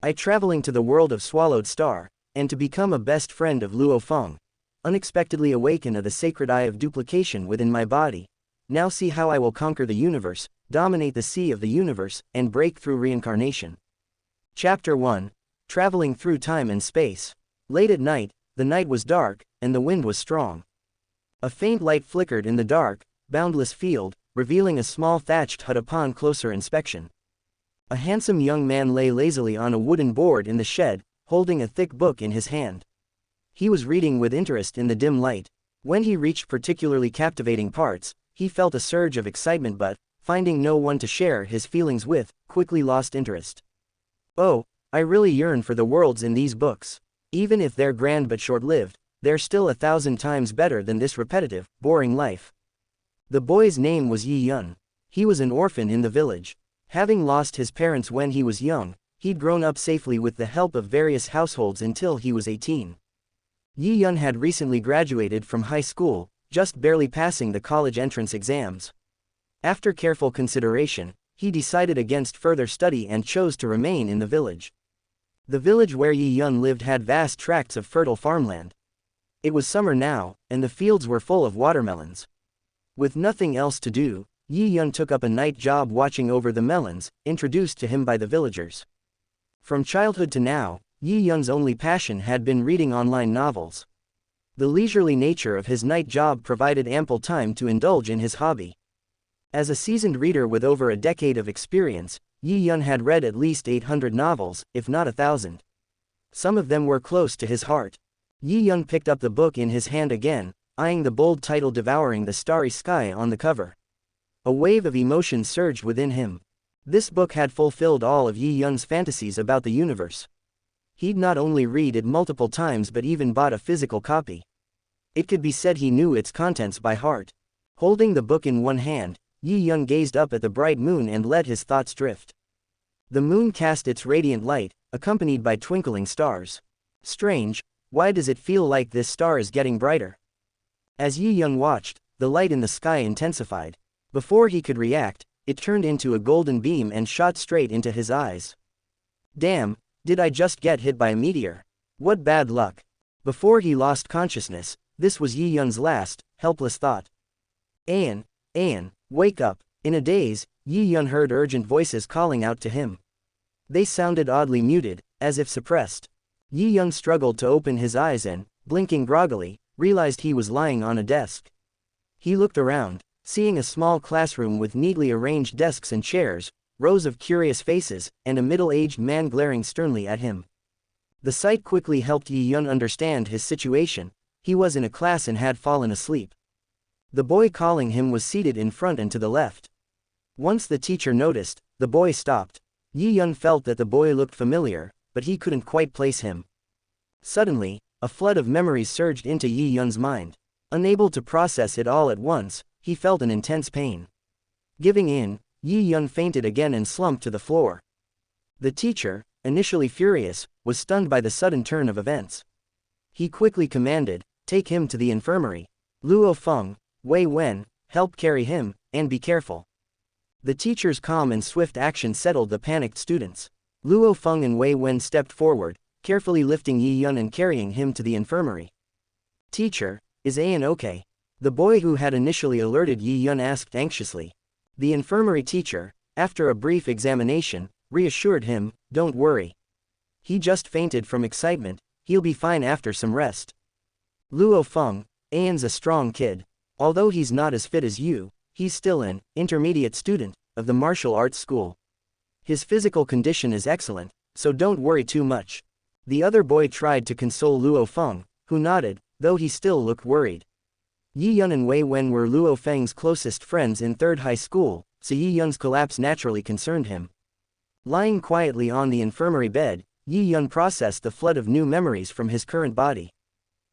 I traveling to the world of Swallowed Star, and to become a best friend of Luo Fong. Unexpectedly awaken the Sacred Eye of Duplication within my body. Now see how I will conquer the universe, dominate the sea of the universe, and break through reincarnation. Chapter 1. Traveling through time and space. Late at night, the night was dark, and the wind was strong. A faint light flickered in the dark, boundless field, revealing a small thatched hut upon closer inspection. A handsome young man lay lazily on a wooden board in the shed, holding a thick book in his hand. He was reading with interest in the dim light. When he reached particularly captivating parts, he felt a surge of excitement but, finding no one to share his feelings with, quickly lost interest. Oh, I really yearn for the worlds in these books. Even if they're grand but short-lived, they're still 1,000 times better than this repetitive, boring life. The boy's name was Yi Yun. He was an orphan in the village. Having lost his parents when he was young, he'd grown up safely with the help of various households until he was 18. Yi Yun had recently graduated from high school, just barely passing the college entrance exams. After careful consideration, he decided against further study and chose to remain in the village. The village where Yi Yun lived had vast tracts of fertile farmland. It was summer now, and the fields were full of watermelons. With nothing else to do, Yi Yun took up a night job watching over the melons, introduced to him by the villagers. From childhood to now, Yi Yun's only passion had been reading online novels. The leisurely nature of his night job provided ample time to indulge in his hobby. As a seasoned reader with over a decade of experience, Yi Yun had read at least 800 novels, if not 1,000. Some of them were close to his heart. Yi Yun picked up the book in his hand again, eyeing the bold title devouring the starry sky on the cover. A wave of emotion surged within him. This book had fulfilled all of Yi Yun's fantasies about the universe. He'd not only read it multiple times but even bought a physical copy. It could be said he knew its contents by heart. Holding the book in one hand, Yi Yun gazed up at the bright moon and let his thoughts drift. The moon cast its radiant light, accompanied by twinkling stars. Strange, why does it feel like this star is getting brighter? As Yi Yun watched, the light in the sky intensified. Before he could react, it turned into a golden beam and shot straight into his eyes. Damn, did I just get hit by a meteor? What bad luck. Before he lost consciousness, this was Yi Yun's last, helpless thought. An, wake up. In a daze, Yi Yun heard urgent voices calling out to him. They sounded oddly muted, as if suppressed. Yi Yun struggled to open his eyes and, blinking groggily, realized he was lying on a desk. He looked around, seeing a small classroom with neatly arranged desks and chairs, rows of curious faces, and a middle-aged man glaring sternly at him. The sight quickly helped Yi Yun understand his situation. He was in a class and had fallen asleep. The boy calling him was seated in front and to the left. Once the teacher noticed, the boy stopped. Yi Yun felt that the boy looked familiar, but he couldn't quite place him. Suddenly, a flood of memories surged into Yi Yun's mind. Unable to process it all at once, he felt an intense pain. Giving in, Yi Yun fainted again and slumped to the floor. The teacher, initially furious, was stunned by the sudden turn of events. He quickly commanded, "Take him to the infirmary. Luo Feng, Wei Wen, help carry him, and be careful." The teacher's calm and swift action settled the panicked students. Luo Feng and Wei Wen stepped forward, carefully lifting Yi Yun and carrying him to the infirmary. "Teacher, is An okay?" The boy who had initially alerted Yi Yun asked anxiously. The infirmary teacher, after a brief examination, reassured him, "Don't worry. He just fainted from excitement, he'll be fine after some rest." "Luo Feng, An's a strong kid. Although he's not as fit as you, he's still an intermediate student of the martial arts school. His physical condition is excellent, so don't worry too much." The other boy tried to console Luo Feng, who nodded, though he still looked worried. Yi Yun and Wei Wen were Luo Feng's closest friends in third high school, so Yi Yun's collapse naturally concerned him. Lying quietly on the infirmary bed, Yi Yun processed the flood of new memories from his current body.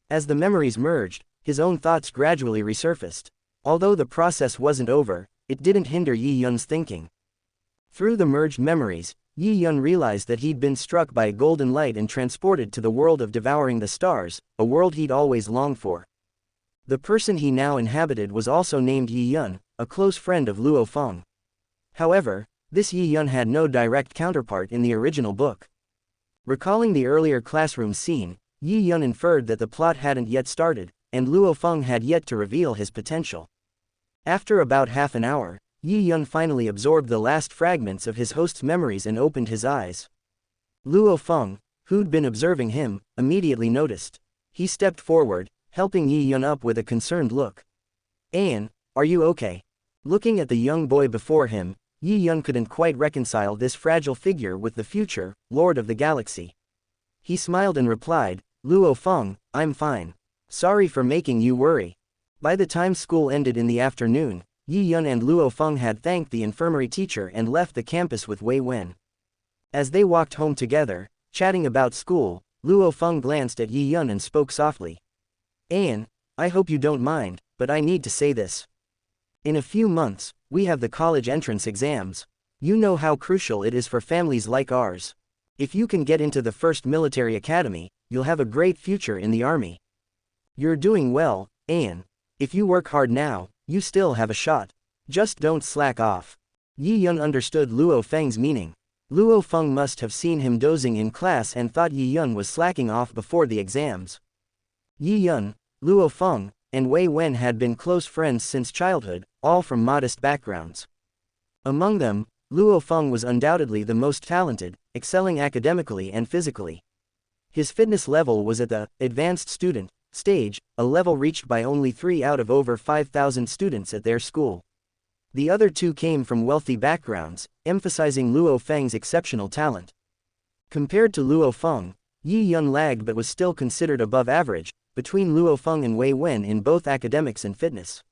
As the memories merged, his own thoughts gradually resurfaced. Although the process wasn't over, it didn't hinder Yi Yun's thinking. Through the merged memories, Yi Yun realized that he'd been struck by a golden light and transported to the world of devouring the stars, a world he'd always longed for. The person he now inhabited was also named Yi Yun, a close friend of Luo Fong. However, this Yi Yun had no direct counterpart in the original book. Recalling the earlier classroom scene, Yi Yun inferred that the plot hadn't yet started, and Luo Feng had yet to reveal his potential. After about half an hour, Yi Yun finally absorbed the last fragments of his host's memories and opened his eyes. Luo Feng, who'd been observing him, immediately noticed. He stepped forward, helping Yi Yun up with a concerned look. "An, are you okay?" Looking at the young boy before him, Yi Yun couldn't quite reconcile this fragile figure with the future Lord of the Galaxy. He smiled and replied, "Luo Feng, I'm fine. Sorry for making you worry." By the time school ended in the afternoon, Yi Yun and Luo Feng had thanked the infirmary teacher and left the campus with Wei Wen. As they walked home together, chatting about school, Luo Feng glanced at Yi Yun and spoke softly. "An, I hope you don't mind, but I need to say this. In a few months, we have the college entrance exams. You know how crucial it is for families like ours. If you can get into the first military academy, you'll have a great future in the army. You're doing well, An. If you work hard now, you still have a shot. Just don't slack off." Yi Yun understood Luo Feng's meaning. Luo Feng must have seen him dozing in class and thought Yi Yun was slacking off before the exams. Yi Yun, Luo Feng, and Wei Wen had been close friends since childhood, all from modest backgrounds. Among them, Luo Feng was undoubtedly the most talented, excelling academically and physically. His fitness level was at the advanced student stage, a level reached by only 3 out of over 5,000 students at their school. The other two came from wealthy backgrounds, emphasizing Luo Feng's exceptional talent. Compared to Luo Feng, Yi Yun lagged but was still considered above average, between Luo Feng and Wei Wen in both academics and fitness.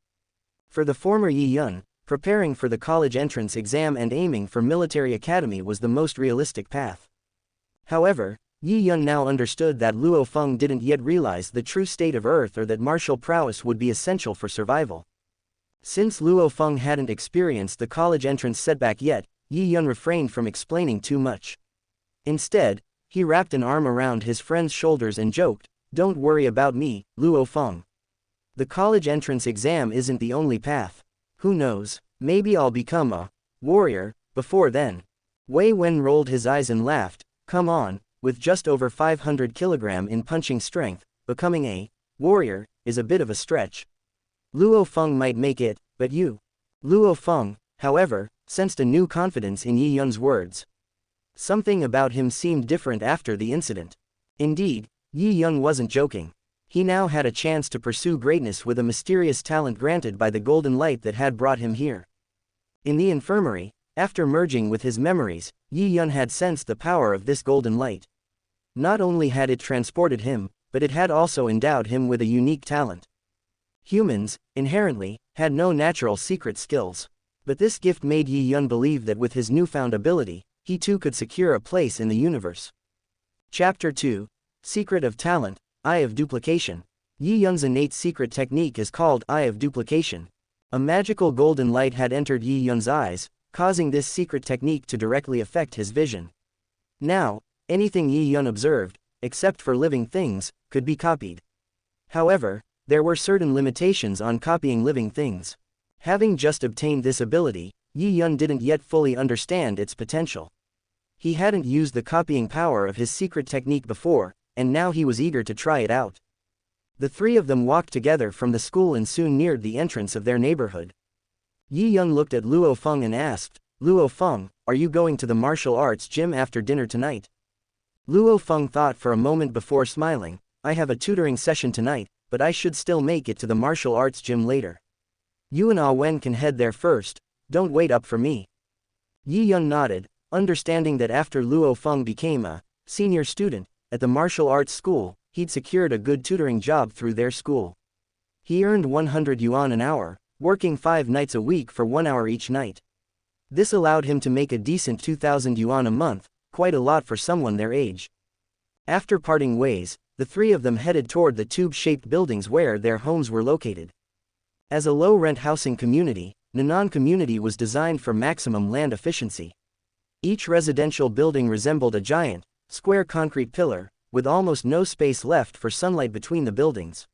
For the former Yi Yun, preparing for the college entrance exam and aiming for military academy was the most realistic path. However, Yi Yun now understood that Luo Feng didn't yet realize the true state of Earth or that martial prowess would be essential for survival. Since Luo Feng hadn't experienced the college entrance setback yet, Yi Yun refrained from explaining too much. Instead, he wrapped an arm around his friend's shoulders and joked, "Don't worry about me, Luo Feng. The college entrance exam isn't the only path. Who knows, maybe I'll become a warrior before then." Wei Wen rolled his eyes and laughed, "Come on, with just over 500 kg in punching strength, becoming a warrior is a bit of a stretch. Luo Feng might make it, but you." Luo Feng, however, sensed a new confidence in Yi Yun's words. Something about him seemed different after the incident. Indeed, Yi Yun wasn't joking. He now had a chance to pursue greatness with a mysterious talent granted by the golden light that had brought him here. In the infirmary, after merging with his memories, Yi Yun had sensed the power of this golden light. Not only had it transported him, but it had also endowed him with a unique talent. Humans, inherently, had no natural secret skills. But this gift made Yi Yun believe that with his newfound ability, he too could secure a place in the universe. Chapter 2, Secret of Talent, Eye of Duplication. Yi Yun's innate secret technique is called Eye of Duplication. A magical golden light had entered Yi Yun's eyes, causing this secret technique to directly affect his vision. Now, anything Yi Yun observed, except for living things, could be copied. However, there were certain limitations on copying living things. Having just obtained this ability, Yi Yun didn't yet fully understand its potential. He hadn't used the copying power of his secret technique before, and now he was eager to try it out. The three of them walked together from the school and soon neared the entrance of their neighborhood. Yi Yun looked at Luo Feng and asked, "Luo Feng, are you going to the martial arts gym after dinner tonight?" Luo Feng thought for a moment before smiling, "I have a tutoring session tonight, but I should still make it to the martial arts gym later. You and Awen can head there first, don't wait up for me." Yi Yun nodded, understanding that after Luo Feng became a senior student at the martial arts school, he'd secured a good tutoring job through their school. He earned 100 yuan an hour, working 5 nights a week for 1 hour each night. This allowed him to make a decent 2,000 yuan a month, quite a lot for someone their age. After parting ways, the three of them headed toward the tube-shaped buildings where their homes were located. As a low-rent housing community, Nanan community was designed for maximum land efficiency. Each residential building resembled a giant, square concrete pillar, with almost no space left for sunlight between the buildings.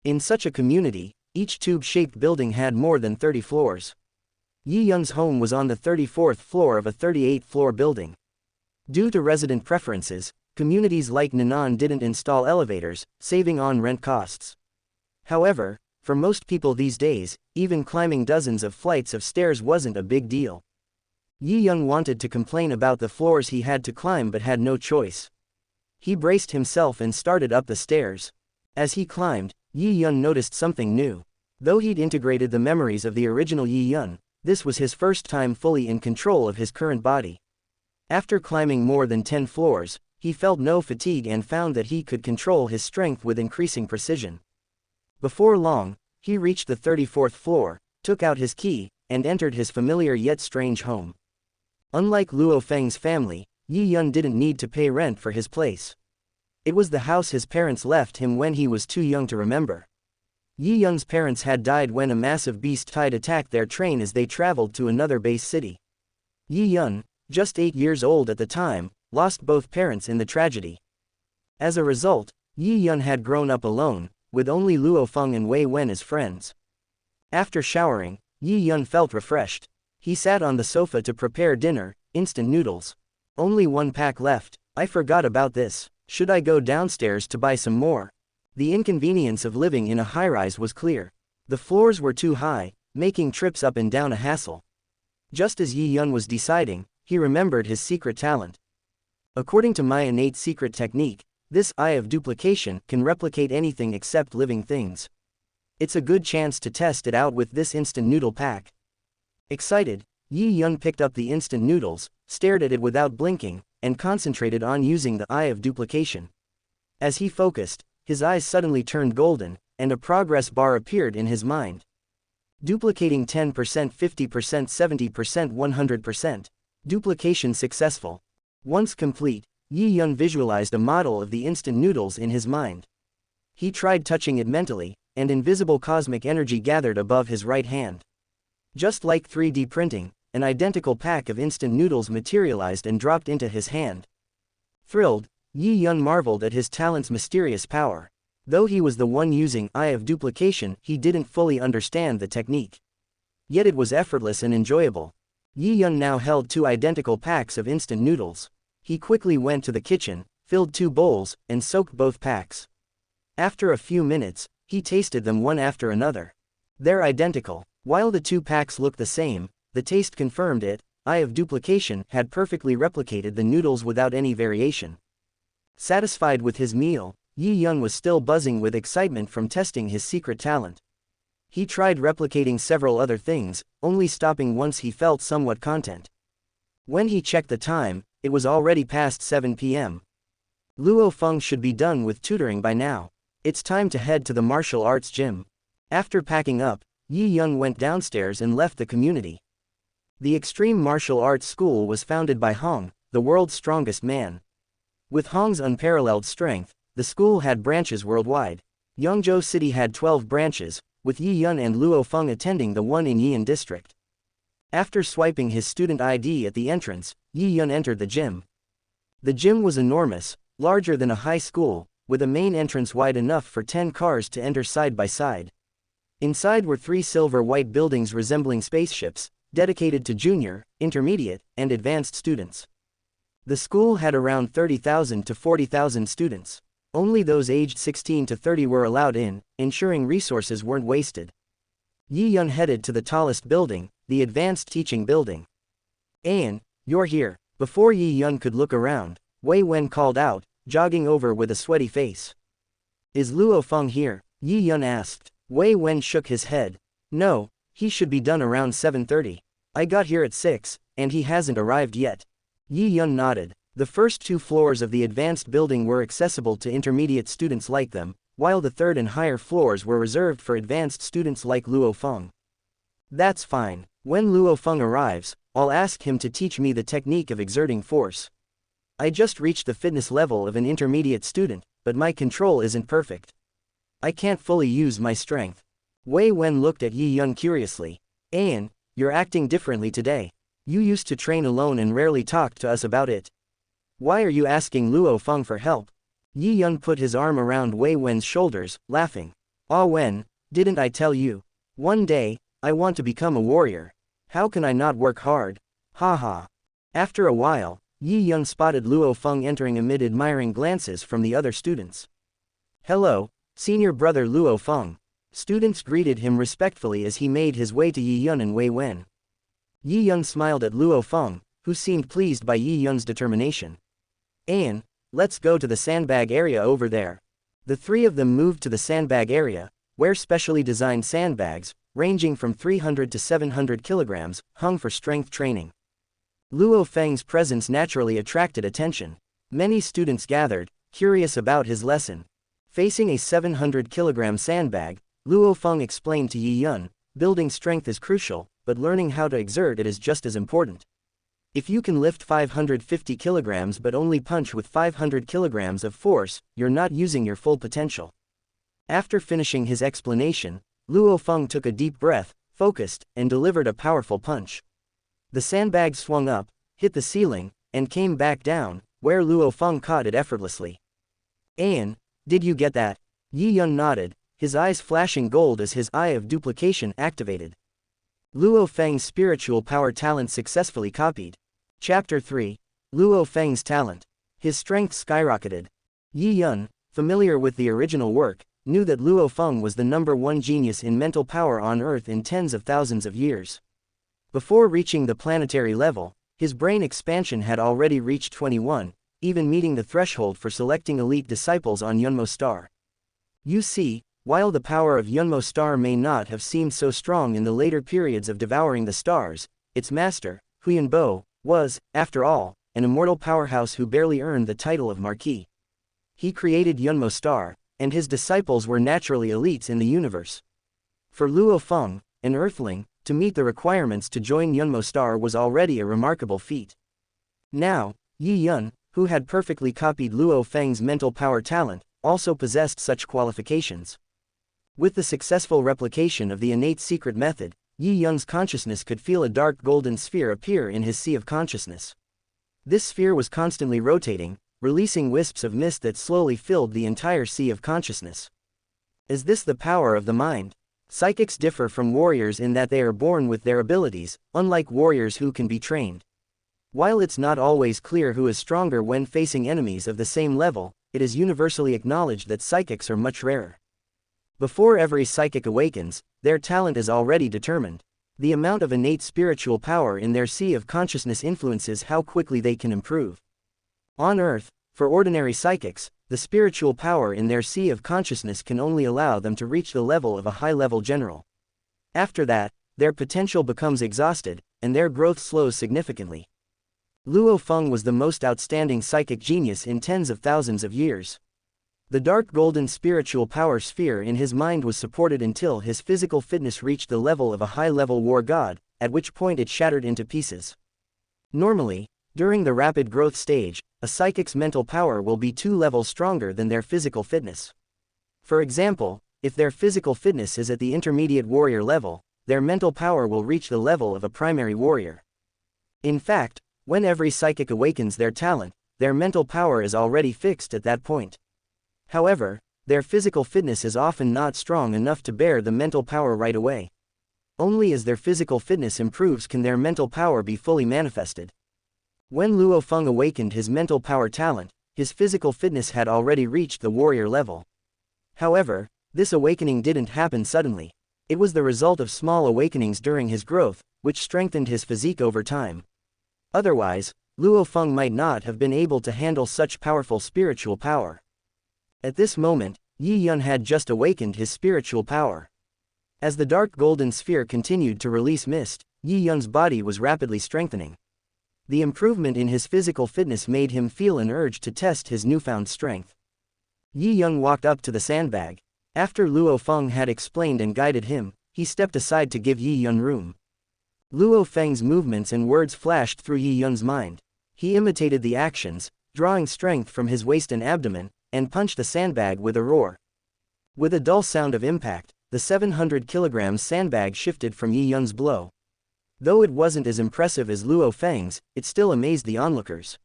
In such a community, each tube-shaped building had more than 30 floors. Yi Yun's home was on the 34th floor of a 38-floor building. Due to resident preferences, Communities like Nanan didn't install elevators, saving on rent costs. However, for most people these days, even climbing dozens of flights of stairs wasn't a big deal. Yi Yun wanted to complain about the floors he had to climb but had no choice. He braced himself and started up the stairs. As he climbed, Yi Yun noticed something new. Though he'd integrated the memories of the original Yi Yun, this was his first time fully in control of his current body. After climbing more than 10 floors, he felt no fatigue and found that he could control his strength with increasing precision. Before long, he reached the 34th floor, took out his key, and entered his familiar yet strange home. Unlike Luo Feng's family, Yi Yun didn't need to pay rent for his place. It was the house his parents left him when he was too young to remember. Yi Yun's parents had died when a massive beast tide attacked their train as they traveled to another base city. Yi Yun, just 8 years old at the time, lost both parents in the tragedy. As a result, Yi Yun had grown up alone, with only Luo Feng and Wei Wen as friends. After showering, Yi Yun felt refreshed. He sat on the sofa to prepare dinner, instant noodles. Only one pack left. I forgot about this. Should I go downstairs to buy some more? The inconvenience of living in a high-rise was clear. The floors were too high, making trips up and down a hassle. Just as Yi Yun was deciding, he remembered his secret talent. According to my innate secret technique, this Eye of Duplication can replicate anything except living things. It's a good chance to test it out with this instant noodle pack. Excited, Yi Yun picked up the instant noodles, stared at it without blinking, and concentrated on using the Eye of Duplication. As he focused, his eyes suddenly turned golden, and a progress bar appeared in his mind. Duplicating 10%, 50%, 70%, 100%. Duplication successful. Once complete, Yi Yun visualized a model of the instant noodles in his mind. He tried touching it mentally, and invisible cosmic energy gathered above his right hand. Just like 3D printing, an identical pack of instant noodles materialized and dropped into his hand. Thrilled, Yi Yun marveled at his talent's mysterious power. Though he was the one using Eye of Duplication, he didn't fully understand the technique. Yet it was effortless and enjoyable. Yi Yun now held 2 identical packs of instant noodles. He quickly went to the kitchen, filled 2 bowls, and soaked both packs. After a few minutes, he tasted them one after another. They're identical. While the 2 packs looked the same, the taste confirmed it. Eye of Duplication had perfectly replicated the noodles without any variation. Satisfied with his meal, Yi Yun was still buzzing with excitement from testing his secret talent. He tried replicating several other things, only stopping once he felt somewhat content. When he checked the time, it was already past 7 p.m. Luo Feng should be done with tutoring by now. It's time to head to the martial arts gym. After packing up, Yi Yun went downstairs and left the community. The Extreme Martial Arts School was founded by Hong, the world's strongest man. With Hong's unparalleled strength, the school had branches worldwide. Yangzhou City had 12 branches, with Yi Yun and Luo Feng attending the one in Yian District. After swiping his student ID at the entrance, Yi Yun entered the gym. The gym was enormous, larger than a high school, with a main entrance wide enough for 10 cars to enter side by side. Inside were 3 silver-white buildings resembling spaceships, dedicated to junior, intermediate, and advanced students. The school had around 30,000 to 40,000 students. Only those aged 16 to 30 were allowed in, ensuring resources weren't wasted. Yi Yun headed to the tallest building, the Advanced Teaching Building. "An, you're here." Before Yi Yun could look around, Wei Wen called out, jogging over with a sweaty face. "Is Luo Feng here?" Yi Yun asked. Wei Wen shook his head. "No, he should be done around 7:30. I got here at 6, and he hasn't arrived yet." Yi Yun nodded. The first 2 floors of the advanced building were accessible to intermediate students like them, while the 3rd and higher floors were reserved for advanced students like Luo Feng. "That's fine. When Luo Feng arrives, I'll ask him to teach me the technique of exerting force. I just reached the fitness level of an intermediate student, but my control isn't perfect. I can't fully use my strength." Wei Wen looked at Yi Yun curiously. "An, you're acting differently today. You used to train alone and rarely talked to us about it. Why are you asking Luo Feng for help?" Yi Yun put his arm around Wei Wen's shoulders, laughing. "Ah Wen, didn't I tell you? One day, I want to become a warrior. How can I not work hard? Ha ha." After a while, Yi Yun spotted Luo Feng entering amid admiring glances from the other students. "Hello, senior brother Luo Feng." Students greeted him respectfully as he made his way to Yi Yun and Wei Wen. Yi Yun smiled at Luo Feng, who seemed pleased by Yi Yun's determination. "An, let's go to the sandbag area over there." The three of them moved to the sandbag area, where specially designed sandbags, ranging from 300 to 700 kilograms, hung for strength training. Luo Feng's presence naturally attracted attention. Many students gathered, curious about his lesson. Facing a 700-kilogram sandbag, Luo Feng explained to Yi Yun, "Building strength is crucial, but learning how to exert it is just as important. If you can lift 550 kilograms but only punch with 500 kilograms of force, you're not using your full potential." After finishing his explanation, Luo Feng took a deep breath, focused, and delivered a powerful punch. The sandbag swung up, hit the ceiling, and came back down, where Luo Feng caught it effortlessly. "An, did you get that?" Yi Yun nodded, his eyes flashing gold as his Eye of Duplication activated. Luo Feng's spiritual power talent successfully copied. Chapter 3. Luo Feng's talent. His strength skyrocketed. Yi Yun, familiar with the original work, knew that Luo Feng was the #1 genius in mental power on Earth in tens of thousands of years. Before reaching the planetary level, his brain expansion had already reached 21, even meeting the threshold for selecting elite disciples on Yunmo Star. You see, while the power of Yunmo Star may not have seemed so strong in the later periods of devouring the stars, its master, Huyanbo, was, after all, an immortal powerhouse who barely earned the title of Marquis. He created Yunmo Star, and his disciples were naturally elites in the universe. For Luo Feng, an Earthling, to meet the requirements to join Yunmo Star was already a remarkable feat. Now, Yi Yun, who had perfectly copied Luo Feng's mental power talent, also possessed such qualifications. With the successful replication of the innate secret method, Yi Yun's consciousness could feel a dark golden sphere appear in his sea of consciousness. This sphere was constantly rotating, releasing wisps of mist that slowly filled the entire sea of consciousness. Is this the power of the mind? Psychics differ from warriors in that they are born with their abilities, unlike warriors who can be trained. While it's not always clear who is stronger when facing enemies of the same level, it is universally acknowledged that psychics are much rarer. Before every psychic awakens, their talent is already determined. The amount of innate spiritual power in their sea of consciousness influences how quickly they can improve. On Earth, for ordinary psychics, the spiritual power in their sea of consciousness can only allow them to reach the level of a high-level general. After that, their potential becomes exhausted, and their growth slows significantly. Luo Feng was the most outstanding psychic genius in tens of thousands of years. The dark golden spiritual power sphere in his mind was supported until his physical fitness reached the level of a high-level war god, at which point it shattered into pieces. Normally, during the rapid growth stage, a psychic's mental power will be 2 levels stronger than their physical fitness. For example, if their physical fitness is at the intermediate warrior level, their mental power will reach the level of a primary warrior. In fact, when every psychic awakens their talent, their mental power is already fixed at that point. However, their physical fitness is often not strong enough to bear the mental power right away. Only as their physical fitness improves can their mental power be fully manifested. When Luo Feng awakened his mental power talent, his physical fitness had already reached the warrior level. However, this awakening didn't happen suddenly. It was the result of small awakenings during his growth, which strengthened his physique over time. Otherwise, Luo Feng might not have been able to handle such powerful spiritual power. At this moment, Yi Yun had just awakened his spiritual power. As the dark golden sphere continued to release mist, Yi Yun's body was rapidly strengthening. The improvement in his physical fitness made him feel an urge to test his newfound strength. Yi Yun walked up to the sandbag. After Luo Feng had explained and guided him, he stepped aside to give Yi Yun room. Luo Feng's movements and words flashed through Yi Yun's mind. He imitated the actions, drawing strength from his waist and abdomen, and punched the sandbag with a roar. With a dull sound of impact, the 700 kilograms sandbag shifted from Yi Yun's blow. Though it wasn't as impressive as Luo Feng's, it still amazed the onlookers.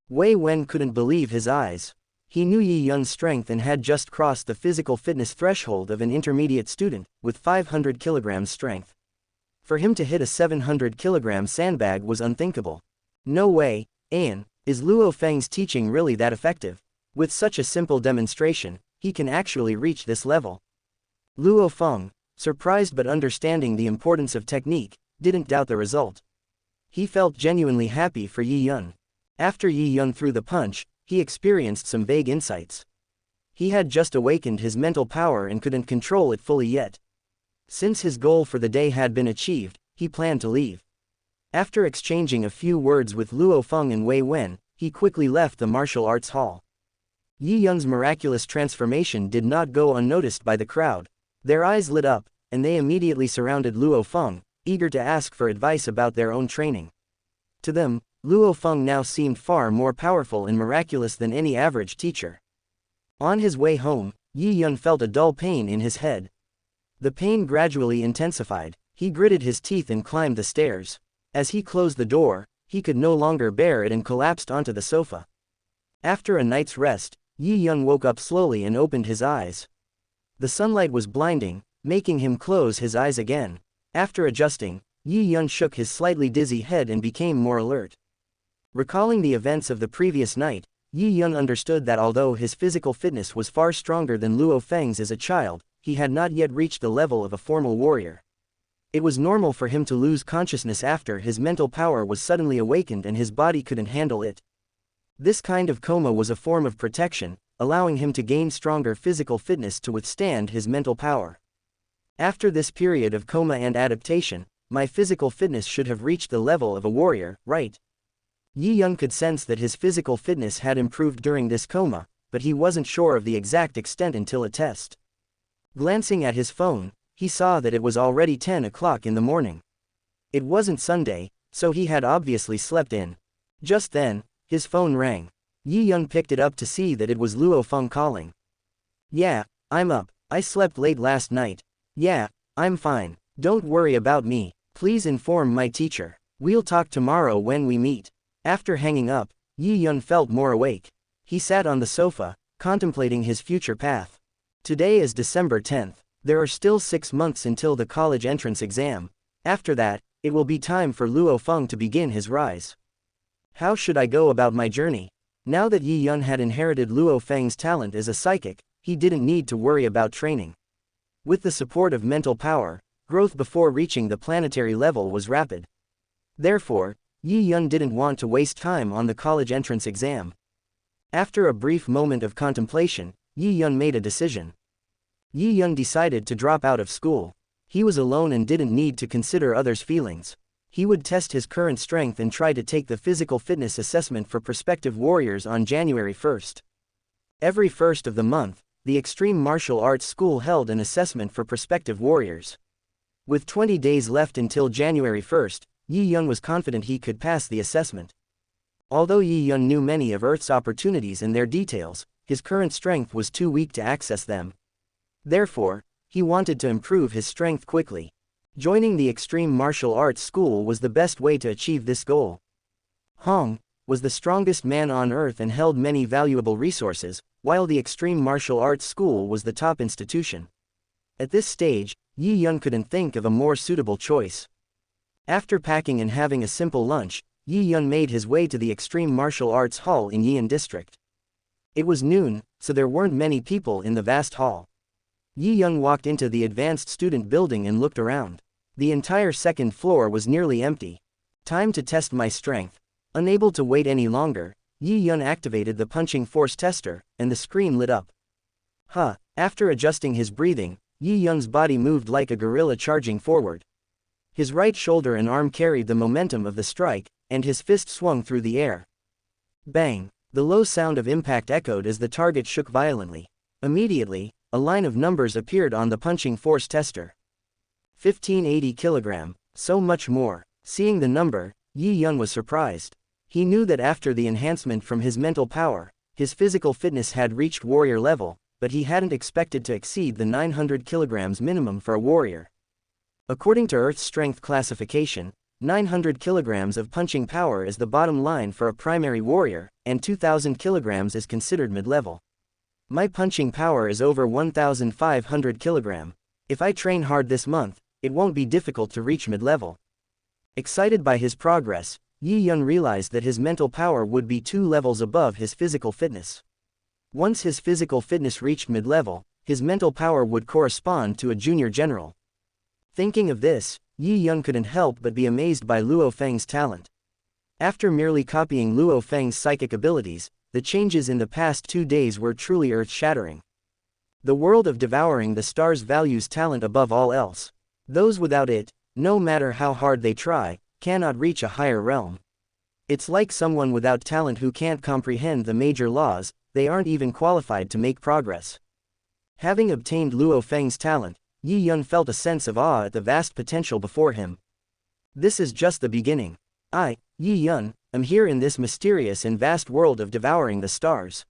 Wei Wen couldn't believe his eyes. He knew Yi Yun's strength and had just crossed the physical fitness threshold of an intermediate student, with 500 kilograms strength. For him to hit a 700 kilogram sandbag was unthinkable. No way, Is Luo Feng's teaching really that effective? With such a simple demonstration, he can actually reach this level. Luo Feng, surprised but understanding the importance of technique, didn't doubt the result. He felt genuinely happy for Yi Yun. After Yi Yun threw the punch, he experienced some vague insights. He had just awakened his mental power and couldn't control it fully yet. Since his goal for the day had been achieved, he planned to leave. After exchanging a few words with Luo Feng and Wei Wen, he quickly left the martial arts hall. Yi Yun's miraculous transformation did not go unnoticed by the crowd. Their eyes lit up, and they immediately surrounded Luo Feng, eager to ask for advice about their own training. To them, Luo Feng now seemed far more powerful and miraculous than any average teacher. On his way home, Yi Yun felt a dull pain in his head. The pain gradually intensified. He gritted his teeth and climbed the stairs. As he closed the door, he could no longer bear it and collapsed onto the sofa. After a night's rest, Yi Yun woke up slowly and opened his eyes. The sunlight was blinding, making him close his eyes again. After adjusting, Yi Yun shook his slightly dizzy head and became more alert. Recalling the events of the previous night, Yi Yun understood that although his physical fitness was far stronger than Luo Feng's as a child, he had not yet reached the level of a formal warrior. It was normal for him to lose consciousness after his mental power was suddenly awakened and his body couldn't handle it. This kind of coma was a form of protection, allowing him to gain stronger physical fitness to withstand his mental power. After this period of coma and adaptation, my physical fitness should have reached the level of a warrior, right? Yi Yun could sense that his physical fitness had improved during this coma, but he wasn't sure of the exact extent until a test. Glancing at his phone, he saw that it was already 10 o'clock in the morning. It wasn't Sunday, so he had obviously slept in. Just then, his phone rang. Yi Yun picked it up to see that it was Luo Feng calling. "Yeah, I'm up. I slept late last night. Yeah, I'm fine. Don't worry about me. Please inform my teacher. We'll talk tomorrow when we meet." After hanging up, Yi Yun felt more awake. He sat on the sofa, contemplating his future path. Today is December 10th. There are still 6 months until the college entrance exam. After that, it will be time for Luo Feng to begin his rise. How should I go about my journey? Now that Yi Yun had inherited Luo Feng's talent as a psychic, he didn't need to worry about training. With the support of mental power, growth before reaching the planetary level was rapid. Therefore, Yi Yun didn't want to waste time on the college entrance exam. After a brief moment of contemplation, Yi Yun made a decision. Yi Yun decided to drop out of school. He was alone and didn't need to consider others' feelings. He would test his current strength and try to take the physical fitness assessment for prospective warriors on January 1st. Every first of the month, the Extreme Martial Arts School held an assessment for prospective warriors. With 20 days left until January 1st, Yi Yun was confident he could pass the assessment. Although Yi Yun knew many of Earth's opportunities and their details, his current strength was too weak to access them. Therefore, he wanted to improve his strength quickly. Joining the Extreme Martial Arts School was the best way to achieve this goal. Hong was the strongest man on Earth and held many valuable resources, while the Extreme Martial Arts School was the top institution. At this stage, Yi Yun couldn't think of a more suitable choice. After packing and having a simple lunch, Yi Yun made his way to the Extreme Martial Arts Hall in Yian District. It was noon, so there weren't many people in the vast hall. Yi Yun walked into the advanced student building and looked around. The entire second floor was nearly empty. Time to test my strength. Unable to wait any longer, Yi Yun activated the punching force tester, and the screen lit up. After adjusting his breathing, Yi Yun's body moved like a gorilla charging forward. His right shoulder and arm carried the momentum of the strike, and his fist swung through the air. Bang! The low sound of impact echoed as the target shook violently. Immediately, a line of numbers appeared on the punching force tester. 1580 kilogram, so much more. Seeing the number, Yi Yun was surprised. He knew that after the enhancement from his mental power, his physical fitness had reached warrior level, but he hadn't expected to exceed the 900 kilograms minimum for a warrior. According to Earth's strength classification, 900 kilograms of punching power is the bottom line for a primary warrior, and 2000 kilograms is considered mid-level. My punching power is over 1500 kilogram. If I train hard this month, it won't be difficult to reach mid-level. Excited by his progress, Yi Yun realized that his mental power would be 2 levels above his physical fitness. Once his physical fitness reached mid-level, his mental power would correspond to a junior general. Thinking of this, Yi Yun couldn't help but be amazed by Luo Feng's talent. After merely copying Luo Feng's psychic abilities, the changes in the past 2 days were truly earth-shattering. The world of devouring the stars values talent above all else. Those without it, no matter how hard they try, cannot reach a higher realm. It's like someone without talent who can't comprehend the major laws, they aren't even qualified to make progress. Having obtained Luo Feng's talent, Yi Yun felt a sense of awe at the vast potential before him. This is just the beginning. I, Yi Yun, am here in this mysterious and vast world of devouring the stars.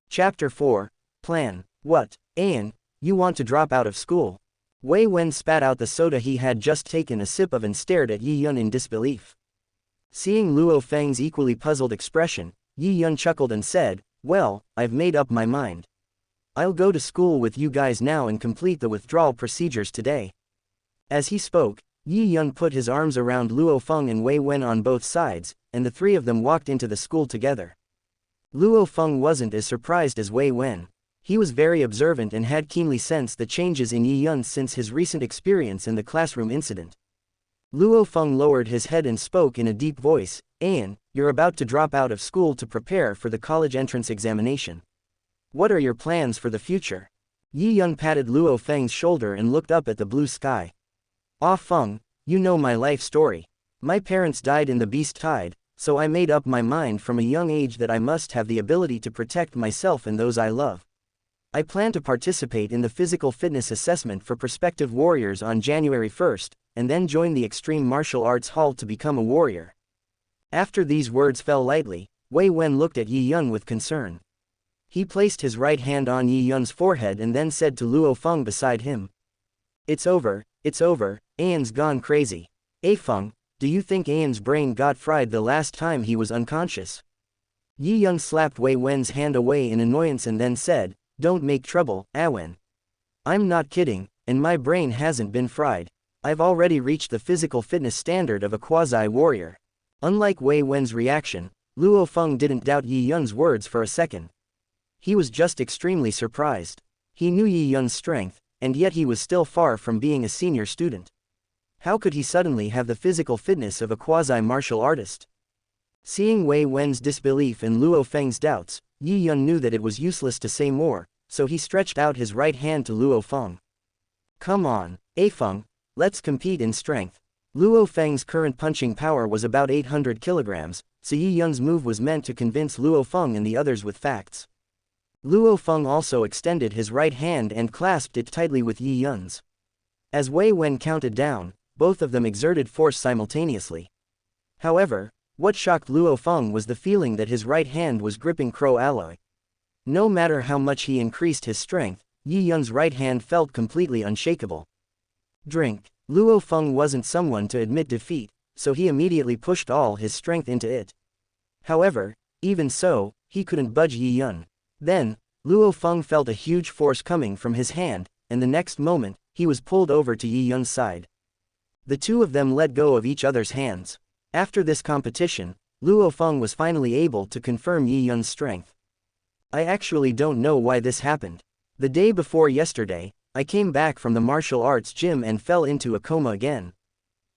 Chapter 4, Plan. What, An, you want to drop out of school? Wei Wen spat out the soda he had just taken a sip of and stared at Yi Yun in disbelief. Seeing Luo Feng's equally puzzled expression, Yi Yun chuckled and said, "Well, I've made up my mind. I'll go to school with you guys now and complete the withdrawal procedures today." As he spoke, Yi Yun put his arms around Luo Feng and Wei Wen on both sides, and the 3 of them walked into the school together. Luo Feng wasn't as surprised as Wei Wen. He was very observant and had keenly sensed the changes in Yi Yun since his recent experience in the classroom incident. Luo Feng lowered his head and spoke in a deep voice, "An, you're about to drop out of school to prepare for the college entrance examination. What are your plans for the future?" Yi Yun patted Luo Feng's shoulder and looked up at the blue sky. "Ah Feng, you know my life story. My parents died in the beast tide, so I made up my mind from a young age that I must have the ability to protect myself and those I love. I plan to participate in the physical fitness assessment for prospective warriors on January 1st, and then join the Extreme Martial Arts Hall to become a warrior." After these words fell lightly, Wei Wen looked at Yi Yun with concern. He placed his right hand on Yi Yun's forehead and then said to Luo Feng beside him, it's over, An's gone crazy. Feng, do you think An's brain got fried the last time he was unconscious?" Yi Yun slapped Wei Wen's hand away in annoyance and then said, "Don't make trouble, Awen. I'm not kidding, and my brain hasn't been fried. I've already reached the physical fitness standard of a quasi-warrior." Unlike Wei Wen's reaction, Luo Feng didn't doubt Yi Yun's words for a second. He was just extremely surprised. He knew Yi Yun's strength, and yet he was still far from being a senior student. How could he suddenly have the physical fitness of a quasi-martial artist? Seeing Wei Wen's disbelief and Luo Feng's doubts, Yi Yun knew that it was useless to say more, so he stretched out his right hand to Luo Feng. "Come on, Feng, let's compete in strength." Luo Feng's current punching power was about 800 kilograms, so Yi Yun's move was meant to convince Luo Feng and the others with facts. Luo Feng also extended his right hand and clasped it tightly with Yi Yun's. As Wei Wen counted down, both of them exerted force simultaneously. However, what shocked Luo Feng was the feeling that his right hand was gripping crow alloy. No matter how much he increased his strength, Yi Yun's right hand felt completely unshakable. Drink. Luo Feng wasn't someone to admit defeat, so he immediately pushed all his strength into it. However, even so, he couldn't budge Yi Yun. Then, Luo Feng felt a huge force coming from his hand, and the next moment, he was pulled over to Yi Yun's side. The 2 of them let go of each other's hands. After this competition, Luo Feng was finally able to confirm Yi Yun's strength. "I actually don't know why this happened. The day before yesterday, I came back from the martial arts gym and fell into a coma again.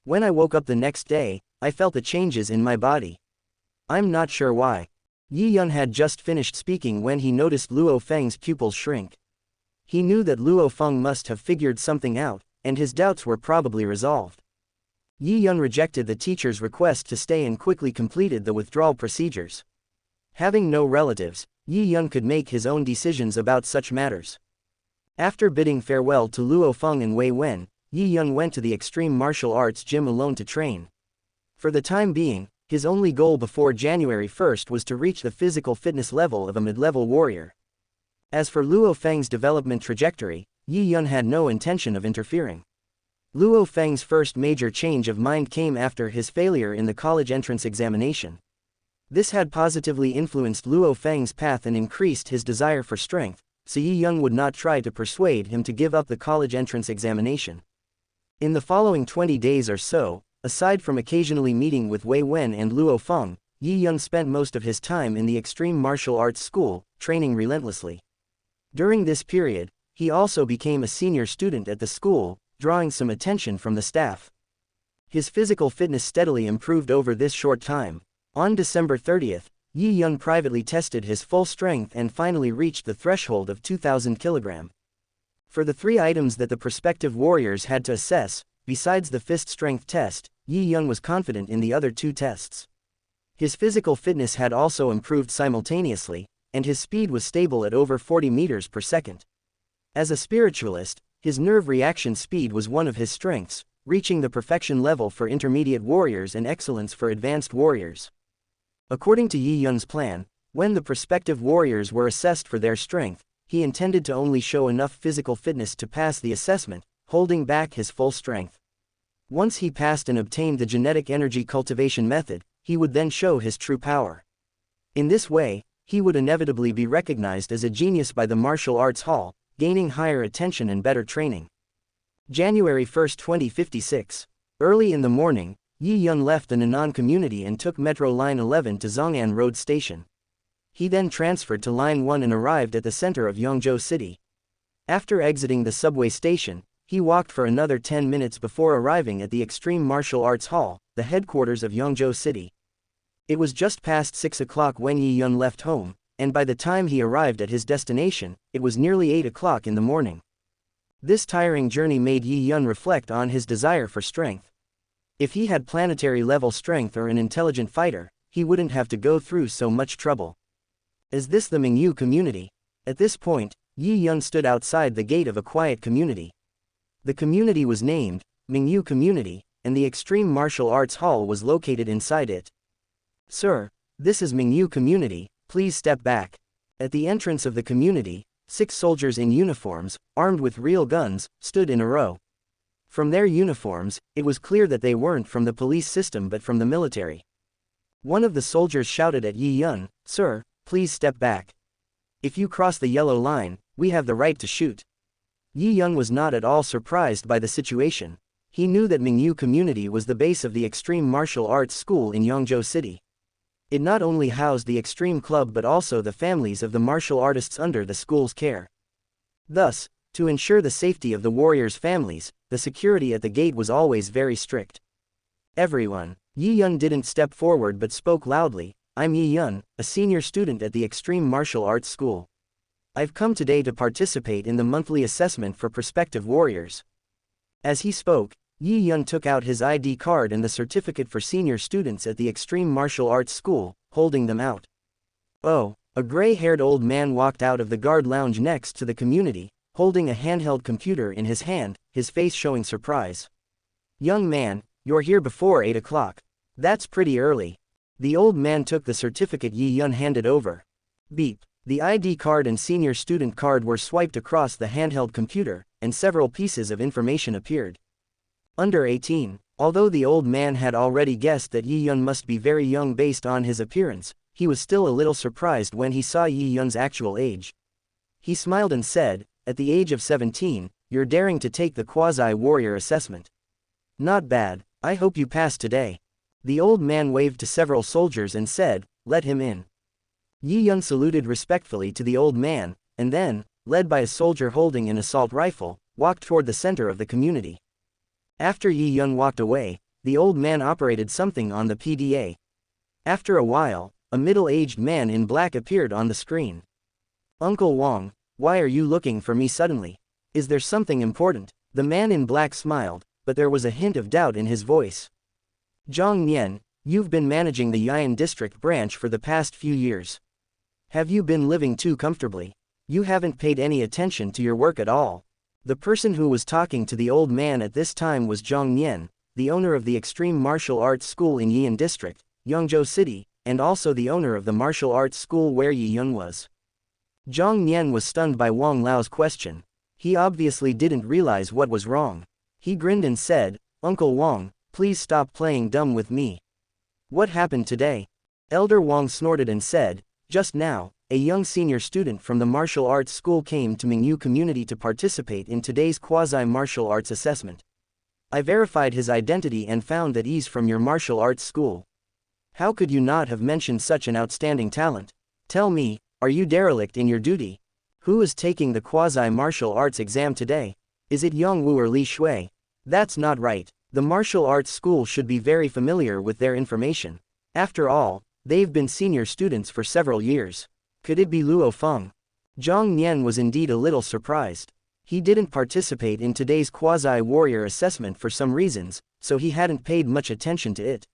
When I woke up the next day, I felt the changes in my body. I'm not sure why." Yi Yun had just finished speaking when he noticed Luo Feng's pupils shrink. He knew that Luo Feng must have figured something out, and his doubts were probably resolved. Yi Yun rejected the teacher's request to stay and quickly completed the withdrawal procedures. Having no relatives, Yi Yun could make his own decisions about such matters. After bidding farewell to Luo Feng and Wei Wen, Yi Yun went to the Extreme Martial Arts gym alone to train. For the time being, his only goal before January 1st was to reach the physical fitness level of a mid-level warrior. As for Luo Feng's development trajectory, Yi Yun had no intention of interfering. Luo Feng's first major change of mind came after his failure in the college entrance examination. This had positively influenced Luo Feng's path and increased his desire for strength, so Yi Yun would not try to persuade him to give up the college entrance examination. In the following 20 days or so, Aside from occasionally meeting with Wei Wen and Luo Feng, Yi Yun spent most of his time in the extreme martial arts school, training relentlessly. During this period, he also became a senior student at the school, drawing some attention from the staff. His physical fitness steadily improved over this short time. On December 30th, Yi Yun privately tested his full strength and finally reached the threshold of 2,000 kg. For the 3 items that the prospective warriors had to assess, besides the fist strength test, Yi Yun was confident in the other 2 tests. His physical fitness had also improved simultaneously, and his speed was stable at over 40 meters per second. As a spiritualist, his nerve reaction speed was one of his strengths, reaching the perfection level for intermediate warriors and excellence for advanced warriors. According to Yi Yun's plan, when the prospective warriors were assessed for their strength, he intended to only show enough physical fitness to pass the assessment, holding back his full strength. Once he passed and obtained the genetic energy cultivation method, he would then show his true power. In this way, he would inevitably be recognized as a genius by the martial arts hall, gaining higher attention and better training. January 1, 2056. Early in the morning, Yi Yun left the Nanan community and took Metro Line 11 to Zhong'an Road Station. He then transferred to Line 1 and arrived at the center of Yangzhou City. After exiting the subway station, he walked for another 10 minutes before arriving at the Extreme Martial Arts Hall, the headquarters of Yangzhou City. It was just past 6 o'clock when Yi Yun left home, and by the time he arrived at his destination, it was nearly 8 o'clock in the morning. This tiring journey made Yi Yun reflect on his desire for strength. If he had planetary-level strength or an intelligent fighter, he wouldn't have to go through so much trouble. Is this the Mingyu community? At this point, Yi Yun stood outside the gate of a quiet community. The community was named Mingyu Community, and the Extreme Martial Arts Hall was located inside it. "Sir, this is Mingyu Community, please step back." At the entrance of the community, 6 soldiers in uniforms, armed with real guns, stood in a row. From their uniforms, it was clear that they weren't from the police system but from the military. One of the soldiers shouted at Yi Yun, "Sir, please step back. If you cross the yellow line, we have the right to shoot." Yi Yun was not at all surprised by the situation. He knew that Mingyu Community was the base of the Extreme Martial Arts School in Yangzhou City. It not only housed the Extreme Club but also the families of the martial artists under the school's care. Thus, to ensure the safety of the warriors' families, the security at the gate was always very strict. "Everyone." Yi Yun didn't step forward but spoke loudly, "I'm Yi Yun, a senior student at the Extreme Martial Arts School. I've come today to participate in the monthly assessment for prospective warriors." As he spoke, Yi Yun took out his ID card and the certificate for senior students at the Extreme Martial Arts School, holding them out. Oh, a gray-haired old man walked out of the guard lounge next to the community, holding a handheld computer in his hand, his face showing surprise. "Young man, you're here before 8 o'clock. That's pretty early." The old man took the certificate Yi Yun handed over. Beep. The ID card and senior student card were swiped across the handheld computer, and several pieces of information appeared. Under 18. Although the old man had already guessed that Yi Yun must be very young based on his appearance, he was still a little surprised when he saw Yi Yun's actual age. He smiled and said, "At the age of 17, you're daring to take the quasi-warrior assessment. Not bad, I hope you pass today." The old man waved to several soldiers and said, "Let him in." Yi Yun saluted respectfully to the old man, and then, led by a soldier holding an assault rifle, walked toward the center of the community. After Yi Yun walked away, the old man operated something on the PDA. After a while, a middle-aged man in black appeared on the screen. "Uncle Wang, why are you looking for me suddenly? Is there something important?" The man in black smiled, but there was a hint of doubt in his voice. "Zhang Nian, you've been managing the Yian district branch for the past few years. Have you been living too comfortably? You haven't paid any attention to your work at all." The person who was talking to the old man at this time was Zhang Nian, the owner of the Extreme Martial Arts School in Yian District, Yangzhou City, and also the owner of the martial arts school where Yi Yun was. Zhang Nian was stunned by Wang Lao's question. He obviously didn't realize what was wrong. He grinned and said, "Uncle Wang, please stop playing dumb with me. What happened today?" Elder Wang snorted and said, "Just now, a young senior student from the martial arts school came to Mingyu Community to participate in today's quasi-martial arts assessment. I verified his identity and found that he's from your martial arts school. How could you not have mentioned such an outstanding talent? Tell me, are you derelict in your duty? Who is taking the quasi-martial arts exam today? Is it Yongwu or Li Shui? That's not right. The martial arts school should be very familiar with their information. After all, they've been senior students for several years. Could it be Luo Feng? Zhang Nian was indeed a little surprised. He didn't participate in today's quasi-warrior assessment for some reasons, so he hadn't paid much attention to it.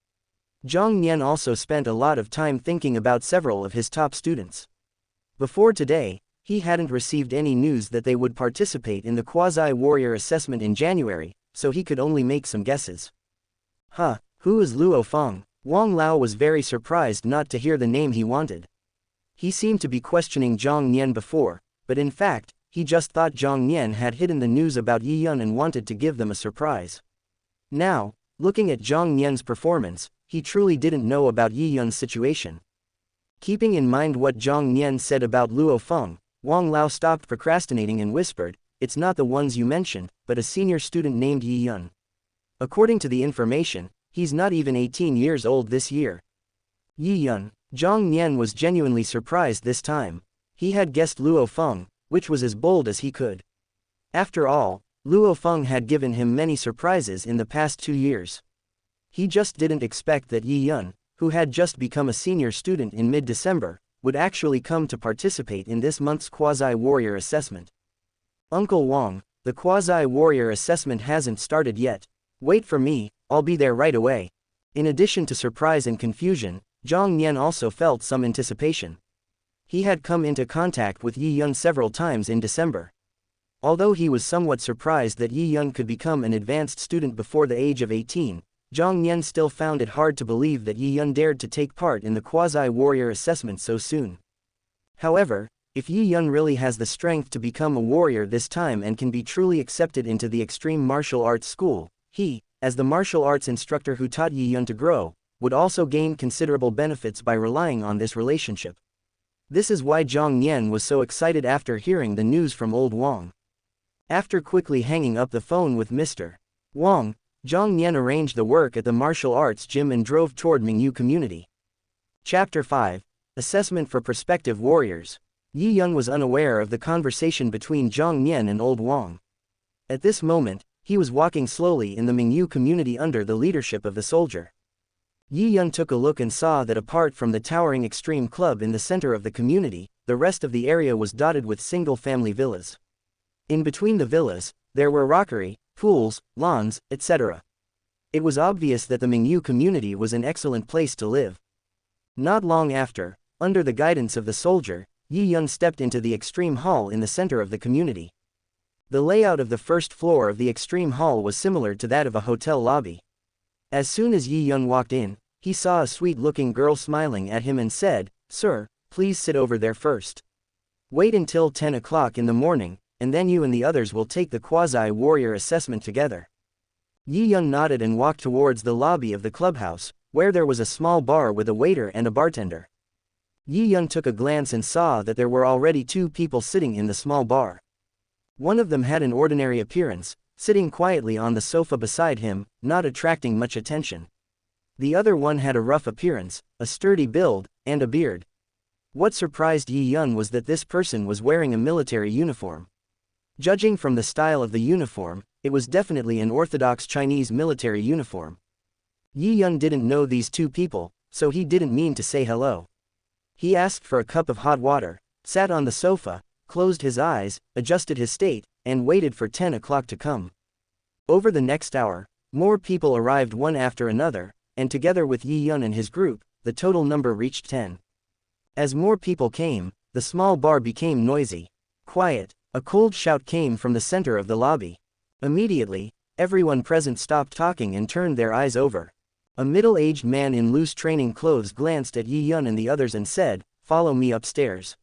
Zhang Nian also spent a lot of time thinking about several of his top students. Before today, he hadn't received any news that they would participate in the quasi-warrior assessment in January, so he could only make some guesses. Who is Luo Feng? Wang Lao was very surprised not to hear the name he wanted. He seemed to be questioning Zhang Nian before, but in fact, he just thought Zhang Nian had hidden the news about Yi Yun and wanted to give them a surprise. Now, looking at Zhang Nian's performance, he truly didn't know about Yi Yun's situation. Keeping in mind what Zhang Nian said about Luo Feng, Wang Lao stopped procrastinating and whispered, "It's not the ones you mentioned, but a senior student named Yi Yun. According to the information, he's not even 18 years old this year." Yi Yun. Zhang Nian was genuinely surprised this time. He had guessed Luo Feng, which was as bold as he could. After all, Luo Feng had given him many surprises in the past 2 years. He just didn't expect that Yi Yun, who had just become a senior student in mid-December, would actually come to participate in this month's quasi-warrior assessment. "Uncle Wang, the quasi-warrior assessment hasn't started yet. Wait for me, I'll be there right away." In addition to surprise and confusion, Zhang Nian also felt some anticipation. He had come into contact with Yi Yun several times in December. Although he was somewhat surprised that Yi Yun could become an advanced student before the age of 18, Zhang Nian still found it hard to believe that Yi Yun dared to take part in the quasi-warrior assessment so soon. However, if Yi Yun really has the strength to become a warrior this time and can be truly accepted into the extreme martial arts school, he, as the martial arts instructor who taught Yi Yun to grow, would also gain considerable benefits by relying on this relationship. This is why Zhang Nian was so excited after hearing the news from old Wang. After quickly hanging up the phone with Mr. Wang, Zhang Nian arranged the work at the martial arts gym and drove toward Mingyu Community. Chapter 5. Assessment for Prospective Warriors. Yi Yun was unaware of the conversation between Zhang Nian and old Wang. At this moment, he was walking slowly in the Mingyu Community under the leadership of the soldier. Yi Yun took a look and saw that apart from the towering extreme club in the center of the community, the rest of the area was dotted with single-family villas. In between the villas, there were rockery, pools, lawns, etc. It was obvious that the Mingyu community was an excellent place to live. Not long after, under the guidance of the soldier, Yi Yun stepped into the extreme hall in the center of the community. The layout of the first floor of the extreme hall was similar to that of a hotel lobby. As soon as Yi Yun walked in, he saw a sweet-looking girl smiling at him and said, "Sir, please sit over there first. Wait until 10 o'clock in the morning, and then you and the others will take the quasi-warrior assessment together." Yi Yun nodded and walked towards the lobby of the clubhouse, where there was a small bar with a waiter and a bartender. Yi Yun took a glance and saw that there were already 2 people sitting in the small bar. One of them had an ordinary appearance, sitting quietly on the sofa beside him, not attracting much attention. The other one had a rough appearance, a sturdy build, and a beard. What surprised Yi Yun was that this person was wearing a military uniform. Judging from the style of the uniform, it was definitely an orthodox Chinese military uniform. Yi Yun didn't know these 2 people, so he didn't mean to say hello. He asked for a cup of hot water, sat on the sofa, closed his eyes, adjusted his state, and waited for 10 o'clock to come. Over the next hour, more people arrived one after another, and together with Yi Yun and his group, the total number reached 10. As more people came, the small bar became noisy. "Quiet!" A cold shout came from the center of the lobby. Immediately, everyone present stopped talking and turned their eyes over. A middle-aged man in loose training clothes glanced at Yi Yun and the others and said, "Follow me upstairs.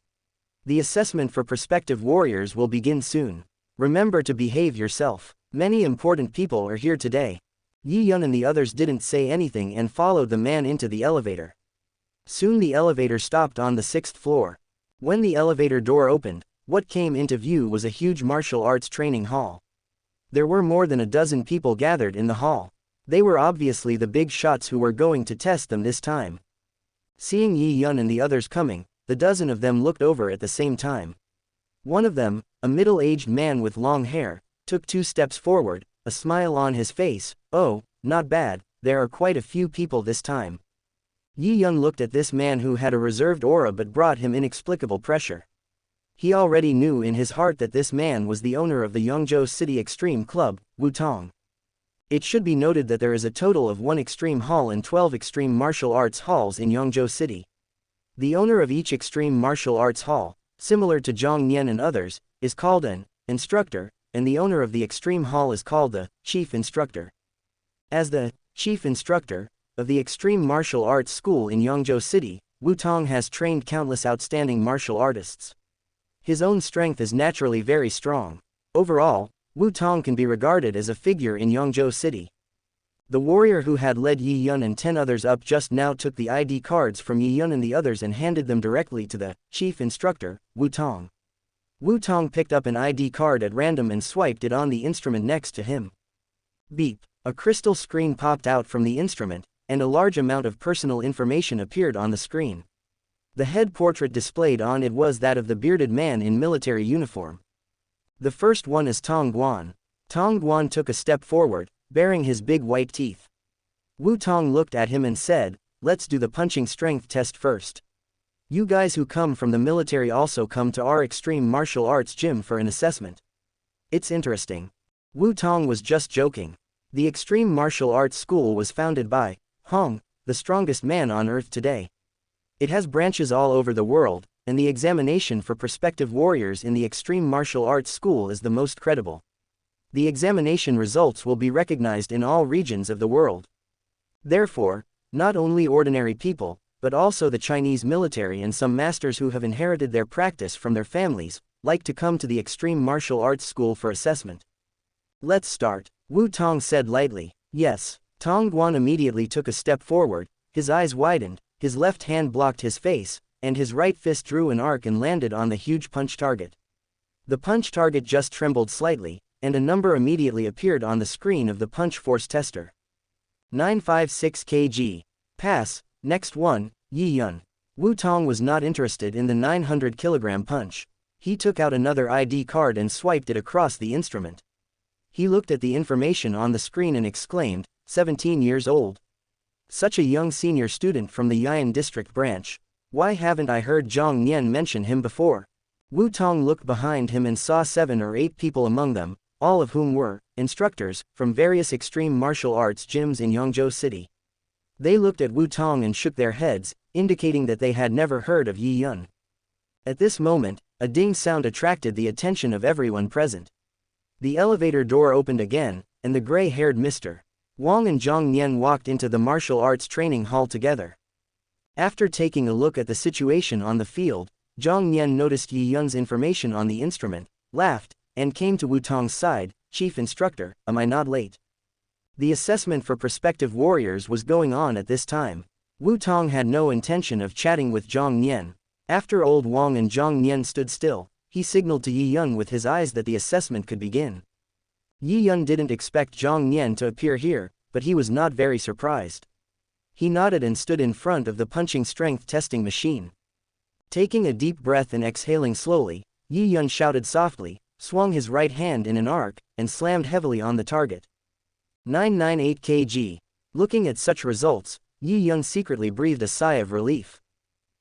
The assessment for prospective warriors will begin soon. Remember to behave yourself. Many important people are here today." Yi Yun and the others didn't say anything and followed the man into the elevator. Soon the elevator stopped on the 6th floor. When the elevator door opened, what came into view was a huge martial arts training hall. There were more than a dozen people gathered in the hall. They were obviously the big shots who were going to test them this time. Seeing Yi Yun and the others coming, the dozen of them looked over at the same time. One of them, a middle-aged man with long hair, took 2 steps forward, a smile on his face. "Oh, not bad, there are quite a few people this time." Yi Yun looked at this man who had a reserved aura but brought him inexplicable pressure. He already knew in his heart that this man was the owner of the Yangzhou City Extreme Club, Wu Tong. It should be noted that there is a total of 1 extreme hall and 12 extreme martial arts halls in Yangzhou City. The owner of each extreme martial arts hall, similar to Zhang Nian and others, is called an instructor, and the owner of the extreme hall is called the chief instructor. As the chief instructor of the extreme martial arts school in Yangzhou City, Wu Tong has trained countless outstanding martial artists. His own strength is naturally very strong. Overall, Wu Tong can be regarded as a figure in Yangzhou City. The warrior who had led Yi Yun and 10 others up just now took the ID cards from Yi Yun and the others and handed them directly to the chief instructor, Wu Tong. Wu Tong picked up an ID card at random and swiped it on the instrument next to him. Beep! A crystal screen popped out from the instrument, and a large amount of personal information appeared on the screen. The head portrait displayed on it was that of the bearded man in military uniform. The first one is Tong Guan. Tong Guan took a step forward, baring his big white teeth. Wu Tong looked at him and said, "Let's do the punching strength test first. You guys who come from the military also come to our extreme martial arts gym for an assessment. It's interesting." Wu Tong was just joking. The extreme martial arts school was founded by Hong, the strongest man on earth today. It has branches all over the world, and the examination for prospective warriors in the extreme martial arts school is the most credible. The examination results will be recognized in all regions of the world. Therefore, not only ordinary people, but also the Chinese military and some masters who have inherited their practice from their families, like to come to the extreme martial arts school for assessment. "Let's start," Wu Tong said lightly. "Yes." Tong Guan immediately took a step forward, his eyes widened, his left hand blocked his face, and his right fist drew an arc and landed on the huge punch target. The punch target just trembled slightly, and a number immediately appeared on the screen of the punch force tester. 956 kg. Pass. Next one, Yi Yun. Wu Tong was not interested in the 900 kg punch. He took out another ID card and swiped it across the instrument. He looked at the information on the screen and exclaimed, 17 years old. Such a young senior student from the Yian district branch. Why haven't I heard Zhang Nian mention him before? Wu Tong looked behind him and saw 7 or 8 people among them, all of whom were instructors from various extreme martial arts gyms in Yangzhou City. They looked at Wu Tong and shook their heads, indicating that they had never heard of Yi Yun. At this moment, a ding sound attracted the attention of everyone present. The elevator door opened again, and the gray-haired Mr. Wang and Zhang Nian walked into the martial arts training hall together. After taking a look at the situation on the field, Zhang Nian noticed Yi Yun's information on the instrument, laughed, and came to Wu Tong's side. "Chief Instructor, am I not late?" The assessment for prospective warriors was going on at this time. Wu Tong had no intention of chatting with Zhang Nian. After old Wang and Zhang Nian stood still, he signaled to Yi Yun with his eyes that the assessment could begin. Yi Yun didn't expect Zhang Nian to appear here, but he was not very surprised. He nodded and stood in front of the punching strength testing machine. Taking a deep breath and exhaling slowly, Yi Yun shouted softly, swung his right hand in an arc, and slammed heavily on the target. 998 kg. Looking at such results, Yi Yun secretly breathed a sigh of relief.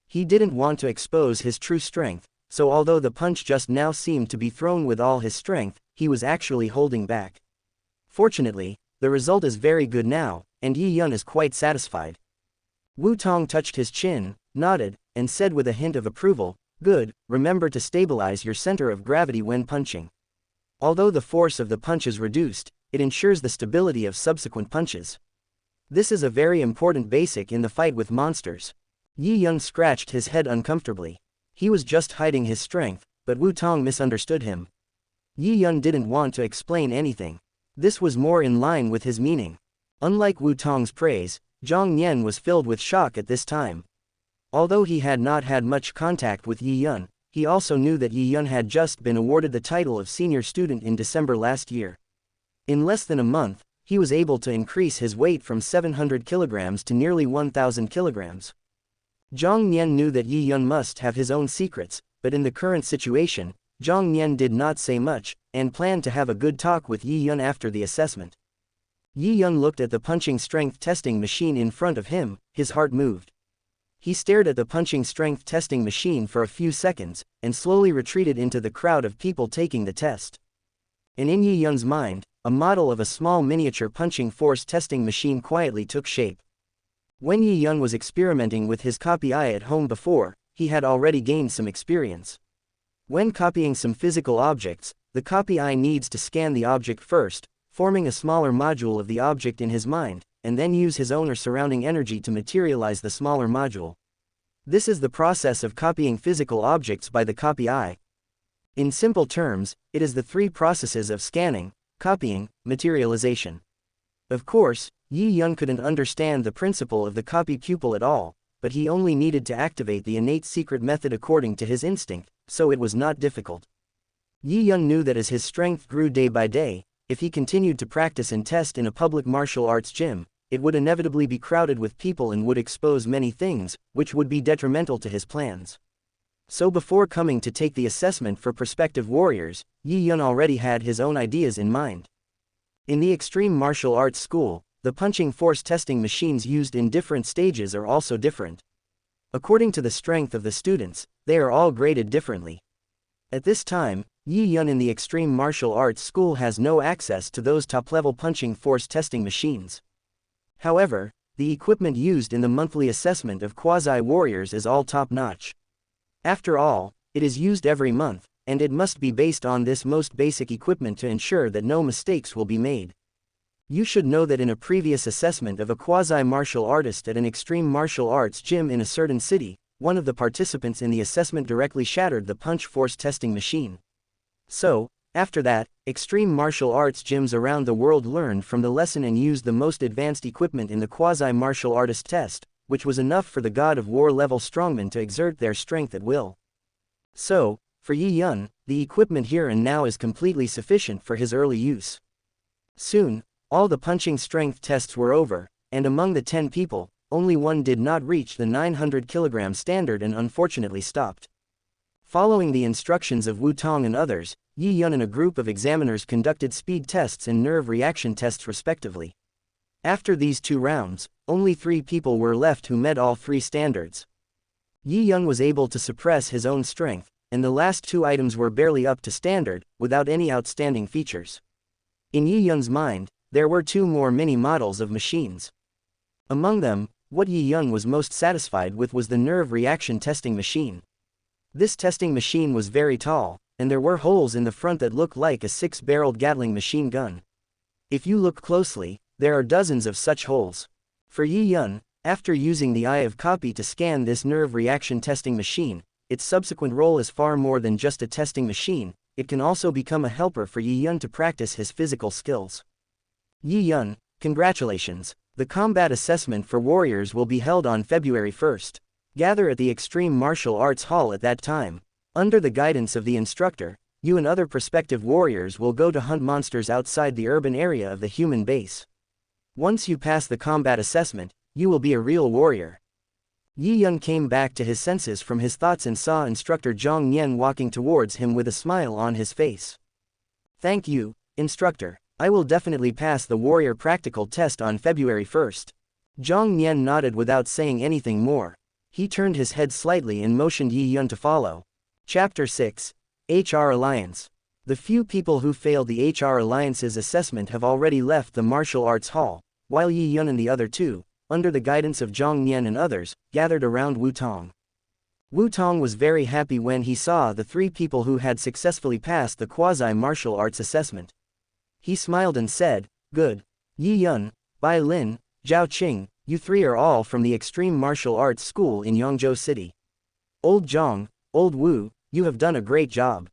He didn't want to expose his true strength, so although the punch just now seemed to be thrown with all his strength, he was actually holding back. Fortunately, the result is very good now, and Yi Yun is quite satisfied. Wu Tong touched his chin, nodded, and said with a hint of approval, "Good, remember to stabilize your center of gravity when punching. Although the force of the punch is reduced, it ensures the stability of subsequent punches. This is a very important basic in the fight with monsters." Yi Yun scratched his head uncomfortably. He was just hiding his strength, but Wu Tong misunderstood him. Yi Yun didn't want to explain anything. This was more in line with his meaning. Unlike Wu Tong's praise, Zhang Nian was filled with shock at this time. Although he had not had much contact with Yi Yun, he also knew that Yi Yun had just been awarded the title of senior student in December last year. In less than a month, he was able to increase his weight from 700 kilograms to nearly 1,000 kilograms. Zhang Nian knew that Yi Yun must have his own secrets, but in the current situation, Zhang Nian did not say much, and planned to have a good talk with Yi Yun after the assessment. Yi Yun looked at the punching strength testing machine in front of him, his heart moved. He stared at the punching strength testing machine for a few seconds, and slowly retreated into the crowd of people taking the test. And in Yi Yun's mind, a model of a small miniature punching force testing machine quietly took shape. When Yi Yun was experimenting with his copy eye at home before, he had already gained some experience. When copying some physical objects, the copy eye needs to scan the object first, forming a smaller module of the object in his mind, and then use his own or surrounding energy to materialize the smaller module. This is the process of copying physical objects by the copy eye. In simple terms, it is the three processes of scanning, copying, materialization. Of course, Yi Yun couldn't understand the principle of the copy pupil at all, but he only needed to activate the innate secret method according to his instinct, so it was not difficult. Yi Yun knew that as his strength grew day by day, if he continued to practice and test in a public martial arts gym, it would inevitably be crowded with people and would expose many things, which would be detrimental to his plans. So before coming to take the assessment for prospective warriors, Yi Yun already had his own ideas in mind. In the extreme martial arts school, the punching force testing machines used in different stages are also different. According to the strength of the students, they are all graded differently. At this time, Yi Yun in the extreme martial arts school has no access to those top-level punching force testing machines. However, the equipment used in the monthly assessment of quasi-warriors is all top-notch. After all, it is used every month, and it must be based on this most basic equipment to ensure that no mistakes will be made. You should know that in a previous assessment of a quasi-martial artist at an extreme martial arts gym in a certain city, one of the participants in the assessment directly shattered the punch force testing machine. So, after that, extreme martial arts gyms around the world learned from the lesson and used the most advanced equipment in the quasi-martial artist test, which was enough for the god of war level strongmen to exert their strength at will. So, for Yi Yun, the equipment here and now is completely sufficient for his early use. Soon, all the punching strength tests were over, and among the 10 people, only one did not reach the 900 kg standard and unfortunately stopped. Following the instructions of Wu Tong and others, Yi Yun and a group of examiners conducted speed tests and nerve reaction tests respectively. After these 2 rounds, only 3 people were left who met all 3 standards. Yi Yun was able to suppress his own strength, and the last 2 items were barely up to standard, without any outstanding features. In Yi Yun's mind, there were 2 more mini models of machines. Among them, what Yi Yun was most satisfied with was the nerve reaction testing machine. This testing machine was very tall, and there were holes in the front that looked like a 6-barreled Gatling machine gun. If you look closely, there are dozens of such holes. For Yi Yun, after using the eye of copy to scan this nerve reaction testing machine, its subsequent role is far more than just a testing machine, it can also become a helper for Yi Yun to practice his physical skills. Yi Yun, congratulations! The combat assessment for warriors will be held on February 1st. Gather at the Extreme Martial Arts Hall at that time. Under the guidance of the instructor, you and other prospective warriors will go to hunt monsters outside the urban area of the human base. Once you pass the combat assessment, you will be a real warrior. Yi Yun came back to his senses from his thoughts and saw instructor Zhang Nian walking towards him with a smile on his face. Thank you, instructor. I will definitely pass the warrior practical test on February 1st. Zhang Nian nodded without saying anything more. He turned his head slightly and motioned Yi Yun to follow. Chapter 6. HR Alliance. The few people who failed the HR Alliance's assessment have already left the martial arts hall, while Yi Yun and the other 2, under the guidance of Zhang Nian and others, gathered around Wu Tong. Wu Tong was very happy when he saw the 3 people who had successfully passed the quasi-martial arts assessment. He smiled and said, "Good. Yi Yun, Bai Lin, Zhao Qing, you 3 are all from the Extreme Martial Arts School in Yangzhou City. Old Zhang, Old Wu, you have done a great job."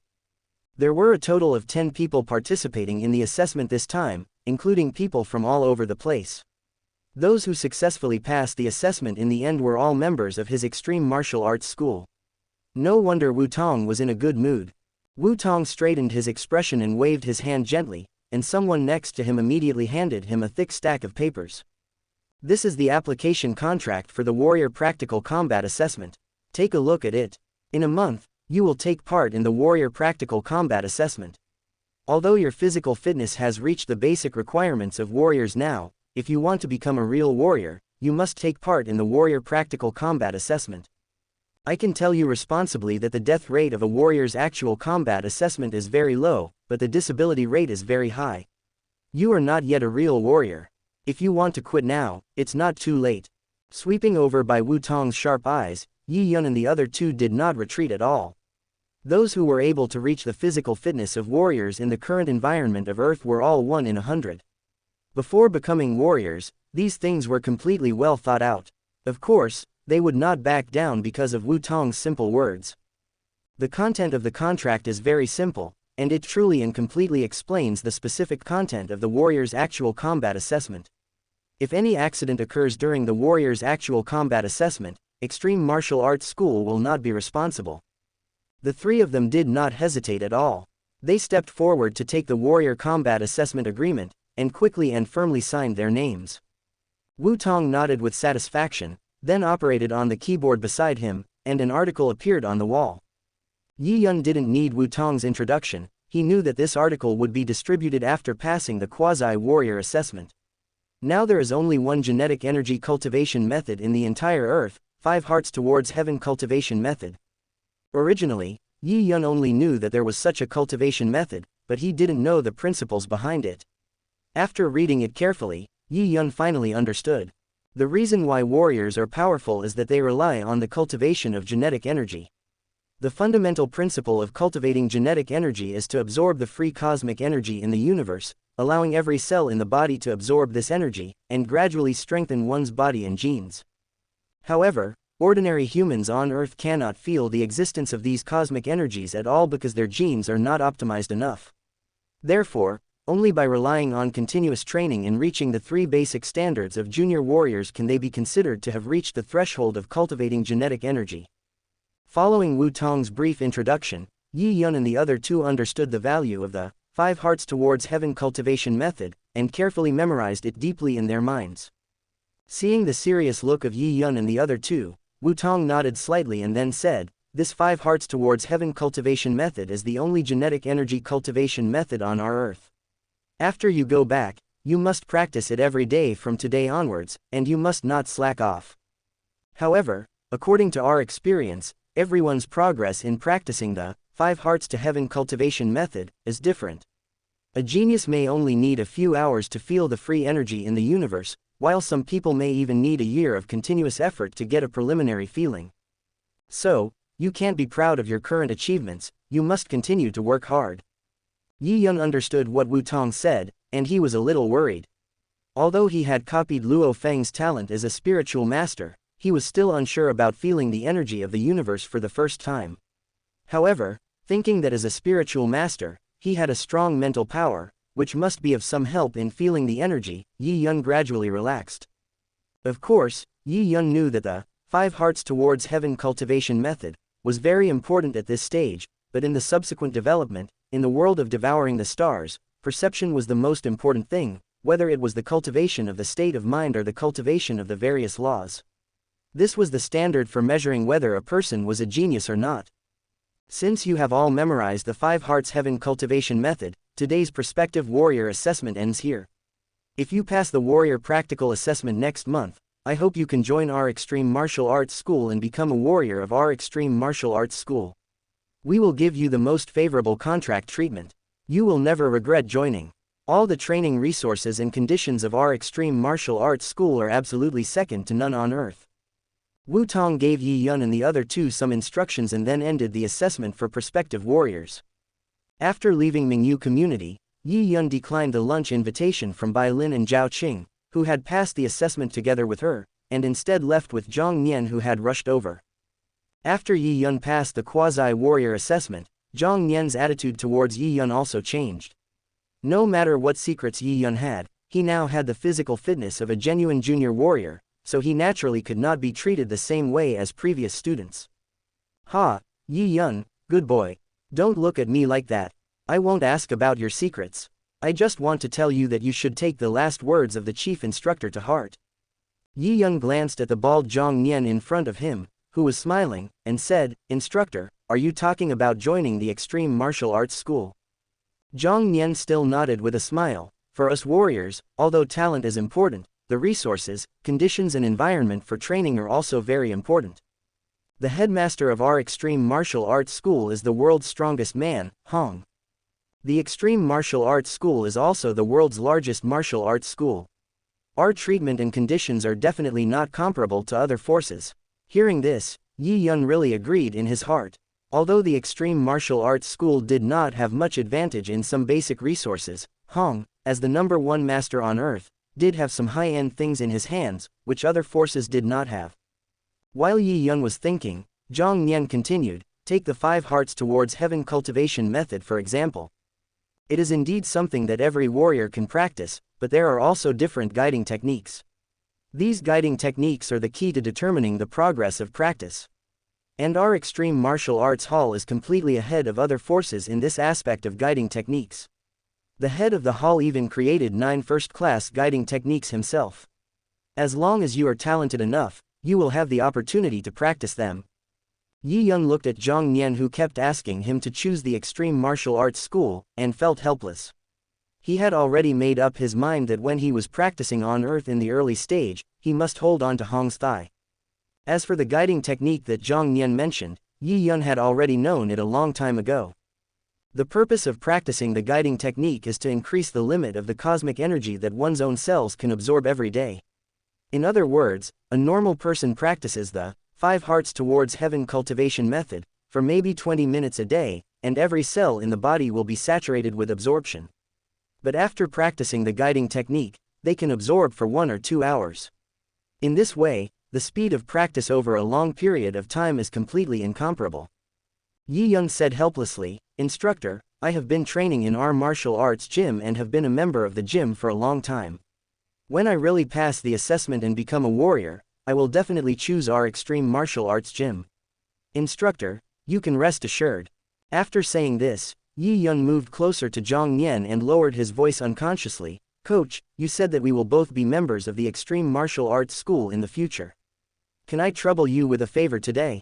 There were a total of 10 people participating in the assessment this time, including people from all over the place. Those who successfully passed the assessment in the end were all members of his Extreme Martial Arts School. No wonder Wu Tong was in a good mood. Wu Tong straightened his expression and waved his hand gently, and someone next to him immediately handed him a thick stack of papers. This is the application contract for the Warrior Practical Combat Assessment. Take a look at it. In a month, you will take part in the Warrior Practical Combat Assessment. Although your physical fitness has reached the basic requirements of warriors now, if you want to become a real warrior, you must take part in the Warrior Practical Combat Assessment. I can tell you responsibly that the death rate of a warrior's actual combat assessment is very low, but the disability rate is very high. You are not yet a real warrior. If you want to quit now, it's not too late. Sweeping over by Wu Tong's sharp eyes, Yi Yun and the other two did not retreat at all. Those who were able to reach the physical fitness of warriors in the current environment of Earth were all 1 in 100. Before becoming warriors, these things were completely well thought out. Of course, they would not back down because of Wu Tong's simple words. The content of the contract is very simple, and it truly and completely explains the specific content of the warrior's actual combat assessment. If any accident occurs during the warrior's actual combat assessment, Extreme Martial Arts School will not be responsible. The three of them did not hesitate at all. They stepped forward to take the Warrior Combat Assessment Agreement, and quickly and firmly signed their names. Wu Tong nodded with satisfaction, then operated on the keyboard beside him, and an article appeared on the wall. Yi Yun didn't need Wu Tong's introduction, he knew that this article would be distributed after passing the quasi-warrior assessment. Now there is only one genetic energy cultivation method in the entire Earth, 5 Hearts Towards Heaven cultivation method. Originally, Yi Yun only knew that there was such a cultivation method, but he didn't know the principles behind it. After reading it carefully, Yi Yun finally understood. The reason why warriors are powerful is that they rely on the cultivation of genetic energy. The fundamental principle of cultivating genetic energy is to absorb the free cosmic energy in the universe, allowing every cell in the body to absorb this energy, and gradually strengthen one's body and genes. However, ordinary humans on Earth cannot feel the existence of these cosmic energies at all because their genes are not optimized enough. Therefore, only by relying on continuous training and reaching the 3 basic standards of junior warriors can they be considered to have reached the threshold of cultivating genetic energy. Following Wu Tong's brief introduction, Yi Yun and the other two understood the value of the 5 Hearts Towards Heaven cultivation method, and carefully memorized it deeply in their minds. Seeing the serious look of Yi Yun and the other two, Wu Tong nodded slightly and then said, "This 5 Hearts Towards Heaven cultivation method is the only genetic energy cultivation method on our Earth. After you go back, you must practice it every day from today onwards, and you must not slack off. However, according to our experience, everyone's progress in practicing the 5 Hearts to Heaven cultivation method is different. A genius may only need a few hours to feel the free energy in the universe, while some people may even need a year of continuous effort to get a preliminary feeling. So, you can't be proud of your current achievements, you must continue to work hard." Yi Yun understood what Wu Tong said, and he was a little worried. Although he had copied Luo Feng's talent as a spiritual master, he was still unsure about feeling the energy of the universe for the first time. However, thinking that as a spiritual master, he had a strong mental power, which must be of some help in feeling the energy, Yi Yun gradually relaxed. Of course, Yi Yun knew that the 5 Hearts Towards Heaven cultivation method was very important at this stage, but in the subsequent development, in the world of devouring the stars, perception was the most important thing, whether it was the cultivation of the state of mind or the cultivation of the various laws. This was the standard for measuring whether a person was a genius or not. Since you have all memorized the 5 Hearts Heaven cultivation method, today's Prospective Warrior assessment ends here. If you pass the Warrior Practical Assessment next month, I hope you can join our Extreme Martial Arts School and become a warrior of our Extreme Martial Arts School. We will give you the most favorable contract treatment. You will never regret joining. All the training resources and conditions of our Extreme Martial Arts School are absolutely second to none on Earth. Wu Tong gave Yi Yun and the other two some instructions and then ended the assessment for prospective warriors. After leaving Mingyu community, Yi Yun declined the lunch invitation from Bai Lin and Zhao Qing, who had passed the assessment together with her, and instead left with Zhang Nian who had rushed over. After Yi Yun passed the quasi-warrior assessment, Zhang Nian's attitude towards Yi Yun also changed. No matter what secrets Yi Yun had, he now had the physical fitness of a genuine junior warrior, so he naturally could not be treated the same way as previous students. "Ha, Yi Yun, good boy. Don't look at me like that. I won't ask about your secrets. I just want to tell you that you should take the last words of the chief instructor to heart. Yi Yun glanced at the bald Zhang Nian in front of him, who was smiling, and said, Instructor, are you talking about joining the extreme martial arts school? Zhang Nian still nodded with a smile. For us warriors, although talent is important, the resources, conditions and environment for training are also very important. The headmaster of our extreme martial arts school is the world's strongest man, Hong. The extreme martial arts school is also the world's largest martial arts school. Our treatment and conditions are definitely not comparable to other forces. Hearing this, Yi Yun really agreed in his heart. Although the extreme martial arts school did not have much advantage in some basic resources, Hong, as the #1 master on earth, did have some high-end things in his hands, which other forces did not have. While Yi Yun was thinking, Zhang Nian continued, take the 5 hearts towards heaven cultivation method for example. It is indeed something that every warrior can practice, but there are also different guiding techniques. These guiding techniques are the key to determining the progress of practice. And our extreme martial arts hall is completely ahead of other forces in this aspect of guiding techniques. The head of the hall even created 9 first-class guiding techniques himself. As long as you are talented enough, you will have the opportunity to practice them. Yi Yun looked at Zhang Nian who kept asking him to choose the extreme martial arts school, and felt helpless. He had already made up his mind that when he was practicing on Earth in the early stage, he must hold on to Hong's thigh. As for the guiding technique that Zhang Nian mentioned, Yi Yun had already known it a long time ago. The purpose of practicing the guiding technique is to increase the limit of the cosmic energy that one's own cells can absorb every day. In other words, a normal person practices the 5 hearts towards heaven cultivation method for maybe 20 minutes a day, and every cell in the body will be saturated with absorption. But after practicing the guiding technique, they can absorb for 1 or 2 hours. In this way, the speed of practice over a long period of time is completely incomparable. Yi Yun said helplessly, Instructor, I have been training in our martial arts gym and have been a member of the gym for a long time. When I really pass the assessment and become a warrior, I will definitely choose our extreme martial arts gym. Instructor, you can rest assured. After saying this, Yi Yun moved closer to Zhang Nian and lowered his voice unconsciously. Coach, you said that we will both be members of the extreme martial arts school in the future. Can I trouble you with a favor today?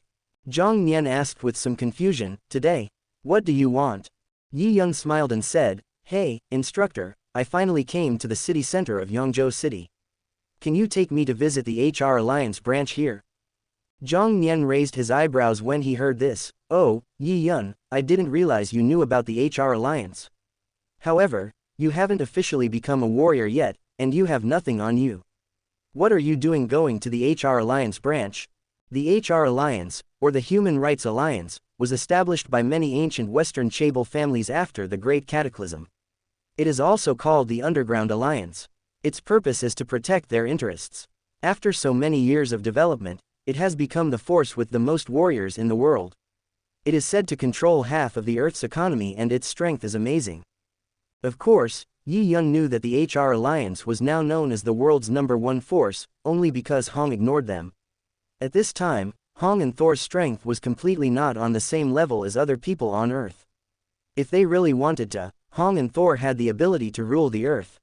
Zhang Nian asked with some confusion. Today? What do you want? Yi Yun smiled and said, Hey, instructor, I finally came to the city center of Yangzhou City. Can you take me to visit the HR Alliance branch here? Zhang Nian raised his eyebrows when he heard this. Oh, Yi Yun, I didn't realize you knew about the HR Alliance. However, you haven't officially become a warrior yet, and you have nothing on you. What are you doing going to the HR Alliance branch? The HR Alliance, or the Human Rights Alliance, was established by many ancient Western Chaebol families after the Great Cataclysm. It is also called the Underground Alliance. Its purpose is to protect their interests. After so many years of development, it has become the force with the most warriors in the world. It is said to control half of the Earth's economy and its strength is amazing. Of course, Yi Yun knew that the HR Alliance was now known as the world's #1 force, only because Hong ignored them. At this time, Hong and Thor's strength was completely not on the same level as other people on Earth. If they really wanted to, Hong and Thor had the ability to rule the Earth.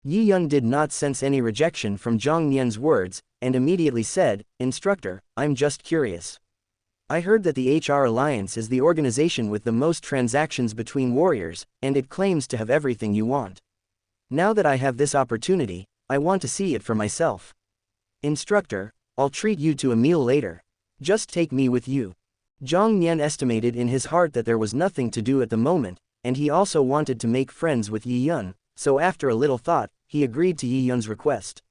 Yi Yun did not sense any rejection from Zhang Nian's words, and immediately said, Instructor, I'm just curious. I heard that the HR Alliance is the organization with the most transactions between warriors, and it claims to have everything you want. Now that I have this opportunity, I want to see it for myself. Instructor, I'll treat you to a meal later. Just take me with you. Zhang Nian estimated in his heart that there was nothing to do at the moment, and he also wanted to make friends with Yi Yun, so after a little thought, he agreed to Yi Yun's request.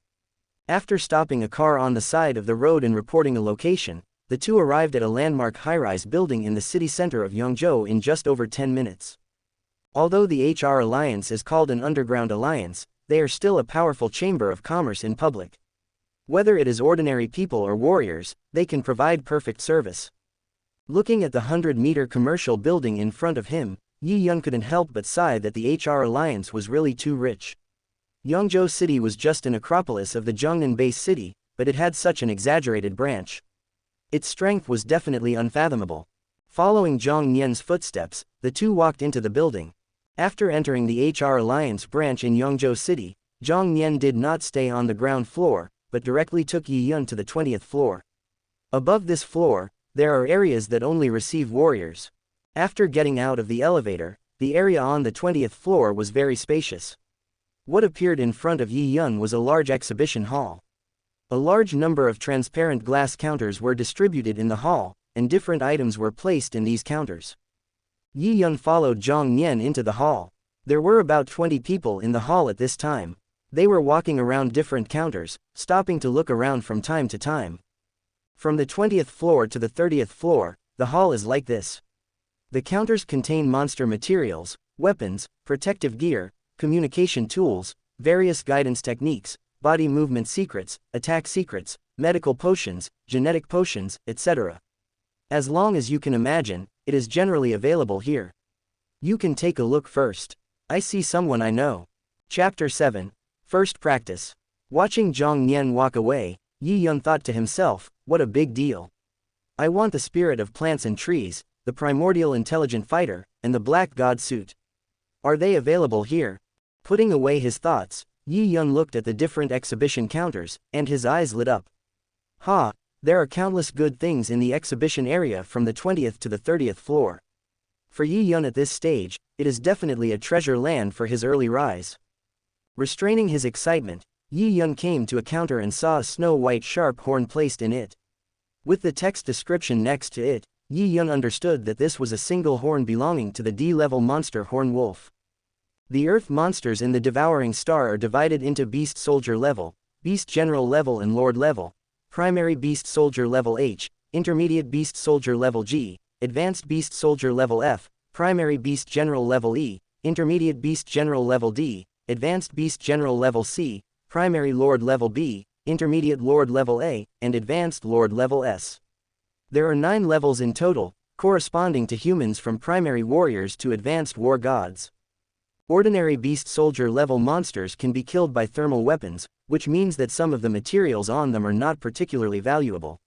After stopping a car on the side of the road and reporting a location, the two arrived at a landmark high-rise building in the city center of Yangzhou in just over 10 minutes. Although the HR Alliance is called an underground alliance, they are still a powerful chamber of commerce in public. Whether it is ordinary people or warriors, they can provide perfect service. Looking at the 100-meter commercial building in front of him, Yi Yun couldn't help but sigh that the HR Alliance was really too rich. Yangzhou City was just an acropolis of the Zhongnan base city, but it had such an exaggerated branch. Its strength was definitely unfathomable. Following Zhang Nian's footsteps, the two walked into the building. After entering the HR Alliance branch in Yongzhou City, Zhang Nian did not stay on the ground floor, but directly took Yi Yun to the 20th floor. Above this floor, there are areas that only receive warriors. After getting out of the elevator, the area on the 20th floor was very spacious. What appeared in front of Yi Yun was a large exhibition hall. A large number of transparent glass counters were distributed in the hall, and different items were placed in these counters. Yi Yun followed Zhang Nian into the hall. There were about 20 people in the hall at this time. They were walking around different counters, stopping to look around from time to time. From the 20th floor to the 30th floor, the hall is like this. The counters contain monster materials, weapons, protective gear, communication tools, various guidance techniques, body movement secrets, attack secrets, medical potions, genetic potions, etc. As long as you can imagine, it is generally available here. You can take a look first. I see someone I know. Chapter 7. First Practice. Watching Zhang Nian walk away, Yi Yun thought to himself, what a big deal. I want the spirit of plants and trees, the primordial intelligent fighter, and the black god suit. Are they available here? Putting away his thoughts, Yi Yun looked at the different exhibition counters, and his eyes lit up. Ha! There are countless good things in the exhibition area from the 20th to the 30th floor. For Yi Yun at this stage, it is definitely a treasure land for his early rise. Restraining his excitement, Yi Yun came to a counter and saw a snow-white sharp horn placed in it. With the text description next to it, Yi Yun understood that this was a single horn belonging to the D-level monster Horn Wolf. The Earth monsters in the Devouring Star are divided into Beast Soldier level, Beast General level and Lord level, Primary Beast Soldier level H, Intermediate Beast Soldier level G, Advanced Beast Soldier level F, Primary Beast General level E, Intermediate Beast General level D, Advanced Beast General level C, Primary Lord level B, Intermediate Lord level A, and Advanced Lord level S. There are 9 levels in total, corresponding to humans from primary warriors to advanced war gods. Ordinary Beast Soldier level monsters can be killed by thermal weapons, which means that some of the materials on them are not particularly valuable.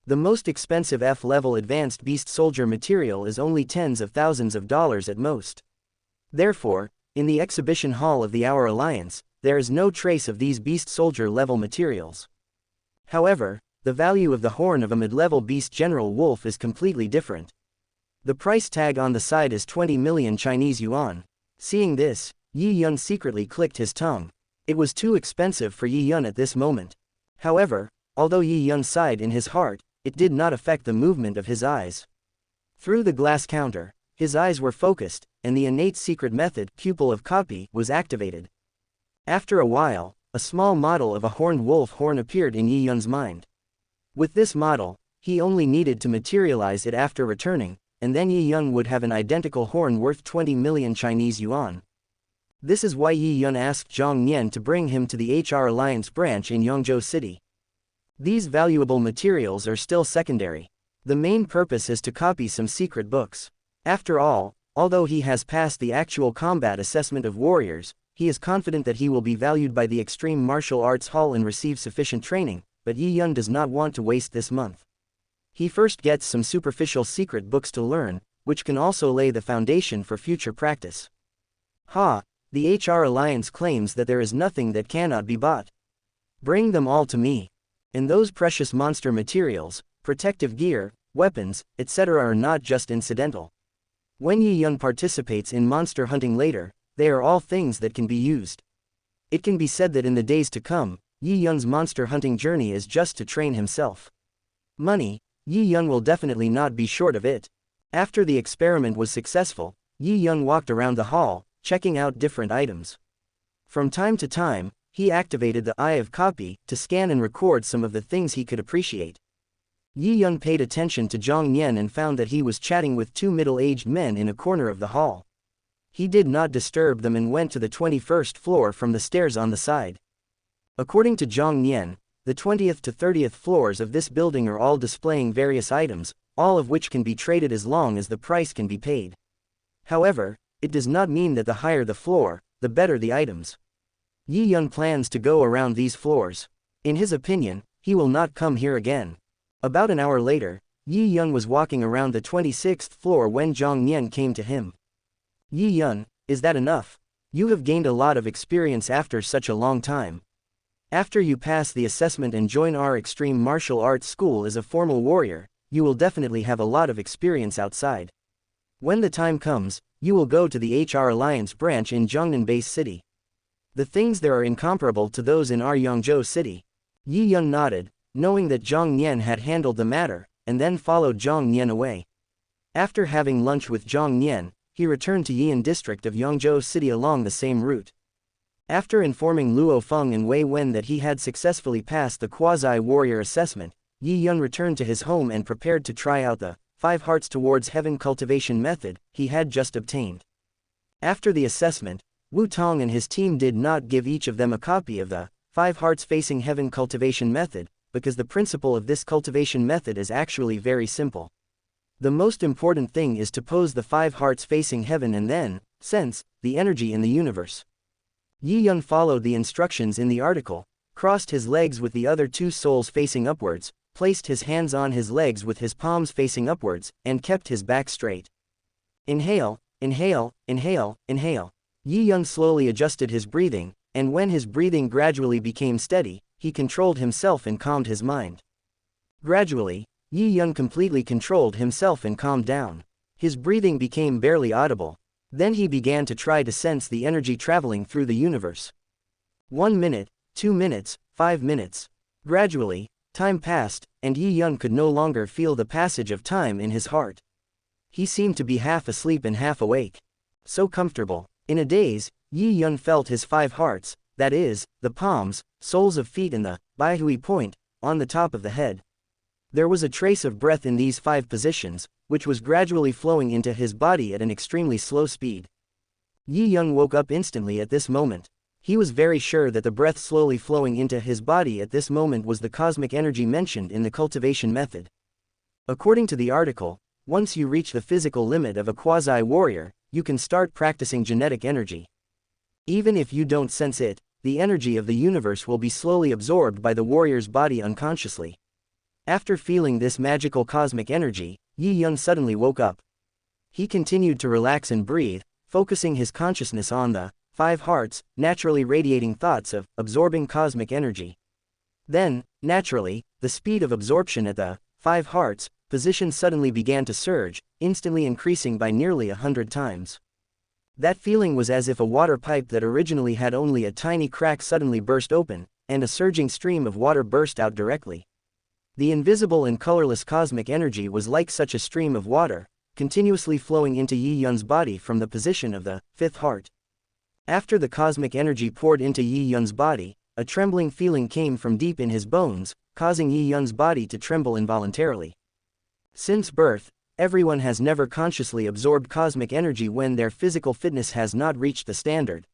The most expensive F-level Advanced Beast Soldier material is only tens of thousands of dollars at most. Therefore, in the exhibition hall of the Our Alliance, there is no trace of these Beast Soldier level materials. However, the value of the horn of a mid-level Beast General Wolf is completely different. The price tag on the side is 20 million Chinese yuan. Seeing this, Yi Yun secretly clicked his tongue. It was too expensive for Yi Yun at this moment. However, although Yi Yun sighed in his heart, it did not affect the movement of his eyes. Through the glass counter, his eyes were focused, and the innate secret method, pupil of copy, was activated. After a while, a small model of a horned wolf horn appeared in Yi Yun's mind. With this model, he only needed to materialize it after returning, and then Yi Yun would have an identical horn worth 20 million Chinese yuan. This is why Yi Yun asked Zhang Nian to bring him to the HR Alliance branch in Yongzhou City. These valuable materials are still secondary. The main purpose is to copy some secret books. After all, although he has passed the actual combat assessment of warriors, he is confident that he will be valued by the Extreme Martial Arts Hall and receive sufficient training, but Yi Yun does not want to waste this month. He first gets some superficial secret books to learn, which can also lay the foundation for future practice. Ha! The HR Alliance claims that there is nothing that cannot be bought. Bring them all to me. And those precious monster materials, protective gear, weapons, etc. are not just incidental. When Yi Yun participates in monster hunting later, they are all things that can be used. It can be said that in the days to come, Yi Yun's monster hunting journey is just to train himself. Money, Yi Yun will definitely not be short of it. After the experiment was successful, Yi Yun walked around the hall, checking out different items. From time to time, he activated the Eye of Copy to scan and record some of the things he could appreciate. Yi Yun paid attention to Zhang Nian and found that he was chatting with 2 middle-aged men in a corner of the hall. He did not disturb them and went to the 21st floor from the stairs on the side. According to Zhang Nian, the 20th to 30th floors of this building are all displaying various items, all of which can be traded as long as the price can be paid. However, it does not mean that the higher the floor, the better the items. Yi Yun plans to go around these floors. In his opinion, he will not come here again. About an hour later, Yi Yun was walking around the 26th floor when Zhang Nian came to him. Yi Yun, Is that enough? You have gained a lot of experience after such a long time. After you pass the assessment and join our extreme martial arts school as a formal warrior, you will definitely have a lot of experience outside. When the time comes, you will go to the HR Alliance branch in Jiangnan Base City. The things there are incomparable to those in our Yangzhou City. Yi Yun nodded, knowing that Zhang Nian had handled the matter, and then followed Zhang Nian away. After having lunch with Zhang Nian, he returned to Yian district of Yangzhou City along the same route. After informing Luo Feng and Wei Wen that he had successfully passed the quasi-warrior assessment, Yi Yun returned to his home and prepared to try out the 5 Hearts Towards Heaven cultivation method he had just obtained. After the assessment, Wu Tong and his team did not give each of them a copy of the 5 Hearts Facing Heaven cultivation method, because the principle of this cultivation method is actually very simple. The most important thing is to pose the 5 hearts facing heaven and then sense the energy in the universe. Yi Yun followed the instructions in the article, crossed his legs with the other 2 soles facing upwards, placed his hands on his legs with his palms facing upwards, and kept his back straight. Inhale, inhale, inhale, inhale. Yi Yun slowly adjusted his breathing, and when his breathing gradually became steady, he controlled himself and calmed his mind. Gradually, Yi Yun completely controlled himself and calmed down. His breathing became barely audible. Then he began to try to sense the energy traveling through the universe. 1 minute, 2 minutes, 5 minutes. Gradually, time passed, and Yi Yun could no longer feel the passage of time in his heart. He seemed to be half asleep and half awake. So comfortable. In a daze, Yi Yun felt his 5 hearts, that is, the palms, soles of feet and the Baihui point, on the top of the head. There was a trace of breath in these 5 positions, which was gradually flowing into his body at an extremely slow speed. Yi Yun woke up instantly at this moment. He was very sure that the breath slowly flowing into his body at this moment was the cosmic energy mentioned in the cultivation method. According to the article, once you reach the physical limit of a quasi-warrior, you can start practicing genetic energy. Even if you don't sense it, the energy of the universe will be slowly absorbed by the warrior's body unconsciously. After feeling this magical cosmic energy, Yi Yun suddenly woke up. He continued to relax and breathe, focusing his consciousness on the 5 hearts, naturally radiating thoughts of absorbing cosmic energy. Then, naturally, the speed of absorption at the 5 hearts position suddenly began to surge, instantly increasing by nearly 100 times. That feeling was as if a water pipe that originally had only a tiny crack suddenly burst open, and a surging stream of water burst out directly. The invisible and colorless cosmic energy was like such a stream of water, continuously flowing into Yi Yun's body from the position of the 5th heart. After the cosmic energy poured into Yi Yun's body, a trembling feeling came from deep in his bones, causing Yi Yun's body to tremble involuntarily. Since birth, everyone has never consciously absorbed cosmic energy when their physical fitness has not reached the standard.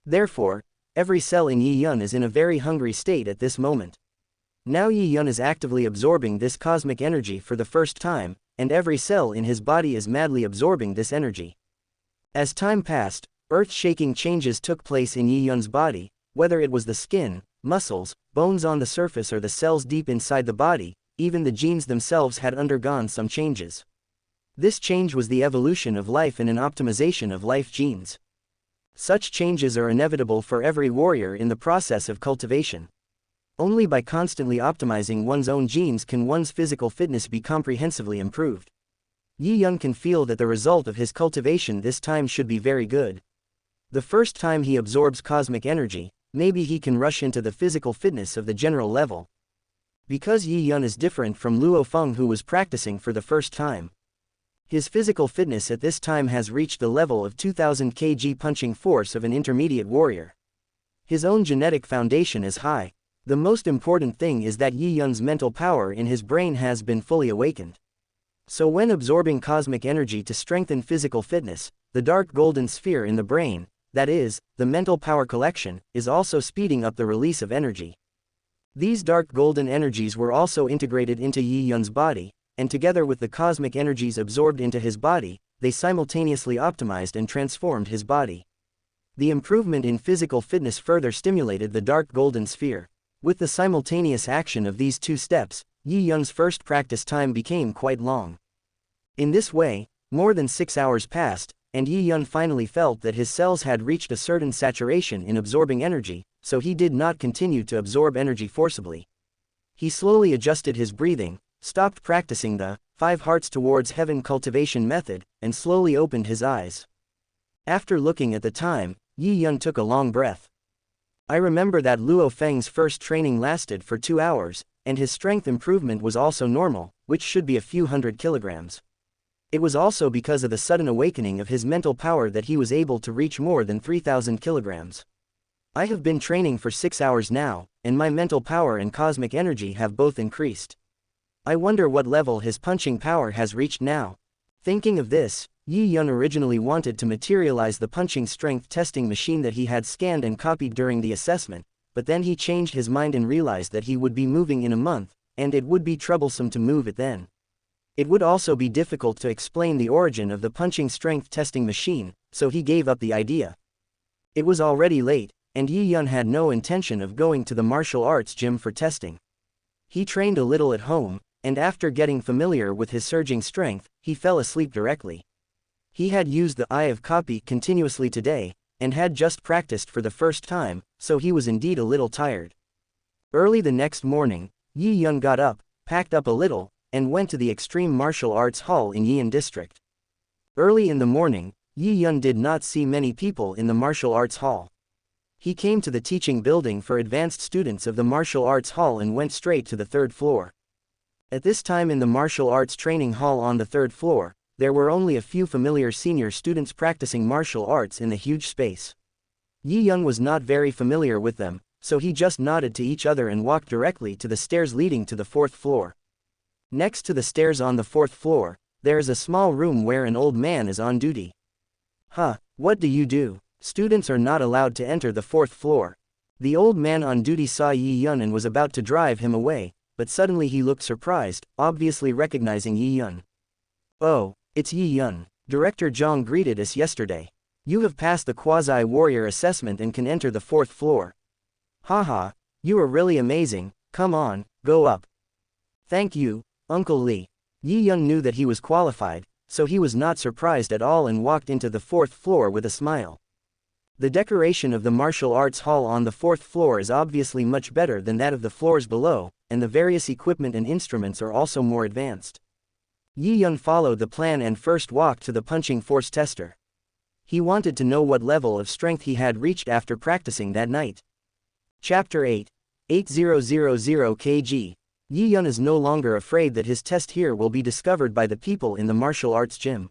Therefore, every cell in Yi Yun is in a very hungry state at this moment. Now Yi Yun is actively absorbing this cosmic energy for the first time, and every cell in his body is madly absorbing this energy. As time passed, earth-shaking changes took place in Yi Yun's body, whether it was the skin, muscles, bones on the surface or the cells deep inside the body, even the genes themselves had undergone some changes. This change was the evolution of life and an optimization of life genes. Such changes are inevitable for every warrior in the process of cultivation. Only by constantly optimizing one's own genes can one's physical fitness be comprehensively improved. Yi Yun can feel that the result of his cultivation this time should be very good. The first time he absorbs cosmic energy, maybe he can rush into the physical fitness of the general level. Because Yi Yun is different from Luo Feng who was practicing for the first time. His physical fitness at this time has reached the level of 2000 kg punching force of an intermediate warrior. His own genetic foundation is high. The most important thing is that Yi Yun's mental power in his brain has been fully awakened. So when absorbing cosmic energy to strengthen physical fitness, the dark golden sphere in the brain, that is, the mental power collection, is also speeding up the release of energy. These dark golden energies were also integrated into Yi Yun's body, and together with the cosmic energies absorbed into his body, they simultaneously optimized and transformed his body. The improvement in physical fitness further stimulated the dark golden sphere. With the simultaneous action of these 2 steps, Yi Yun's first practice time became quite long. In this way, more than 6 hours passed, and Yi Yun finally felt that his cells had reached a certain saturation in absorbing energy, so he did not continue to absorb energy forcibly. He slowly adjusted his breathing, stopped practicing the 5 hearts towards heaven cultivation method, and slowly opened his eyes. After looking at the time, Yi Yun took a long breath. I remember that Luo Feng's first training lasted for 2 hours, and his strength improvement was also normal, which should be a few hundred kilograms. It was also because of the sudden awakening of his mental power that he was able to reach more than 3,000 kilograms. I have been training for 6 hours now, and my mental power and cosmic energy have both increased. I wonder what level his punching power has reached now. Thinking of this, Yi Yun originally wanted to materialize the punching strength testing machine that he had scanned and copied during the assessment, but then he changed his mind and realized that he would be moving in a month, and it would be troublesome to move it then. It would also be difficult to explain the origin of the punching strength testing machine, so he gave up the idea. It was already late, and Yi Yun had no intention of going to the martial arts gym for testing. He trained a little at home, and after getting familiar with his surging strength, he fell asleep directly. He had used the Eye of Copy continuously today, and had just practiced for the first time, so he was indeed a little tired. Early the next morning, Yi Yun got up, packed up a little, and went to the Extreme Martial Arts Hall in Yian District. Early in the morning, Yi Yun did not see many people in the martial arts hall. He came to the teaching building for advanced students of the martial arts hall and went straight to the 3rd floor. At this time in the martial arts training hall on the 3rd floor, there were only a few familiar senior students practicing martial arts in the huge space. Yi Yun was not very familiar with them, so he just nodded to each other and walked directly to the stairs leading to the 4th floor. Next to the stairs on the 4th floor, there is a small room where an old man is on duty. What do you do? Students are not allowed to enter the 4th floor. The old man on duty saw Yi Yun and was about to drive him away, but suddenly he looked surprised, obviously recognizing Yi Yun. "Oh, it's Yi Yun. Director Zhang greeted us yesterday. You have passed the quasi-warrior assessment and can enter the 4th floor. Haha, you are really amazing, come on, go up." "Thank you, Uncle Lee." Yi Yun knew that he was qualified, so he was not surprised at all and walked into the 4th floor with a smile. The decoration of the martial arts hall on the 4th floor is obviously much better than that of the floors below, and the various equipment and instruments are also more advanced. Yi Yun followed the plan and first walked to the punching force tester. He wanted to know what level of strength he had reached after practicing that night. Chapter 8. 8000 kg. Yi Yun is no longer afraid that his test here will be discovered by the people in the martial arts gym.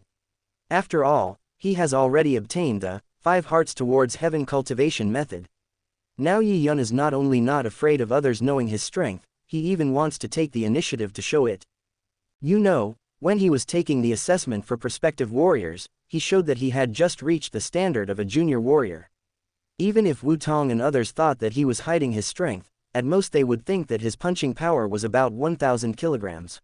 After all, he has already obtained the 5 hearts towards heaven cultivation method. Now Yi Yun is not only not afraid of others knowing his strength, he even wants to take the initiative to show it. When he was taking the assessment for prospective warriors, he showed that he had just reached the standard of a junior warrior. Even if Wu Tong and others thought that he was hiding his strength, at most they would think that his punching power was about 1,000 kilograms.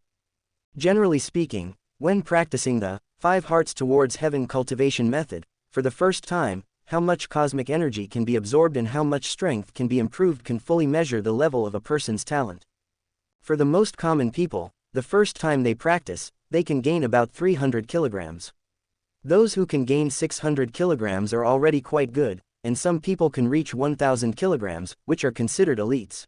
Generally speaking, when practicing the 5 hearts towards heaven cultivation method, for the first time, how much cosmic energy can be absorbed and how much strength can be improved can fully measure the level of a person's talent. For the most common people, the first time they practice, they can gain about 300 kilograms. Those who can gain 600 kilograms are already quite good, and some people can reach 1,000 kilograms, which are considered elites.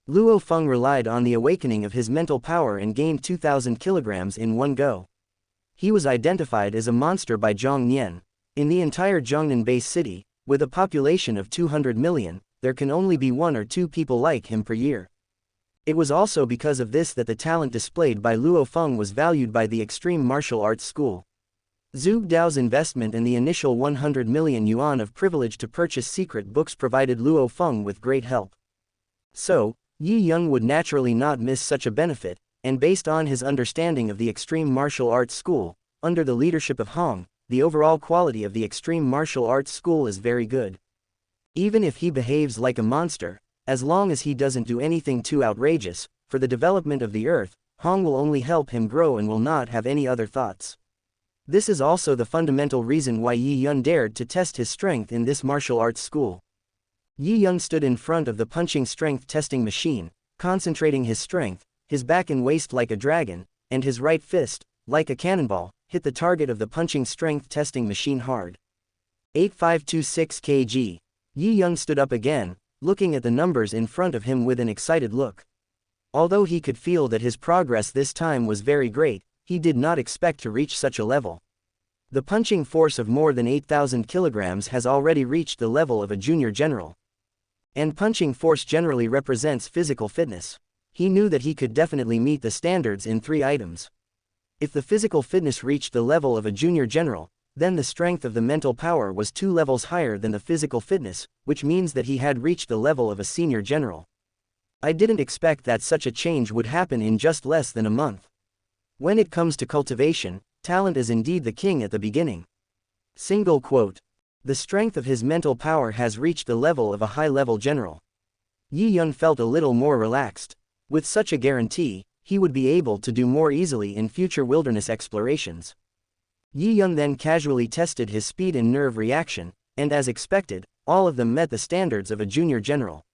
Luo Feng relied on the awakening of his mental power and gained 2,000 kilograms in one go. He was identified as a monster by Zhang Nian. In the entire Zhongnan base city, with a population of 200 million, there can only be 1 or 2 people like him per year. It was also because of this that the talent displayed by Luo Feng was valued by the Extreme Martial Arts School. Zhuge Dao's investment and the initial 100 million yuan of privilege to purchase secret books provided Luo Feng with great help. So, Yi Yun would naturally not miss such a benefit, and based on his understanding of the Extreme Martial Arts School, under the leadership of Hong, the overall quality of the Extreme Martial Arts School is very good. Even if he behaves like a monster, as long as he doesn't do anything too outrageous, for the development of the earth, Hong will only help him grow and will not have any other thoughts. This is also the fundamental reason why Yi Yun dared to test his strength in this martial arts school. Yi Yun stood in front of the punching strength testing machine, concentrating his strength, his back and waist like a dragon, and his right fist, like a cannonball, hit the target of the punching strength testing machine hard. 8526 kg. Yi Yun stood up again, looking at the numbers in front of him with an excited look. Although he could feel that his progress this time was very great, he did not expect to reach such a level. The punching force of more than 8,000 kilograms has already reached the level of a junior general. And punching force generally represents physical fitness. He knew that he could definitely meet the standards in 3 items. If the physical fitness reached the level of a junior general, then the strength of the mental power was 2 levels higher than the physical fitness, which means that he had reached the level of a senior general. I didn't expect that such a change would happen in just less than a month. When it comes to cultivation, talent is indeed the king at the beginning. Single quote. The strength of his mental power has reached the level of a high-level general. Yi Yun felt a little more relaxed. With such a guarantee, he would be able to do more easily in future wilderness explorations. Yi Yun then casually tested his speed and nerve reaction, and as expected, all of them met the standards of a junior general.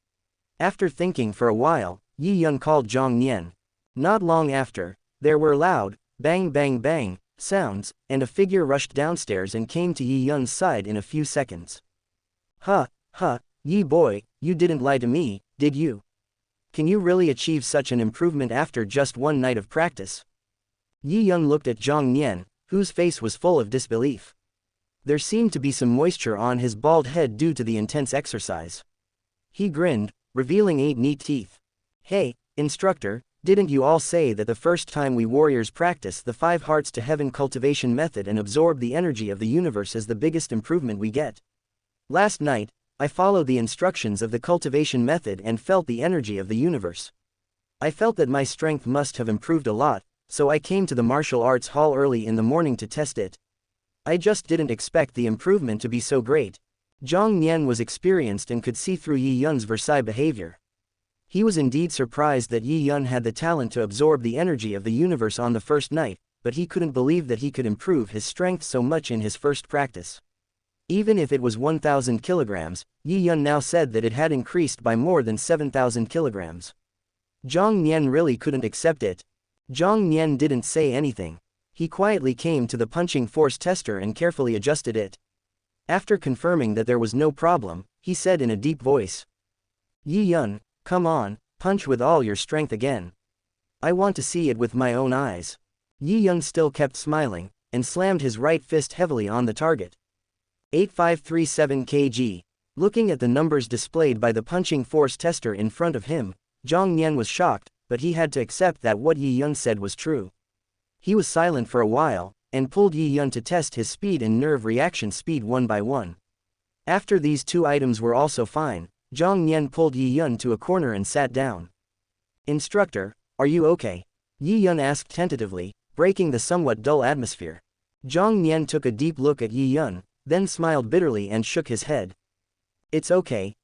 After thinking for a while, Yi Yun called Zhang Nian. Not long after, there were loud, bang bang bang, sounds, and a figure rushed downstairs and came to Yi Yun's side in a few seconds. Huh, Yi boy, you didn't lie to me, did you? Can you really achieve such an improvement after just one night of practice? Yi Yun looked at Zhang Nian, whose face was full of disbelief. There seemed to be some moisture on his bald head due to the intense exercise. He grinned, revealing 8 neat teeth. Hey, instructor, didn't you all say that the first time we warriors practice the 5 hearts to heaven cultivation method and absorb the energy of the universe is the biggest improvement we get? Last night, I followed the instructions of the cultivation method and felt the energy of the universe. I felt that my strength must have improved a lot, so I came to the martial arts hall early in the morning to test it. I just didn't expect the improvement to be so great. Zhang Nian was experienced and could see through Yi Yun's Versailles behavior. He was indeed surprised that Yi Yun had the talent to absorb the energy of the universe on the first night, but he couldn't believe that he could improve his strength so much in his first practice. Even if it was 1,000 kilograms, Yi Yun now said that it had increased by more than 7,000 kilograms. Zhang Nian really couldn't accept it. Zhang Nian didn't say anything. He quietly came to the punching force tester and carefully adjusted it. After confirming that there was no problem, he said in a deep voice. Yi Yun, come on, punch with all your strength again. I want to see it with my own eyes. Yi Yun still kept smiling, and slammed his right fist heavily on the target. 8537 kg. Looking at the numbers displayed by the punching force tester in front of him, Zhang Nian was shocked, but he had to accept that what Yi Yun said was true. He was silent for a while, and pulled Yi Yun to test his speed and nerve reaction speed one by one. After these 2 items were also fine, Zhang Nian pulled Yi Yun to a corner and sat down. Instructor, are you okay? Yi Yun asked tentatively, breaking the somewhat dull atmosphere. Zhang Nian took a deep look at Yi Yun, then smiled bitterly and shook his head. It's okay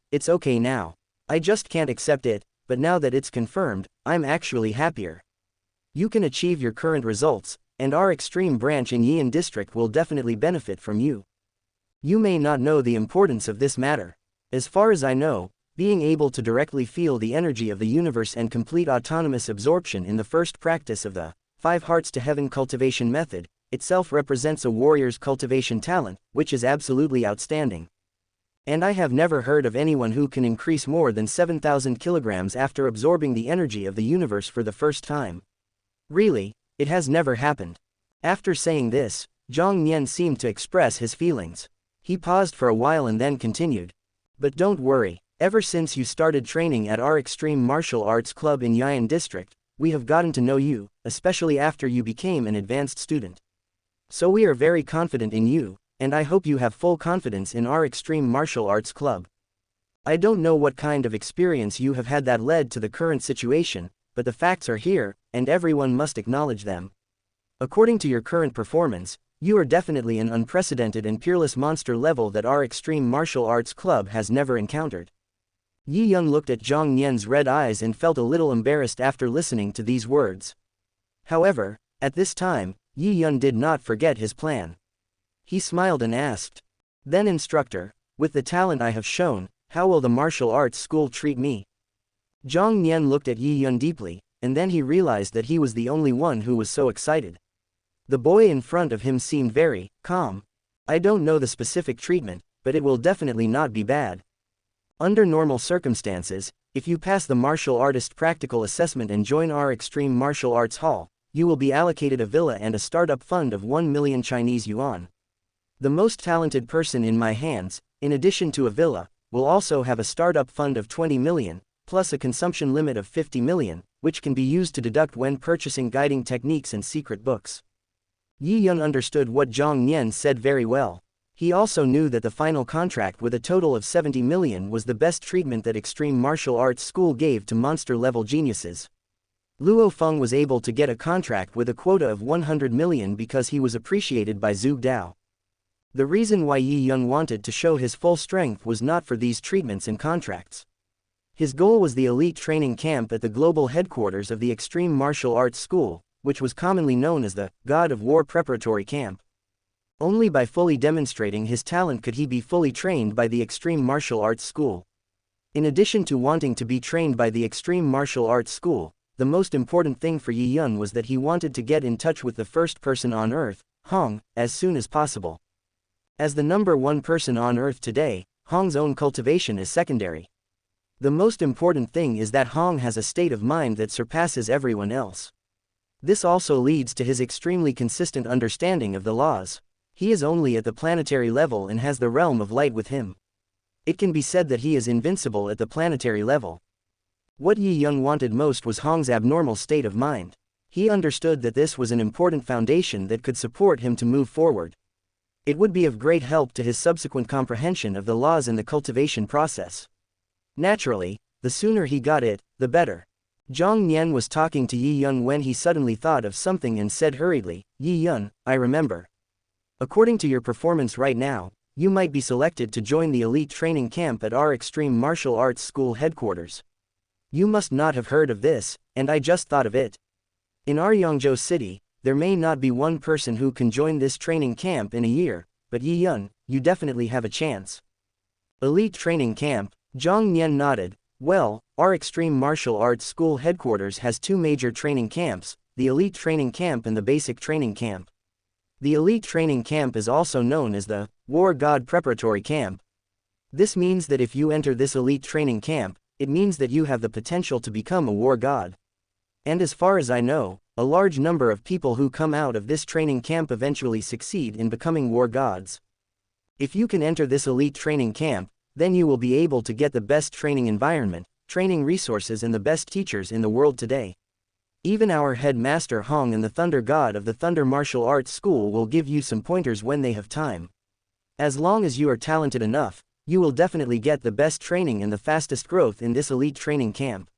now. I just can't accept it, but now that it's confirmed, I'm actually happier. You can achieve your current results, and our extreme branch in Yian district will definitely benefit from you. You may not know the importance of this matter. As far as I know, being able to directly feel the energy of the universe and complete autonomous absorption in the first practice of the 5 hearts to heaven cultivation method, itself represents a warrior's cultivation talent, which is absolutely outstanding. And I have never heard of anyone who can increase more than 7,000 kilograms after absorbing the energy of the universe for the first time. Really, it has never happened. After saying this, Zhang Nian seemed to express his feelings. He paused for a while and then continued. But don't worry, ever since you started training at our extreme martial arts club in Yian district, we have gotten to know you, especially after you became an advanced student. So we are very confident in you, and I hope you have full confidence in our extreme martial arts club. I don't know what kind of experience you have had that led to the current situation, but the facts are here, and everyone must acknowledge them. According to your current performance, you are definitely an unprecedented and peerless monster level that our extreme martial arts club has never encountered. Yi Yun looked at Zhang Nian's red eyes and felt a little embarrassed after listening to these words. However, at this time, Yi Yun did not forget his plan. He smiled and asked, "Then instructor, with the talent I have shown, how will the martial arts school treat me?" Zhang Nian looked at Yi Yun deeply, and then he realized that he was the only one who was so excited. The boy in front of him seemed very calm. I don't know the specific treatment, but it will definitely not be bad. Under normal circumstances, if you pass the martial artist practical assessment and join our Extreme Martial Arts Hall, you will be allocated a villa and a startup fund of 1 million Chinese yuan. The most talented person in my hands, in addition to a villa, will also have a startup fund of 20 million, plus a consumption limit of 50 million, which can be used to deduct when purchasing guiding techniques and secret books. Yi Yun understood what Zhang Nian said very well. He also knew that the final contract with a total of 70 million was the best treatment that Extreme Martial Arts School gave to monster-level geniuses. Luo Feng was able to get a contract with a quota of 100 million because he was appreciated by Zhu Dao. The reason why Yi Yun wanted to show his full strength was not for these treatments and contracts. His goal was the elite training camp at the global headquarters of the Extreme Martial Arts School, which was commonly known as the God of War Preparatory Camp. Only by fully demonstrating his talent could he be fully trained by the Extreme Martial Arts School. In addition to wanting to be trained by the Extreme Martial Arts School, the most important thing for Yi Yun was that he wanted to get in touch with the first person on Earth, Hong, as soon as possible. As the number one person on Earth today, Hong's own cultivation is secondary. The most important thing is that Hong has a state of mind that surpasses everyone else. This also leads to his extremely consistent understanding of the laws. He is only at the planetary level and has the realm of light with him. It can be said that he is invincible at the planetary level. What Yi Yun wanted most was Hong's abnormal state of mind. He understood that this was an important foundation that could support him to move forward. It would be of great help to his subsequent comprehension of the laws in the cultivation process. Naturally, the sooner he got it, the better. Zhang Nian was talking to Yi Yun when he suddenly thought of something and said hurriedly, "Yi Yun, I remember. According to your performance right now, you might be selected to join the elite training camp at our Extreme Martial Arts School headquarters. You must not have heard of this, and I just thought of it. In our Yangzhou city, there may not be one person who can join this training camp in a year, but Yi Yun, you definitely have a chance." Elite training camp, Zhang Nian nodded. Well, our Extreme Martial Arts School headquarters has two major training camps, the elite training camp and the basic training camp. The elite training camp is also known as the War God Preparatory Camp. This means that if you enter this elite training camp, it means that you have the potential to become a war god. And as far as I know, a large number of people who come out of this training camp eventually succeed in becoming war gods. If you can enter this elite training camp, then you will be able to get the best training environment, training resources and the best teachers in the world today. Even our headmaster Hong and the Thunder God of the Thunder Martial Arts School will give you some pointers when they have time. As long as you are talented enough, you will definitely get the best training and the fastest growth in this elite training camp.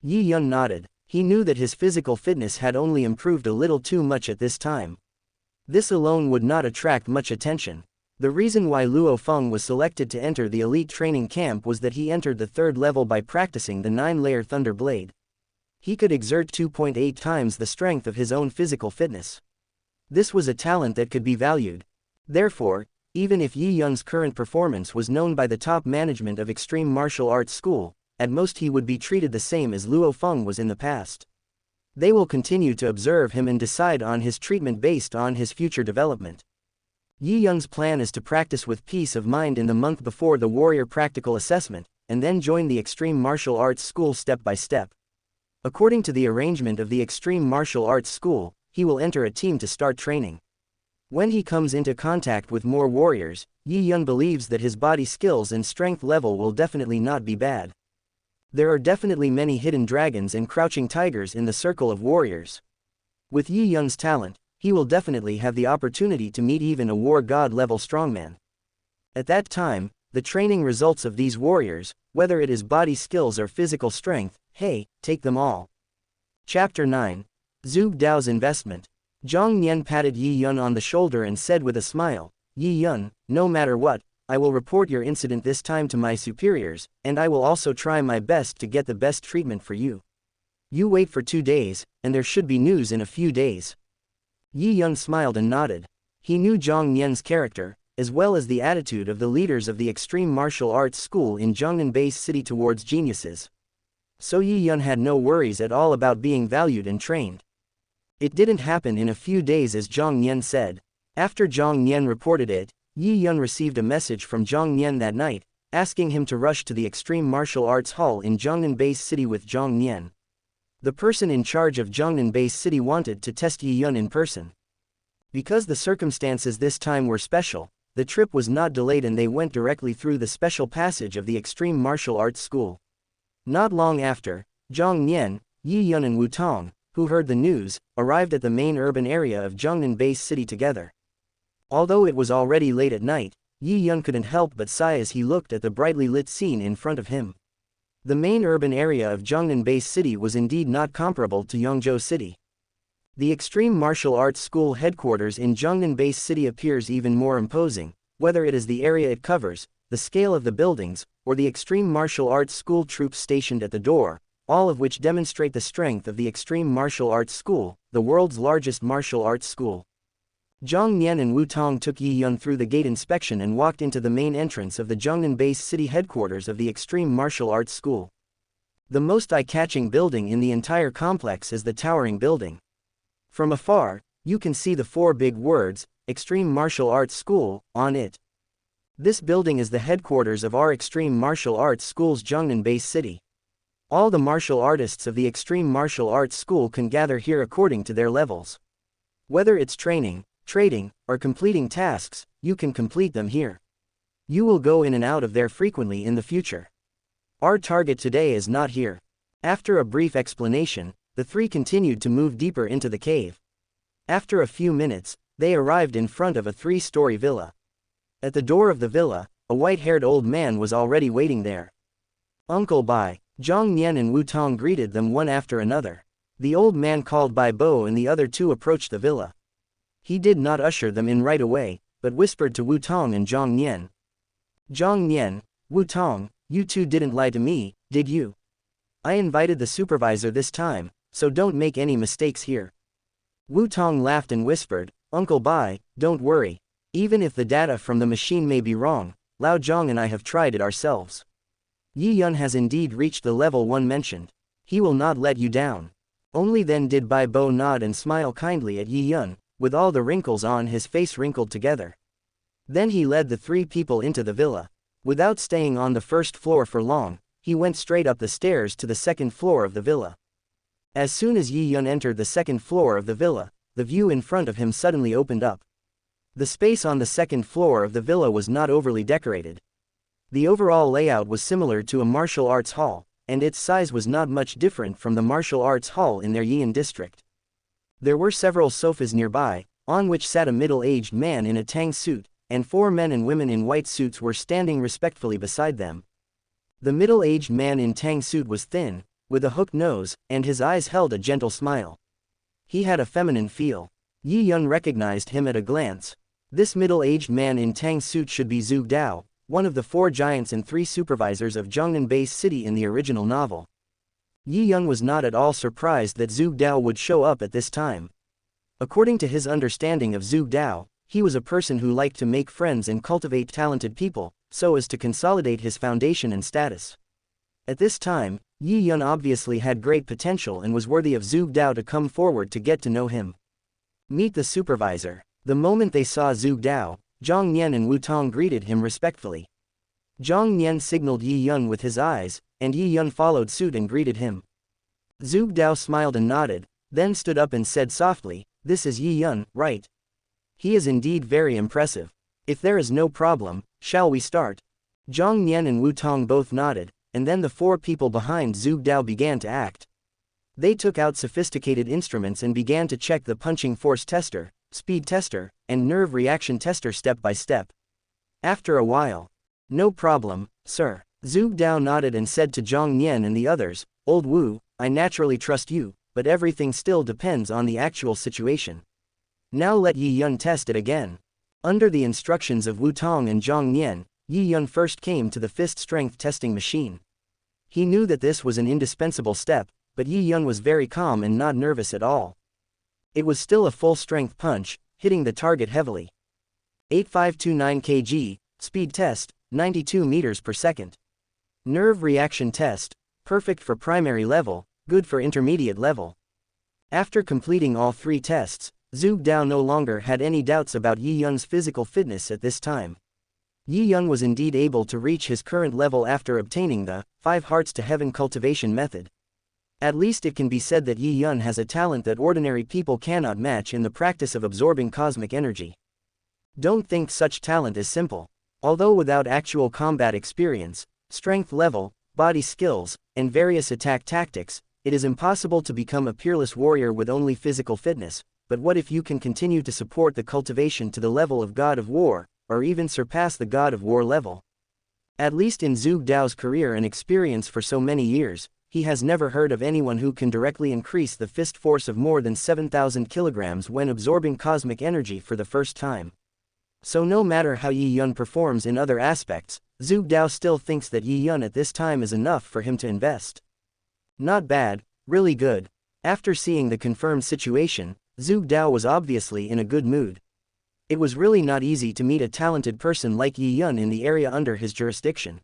Yi Yun nodded. He knew that his physical fitness had only improved a little too much at this time. This alone would not attract much attention. The reason why Luo Feng was selected to enter the elite training camp was that he entered the third level by practicing the 9-layer Thunder Blade. He could exert 2.8 times the strength of his own physical fitness. This was a talent that could be valued. Therefore, even if Yi Yun's current performance was known by the top management of Extreme Martial Arts School, at most he would be treated the same as Luo Feng was in the past. They will continue to observe him and decide on his treatment based on his future development. Yi Yun's plan is to practice with peace of mind in the month before the warrior practical assessment, and then join the Extreme Martial Arts School step by step. According to the arrangement of the Extreme Martial Arts School, he will enter a team to start training. When he comes into contact with more warriors, Yi Yun believes that his body skills and strength level will definitely not be bad. There are definitely many hidden dragons and crouching tigers in the circle of warriors. With Yi Yun's talent, he will definitely have the opportunity to meet even a war god level strongman. At that time, the training results of these warriors, whether it is body skills or physical strength, hey, take them all. Chapter 9. Zhu Dao's Investment. Zhang Nian patted Yi Yun on the shoulder and said with a smile, Yi Yun, no matter what, I will report your incident this time to my superiors, and I will also try my best to get the best treatment for you. You wait for 2 days, and there should be news in a few days. Yi Yun smiled and nodded. He knew Zhang Nian's character, as well as the attitude of the leaders of the Extreme Martial Arts School in Zhongnan Base City towards geniuses. So Yi Yun had no worries at all about being valued and trained. It didn't happen in a few days as Zhang Nian said. After Zhang Nian reported it, Yi Yun received a message from Zhang Nian that night, asking him to rush to the Extreme Martial Arts Hall in Jiangnan Base City with Zhang Nian. The person in charge of Jiangnan Base City wanted to test Yi Yun in person. Because the circumstances this time were special, the trip was not delayed and they went directly through the special passage of the Extreme Martial Arts School. Not long after, Zhang Nian, Yi Yun and Wu Tong, who heard the news, arrived at the main urban area of Jiangnan Base City together. Although it was already late at night, Yi Yun couldn't help but sigh as he looked at the brightly lit scene in front of him. The main urban area of Jiangnan Base City was indeed not comparable to Yongzhou City. The Extreme Martial Arts School headquarters in Jiangnan Base City appears even more imposing, whether it is the area it covers, the scale of the buildings, or the Extreme Martial Arts School troops stationed at the door, all of which demonstrate the strength of the Extreme Martial Arts School, the world's largest martial arts school. Zhang Nian and Wu Tong took Yi Yun through the gate inspection and walked into the main entrance of the Jiangnan Base City headquarters of the Extreme Martial Arts School. The most eye-catching building in the entire complex is the towering building. From afar, you can see the 4 big words, Extreme Martial Arts School, on it. This building is the headquarters of our Extreme Martial Arts School's Jiangnan Base City. All the martial artists of the Extreme Martial Arts School can gather here according to their levels. Whether it's training, trading, or completing tasks, you can complete them here. You will go in and out of there frequently in the future. Our target today is not here. After a brief explanation, the 3 continued to move deeper into the cave. After a few minutes, they arrived in front of a 3-story villa. At the door of the villa, a white-haired old man was already waiting there. Uncle Bai, Zhang Nian and Wu Tong greeted them one after another. The old man called Bai Bo and the other 2 approached the villa. He did not usher them in right away, but whispered to Wu Tong and Zhang Nian. Zhang Nian, Wu Tong, you 2 didn't lie to me, did you? I invited the supervisor this time, so don't make any mistakes here. Wu Tong laughed and whispered, Uncle Bai, don't worry. Even if the data from the machine may be wrong, Lao Zhang and I have tried it ourselves. Yi Yun has indeed reached the level 1 mentioned. He will not let you down. Only then did Bai Bo nod and smile kindly at Yi Yun, with all the wrinkles on his face wrinkled together. Then he led the 3 people into the villa. Without staying on the first floor for long, he went straight up the stairs to the second floor of the villa. As soon as Yi Yun entered the second floor of the villa, the view in front of him suddenly opened up. The space on the second floor of the villa was not overly decorated. The overall layout was similar to a martial arts hall, and its size was not much different from the martial arts hall in their Yian district. There were several sofas nearby, on which sat a middle-aged man in a tang suit, and 4 men and women in white suits were standing respectfully beside them. The middle-aged man in tang suit was thin, with a hooked nose, and his eyes held a gentle smile. He had a feminine feel. Yi Yun recognized him at a glance. This middle-aged man in tang suit should be Zhu Dao, one of the 4 giants and 3 supervisors of Jiangnan Base City in the original novel. Yi Yun was not at all surprised that Zhu Dao would show up at this time. According to his understanding of Zhu Dao, he was a person who liked to make friends and cultivate talented people, so as to consolidate his foundation and status. At this time, Yi Yun obviously had great potential and was worthy of Zhu Dao to come forward to get to know him. Meet the supervisor. The moment they saw Zhu Dao, Zhang Nian and Wu Tong greeted him respectfully. Zhang Nian signaled Yi Yun with his eyes, and Yi Yun followed suit and greeted him. Zhu Dao smiled and nodded, then stood up and said softly, "This is Yi Yun, right? He is indeed very impressive. If there is no problem, shall we start?" Zhang Nian and Wu Tong both nodded, and then the 4 people behind Zhu Dao began to act. They took out sophisticated instruments and began to check the punching force tester, speed tester, and nerve reaction tester step by step. After a while, "No problem, sir." Zhu Dao nodded and said to Zhang Nian and the others, "Old Wu, I naturally trust you, but everything still depends on the actual situation. Now let Yi Yun test it again." Under the instructions of Wu Tong and Zhang Nian, Yi Yun first came to the fist strength testing machine. He knew that this was an indispensable step, but Yi Yun was very calm and not nervous at all. It was still a full-strength punch, hitting the target heavily. 8529 kg, speed test, 92 meters per second. Nerve reaction test, perfect for primary level, good for intermediate level. After completing all 3 tests, Zhu Dao no longer had any doubts about Yi Yun's physical fitness at this time. Yi Yun was indeed able to reach his current level after obtaining the 5 Hearts to Heaven cultivation method. At least it can be said that Yi Yun has a talent that ordinary people cannot match in the practice of absorbing cosmic energy. Don't think such talent is simple. Although without actual combat experience, strength level, body skills, and various attack tactics, it is impossible to become a peerless warrior with only physical fitness. But what if you can continue to support the cultivation to the level of God of War, or even surpass the God of War level? At least in Zhu Dao's career and experience for so many years, he has never heard of anyone who can directly increase the fist force of more than 7,000 kilograms when absorbing cosmic energy for the first time. So no matter how Yi Yun performs in other aspects, Zhu Dao still thinks that Yi Yun at this time is enough for him to invest. Not bad, really good. After seeing the confirmed situation, Zhu Dao was obviously in a good mood. It was really not easy to meet a talented person like Yi Yun in the area under his jurisdiction.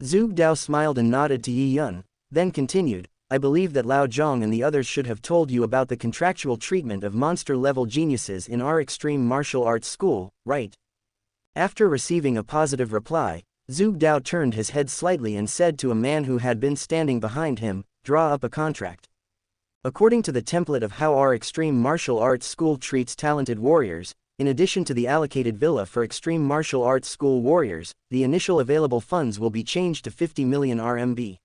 Zhu Dao smiled and nodded to Yi Yun, then continued, I believe that Lao Zhang and the others should have told you about the contractual treatment of monster-level geniuses in our extreme martial arts school, right? After receiving a positive reply, Zhu Dao turned his head slightly and said to a man who had been standing behind him, draw up a contract. According to the template of how our extreme martial arts school treats talented warriors, in addition to the allocated villa for extreme martial arts school warriors, the initial available funds will be changed to 50 million RMB.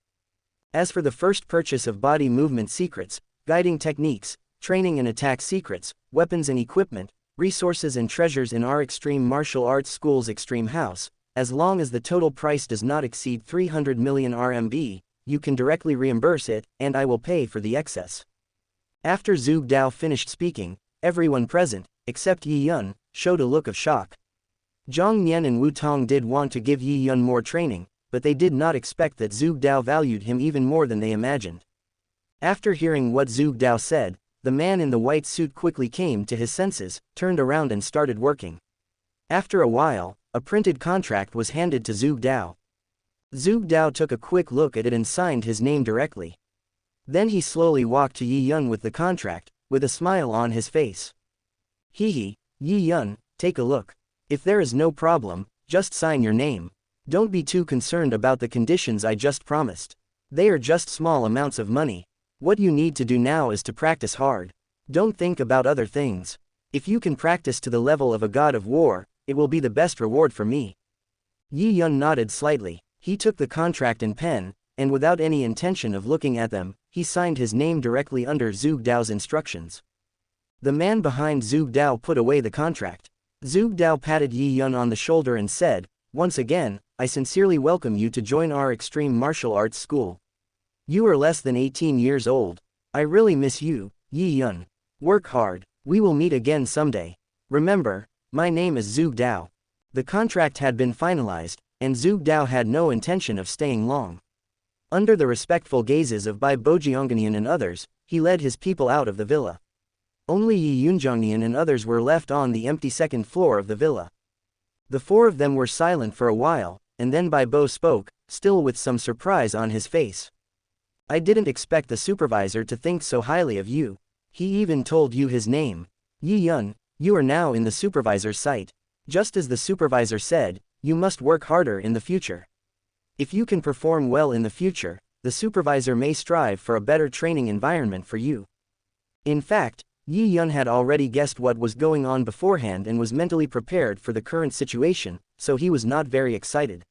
As for the first purchase of body movement secrets, guiding techniques, training and attack secrets, weapons and equipment, resources and treasures in our extreme martial arts school's extreme house, as long as the total price does not exceed 300 million RMB, you can directly reimburse it, and I will pay for the excess. After Zhu Dao finished speaking, everyone present, except Yi Yun, showed a look of shock. Zhang Nian and Wu Tong did want to give Yi Yun more training, but they did not expect that Zhu Dao valued him even more than they imagined. After hearing what Zhu Dao said, the man in the white suit quickly came to his senses, turned around and started working. After a while, a printed contract was handed to Zhu Dao. Zhu Dao took a quick look at it and signed his name directly. Then he slowly walked to Yi Yun with the contract, with a smile on his face. Yi Yun, take a look. If there is no problem, just sign your name. Don't be too concerned about the conditions I just promised. They are just small amounts of money. What you need to do now is to practice hard. Don't think about other things. If you can practice to the level of a god of war, it will be the best reward for me. Yi Yun nodded slightly. He took the contract and pen, and without any intention of looking at them, he signed his name directly under Zhu Dao's instructions. The man behind Zhu Dao put away the contract. Zhu Dao patted Yi Yun on the shoulder and said, once again, I sincerely welcome you to join our extreme martial arts school. You are less than 18 years old. I really miss you, Yi Yun. Work hard. We will meet again someday. Remember, my name is Zhu Dao. The contract had been finalized, and Zhu Dao had no intention of staying long. Under the respectful gazes of Bai Bojiangnian and others, he led his people out of the villa. Only Yi Yunjiangnian and others were left on the empty second floor of the villa. The 4 of them were silent for a while, and then Bai Bo spoke, still with some surprise on his face. I didn't expect the supervisor to think so highly of you. He even told you his name. Yi Yun, you are now in the supervisor's sight. Just as the supervisor said, you must work harder in the future. If you can perform well in the future, the supervisor may strive for a better training environment for you. In fact, Yi Yun had already guessed what was going on beforehand and was mentally prepared for the current situation, so he was not very excited.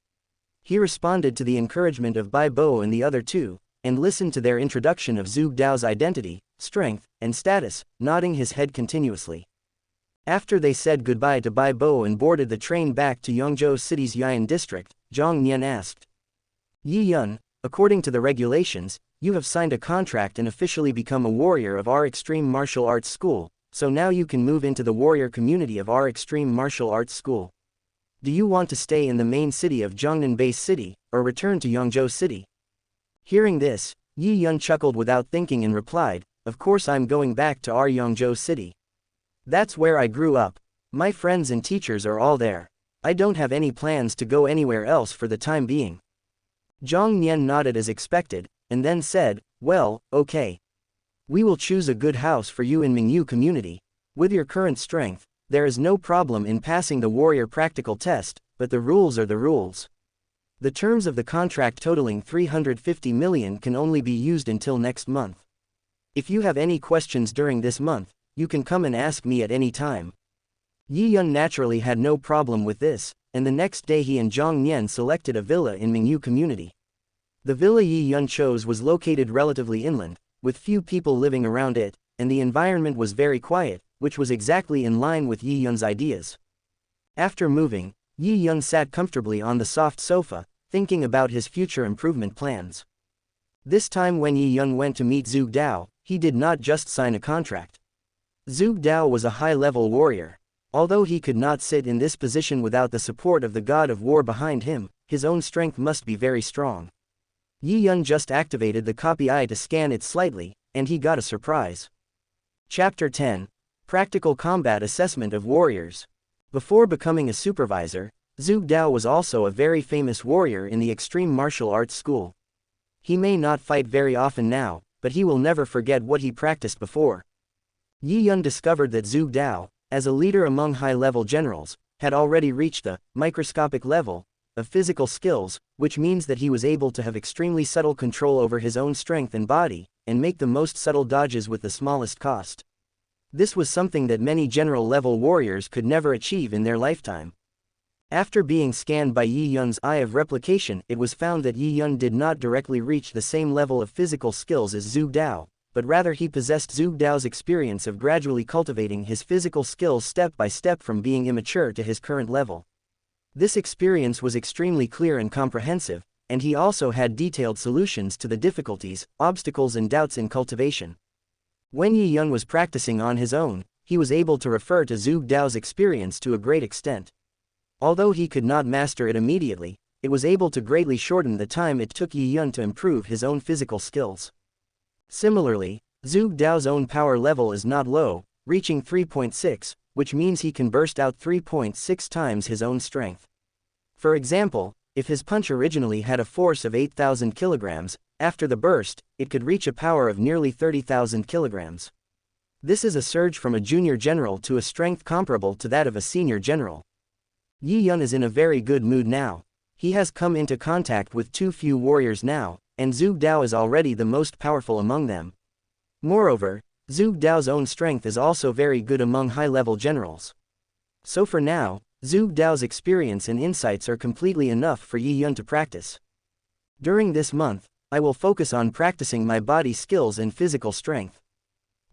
He responded to the encouragement of Bai Bo and the other 2, and listened to their introduction of Zhu Dao's identity, strength, and status, nodding his head continuously. After they said goodbye to Bai Bo and boarded the train back to Yongzhou City's Yian district, Zhang Nian asked, Yi Yun, according to the regulations, you have signed a contract and officially become a warrior of our extreme martial arts school, so now you can move into the warrior community of our extreme martial arts school. Do you want to stay in the main city of Jiangnan Base City, or return to Yongzhou City? Hearing this, Yi Yun chuckled without thinking and replied, of course I'm going back to our Yongzhou City. That's where I grew up. My friends and teachers are all there. I don't have any plans to go anywhere else for the time being. Zhang Nian nodded as expected, and then said, well, okay. We will choose a good house for you in Mingyu community. With your current strength, there is no problem in passing the warrior practical test, but the rules are the rules. The terms of the contract totaling 350 million can only be used until next month. If you have any questions during this month, you can come and ask me at any time. Yi Yun naturally had no problem with this, and the next day he and Zhang Nian selected a villa in Mingyu community. The villa Yi Yun chose was located relatively inland, with few people living around it, and the environment was very quiet, which was exactly in line with Yi Yun's ideas. After moving, Yi Yun sat comfortably on the soft sofa, thinking about his future improvement plans. This time when Yi Yun went to meet Zhu Dao, he did not just sign a contract. Zhu Dao was a high-level warrior. Although he could not sit in this position without the support of the god of war behind him, his own strength must be very strong. Yi Yun just activated the copy eye to scan it slightly, and he got a surprise. Chapter 10. Practical Combat Assessment of Warriors. Before becoming a supervisor, Zhu Dao was also a very famous warrior in the extreme martial arts school. He may not fight very often now, but he will never forget what he practiced before. Yi Yun discovered that Zhu Dao, as a leader among high-level generals, had already reached the microscopic level of physical skills, which means that he was able to have extremely subtle control over his own strength and body, and make the most subtle dodges with the smallest cost. This was something that many general-level warriors could never achieve in their lifetime. After being scanned by Yi Yun's Eye of Replication, it was found that Yi Yun did not directly reach the same level of physical skills as Zhu Dao, but rather he possessed Zhu Dao's experience of gradually cultivating his physical skills step by step from being immature to his current level. This experience was extremely clear and comprehensive, and he also had detailed solutions to the difficulties, obstacles and doubts in cultivation. When Yi Yun was practicing on his own, he was able to refer to Zhu Dao's experience to a great extent. Although he could not master it immediately, it was able to greatly shorten the time it took Yi Yun to improve his own physical skills. Similarly, Zhu Dao's own power level is not low, reaching 3.6, which means he can burst out 3.6 times his own strength. For example, if his punch originally had a force of 8,000 kilograms, after the burst, it could reach a power of nearly 30,000 kilograms. This is a surge from a junior general to a strength comparable to that of a senior general. Yi Yun is in a very good mood now. He has come into contact with too few warriors now, and Zhu Dao is already the most powerful among them. Moreover, Zhu Dao's own strength is also very good among high-level generals. So for now, Zhu Dao's experience and insights are completely enough for Yi Yun to practice. During this month, I will focus on practicing my body skills and physical strength.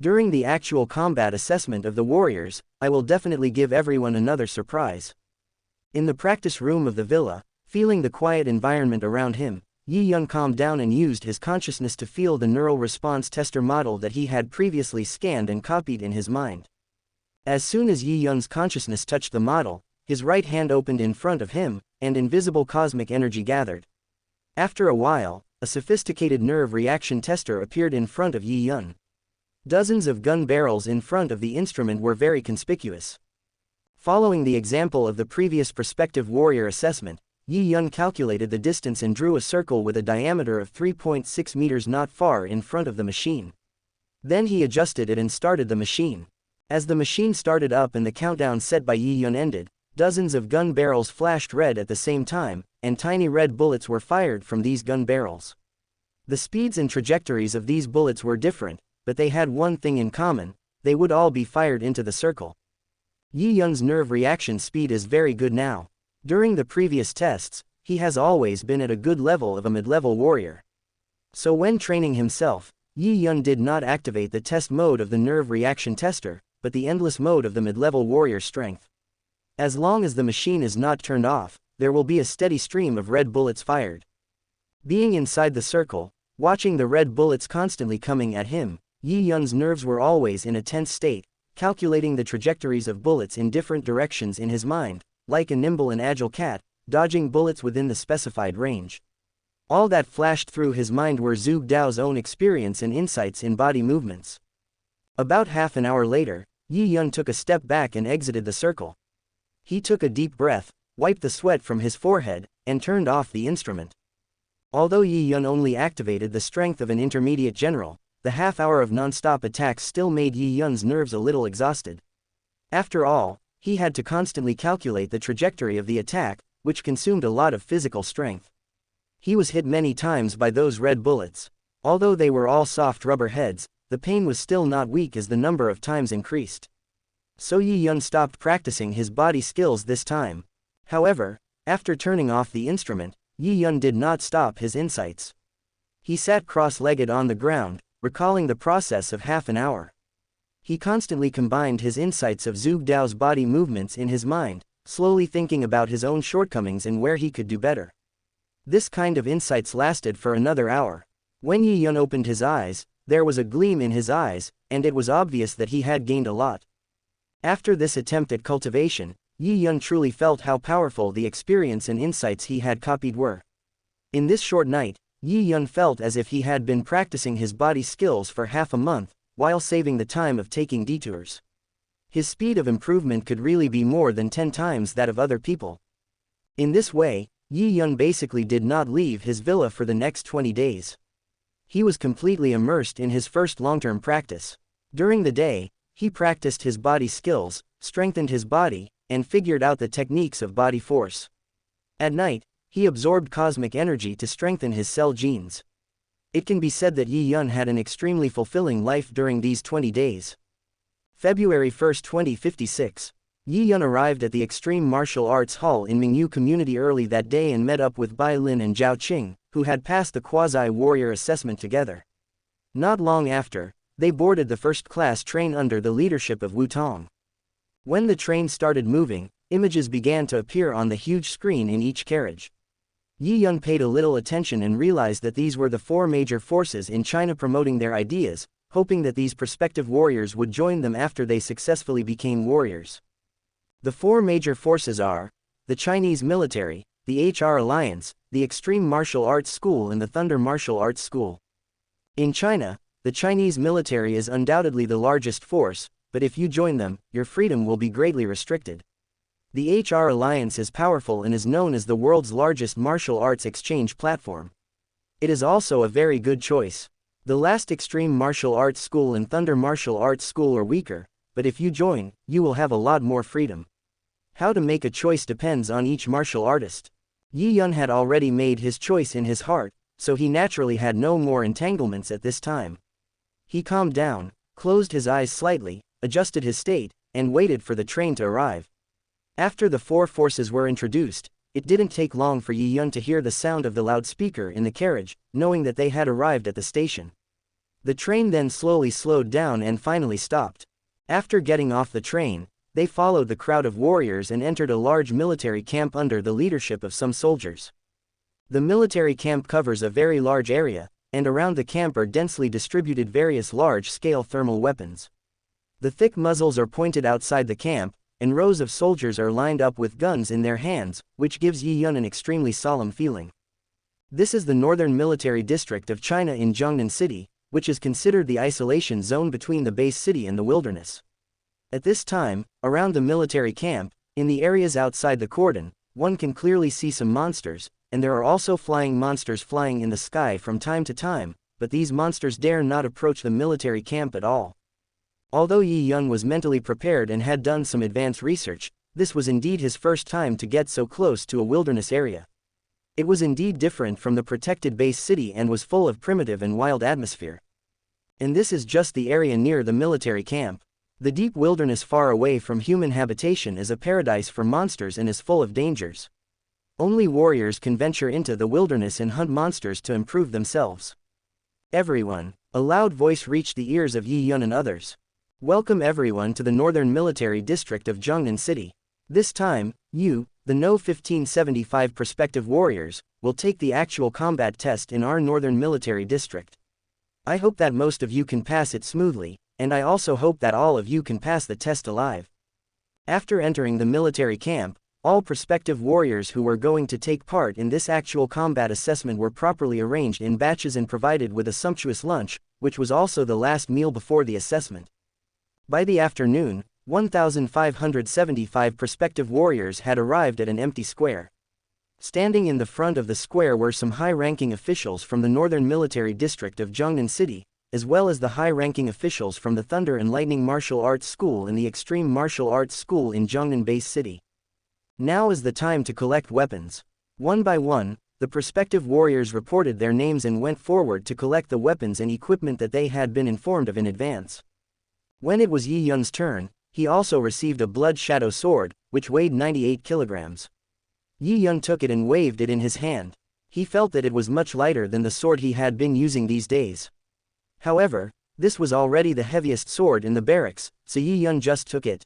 During the actual combat assessment of the warriors, I will definitely give everyone another surprise. In the practice room of the villa, feeling the quiet environment around him, Yi Yun calmed down and used his consciousness to feel the neural response tester model that he had previously scanned and copied in his mind. As soon as Yi Yun's consciousness touched the model, his right hand opened in front of him, and invisible cosmic energy gathered. After a while, a sophisticated nerve reaction tester appeared in front of Yi Yun. Dozens of gun barrels in front of the instrument were very conspicuous. Following the example of the previous prospective warrior assessment, Yi Yun calculated the distance and drew a circle with a diameter of 3.6 meters not far in front of the machine. Then he adjusted it and started the machine. As the machine started up and the countdown set by Yi Yun ended, dozens of gun barrels flashed red at the same time, and tiny red bullets were fired from these gun barrels. The speeds and trajectories of these bullets were different, but they had one thing in common: they would all be fired into the circle. Yi Yun's nerve reaction speed is very good now. During the previous tests, he has always been at a good level of a mid-level warrior. So when training himself, Yi Yun did not activate the test mode of the nerve reaction tester, but the endless mode of the mid-level warrior strength. As long as the machine is not turned off, there will be a steady stream of red bullets fired. Being inside the circle, watching the red bullets constantly coming at him, Yi Yun's nerves were always in a tense state, calculating the trajectories of bullets in different directions in his mind, like a nimble and agile cat, dodging bullets within the specified range. All that flashed through his mind were Zhu Dao's own experience and insights in body movements. About half an hour later, Yi Yun took a step back and exited the circle. He took a deep breath, wiped the sweat from his forehead, and turned off the instrument. Although Yi Yun only activated the strength of an intermediate general, the half-hour of non-stop attacks still made Yi Yun's nerves a little exhausted. After all, he had to constantly calculate the trajectory of the attack, which consumed a lot of physical strength. He was hit many times by those red bullets. Although they were all soft rubber heads, the pain was still not weak as the number of times increased. So Yi Yun stopped practicing his body skills this time. However, after turning off the instrument, Yi Yun did not stop his insights. He sat cross-legged on the ground, recalling the process of half an hour. He constantly combined his insights of Zhuge Dao's body movements in his mind, slowly thinking about his own shortcomings and where he could do better. This kind of insights lasted for another hour. When Yi Yun opened his eyes, there was a gleam in his eyes, and it was obvious that he had gained a lot. After this attempt at cultivation, Yi Yun truly felt how powerful the experience and insights he had copied were. In this short night, Yi Yun felt as if he had been practicing his body skills for half a month, while saving the time of taking detours. His speed of improvement could really be more than 10 times that of other people. In this way, Yi Yun basically did not leave his villa for the next 20 days. He was completely immersed in his first long-term practice. During the day, he practiced his body skills, strengthened his body, and figured out the techniques of body force. At night, he absorbed cosmic energy to strengthen his cell genes. It can be said that Yi Yun had an extremely fulfilling life during these 20 days. February 1, 2056. Yi Yun arrived at the Extreme Martial Arts Hall in Mingyu Community early that day and met up with Bai Lin and Zhao Qing, who had passed the quasi-warrior assessment together. Not long after, they boarded the first-class train under the leadership of Wu Tong. When the train started moving, images began to appear on the huge screen in each carriage. Yi Yun paid a little attention and realized that these were the 4 major forces in China promoting their ideas, hoping that these prospective warriors would join them after they successfully became warriors. The 4 major forces are the Chinese military, the HR Alliance, the Extreme Martial Arts School and the Thunder Martial Arts School. In China, the Chinese military is undoubtedly the largest force, but if you join them, your freedom will be greatly restricted. The HR Alliance is powerful and is known as the world's largest martial arts exchange platform. It is also a very good choice. The last Extreme Martial Arts School and Thunder Martial Arts School are weaker, but if you join, you will have a lot more freedom. How to make a choice depends on each martial artist. Yi Yun had already made his choice in his heart, so he naturally had no more entanglements at this time. He calmed down, closed his eyes slightly, adjusted his state, and waited for the train to arrive. After the 4 forces were introduced, it didn't take long for Yi Yun to hear the sound of the loudspeaker in the carriage, knowing that they had arrived at the station. The train then slowly slowed down and finally stopped. After getting off the train, they followed the crowd of warriors and entered a large military camp under the leadership of some soldiers. The military camp covers a very large area, and around the camp are densely distributed various large-scale thermal weapons. The thick muzzles are pointed outside the camp, and rows of soldiers are lined up with guns in their hands, which gives Yi Yun an extremely solemn feeling. This is the northern military district of China in Jiangnan City, which is considered the isolation zone between the base city and the wilderness. At this time, around the military camp, in the areas outside the cordon, one can clearly see some monsters, and there are also flying monsters flying in the sky from time to time, but these monsters dare not approach the military camp at all. Although Yi Yun was mentally prepared and had done some advanced research, this was indeed his first time to get so close to a wilderness area. It was indeed different from the protected base city and was full of primitive and wild atmosphere. And this is just the area near the military camp. The deep wilderness far away from human habitation is a paradise for monsters and is full of dangers. Only warriors can venture into the wilderness and hunt monsters to improve themselves. Everyone, a loud voice reached the ears of Yi Yun and others. Welcome everyone to the northern military district of Jiangnan City. This time, you, the No 1575 prospective warriors, will take the actual combat test in our northern military district. I hope that most of you can pass it smoothly, and I also hope that all of you can pass the test alive. After entering the military camp, all prospective warriors who were going to take part in this actual combat assessment were properly arranged in batches and provided with a sumptuous lunch, which was also the last meal before the assessment. By the afternoon, 1,575 prospective warriors had arrived at an empty square. Standing in the front of the square were some high-ranking officials from the northern military district of Jiangnan City, as well as the high-ranking officials from the Thunder and Lightning Martial Arts School and the Extreme Martial Arts School in Zhongnan Base City. Now is the time to collect weapons. One by one, the prospective warriors reported their names and went forward to collect the weapons and equipment that they had been informed of in advance. When it was Yi Yun's turn, he also received a blood shadow sword, which weighed 98 kilograms. Yi Yun took it and waved it in his hand. He felt that it was much lighter than the sword he had been using these days. However, this was already the heaviest sword in the barracks, so Yi Yun just took it.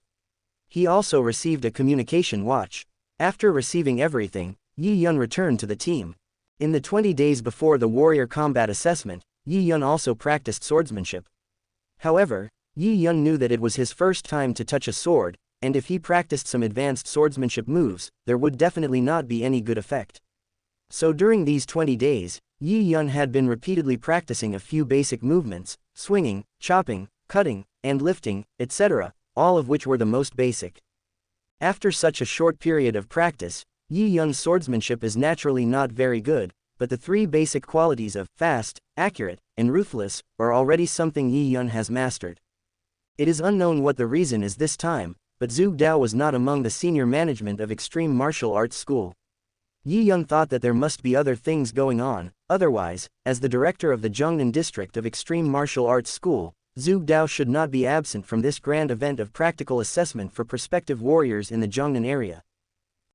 He also received a communication watch. After receiving everything, Yi Yun returned to the team. In the 20 days before the warrior combat assessment, Yi Yun also practiced swordsmanship. However, Yi Yun knew that it was his first time to touch a sword, and if he practiced some advanced swordsmanship moves, there would definitely not be any good effect. So during these 20 days, Yi Yun had been repeatedly practicing a few basic movements, swinging, chopping, cutting, and lifting, etc., all of which were the most basic. After such a short period of practice, Yi Yun's swordsmanship is naturally not very good, but the three basic qualities of fast, accurate, and ruthless are already something Yi Yun has mastered. It is unknown what the reason is this time, but Zhu Dao was not among the senior management of Extreme Martial Arts School. Yi Yun thought that there must be other things going on, otherwise, as the director of the Zhongnan district of Extreme Martial Arts School, Zhu Dao should not be absent from this grand event of practical assessment for prospective warriors in the Zhongnan area.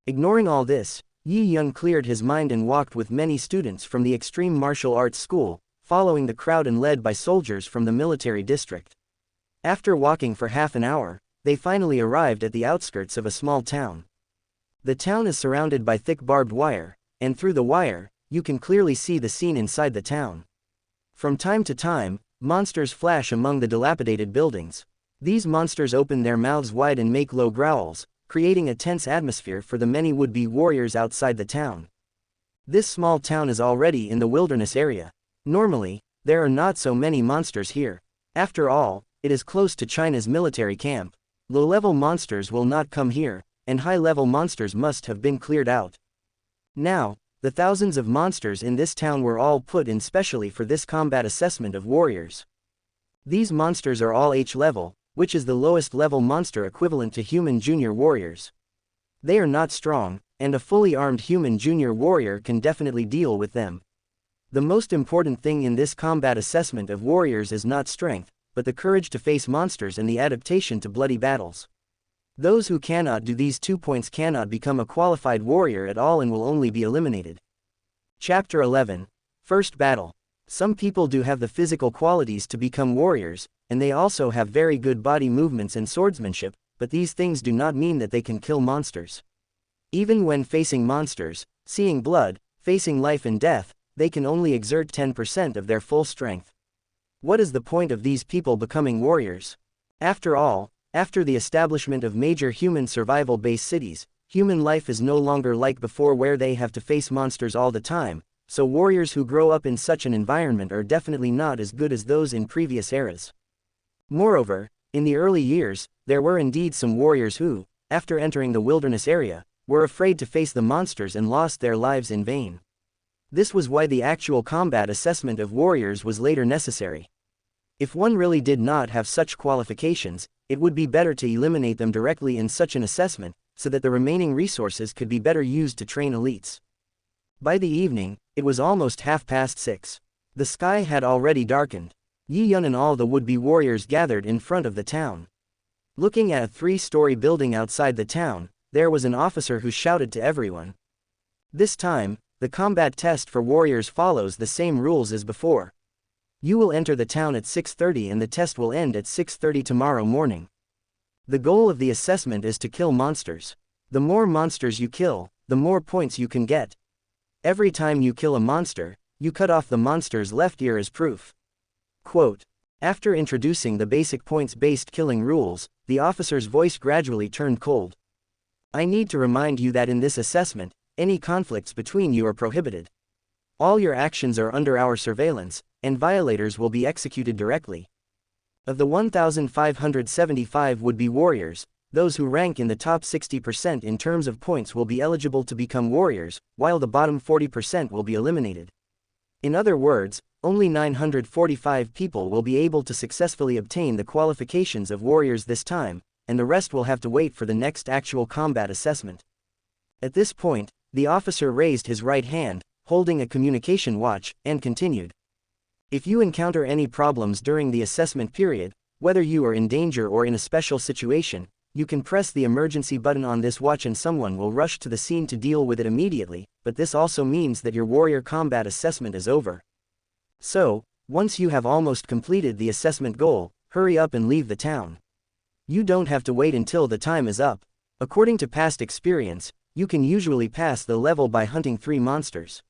Ignoring all this, Yi Yun cleared his mind and walked with many students from the Extreme Martial Arts School, following the crowd and led by soldiers from the military district. After walking for half an hour, they finally arrived at the outskirts of a small town. The town is surrounded by thick barbed wire, and through the wire, you can clearly see the scene inside the town. From time to time, monsters flash among the dilapidated buildings. These monsters open their mouths wide and make low growls, creating a tense atmosphere for the many would-be warriors outside the town. This small town is already in the wilderness area. Normally, there are not so many monsters here. After all, it is close to China's military camp. Low-level monsters will not come here, and high-level monsters must have been cleared out. Now, the thousands of monsters in this town were all put in specially for this combat assessment of warriors. These monsters are all H-level, which is the lowest level monster equivalent to human junior warriors. They are not strong, and a fully armed human junior warrior can definitely deal with them. The most important thing in this combat assessment of warriors is not strength, but the courage to face monsters and the adaptation to bloody battles. Those who cannot do these 2 points cannot become a qualified warrior at all and will only be eliminated. Chapter 11. First Battle. Some people do have the physical qualities to become warriors, and they also have very good body movements and swordsmanship, but these things do not mean that they can kill monsters. Even when facing monsters, seeing blood, facing life and death, they can only exert 10% of their full strength. What is the point of these people becoming warriors? After all, after the establishment of major human survival-based cities, human life is no longer like before where they have to face monsters all the time, so warriors who grow up in such an environment are definitely not as good as those in previous eras. Moreover, in the early years, there were indeed some warriors who, after entering the wilderness area, were afraid to face the monsters and lost their lives in vain. This was why the actual combat assessment of warriors was later necessary. If one really did not have such qualifications, it would be better to eliminate them directly in such an assessment, so that the remaining resources could be better used to train elites. By the evening, it was almost 6:30. The sky had already darkened. Yi Yun and all the would-be warriors gathered in front of the town. Looking at a 3-story building outside the town, there was an officer who shouted to everyone. This time, the combat test for warriors follows the same rules as before. You will enter the town at 6:30 and the test will end at 6:30 tomorrow morning. The goal of the assessment is to kill monsters. The more monsters you kill, the more points you can get. Every time you kill a monster, you cut off the monster's left ear as proof. Quote. After introducing the basic points-based killing rules, the officer's voice gradually turned cold. I need to remind you that in this assessment, any conflicts between you are prohibited. All your actions are under our surveillance, and violators will be executed directly. Of the 1,575 would-be warriors, those who rank in the top 60% in terms of points will be eligible to become warriors, while the bottom 40% will be eliminated. In other words, only 945 people will be able to successfully obtain the qualifications of warriors this time, and the rest will have to wait for the next actual combat assessment. At this point, the officer raised his right hand, holding a communication watch, and continued. If you encounter any problems during the assessment period, whether you are in danger or in a special situation, you can press the emergency button on this watch and someone will rush to the scene to deal with it immediately, but this also means that your warrior combat assessment is over. So, once you have almost completed the assessment goal, hurry up and leave the town. You don't have to wait until the time is up. According to past experience, you can usually pass the level by hunting 3 monsters.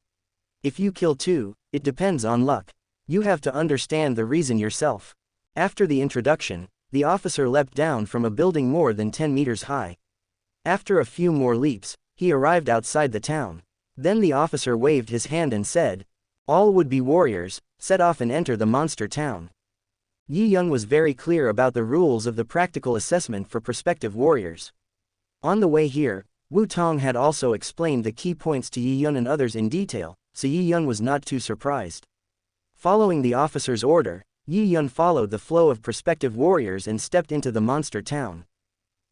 If you kill 2, it depends on luck. You have to understand the reason yourself. After the introduction, the officer leapt down from a building more than 10 meters high. After a few more leaps, he arrived outside the town. Then the officer waved his hand and said, "All would-be warriors, set off and enter the monster town." Yi Yun was very clear about the rules of the practical assessment for prospective warriors. On the way here, Wu Tong had also explained the key points to Yi Yun and others in detail, so Yi Yun was not too surprised. Following the officer's order, Yi Yun followed the flow of prospective warriors and stepped into the monster town.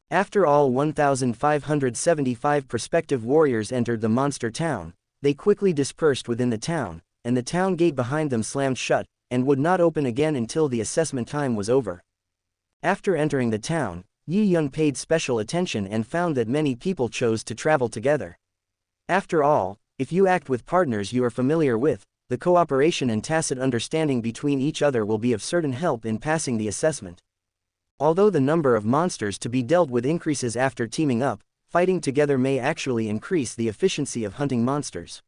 After all 1,575 prospective warriors entered the monster town, they quickly dispersed within the town, and the town gate behind them slammed shut, and would not open again until the assessment time was over. After entering the town, Yi Yun paid special attention and found that many people chose to travel together. After all, if you act with partners you are familiar with, the cooperation and tacit understanding between each other will be of certain help in passing the assessment. Although the number of monsters to be dealt with increases after teaming up, fighting together may actually increase the efficiency of hunting monsters.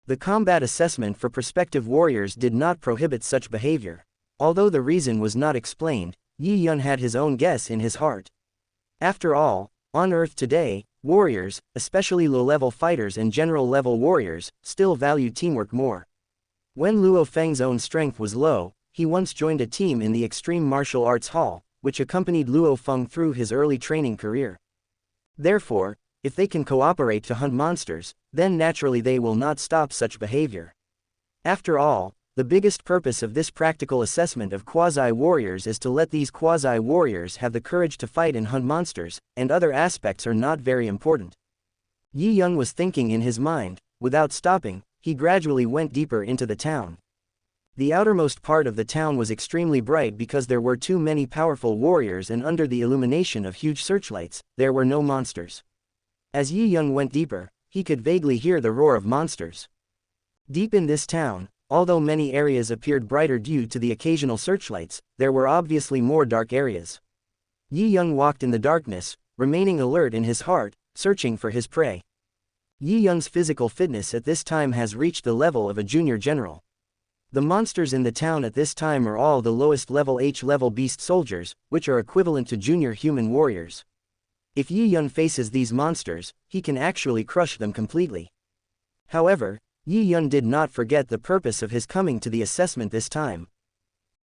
The combat assessment for prospective warriors did not prohibit such behavior. Although the reason was not explained, Yi Yun had his own guess in his heart. After all, on Earth today, warriors, especially low-level fighters and general-level warriors, still value teamwork more. When Luo Feng's own strength was low, he once joined a team in the Extreme Martial Arts Hall, which accompanied Luo Feng through his early training career. Therefore, if they can cooperate to hunt monsters, then naturally they will not stop such behavior. After all, the biggest purpose of this practical assessment of quasi-warriors is to let these quasi-warriors have the courage to fight and hunt monsters, and other aspects are not very important. Yi Yun was thinking in his mind. Without stopping, he gradually went deeper into the town. The outermost part of the town was extremely bright because there were too many powerful warriors, and under the illumination of huge searchlights, there were no monsters. As Yi Yun went deeper, he could vaguely hear the roar of monsters. Deep in this town, although many areas appeared brighter due to the occasional searchlights, there were obviously more dark areas. Yi Yun walked in the darkness, remaining alert in his heart, searching for his prey. Yi Yun's physical fitness at this time has reached the level of a junior general. The monsters in the town at this time are all the lowest level H-level beast soldiers, which are equivalent to junior human warriors. If Yi Yun faces these monsters, he can actually crush them completely. However, Yi Yun did not forget the purpose of his coming to the assessment this time.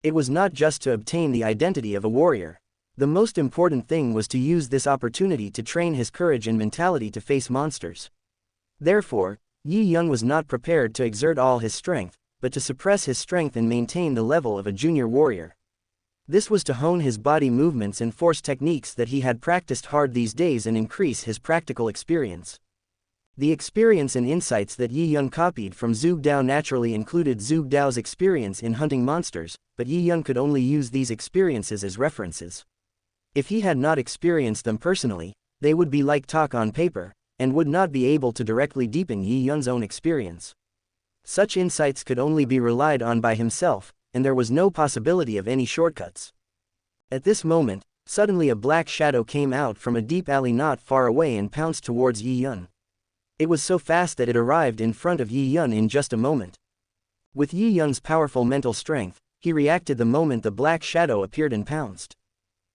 It was not just to obtain the identity of a warrior. The most important thing was to use this opportunity to train his courage and mentality to face monsters. Therefore, Yi Yun was not prepared to exert all his strength, but to suppress his strength and maintain the level of a junior warrior. This was to hone his body movements and force techniques that he had practiced hard these days and increase his practical experience. The experience and insights that Yi Yun copied from Zhuge Dao naturally included Zhuge Dao's experience in hunting monsters, but Yi Yun could only use these experiences as references. If he had not experienced them personally, they would be like talk on paper, and would not be able to directly deepen Yi Yun's own experience. Such insights could only be relied on by himself, and there was no possibility of any shortcuts. At this moment, suddenly a black shadow came out from a deep alley not far away and pounced towards Yi Yun. It was so fast that it arrived in front of Yi Yun in just a moment. With Yi Yun's powerful mental strength, he reacted the moment the black shadow appeared and pounced.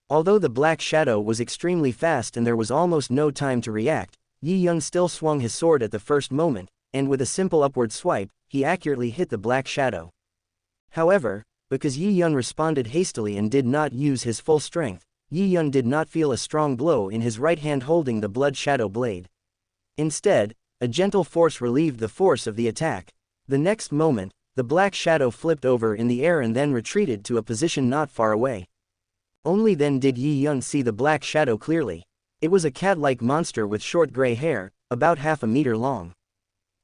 Although the black shadow was extremely fast and there was almost no time to react, Yi Yun still swung his sword at the first moment, and with a simple upward swipe, he accurately hit the black shadow. However, because Yi Yun responded hastily and did not use his full strength, Yi Yun did not feel a strong blow in his right hand holding the blood shadow blade. Instead, a gentle force relieved the force of the attack. The next moment, the black shadow flipped over in the air and then retreated to a position not far away. Only then did Yi Yun see the black shadow clearly. It was a cat-like monster with short gray hair, about half a meter long.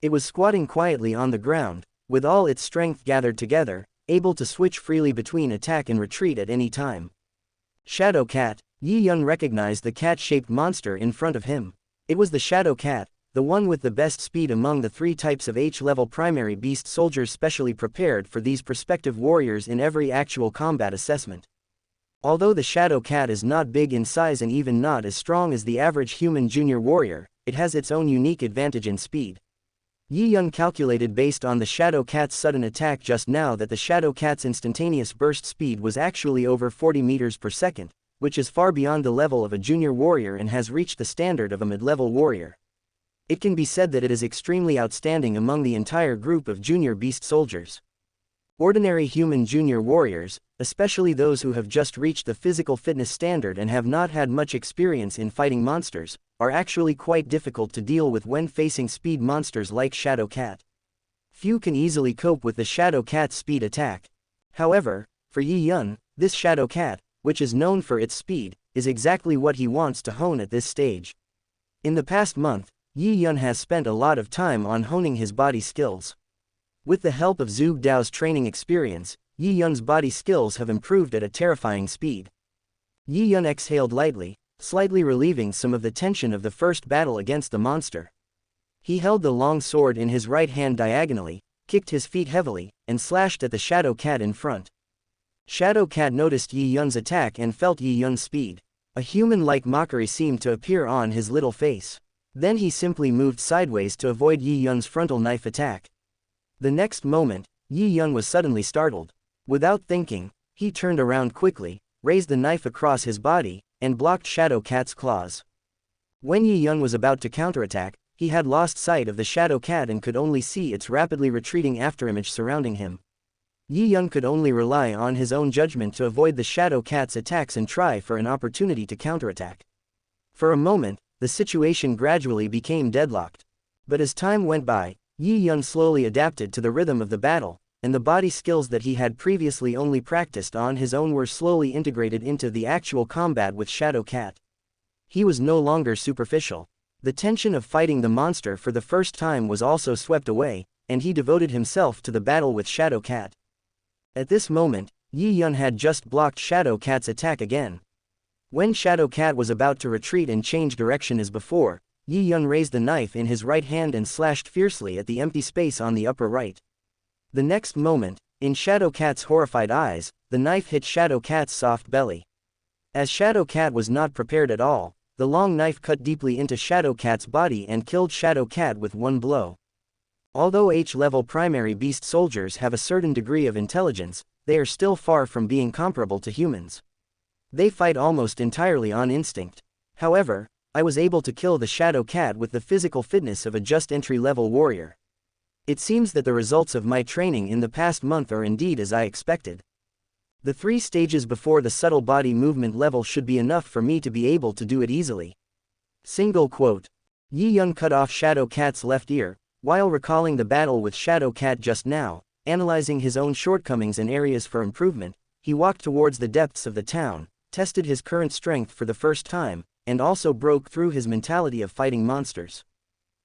It was squatting quietly on the ground, with all its strength gathered together, able to switch freely between attack and retreat at any time. Shadow Cat. Yi Yun recognized the cat-shaped monster in front of him. It was the Shadow Cat, the one with the best speed among the 3 types of H-level primary beast soldiers specially prepared for these prospective warriors in every actual combat assessment. Although the Shadow Cat is not big in size and even not as strong as the average human junior warrior, it has its own unique advantage in speed. Yi Yun calculated based on the Shadow Cat's sudden attack just now that the Shadow Cat's instantaneous burst speed was actually over 40 meters per second, which is far beyond the level of a junior warrior and has reached the standard of a mid-level warrior. It can be said that it is extremely outstanding among the entire group of junior beast soldiers. Ordinary human junior warriors, especially those who have just reached the physical fitness standard and have not had much experience in fighting monsters, are actually quite difficult to deal with when facing speed monsters like Shadow Cat. Few can easily cope with the Shadow Cat's speed attack. However, for Yi Yun, this Shadow Cat, which is known for its speed, is exactly what he wants to hone at this stage. In the past month, Yi Yun has spent a lot of time on honing his body skills. With the help of Zhuge Dao's training experience, Yi Yun's body skills have improved at a terrifying speed. Yi Yun exhaled lightly, slightly relieving some of the tension of the first battle against the monster. He held the long sword in his right hand diagonally, kicked his feet heavily, and slashed at the Shadow Cat in front. Shadow Cat noticed Yi Yun's attack and felt Yi Yun's speed. A human-like mockery seemed to appear on his little face. Then he simply moved sideways to avoid Yi Yun's frontal knife attack. The next moment, Yi Yun was suddenly startled. Without thinking, he turned around quickly, raised the knife across his body, and blocked Shadow Cat's claws. When Yi Yun was about to counterattack, he had lost sight of the Shadow Cat and could only see its rapidly retreating afterimage surrounding him. Yi Yun could only rely on his own judgment to avoid the Shadow Cat's attacks and try for an opportunity to counterattack. For a moment, the situation gradually became deadlocked. But as time went by, Yi Yun slowly adapted to the rhythm of the battle, and the body skills that he had previously only practiced on his own were slowly integrated into the actual combat with Shadow Cat. He was no longer superficial. The tension of fighting the monster for the first time was also swept away, and he devoted himself to the battle with Shadow Cat. At this moment, Yi Yun had just blocked Shadow Cat's attack again. When Shadow Cat was about to retreat and change direction as before, Yi Yun raised the knife in his right hand and slashed fiercely at the empty space on the upper right. The next moment, in Shadow Cat's horrified eyes, the knife hit Shadow Cat's soft belly. As Shadow Cat was not prepared at all, the long knife cut deeply into Shadow Cat's body and killed Shadow Cat with one blow. Although H-level primary beast soldiers have a certain degree of intelligence, they are still far from being comparable to humans. They fight almost entirely on instinct. However, I was able to kill the Shadow Cat with the physical fitness of a just entry-level warrior. It seems that the results of my training in the past month are indeed as I expected. The 3 stages before the subtle body movement level should be enough for me to be able to do it easily. Single quote. Yi Yun cut off Shadow Cat's left ear, while recalling the battle with Shadow Cat just now, analyzing his own shortcomings and areas for improvement. He walked towards the depths of the town, tested his current strength for the first time, and also broke through his mentality of fighting monsters.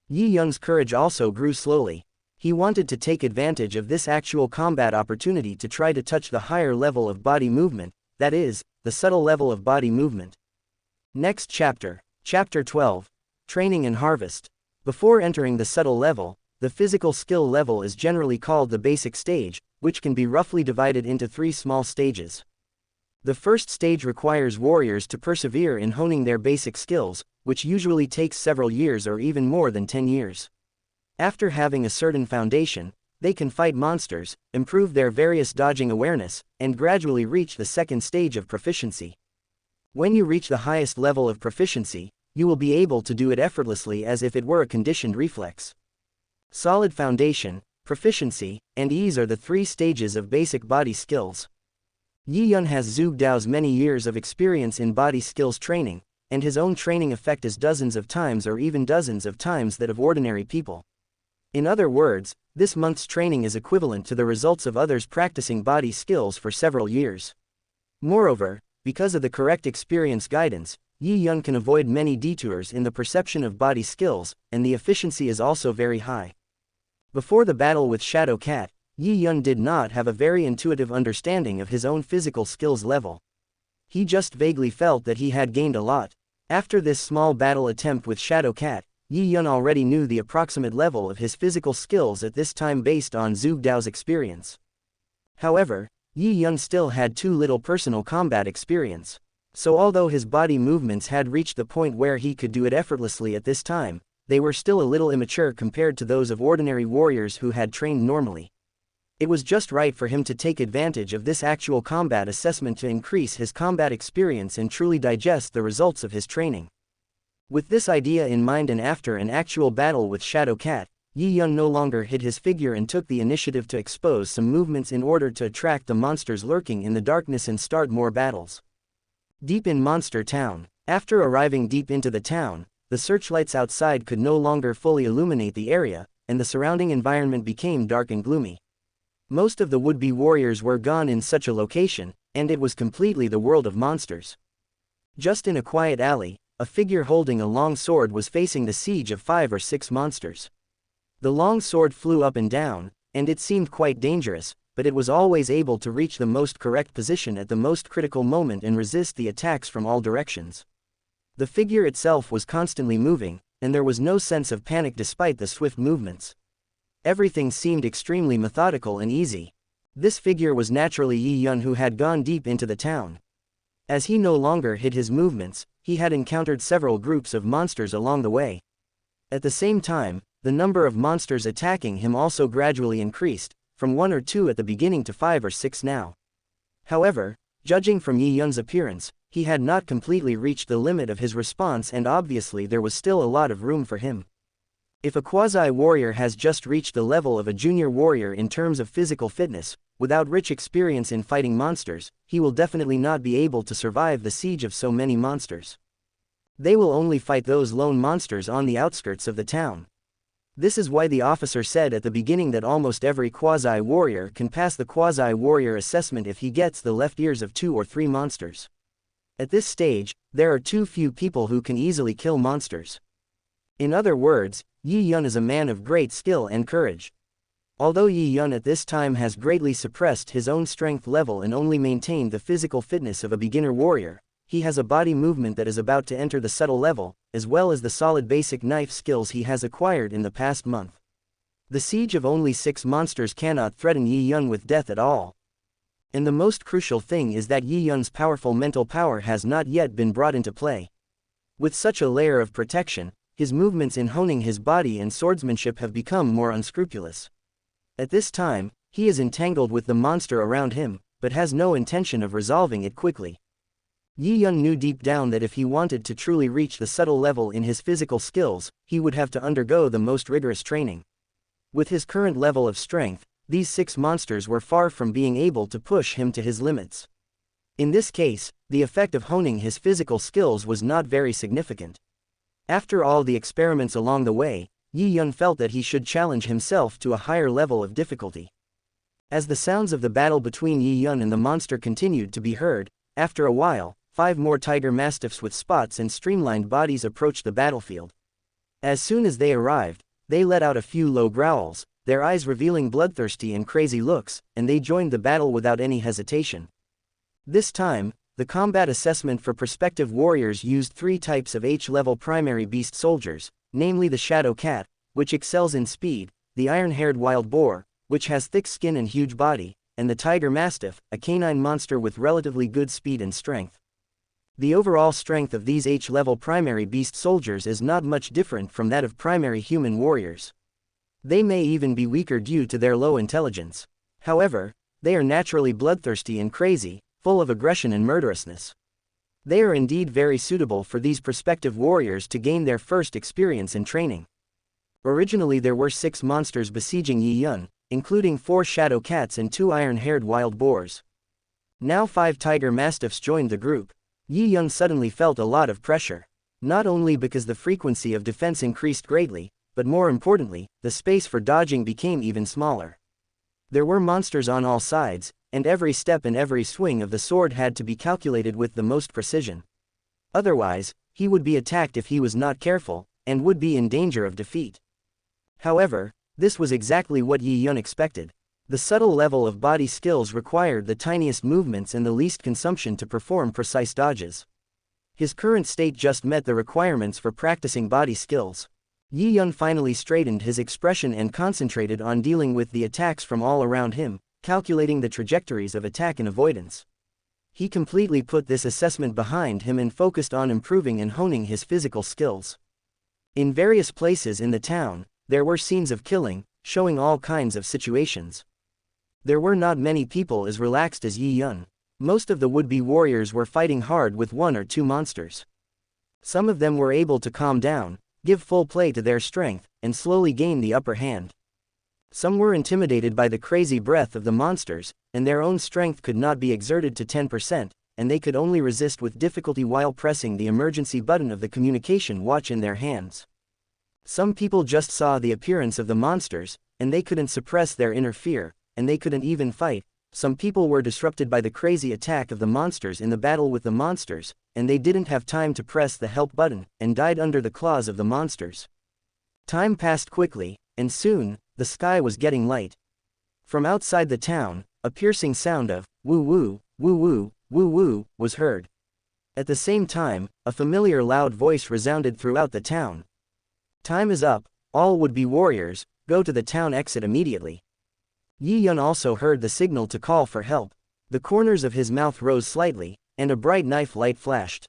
Yi Yun's courage also grew slowly. He wanted to take advantage of this actual combat opportunity to try to touch the higher level of body movement, that is, the subtle level of body movement. Next chapter, Chapter 12, Training and Harvest. Before entering the subtle level, the physical skill level is generally called the basic stage, which can be roughly divided into 3 small stages. The first stage requires warriors to persevere in honing their basic skills, which usually takes several years or even more than 10 years. After having a certain foundation, they can fight monsters, improve their various dodging awareness, and gradually reach the second stage of proficiency. When you reach the highest level of proficiency, you will be able to do it effortlessly as if it were a conditioned reflex. Solid foundation, proficiency, and ease are the 3 stages of basic body skills. Yi Yun has Zhuge Dao's many years of experience in body skills training, and his own training effect is dozens of times or even dozens of times that of ordinary people. In other words, this month's training is equivalent to the results of others practicing body skills for several years. Moreover, because of the correct experience guidance, Yi Yun can avoid many detours in the perception of body skills, and the efficiency is also very high. Before the battle with Shadow Cat, Yi Yun did not have a very intuitive understanding of his own physical skills level. He just vaguely felt that he had gained a lot. After this small battle attempt with Shadow Cat, Yi Yun already knew the approximate level of his physical skills at this time based on Zhuge Dao's experience. However, Yi Yun still had too little personal combat experience. So although his body movements had reached the point where he could do it effortlessly at this time, they were still a little immature compared to those of ordinary warriors who had trained normally. It was just right for him to take advantage of this actual combat assessment to increase his combat experience and truly digest the results of his training. With this idea in mind and after an actual battle with Shadow Cat, Yi Yun no longer hid his figure and took the initiative to expose some movements in order to attract the monsters lurking in the darkness and start more battles. Deep in Monster Town. After arriving deep into the town, the searchlights outside could no longer fully illuminate the area, and the surrounding environment became dark and gloomy. Most of the would-be warriors were gone in such a location, and it was completely the world of monsters. Just in a quiet alley, a figure holding a long sword was facing the siege of 5 or 6 monsters. The long sword flew up and down, and it seemed quite dangerous, but it was always able to reach the most correct position at the most critical moment and resist the attacks from all directions. The figure itself was constantly moving, and there was no sense of panic despite the swift movements. Everything seemed extremely methodical and easy. This figure was naturally Yi Yun, who had gone deep into the town. As he no longer hid his movements, he had encountered several groups of monsters along the way. At the same time, the number of monsters attacking him also gradually increased, from 1 or 2 at the beginning to 5 or 6 now. However, judging from Yi Yun's appearance, he had not completely reached the limit of his response, and obviously there was still a lot of room for him. If a quasi-warrior has just reached the level of a junior warrior in terms of physical fitness, without rich experience in fighting monsters, he will definitely not be able to survive the siege of so many monsters. They will only fight those lone monsters on the outskirts of the town. This is why the officer said at the beginning that almost every quasi-warrior can pass the quasi-warrior assessment if he gets the left ears of 2 or 3 monsters. At this stage, there are too few people who can easily kill monsters. In other words, Yi Yun is a man of great skill and courage. Although Yi Yun at this time has greatly suppressed his own strength level and only maintained the physical fitness of a beginner warrior, he has a body movement that is about to enter the subtle level, as well as the solid basic knife skills he has acquired in the past month. The siege of only 6 monsters cannot threaten Yi Yun with death at all. And the most crucial thing is that Yi Yun's powerful mental power has not yet been brought into play. With such a layer of protection, his movements in honing his body and swordsmanship have become more unscrupulous. At this time, he is entangled with the monster around him, but has no intention of resolving it quickly. Yi Yun knew deep down that if he wanted to truly reach the subtle level in his physical skills, he would have to undergo the most rigorous training. With his current level of strength, these 6 monsters were far from being able to push him to his limits. In this case, the effect of honing his physical skills was not very significant. After all the experiments along the way, Yi Yun felt that he should challenge himself to a higher level of difficulty. As the sounds of the battle between Yi Yun and the monster continued to be heard, after a while, 5 more tiger mastiffs with spots and streamlined bodies approached the battlefield. As soon as they arrived, they let out a few low growls, their eyes revealing bloodthirsty and crazy looks, and they joined the battle without any hesitation. This time, the combat assessment for prospective warriors used 3 types of H-level primary beast soldiers, namely the Shadow Cat, which excels in speed, the iron-haired wild boar, which has thick skin and huge body, and the tiger mastiff, a canine monster with relatively good speed and strength. The overall strength of these H-level primary beast soldiers is not much different from that of primary human warriors. They may even be weaker due to their low intelligence. However, they are naturally bloodthirsty and crazy, full of aggression and murderousness. They are indeed very suitable for these prospective warriors to gain their first experience in training. Originally there were 6 monsters besieging Yi Yun, including 4 shadow cats and 2 iron-haired wild boars. Now 5 tiger mastiffs joined the group. Yi Yun suddenly felt a lot of pressure. Not only because the frequency of defense increased greatly, but more importantly, the space for dodging became even smaller. There were monsters on all sides, and every step and every swing of the sword had to be calculated with the most precision. Otherwise, he would be attacked if he was not careful, and would be in danger of defeat. However, this was exactly what Yi Yun expected. The subtle level of body skills required the tiniest movements and the least consumption to perform precise dodges. His current state just met the requirements for practicing body skills. Yi Yun finally straightened his expression and concentrated on dealing with the attacks from all around him, calculating the trajectories of attack and avoidance. He completely put this assessment behind him and focused on improving and honing his physical skills. In various places in the town, there were scenes of killing, showing all kinds of situations. There were not many people as relaxed as Yi Yun. Most of the would-be warriors were fighting hard with one or two monsters. Some of them were able to calm down, give full play to their strength, and slowly gain the upper hand. Some were intimidated by the crazy breath of the monsters, and their own strength could not be exerted to 10%, and they could only resist with difficulty while pressing the emergency button of the communication watch in their hands. Some people just saw the appearance of the monsters, and they couldn't suppress their inner fear, and they couldn't even fight. Some people were disrupted by the crazy attack of the monsters in the battle with the monsters, and they didn't have time to press the help button, and died under the claws of the monsters. Time passed quickly, and soon, the sky was getting light. From outside the town, a piercing sound of woo-woo, woo-woo, woo-woo was heard. At the same time, a familiar loud voice resounded throughout the town. Time is up, all would-be warriors, go to the town exit immediately. Yi Yun also heard the signal to call for help. The corners of his mouth rose slightly, and a bright knife light flashed.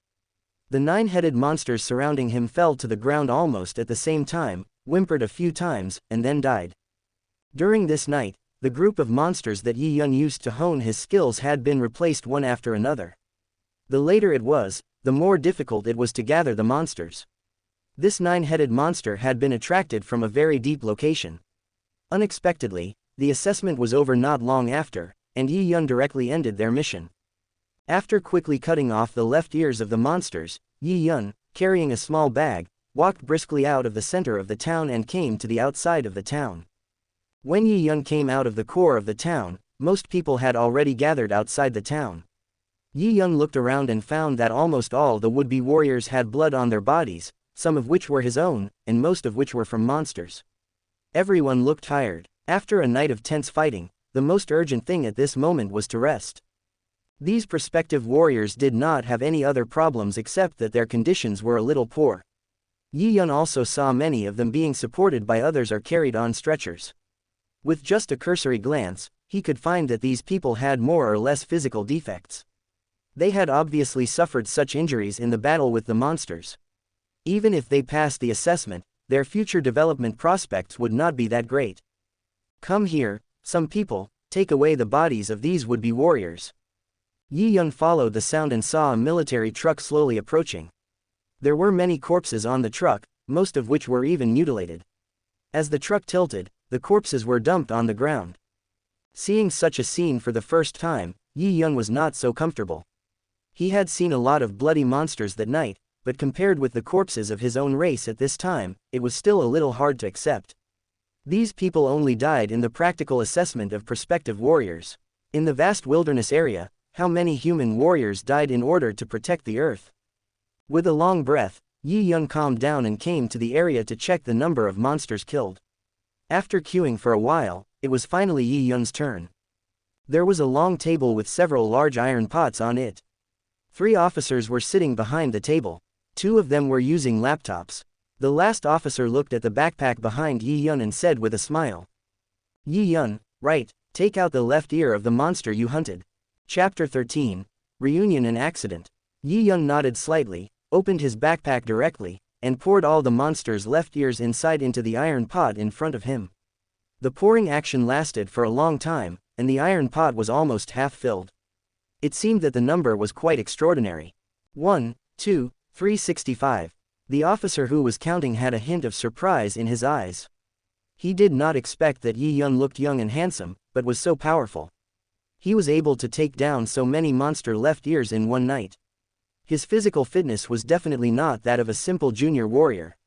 The 9-headed monsters surrounding him fell to the ground almost at the same time, whimpered a few times, and then died. During this night, the group of monsters that Yi Yun used to hone his skills had been replaced one after another. The later it was, the more difficult it was to gather the monsters. This 9-headed monster had been attracted from a very deep location. Unexpectedly, the assessment was over not long after, and Yi Yun directly ended their mission. After quickly cutting off the left ears of the monsters, Yi Yun, carrying a small bag, walked briskly out of the center of the town and came to the outside of the town. When Yi Yun came out of the core of the town, most people had already gathered outside the town. Yi Yun looked around and found that almost all the would-be warriors had blood on their bodies, some of which were his own, and most of which were from monsters. Everyone looked tired. After a night of tense fighting, the most urgent thing at this moment was to rest. These prospective warriors did not have any other problems except that their conditions were a little poor. Yi Yun also saw many of them being supported by others or carried on stretchers. With just a cursory glance, he could find that these people had more or less physical defects. They had obviously suffered such injuries in the battle with the monsters. Even if they passed the assessment, their future development prospects would not be that great. Come here, some people, take away the bodies of these would-be warriors. Yi Yun followed the sound and saw a military truck slowly approaching. There were many corpses on the truck, most of which were even mutilated. As the truck tilted, the corpses were dumped on the ground. Seeing such a scene for the first time, Yi Yun was not so comfortable. He had seen a lot of bloody monsters that night, but compared with the corpses of his own race at this time, it was still a little hard to accept. These people only died in the practical assessment of prospective warriors. In the vast wilderness area, how many human warriors died in order to protect the earth? With a long breath, Yi Yun calmed down and came to the area to check the number of monsters killed. After queuing for a while, it was finally Yi Yun's turn. There was a long table with several large iron pots on it. 3 officers were sitting behind the table. 2 of them were using laptops. The last officer looked at the backpack behind Yi Yun and said with a smile. Yi Yun, right, take out the left ear of the monster you hunted. Chapter 13. Reunion and Accident. Yi Yun nodded slightly, opened his backpack directly, and poured all the monster's left ears inside into the iron pot in front of him. The pouring action lasted for a long time, and the iron pot was almost half filled. It seemed that the number was quite extraordinary. 1, 2, 365. The officer who was counting had a hint of surprise in his eyes. He did not expect that Yi Yun looked young and handsome, but was so powerful. He was able to take down so many monster left ears in one night. His physical fitness was definitely not that of a simple junior warrior.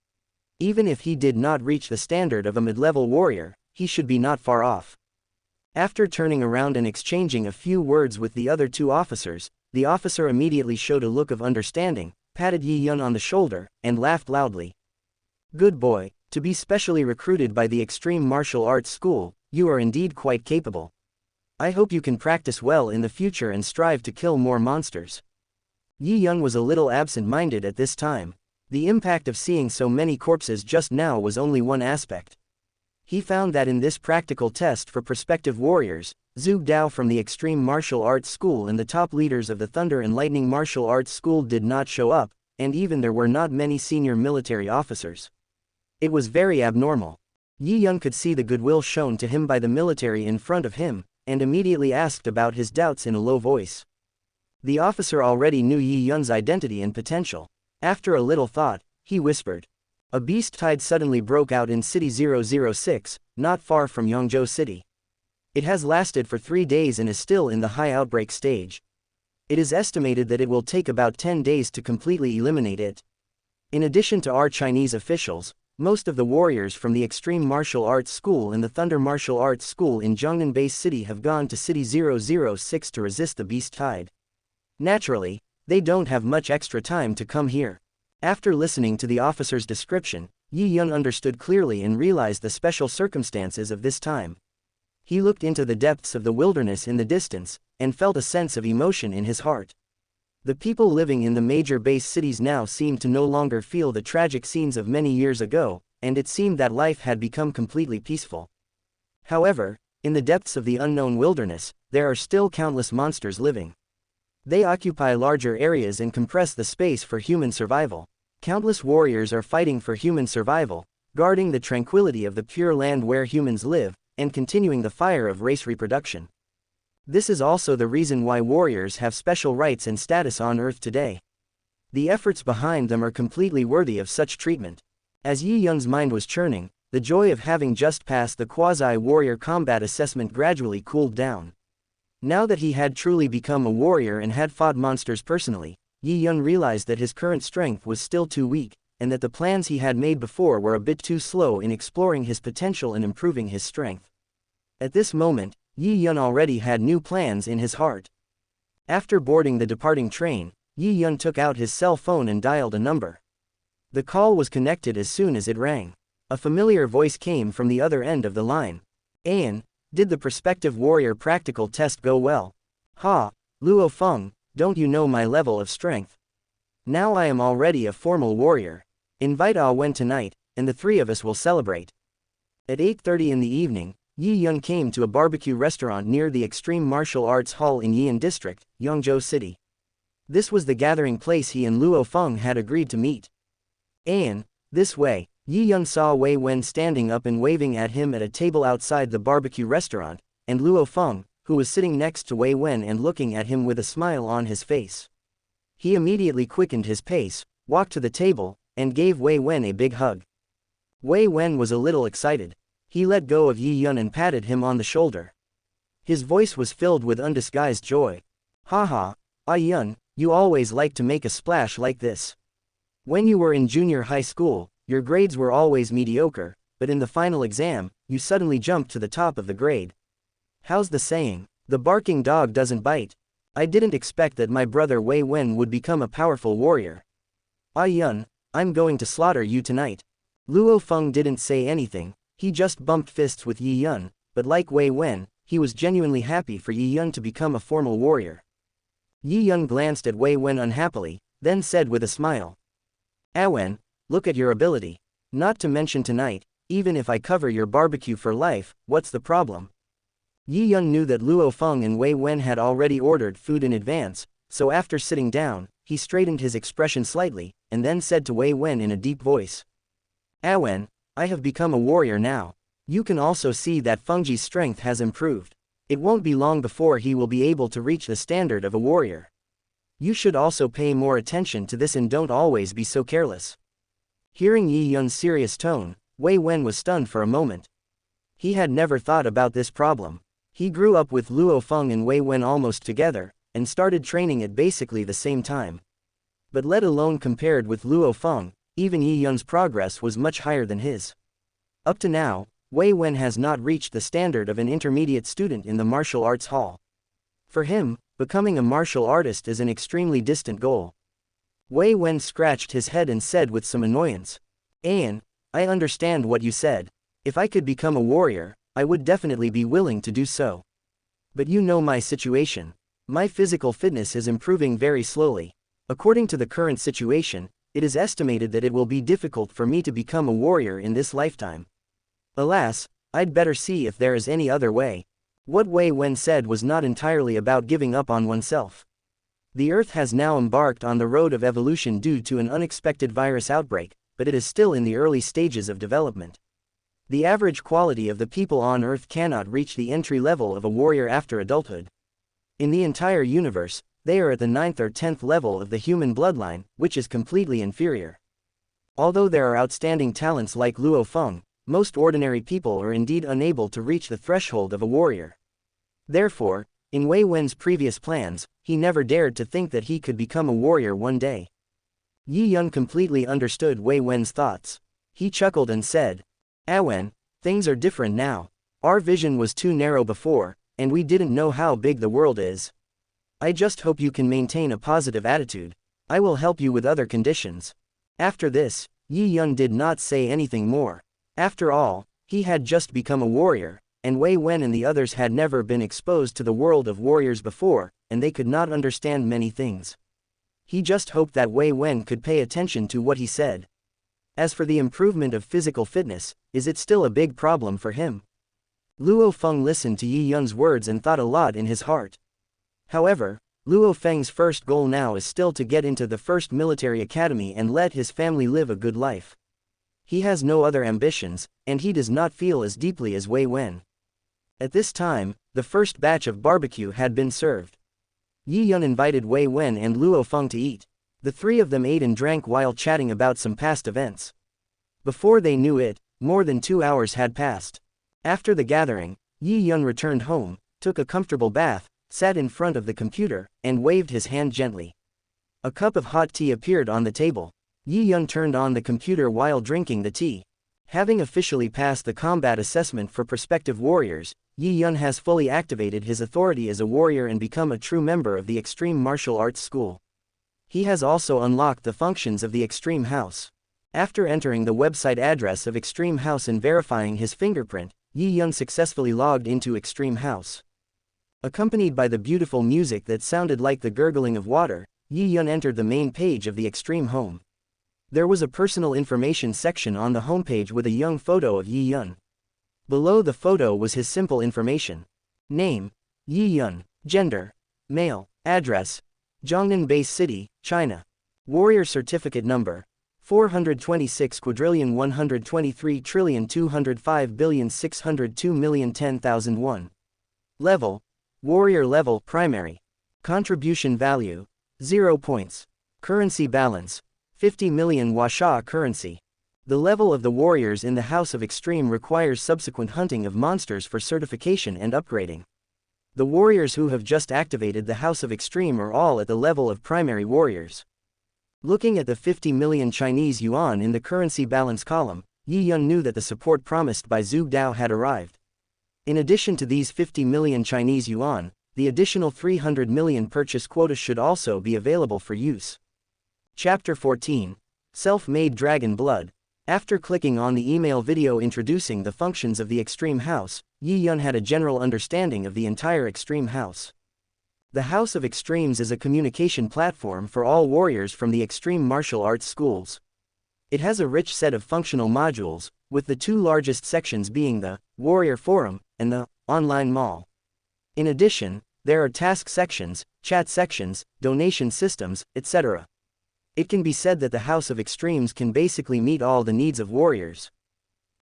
Even if he did not reach the standard of a mid-level warrior, he should be not far off. After turning around and exchanging a few words with the other two officers, the officer immediately showed a look of understanding, patted Yi Yun on the shoulder, and laughed loudly. Good boy, to be specially recruited by the Extreme Martial Arts School, you are indeed quite capable. I hope you can practice well in the future and strive to kill more monsters. Yi Yun was a little absent-minded at this time. The impact of seeing so many corpses just now was only one aspect. He found that in this practical test for prospective warriors, Zhu Dao from the Extreme Martial Arts School and the top leaders of the Thunder and Lightning Martial Arts School did not show up, and even there were not many senior military officers. It was very abnormal. Yi Yun could see the goodwill shown to him by the military in front of him, and immediately asked about his doubts in a low voice. The officer already knew Yi Yun's identity and potential. After a little thought, he whispered. A beast tide suddenly broke out in City 006, not far from Yongzhou City. It has lasted for 3 days and is still in the high outbreak stage. It is estimated that it will take about 10 days to completely eliminate it. In addition to our Chinese officials, most of the warriors from the Extreme Martial Arts School and the Thunder Martial Arts School in Jiangnan Base City have gone to City 006 to resist the beast tide. Naturally, they don't have much extra time to come here. After listening to the officer's description, Yi Yun understood clearly and realized the special circumstances of this time. He looked into the depths of the wilderness in the distance, and felt a sense of emotion in his heart. The people living in the major base cities now seemed to no longer feel the tragic scenes of many years ago, and it seemed that life had become completely peaceful. However, in the depths of the unknown wilderness, there are still countless monsters living. They occupy larger areas and compress the space for human survival. Countless warriors are fighting for human survival, guarding the tranquility of the pure land where humans live, and continuing the fire of race reproduction. This is also the reason why warriors have special rights and status on Earth today. The efforts behind them are completely worthy of such treatment. As Yi Yun's mind was churning, the joy of having just passed the quasi-warrior combat assessment gradually cooled down. Now that he had truly become a warrior and had fought monsters personally, Yi Yun realized that his current strength was still too weak, and that the plans he had made before were a bit too slow in exploring his potential and improving his strength. At this moment, Yi Yun already had new plans in his heart. After boarding the departing train, Yi Yun took out his cell phone and dialed a number. The call was connected as soon as it rang. A familiar voice came from the other end of the line. Ayan, did the prospective warrior practical test go well? Ha, Luo Feng, don't you know my level of strength? Now I am already a formal warrior. Invite Awaken tonight, and the 3 of us will celebrate. At 8:30 in the evening, Yi Yun came to a barbecue restaurant near the Extreme Martial Arts Hall in Yian District, Yongzhou City. This was the gathering place he and Luo Feng had agreed to meet. Ayan, this way. Yi Yun saw Wei Wen standing up and waving at him at a table outside the barbecue restaurant, and Luo Feng, who was sitting next to Wei Wen and looking at him with a smile on his face. He immediately quickened his pace, walked to the table, and gave Wei Wen a big hug. Wei Wen was a little excited. He let go of Yi Yun and patted him on the shoulder. His voice was filled with undisguised joy. Haha, Yun, you always like to make a splash like this. When you were in junior high school, your grades were always mediocre, but in the final exam, you suddenly jumped to the top of the grade. How's the saying? The barking dog doesn't bite. I didn't expect that my brother Wei Wen would become a powerful warrior. Yun, I'm going to slaughter you tonight. Luo Feng didn't say anything, he just bumped fists with Yi Yun, but like Wei Wen, he was genuinely happy for Yi Yun to become a formal warrior. Yi Yun glanced at Wei Wen unhappily, then said with a smile. Awen, look at your ability. Not to mention tonight, even if I cover your barbecue for life, what's the problem? Yi Yun knew that Luo Feng and Wei Wen had already ordered food in advance, so after sitting down, he straightened his expression slightly, and then said to Wei Wen in a deep voice. Awen, I have become a warrior now. You can also see that Fengji's strength has improved. It won't be long before he will be able to reach the standard of a warrior. You should also pay more attention to this and don't always be so careless. Hearing Yi Yun's serious tone, Wei Wen was stunned for a moment. He had never thought about this problem. He grew up with Luo Feng and Wei Wen almost together, and started training at basically the same time. But let alone compared with Luo Feng, even Yi Yun's progress was much higher than his. Up to now, Wei Wen has not reached the standard of an intermediate student in the martial arts hall. For him, becoming a martial artist is an extremely distant goal. Wei Wen scratched his head and said with some annoyance, "Ayan, I understand what you said. If I could become a warrior, I would definitely be willing to do so. But you know my situation. My physical fitness is improving very slowly. According to the current situation, it is estimated that it will be difficult for me to become a warrior in this lifetime. Alas, I'd better see if there is any other way." What Wei Wen said was not entirely about giving up on oneself. The Earth has now embarked on the road of evolution due to an unexpected virus outbreak, but it is still in the early stages of development. The average quality of the people on Earth cannot reach the entry level of a warrior after adulthood. In the entire universe, they are at the 9th or 10th level of the human bloodline, which is completely inferior. Although there are outstanding talents like Luo Feng, most ordinary people are indeed unable to reach the threshold of a warrior. Therefore, in Wei Wen's previous plans, he never dared to think that he could become a warrior one day. Yi Yun completely understood Wei Wen's thoughts. He chuckled and said, "Awen, things are different now. Our vision was too narrow before, and we didn't know how big the world is. I just hope you can maintain a positive attitude. I will help you with other conditions." After this, Yi Yun did not say anything more. After all, he had just become a warrior, and Wei Wen and the others had never been exposed to the world of warriors before, and they could not understand many things. He just hoped that Wei Wen could pay attention to what he said. As for the improvement of physical fitness, is it still a big problem for him? Luo Feng listened to Yi Yun's words and thought a lot in his heart. However, Luo Feng's first goal now is still to get into the first military academy and let his family live a good life. He has no other ambitions, and he does not feel as deeply as Wei Wen. At this time, the first batch of barbecue had been served. Yi Yun invited Wei Wen and Luo Feng to eat. The three of them ate and drank while chatting about some past events. Before they knew it, more than 2 hours had passed. After the gathering, Yi Yun returned home, took a comfortable bath, sat in front of the computer, and waved his hand gently. A cup of hot tea appeared on the table. Yi Yun turned on the computer while drinking the tea. Having officially passed the combat assessment for prospective warriors, Yi Yun has fully activated his authority as a warrior and become a true member of the Extreme Martial Arts School. He has also unlocked the functions of the Extreme House. After entering the website address of Extreme House and verifying his fingerprint, Yi Yun successfully logged into Extreme House. Accompanied by the beautiful music that sounded like the gurgling of water, Yi Yun entered the main page of the Extreme Home. There was a personal information section on the homepage with a young photo of Yi Yun. Below the photo was his simple information. Name: Yi Yun. Gender: male. Address: Jiangnan Base City, China. Warrior certificate number: 426,123,205,602,010,001. Level: Warrior level primary. Contribution value: 0 points. Currency balance: 50 million Wuxia currency. The level of the warriors in the House of Extreme requires subsequent hunting of monsters for certification and upgrading. The warriors who have just activated the House of Extreme are all at the level of primary warriors. Looking at the 50 million Chinese yuan in the currency balance column, Yi Yun knew that the support promised by Zhu Dao had arrived. In addition to these 50 million Chinese yuan, the additional 300 million purchase quota should also be available for use. Chapter 14. Self-Made Dragon Blood. After clicking on the email video introducing the functions of the Extreme House, Yi Yun had a general understanding of the entire Extreme House. The House of Extremes is a communication platform for all warriors from the extreme martial arts schools. It has a rich set of functional modules, with the two largest sections being the Warrior Forum and the Online Mall. In addition, there are task sections, chat sections, donation systems, etc. It can be said that the House of Extremes can basically meet all the needs of warriors.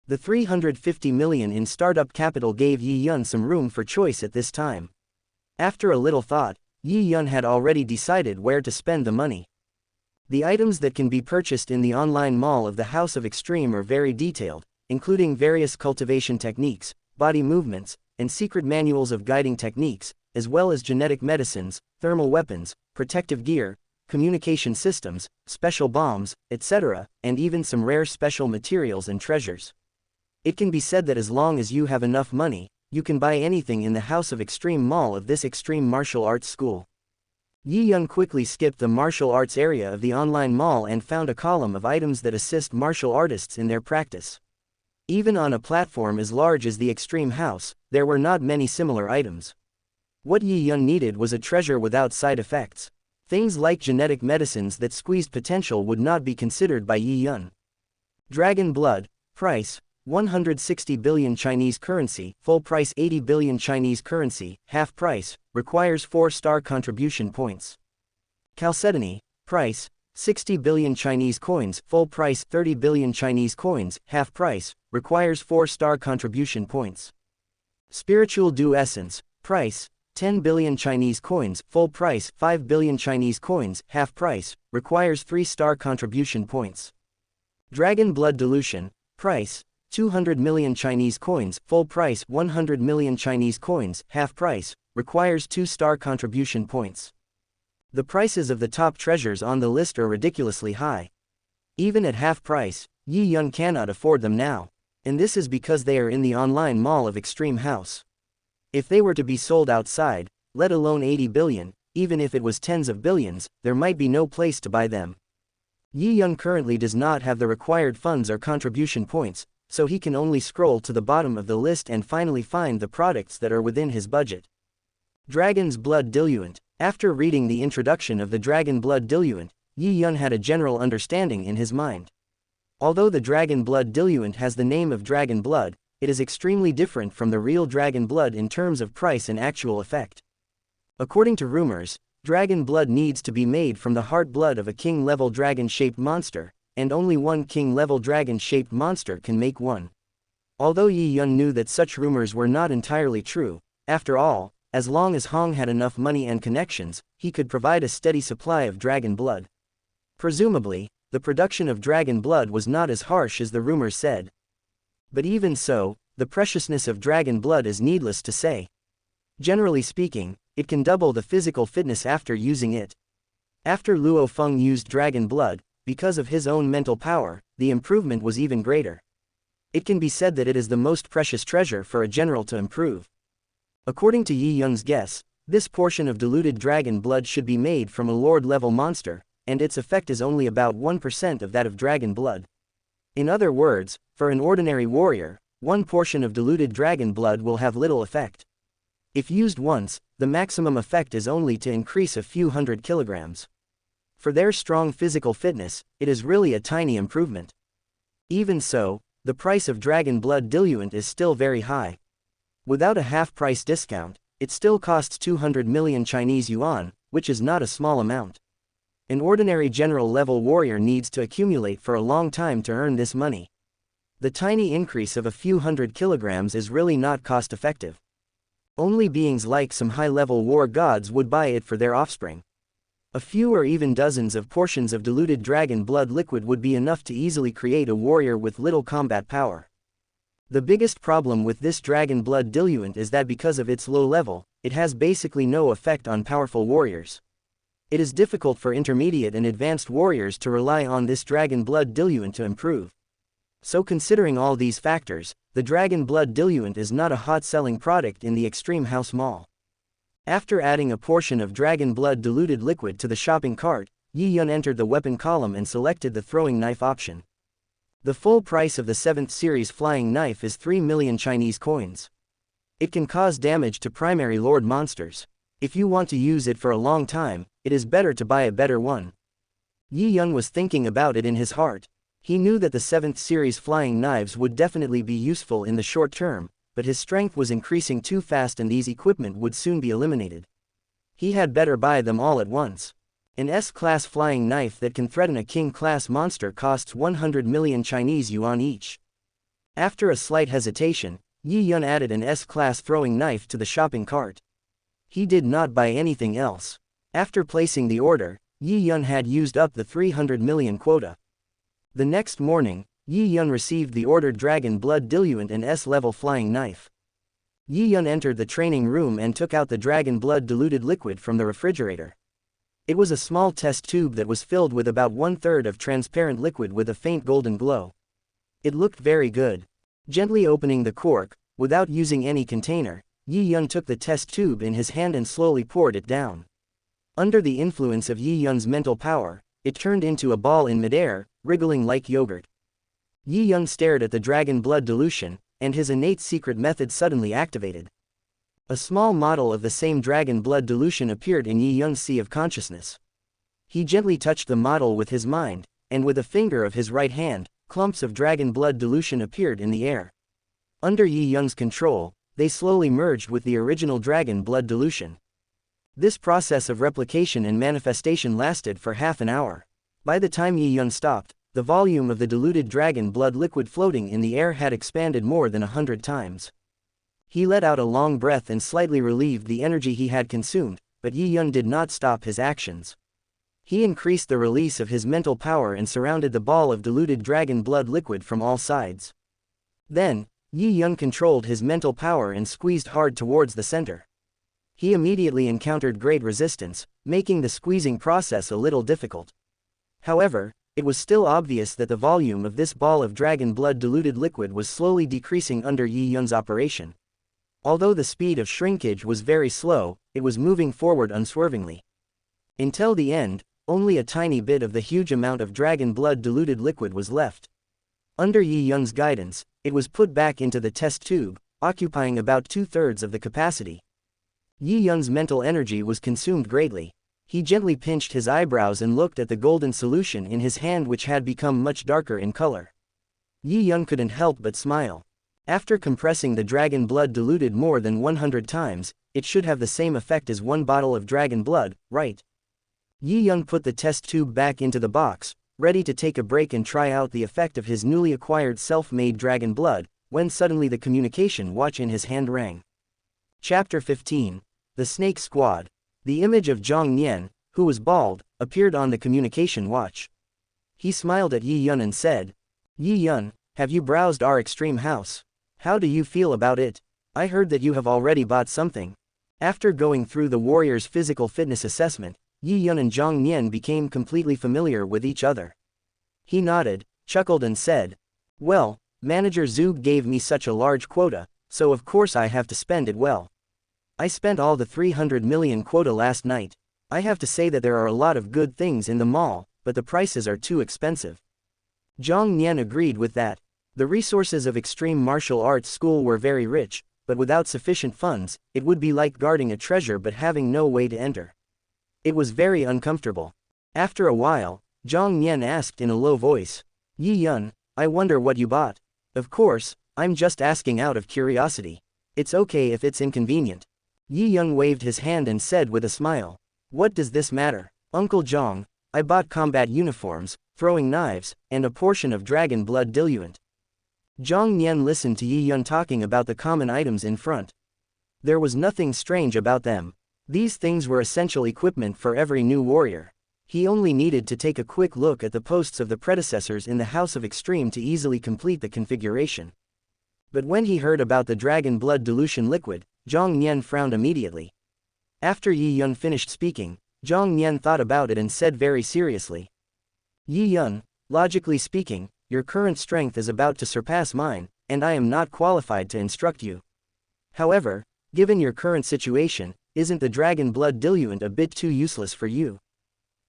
The 350 million in startup capital gave Yi Yun some room for choice at this time. After a little thought, Yi Yun had already decided where to spend the money. The items that can be purchased in the online mall of the House of Extreme are very detailed, including various cultivation techniques, body movements, and secret manuals of guiding techniques, as well as genetic medicines, thermal weapons, protective gear, communication systems, special bombs, etc., and even some rare special materials and treasures. It can be said that as long as you have enough money, you can buy anything in the House of Extreme Mall of this extreme martial arts school. Yi Yun quickly skipped the martial arts area of the online mall and found a column of items that assist martial artists in their practice. Even on a platform as large as the Extreme House, there were not many similar items. What Yi Yun needed was a treasure without side effects. Things like genetic medicines that squeezed potential would not be considered by Yi Yun. Dragon Blood, price, 160 billion Chinese currency, full price 80 billion Chinese currency, half price, requires 4-star contribution points. Chalcedony, price, 60 billion Chinese coins, full price 30 billion Chinese coins, half price, requires 4-star contribution points. Spiritual Dew Essence, price, 10 billion Chinese coins, full price 5 billion Chinese coins, half price, requires 3-star contribution points. Dragon Blood Dilution, price, 200 million Chinese coins, full price 100 million Chinese coins, half price, requires 2-star contribution points. The prices of the top treasures on the list are ridiculously high. Even at half price, Yi Yun cannot afford them now, and this is because they are in the online mall of Extreme House. If they were to be sold outside, let alone 80 billion, even if it was tens of billions, there might be no place to buy them. Yi Yun currently does not have the required funds or contribution points, so he can only scroll to the bottom of the list and finally find the products that are within his budget. Dragon's Blood Diluent. After reading the introduction of the Dragon Blood Diluent, Yi Yun had a general understanding in his mind. Although the Dragon Blood Diluent has the name of Dragon Blood, it is extremely different from the real Dragon Blood in terms of price and actual effect. According to rumors, Dragon Blood needs to be made from the heart blood of a king-level dragon-shaped monster, and only one king-level dragon-shaped monster can make one. Although Yi Yun knew that such rumors were not entirely true, after all, as long as Hong had enough money and connections, he could provide a steady supply of dragon blood. Presumably, the production of dragon blood was not as harsh as the rumors said. But even so, the preciousness of dragon blood is needless to say. Generally speaking, it can double the physical fitness after using it. After Luo Feng used dragon blood, because of his own mental power, the improvement was even greater. It can be said that it is the most precious treasure for a general to improve. According to Yi Yun's guess, this portion of diluted dragon blood should be made from a lord-level monster, and its effect is only about 1% of that of dragon blood. In other words, for an ordinary warrior, one portion of diluted dragon blood will have little effect. If used once, the maximum effect is only to increase a few hundred kilograms. For their strong physical fitness, it is really a tiny improvement. Even so, the price of dragon blood diluent is still very high. Without a half-price discount, it still costs 200 million Chinese yuan, which is not a small amount. An ordinary general-level warrior needs to accumulate for a long time to earn this money. The tiny increase of a few hundred kilograms is really not cost-effective. Only beings like some high-level war gods would buy it for their offspring. A few or even dozens of portions of diluted dragon blood liquid would be enough to easily create a warrior with little combat power. The biggest problem with this dragon blood diluent is that because of its low level, it has basically no effect on powerful warriors. It is difficult for intermediate and advanced warriors to rely on this dragon blood diluent to improve. So considering all these factors, the dragon blood diluent is not a hot-selling product in the Extreme House Mall. After adding a portion of dragon blood diluted liquid to the shopping cart, Yi Yun entered the weapon column and selected the throwing knife option. The full price of the 7th series flying knife is 3 million Chinese coins. It can cause damage to primary lord monsters. If you want to use it for a long time, it is better to buy a better one. Yi Yun was thinking about it in his heart. He knew that the 7th series flying knives would definitely be useful in the short term, but his strength was increasing too fast and these equipment would soon be eliminated. He had better buy them all at once. An S-class flying knife that can threaten a king-class monster costs 100 million Chinese yuan each. After a slight hesitation, Yi Yun added an S-class throwing knife to the shopping cart. He did not buy anything else. After placing the order, Yi Yun had used up the 300 million quota. The next morning, Yi Yun received the ordered dragon blood diluent and S-level flying knife. Yi Yun entered the training room and took out the dragon blood diluted liquid from the refrigerator. It was a small test tube that was filled with about 1/3 of transparent liquid with a faint golden glow. It looked very good. Gently opening the cork, without using any container, Yi Yun took the test tube in his hand and slowly poured it down. Under the influence of Yi Yun's mental power, it turned into a ball in midair, wriggling like yogurt. Yi Yun stared at the dragon blood dilution, and his innate secret method suddenly activated. A small model of the same dragon blood dilution appeared in Yi Yun's sea of consciousness. He gently touched the model with his mind, and with a finger of his right hand, clumps of dragon blood dilution appeared in the air. Under Yi Yun's control, they slowly merged with the original dragon blood dilution. This process of replication and manifestation lasted for half an hour. By the time Yi Yun stopped, the volume of the diluted dragon blood liquid floating in the air had expanded more than 100 times. He let out a long breath and slightly relieved the energy he had consumed, but Yi Yun did not stop his actions. He increased the release of his mental power and surrounded the ball of diluted dragon blood liquid from all sides. Then, Yi Yun controlled his mental power and squeezed hard towards the center. He immediately encountered great resistance, making the squeezing process a little difficult. However, it was still obvious that the volume of this ball of dragon blood diluted liquid was slowly decreasing under Yi Yun's operation. Although the speed of shrinkage was very slow, it was moving forward unswervingly. Until the end, only a tiny bit of the huge amount of dragon blood diluted liquid was left. Under Yi Yun's guidance, it was put back into the test tube, occupying about 2/3 of the capacity. Yi Yun's mental energy was consumed greatly. He gently pinched his eyebrows and looked at the golden solution in his hand, which had become much darker in color. Yi Yun couldn't help but smile. After compressing the dragon blood diluted more than 100 times, it should have the same effect as one bottle of dragon blood, right? Yi Yun put the test tube back into the box, ready to take a break and try out the effect of his newly acquired self-made dragon blood, when suddenly the communication watch in his hand rang. Chapter 15. The Snake Squad. The image of Zhang Nian, who was bald, appeared on the communication watch. He smiled at Yi Yun and said, "Yi Yun, have you browsed our extreme house? How do you feel about it? I heard that you have already bought something." After going through the warrior's physical fitness assessment, Yi Yun and Zhang Nian became completely familiar with each other. He nodded, chuckled and said, "Well, Manager Zug gave me such a large quota, so of course I have to spend it well. I spent all the 300 million quota last night. I have to say that there are a lot of good things in the mall, but the prices are too expensive." Zhang Nian agreed with that. The resources of Extreme Martial Arts School were very rich, but without sufficient funds, it would be like guarding a treasure but having no way to enter. It was very uncomfortable. After a while, Zhang Nian asked in a low voice, "Yi Yun, I wonder what you bought." "Of course, I'm just asking out of curiosity. It's okay if it's inconvenient." Yi Yun waved his hand and said with a smile, "What does this matter, Uncle Zhang? I bought combat uniforms, throwing knives, and a portion of dragon blood diluent." Zhang Nian listened to Yi Yun talking about the common items in front. There was nothing strange about them. These things were essential equipment for every new warrior. He only needed to take a quick look at the posts of the predecessors in the House of Extreme to easily complete the configuration. But when he heard about the dragon blood dilution liquid, Zhang Nian frowned immediately. After Yi Yun finished speaking, Zhang Nian thought about it and said very seriously, "Yi Yun, logically speaking, your current strength is about to surpass mine, and I am not qualified to instruct you. However, given your current situation, isn't the dragon blood diluent a bit too useless for you?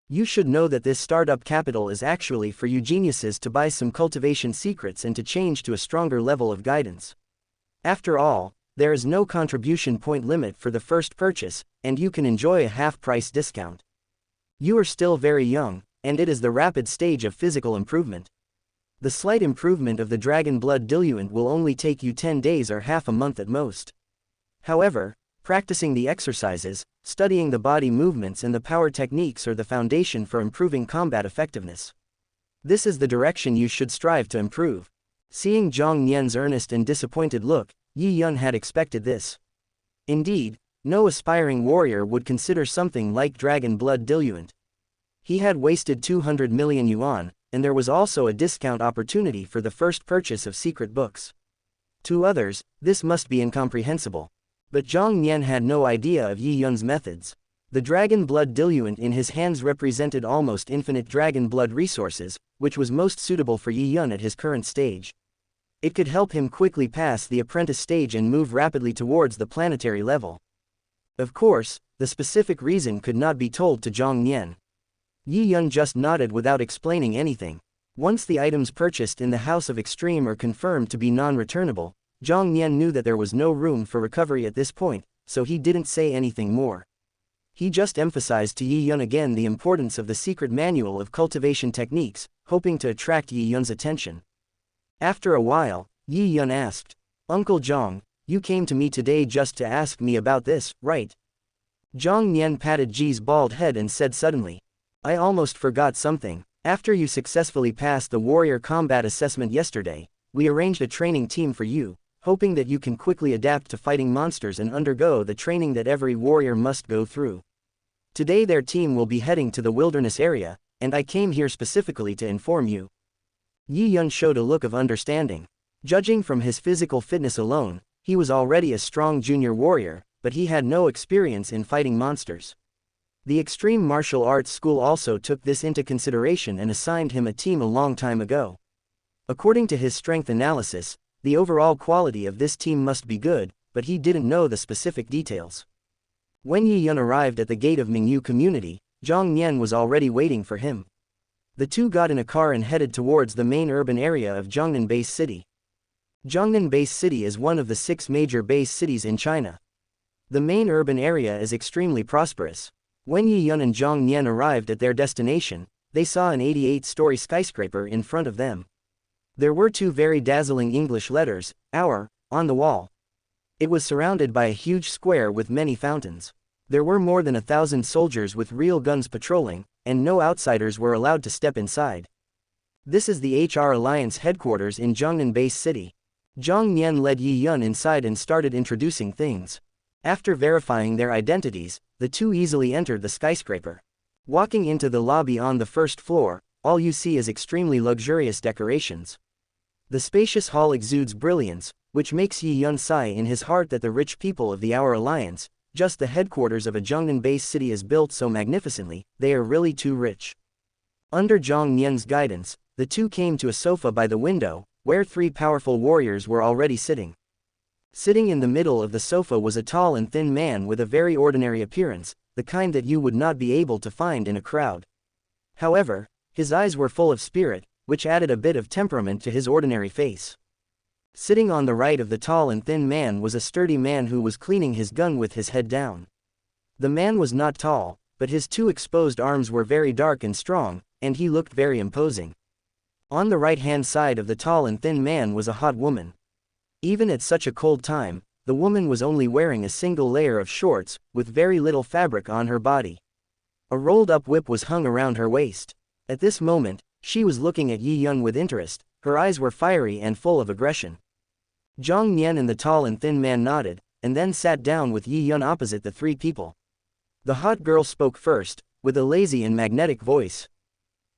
You should know that this startup capital is actually for you geniuses to buy some cultivation secrets and to change to a stronger level of guidance. After all, there is no contribution point limit for the first purchase, and you can enjoy a half-price discount. You are still very young, and it is the rapid stage of physical improvement. The slight improvement of the dragon blood diluent will only take you 10 days or half a month at most. However, practicing the exercises, studying the body movements and the power techniques are the foundation for improving combat effectiveness. This is the direction you should strive to improve." Seeing Zhang Nian's earnest and disappointed look, Yi Yun had expected this. Indeed, no aspiring warrior would consider something like dragon blood diluent. He had wasted 200 million yuan, and there was also a discount opportunity for the first purchase of secret books. To others, this must be incomprehensible. But Zhang Nian had no idea of Yi Yun's methods. The dragon blood diluent in his hands represented almost infinite dragon blood resources, which was most suitable for Yi Yun at his current stage. It could help him quickly pass the apprentice stage and move rapidly towards the planetary level. Of course, the specific reason could not be told to Zhang Nian. Yi Yun just nodded without explaining anything. Once the items purchased in the House of Extreme are confirmed to be non-returnable, Zhang Nian knew that there was no room for recovery at this point, so he didn't say anything more. He just emphasized to Yi Yun again the importance of the secret manual of cultivation techniques, hoping to attract Yi Yun's attention. After a while, Yi Yun asked, "Uncle Zhang, you came to me today just to ask me about this, right?" Zhang Nian patted Ji's bald head and said suddenly, "I almost forgot something. After you successfully passed the warrior combat assessment yesterday, we arranged a training team for you, hoping that you can quickly adapt to fighting monsters and undergo the training that every warrior must go through. Today their team will be heading to the wilderness area, and I came here specifically to inform you." Yi Yun showed a look of understanding. Judging from his physical fitness alone, he was already a strong junior warrior, but he had no experience in fighting monsters. The Extreme Martial Arts School also took this into consideration and assigned him a team a long time ago. According to his strength analysis, the overall quality of this team must be good, but he didn't know the specific details. When Yi Yun arrived at the gate of Mingyu community, Zhang Nian was already waiting for him. The two got in a car and headed towards the main urban area of Zhongnan Base City. Zhongnan Base City is one of the 6 major base cities in China. The main urban area is extremely prosperous. When Yi Yun and Zhang Nian arrived at their destination, they saw an 88-story skyscraper in front of them. There were 2 very dazzling English letters, "Our," on the wall. It was surrounded by a huge square with many fountains. There were more than 1,000 soldiers with real guns patrolling, and no outsiders were allowed to step inside. This is the HR Alliance headquarters in Zhongnan Base City. Zhang Nian led Yi Yun inside and started introducing things. After verifying their identities, the two easily entered the skyscraper. Walking into the lobby on the first floor, all you see is extremely luxurious decorations. The spacious hall exudes brilliance, which makes Yi Yun sigh in his heart that the rich people of the Our Alliance, just the headquarters of a Zhongnan base city, is built so magnificently, they are really too rich. Under Zhang Nian's guidance, the two came to a sofa by the window, where 3 powerful warriors were already sitting. Sitting in the middle of the sofa was a tall and thin man with a very ordinary appearance, the kind that you would not be able to find in a crowd. However, his eyes were full of spirit, which added a bit of temperament to his ordinary face. Sitting on the right of the tall and thin man was a sturdy man who was cleaning his gun with his head down. The man was not tall, but his 2 exposed arms were very dark and strong, and he looked very imposing. On the right-hand side of the tall and thin man was a hot woman. Even at such a cold time, the woman was only wearing a single layer of shorts, with very little fabric on her body. A rolled-up whip was hung around her waist. At this moment, she was looking at Yi Yun with interest, her eyes were fiery and full of aggression. Zhang Nian and the tall and thin man nodded, and then sat down with Yi Yun opposite the 3 people. The hot girl spoke first, with a lazy and magnetic voice.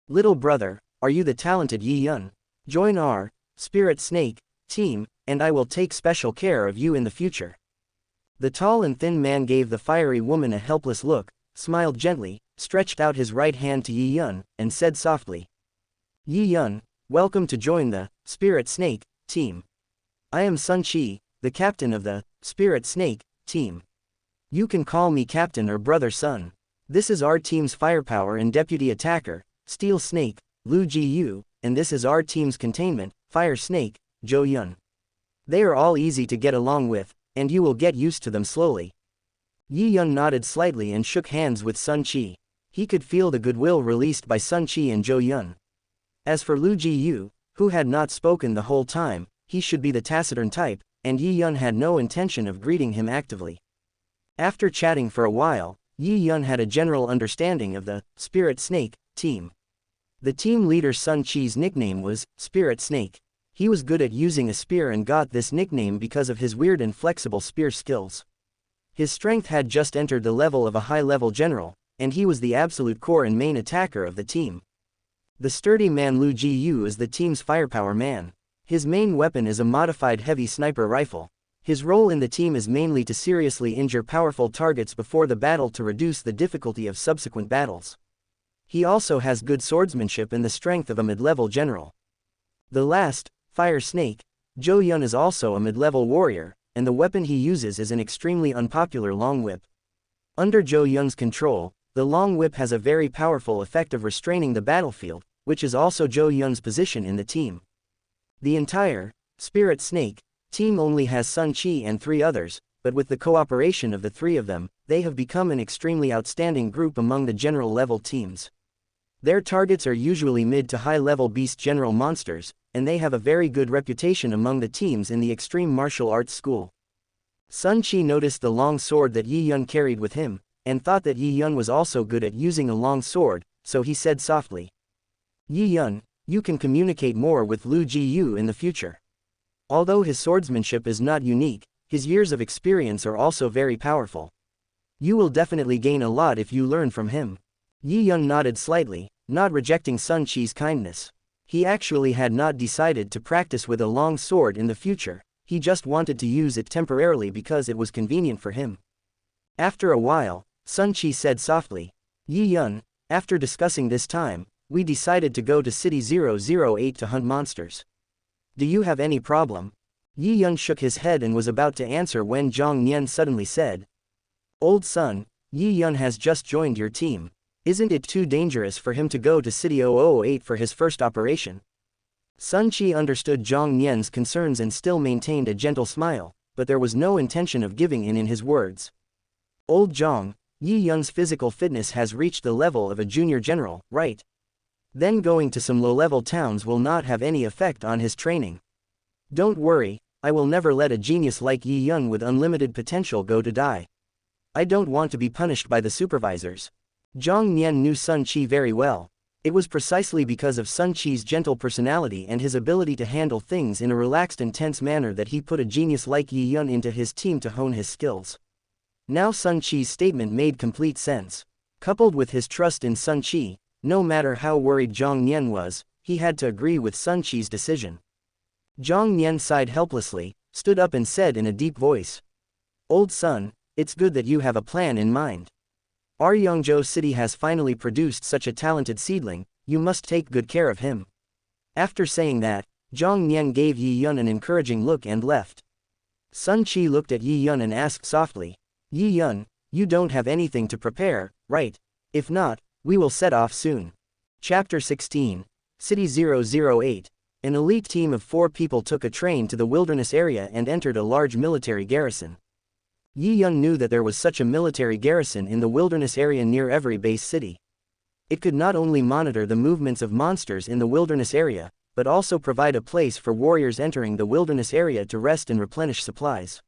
"Little brother, are you the talented Yi Yun? Join our Spirit Snake team, and I will take special care of you in the future." The tall and thin man gave the fiery woman a helpless look, smiled gently, stretched out his right hand to Yi Yun, and said softly, "Yi Yun, welcome to join the Spirit Snake team. I am Sun Qi, the captain of the Spirit Snake team. You can call me captain or brother Sun. This is our team's firepower and deputy attacker, Steel Snake, Lu Jiyu, and this is our team's containment, Fire Snake, Zhou Yun. They are all easy to get along with, and you will get used to them slowly." Yi Yun nodded slightly and shook hands with Sun Qi. He could feel the goodwill released by Sun Qi and Zhou Yun. As for Lu Jiyu, who had not spoken the whole time, he should be the taciturn type, and Yi Yun had no intention of greeting him actively. After chatting for a while, Yi Yun had a general understanding of the Spirit Snake team. The team leader Sun Qi's nickname was Spirit Snake. He was good at using a spear and got this nickname because of his weird and flexible spear skills. His strength had just entered the level of a high-level general, and he was the absolute core and main attacker of the team. The sturdy man Lu Jiyu is the team's firepower man. His main weapon is a modified heavy sniper rifle. His role in the team is mainly to seriously injure powerful targets before the battle to reduce the difficulty of subsequent battles. He also has good swordsmanship and the strength of a mid-level general. The last, Fire Snake, Zhou Yun is also a mid-level warrior, and the weapon he uses is an extremely unpopular long whip. Under Zhou Yun's control, the long whip has a very powerful effect of restraining the battlefield, which is also Zhou Yun's position in the team. The entire Spirit Snake team only has Sun Qi and 3 others, but with the cooperation of the 3 of them, they have become an extremely outstanding group among the general-level teams. Their targets are usually mid to high-level beast general monsters, and they have a very good reputation among the teams in the extreme martial arts school. Sun Qi noticed the long sword that Yi Yun carried with him, and thought that Yi Yun was also good at using a long sword, so he said softly, "Yi Yun, you can communicate more with Lu Jiyu in the future. Although his swordsmanship is not unique, his years of experience are also very powerful. You will definitely gain a lot if you learn from him." Yi Yun nodded slightly, not rejecting Sun Qi's kindness. He actually had not decided to practice with a long sword in the future, he just wanted to use it temporarily because it was convenient for him. After a while, Sun Qi said softly, "Yi Yun, after discussing this time, we decided to go to City 008 to hunt monsters. Do you have any problem?" Yi Yun shook his head and was about to answer when Zhang Nian suddenly said, "Old son, Yi Yun has just joined your team. Isn't it too dangerous for him to go to City 008 for his first operation?" Sun Qi understood Zhang Nian's concerns and still maintained a gentle smile, but there was no intention of giving in his words. "Old Zhang, Yi Yun's physical fitness has reached the level of a junior general, right? Then going to some low-level towns will not have any effect on his training. Don't worry, I will never let a genius like Yi Yun with unlimited potential go to die. I don't want to be punished by the supervisors." Zhang Nian knew Sun Qi very well. It was precisely because of Sun Qi's gentle personality and his ability to handle things in a relaxed and tense manner that he put a genius like Yi Yun into his team to hone his skills. Now Sun Qi's statement made complete sense. Coupled with his trust in Sun Qi, no matter how worried Zhang Nian was, he had to agree with Sun Qi's decision. Zhang Nian sighed helplessly, stood up and said in a deep voice, "Old son, it's good that you have a plan in mind. Our Yangzhou city has finally produced such a talented seedling, you must take good care of him." After saying that, Zhang Nian gave Yi Yun an encouraging look and left. Sun Qi looked at Yi Yun and asked softly, "Yi Yun, you don't have anything to prepare, right? If not, we will set off soon." Chapter 16, City 008. An elite team of 4 people took a train to the wilderness area and entered a large military garrison. Yi Yun knew that there was such a military garrison in the wilderness area near every base city. It could not only monitor the movements of monsters in the wilderness area, but also provide a place for warriors entering the wilderness area to rest and replenish supplies.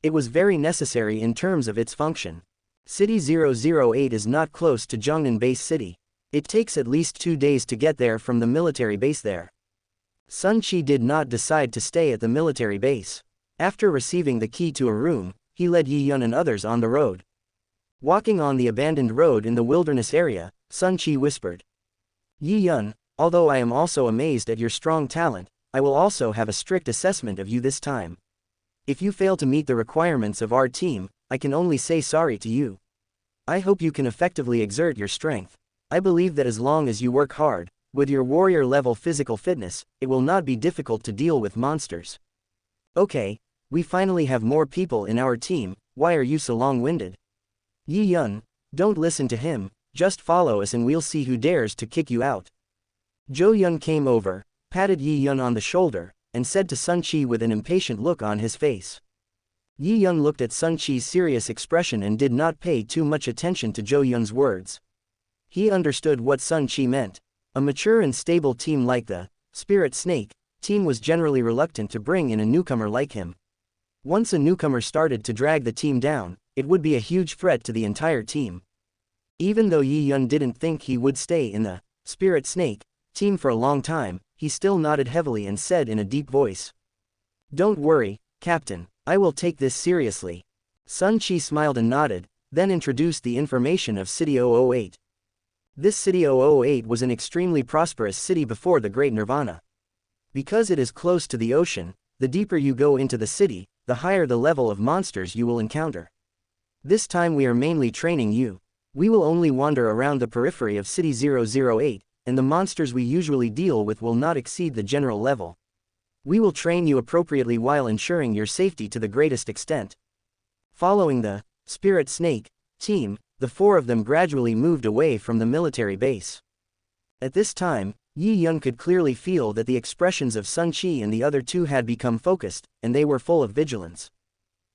It was very necessary in terms of its function. City 008 is not close to Zhongnan Base City. It takes at least 2 days to get there from the military base there. Sun Qi did not decide to stay at the military base. After receiving the key to a room, he led Yi Yun and others on the road. Walking on the abandoned road in the wilderness area, Sun Qi whispered, "Yi Yun, although I am also amazed at your strong talent, I will also have a strict assessment of you this time. If you fail to meet the requirements of our team, I can only say sorry to you. I hope you can effectively exert your strength. I believe that as long as you work hard, with your warrior-level physical fitness, it will not be difficult to deal with monsters." "Okay, we finally have more people in our team, why are you so long-winded? Yi Yun, don't listen to him, just follow us and we'll see who dares to kick you out." Zhou Yun came over, patted Yi Yun on the shoulder, and said to Sun Qi with an impatient look on his face. Yi Yun looked at Sun Qi's serious expression and did not pay too much attention to Zhou Yun's words. He understood what Sun Qi meant. A mature and stable team like the Spirit Snake team was generally reluctant to bring in a newcomer like him. Once a newcomer started to drag the team down, it would be a huge threat to the entire team. Even though Yi Yun didn't think he would stay in the Spirit Snake team for a long time, he still nodded heavily and said in a deep voice, "Don't worry, Captain, I will take this seriously." Sun Qi smiled and nodded, then introduced the information of City 008. This City 008 was an extremely prosperous city before the Great Nirvana. Because it is close to the ocean, the deeper you go into the city, the higher the level of monsters you will encounter. This time we are mainly training you. We will only wander around the periphery of City 008, and the monsters we usually deal with will not exceed the general level. We will train you appropriately while ensuring your safety to the greatest extent. Following the Spirit Snake team, the four of them gradually moved away from the military base. At this time, Yi Yun could clearly feel that the expressions of Sun Qi and the other two had become focused, and they were full of vigilance.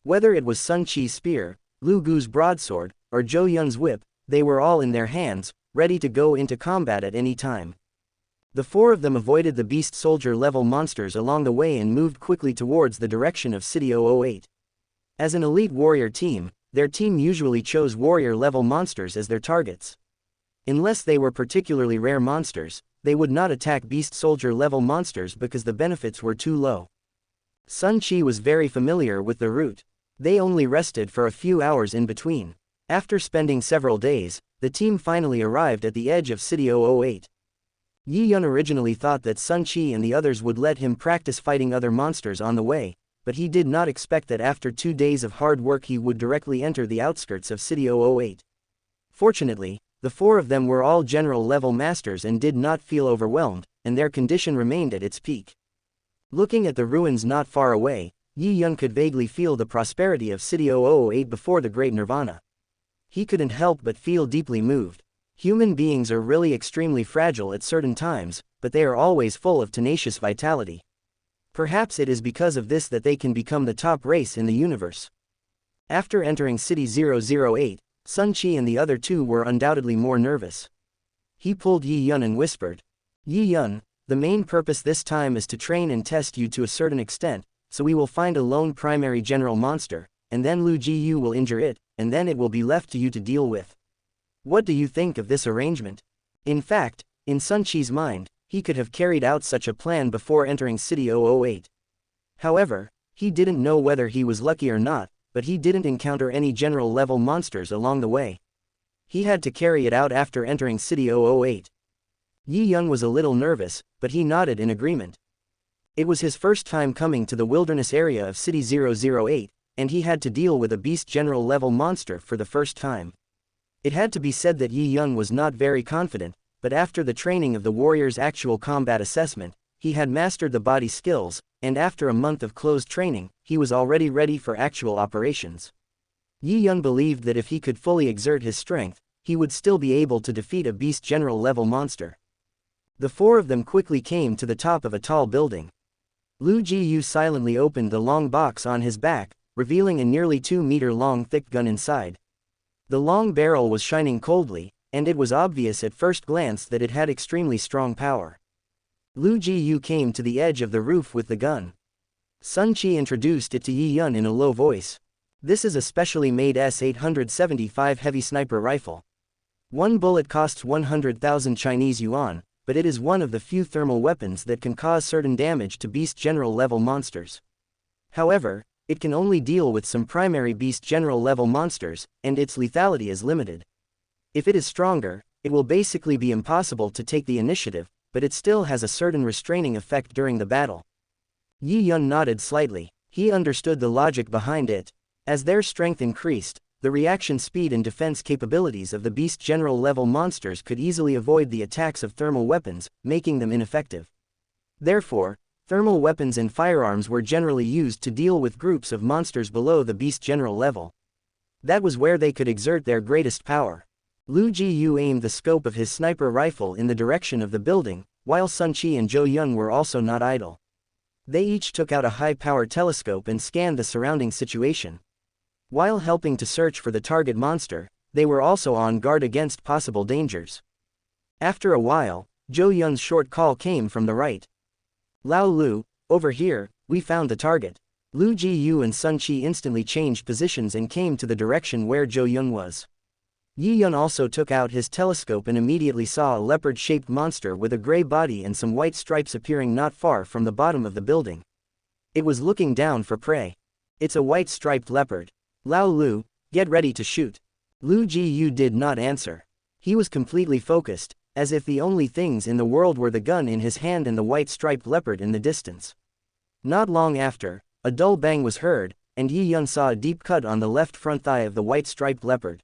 Whether it was Sun Qi's spear, Lu Gu's broadsword, or Zhou Yun's whip, they were all in their hands, ready to go into combat at any time. The four of them avoided the beast soldier level monsters along the way and moved quickly towards the direction of City 008. As an elite warrior team, their team usually chose warrior level monsters as their targets. Unless they were particularly rare monsters, they would not attack beast soldier level monsters because the benefits were too low. Sun Qi was very familiar with the route. They only rested for a few hours in between. After spending several days, the team finally arrived at the edge of City 008. Yi Yun originally thought that Sun Qi and the others would let him practice fighting other monsters on the way, but he did not expect that after 2 days of hard work he would directly enter the outskirts of City 008. Fortunately, the four of them were all general-level masters and did not feel overwhelmed, and their condition remained at its peak. Looking at the ruins not far away, Yi Yun could vaguely feel the prosperity of City 008 before the Great Nirvana. He couldn't help but feel deeply moved. Human beings are really extremely fragile at certain times, but they are always full of tenacious vitality. Perhaps it is because of this that they can become the top race in the universe. After entering City 008, Sun Qi and the other two were undoubtedly more nervous. He pulled Yi Yun and whispered, "Yi Yun, the main purpose this time is to train and test you to a certain extent, so we will find a lone primary general monster, and then Lu Jiyu will injure it, and then it will be left to you to deal with. What do you think of this arrangement?" In fact, in Sun Qi's mind, he could have carried out such a plan before entering City 008. However, he didn't know whether he was lucky or not, but he didn't encounter any general-level monsters along the way. He had to carry it out after entering City 008. Yi Yun was a little nervous, but he nodded in agreement. It was his first time coming to the wilderness area of City 008, and he had to deal with a beast general-level monster for the first time. It had to be said that Yi Yun was not very confident, but after the training of the warrior's actual combat assessment, he had mastered the body skills, and after a month of closed training, he was already ready for actual operations. Yi Yun believed that if he could fully exert his strength, he would still be able to defeat a beast general-level monster. The four of them quickly came to the top of a tall building. Lu Jiyu silently opened the long box on his back, revealing a nearly 2-meter-long thick gun inside. The long barrel was shining coldly, and it was obvious at first glance that it had extremely strong power. Lu Jiyu came to the edge of the roof with the gun. Sun Qi introduced it to Yi Yun in a low voice. This is a specially made S-875 heavy sniper rifle. One bullet costs 100,000 Chinese yuan, but it is one of the few thermal weapons that can cause certain damage to beast general-level monsters. However, it can only deal with some primary beast general-level monsters, and its lethality is limited. If it is stronger, it will basically be impossible to take the initiative, but it still has a certain restraining effect during the battle. Yi Yun nodded slightly. He understood the logic behind it. As their strength increased, the reaction speed and defense capabilities of the beast general-level monsters could easily avoid the attacks of thermal weapons, making them ineffective. Therefore, thermal weapons and firearms were generally used to deal with groups of monsters below the beast general level. That was where they could exert their greatest power. Lu Jiyu aimed the scope of his sniper rifle in the direction of the building, while Sun Qi and Zhou Yun were also not idle. They each took out a high-power telescope and scanned the surrounding situation. While helping to search for the target monster, they were also on guard against possible dangers. After a while, Zhou Yun's short call came from the right. "Lao Lu, over here, we found the target." Lu Jiyu and Sun Qi instantly changed positions and came to the direction where Zhou Yun was. Yi Yun also took out his telescope and immediately saw a leopard-shaped monster with a gray body and some white stripes appearing not far from the bottom of the building. It was looking down for prey. "It's a white-striped leopard. Lao Lu, get ready to shoot." Lu Jiyu did not answer. He was completely focused, as if the only things in the world were the gun in his hand and the white-striped leopard in the distance. Not long after, a dull bang was heard, and Yi Yun saw a deep cut on the left front thigh of the white-striped leopard.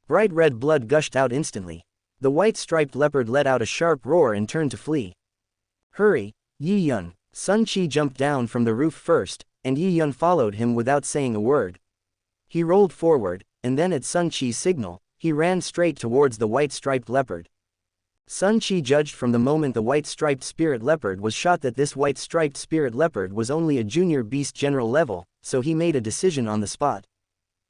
Bright red blood gushed out instantly. The white-striped leopard let out a sharp roar and turned to flee. "Hurry, Yi Yun!" Sun Chi jumped down from the roof first, and Yi Yun followed him without saying a word. He rolled forward, and then at Sun Chi's signal, he ran straight towards the white-striped leopard. Sun Chi judged from the moment the white-striped spirit leopard was shot that this white-striped spirit leopard was only a junior beast general level, so he made a decision on the spot.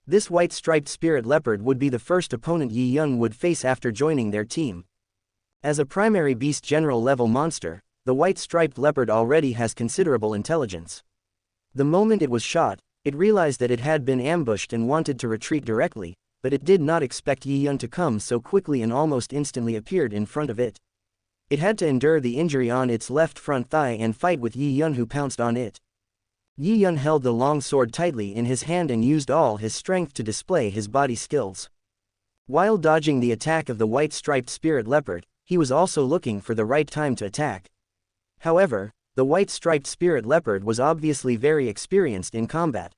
This white-striped spirit leopard would be the first opponent Yi Yun would face after joining their team. As a primary beast general level monster, the white-striped leopard already has considerable intelligence. The moment it was shot, it realized that it had been ambushed and wanted to retreat directly, but it did not expect Yi Yun to come so quickly and almost instantly appeared in front of it. It had to endure the injury on its left front thigh and fight with Yi Yun, who pounced on it. Yi Yun held the long sword tightly in his hand and used all his strength to display his body skills. While dodging the attack of the white-striped spirit leopard, he was also looking for the right time to attack. However, the white-striped spirit leopard was obviously very experienced in combat.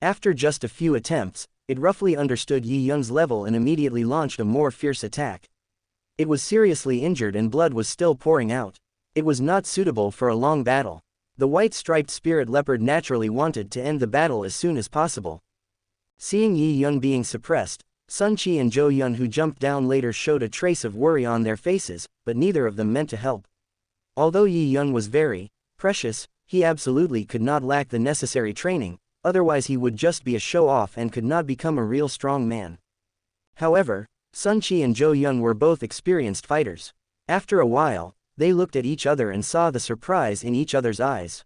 After just a few attempts, it roughly understood Yi Yun's level and immediately launched a more fierce attack. It was seriously injured and blood was still pouring out. It was not suitable for a long battle. The white-striped spirit leopard naturally wanted to end the battle as soon as possible. Seeing Yi Yun being suppressed, Sun Chi and Zhou Yun, who jumped down later, showed a trace of worry on their faces, but neither of them meant to help. Although Yi Yun was very precious, he absolutely could not lack the necessary training, otherwise he would just be a show-off and could not become a real strong man. However, Sun Chi and Zhou Yun were both experienced fighters. After a while, they looked at each other and saw the surprise in each other's eyes.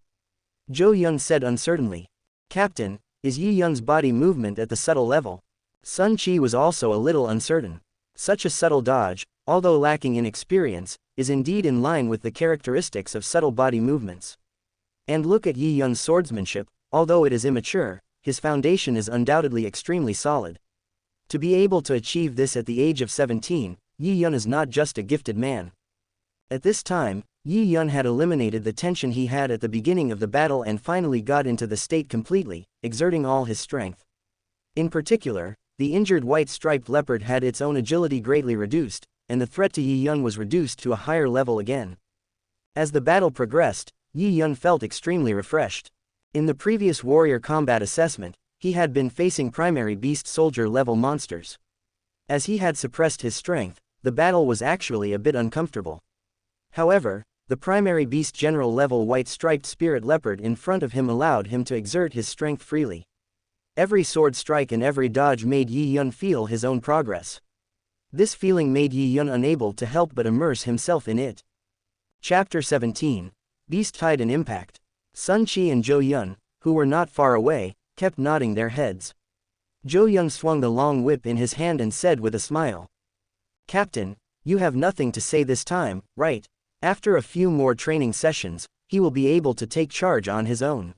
Zhou Yun said uncertainly, "Captain, is Yi Yun's body movement at the subtle level?" Sun Chi was also a little uncertain. Such a subtle dodge, although lacking in experience, is indeed in line with the characteristics of subtle body movements. And look at Yi Yun's swordsmanship, although it is immature, his foundation is undoubtedly extremely solid. To be able to achieve this at the age of 17, Yi Yun is not just a gifted man. At this time, Yi Yun had eliminated the tension he had at the beginning of the battle and finally got into the state completely, exerting all his strength. In particular, the injured white-striped leopard had its own agility greatly reduced, and the threat to Yi Yun was reduced to a higher level again. As the battle progressed, Yi Yun felt extremely refreshed. In the previous warrior combat assessment, he had been facing primary beast soldier level monsters. As he had suppressed his strength, the battle was actually a bit uncomfortable. However, the primary beast general level white-striped spirit leopard in front of him allowed him to exert his strength freely. Every sword strike and every dodge made Yi Yun feel his own progress. This feeling made Yi Yun unable to help but immerse himself in it. Chapter 17. Beast Tide and Impact. Sun Chi and Zhou Yun, who were not far away, kept nodding their heads. Zhou Yun swung the long whip in his hand and said with a smile, "Captain, you have nothing to say this time, right? After a few more training sessions, he will be able to take charge on his own.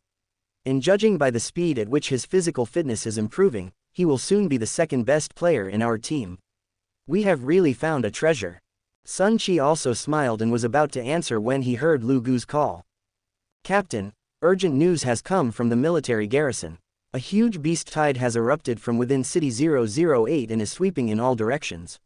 And judging by the speed at which his physical fitness is improving, he will soon be the second best player in our team. We have really found a treasure." Sun Chi also smiled and was about to answer when he heard Lu Gu's call. "Captain, urgent news has come from the military garrison. A huge beast tide has erupted from within City 008 and is sweeping in all directions.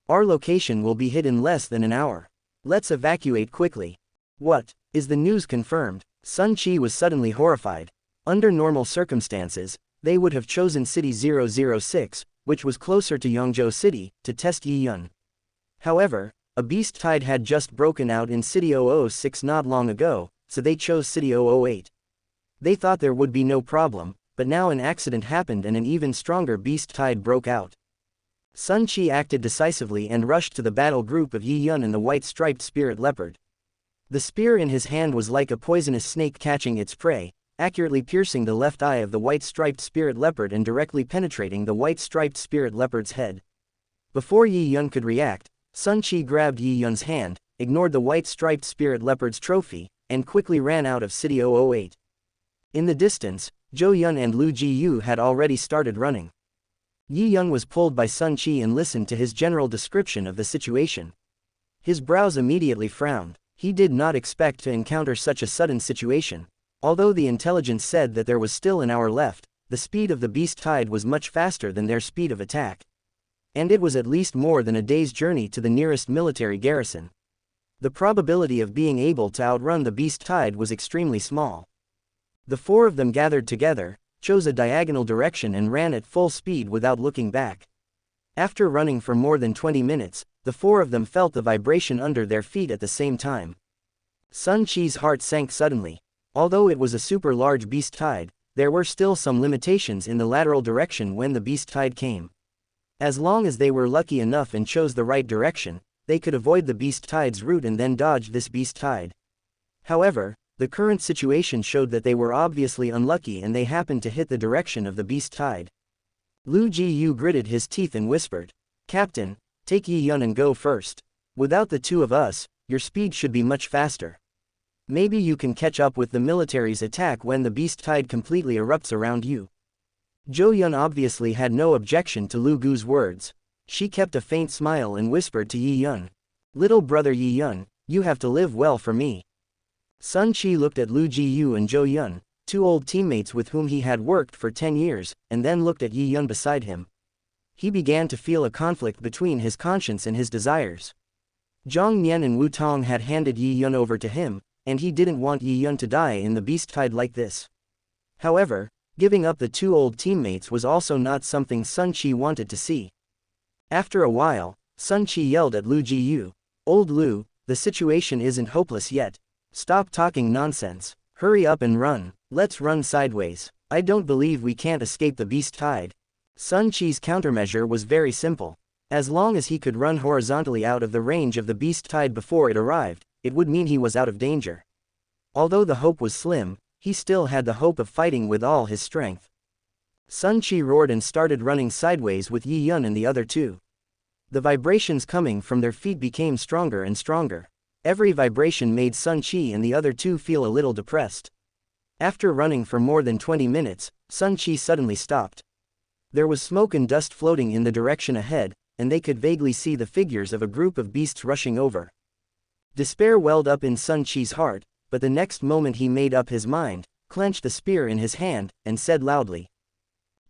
Our location will be hit in less than an hour. Let's evacuate quickly." "What? Is the news confirmed?" Sun Chi was suddenly horrified. Under normal circumstances, they would have chosen City 006, which was closer to Yongzhou City, to test Yi Yun. However, a beast tide had just broken out in City 006 not long ago, so they chose City 008. They thought there would be no problem, but now an accident happened and an even stronger beast tide broke out. Sun Chi acted decisively and rushed to the battle group of Yi Yun and the white-striped spirit leopard. The spear in his hand was like a poisonous snake catching its prey, accurately piercing the left eye of the white-striped spirit leopard and directly penetrating the white-striped spirit leopard's head. Before Yi Yun could react, Sun Chi grabbed Yi Yun's hand, ignored the white-striped spirit leopard's trophy, and quickly ran out of City 008. In the distance, Zhou Yun and Lu Jiyu had already started running. Yi Yun was pulled by Sun Chi and listened to his general description of the situation. His brows immediately frowned. He did not expect to encounter such a sudden situation. Although the intelligence said that there was still an hour left, the speed of the beast tide was much faster than their speed of attack. And it was at least more than a day's journey to the nearest military garrison. The probability of being able to outrun the beast tide was extremely small. The four of them gathered together, chose a diagonal direction and ran at full speed without looking back. After running for more than 20 minutes, the four of them felt the vibration under their feet at the same time. Sun Qi's heart sank suddenly. Although it was a super large beast tide, there were still some limitations in the lateral direction when the beast tide came. As long as they were lucky enough and chose the right direction, they could avoid the beast tide's route and then dodge this beast tide. However, the current situation showed that they were obviously unlucky and they happened to hit the direction of the beast tide. Lu Jiyu gritted his teeth and whispered, "Captain, take Yi Yun and go first. Without the two of us, your speed should be much faster. Maybe you can catch up with the military's attack when the beast tide completely erupts around you." Zhou Yun obviously had no objection to Lu Gu's words. She kept a faint smile and whispered to Yi Yun, "Little brother Yi Yun, you have to live well for me." Sun Qi looked at Lu Jiyu and Zhou Yun, two old teammates with whom he had worked for 10 years, and then looked at Yi Yun beside him. He began to feel a conflict between his conscience and his desires. Zhang Nian and Wu Tong had handed Yi Yun over to him, and he didn't want Yi Yun to die in the beast tide like this. However, giving up the two old teammates was also not something Sun Qi wanted to see. After a while, Sun Qi yelled at Lu Jiyu, "Old Lu, the situation isn't hopeless yet. Stop talking nonsense. Hurry up and run. Let's run sideways. I don't believe we can't escape the beast tide." Sun Qi's countermeasure was very simple. As long as he could run horizontally out of the range of the beast tide before it arrived, it would mean he was out of danger. Although the hope was slim, he still had the hope of fighting with all his strength. Sun Qi roared and started running sideways with Yi Yun and the other two. The vibrations coming from their feet became stronger and stronger. Every vibration made Sun Qi and the other two feel a little depressed. After running for more than 20 minutes, Sun Qi suddenly stopped. There was smoke and dust floating in the direction ahead, and they could vaguely see the figures of a group of beasts rushing over. Despair welled up in Sun Qi's heart, but the next moment he made up his mind, clenched the spear in his hand, and said loudly,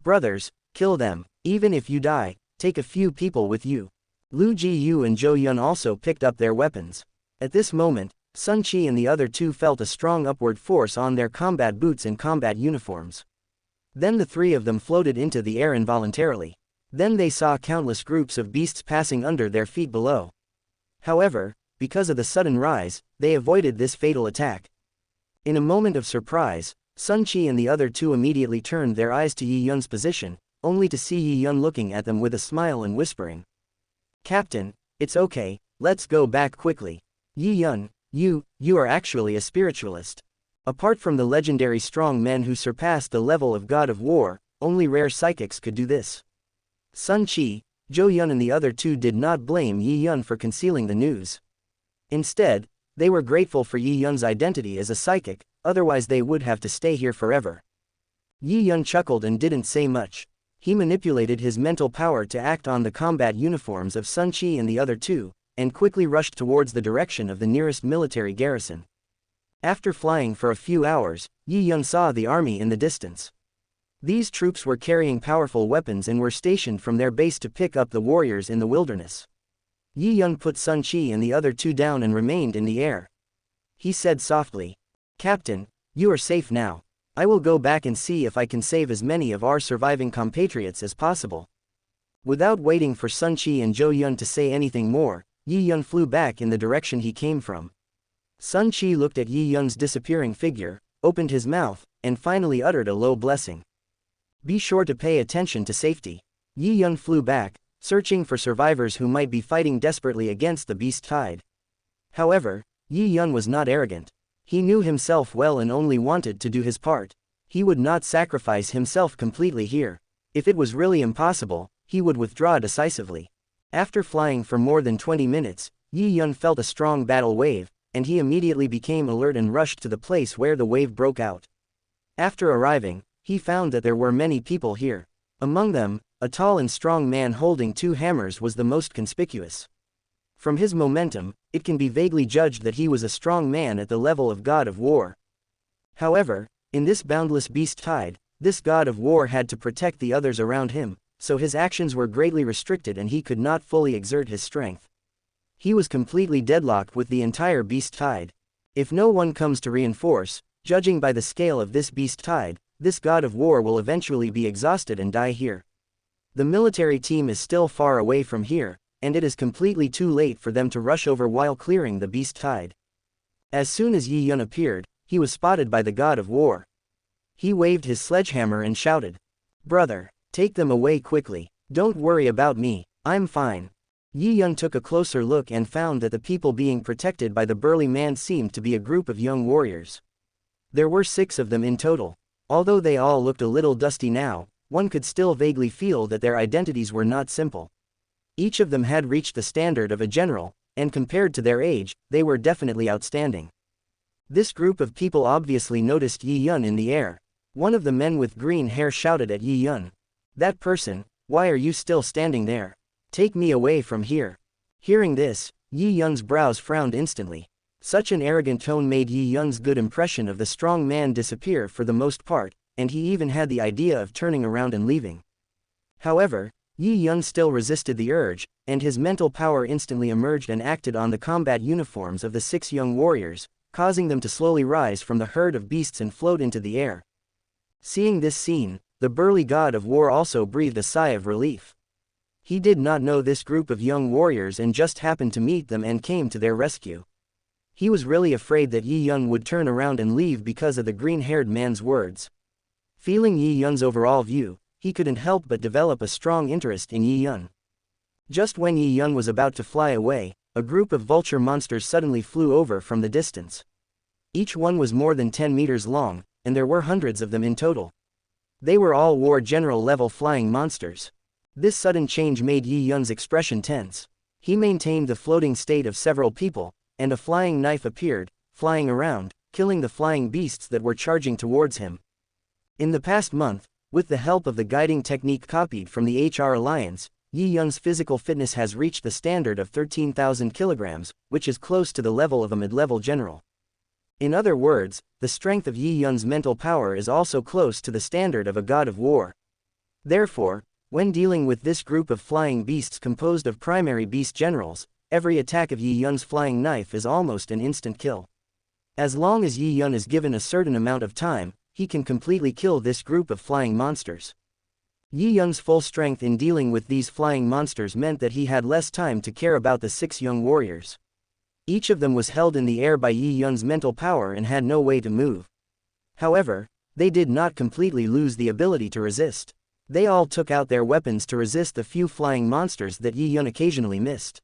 "Brothers, kill them. Even if you die, take a few people with you." Lu Jiyu and Zhou Yun also picked up their weapons. At this moment, Sun Qi and the other two felt a strong upward force on their combat boots and combat uniforms. Then the three of them floated into the air involuntarily. Then they saw countless groups of beasts passing under their feet below. However, because of the sudden rise, they avoided this fatal attack. In a moment of surprise, Sun Qi and the other two immediately turned their eyes to Yi Yun's position, only to see Yi Yun looking at them with a smile and whispering, "Captain, it's okay, let's go back quickly. Yi Yun, you are actually a spiritualist. Apart from the legendary strong men who surpassed the level of God of War, only rare psychics could do this." Sun Qi, Zhou Yun and the other two did not blame Yi Yun for concealing the news. Instead, they were grateful for Yi Yun's identity as a psychic, otherwise they would have to stay here forever. Yi Yun chuckled and didn't say much. He manipulated his mental power to act on the combat uniforms of Sun Qi and the other two, and quickly rushed towards the direction of the nearest military garrison. After flying for a few hours, Yi Yun saw the army in the distance. These troops were carrying powerful weapons and were stationed from their base to pick up the warriors in the wilderness. Yi Yun put Sun Qi and the other two down and remained in the air. He said softly, "Captain, you are safe now. I will go back and see if I can save as many of our surviving compatriots as possible." Without waiting for Sun Qi and Zhou Yun to say anything more, Yi Yun flew back in the direction he came from. Sun Qi looked at Yi Yun's disappearing figure, opened his mouth, and finally uttered a low blessing. "Be sure to pay attention to safety." Yi Yun flew back, searching for survivors who might be fighting desperately against the beast tide. However, Yi Yun was not arrogant. He knew himself well and only wanted to do his part. He would not sacrifice himself completely here. If it was really impossible, he would withdraw decisively. After flying for more than 20 minutes, Yi Yun felt a strong battle wave, and he immediately became alert and rushed to the place where the wave broke out. After arriving, he found that there were many people here. Among them, a tall and strong man holding two hammers was the most conspicuous. From his momentum, it can be vaguely judged that he was a strong man at the level of God of War. However, in this boundless beast tide, this god of war had to protect the others around him, so his actions were greatly restricted and he could not fully exert his strength. He was completely deadlocked with the entire beast tide. If no one comes to reinforce, judging by the scale of this beast tide, this god of war will eventually be exhausted and die here. The military team is still far away from here, and it is completely too late for them to rush over while clearing the beast tide. As soon as Yi Yun appeared, he was spotted by the god of war. He waved his sledgehammer and shouted, "Brother, take them away quickly, don't worry about me, I'm fine." Yi Yun took a closer look and found that the people being protected by the burly man seemed to be a group of young warriors. There were 6 of them in total. Although they all looked a little dusty now, one could still vaguely feel that their identities were not simple. Each of them had reached the standard of a general, and compared to their age, they were definitely outstanding. This group of people obviously noticed Yi Yun in the air. One of the men with green hair shouted at Yi Yun, "That person, why are you still standing there? Take me away from here." Hearing this, Yi Yun's brows frowned instantly. Such an arrogant tone made Yi Yun's good impression of the strong man disappear for the most part, and he even had the idea of turning around and leaving. However, Yi Yun still resisted the urge, and his mental power instantly emerged and acted on the combat uniforms of the 6 young warriors, causing them to slowly rise from the herd of beasts and float into the air. Seeing this scene, the burly god of war also breathed a sigh of relief. He did not know this group of young warriors and just happened to meet them and came to their rescue. He was really afraid that Yi Yun would turn around and leave because of the green-haired man's words. Feeling Yi Yun's overall view, he couldn't help but develop a strong interest in Yi Yun. Just when Yi Yun was about to fly away, a group of vulture monsters suddenly flew over from the distance. Each one was more than 10 meters long, and there were hundreds of them in total. They were all war general level flying monsters. This sudden change made Yi Yun's expression tense. He maintained the floating state of several people, and a flying knife appeared, flying around, killing the flying beasts that were charging towards him. In the past month, with the help of the guiding technique copied from the HR Alliance, Yi Yun's physical fitness has reached the standard of 13,000 kilograms, which is close to the level of a mid-level general. In other words, the strength of Yi Yun's mental power is also close to the standard of a god of war. Therefore, when dealing with this group of flying beasts composed of primary beast generals, every attack of Yi Yun's flying knife is almost an instant kill. As long as Yi Yun is given a certain amount of time, he can completely kill this group of flying monsters. Yi Yun's full strength in dealing with these flying monsters meant that he had less time to care about the 6 young warriors. Each of them was held in the air by Yi Yun's mental power and had no way to move. However, they did not completely lose the ability to resist. They all took out their weapons to resist the few flying monsters that Yi Yun occasionally missed.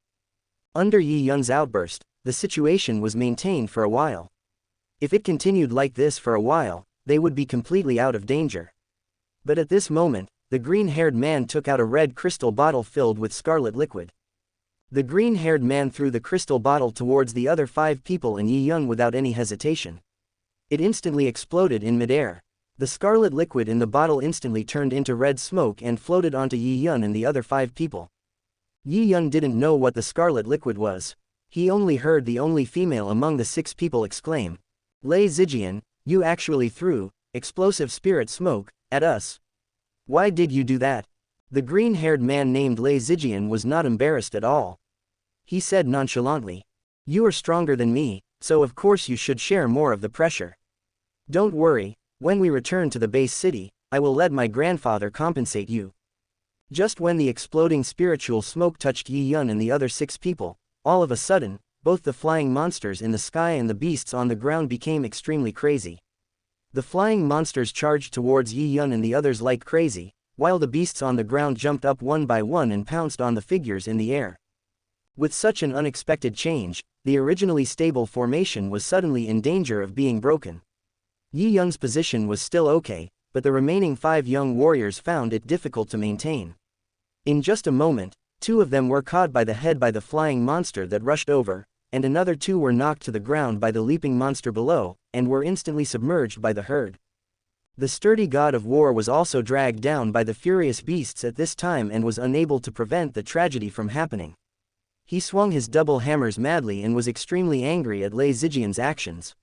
Under Yi Yun's outburst, the situation was maintained for a while. If it continued like this for a while, they would be completely out of danger. But at this moment, the green-haired man took out a red crystal bottle filled with scarlet liquid. The green-haired man threw the crystal bottle towards the other 5 people and Yi Yun without any hesitation. It instantly exploded in midair. The scarlet liquid in the bottle instantly turned into red smoke and floated onto Yi Yun and the other 5 people. Yi Yun didn't know what the scarlet liquid was. He only heard the only female among the 6 people exclaim, "Lei Zijian, you actually threw explosive spirit smoke at us. Why did you do that?" The green-haired man named Lei Zijian was not embarrassed at all. He said nonchalantly, "You are stronger than me, so of course you should share more of the pressure. Don't worry, when we return to the base city, I will let my grandfather compensate you." Just when the exploding spiritual smoke touched Yi Yun and the other 6 people, all of a sudden, both the flying monsters in the sky and the beasts on the ground became extremely crazy. The flying monsters charged towards Yi Yun and the others like crazy, while the beasts on the ground jumped up one by one and pounced on the figures in the air. With such an unexpected change, the originally stable formation was suddenly in danger of being broken. Yi Yun's position was still okay, but the remaining 5 young warriors found it difficult to maintain. In just a moment, 2 of them were caught by the head by the flying monster that rushed over, and another 2 were knocked to the ground by the leaping monster below, and were instantly submerged by the herd. The sturdy god of war was also dragged down by the furious beasts at this time and was unable to prevent the tragedy from happening. He swung his double hammers madly and was extremely angry at Lei Zijian's actions.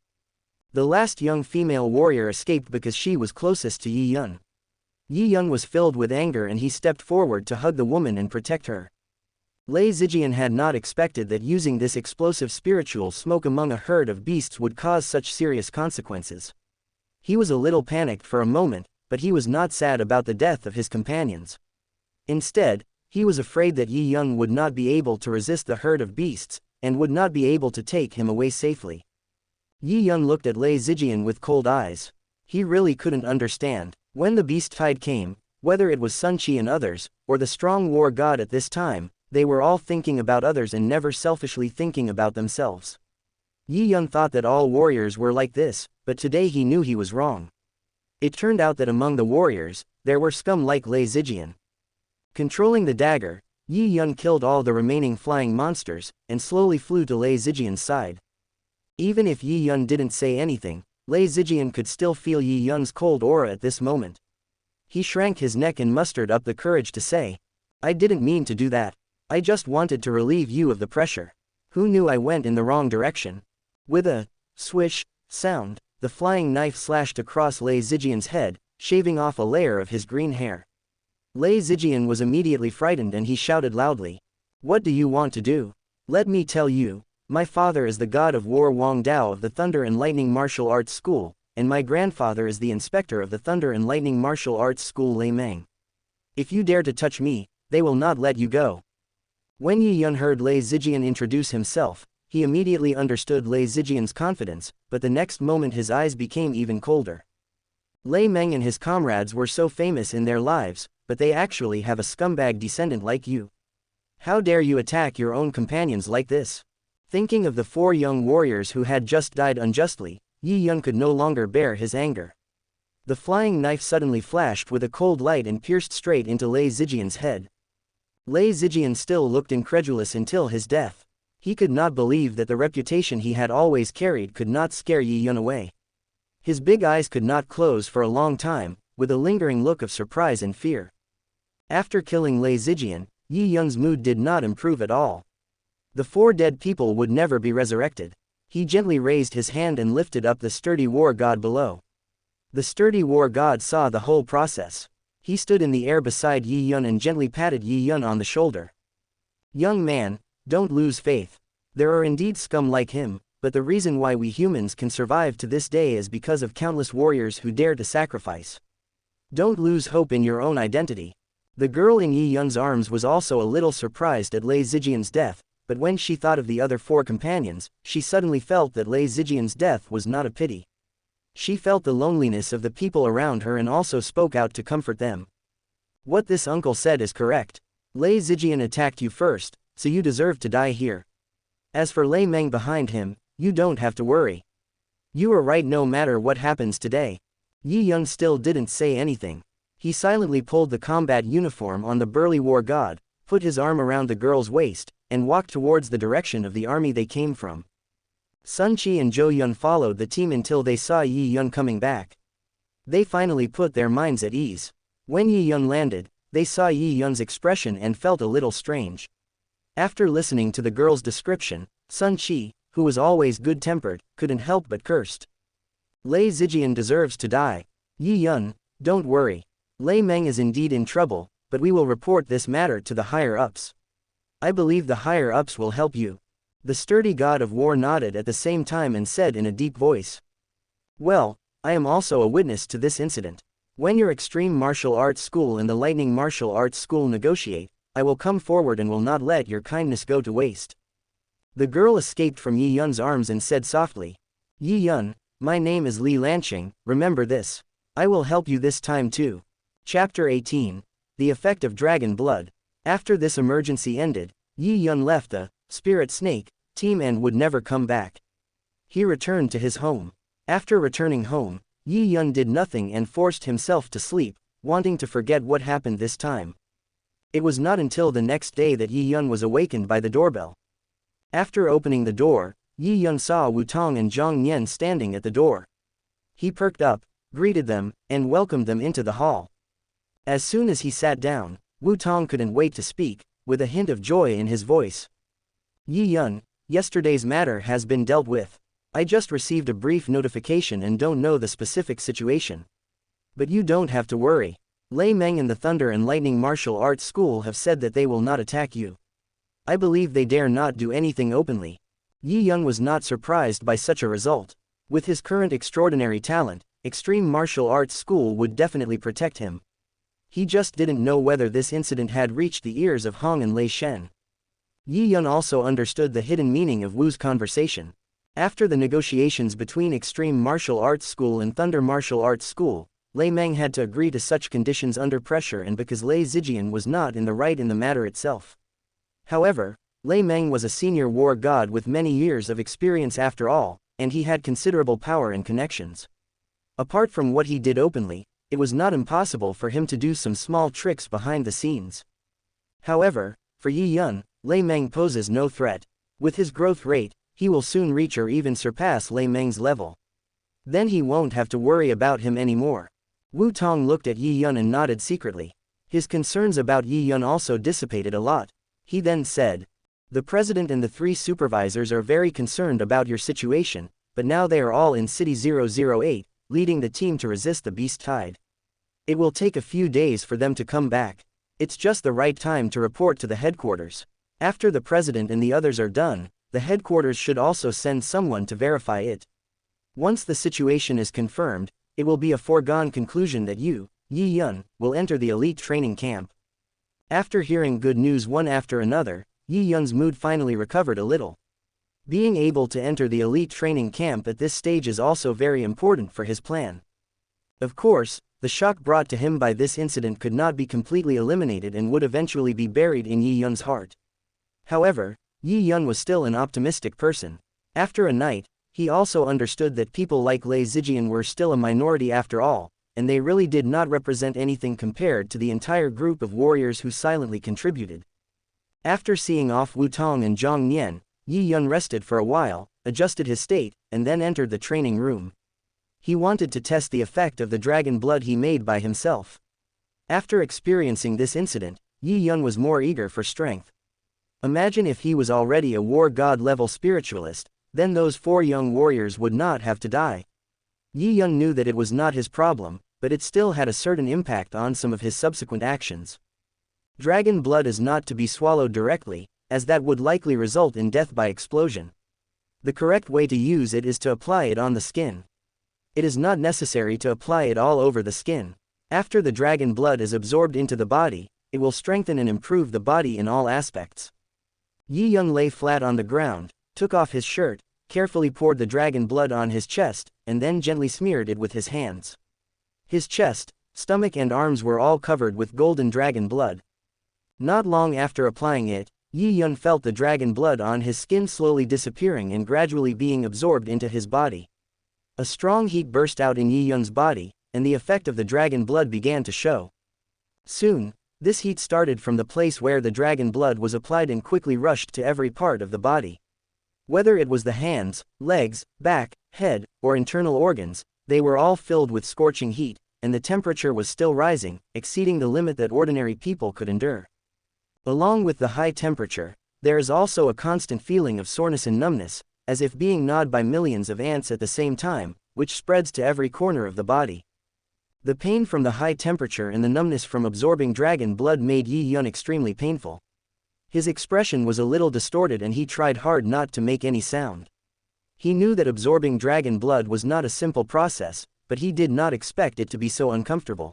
The last young female warrior escaped because she was closest to Yi Yun. Yi Yun was filled with anger and he stepped forward to hug the woman and protect her. Lei Zijian had not expected that using this explosive spiritual smoke among a herd of beasts would cause such serious consequences. He was a little panicked for a moment, but he was not sad about the death of his companions. Instead, he was afraid that Yi Yun would not be able to resist the herd of beasts, and would not be able to take him away safely. Yi Yun looked at Lei Zijian with cold eyes. He really couldn't understand. When the beast tide came, whether it was Sun Qi and others, or the strong war god at this time, they were all thinking about others and never selfishly thinking about themselves. Yi Yun thought that all warriors were like this, but today he knew he was wrong. It turned out that among the warriors, there were scum like Lei Zijian. Controlling the dagger, Yi Yun killed all the remaining flying monsters, and slowly flew to Lei Zijian's side. Even if Yi Yun didn't say anything, Lei Zijian could still feel Yi Yun's cold aura at this moment. He shrank his neck and mustered up the courage to say, "I didn't mean to do that. I just wanted to relieve you of the pressure. Who knew I went in the wrong direction?" With a swish sound, the flying knife slashed across Lei Zijian's head, shaving off a layer of his green hair. Lei Zijian was immediately frightened and he shouted loudly, "What do you want to do? Let me tell you, my father is the god of war Wang Dao of the Thunder and Lightning Martial Arts School, and my grandfather is the inspector of the Thunder and Lightning Martial Arts School Lei Meng. If you dare to touch me, they will not let you go." When Yi Yun heard Lei Zijian introduce himself, he immediately understood Lei Zijian's confidence, but the next moment his eyes became even colder. Lei Meng and his comrades were so famous in their lives, but they actually have a scumbag descendant like you. How dare you attack your own companions like this? Thinking of the 4 young warriors who had just died unjustly, Yi Yun could no longer bear his anger. The flying knife suddenly flashed with a cold light and pierced straight into Lei Zijian's head. Lei Zijian still looked incredulous until his death. He could not believe that the reputation he had always carried could not scare Yi Yun away. His big eyes could not close for a long time, with a lingering look of surprise and fear. After killing Lei Zijian, Yi Yun's mood did not improve at all. The 4 dead people would never be resurrected. He gently raised his hand and lifted up the sturdy war god below. The sturdy war god saw the whole process. He stood in the air beside Yi Yun and gently patted Yi Yun on the shoulder. "Young man, don't lose faith. There are indeed scum like him, but the reason why we humans can survive to this day is because of countless warriors who dare to sacrifice. Don't lose hope in your own identity." The girl in Yi Yun's arms was also a little surprised at Lei Zijian's death, but when she thought of the other 4 companions, she suddenly felt that Lei Zijian's death was not a pity. She felt the loneliness of the people around her and also spoke out to comfort them. "What this uncle said is correct. Lei Zijian attacked you first, so you deserve to die here. As for Lei Meng behind him, you don't have to worry. You are right no matter what happens today." Yi Yun still didn't say anything. He silently pulled the combat uniform on the burly war god, put his arm around the girl's waist, and walked towards the direction of the army they came from. Sun Qi and Zhou Yun followed the team until they saw Yi Yun coming back. They finally put their minds at ease. When Yi Yun landed, they saw Yi Yun's expression and felt a little strange. After listening to the girl's description, Sun Qi, who was always good-tempered, couldn't help but cursed. "Lei Zijian deserves to die. Yi Yun, don't worry. Lei Meng is indeed in trouble, but we will report this matter to the higher-ups. I believe the higher-ups will help you." The sturdy god of war nodded at the same time and said in a deep voice, "Well, I am also a witness to this incident. When your extreme martial arts school and the lightning martial arts school negotiate, I will come forward and will not let your kindness go to waste." The girl escaped from Yi Yun's arms and said softly, "Yi Yun, my name is Lee Lanching, remember this. I will help you this time too." Chapter 18. The Effect of Dragon Blood. After this emergency ended, Yi Yun left the Spirit Snake team and would never come back. He returned to his home. After returning home, Yi Yun did nothing and forced himself to sleep, wanting to forget what happened this time. It was not until the next day that Yi Yun was awakened by the doorbell. After opening the door, Yi Yun saw Wu Tong and Zhang Nian standing at the door. He perked up, greeted them, and welcomed them into the hall. As soon as he sat down, Wu Tong couldn't wait to speak, with a hint of joy in his voice. "Yi Yun, yesterday's matter has been dealt with. I just received a brief notification and don't know the specific situation. But you don't have to worry. Lei Meng and the Thunder and Lightning Martial Arts School have said that they will not attack you. I believe they dare not do anything openly. Yi Yun was not surprised by such a result. With his current extraordinary talent, Extreme Martial Arts School would definitely protect him. He just didn't know whether this incident had reached the ears of Hong and Lei Shen. Yi Yun also understood the hidden meaning of Wu's conversation. After the negotiations between Extreme Martial Arts School and Thunder Martial Arts School, Lei Meng had to agree to such conditions under pressure and because Lei Zijian was not in the right in the matter itself. However, Lei Meng was a senior war god with many years of experience after all, and he had considerable power and connections. Apart from what he did openly, it was not impossible for him to do some small tricks behind the scenes. However, for Yi Yun, Lei Meng poses no threat. With his growth rate, he will soon reach or even surpass Lei Meng's level. Then he won't have to worry about him anymore. Wu Tong looked at Yi Yun and nodded secretly. His concerns about Yi Yun also dissipated a lot. He then said, "The president and the 3 supervisors are very concerned about your situation, but now they are all in City 008, leading the team to resist the beast tide. It will take a few days for them to come back. It's just the right time to report to the headquarters. After the president and the others are done, the headquarters should also send someone to verify it. Once the situation is confirmed, it will be a foregone conclusion that you, Yi Yun, will enter the elite training camp." After hearing good news one after another, Yi Yun's mood finally recovered a little. Being able to enter the elite training camp at this stage is also very important for his plan. Of course, the shock brought to him by this incident could not be completely eliminated and would eventually be buried in Yi Yun's heart. However, Yi Yun was still an optimistic person. After a night, he also understood that people like Lei Zijian were still a minority after all, and they really did not represent anything compared to the entire group of warriors who silently contributed. After seeing off Wu Tong and Zhang Nian, Yi Yun rested for a while, adjusted his state, and then entered the training room. He wanted to test the effect of the dragon blood he made by himself. After experiencing this incident, Yi Yun was more eager for strength. Imagine if he was already a war god level spiritualist, then those 4 young warriors would not have to die. Yi Yun knew that it was not his problem, but it still had a certain impact on some of his subsequent actions. Dragon blood is not to be swallowed directly, as that would likely result in death by explosion. The correct way to use it is to apply it on the skin. It is not necessary to apply it all over the skin. After the dragon blood is absorbed into the body, it will strengthen and improve the body in all aspects. Yi Yun lay flat on the ground, took off his shirt, carefully poured the dragon blood on his chest, and then gently smeared it with his hands. His chest, stomach and arms were all covered with golden dragon blood. Not long after applying it, Yi Yun felt the dragon blood on his skin slowly disappearing and gradually being absorbed into his body. A strong heat burst out in Yi Yun's body, and the effect of the dragon blood began to show. Soon, this heat started from the place where the dragon blood was applied and quickly rushed to every part of the body. Whether it was the hands, legs, back, head, or internal organs, they were all filled with scorching heat, and the temperature was still rising, exceeding the limit that ordinary people could endure. Along with the high temperature, there is also a constant feeling of soreness and numbness, as if being gnawed by millions of ants at the same time, which spreads to every corner of the body. The pain from the high temperature and the numbness from absorbing dragon blood made Yi Yun extremely painful. His expression was a little distorted and he tried hard not to make any sound. He knew that absorbing dragon blood was not a simple process, but he did not expect it to be so uncomfortable.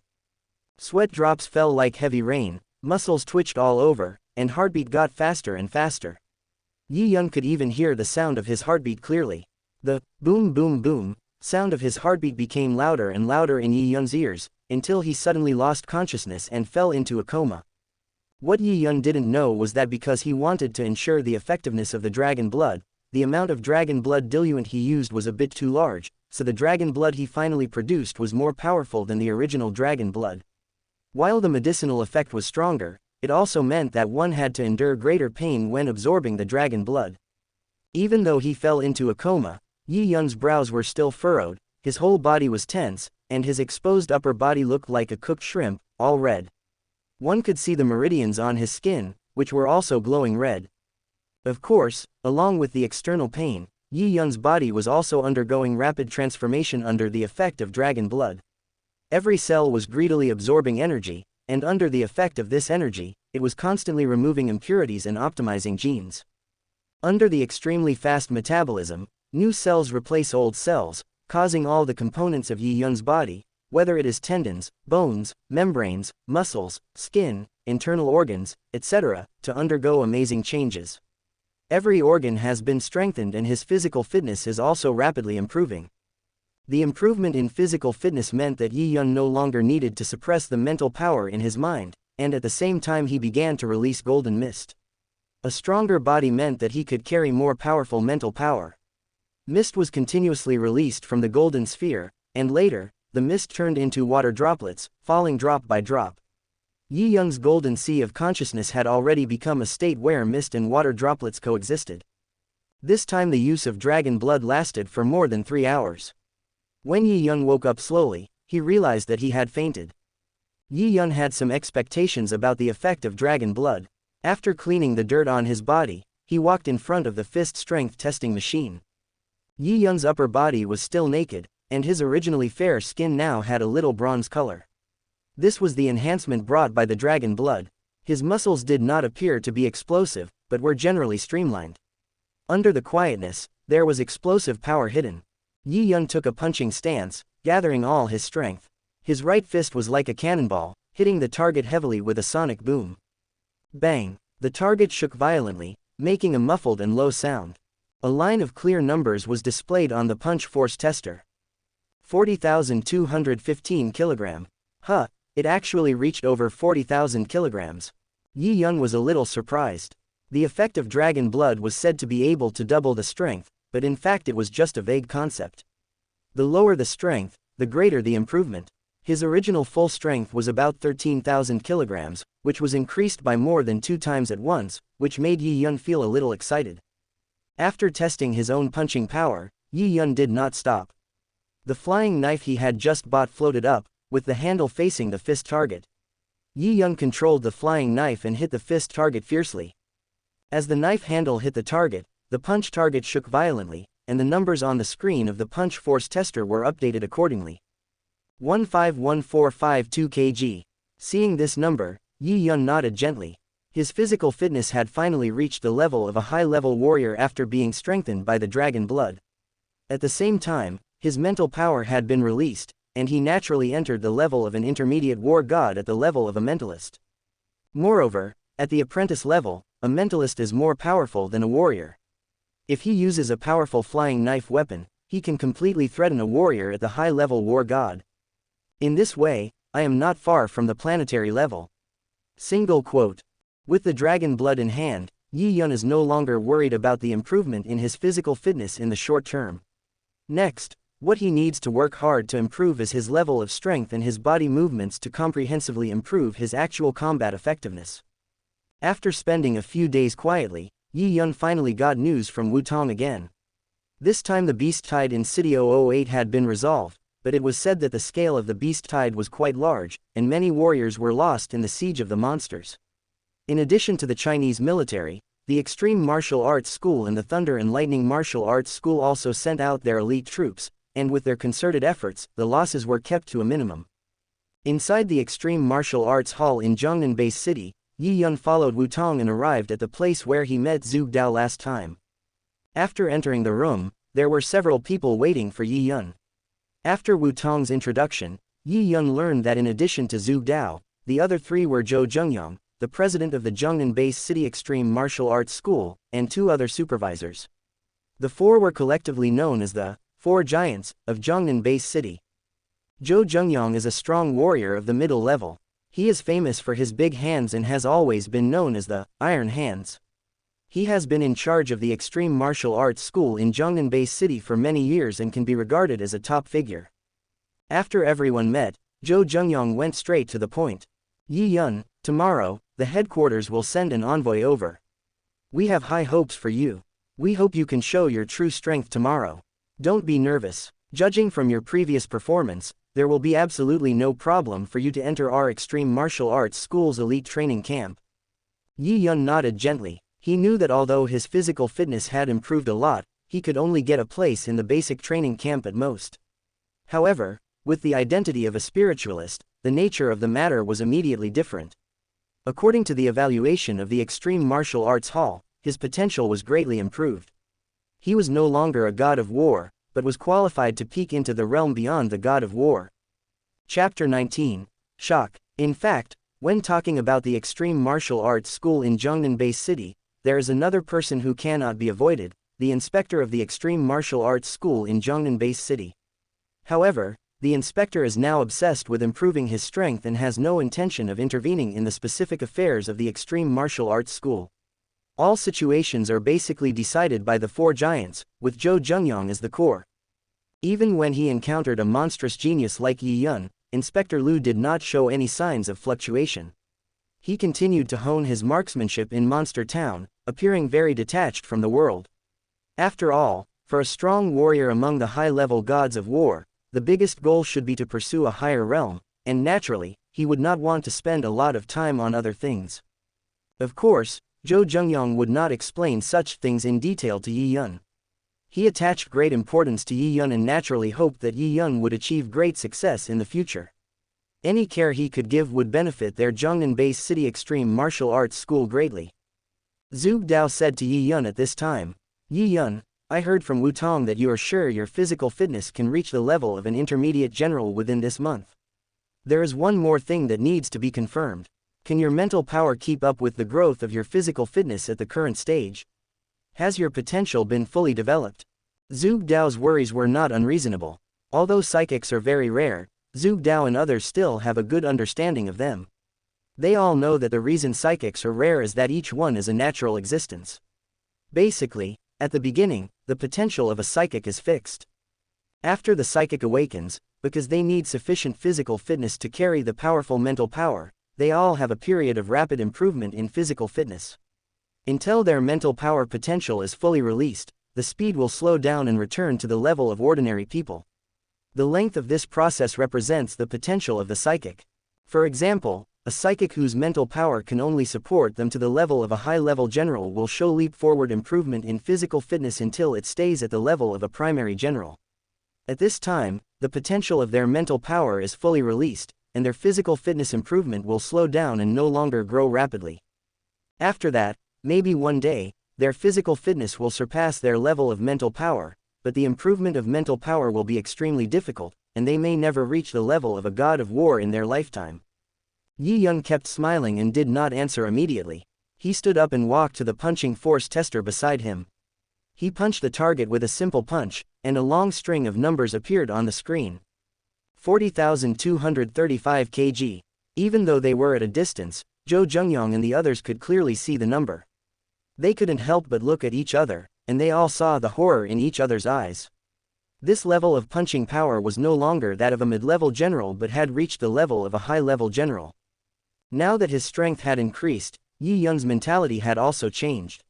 Sweat drops fell like heavy rain, muscles twitched all over, and heartbeat got faster and faster. Yi Yun could even hear the sound of his heartbeat clearly. The boom boom boom sound of his heartbeat became louder and louder in Yi Yun's ears, until he suddenly lost consciousness and fell into a coma. What Yi Yun didn't know was that because he wanted to ensure the effectiveness of the dragon blood, the amount of dragon blood diluent he used was a bit too large, so the dragon blood he finally produced was more powerful than the original dragon blood. While the medicinal effect was stronger, it also meant that one had to endure greater pain when absorbing the dragon blood. Even though he fell into a coma, Yi Yun's brows were still furrowed, his whole body was tense, and his exposed upper body looked like a cooked shrimp, all red. One could see the meridians on his skin, which were also glowing red. Of course, along with the external pain, Yi Yun's body was also undergoing rapid transformation under the effect of dragon blood. Every cell was greedily absorbing energy, and under the effect of this energy, it was constantly removing impurities and optimizing genes. Under the extremely fast metabolism, new cells replace old cells, causing all the components of Yi Yun's body, whether it is tendons, bones, membranes, muscles, skin, internal organs, etc., to undergo amazing changes. Every organ has been strengthened and his physical fitness is also rapidly improving. The improvement in physical fitness meant that Yi Yun no longer needed to suppress the mental power in his mind, and at the same time he began to release golden mist. A stronger body meant that he could carry more powerful mental power. Mist was continuously released from the golden sphere, and later, the mist turned into water droplets, falling drop by drop. Yi Yun's golden sea of consciousness had already become a state where mist and water droplets coexisted. This time the use of dragon blood lasted for more than 3 hours. When Yi Yun woke up slowly, he realized that he had fainted. Yi Yun had some expectations about the effect of dragon blood. After cleaning the dirt on his body, he walked in front of the fist strength testing machine. Yi Yun's upper body was still naked, and his originally fair skin now had a little bronze color. This was the enhancement brought by the dragon blood. His muscles did not appear to be explosive, but were generally streamlined. Under the quietness, there was explosive power hidden. Yi Yun took a punching stance, gathering all his strength. His right fist was like a cannonball, hitting the target heavily with a sonic boom. Bang! The target shook violently, making a muffled and low sound. A line of clear numbers was displayed on the punch force tester. 40,215 kilogram. Huh! It actually reached over 40,000 kilograms. Yi Yun was a little surprised. The effect of dragon blood was said to be able to double the strength, but in fact it was just a vague concept. The lower the strength, the greater the improvement. His original full strength was about 13,000 kilograms, which was increased by more than 2 times at once, which made Yi Yun feel a little excited. After testing his own punching power, Yi Yun did not stop. The flying knife he had just bought floated up, with the handle facing the fist target. Yi Yun controlled the flying knife and hit the fist target fiercely. As the knife handle hit the target, the punch target shook violently, and the numbers on the screen of the punch force tester were updated accordingly. 151452 kg. Seeing this number, Yi Yun nodded gently. His physical fitness had finally reached the level of a high-level warrior after being strengthened by the dragon blood. At the same time, his mental power had been released, and he naturally entered the level of an intermediate war god at the level of a mentalist. Moreover, at the apprentice level, a mentalist is more powerful than a warrior. If he uses a powerful flying knife weapon, he can completely threaten a warrior at the high-level war god. In this way, I am not far from the planetary level. Single quote. With the dragon blood in hand, Yi Yun is no longer worried about the improvement in his physical fitness in the short term. Next, what he needs to work hard to improve is his level of strength and his body movements to comprehensively improve his actual combat effectiveness. After spending a few days quietly, Yi Yun finally got news from Wutong again. This time the beast tide in City 008 had been resolved, but it was said that the scale of the beast tide was quite large, and many warriors were lost in the siege of the monsters. In addition to the Chinese military, the Extreme Martial Arts School and the Thunder and Lightning Martial Arts School also sent out their elite troops, and with their concerted efforts, the losses were kept to a minimum. Inside the Extreme Martial Arts Hall in Zhongnan Base City, Yi Yun followed Wutong and arrived at the place where he met Zhu Dao last time. After entering the room, there were several people waiting for Yi Yun. After Wutong's introduction, Yi Yun learned that in addition to Zhu Dao, the other 3 were Zhou Zhengyang, the president of the Zhongnan Base City Extreme Martial Arts School, and 2 other supervisors. The 4 were collectively known as the 4 Giants of Zhongnan Base City. Zhou Zhengyang is a strong warrior of the middle level. He is famous for his big hands and has always been known as the Iron Hands. He has been in charge of the Extreme Martial Arts School in Zhongnan Base City for many years and can be regarded as a top figure. After everyone met, Zhou Zhengyang went straight to the point. Yi Yun, tomorrow, the headquarters will send an envoy over. We have high hopes for you. We hope you can show your true strength tomorrow. Don't be nervous. Judging from your previous performance, there will be absolutely no problem for you to enter our Extreme Martial Arts School's elite training camp. Yi Yun nodded gently. He knew that although his physical fitness had improved a lot, he could only get a place in the basic training camp at most. However, with the identity of a spiritualist, the nature of the matter was immediately different. According to the evaluation of the Extreme Martial Arts Hall, his potential was greatly improved. He was no longer a god of war, but was qualified to peek into the realm beyond the god of war. Chapter 19. Shock. In fact, when talking about the Extreme Martial Arts School in Zhongnan Base City, there is another person who cannot be avoided, the inspector of the Extreme Martial Arts School in Zhongnan Base City. However, the inspector is now obsessed with improving his strength and has no intention of intervening in the specific affairs of the Extreme Martial Arts School. All situations are basically decided by the four giants, with Zhou Zhengyang as the core. Even when he encountered a monstrous genius like Yi Yun, Inspector Liu did not show any signs of fluctuation. He continued to hone his marksmanship in Monster Town, appearing very detached from the world. After all, for a strong warrior among the high-level gods of war, the biggest goal should be to pursue a higher realm, and naturally, he would not want to spend a lot of time on other things. Of course, Zhou Zhengyang would not explain such things in detail to Yi Yun. He attached great importance to Yi Yun and naturally hoped that Yi Yun would achieve great success in the future. Any care he could give would benefit their Zhongnan Base City Extreme Martial Arts School greatly. Zhuge Dao said to Yi Yun at this time, "Yi Yun, I heard from Wu Tong that you are sure your physical fitness can reach the level of an intermediate general within this month. There is one more thing that needs to be confirmed. Can your mental power keep up with the growth of your physical fitness at the current stage? Has your potential been fully developed?" Zhuge Dao's worries were not unreasonable. Although psychics are very rare, Zhuge Dao and others still have a good understanding of them. They all know that the reason psychics are rare is that each one is a natural existence. Basically, at the beginning, the potential of a psychic is fixed. After the psychic awakens, because they need sufficient physical fitness to carry the powerful mental power, they all have a period of rapid improvement in physical fitness. Until their mental power potential is fully released, the speed will slow down and return to the level of ordinary people. The length of this process represents the potential of the psychic. For example, a psychic whose mental power can only support them to the level of a high-level general will show leap-forward improvement in physical fitness until it stays at the level of a primary general. At this time, the potential of their mental power is fully released, and their physical fitness improvement will slow down and no longer grow rapidly. After that, maybe one day, their physical fitness will surpass their level of mental power, but the improvement of mental power will be extremely difficult, and they may never reach the level of a god of war in their lifetime. Yi Yun kept smiling and did not answer immediately. He stood up and walked to the punching force tester beside him. He punched the target with a simple punch, and a long string of numbers appeared on the screen. 40,235 kg. Even though they were at a distance, Zhou Zhengyang and the others could clearly see the number. They couldn't help but look at each other, and they all saw the horror in each other's eyes. This level of punching power was no longer that of a mid-level general but had reached the level of a high-level general. Now that his strength had increased, Yi Yun's mentality had also changed.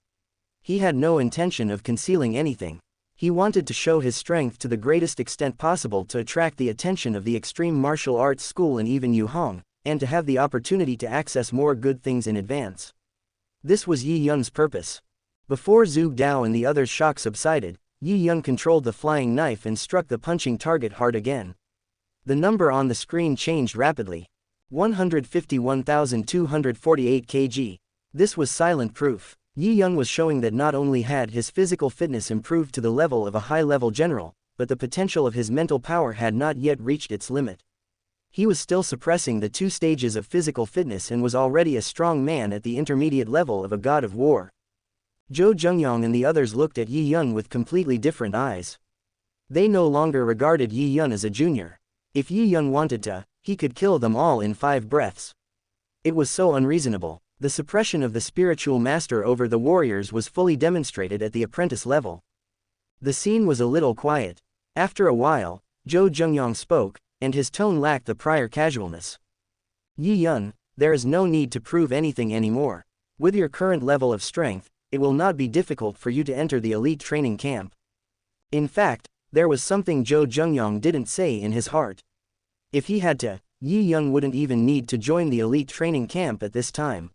He had no intention of concealing anything. He wanted to show his strength to the greatest extent possible to attract the attention of the Extreme Martial Arts School and even Yu Hong, and to have the opportunity to access more good things in advance. This was Yi Yun's purpose. Before Zhuge Dao and the others' shock subsided, Yi Yun controlled the flying knife and struck the punching target hard again. The number on the screen changed rapidly. 151,248 kg. This was silent proof. Yi Yun was showing that not only had his physical fitness improved to the level of a high-level general, but the potential of his mental power had not yet reached its limit. He was still suppressing the two stages of physical fitness and was already a strong man at the intermediate level of a god of war. Zhou Zhengyang and the others looked at Yi Yun with completely different eyes. They no longer regarded Yi Yun as a junior. If Yi Yun wanted to, he could kill them all in 5 breaths. It was so unreasonable. The suppression of the spiritual master over the warriors was fully demonstrated at the apprentice level. The scene was a little quiet. After a while, Zhou Zhengyang spoke, and his tone lacked the prior casualness. "Yi Yun, there is no need to prove anything anymore. With your current level of strength, it will not be difficult for you to enter the elite training camp." In fact, there was something Zhou Zhengyang didn't say in his heart. If he had to, Yi Yun wouldn't even need to join the elite training camp at this time.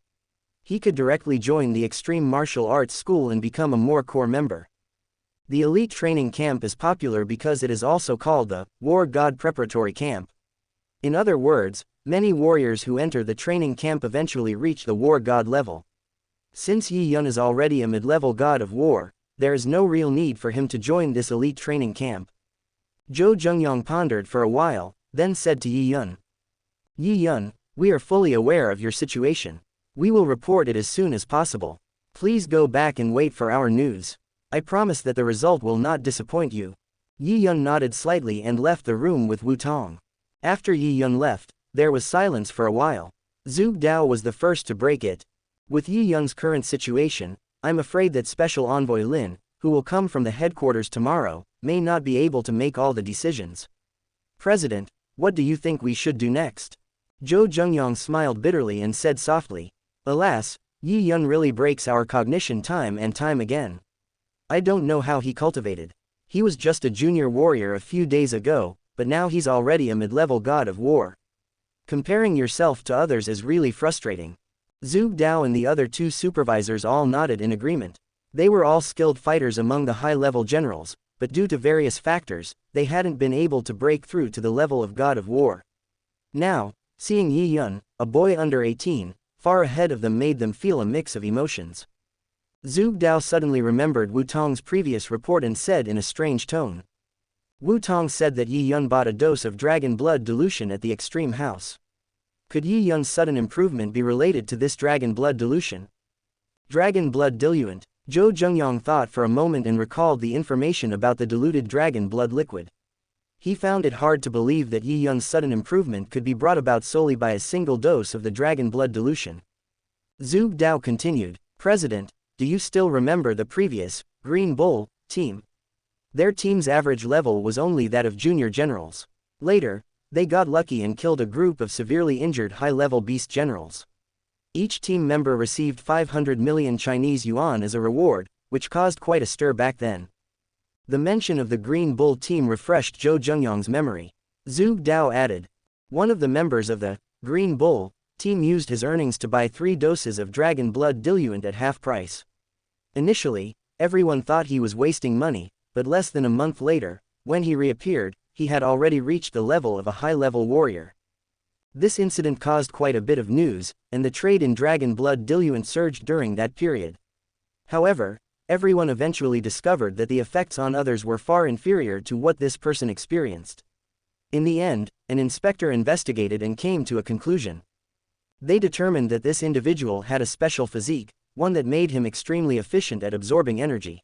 He could directly join the Extreme Martial Arts School and become a more core member. The elite training camp is popular because it is also called the War God Preparatory Camp. In other words, many warriors who enter the training camp eventually reach the War God level. Since Yi Yun is already a mid-level god of war, there is no real need for him to join this elite training camp. Zhou Zhengyang pondered for a while, then said to Yi Yun. Yi Yun, we are fully aware of your situation. We will report it as soon as possible. Please go back and wait for our news. I promise that the result will not disappoint you. Yi Yun nodded slightly and left the room with Wu Tong. After Yi Yun left, there was silence for a while. Zhu Dao was the first to break it. With Yi Yun's current situation, I'm afraid that Special Envoy Lin, who will come from the headquarters tomorrow, may not be able to make all the decisions. President, what do you think we should do next? Zhou Zhengyang smiled bitterly and said softly. Alas, Yi Yun really breaks our cognition time and time again. I don't know how he cultivated. He was just a junior warrior a few days ago, but now he's already a mid-level god of war. Comparing yourself to others is really frustrating. Zhu Dao and the other two supervisors all nodded in agreement. They were all skilled fighters among the high-level generals, but due to various factors, they hadn't been able to break through to the level of god of war. Now, seeing Yi Yun, a boy under 18, far ahead of them made them feel a mix of emotions. Zhu Dao suddenly remembered Wu Tong's previous report and said in a strange tone. Wu Tong said that Yi Yun bought a dose of dragon blood dilution at the extreme house. Could Yi Yun's sudden improvement be related to this dragon blood dilution? Dragon blood diluent. Zhou Zhengyang thought for a moment and recalled the information about the diluted dragon blood liquid. He found it hard to believe that Yi Yun's sudden improvement could be brought about solely by a single dose of the dragon blood dilution. Zhu Dao continued, President, do you still remember the previous, Green Bull, team? Their team's average level was only that of junior generals. Later, they got lucky and killed a group of severely injured high-level beast generals. Each team member received 500 million Chinese yuan as a reward, which caused quite a stir back then. The mention of the Green Bull team refreshed Zhou Zhengyang's memory. Zhu Dao added. One of the members of the Green Bull team used his earnings to buy 3 doses of dragon blood diluent at half price. Initially, everyone thought he was wasting money, but less than a month later, when he reappeared, he had already reached the level of a high-level warrior. This incident caused quite a bit of news, and the trade in dragon blood diluent surged during that period. However, everyone eventually discovered that the effects on others were far inferior to what this person experienced. In the end, an inspector investigated and came to a conclusion. They determined that this individual had a special physique, one that made him extremely efficient at absorbing energy.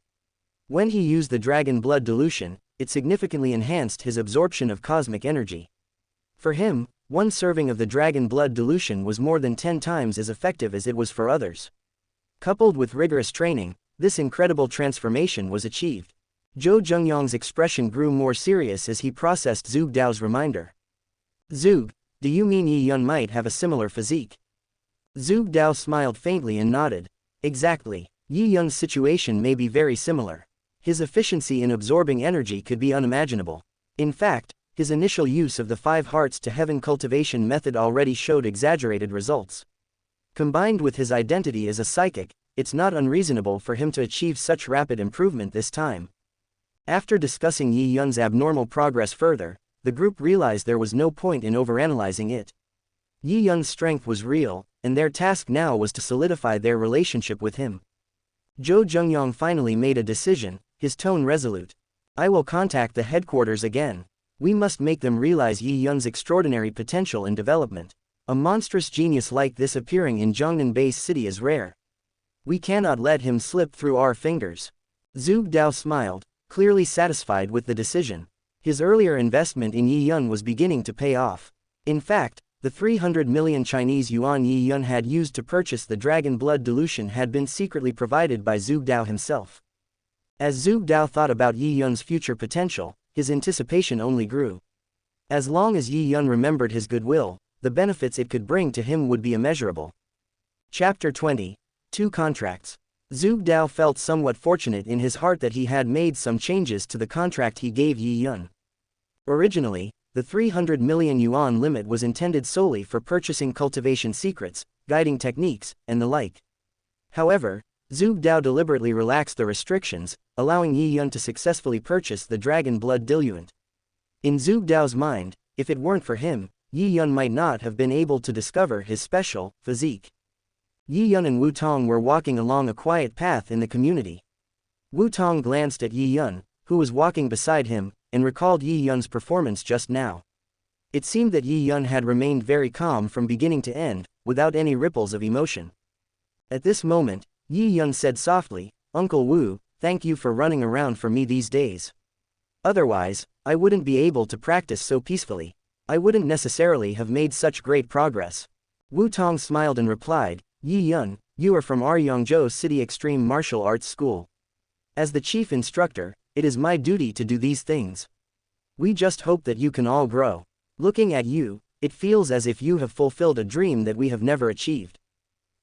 When he used the dragon blood dilution, it significantly enhanced his absorption of cosmic energy. For him, one serving of the dragon blood dilution was more than 10 times as effective as it was for others. Coupled with rigorous training, this incredible transformation was achieved. Zhou Zhengyang's expression grew more serious as he processed Zhu Dao's reminder. Zhu, do you mean Yi Yun might have a similar physique? Zhu Dao smiled faintly and nodded. Exactly, Yi Yun's situation may be very similar. His efficiency in absorbing energy could be unimaginable. In fact, his initial use of the 5 hearts to heaven cultivation method already showed exaggerated results. Combined with his identity as a psychic, it's not unreasonable for him to achieve such rapid improvement this time. After discussing Yi Yun's abnormal progress further, the group realized there was no point in overanalyzing it. Yi Yun's strength was real, and their task now was to solidify their relationship with him. Zhou Zhengyang finally made a decision, his tone resolute. I will contact the headquarters again. We must make them realize Yi Yun's extraordinary potential and development. A monstrous genius like this appearing in Zhongnan Base City is rare. We cannot let him slip through our fingers. Zhu Dao smiled, clearly satisfied with the decision. His earlier investment in Yi Yun was beginning to pay off. In fact, the 300 million Chinese yuan Yi Yun had used to purchase the dragon blood dilution had been secretly provided by Zhu Dao himself. As Zhu Dao thought about Yi Yun's future potential, his anticipation only grew. As long as Yi Yun remembered his goodwill, the benefits it could bring to him would be immeasurable. Chapter 20. 2 Contracts. Zhu Dao felt somewhat fortunate in his heart that he had made some changes to the contract he gave Yi Yun. Originally, the 300 million yuan limit was intended solely for purchasing cultivation secrets, guiding techniques, and the like. However, Zhuge Dao deliberately relaxed the restrictions, allowing Yi Yun to successfully purchase the dragon blood diluent. In Zhuge Dao's mind, if it weren't for him, Yi Yun might not have been able to discover his special physique. Yi Yun and Wu Tong were walking along a quiet path in the community. Wu Tong glanced at Yi Yun, who was walking beside him, and recalled Yi Yun's performance just now. It seemed that Yi Yun had remained very calm from beginning to end, without any ripples of emotion. At this moment, Yi Yun said softly, "Uncle Wu, thank you for running around for me these days. Otherwise, I wouldn't be able to practice so peacefully. I wouldn't necessarily have made such great progress." Wu Tong smiled and replied, "Yi Yun, you are from our Yangzhou City Extreme Martial Arts School. As the chief instructor, it is my duty to do these things. We just hope that you can all grow. Looking at you, it feels as if you have fulfilled a dream that we have never achieved.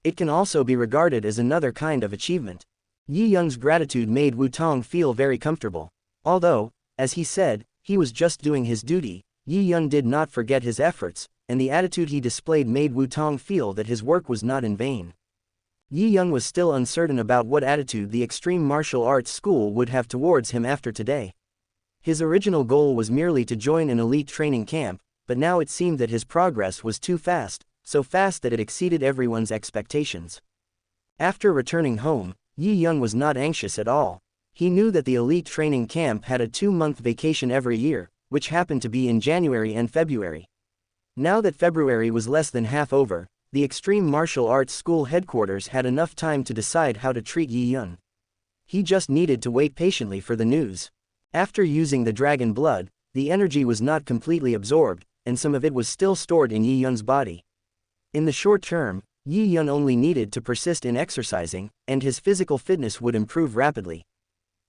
It can also be regarded as another kind of achievement." Yi Yun's gratitude made Wu Tong feel very comfortable. Although, as he said, he was just doing his duty, Yi Yun did not forget his efforts, and the attitude he displayed made Wu Tong feel that his work was not in vain. Yi Yun was still uncertain about what attitude the Extreme Martial Arts School would have towards him after today. His original goal was merely to join an elite training camp, but now it seemed that his progress was too fast, so fast that it exceeded everyone's expectations. After returning home, Yi Yun was not anxious at all. He knew that the elite training camp had a 2-month vacation every year, which happened to be in January and February. Now that February was less than half over, the Extreme Martial Arts School headquarters had enough time to decide how to treat Yi Yun. He just needed to wait patiently for the news. After using the dragon blood, the energy was not completely absorbed, and some of it was still stored in Yi Yun's body. In the short term, Yi Yun only needed to persist in exercising, and his physical fitness would improve rapidly.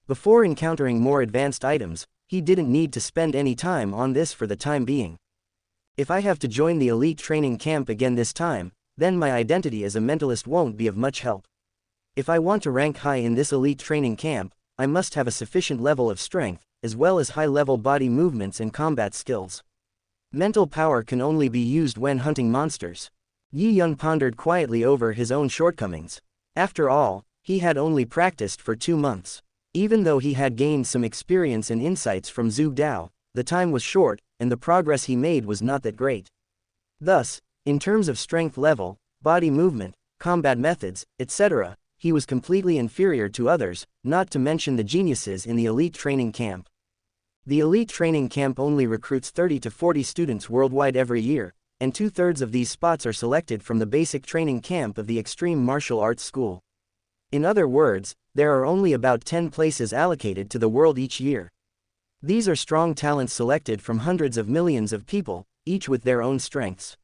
Before encountering more advanced items, he didn't need to spend any time on this for the time being. If I have to join the elite training camp again this time, then my identity as a mentalist won't be of much help. If I want to rank high in this elite training camp, I must have a sufficient level of strength, as well as high-level body movements and combat skills. Mental power can only be used when hunting monsters. Yi Yun pondered quietly over his own shortcomings. After all, he had only practiced for 2 months. Even though he had gained some experience and insights from Zhuge Dao, the time was short, and the progress he made was not that great. Thus, in terms of strength level, body movement, combat methods, etc., he was completely inferior to others, not to mention the geniuses in the elite training camp. The elite training camp only recruits 30 to 40 students worldwide every year, and 2/3 of these spots are selected from the basic training camp of the Extreme Martial Arts School. In other words, there are only about 10 places allocated to the world each year. These are strong talents selected from hundreds of millions of people, each with their own strengths.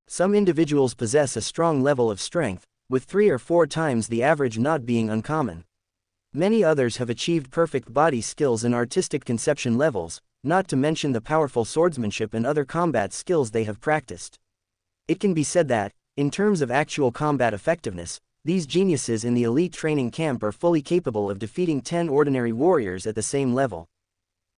Some individuals possess a strong level of strength, with 3 or 4 times the average not being uncommon. Many others have achieved perfect body skills and artistic conception levels, not to mention the powerful swordsmanship and other combat skills they have practiced. It can be said that, in terms of actual combat effectiveness, these geniuses in the elite training camp are fully capable of defeating 10 ordinary warriors at the same level.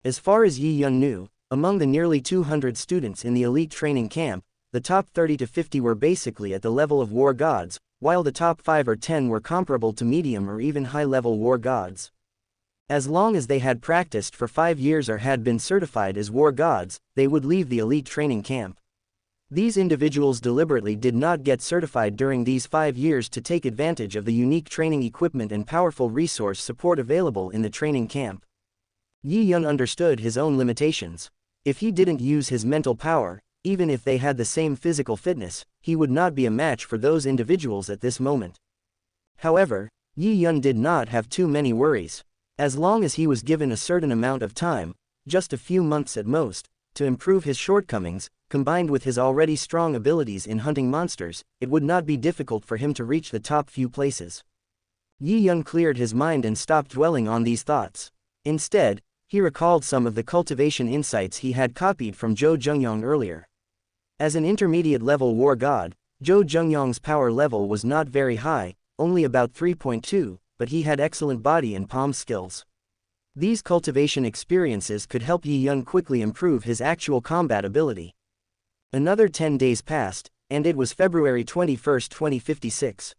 As far as Yi Yun knew, among the nearly 200 students in the elite training camp, the top 30 to 50 were basically at the level of war gods, while the top 5 or 10 were comparable to medium or even high-level war gods. As long as they had practiced for 5 years or had been certified as war gods, they would leave the elite training camp. These individuals deliberately did not get certified during these 5 years to take advantage of the unique training equipment and powerful resource support available in the training camp. Yi Yun understood his own limitations. If he didn't use his mental power, even if they had the same physical fitness, he would not be a match for those individuals at this moment. However, Yi Yun did not have too many worries. As long as he was given a certain amount of time, just a few months at most, to improve his shortcomings, combined with his already strong abilities in hunting monsters, it would not be difficult for him to reach the top few places. Yi Yun cleared his mind and stopped dwelling on these thoughts. Instead, he recalled some of the cultivation insights he had copied from Zhou Zhengyang earlier. As an intermediate-level war god, Zhou Zhengyang's power level was not very high, only about 3.2, but he had excellent body and palm skills. These cultivation experiences could help Yi Yun quickly improve his actual combat ability. Another 10 days passed, and it was February 21, 2056.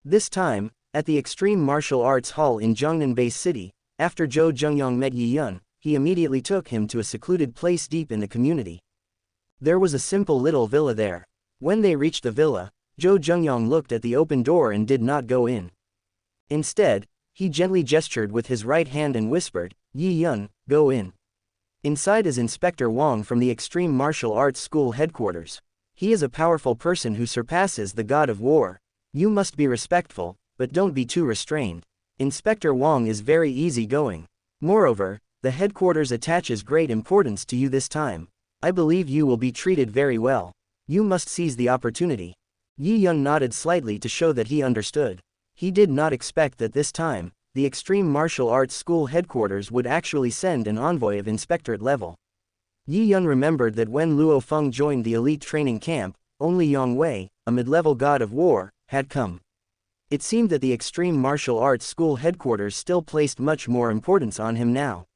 This time, At the Extreme Martial Arts Hall in Zhongnan Base City, after Zhou Zhengyang met Yi Yun, he immediately took him to a secluded place deep in the community. There was a simple little villa there. When they reached the villa, Zhou Zhengyang looked at the open door and did not go in. Instead, he gently gestured with his right hand and whispered, "Yi Yun, go in." Inside is Inspector Wang from the Extreme Martial Arts School headquarters. He is a powerful person who surpasses the god of war. You must be respectful, but don't be too restrained. Inspector Wang is very easygoing. Moreover, the headquarters attaches great importance to you this time. I believe you will be treated very well. You must seize the opportunity. Yi Yun nodded slightly to show that he understood. He did not expect that this time, the Extreme Martial Arts School headquarters would actually send an envoy of inspectorate level. Yi Yun remembered that when Luo Feng joined the elite training camp, only Yang Wei, a mid-level god of war, had come. It seemed that the Extreme Martial Arts School headquarters still placed much more importance on him now.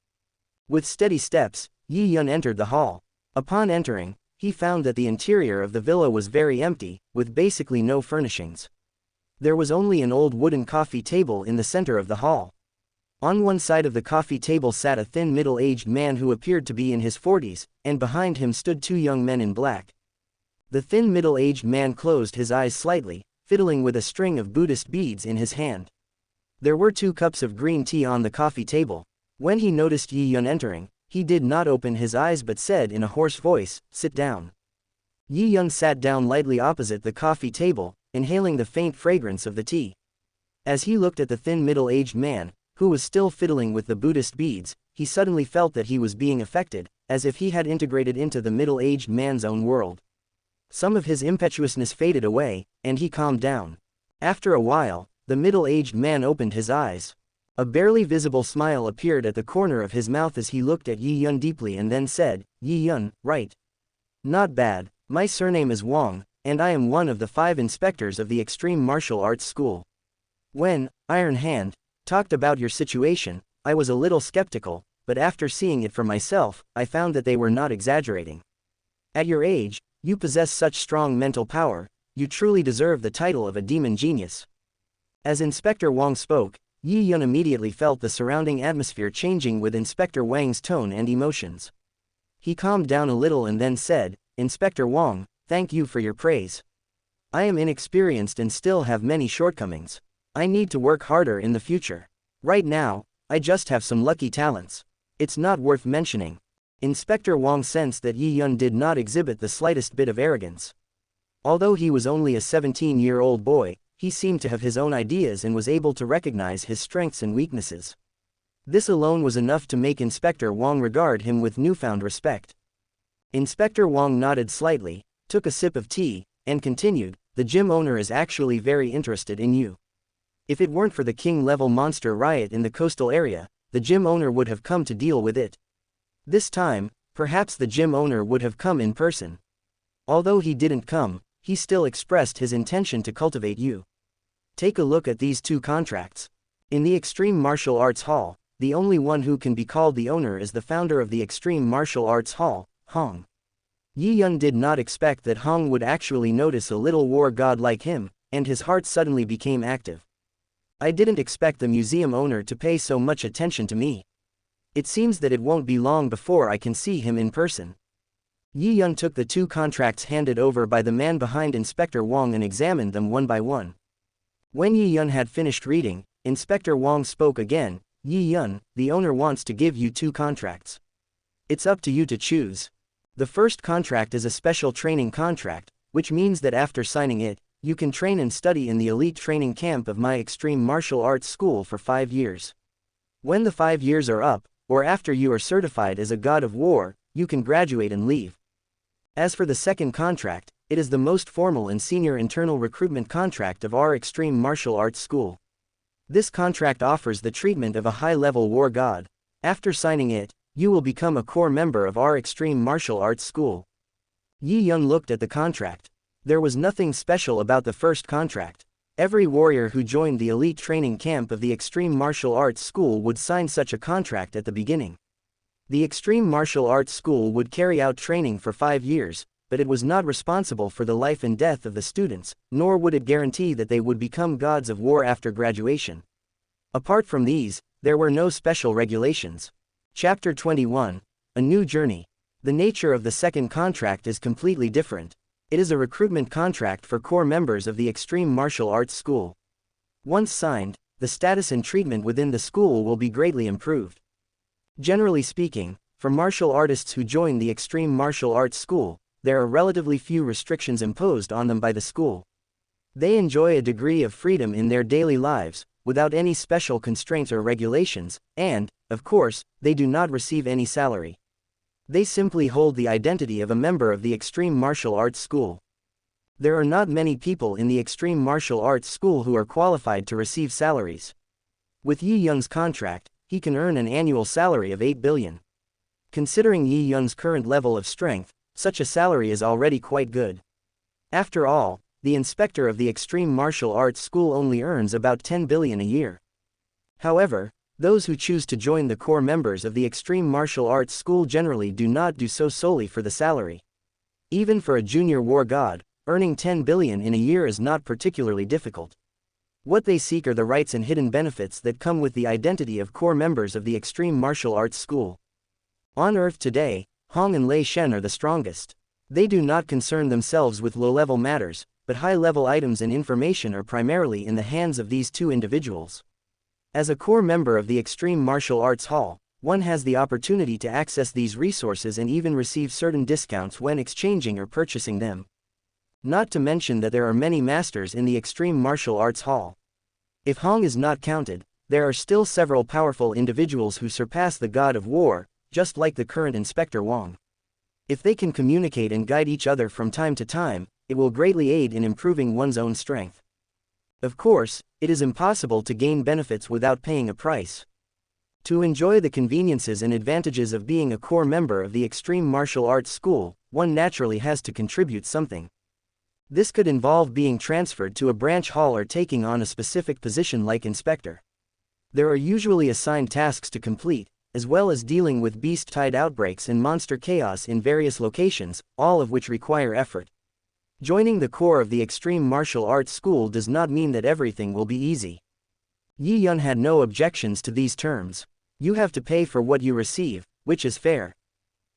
With steady steps, Yi Yun entered the hall. Upon entering, he found that the interior of the villa was very empty, with basically no furnishings. There was only an old wooden coffee table in the center of the hall. On one side of the coffee table sat a thin middle-aged man who appeared to be in his 40s, and behind him stood two young men in black. The thin middle-aged man closed his eyes slightly, fiddling with a string of Buddhist beads in his hand. There were 2 cups of green tea on the coffee table. When he noticed Yi Yun entering, he did not open his eyes but said in a hoarse voice, "Sit down." Yi Yun sat down lightly opposite the coffee table, inhaling the faint fragrance of the tea. As he looked at the thin middle-aged man, who was still fiddling with the Buddhist beads, he suddenly felt that he was being affected, as if he had integrated into the middle-aged man's own world. Some of his impetuousness faded away, and he calmed down. After a while, the middle-aged man opened his eyes. A barely visible smile appeared at the corner of his mouth as he looked at Yi Yun deeply and then said, "Yi Yun, right? Not bad. My surname is Wang, and I am one of the 5 inspectors of the Extreme Martial Arts School. When Iron Hand talked about your situation, I was a little skeptical, but after seeing it for myself, I found that they were not exaggerating. At your age, you possess such strong mental power, you truly deserve the title of a demon genius." As Inspector Wang spoke, Yi Yun immediately felt the surrounding atmosphere changing with Inspector Wang's tone and emotions. He calmed down a little and then said, "Inspector Wang, thank you for your praise. I am inexperienced and still have many shortcomings. I need to work harder in the future. Right now, I just have some lucky talents. It's not worth mentioning." Inspector Wang sensed that Yi Yun did not exhibit the slightest bit of arrogance. Although he was only a 17-year-old boy, he seemed to have his own ideas and was able to recognize his strengths and weaknesses. This alone was enough to make Inspector Wang regard him with newfound respect. Inspector Wang nodded slightly, took a sip of tea, and continued, "The gym owner is actually very interested in you. If it weren't for the king-level monster riot in the coastal area, the gym owner would have come to deal with it. This time, perhaps the gym owner would have come in person. Although he didn't come, he still expressed his intention to cultivate you. Take a look at these 2 contracts. In the Extreme Martial Arts Hall, the only one who can be called the owner is the founder of the Extreme Martial Arts Hall, Hong." Yi Yun did not expect that Hong would actually notice a little war god like him, and his heart suddenly became active. "I didn't expect the museum owner to pay so much attention to me. It seems that it won't be long before I can see him in person." Yi Yun took the 2 contracts handed over by the man behind Inspector Wang and examined them one by one. When Yi Yun had finished reading, Inspector Wang spoke again, "Yi Yun, the owner wants to give you 2 contracts. It's up to you to choose. The first contract is a special training contract, which means that after signing it, you can train and study in the elite training camp of my Extreme Martial Arts School for 5 years. When the 5 years are up, or after you are certified as a god of war, you can graduate and leave. As for the second contract, it is the most formal and senior internal recruitment contract of our Extreme Martial Arts School. This contract offers the treatment of a high-level war god. After signing it, you will become a core member of our Extreme Martial Arts School." Yi Yun looked at the contract. There was nothing special about the first contract. Every warrior who joined the elite training camp of the Extreme Martial Arts School would sign such a contract at the beginning. The Extreme Martial Arts School would carry out training for 5 years, but it was not responsible for the life and death of the students, nor would it guarantee that they would become gods of war after graduation. Apart from these, there were no special regulations. Chapter 21. A New Journey. The nature of the second contract is completely different. It is a recruitment contract for core members of the Extreme Martial Arts School. Once signed, the status and treatment within the school will be greatly improved. Generally speaking, for martial artists who join the Extreme Martial Arts School, there are relatively few restrictions imposed on them by the school. They enjoy a degree of freedom in their daily lives, without any special constraints or regulations, and, of course, they do not receive any salary. They simply hold the identity of a member of the Extreme Martial Arts School. There are not many people in the Extreme Martial Arts School who are qualified to receive salaries. With Yi Yun's contract, he can earn an annual salary of 8 billion. Considering Yi Yun's current level of strength, such a salary is already quite good. After all, the inspector of the Extreme Martial Arts School only earns about 10 billion a year. However, those who choose to join the core members of the Extreme Martial Arts School generally do not do so solely for the salary. Even for a junior war god, earning 10 billion in a year is not particularly difficult. What they seek are the rights and hidden benefits that come with the identity of core members of the Extreme Martial Arts School. On Earth today, Hong and Lei Shen are the strongest. They do not concern themselves with low-level matters, but high-level items and information are primarily in the hands of these two individuals. As a core member of the Extreme Martial Arts Hall, one has the opportunity to access these resources and even receive certain discounts when exchanging or purchasing them. Not to mention that there are many masters in the Extreme Martial Arts Hall. If Hong is not counted, there are still several powerful individuals who surpass the God of War, just like the current Inspector Wang. If they can communicate and guide each other from time to time, it will greatly aid in improving one's own strength. Of course, it is impossible to gain benefits without paying a price. To enjoy the conveniences and advantages of being a core member of the Extreme Martial Arts School, one naturally has to contribute something. This could involve being transferred to a branch hall or taking on a specific position like inspector. There are usually assigned tasks to complete, as well as dealing with beast-tide outbreaks and monster chaos in various locations, all of which require effort. Joining the core of the Extreme Martial Arts School does not mean that everything will be easy. Yi Yun had no objections to these terms. You have to pay for what you receive, which is fair.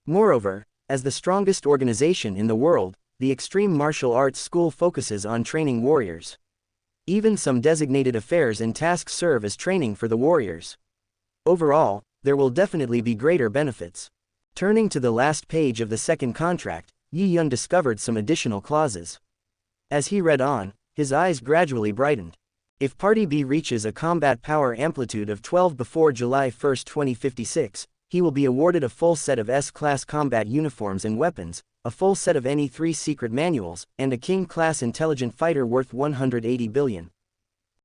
Moreover, as the strongest organization in the world, the Extreme Martial Arts School focuses on training warriors. Even some designated affairs and tasks serve as training for the warriors. Overall, there will definitely be greater benefits. Turning to the last page of the second contract, Yi Yun discovered some additional clauses. As he read on, his eyes gradually brightened. If Party B reaches a combat power amplitude of 12 before July 1, 2056, he will be awarded a full set of S-class combat uniforms and weapons, a full set of any 3 secret manuals, and a King-class intelligent fighter worth 180 billion.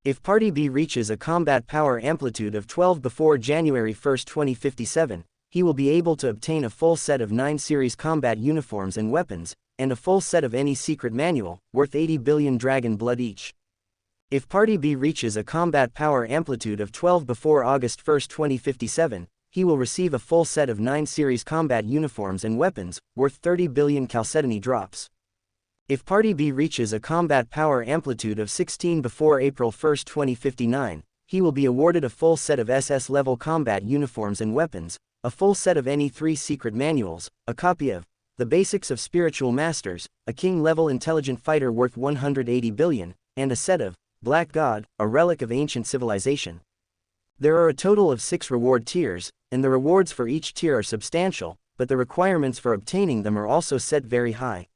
If Party B reaches a combat power amplitude of 12 before January 1, 2057, he will be able to obtain a full set of 9 series combat uniforms and weapons, and a full set of any secret manual, worth 80 billion dragon blood each. If Party B reaches a combat power amplitude of 12 before August 1, 2057, he will receive a full set of 9 series combat uniforms and weapons, worth 30 billion chalcedony drops. If Party B reaches a combat power amplitude of 16 before April 1, 2059, he will be awarded a full set of SS-level combat uniforms and weapons, a full set of any 3 secret manuals, a copy of The Basics of Spiritual Masters, a King-level intelligent fighter worth 180 billion, and a set of Black God, a relic of ancient civilization. There are a total of 6 reward tiers, and the rewards for each tier are substantial, but the requirements for obtaining them are also set very high.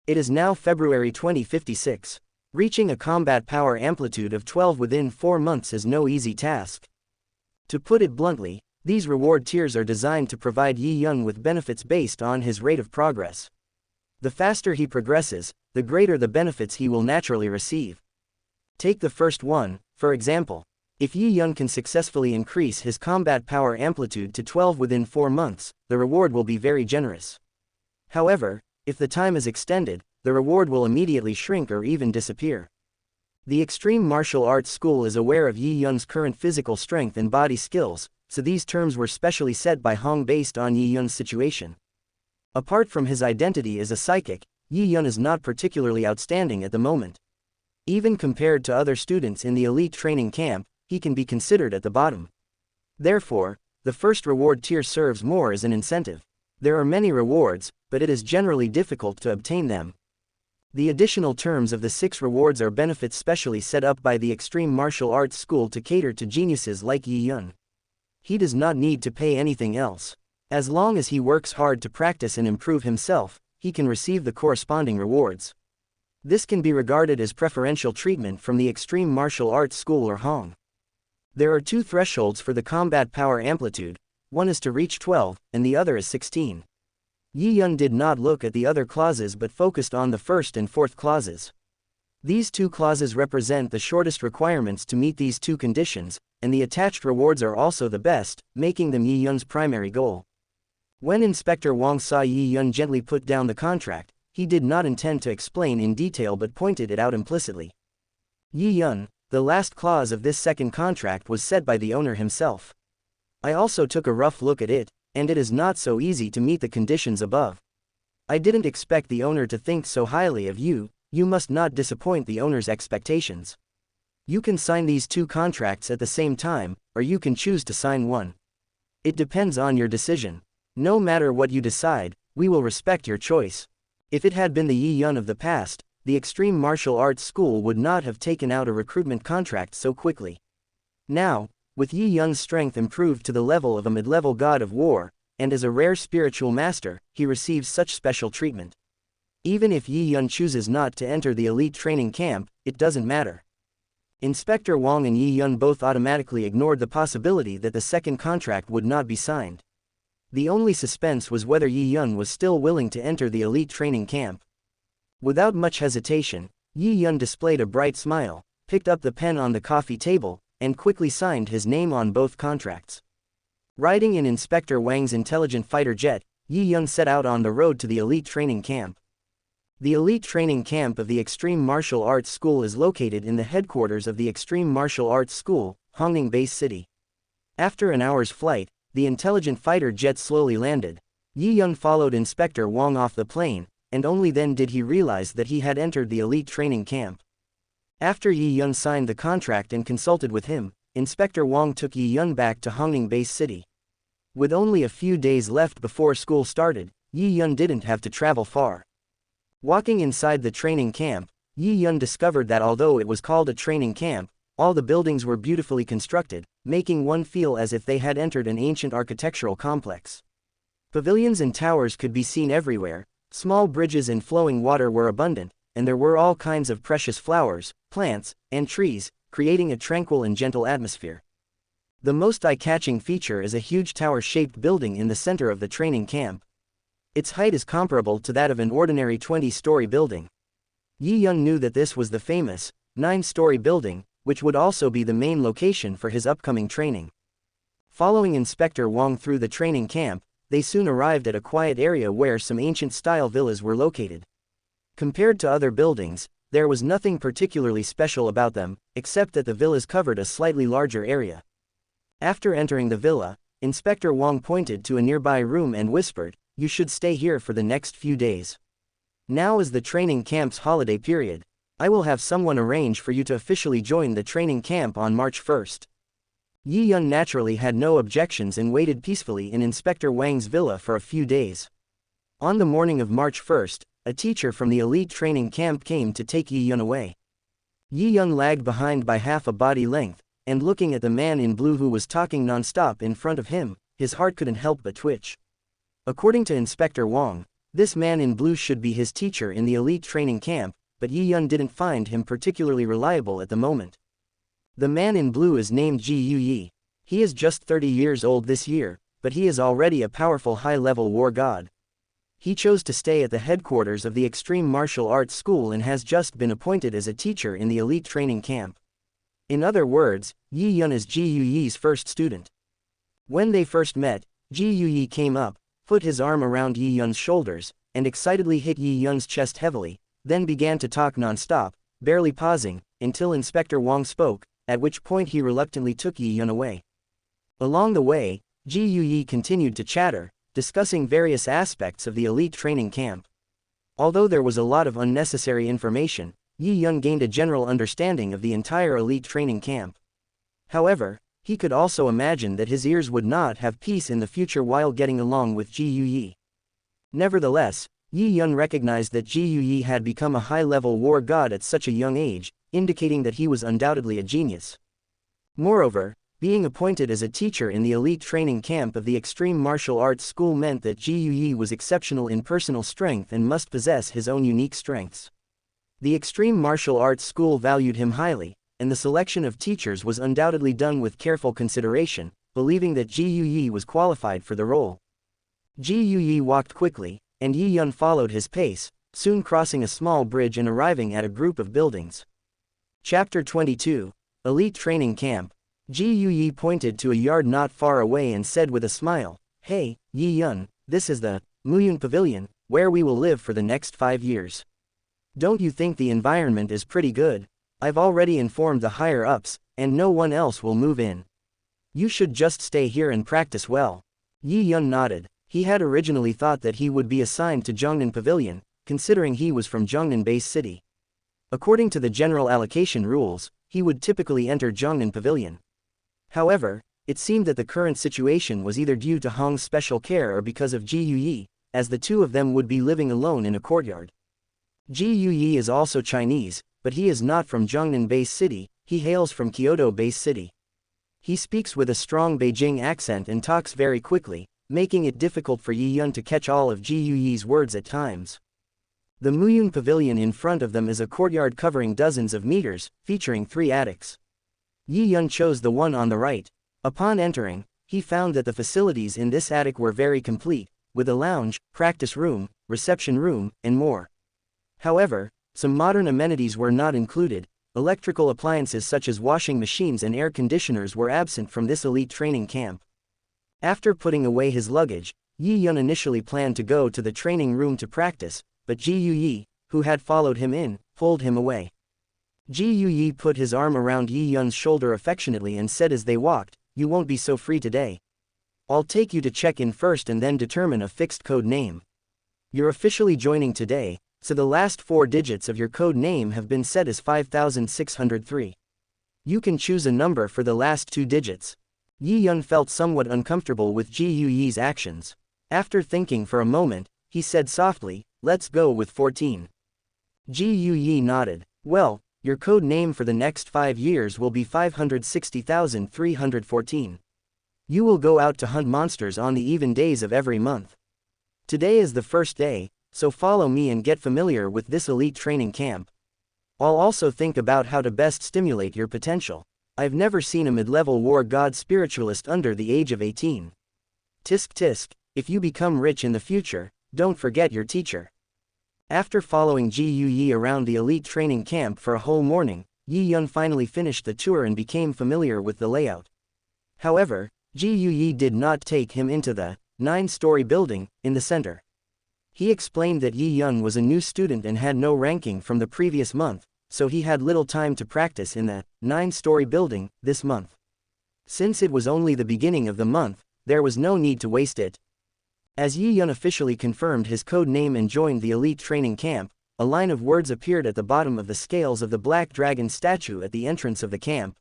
It is now February 2056. Reaching a combat power amplitude of 12 within 4 months is no easy task. To put it bluntly, these reward tiers are designed to provide Yi Yun with benefits based on his rate of progress. The faster he progresses, the greater the benefits he will naturally receive. Take the first one, for example. If Yi Yun can successfully increase his combat power amplitude to 12 within 4 months, the reward will be very generous. However, if the time is extended, the reward will immediately shrink or even disappear. The Extreme Martial Arts School is aware of Yi Yun's current physical strength and body skills, so these terms were specially set by Hong based on Yi Yun's situation. Apart from his identity as a psychic, Yi Yun is not particularly outstanding at the moment. Even compared to other students in the elite training camp, he can be considered at the bottom. Therefore, the first reward tier serves more as an incentive. There are many rewards, but it is generally difficult to obtain them. The additional terms of the 6 rewards are benefits specially set up by the Extreme Martial Arts School to cater to geniuses like Yi Yun. He does not need to pay anything else. As long as he works hard to practice and improve himself, he can receive the corresponding rewards. This can be regarded as preferential treatment from the Extreme Martial Arts School or Hong. There are 2 thresholds for the combat power amplitude, one is to reach 12, and the other is 16. Yi Yun did not look at the other clauses but focused on the first and fourth clauses. These 2 clauses represent the shortest requirements to meet these 2 conditions, and the attached rewards are also the best, making them Yi Yun's primary goal. When Inspector Wang saw Yi Yun gently put down the contract, he did not intend to explain in detail but pointed it out implicitly. Yi Yun, the last clause of this second contract was set by the owner himself. I also took a rough look at it, and it is not so easy to meet the conditions above. I didn't expect the owner to think so highly of you, you must not disappoint the owner's expectations. You can sign these 2 contracts at the same time, or you can choose to sign one. It depends on your decision. No matter what you decide, we will respect your choice. If it had been the Yi Yun of the past, the Extreme Martial Arts School would not have taken out a recruitment contract so quickly. Now, with Yi Yun's strength improved to the level of a mid-level god of war, and as a rare spiritual master, he receives such special treatment. Even if Yi Yun chooses not to enter the elite training camp, it doesn't matter. Inspector Wang and Yi Yun both automatically ignored the possibility that the second contract would not be signed. The only suspense was whether Yi Yun was still willing to enter the elite training camp. Without much hesitation, Yi Yun displayed a bright smile, picked up the pen on the coffee table, and quickly signed his name on both contracts. Riding in Inspector Wang's intelligent fighter jet, Yi Yun set out on the road to the elite training camp. The elite training camp of the Extreme Martial Arts School is located in the headquarters of the Extreme Martial Arts School, Hongning Base City. After an hour's flight, the intelligent fighter jet slowly landed. Yi Yun followed Inspector Wang off the plane, and only then did he realize that he had entered the elite training camp. After Yi Yun signed the contract and consulted with him, Inspector Wang took Yi Yun back to Hongning Base City. With only a few days left before school started, Yi Yun didn't have to travel far. Walking inside the training camp, Yi Yun discovered that although it was called a training camp, all the buildings were beautifully constructed, making one feel as if they had entered an ancient architectural complex. Pavilions and towers could be seen everywhere, small bridges and flowing water were abundant, and there were all kinds of precious flowers, plants, and trees, creating a tranquil and gentle atmosphere. The most eye-catching feature is a huge tower-shaped building in the center of the training camp. Its height is comparable to that of an ordinary 20-story building. Yi Yun knew that this was the famous, 9-story building, which would also be the main location for his upcoming training. Following Inspector Wang through the training camp, they soon arrived at a quiet area where some ancient-style villas were located. Compared to other buildings, there was nothing particularly special about them, except that the villas covered a slightly larger area. After entering the villa, Inspector Wang pointed to a nearby room and whispered, "You should stay here for the next few days. Now is the training camp's holiday period. I will have someone arrange for you to officially join the training camp on March 1st. Yi Yun naturally had no objections and waited peacefully in Inspector Wang's villa for a few days. On the morning of March 1st, a teacher from the elite training camp came to take Yi Yun away. Yi Yun lagged behind by half a body length, and looking at the man in blue who was talking non-stop in front of him, his heart couldn't help but twitch. According to Inspector Wang, this man in blue should be his teacher in the elite training camp, but Yi Yun didn't find him particularly reliable at the moment. The man in blue is named Ji Yi. He is just 30 years old this year, but he is already a powerful high-level war god. He chose to stay at the headquarters of the Extreme Martial Arts School and has just been appointed as a teacher in the elite training camp. In other words, Yi Yun is Ji Yi's first student. When they first met, Ji Yi came up, put his arm around Yi Yun's shoulders, and excitedly hit Yi Yun's chest heavily, then began to talk non-stop, barely pausing, until Inspector Wang spoke, at which point he reluctantly took Yi Yun away. Along the way, Ji Yi continued to chatter, discussing various aspects of the elite training camp. Although there was a lot of unnecessary information, Yi Yun gained a general understanding of the entire elite training camp. However, he could also imagine that his ears would not have peace in the future while getting along with Ji Yuyi. Nevertheless, Yi Yun recognized that Ji Yuyi had become a high-level war god at such a young age, indicating that he was undoubtedly a genius. Moreover, being appointed as a teacher in the elite training camp of the extreme martial arts school meant that Ji Yuyi was exceptional in personal strength and must possess his own unique strengths. The extreme martial arts school valued him highly, and the selection of teachers was undoubtedly done with careful consideration, believing that Ji Yuyi was qualified for the role. Ji Yuyi walked quickly, and Yi Yun followed his pace, soon crossing a small bridge and arriving at a group of buildings. Chapter 22, Elite Training Camp. Ji Yuyi pointed to a yard not far away and said with a smile, "Hey, Yi Yun, this is the Muyun Pavilion, where we will live for the next 5 years. Don't you think the environment is pretty good? I've already informed the higher-ups, and no one else will move in. You should just stay here and practice well." Yi Yun nodded. He had originally thought that he would be assigned to Zhongnan Pavilion, considering he was from Zhongnan Base City. According to the general allocation rules, he would typically enter Zhongnan Pavilion. However, it seemed that the current situation was either due to Hong's special care or because of Ji Yuyi, as the two of them would be living alone in a courtyard. Ji Yuyi is also Chinese, but he is not from Zhongnan Base City, he hails from Kyoto Base City. He speaks with a strong Beijing accent and talks very quickly, making it difficult for Yi Yun to catch all of Ji Yuyi's words at times. The Muyun Pavilion in front of them is a courtyard covering dozens of meters, featuring 3 attics. Yi Yun chose the one on the right. Upon entering, he found that the facilities in this attic were very complete, with a lounge, practice room, reception room, and more. However, some modern amenities were not included. Electrical appliances such as washing machines and air conditioners were absent from this elite training camp. After putting away his luggage, Yi Yun initially planned to go to the training room to practice, but Ji Yuyi, who had followed him in, pulled him away. Ji Yuyi put his arm around Yi Yun's shoulder affectionately and said as they walked, "You won't be so free today. I'll take you to check in first and then determine a fixed code name. You're officially joining today, so the last 4 digits of your code name have been set as 5603. You can choose a number for the last 2 digits. Yi Yun felt somewhat uncomfortable with Ji Yuyi's actions. After thinking for a moment, he said softly, "Let's go with 14. Ji Yuyi nodded. "Well, your code name for the next 5 years will be 560,314. You will go out to hunt monsters on the even days of every month. Today is the first day, so follow me and get familiar with this elite training camp. I'll also think about how to best stimulate your potential. I've never seen a mid-level war god spiritualist under the age of 18. Tisk tisk, if you become rich in the future, don't forget your teacher." After following Ji Yuyi around the elite training camp for a whole morning, Yi Yun finally finished the tour and became familiar with the layout. However, Ji Yuyi did not take him into the 9-story building in the center. He explained that Yi Yun was a new student and had no ranking from the previous month, so he had little time to practice in the 9-story building this month. Since it was only the beginning of the month, there was no need to waste it. As Yi Yun officially confirmed his code name and joined the elite training camp, a line of words appeared at the bottom of the scales of the black dragon statue at the entrance of the camp.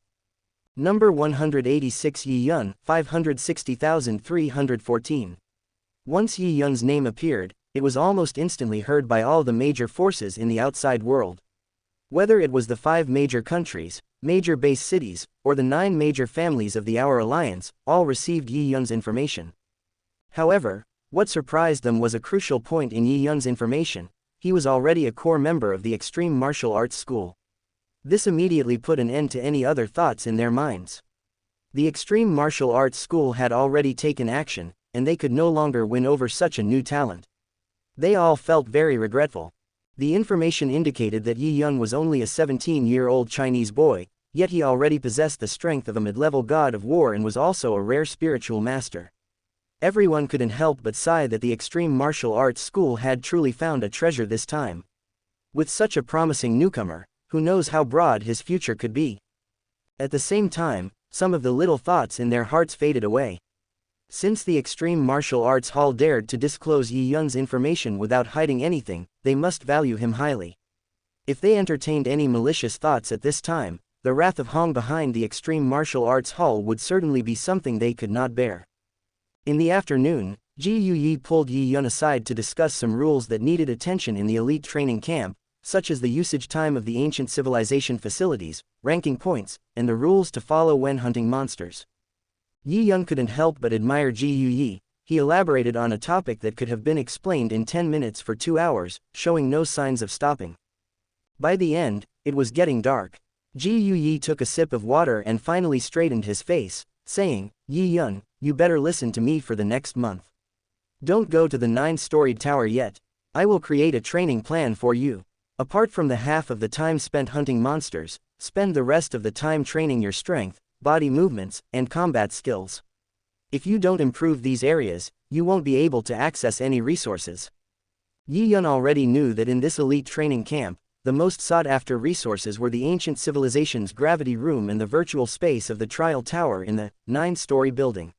Number 186 Yi Yun, 560,314. Once Yi Yun's name appeared, it was almost instantly heard by all the major forces in the outside world. Whether it was the 5 major countries, major base cities, or the 9 major families of the Our Alliance, all received Yi Yun's information. However, what surprised them was a crucial point in Yi Yun's information: he was already a core member of the Extreme Martial Arts School. This immediately put an end to any other thoughts in their minds. The Extreme Martial Arts School had already taken action, and they could no longer win over such a new talent. They all felt very regretful. The information indicated that Yi Yun was only a 17-year-old Chinese boy, yet he already possessed the strength of a mid-level god of war and was also a rare spiritual master. Everyone couldn't help but sigh that the Extreme Martial Arts School had truly found a treasure this time. With such a promising newcomer, who knows how broad his future could be? At the same time, some of the little thoughts in their hearts faded away. Since the Extreme Martial Arts Hall dared to disclose Yi Yun's information without hiding anything, they must value him highly. If they entertained any malicious thoughts at this time, the wrath of Hong behind the Extreme Martial Arts Hall would certainly be something they could not bear. In the afternoon, Ji Yuyi pulled Yi Yun aside to discuss some rules that needed attention in the elite training camp, such as the usage time of the ancient civilization facilities, ranking points, and the rules to follow when hunting monsters. Yi Yun couldn't help but admire Ji Yuyi. He elaborated on a topic that could have been explained in 10 minutes for 2 hours, showing no signs of stopping. By the end, it was getting dark. Ji Yuyi took a sip of water and finally straightened his face, saying, "Yi Yun, you better listen to me for the next month. Don't go to the 9-storied tower yet. I will create a training plan for you. Apart from the half of the time spent hunting monsters, spend the rest of the time training your strength, body movements, and combat skills. If you don't improve these areas, you won't be able to access any resources." Yi Yun already knew that in this elite training camp, the most sought-after resources were the ancient civilization's gravity room and the virtual space of the trial tower in the 9-story building.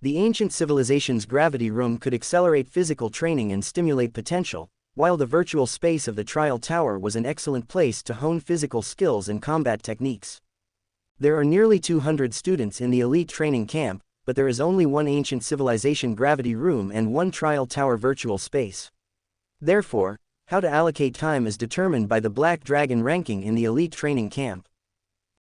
The ancient civilization's gravity room could accelerate physical training and stimulate potential, while the virtual space of the trial tower was an excellent place to hone physical skills and combat techniques. There are nearly 200 students in the elite training camp, but there is only one ancient civilization gravity room and one trial tower virtual space. Therefore, how to allocate time is determined by the Black Dragon ranking in the elite training camp.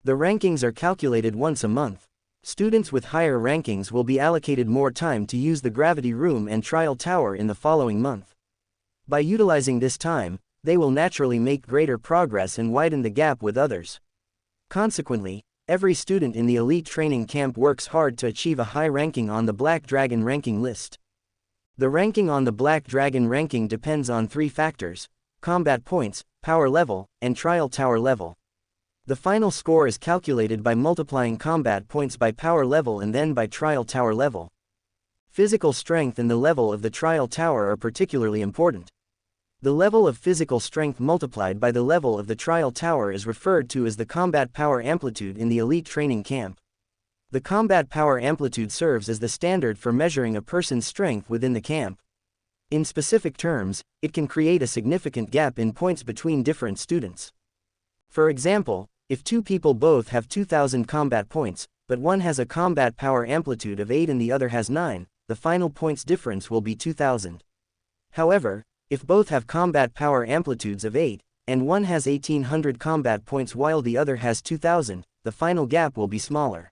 The rankings are calculated once a month. Students with higher rankings will be allocated more time to use the gravity room and trial tower in the following month. By utilizing this time, they will naturally make greater progress and widen the gap with others. Consequently, every student in the elite training camp works hard to achieve a high ranking on the Black Dragon ranking list. The ranking on the Black Dragon ranking depends on 3 factors: combat points, power level, and trial tower level. The final score is calculated by multiplying combat points by power level and then by trial tower level. Physical strength and the level of the trial tower are particularly important. The level of physical strength multiplied by the level of the trial tower is referred to as the combat power amplitude in the elite training camp. The combat power amplitude serves as the standard for measuring a person's strength within the camp. In specific terms, it can create a significant gap in points between different students. For example, if 2 people both have 2,000 combat points, but one has a combat power amplitude of 8 and the other has 9, the final points difference will be 2,000. However, if both have combat power amplitudes of 8, and one has 1,800 combat points while the other has 2,000, the final gap will be smaller.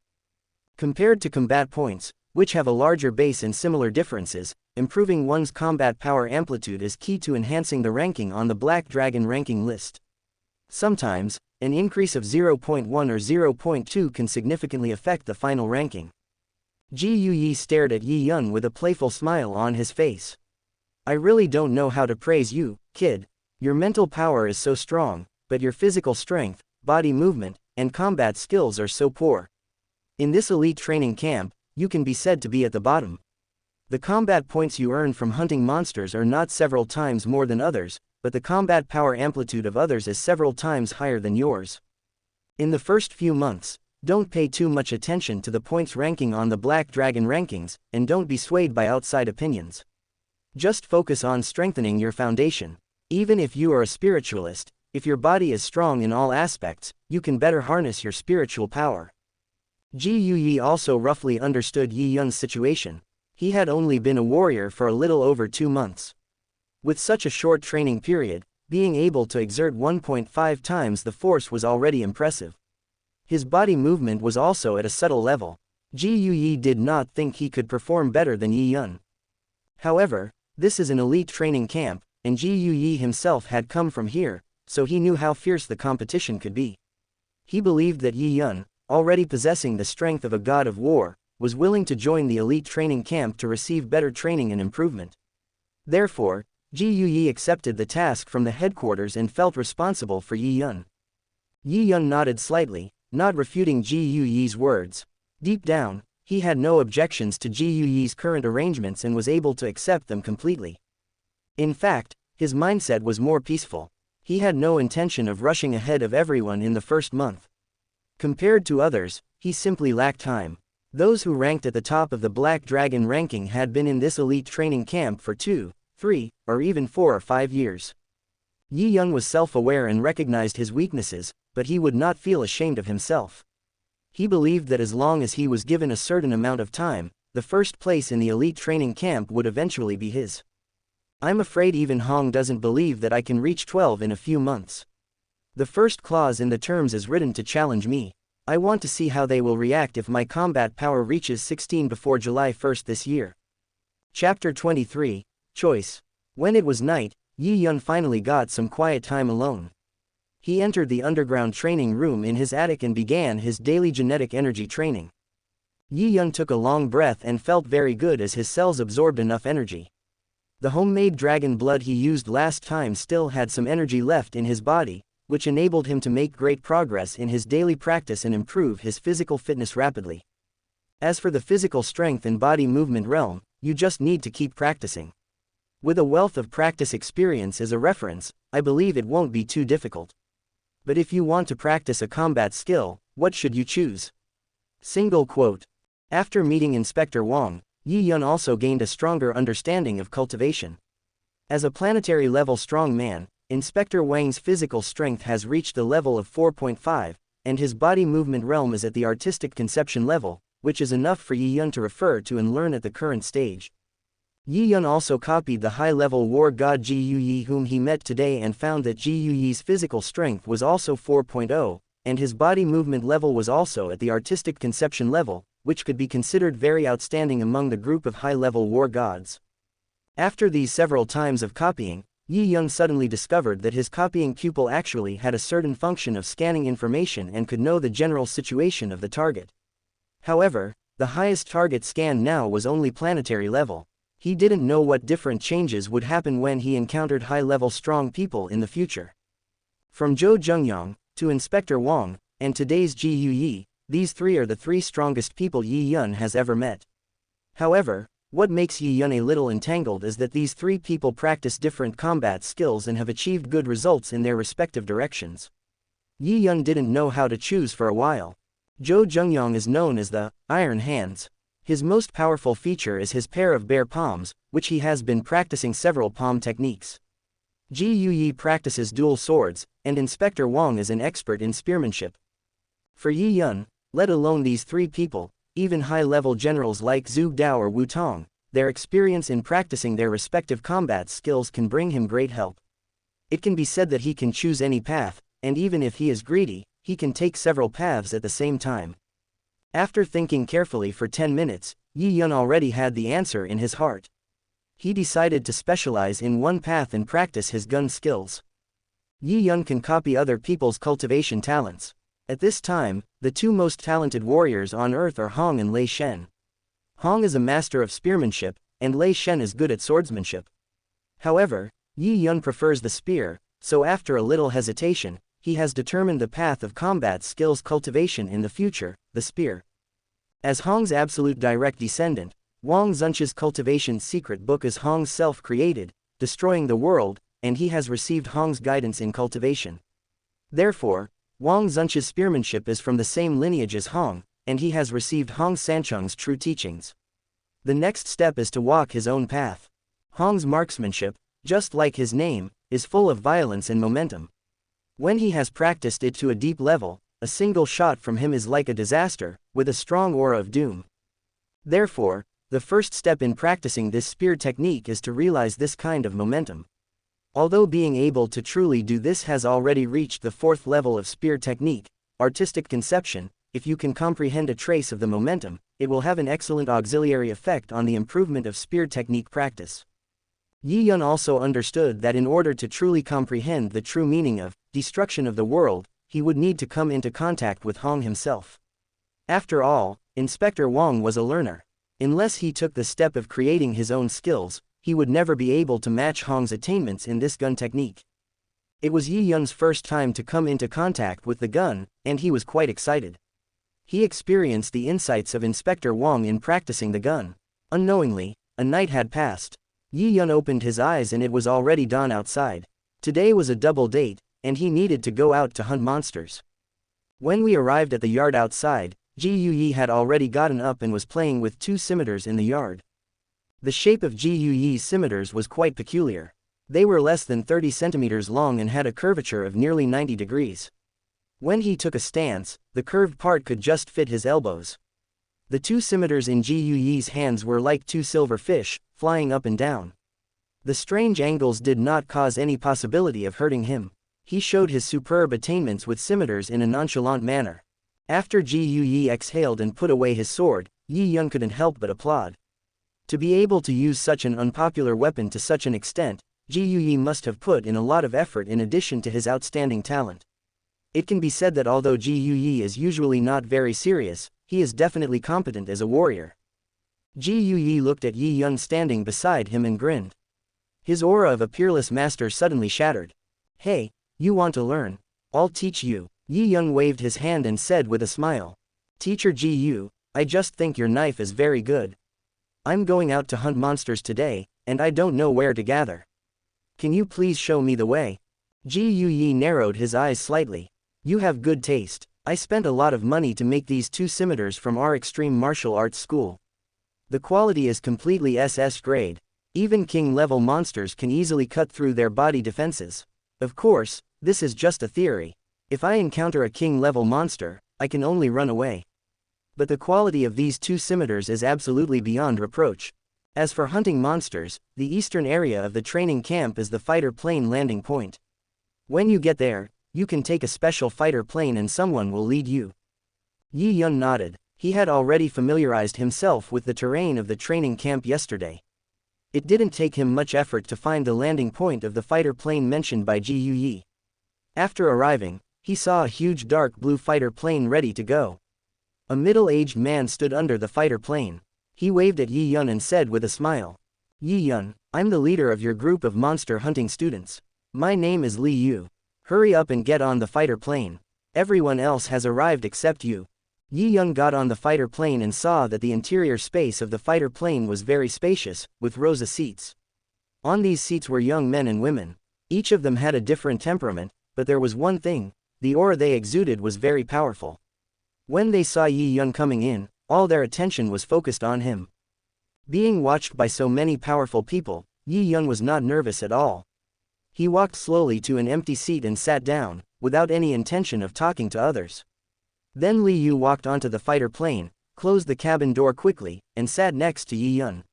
Compared to combat points, which have a larger base and similar differences, improving one's combat power amplitude is key to enhancing the ranking on the Black Dragon ranking list. Sometimes, an increase of 0.1 or 0.2 can significantly affect the final ranking. Ji Yuyi stared at Yi Yun with a playful smile on his face. "I really don't know how to praise you, kid. Your mental power is so strong, but your physical strength, body movement, and combat skills are so poor. In this elite training camp, you can be said to be at the bottom. The combat points you earn from hunting monsters are not several times more than others, but the combat power amplitude of others is several times higher than yours. In the first few months, don't pay too much attention to the points ranking on the Black Dragon rankings, and don't be swayed by outside opinions. Just focus on strengthening your foundation. Even if you are a spiritualist, if your body is strong in all aspects, you can better harness your spiritual power." Ji Yuyi also roughly understood Yi Yun's situation. He had only been a warrior for a little over 2 months. With such a short training period, being able to exert 1.5 times the force was already impressive. His body movement was also at a subtle level. Ji Yuyi did not think he could perform better than Yi Yun. However, this is an elite training camp, and Ji Yuyi himself had come from here, so he knew how fierce the competition could be. He believed that Yi Yun, already possessing the strength of a god of war, was willing to join the elite training camp to receive better training and improvement. Therefore, Ji Yuyi accepted the task from the headquarters and felt responsible for Yi Yun. Yi Yun nodded slightly, not refuting Ji Yuyi's words. Deep down, he had no objections to Ji Yuyi's current arrangements and was able to accept them completely. In fact, his mindset was more peaceful. He had no intention of rushing ahead of everyone in the first month. Compared to others, he simply lacked time. Those who ranked at the top of the Black Dragon ranking had been in this elite training camp for 2, 3, or even 4 or 5 years. Yi Yun was self-aware and recognized his weaknesses, but he would not feel ashamed of himself. He believed that as long as he was given a certain amount of time, the first place in the elite training camp would eventually be his. I'm afraid even Hong doesn't believe that I can reach 12 in a few months. The first clause in the terms is written to challenge me. I want to see how they will react if my combat power reaches 16 before July 1st this year. Chapter 23, Choice. When it was night, Yi Yun finally got some quiet time alone. He entered the underground training room in his attic and began his daily genetic energy training. Yi Yun took a long breath and felt very good as his cells absorbed enough energy. The homemade dragon blood he used last time still had some energy left in his body, which enabled him to make great progress in his daily practice and improve his physical fitness rapidly. As for the physical strength and body movement realm, you just need to keep practicing. With a wealth of practice experience as a reference, I believe it won't be too difficult. But if you want to practice a combat skill, what should you choose? Single quote. After meeting Inspector Wang, Yi Yun also gained a stronger understanding of cultivation. As a planetary level strong man, Inspector Wang's physical strength has reached the level of 4.5, and his body movement realm is at the artistic conception level, which is enough for Yi Yun to refer to and learn at the current stage. Yi Yun also copied the high-level war god Ji Yuyi whom he met today and found that Ji Yuyi's physical strength was also 4.0, and his body movement level was also at the artistic conception level, which could be considered very outstanding among the group of high-level war gods. After these several times of copying, Yi Yun suddenly discovered that his copying pupil actually had a certain function of scanning information and could know the general situation of the target. However, the highest target scanned now was only planetary level. He didn't know what different changes would happen when he encountered high-level strong people in the future. From Zhou Zhengyang, to Inspector Wang, and today's Ji Yuyi, these three are the three strongest people Yi Yun has ever met. However, what makes Yi Yun a little entangled is that these three people practice different combat skills and have achieved good results in their respective directions. Yi Yun didn't know how to choose for a while. Zhou Zhengyang is known as the Iron Hands. His most powerful feature is his pair of bare palms, which he has been practicing several palm techniques. Ji Yuyi practices dual swords, and Inspector Wang is an expert in spearmanship. For Yi Yun, let alone these three people, even high-level generals like Zhu Dao or Wu Tong, their experience in practicing their respective combat skills can bring him great help. It can be said that he can choose any path, and even if he is greedy, he can take several paths at the same time. After thinking carefully for 10 minutes, Yi Yun already had the answer in his heart. He decided to specialize in one path and practice his gun skills. Yi Yun can copy other people's cultivation talents. At this time, the two most talented warriors on Earth are Hong and Lei Shen. Hong is a master of spearmanship, and Lei Shen is good at swordsmanship. However, Yi Yun prefers the spear, so after a little hesitation, he has determined the path of combat skills cultivation in the future, the spear. As Hong's absolute direct descendant, Wang Zunche's cultivation secret book is Hong's self-created, destroying the world, and he has received Hong's guidance in cultivation. Therefore, Wang Zunche's spearmanship is from the same lineage as Hong, and he has received Hong Sancheng's true teachings. The next step is to walk his own path. Hong's marksmanship, just like his name, is full of violence and momentum. When he has practiced it to a deep level, a single shot from him is like a disaster, with a strong aura of doom. Therefore, the first step in practicing this spear technique is to realize this kind of momentum. Although being able to truly do this has already reached the fourth level of spear technique, artistic conception, if you can comprehend a trace of the momentum, it will have an excellent auxiliary effect on the improvement of spear technique practice. Yi Yun also understood that in order to truly comprehend the true meaning of destruction of the world, he would need to come into contact with Hong himself. After all, Inspector Wang was a learner. Unless he took the step of creating his own skills, he would never be able to match Hong's attainments in this gun technique. It was Yi Yun's first time to come into contact with the gun, and he was quite excited. He experienced the insights of Inspector Wang in practicing the gun. Unknowingly, a night had passed. Yi Yun opened his eyes and it was already dawn outside. Today was a double date, and he needed to go out to hunt monsters. When we arrived at the yard outside, Ji Yuyi had already gotten up and was playing with two scimitars in the yard. The shape of Ji Yuyi's scimitars was quite peculiar. They were less than 30 centimeters long and had a curvature of nearly 90 degrees. When he took a stance, the curved part could just fit his elbows. The two scimitars in Ji Yuyi's hands were like two silver fish, flying up and down. The strange angles did not cause any possibility of hurting him. He showed his superb attainments with scimitars in a nonchalant manner. After Ji Yuyi exhaled and put away his sword, Yi Yun couldn't help but applaud. To be able to use such an unpopular weapon to such an extent, Ji Yuyi must have put in a lot of effort in addition to his outstanding talent. It can be said that although Ji Yuyi is usually not very serious, he is definitely competent as a warrior. Ji Yuyi looked at Yi Yun standing beside him and grinned. His aura of a peerless master suddenly shattered. "Hey, you want to learn? I'll teach you." Yi Yun waved his hand and said with a smile. "Teacher Ji Yu, I just think your knife is very good. I'm going out to hunt monsters today, and I don't know where to gather. Can you please show me the way?" Ji Yuyi narrowed his eyes slightly. "You have good taste. I spent a lot of money to make these two scimitars from our extreme martial arts school. The quality is completely SS grade. Even king-level monsters can easily cut through their body defenses. Of course, this is just a theory. If I encounter a king-level monster, I can only run away. But the quality of these two scimitars is absolutely beyond reproach. As for hunting monsters, the eastern area of the training camp is the fighter plane landing point. When you get there, you can take a special fighter plane and someone will lead you." Yi Yun nodded. He had already familiarized himself with the terrain of the training camp yesterday. It didn't take him much effort to find the landing point of the fighter plane mentioned by Ji Yuyi. After arriving, he saw a huge dark blue fighter plane ready to go. A middle-aged man stood under the fighter plane. He waved at Yi Yun and said with a smile, "Yi Yun, I'm the leader of your group of monster hunting students. My name is Li Yu. Hurry up and get on the fighter plane. Everyone else has arrived except you." Yi Yun got on the fighter plane and saw that the interior space of the fighter plane was very spacious, with rows of seats. On these seats were young men and women. Each of them had a different temperament, but there was one thing: the aura they exuded was very powerful. When they saw Yi Yun coming in, all their attention was focused on him. Being watched by so many powerful people, Yi Yun was not nervous at all. He walked slowly to an empty seat and sat down, without any intention of talking to others. Then Li Yu walked onto the fighter plane, closed the cabin door quickly, and sat next to Yi Yun.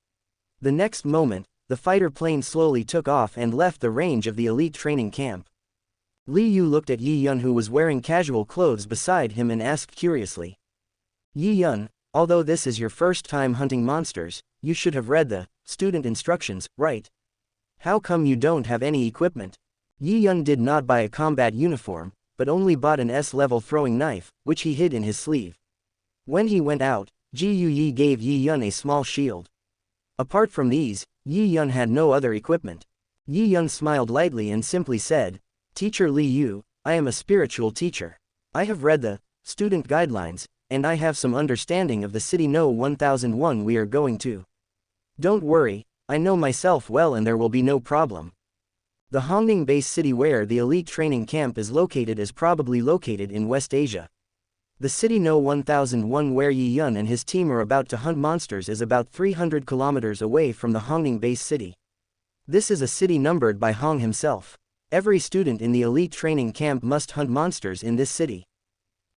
The next moment, the fighter plane slowly took off and left the range of the elite training camp. Li Yu looked at Yi Yun, who was wearing casual clothes beside him, and asked curiously, "Yi Yun, although this is your first time hunting monsters, you should have read the student instructions, right? How come you don't have any equipment?" Yi Yun did not buy a combat uniform, but only bought an S-level throwing knife, which he hid in his sleeve. When he went out, Ji Yuyi gave Yi Yun a small shield. Apart from these, Yi Yun had no other equipment. Yi Yun smiled lightly and simply said, "Teacher Li Yu, I am a spiritual teacher. I have read the student guidelines, and I have some understanding of the city No 1001 we are going to. Don't worry, I know myself well and there will be no problem." The Hongning base city where the elite training camp is located is probably located in West Asia. The city No 1001 where Yi Yun and his team are about to hunt monsters is about 300 kilometers away from the Hongning base city. This is a city numbered by Hong himself. Every student in the elite training camp must hunt monsters in this city.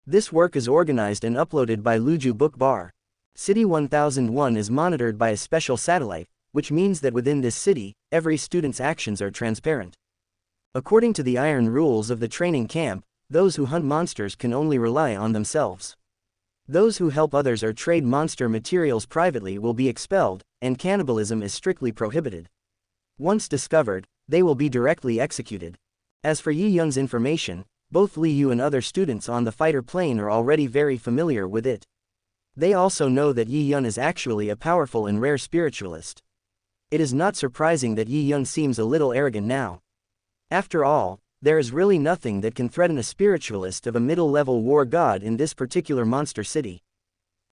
This work is organized and uploaded by Luju Book Bar. City 1001 is monitored by a special satellite, which means that within this city, every student's actions are transparent. According to the iron rules of the training camp, those who hunt monsters can only rely on themselves. Those who help others or trade monster materials privately will be expelled, and cannibalism is strictly prohibited. Once discovered, they will be directly executed. As for Yi Yun's information, both Li Yu and other students on the fighter plane are already very familiar with it. They also know that Yi Yun is actually a powerful and rare spiritualist. It is not surprising that Yi Yun seems a little arrogant now. After all, there is really nothing that can threaten a spiritualist of a middle-level war god in this particular monster city.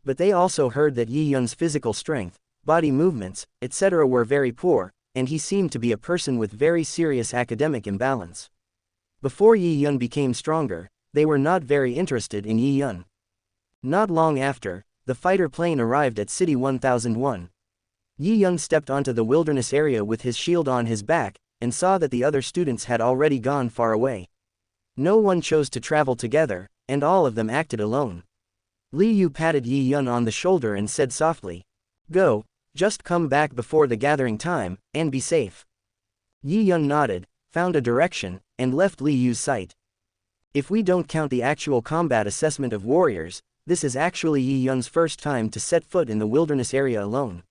But they also heard that Yi Yun's physical strength, body movements, etc. were very poor, and he seemed to be a person with very serious academic imbalance. Before Yi Yun became stronger, they were not very interested in Yi Yun. Not long after, the fighter plane arrived at City 1001. Yi Yun stepped onto the wilderness area with his shield on his back, and saw that the other students had already gone far away. No one chose to travel together, and all of them acted alone. Li Yu patted Yi Yun on the shoulder and said softly, "Go, just come back before the gathering time, and be safe." Yi Yun nodded, found a direction, and left Li Yu's sight. If we don't count the actual combat assessment of warriors, this is actually Yi Yun's first time to set foot in the wilderness area alone.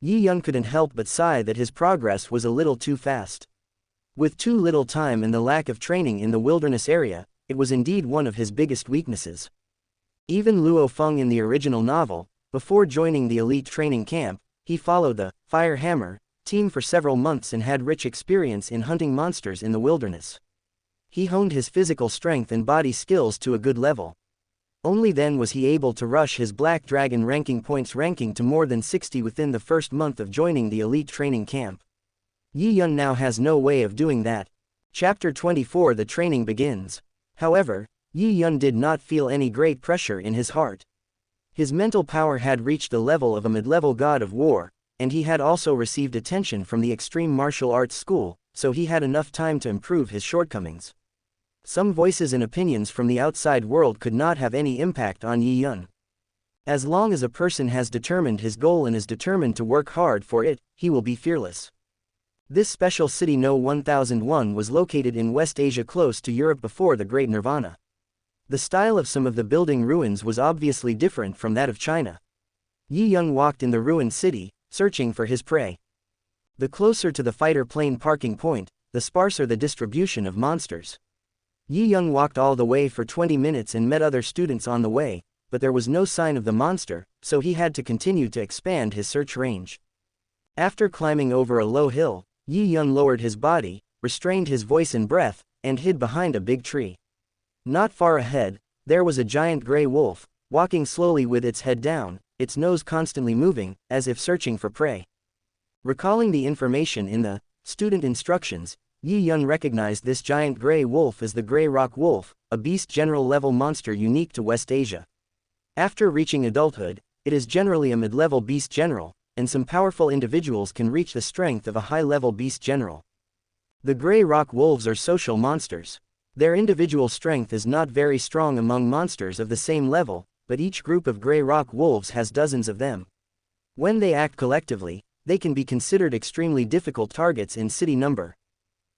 Yi Yun couldn't help but sigh that his progress was a little too fast. With too little time and the lack of training in the wilderness area, it was indeed one of his biggest weaknesses. Even Luo Feng in the original novel, before joining the elite training camp, he followed the Fire Hammer team for several months and had rich experience in hunting monsters in the wilderness. He honed his physical strength and body skills to a good level. Only then was he able to rush his Black Dragon ranking points ranking to more than 60 within the first month of joining the elite training camp. Yi Yun now has no way of doing that. Chapter 24. The training begins. However, Yi Yun did not feel any great pressure in his heart. His mental power had reached the level of a mid-level god of war, and he had also received attention from the extreme martial arts school, so he had enough time to improve his shortcomings. Some voices and opinions from the outside world could not have any impact on Yi Yun. As long as a person has determined his goal and is determined to work hard for it, he will be fearless. This special city No 1001 was located in West Asia close to Europe before the Great Nirvana. The style of some of the building ruins was obviously different from that of China. Yi Yun walked in the ruined city, searching for his prey. The closer to the fighter plane parking point, the sparser the distribution of monsters. Yi Yun walked all the way for 20 minutes and met other students on the way, but there was no sign of the monster, so he had to continue to expand his search range. After climbing over a low hill, Yi Yun lowered his body, restrained his voice and breath, and hid behind a big tree. Not far ahead, there was a giant gray wolf, walking slowly with its head down, its nose constantly moving, as if searching for prey. Recalling the information in the student instructions, Yi Yun recognized this giant gray wolf as the Gray Rock Wolf, a beast general level monster unique to West Asia. After reaching adulthood, it is generally a mid-level beast general, and some powerful individuals can reach the strength of a high-level beast general. The Gray Rock Wolves are social monsters. Their individual strength is not very strong among monsters of the same level, but each group of Gray Rock Wolves has dozens of them. When they act collectively, they can be considered extremely difficult targets in city number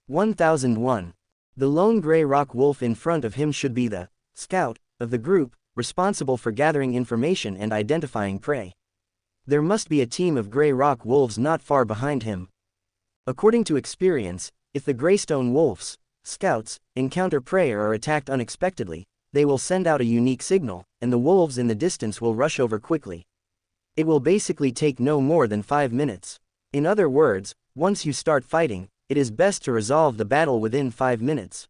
1001. The lone Gray Rock Wolf in front of him should be the scout of the group, responsible for gathering information and identifying prey. There must be a team of Gray Rock Wolves not far behind him. According to experience, if the Greystone Wolves, scouts, encounter prey or are attacked unexpectedly, they will send out a unique signal, and the wolves in the distance will rush over quickly. It will basically take no more than 5 minutes. In other words, once you start fighting, it is best to resolve the battle within 5 minutes.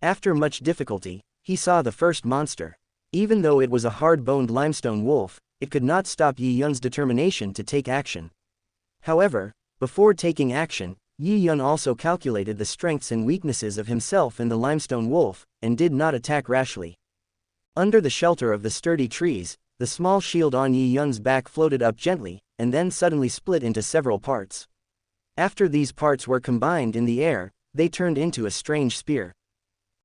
After much difficulty, he saw the first monster. Even though it was a hard-boned limestone wolf, it could not stop Yi Yun's determination to take action. However, before taking action, Yi Yun also calculated the strengths and weaknesses of himself and the limestone wolf, and did not attack rashly. Under the shelter of the sturdy trees, the small shield on Yi Yun's back floated up gently, and then suddenly split into several parts. After these parts were combined in the air, they turned into a strange spear.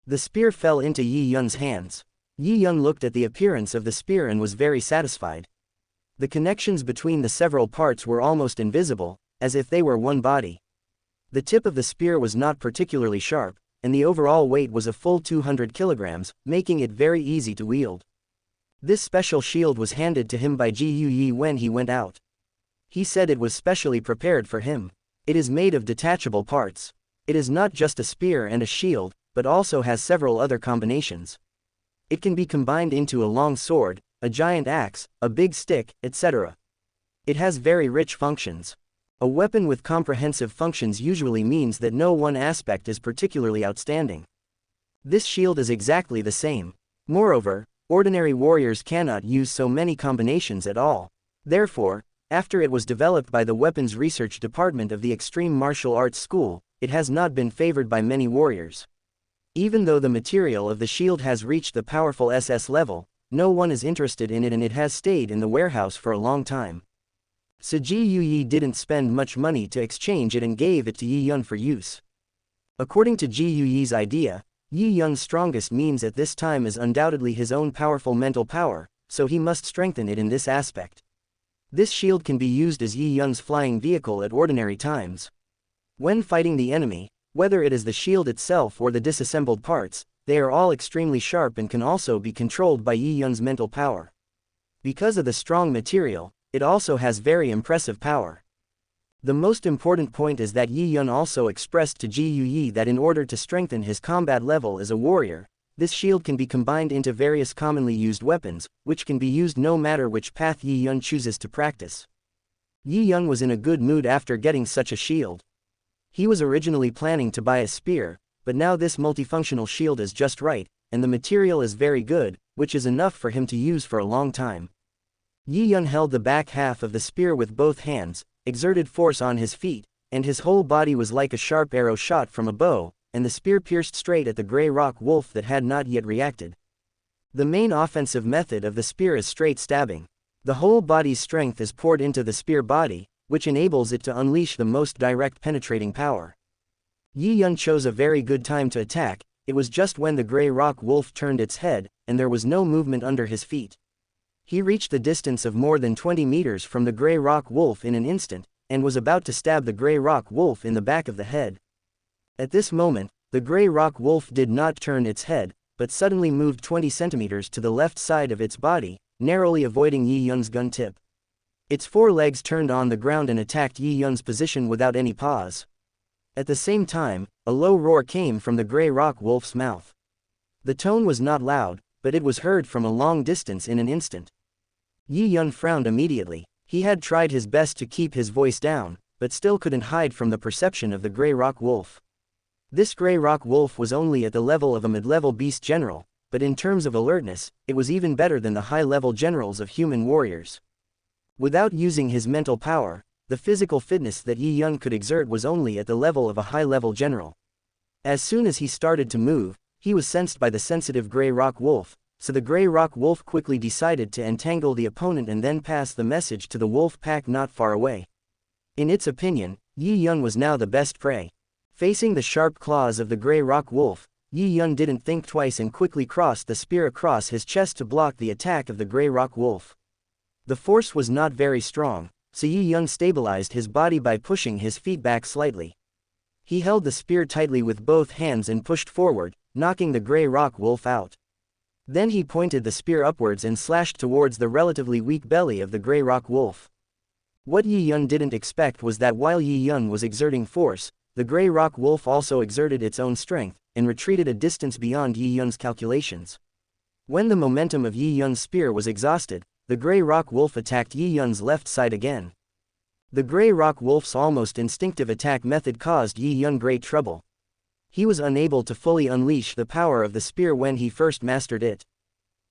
The spear fell into Yi Yun's hands. Yi Yun looked at the appearance of the spear and was very satisfied. The connections between the several parts were almost invisible, as if they were one body. The tip of the spear was not particularly sharp, and the overall weight was a full 200 kilograms, making it very easy to wield. This special shield was handed to him by Ji Yi when he went out. He said it was specially prepared for him. It is made of detachable parts. It is not just a spear and a shield, but also has several other combinations. It can be combined into a long sword, a giant axe, a big stick, etc. It has very rich functions. A weapon with comprehensive functions usually means that no one aspect is particularly outstanding. This shield is exactly the same. Moreover, ordinary warriors cannot use so many combinations at all. Therefore, after it was developed by the Weapons Research Department of the Extreme Martial Arts School, it has not been favored by many warriors. Even though the material of the shield has reached the powerful SS level, no one is interested in it and it has stayed in the warehouse for a long time. So Ji Yuyi didn't spend much money to exchange it and gave it to Yi Yun for use. According to Ji Yuyi's idea, Yi Yun's strongest means at this time is undoubtedly his own powerful mental power, so he must strengthen it in this aspect. This shield can be used as Yi Yun's flying vehicle at ordinary times. When fighting the enemy, whether it is the shield itself or the disassembled parts, they are all extremely sharp and can also be controlled by Yi Yun's mental power. Because of the strong material, it also has very impressive power. The most important point is that Yi Yun also expressed to Ji Yuyi that in order to strengthen his combat level as a warrior, this shield can be combined into various commonly used weapons, which can be used no matter which path Yi Yun chooses to practice. Yi Yun was in a good mood after getting such a shield. He was originally planning to buy a spear, but now this multifunctional shield is just right, and the material is very good, which is enough for him to use for a long time. Yi Yun held the back half of the spear with both hands, exerted force on his feet, and his whole body was like a sharp arrow shot from a bow, and the spear pierced straight at the gray rock wolf that had not yet reacted. The main offensive method of the spear is straight stabbing. The whole body's strength is poured into the spear body, which enables it to unleash the most direct penetrating power. Yi Yun chose a very good time to attack. It was just when the gray rock wolf turned its head, and there was no movement under his feet. He reached the distance of more than 20 meters from the gray rock wolf in an instant, and was about to stab the gray rock wolf in the back of the head. At this moment, the gray rock wolf did not turn its head, but suddenly moved 20 centimeters to the left side of its body, narrowly avoiding Yi Yun's gun tip. Its four legs turned on the ground and attacked Yi Yun's position without any pause. At the same time, a low roar came from the gray rock wolf's mouth. The tone was not loud, but it was heard from a long distance in an instant. Yi Yun frowned immediately. He had tried his best to keep his voice down, but still couldn't hide from the perception of the gray rock wolf. This gray rock wolf was only at the level of a mid-level beast general, but in terms of alertness, it was even better than the high-level generals of human warriors. Without using his mental power, the physical fitness that Yi Yun could exert was only at the level of a high-level general. As soon as he started to move, he was sensed by the sensitive gray rock wolf, so the gray rock wolf quickly decided to entangle the opponent and then pass the message to the wolf pack not far away. In its opinion, Yi Yun was now the best prey. Facing the sharp claws of the gray rock wolf, Yi Yun didn't think twice and quickly crossed the spear across his chest to block the attack of the gray rock wolf. The force was not very strong, so Yi Yun stabilized his body by pushing his feet back slightly. He held the spear tightly with both hands and pushed forward, knocking the gray rock wolf out. Then he pointed the spear upwards and slashed towards the relatively weak belly of the gray rock wolf. What Yi Yun didn't expect was that while Yi Yun was exerting force, the gray rock wolf also exerted its own strength, and retreated a distance beyond Yi Yun's calculations. When the momentum of Yi Yun's spear was exhausted, the gray rock wolf attacked Yi Yun's left side again. The gray rock wolf's almost instinctive attack method caused Yi Yun great trouble. He was unable to fully unleash the power of the spear when he first mastered it.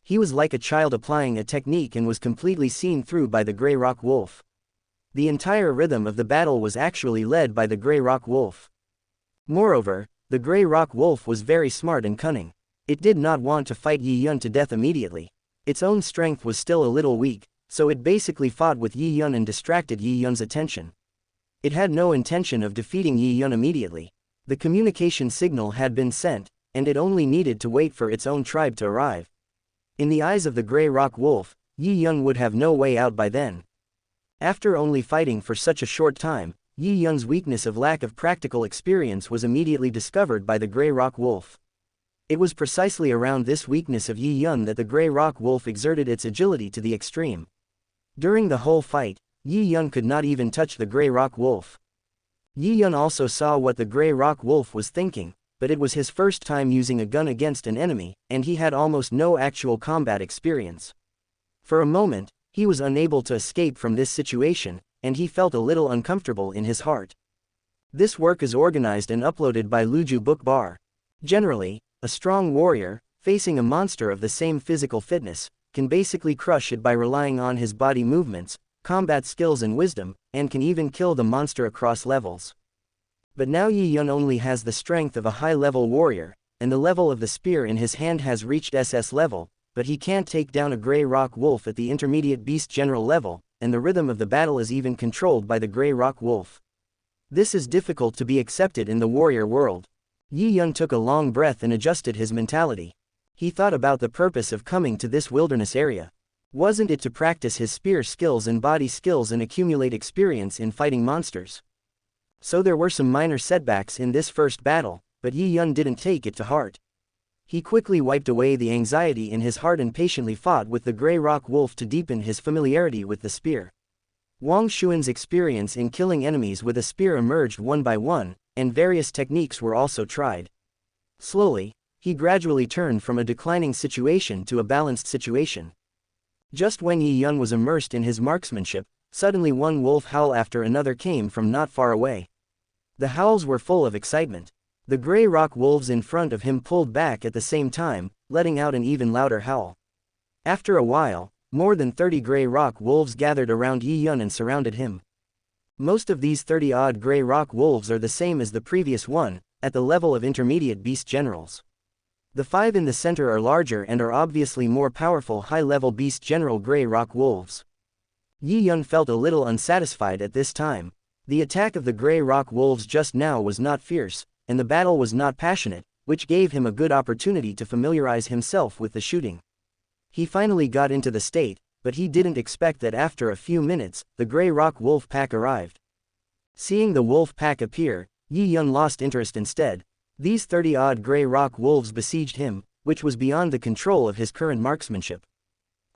He was like a child applying a technique and was completely seen through by the gray rock wolf. The entire rhythm of the battle was actually led by the gray rock wolf. Moreover, the gray rock wolf was very smart and cunning. It did not want to fight Yi Yun to death immediately. Its own strength was still a little weak, so it basically fought with Yi Yun and distracted Yi Yun's attention. It had no intention of defeating Yi Yun immediately. The communication signal had been sent, and it only needed to wait for its own tribe to arrive. In the eyes of the gray rock wolf, Yi Yun would have no way out by then. After only fighting for such a short time, Yi Yun's weakness of lack of practical experience was immediately discovered by the gray rock wolf. It was precisely around this weakness of Yi Yun that the gray rock wolf exerted its agility to the extreme. During the whole fight, Yi Yun could not even touch the gray rock wolf. Yi Yun also saw what the gray rock wolf was thinking, but it was his first time using a gun against an enemy, and he had almost no actual combat experience. For a moment, he was unable to escape from this situation, and he felt a little uncomfortable in his heart. This work is organized and uploaded by Luju Book Bar. Generally, a strong warrior, facing a monster of the same physical fitness, can basically crush it by relying on his body movements, combat skills and wisdom, and can even kill the monster across levels. But now Yi Yun only has the strength of a high-level warrior, and the level of the spear in his hand has reached SS level, but he can't take down a Grey Rock Wolf at the intermediate beast general level, and the rhythm of the battle is even controlled by the Grey Rock Wolf. This is difficult to be accepted in the warrior world. Yi Yun took a long breath and adjusted his mentality. He thought about the purpose of coming to this wilderness area. Wasn't it to practice his spear skills and body skills and accumulate experience in fighting monsters? So there were some minor setbacks in this first battle, but Yi Yun didn't take it to heart. He quickly wiped away the anxiety in his heart and patiently fought with the Grey Rock Wolf to deepen his familiarity with the spear. Wang Xuan's experience in killing enemies with a spear emerged one by one, and various techniques were also tried. Slowly, he gradually turned from a declining situation to a balanced situation. Just when Yi Yun was immersed in his marksmanship, suddenly one wolf howl after another came from not far away. The howls were full of excitement. The Grey Rock wolves in front of him pulled back at the same time, letting out an even louder howl. After a while, more than 30 Grey Rock wolves gathered around Yi Yun and surrounded him. Most of these 30-odd Grey Rock wolves are the same as the previous one, at the level of intermediate beast generals. The 5 in the center are larger and are obviously more powerful high-level beast general Grey Rock wolves. Yi Yun felt a little unsatisfied at this time. The attack of the Grey Rock wolves just now was not fierce, and the battle was not passionate, which gave him a good opportunity to familiarize himself with the shooting. He finally got into the state, but he didn't expect that after a few minutes, the Grey Rock wolf pack arrived. Seeing the wolf pack appear, Yi Yun lost interest instead. These 30-odd Grey Rock wolves besieged him, which was beyond the control of his current marksmanship.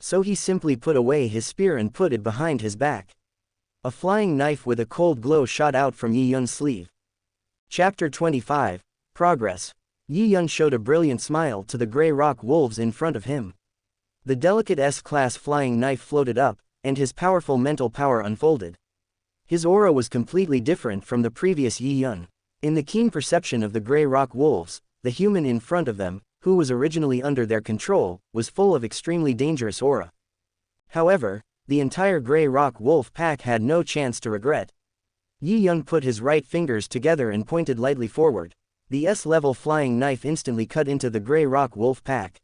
So he simply put away his spear and put it behind his back. A flying knife with a cold glow shot out from Yi Yun's sleeve. Chapter 25, Progress. Yi Yun showed a brilliant smile to the Grey Rock wolves in front of him. The delicate S-class flying knife floated up, and his powerful mental power unfolded. His aura was completely different from the previous Yi Yun. In the keen perception of the Grey Rock wolves, the human in front of them, who was originally under their control, was full of extremely dangerous aura. However, the entire Grey Rock wolf pack had no chance to regret. Yi Yun put his right fingers together and pointed lightly forward. The S-level flying knife instantly cut into the Grey Rock wolf pack.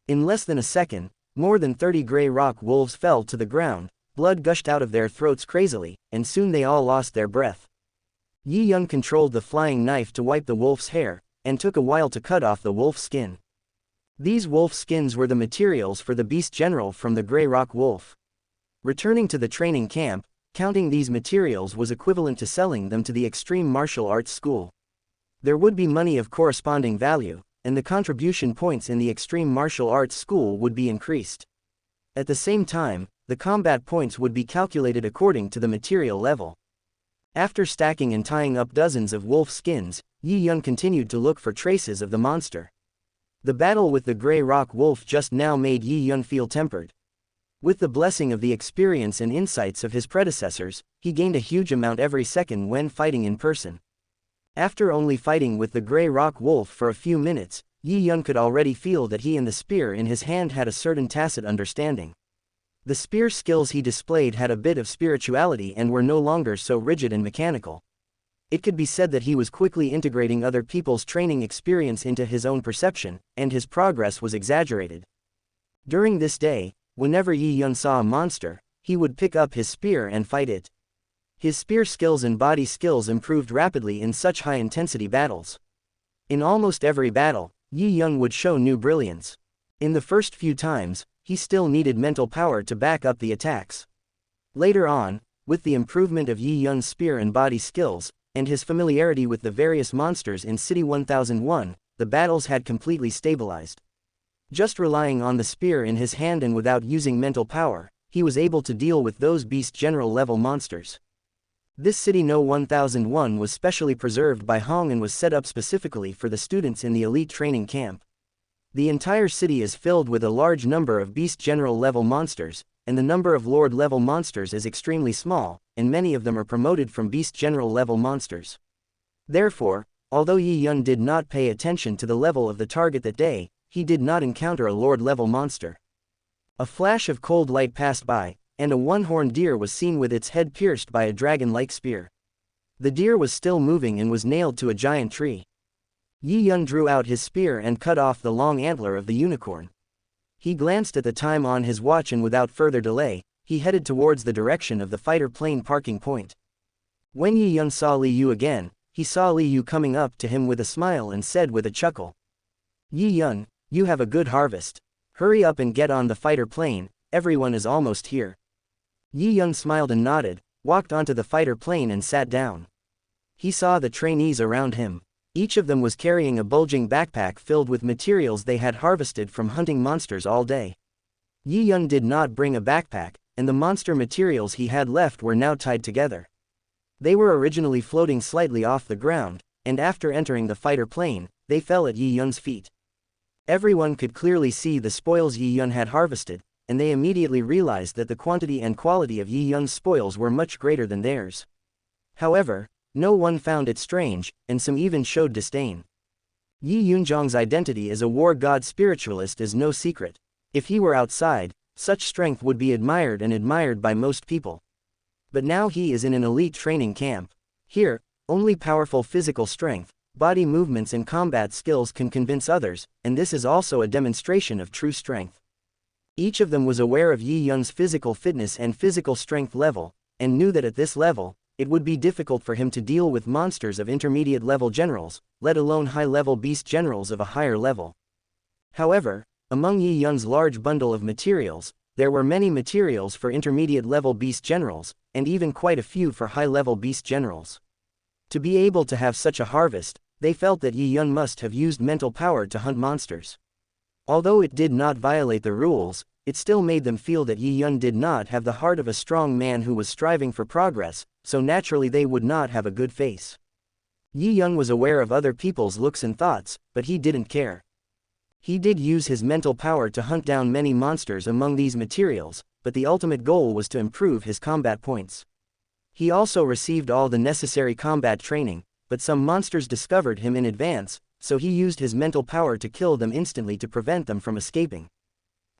In less than a second, more than 30 Grey Rock wolves fell to the ground, blood gushed out of their throats crazily, and soon they all lost their breath. Yi Yun controlled the flying knife to wipe the wolf's hair, and took a while to cut off the wolf's skin. These wolf skins were the materials for the beast general from the Grey Rock wolf. Returning to the training camp, counting these materials was equivalent to selling them to the extreme martial arts school. There would be money of corresponding value, and the contribution points in the extreme martial arts school would be increased. At the same time, the combat points would be calculated according to the material level. After stacking and tying up dozens of wolf skins, Yi Yun continued to look for traces of the monster. The battle with the Grey Rock wolf just now made Yi Yun feel tempered. With the blessing of the experience and insights of his predecessors, he gained a huge amount every second when fighting in person. After only fighting with the Grey Rock wolf for a few minutes, Yi Yun could already feel that he and the spear in his hand had a certain tacit understanding. The spear skills he displayed had a bit of spirituality and were no longer so rigid and mechanical. It could be said that he was quickly integrating other people's training experience into his own perception, and his progress was exaggerated. During this day, whenever Yi Yun saw a monster, he would pick up his spear and fight it. His spear skills and body skills improved rapidly in such high-intensity battles. In almost every battle, Yi Yun would show new brilliance. In the first few times, he still needed mental power to back up the attacks. Later on, with the improvement of Yi Yun's spear and body skills, and his familiarity with the various monsters in City 1001, the battles had completely stabilized. Just relying on the spear in his hand and without using mental power, he was able to deal with those beast general level monsters. This City No 1001 was specially preserved by Hong and was set up specifically for the students in the elite training camp. The entire city is filled with a large number of beast general level monsters, and the number of lord level monsters is extremely small, and many of them are promoted from beast general level monsters. Therefore, although Yi Yun did not pay attention to the level of the target that day, he did not encounter a lord level monster. A flash of cold light passed by, and a one-horned deer was seen with its head pierced by a dragon-like spear. The deer was still moving and was nailed to a giant tree. Yi Yun drew out his spear and cut off the long antler of the unicorn. He glanced at the time on his watch and without further delay, he headed towards the direction of the fighter plane parking point. When Yi Yun saw Li Yu again, he saw Li Yu coming up to him with a smile and said with a chuckle, "Yi Yun, you have a good harvest. Hurry up and get on the fighter plane, everyone is almost here." Yi Yun smiled and nodded, walked onto the fighter plane and sat down. He saw the trainees around him. Each of them was carrying a bulging backpack filled with materials they had harvested from hunting monsters all day. Yi Yun did not bring a backpack, and the monster materials he had left were now tied together. They were originally floating slightly off the ground, and after entering the fighter plane, they fell at Yi Yun's feet. Everyone could clearly see the spoils Yi Yun had harvested, and they immediately realized that the quantity and quality of Yi Yun's spoils were much greater than theirs. However, no one found it strange, and some even showed disdain. Yi Yunzhang's identity as a war god spiritualist is no secret. If he were outside, such strength would be admired and admired by most people. But now he is in an elite training camp. Here, only powerful physical strength, body movements and combat skills can convince others, and this is also a demonstration of true strength. Each of them was aware of Yi Yun's physical fitness and physical strength level, and knew that at this level, it would be difficult for him to deal with monsters of intermediate level generals, let alone high-level beast generals of a higher level. However, among Yi Yun's large bundle of materials, there were many materials for intermediate level beast generals, and even quite a few for high-level beast generals. To be able to have such a harvest, they felt that Yi Yun must have used mental power to hunt monsters. Although it did not violate the rules, it still made them feel that Yi Yun did not have the heart of a strong man who was striving for progress, so naturally they would not have a good face. Yi Yun was aware of other people's looks and thoughts, but he didn't care. He did use his mental power to hunt down many monsters among these materials, but the ultimate goal was to improve his combat points. He also received all the necessary combat training, but some monsters discovered him in advance, so he used his mental power to kill them instantly to prevent them from escaping.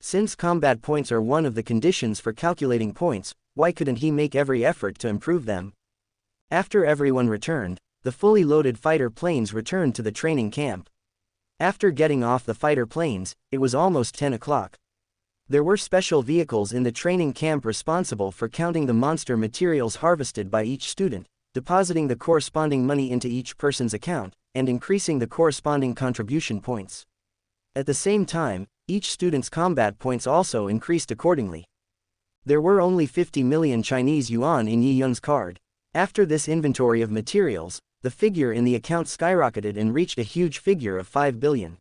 Since combat points are one of the conditions for calculating points, why couldn't he make every effort to improve them? After everyone returned, the fully loaded fighter planes returned to the training camp. After getting off the fighter planes, it was almost 10 o'clock. There were special vehicles in the training camp responsible for counting the monster materials harvested by each student, depositing the corresponding money into each person's account, and increasing the corresponding contribution points. At the same time, each student's combat points also increased accordingly. There were only 50 million Chinese yuan in Yi Yun's card. After this inventory of materials, the figure in the account skyrocketed and reached a huge figure of 5 billion.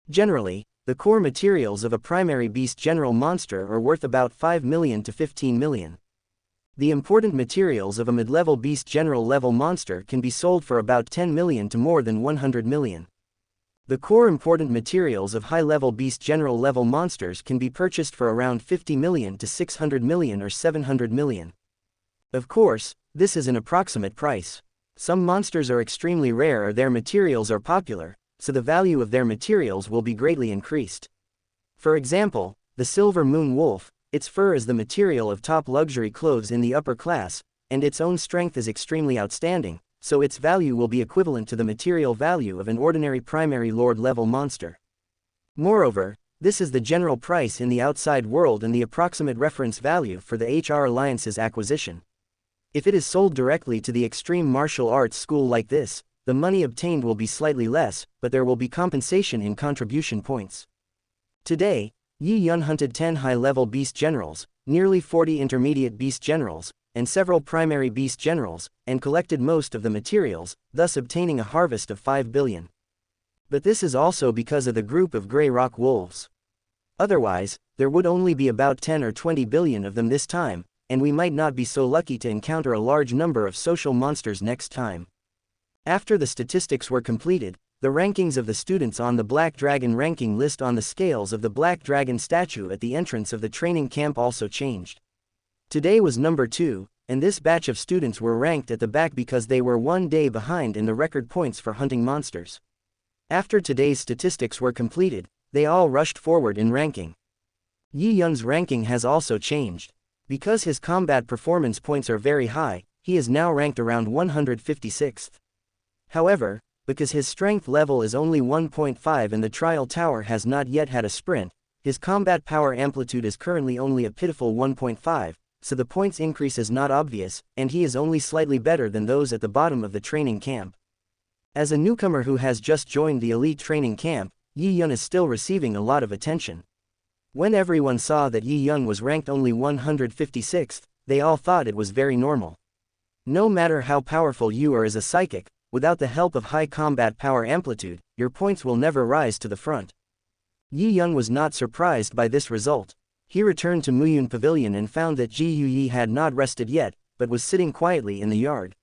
Generally, the core materials of a primary beast general monster are worth about 5 million to 15 million. The important materials of a mid-level beast general level monster can be sold for about 10 million to more than 100 million. The core important materials of high-level beast general level monsters can be purchased for around 50 million to 600 million or 700 million. Of course, this is an approximate price. Some monsters are extremely rare or their materials are popular, so the value of their materials will be greatly increased. For example, the silver moon wolf, its fur is the material of top luxury clothes in the upper class, and its own strength is extremely outstanding, so its value will be equivalent to the material value of an ordinary primary lord-level monster. Moreover, this is the general price in the outside world and the approximate reference value for the HR Alliance's acquisition. If it is sold directly to the extreme martial arts school like this, the money obtained will be slightly less, but there will be compensation in contribution points. Today, Yi Yun hunted 10 high-level beast generals, nearly 40 intermediate beast generals, and several primary beast generals, and collected most of the materials, thus obtaining a harvest of 5 billion. But this is also because of the group of Grey Rock Wolves. Otherwise, there would only be about 10 or 20 billion of them this time, and we might not be so lucky to encounter a large number of social monsters next time. After the statistics were completed, the rankings of the students on the Black Dragon ranking list on the scales of the Black Dragon statue at the entrance of the training camp also changed. Today was number 2, and this batch of students were ranked at the back because they were one day behind in the record points for hunting monsters. After today's statistics were completed, they all rushed forward in ranking. Yi Yun's ranking has also changed. Because his combat performance points are very high, he is now ranked around 156th. However, because his strength level is only 1.5 and the trial tower has not yet had a sprint, His combat power amplitude is currently only a pitiful 1.5, so the points increase is not obvious, and he is only slightly better than those at the bottom of the training camp. As a newcomer who has just joined the elite training camp, Yi Yun is still receiving a lot of attention. When everyone saw that Yi Yun was ranked only 156th, they all thought it was very normal. No matter how powerful you are as a psychic, without the help of high combat power amplitude, your points will never rise to the front. Yi Yun was not surprised by this result. He returned to Muyun Pavilion and found that Ji Yuyi had not rested yet, but was sitting quietly in the yard.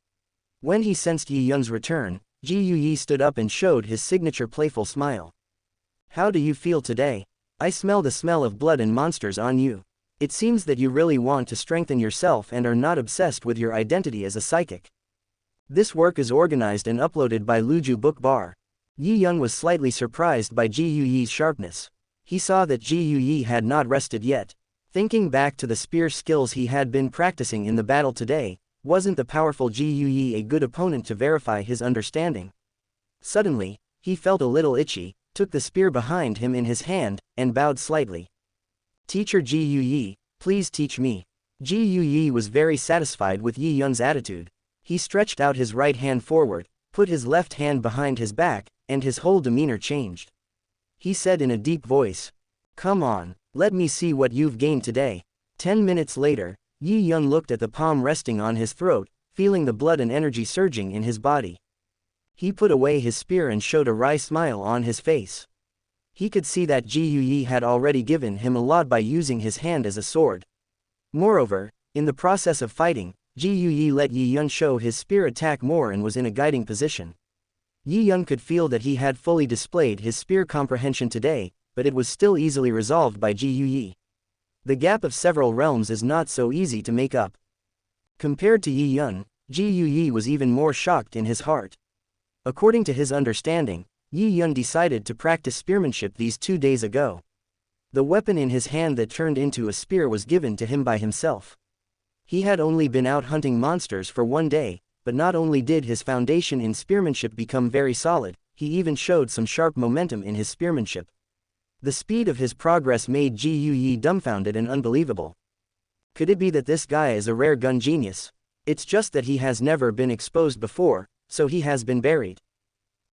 When he sensed Yi Yun's return, Ji Yuyi stood up and showed his signature playful smile. "How do you feel today? I smell the smell of blood and monsters on you. It seems that you really want to strengthen yourself and are not obsessed with your identity as a psychic." This work is organized and uploaded by Luju Book Bar. Yi Yun was slightly surprised by Ji Yuyi's sharpness. He saw that Ji Yuyi had not rested yet. Thinking back to the spear skills he had been practicing in the battle today, wasn't the powerful Ji Yuyi a good opponent to verify his understanding? Suddenly, he felt a little itchy, took the spear behind him in his hand, and bowed slightly. "Teacher Ji Yuyi, please teach me." Ji Yuyi was very satisfied with Yi Yun's attitude. He stretched out his right hand forward, put his left hand behind his back, and his whole demeanor changed. He said in a deep voice, "Come on, let me see what you've gained today." 10 minutes later, Yi Yun looked at the palm resting on his throat, feeling the blood and energy surging in his body. He put away his spear and showed a wry smile on his face. He could see that Ji Yuyi had already given him a lot by using his hand as a sword. Moreover, in the process of fighting, Ji Yuyi let Yi Yun show his spear attack more and was in a guiding position. Yi Yun could feel that he had fully displayed his spear comprehension today, but it was still easily resolved by Ji Yuyi. The gap of several realms is not so easy to make up. Compared to Yi Yun, Ji Yuyi was even more shocked in his heart. According to his understanding, Yi Yun decided to practice spearmanship these 2 days ago. The weapon in his hand that turned into a spear was given to him by himself. He had only been out hunting monsters for 1 day, but not only did his foundation in spearmanship become very solid, he even showed some sharp momentum in his spearmanship. The speed of his progress made Ji Yuyi dumbfounded and unbelievable. Could it be that this guy is a rare gun genius? It's just that he has never been exposed before, so he has been buried.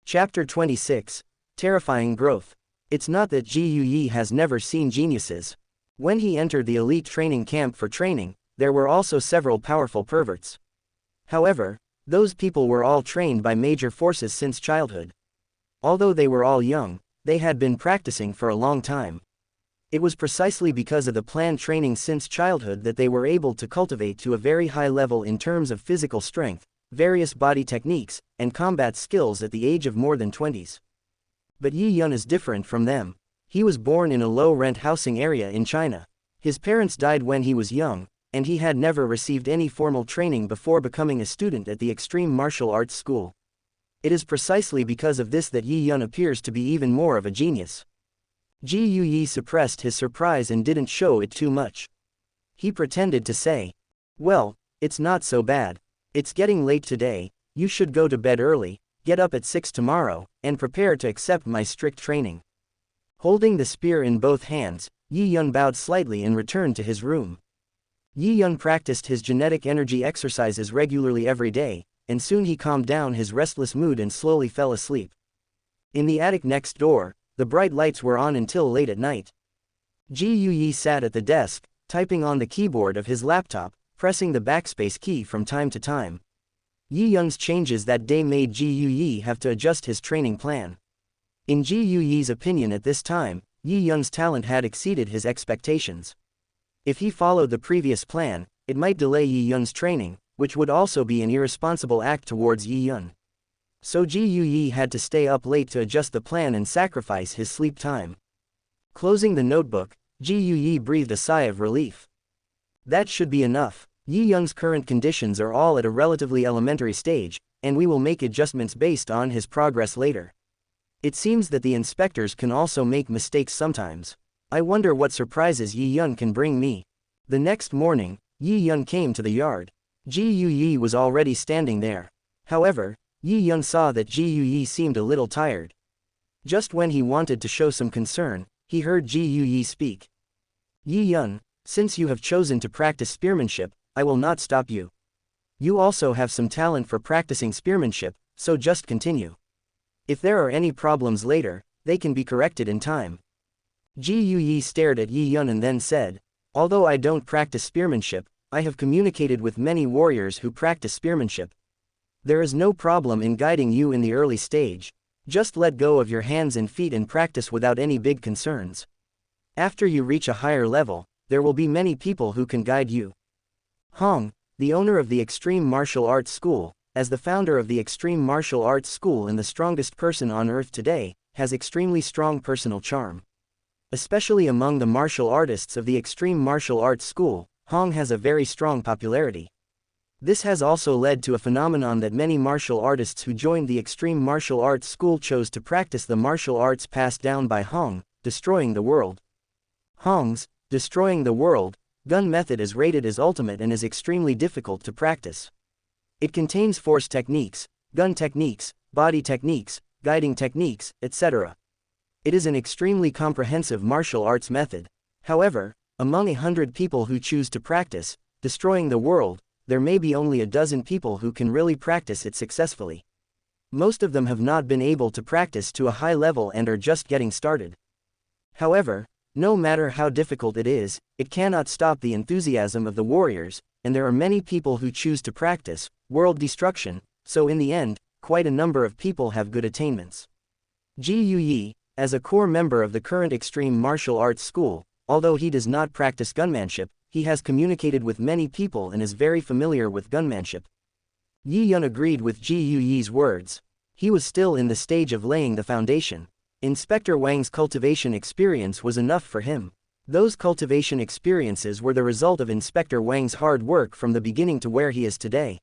Chapter 26, Terrifying Growth. It's not that Ji Yuyi has never seen geniuses. When he entered the elite training camp for training, there were also several powerful perverts. However, those people were all trained by major forces since childhood. Although they were all young, they had been practicing for a long time. It was precisely because of the planned training since childhood that they were able to cultivate to a very high level in terms of physical strength, various body techniques, and combat skills at the age of more than 20s. But Yi Yun is different from them. He was born in a low-rent housing area in China. His parents died when he was young, and he had never received any formal training before becoming a student at the extreme martial arts school. It is precisely because of this that Yi Yun appears to be even more of a genius. Ji Yuyi suppressed his surprise and didn't show it too much. He pretended to say, "Well, it's not so bad. It's getting late today, you should go to bed early, get up at 6 tomorrow, and prepare to accept my strict training." Holding the spear in both hands, Yi Yun bowed slightly and returned to his room. Yi Yun practiced his genetic energy exercises regularly every day, and soon he calmed down his restless mood and slowly fell asleep. In the attic next door, the bright lights were on until late at night. Ji Yuyi sat at the desk, typing on the keyboard of his laptop, pressing the backspace key from time to time. Yi Yun's changes that day made Ji Yuyi have to adjust his training plan. In Ji Yuyi's opinion at this time, Yi Yun's talent had exceeded his expectations. If he followed the previous plan, it might delay Yi Yun's training, which would also be an irresponsible act towards Yi Yun. So Ji Yuyi had to stay up late to adjust the plan and sacrifice his sleep time. Closing the notebook, Ji Yuyi breathed a sigh of relief. That should be enough. Yi Yun's current conditions are all at a relatively elementary stage, and we will make adjustments based on his progress later. It seems that the inspectors can also make mistakes sometimes. I wonder what surprises Yi Yun can bring me. The next morning, Yi Yun came to the yard. Ji Yuyi was already standing there. However, Yi Yun saw that Ji Yuyi seemed a little tired. Just when he wanted to show some concern, he heard Ji Yuyi speak. Yi Yun, since you have chosen to practice spearmanship, I will not stop you. You also have some talent for practicing spearmanship, so just continue. If there are any problems later, they can be corrected in time. Ji Yuyi stared at Yi Yun and then said, although I don't practice spearmanship, I have communicated with many warriors who practice spearmanship. There is no problem in guiding you in the early stage. Just let go of your hands and feet and practice without any big concerns. After you reach a higher level, there will be many people who can guide you. Hong, the owner of the Extreme Martial Arts School, as the founder of the Extreme Martial Arts School and the strongest person on earth today, has extremely strong personal charm. Especially among the martial artists of the Extreme Martial Arts School, Hong has a very strong popularity. This has also led to a phenomenon that many martial artists who joined the Extreme Martial Arts School chose to practice the martial arts passed down by Hong, destroying the world. Hong's destroying the world gun method is rated as ultimate and is extremely difficult to practice. It contains force techniques, gun techniques, body techniques, guiding techniques, etc. It is an extremely comprehensive martial arts method. However, among 100 people who choose to practice destroying the world, there may be only a dozen people who can really practice it successfully. Most of them have not been able to practice to a high level and are just getting started. However, no matter how difficult it is, it cannot stop the enthusiasm of the warriors, and there are many people who choose to practice world destruction, so in the end, quite a number of people have good attainments. Ji Yuyi, as a core member of the current Extreme Martial Arts School, although he does not practice gunmanship, he has communicated with many people and is very familiar with gunmanship. Yi Yun agreed with Ji Yuyi's words. He was still in the stage of laying the foundation. Inspector Wang's cultivation experience was enough for him. Those cultivation experiences were the result of Inspector Wang's hard work from the beginning to where he is today.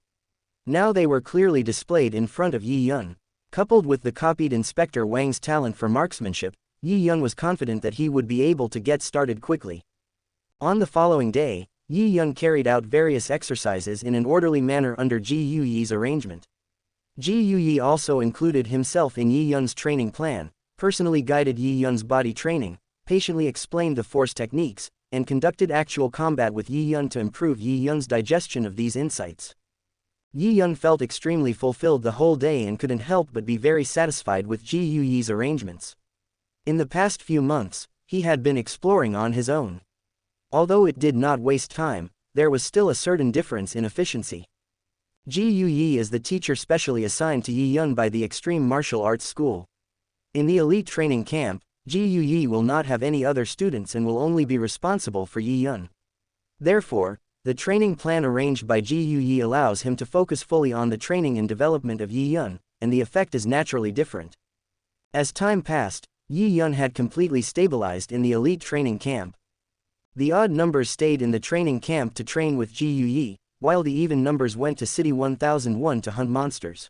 Now they were clearly displayed in front of Yi Yun. Coupled with the copied Inspector Wang's talent for marksmanship, Yi Yun was confident that he would be able to get started quickly. On the following day, Yi Yun carried out various exercises in an orderly manner under Ji Yuyi's arrangement. Ji Yuyi also included himself in Yi Yun's training plan, personally guided Yi Yun's body training, patiently explained the force techniques, and conducted actual combat with Yi Yun to improve Yi Yun's digestion of these insights. Yi Yun felt extremely fulfilled the whole day and couldn't help but be very satisfied with Ji Yuyi's arrangements. In the past few months, he had been exploring on his own. Although it did not waste time, there was still a certain difference in efficiency. Ji Yuyi is the teacher specially assigned to Yi Yun by the Extreme Martial Arts School. In the elite training camp, Ji Yuyi will not have any other students and will only be responsible for Yi Yun. Therefore, the training plan arranged by Ji Yuyi allows him to focus fully on the training and development of Yi Yun, and the effect is naturally different. As time passed, Yi Yun had completely stabilized in the elite training camp. The odd numbers stayed in the training camp to train with Ji Yuyi, while the even numbers went to City 1001 to hunt monsters.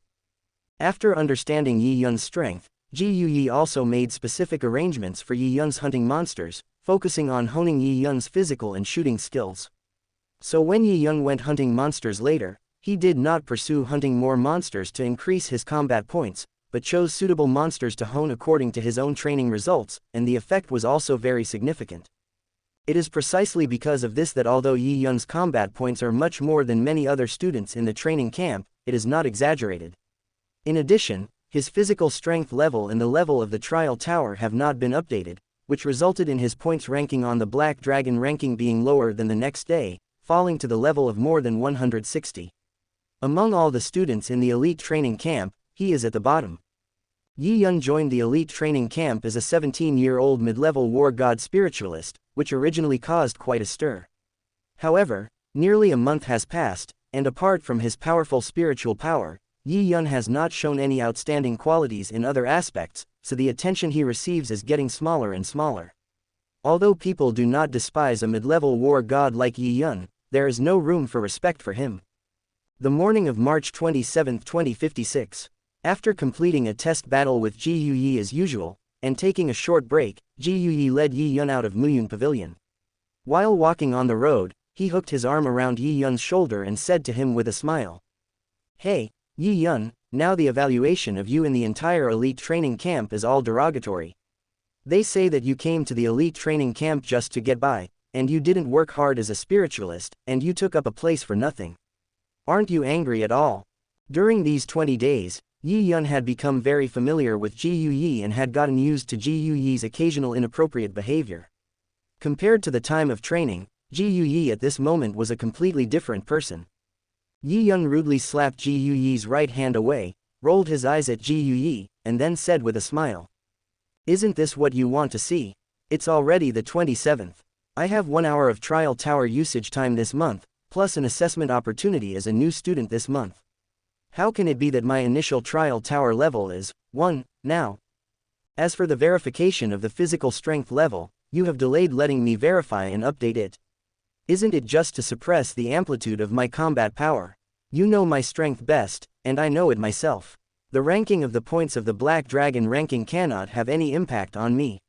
After understanding Yi Yun's strength, Ji Yuyi also made specific arrangements for Yi Yun's hunting monsters, focusing on honing Yi Yun's physical and shooting skills. So when Yi Yun went hunting monsters later, he did not pursue hunting more monsters to increase his combat points, but chose suitable monsters to hone according to his own training results, and the effect was also very significant. It is precisely because of this that although Yi Yun's combat points are much more than many other students in the training camp, it is not exaggerated. In addition, his physical strength level and the level of the trial tower have not been updated, which resulted in his points ranking on the Black Dragon ranking being lower than the next day, falling to the level of more than 160. Among all the students in the elite training camp, he is at the bottom. Yi Yun joined the elite training camp as a 17-year-old mid-level war god spiritualist, which originally caused quite a stir. However, nearly a month has passed, and apart from his powerful spiritual power, Yi Yun has not shown any outstanding qualities in other aspects, so the attention he receives is getting smaller and smaller. Although people do not despise a mid-level war god like Yi Yun, there is no room for respect for him. The morning of March 27, 2056. After completing a test battle with Ji Yuyi as usual, and taking a short break, Ji Yuyi led Yi Yun out of Muyun Pavilion. While walking on the road, he hooked his arm around Yi Yun's shoulder and said to him with a smile, "Hey, Yi Yun, now the evaluation of you in the entire elite training camp is all derogatory. They say that you came to the elite training camp just to get by, and you didn't work hard as a spiritualist, and you took up a place for nothing. Aren't you angry at all? During these 20 days, Yi Yun had become very familiar with Ji Yuyi and had gotten used to Ji Yuyi's occasional inappropriate behavior. Compared to the time of training, Ji Yuyi at this moment was a completely different person. Yi Yun rudely slapped Ji Yuyi's right hand away, rolled his eyes at Ji Yuyi, and then said with a smile, "Isn't this what you want to see? It's already the 27th. I have 1 hour of trial tower usage time this month, plus an assessment opportunity as a new student this month. How can it be that my initial trial tower level is 1 now? As for the verification of the physical strength level, you have delayed letting me verify and update it. Isn't it just to suppress the amplitude of my combat power? You know my strength best, and I know it myself. The ranking of the points of the Black Dragon ranking cannot have any impact on me."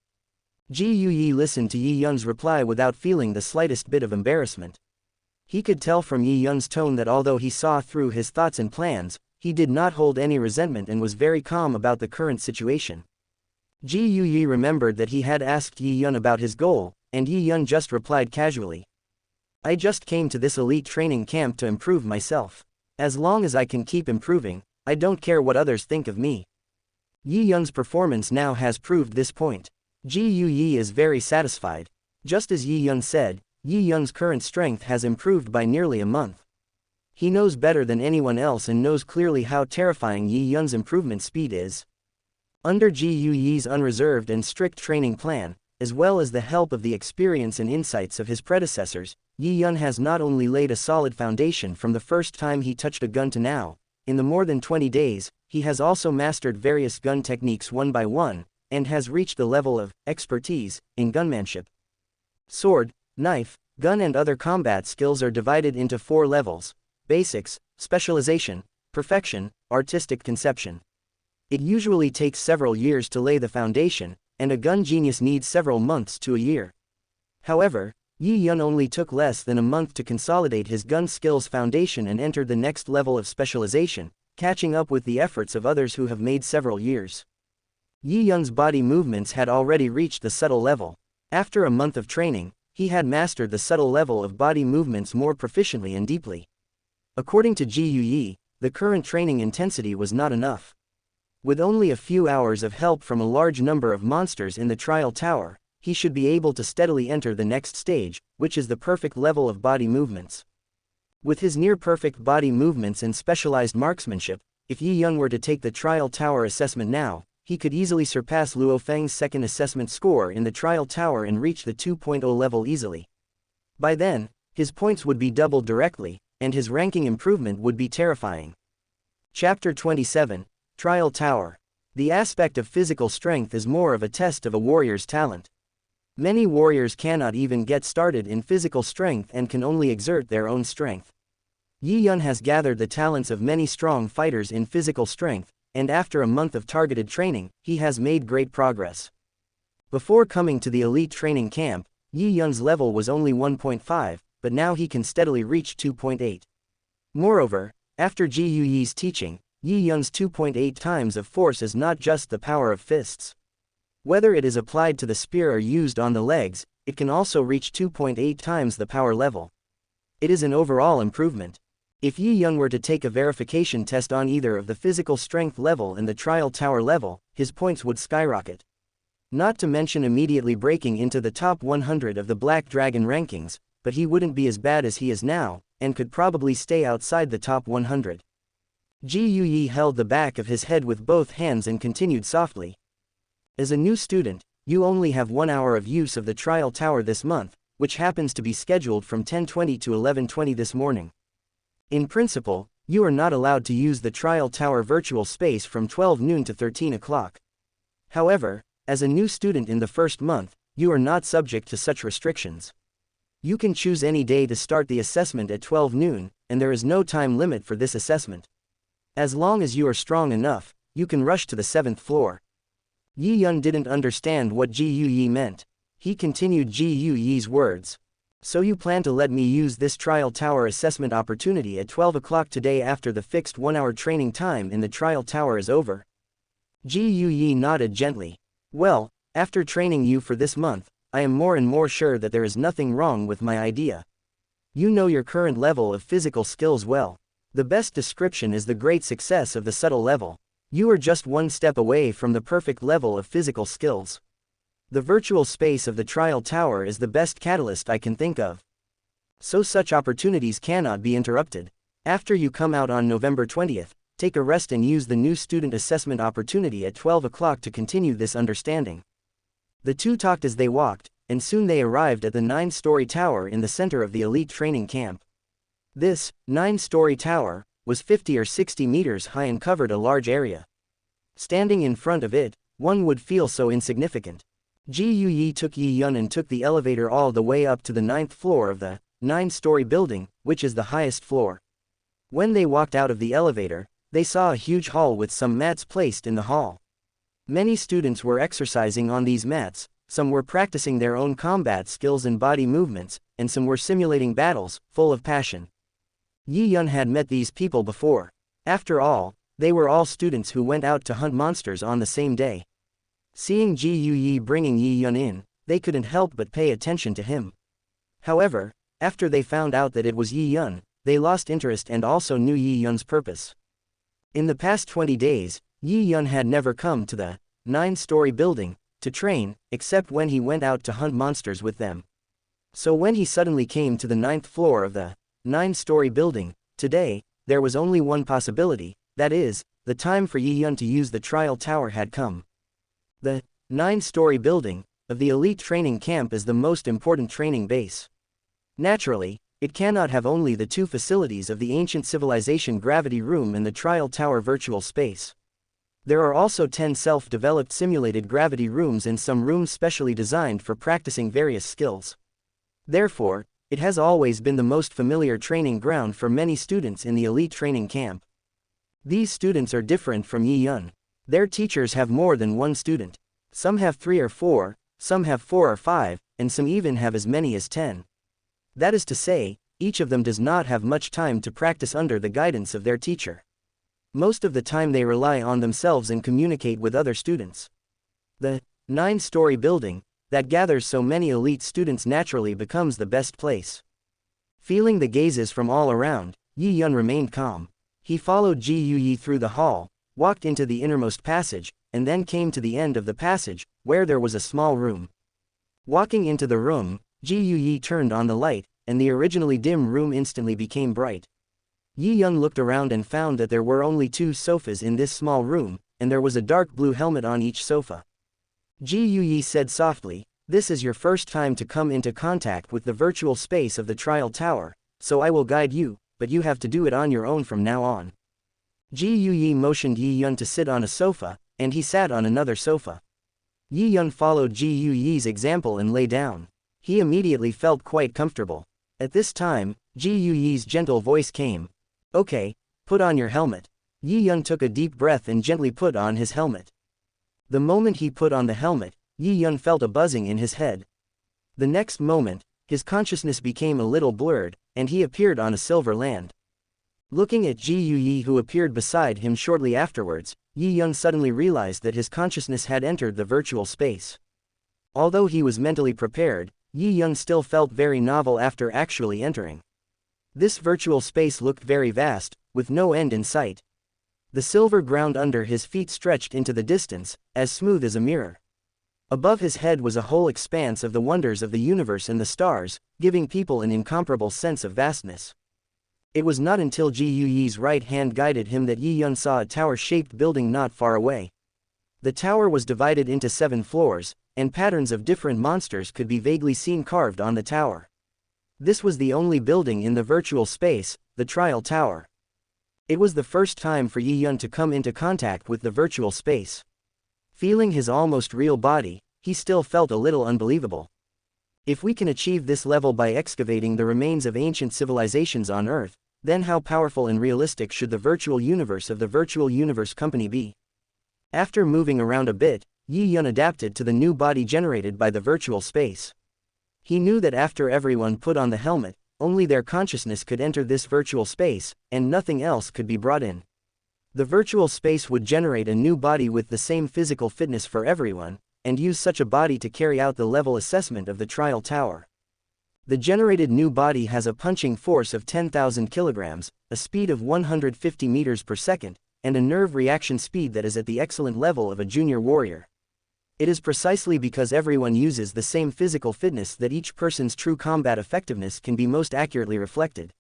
Ji Yuyi listened to Yi Yun's reply without feeling the slightest bit of embarrassment. He could tell from Yi Yun's tone that although he saw through his thoughts and plans, he did not hold any resentment and was very calm about the current situation. Ji Yuyi remembered that he had asked Yi Yun about his goal, and Yi Yun just replied casually, "I just came to this elite training camp to improve myself. As long as I can keep improving, I don't care what others think of me." Yi Yun's performance now has proved this point. Ji Yuyi is very satisfied. Just as Yi Yun said, Yi Yun's current strength has improved by nearly a month. He knows better than anyone else and knows clearly how terrifying Yi Yun's improvement speed is. Under Ji Yuyi's unreserved and strict training plan, as well as the help of the experience and insights of his predecessors, Yi Yun has not only laid a solid foundation from the first time he touched a gun to now. In the more than 20 days, he has also mastered various gun techniques one by one, and has reached the level of expertise in gunmanship. Sword, knife, gun and other combat skills are divided into 4 levels: basics, specialization, perfection, artistic conception. It usually takes several years to lay the foundation, and a gun genius needs several months to a year. However, Yi Yun only took less than a month to consolidate his gun skills foundation and entered the next level of specialization, catching up with the efforts of others who have made several years. Yi Yun's body movements had already reached the subtle level. After a month of training, he had mastered the subtle level of body movements more proficiently and deeply. According to Ji Yuyi, the current training intensity was not enough. With only a few hours of help from a large number of monsters in the trial tower, he should be able to steadily enter the next stage, which is the perfect level of body movements. With his near-perfect body movements and specialized marksmanship, if Yi Yun were to take the trial tower assessment now, he could easily surpass Luo Feng's second assessment score in the trial tower and reach the 2.0 level easily. By then, his points would be doubled directly, and his ranking improvement would be terrifying. Chapter 27, Trial Tower. The aspect of physical strength is more of a test of a warrior's talent. Many warriors cannot even get started in physical strength and can only exert their own strength. Yi Yun has gathered the talents of many strong fighters in physical strength, and after a month of targeted training, he has made great progress. Before coming to the elite training camp, Yi Yun's level was only 1.5, but now he can steadily reach 2.8. Moreover, after Ji Yuyi's teaching, Yi Yun's 2.8 times of force is not just the power of fists. Whether it is applied to the spear or used on the legs, it can also reach 2.8 times the power level. It is an overall improvement. If Yi Yun were to take a verification test on either of the physical strength level and the trial tower level, his points would skyrocket. Not to mention immediately breaking into the top 100 of the Black Dragon rankings, but he wouldn't be as bad as he is now, and could probably stay outside the top 100. Ji Yuyi held the back of his head with both hands and continued softly. As a new student, you only have 1 hour of use of the trial tower this month, which happens to be scheduled from 10:20 to 11:20 this morning. In principle, you are not allowed to use the trial tower virtual space from 12 noon to 13 o'clock. However, as a new student in the first month, you are not subject to such restrictions. You can choose any day to start the assessment at 12 noon, and there is no time limit for this assessment. As long as you are strong enough, you can rush to the 7th floor. Yi Yun didn't understand what Ji Yuyi meant. He continued Ji Yuyi's words. So you plan to let me use this trial tower assessment opportunity at 12 o'clock today after the fixed 1-hour training time in the trial tower is over? Ji Yuyi nodded gently. Well, After training you for this month, I am more and more sure that there is nothing wrong with my idea. You know your current level of physical skills well. The best description is the great success of the subtle level. You are just one step away from the perfect level of physical skills. The virtual space of the trial tower is the best catalyst I can think of. So such opportunities cannot be interrupted. After you come out on November 20th, take a rest and use the new student assessment opportunity at 12 o'clock to continue this understanding. The two talked as they walked, and soon they arrived at the 9-story tower in the center of the elite training camp. This 9-story tower was 50 or 60 meters high and covered a large area. Standing in front of it, one would feel so insignificant. Ji Yuyi took Yi Yun and took the elevator all the way up to the 9th floor of the 9-story building, which is the highest floor. When they walked out of the elevator, they saw a huge hall with some mats placed in the hall. Many students were exercising on these mats, some were practicing their own combat skills and body movements, and some were simulating battles, full of passion. Yi Yun had met these people before. After all, they were all students who went out to hunt monsters on the same day. Seeing Ji Yuyi bringing Yi Yun in, they couldn't help but pay attention to him. However, after they found out that it was Yi Yun, they lost interest and also knew Yi Yun's purpose. In the past 20 days, Yi Yun had never come to the 9-story building to train, except when he went out to hunt monsters with them. So when he suddenly came to the 9th floor of the 9-story building, today, there was only one possibility, that is, the time for Yi Yun to use the trial tower had come. The 9-story building of the elite training camp is the most important training base. Naturally, it cannot have only the two facilities of the ancient civilization gravity room and the trial tower virtual space. There are also 10 self-developed simulated gravity rooms and some rooms specially designed for practicing various skills. Therefore, it has always been the most familiar training ground for many students in the elite training camp. These students are different from Yi Yun. Their teachers have more than one student. Some have 3 or 4, some have 4 or 5, and some even have as many as 10. That is to say, each of them does not have much time to practice under the guidance of their teacher. Most of the time they rely on themselves and communicate with other students. The 9-story building that gathers so many elite students naturally becomes the best place. Feeling the gazes from all around, Yi Yun remained calm. He followed Ji Yuyi through the hall, walked into the innermost passage, and then came to the end of the passage, where there was a small room. Walking into the room, Ji Yuyi turned on the light, and the originally dim room instantly became bright. Yi Yun looked around and found that there were only 2 sofas in this small room, and there was a dark blue helmet on each sofa. Ji Yuyi said softly, "This is your first time to come into contact with the virtual space of the trial tower, so I will guide you, but you have to do it on your own from now on." Ji Yuyi motioned Yi Yun to sit on a sofa, and he sat on another sofa. Yi Yun followed Ji Yuyi's example and lay down. He immediately felt quite comfortable. At this time, Ji Yuyi's gentle voice came. "Okay, put on your helmet." Yi Yun took a deep breath and gently put on his helmet. The moment he put on the helmet, Yi Yun felt a buzzing in his head. The next moment, his consciousness became a little blurred, and he appeared on a silver land. Looking at Ji Yuyi who appeared beside him shortly afterwards, Yi Yun suddenly realized that his consciousness had entered the virtual space. Although he was mentally prepared, Yi Yun still felt very novel after actually entering. This virtual space looked very vast, with no end in sight. The silver ground under his feet stretched into the distance, as smooth as a mirror. Above his head was a whole expanse of the wonders of the universe and the stars, giving people an incomparable sense of vastness. It was not until Ji Yuyi's right hand guided him that Yi Yun saw a tower-shaped building not far away. The tower was divided into 7 floors, and patterns of different monsters could be vaguely seen carved on the tower. This was the only building in the virtual space, the trial tower. It was the first time for Yi Yun to come into contact with the virtual space. Feeling his almost real body, he still felt a little unbelievable. If we can achieve this level by excavating the remains of ancient civilizations on Earth, then how powerful and realistic should the virtual universe of the Virtual Universe Company be? After moving around a bit, Yi Yun adapted to the new body generated by the virtual space. He knew that after everyone put on the helmet, only their consciousness could enter this virtual space, and nothing else could be brought in. The virtual space would generate a new body with the same physical fitness for everyone, and use such a body to carry out the level assessment of the trial tower. The generated new body has a punching force of 10,000 kilograms, a speed of 150 meters per second, and a nerve reaction speed that is at the excellent level of a junior warrior. It is precisely because everyone uses the same physical fitness that each person's true combat effectiveness can be most accurately reflected.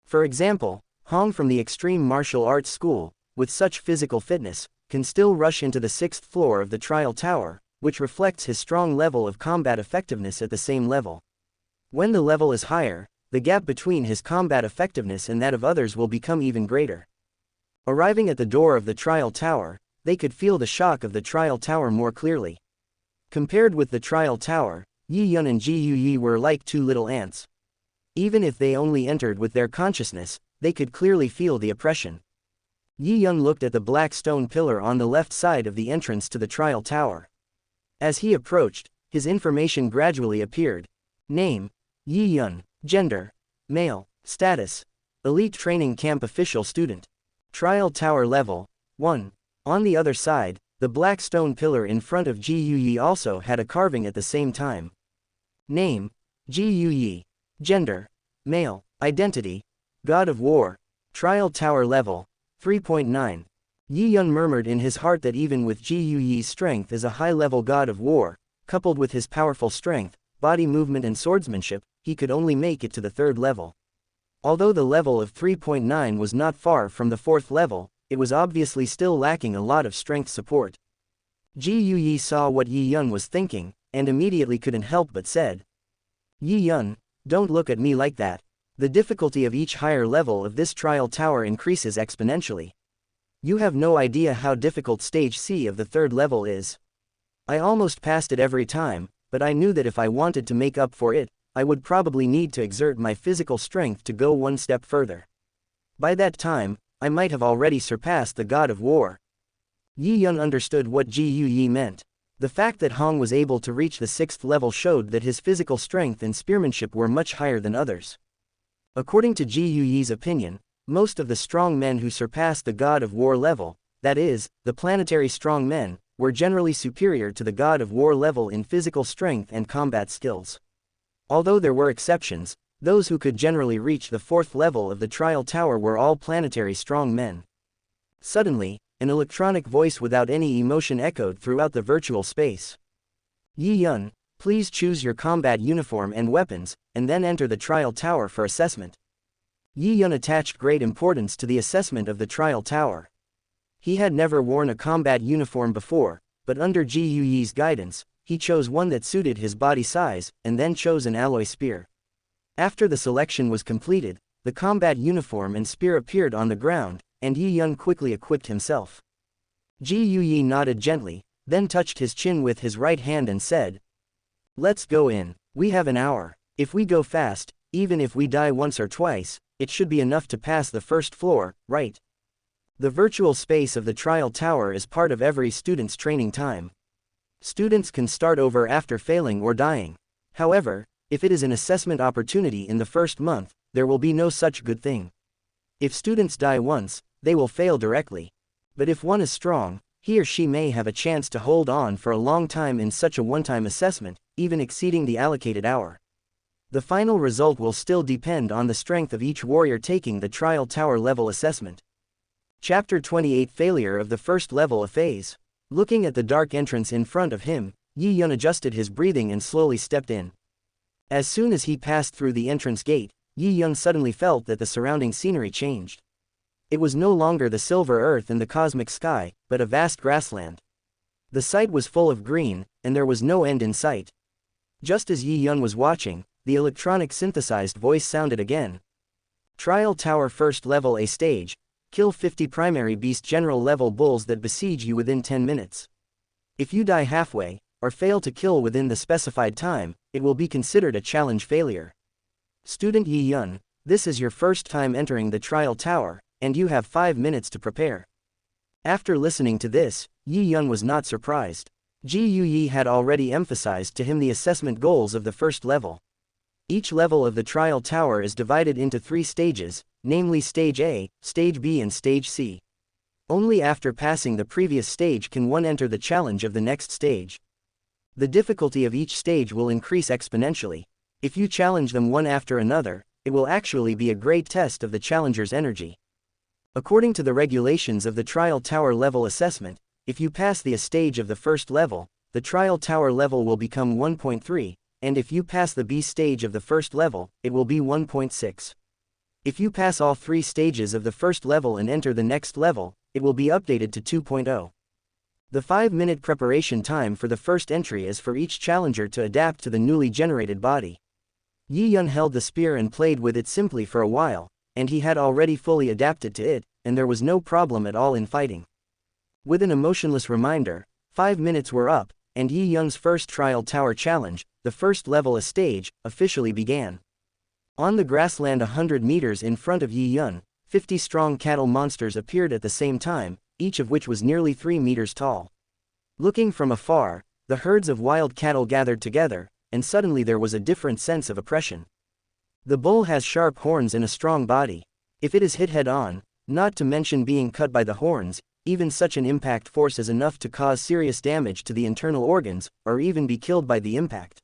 For example, Hong from the Extreme Martial Arts School, with such physical fitness, can still rush into the 6th floor of the trial tower, which reflects his strong level of combat effectiveness at the same level. When the level is higher, the gap between his combat effectiveness and that of others will become even greater. Arriving at the door of the trial tower, they could feel the shock of the trial tower more clearly. Compared with the trial tower, Yi Yun and Ji Yuyi were like two little ants. Even if they only entered with their consciousness, they could clearly feel the oppression. Yi Yun looked at the black stone pillar on the left side of the entrance to the trial tower. As he approached, his information gradually appeared. Name: Yi Yun. Gender: male. Status: elite training camp official student. Trial tower level 1. On the other side, the black stone pillar in front of Ji Yuyi also had a carving at the same time. Name: Ji Yuyi. Gender: male. Identity: God of War. Trial tower level 3.9. Yi Yun murmured in his heart that even with Ji Yuyi's strength as a high-level God of War, coupled with his powerful strength, body movement and swordsmanship, he could only make it to the 3rd level. Although the level of 3.9 was not far from the 4th level, it was obviously still lacking a lot of strength support. Ji Yuyi saw what Yi Yun was thinking, and immediately couldn't help but said, Yi Yun, don't look at me like that. The difficulty of each higher level of this trial tower increases exponentially. You have no idea how difficult stage C of the 3rd level is. I almost passed it every time, but I knew that if I wanted to make up for it, I would probably need to exert my physical strength to go one step further. By that time, I might have already surpassed the God of War. Yi Yun understood what Ji Yuyi meant. The fact that Hong was able to reach the 6th level showed that his physical strength and spearmanship were much higher than others. According to Ji Yuyi's opinion, most of the strong men who surpassed the God of War level, that is, the planetary strong men, were generally superior to the God of War level in physical strength and combat skills. Although there were exceptions, those who could generally reach the 4th level of the trial tower were all planetary strong men. Suddenly, an electronic voice without any emotion echoed throughout the virtual space. Yi Yun, please choose your combat uniform and weapons, and then enter the trial tower for assessment. Yi Yun attached great importance to the assessment of the trial tower. He had never worn a combat uniform before, but under Ji Yuyi's guidance, he chose one that suited his body size, and then chose an alloy spear. After the selection was completed, the combat uniform and spear appeared on the ground, and Yi Yun quickly equipped himself. Ji Yuyi nodded gently, then touched his chin with his right hand and said, Let's go in. We have an hour. If we go fast, even if we die once or twice, it should be enough to pass the 1st floor, right? The virtual space of the trial tower is part of every student's training time. Students can start over after failing or dying. However, if it is an assessment opportunity in the 1st month, there will be no such good thing. If students die once, they will fail directly. But if one is strong, he or she may have a chance to hold on for a long time in such a one-time assessment, even exceeding the allocated hour. The final result will still depend on the strength of each warrior taking the trial tower level assessment. Chapter 28: Failure of the 1st level of phase. Looking at the dark entrance in front of him, Yi Yun adjusted his breathing and slowly stepped in. As soon as he passed through the entrance gate, Yi Yun suddenly felt that the surrounding scenery changed. It was no longer the silver earth and the cosmic sky, but a vast grassland. The sight was full of green, and there was no end in sight. Just as Yi Yun was watching, the electronic synthesized voice sounded again. Trial Tower 1st Level A Stage. Kill 50 primary beast general level bulls that besiege you within 10 minutes. If you die halfway, or fail to kill within the specified time, it will be considered a challenge failure. Student Yi Yun, this is your first time entering the trial tower, and you have 5 minutes to prepare. After listening to this, Yi Yun was not surprised. Ji Yuyi had already emphasized to him the assessment goals of the 1st level. Each level of the trial tower is divided into 3 stages, namely Stage A, Stage B and Stage C. Only after passing the previous stage can one enter the challenge of the next stage. The difficulty of each stage will increase exponentially. If you challenge them one after another, it will actually be a great test of the challenger's energy. According to the regulations of the trial tower level assessment, if you pass the A stage of the first level, the trial tower level will become 1.3, and if you pass the B stage of the first level, it will be 1.6. If you pass all 3 stages of the first level and enter the next level, it will be updated to 2.0. The 5-minute preparation time for the first entry is for each challenger to adapt to the newly generated body. Yi Yun held the spear and played with it simply for a while, and he had already fully adapted to it, and there was no problem at all in fighting. With an emotionless reminder, 5 minutes were up, and Yi Yun's first trial tower challenge, the first level A stage, officially began. On the grassland 100 meters in front of Yi Yun, 50 strong cattle monsters appeared at the same time, each of which was nearly 3 meters tall. Looking from afar, the herds of wild cattle gathered together, and suddenly there was a different sense of oppression. The bull has sharp horns and a strong body. If it is hit head-on, not to mention being cut by the horns, even such an impact force is enough to cause serious damage to the internal organs, or even be killed by the impact.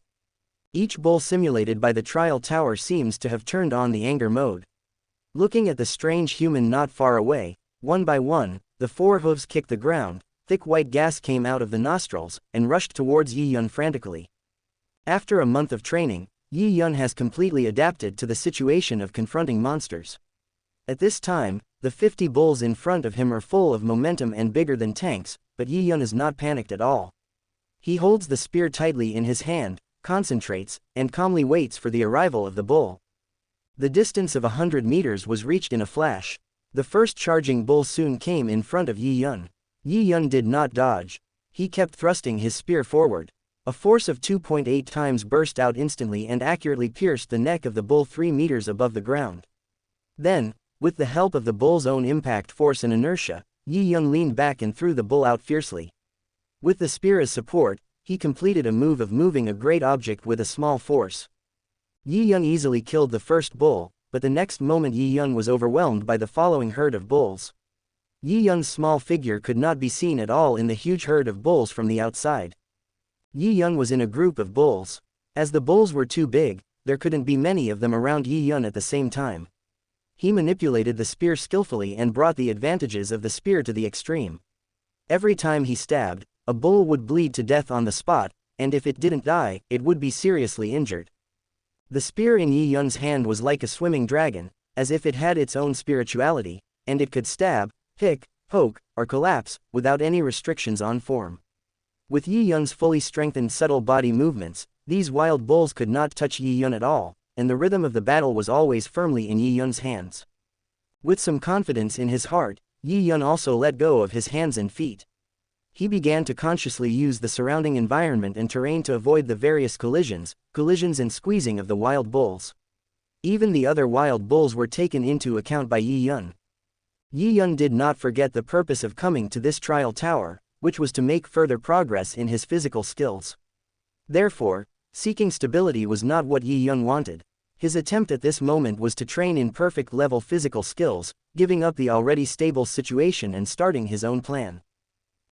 Each bull simulated by the trial tower seems to have turned on the anger mode. Looking at the strange human not far away, one by one, the 4 hooves kicked the ground, thick white gas came out of the nostrils, and rushed towards Yi Yun frantically. After a month of training, Yi Yun has completely adapted to the situation of confronting monsters. At this time, the 50 bulls in front of him are full of momentum and bigger than tanks, but Yi Yun is not panicked at all. He holds the spear tightly in his hand, concentrates, and calmly waits for the arrival of the bull. The distance of 100 meters was reached in a flash. The first charging bull soon came in front of Yi Yun. Yi Yun did not dodge. He kept thrusting his spear forward. A force of 2.8 times burst out instantly and accurately pierced the neck of the bull 3 meters above the ground. Then, with the help of the bull's own impact force and inertia, Yi Yun leaned back and threw the bull out fiercely. With the spear as support, he completed a move of moving a great object with a small force. Yi Yun easily killed the first bull, but the next moment Yi Yun was overwhelmed by the following herd of bulls. Yi Yun's small figure could not be seen at all in the huge herd of bulls from the outside. Yi Yun was in a group of bulls. As the bulls were too big, there couldn't be many of them around Yi Yun at the same time. He manipulated the spear skillfully and brought the advantages of the spear to the extreme. Every time he stabbed, a bull would bleed to death on the spot, and if it didn't die, it would be seriously injured. The spear in Yi Yun's hand was like a swimming dragon, as if it had its own spirituality, and it could stab, pick, poke, or collapse, without any restrictions on form. With Yi Yun's fully strengthened subtle body movements, these wild bulls could not touch Yi Yun at all, and the rhythm of the battle was always firmly in Yi Yun's hands. With some confidence in his heart, Yi Yun also let go of his hands and feet. He began to consciously use the surrounding environment and terrain to avoid the various collisions and squeezing of the wild bulls. Even the other wild bulls were taken into account by Yi Yun. Yi Yun did not forget the purpose of coming to this trial tower, which was to make further progress in his physical skills. Therefore, seeking stability was not what Yi Yun wanted. His attempt at this moment was to train in perfect level physical skills, giving up the already stable situation and starting his own plan.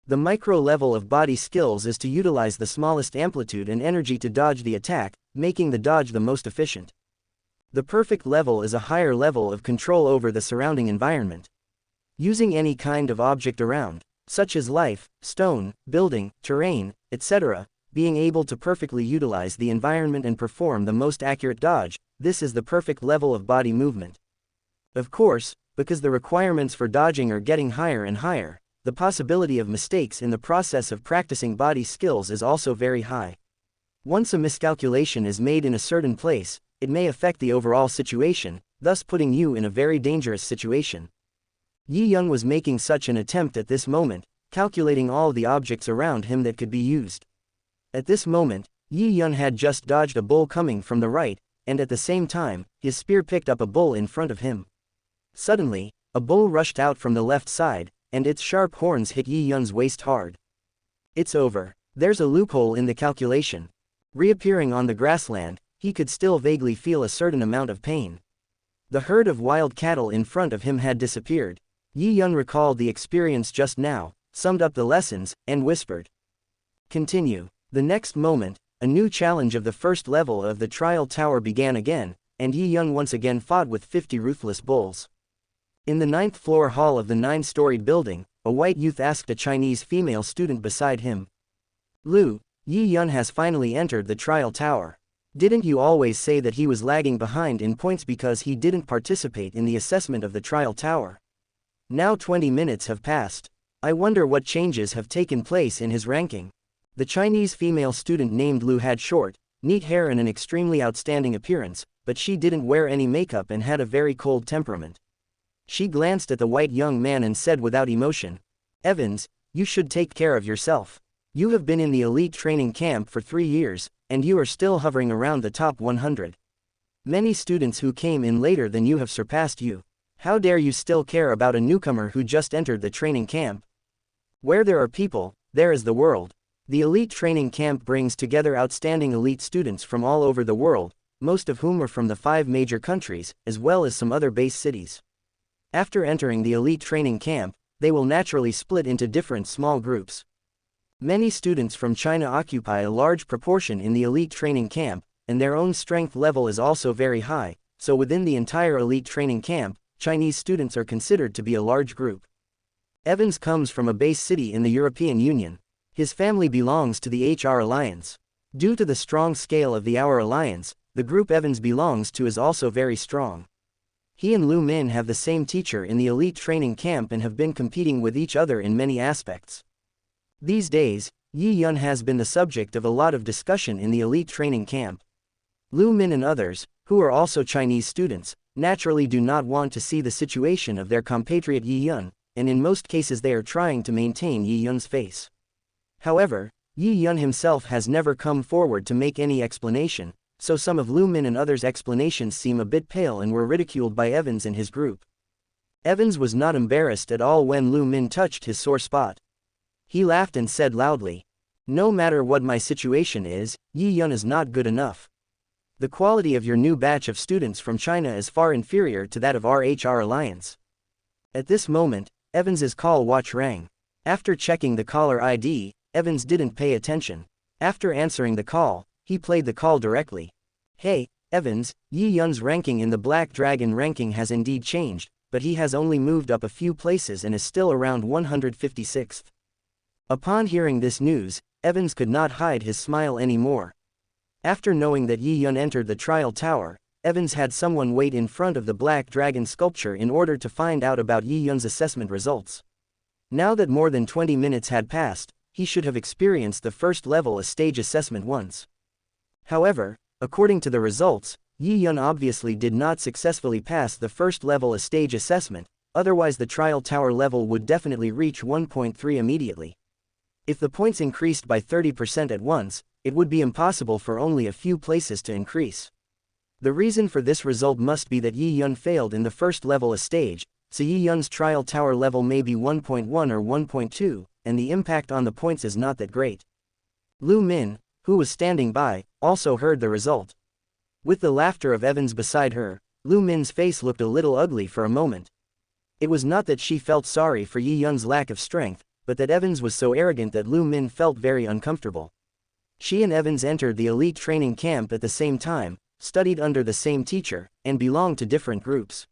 The micro level of body skills is to utilize the smallest amplitude and energy to dodge the attack, making the dodge the most efficient. The perfect level is a higher level of control over the surrounding environment. Using any kind of object around, such as life, stone, building, terrain, etc., being able to perfectly utilize the environment and perform the most accurate dodge, this is the perfect level of body movement. Of course, because the requirements for dodging are getting higher and higher, the possibility of mistakes in the process of practicing body skills is also very high. Once a miscalculation is made in a certain place, it may affect the overall situation, thus putting you in a very dangerous situation. Yi Yun was making such an attempt at this moment, calculating all the objects around him that could be used. At this moment, Yi Yun had just dodged a bull coming from the right, and at the same time, his spear picked up a bull in front of him. Suddenly, a bull rushed out from the left side, and its sharp horns hit Yi Yun's waist hard. It's over. There's a loophole in the calculation. Reappearing on the grassland, he could still vaguely feel a certain amount of pain. The herd of wild cattle in front of him had disappeared. Yi Yun recalled the experience just now, summed up the lessons, and whispered. Continue. The next moment, a new challenge of the first level of the trial tower began again, and Yi Yun once again fought with 50 ruthless bulls. In the 9th floor hall of the 9-storied building, a white youth asked a Chinese female student beside him. Lu, Yi Yun has finally entered the trial tower. Didn't you always say that he was lagging behind in points because he didn't participate in the assessment of the trial tower? Now 20 minutes have passed. I wonder what changes have taken place in his ranking. The Chinese female student named Lu had short, neat hair and an extremely outstanding appearance, but she didn't wear any makeup and had a very cold temperament. She glanced at the white young man and said without emotion, "Evans, you should take care of yourself. You have been in the elite training camp for 3 years, and you are still hovering around the top 100. Many students who came in later than you have surpassed you. How dare you still care about a newcomer who just entered the training camp? Where there are people, there is the world." The elite training camp brings together outstanding elite students from all over the world, most of whom are from the 5 major countries, as well as some other base cities. After entering the elite training camp, they will naturally split into different small groups. Many students from China occupy a large proportion in the elite training camp, and their own strength level is also very high, so within the entire elite training camp, Chinese students are considered to be a large group. Evans comes from a base city in the European Union. His family belongs to the HR Alliance. Due to the strong scale of the Our Alliance, the group Evans belongs to is also very strong. He and Lu Min have the same teacher in the elite training camp and have been competing with each other in many aspects. These days, Yi Yun has been the subject of a lot of discussion in the elite training camp. Lu Min and others, who are also Chinese students, naturally do not want to see the situation of their compatriot Yi Yun, and in most cases they are trying to maintain Yi Yun's face. However, Yi Yun himself has never come forward to make any explanation, so some of Lu Min and others' explanations seem a bit pale and were ridiculed by Evans and his group. Evans was not embarrassed at all when Lu Min touched his sore spot. He laughed and said loudly, "No matter what my situation is, Yi Yun is not good enough. The quality of your new batch of students from China is far inferior to that of our HR Alliance." At this moment, Evans's call watch rang. After checking the caller ID, Evans didn't pay attention. After answering the call, he played the call directly. "Hey, Evans, Yi Yun's ranking in the Black Dragon ranking has indeed changed, but he has only moved up a few places and is still around 156th. Upon hearing this news, Evans could not hide his smile anymore. After knowing that Yi Yun entered the trial tower, Evans had someone wait in front of the Black Dragon sculpture in order to find out about Yi Yun's assessment results. Now that more than 20 minutes had passed, he should have experienced the first level a stage assessment once. However, according to the results, Yi Yun obviously did not successfully pass the first level a stage assessment, otherwise the trial tower level would definitely reach 1.3 immediately. If the points increased by 30% at once, it would be impossible for only a few places to increase. The reason for this result must be that Yi Yun failed in the first level a stage, so Yi Yun's trial tower level may be 1.1 or 1.2, and the impact on the points is not that great. Lu Min, who was standing by, also heard the result. With the laughter of Evans beside her, Lu Min's face looked a little ugly for a moment. It was not that she felt sorry for Yi Yun's lack of strength, but that Evans was so arrogant that Lu Min felt very uncomfortable. She and Evans entered the elite training camp at the same time, studied under the same teacher, and belonged to different groups.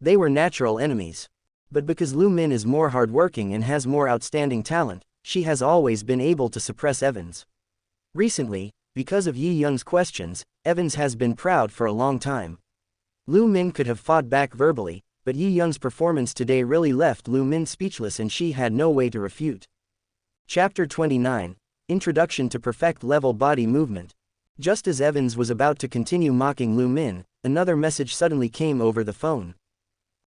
They were natural enemies. But because Lu Min is more hardworking and has more outstanding talent, she has always been able to suppress Evans. Recently, because of Yi Yun's questions, Evans has been proud for a long time. Lu Min could have fought back verbally, but Yi Yun's performance today really left Lu Min speechless and she had no way to refute. Chapter 29, Introduction to Perfect Level Body Movement. Just as Evans was about to continue mocking Lu Min, another message suddenly came over the phone.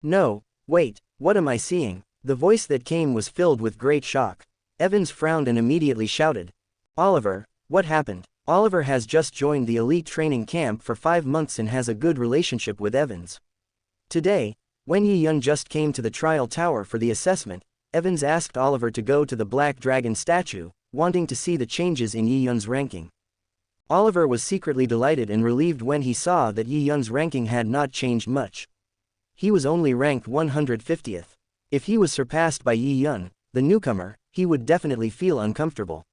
"No, wait, what am I seeing?" The voice that came was filled with great shock. Evans frowned and immediately shouted, "Oliver, what happened?" Oliver has just joined the elite training camp for 5 months and has a good relationship with Evans. Today, when Yi Yun just came to the trial tower for the assessment, Evans asked Oliver to go to the Black Dragon statue, wanting to see the changes in Yi Yun's ranking. Oliver was secretly delighted and relieved when he saw that Yi Yun's ranking had not changed much. He was only ranked 150th. If he was surpassed by Yi Yun, the newcomer, he would definitely feel uncomfortable.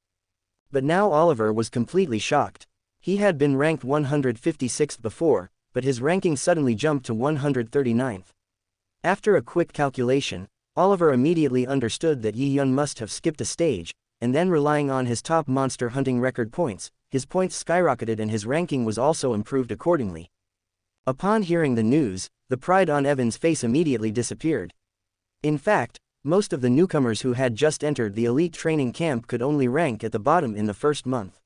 But now Oliver was completely shocked. He had been ranked 156th before, but his ranking suddenly jumped to 139th. After a quick calculation, Oliver immediately understood that Yi Yun must have skipped a stage, and then relying on his top monster hunting record points, his points skyrocketed and his ranking was also improved accordingly. Upon hearing the news, the pride on Evan's face immediately disappeared. In fact, most of the newcomers who had just entered the elite training camp could only rank at the bottom in the first month.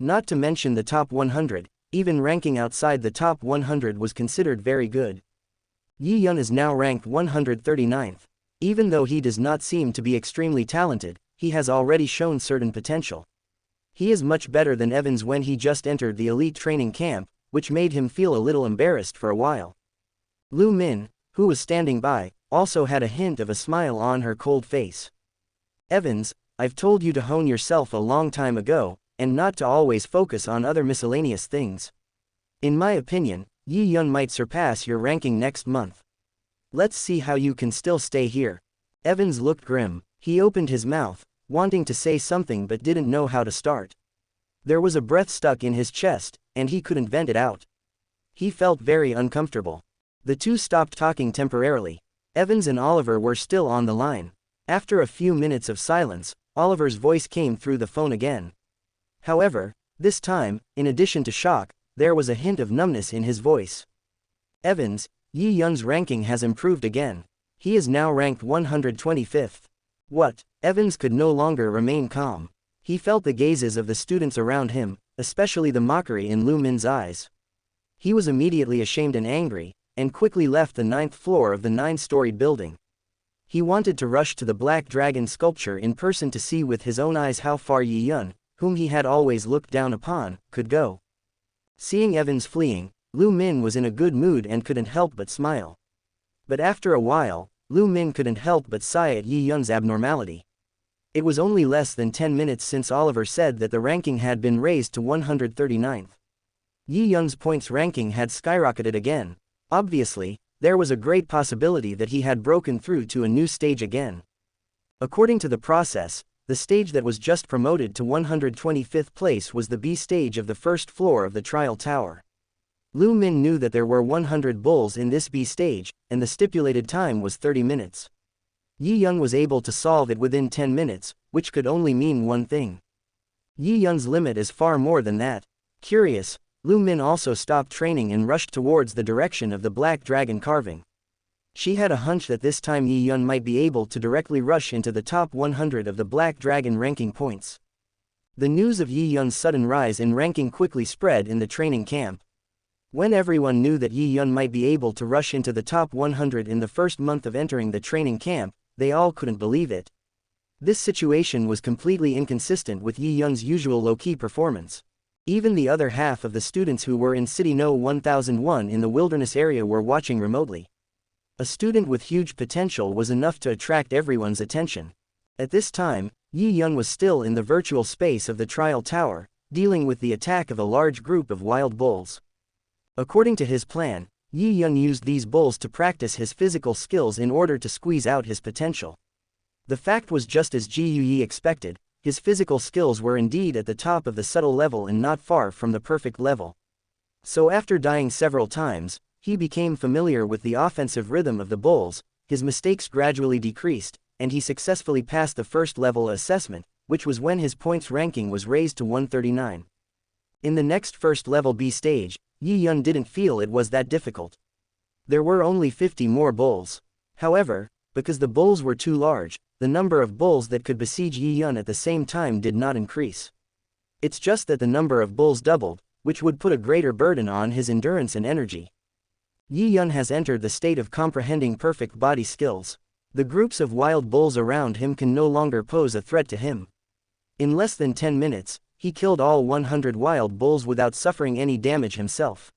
Not to mention the top 100, even ranking outside the top 100 was considered very good. Yi Yun is now ranked 139th. Even though he does not seem to be extremely talented, he has already shown certain potential. He is much better than Evans when he just entered the elite training camp, which made him feel a little embarrassed for a while. Lu Min, who was standing by, also had a hint of a smile on her cold face. Evans, I've told you to hone yourself a long time ago, and not to always focus on other miscellaneous things. In my opinion, Yi Yun might surpass your ranking next month. Let's see how you can still stay here. Evans looked grim. He opened his mouth, wanting to say something but didn't know how to start. There was a breath stuck in his chest, and he couldn't vent it out. He felt very uncomfortable. The two stopped talking temporarily. Evans and Oliver were still on the line. After a few minutes of silence, Oliver's voice came through the phone again. However, this time, in addition to shock, there was a hint of numbness in his voice. Evans, Yi Yun's ranking has improved again. He is now ranked 125th. What? Evans could no longer remain calm. He felt the gazes of the students around him, especially the mockery in Lu Min's eyes. He was immediately ashamed and angry, and quickly left the 9th floor of the 9-storied building. He wanted to rush to the Black Dragon sculpture in person to see with his own eyes how far Yi Yun, whom he had always looked down upon, could go. Seeing Evans fleeing, Lu Min was in a good mood and couldn't help but smile. But after a while, Lu Min couldn't help but sigh at Yi Yun's abnormality. It was only less than 10 minutes since Oliver said that the ranking had been raised to 139th. Yi Yun's points ranking had skyrocketed again. Obviously, there was a great possibility that he had broken through to a new stage again. According to the process, the stage that was just promoted to 125th place was the B stage of the first floor of the trial tower. Lu Min knew that there were 100 bulls in this B stage, and the stipulated time was 30 minutes. Yi Yun was able to solve it within 10 minutes, which could only mean one thing. Yi Yun's limit is far more than that. Curious, Lu Min also stopped training and rushed towards the direction of the Black Dragon carving. She had a hunch that this time Yi Yun might be able to directly rush into the top 100 of the Black Dragon ranking points. The news of Yi Yun's sudden rise in ranking quickly spread in the training camp. When everyone knew that Yi Yun might be able to rush into the top 100 in the first month of entering the training camp, they all couldn't believe it. This situation was completely inconsistent with Yi Yun's usual low-key performance. Even the other half of the students who were in City No 1001 in the wilderness area were watching remotely. A student with huge potential was enough to attract everyone's attention. At this time, Yi Yun was still in the virtual space of the trial tower, dealing with the attack of a large group of wild bulls. According to his plan, Yi Yun used these bulls to practice his physical skills in order to squeeze out his potential. The fact was just as Ji Yi expected, his physical skills were indeed at the top of the subtle level and not far from the perfect level. So after dying several times, he became familiar with the offensive rhythm of the bulls, his mistakes gradually decreased, and he successfully passed the first level assessment, which was when his points ranking was raised to 139. In the next first level B stage, Yi Yun didn't feel it was that difficult. There were only 50 more bulls. However, because the bulls were too large, the number of bulls that could besiege Yi Yun at the same time did not increase. It's just that the number of bulls doubled, which would put a greater burden on his endurance and energy. Yi Yun has entered the state of comprehending perfect body skills. The groups of wild bulls around him can no longer pose a threat to him. In less than 10 minutes, he killed all 100 wild bulls without suffering any damage himself.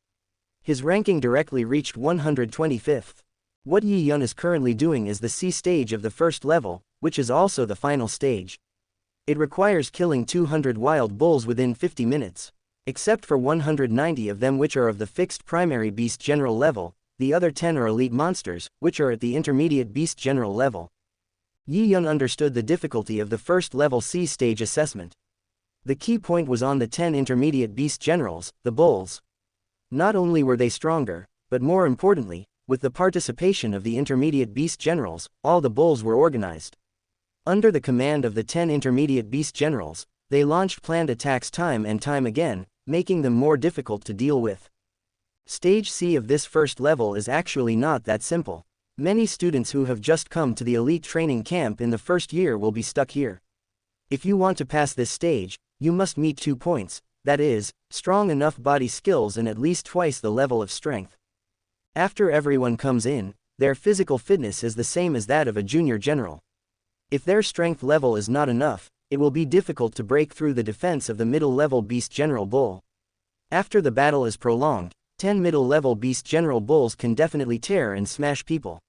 His ranking directly reached 125th. What Yi Yun is currently doing is the C stage of the first level, which is also the final stage. It requires killing 200 wild bulls within 50 minutes. Except for 190 of them which are of the fixed primary beast general level, the other 10 are elite monsters, which are at the intermediate beast general level. Yi Yun understood the difficulty of the first level C stage assessment. The key point was on the 10 intermediate beast generals, the bulls. Not only were they stronger, but more importantly, with the participation of the intermediate beast generals, all the bulls were organized. Under the command of the 10 intermediate beast generals, they launched planned attacks time and time again, making them more difficult to deal with. Stage C of this first level is actually not that simple. Many students who have just come to the elite training camp in the first year will be stuck here. If you want to pass this stage, you must meet 2 points, that is, strong enough body skills and at least twice the level of strength. After everyone comes in, their physical fitness is the same as that of a junior general. If their strength level is not enough, it will be difficult to break through the defense of the middle-level beast general bull. After the battle is prolonged, 10 middle-level beast general bulls can definitely tear and smash people.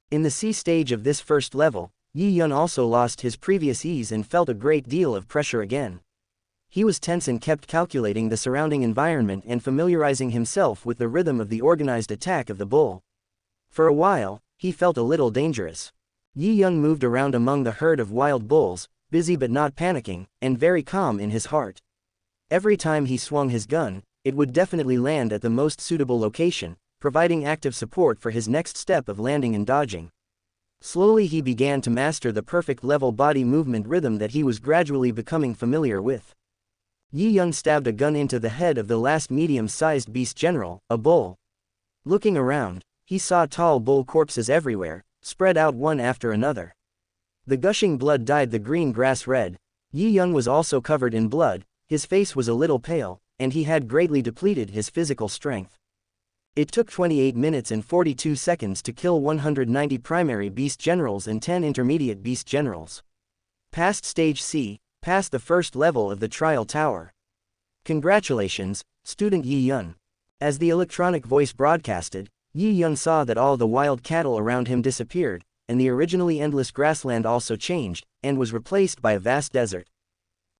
In the C stage of this first level, Yi Yun also lost his previous ease and felt a great deal of pressure again. He was tense and kept calculating the surrounding environment and familiarizing himself with the rhythm of the organized attack of the bull. For a while, he felt a little dangerous. Yi Yun moved around among the herd of wild bulls, busy but not panicking, and very calm in his heart. Every time he swung his gun, it would definitely land at the most suitable location, providing active support for his next step of landing and dodging. Slowly he began to master the perfect level body movement rhythm that he was gradually becoming familiar with. Yi Yun stabbed a gun into the head of the last medium-sized beast general, a bull. Looking around, he saw tall bull corpses everywhere, spread out one after another. The gushing blood dyed the green grass red. Yi Yun was also covered in blood, his face was a little pale, and he had greatly depleted his physical strength. It took 28 minutes and 42 seconds to kill 190 primary beast generals and 10 intermediate beast generals. Past stage C, past the first level of the trial tower. Congratulations, student Yi Yun. As the electronic voice broadcasted, Yi Yun saw that all the wild cattle around him disappeared, and the originally endless grassland also changed, and was replaced by a vast desert.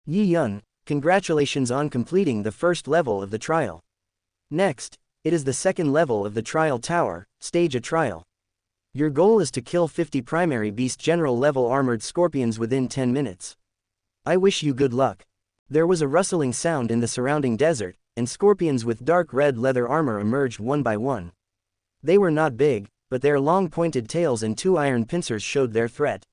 Yi Yun, congratulations on completing the first level of the trial. Next, it is the second level of the trial tower, stage a trial. Your goal is to kill 50 primary beast general level armored scorpions within 10 minutes. I wish you good luck. There was a rustling sound in the surrounding desert, and scorpions with dark red leather armor emerged one by one. They were not big, but their long pointed tails and 2 iron pincers showed their threat.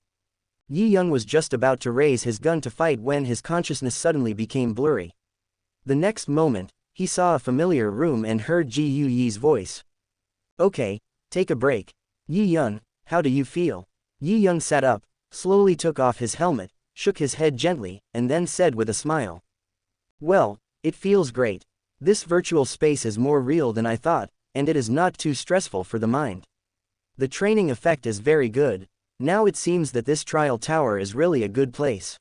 Yi Yun was just about to raise his gun to fight when his consciousness suddenly became blurry. The next moment, he saw a familiar room and heard Ji Yu Yi's voice. Okay, take a break. Yi Yun, how do you feel? Yi Yun sat up, slowly took off his helmet, shook his head gently, and then said with a smile. Well, it feels great. This virtual space is more real than I thought, and it is not too stressful for the mind. The training effect is very good. Now it seems that this trial tower is really a good place.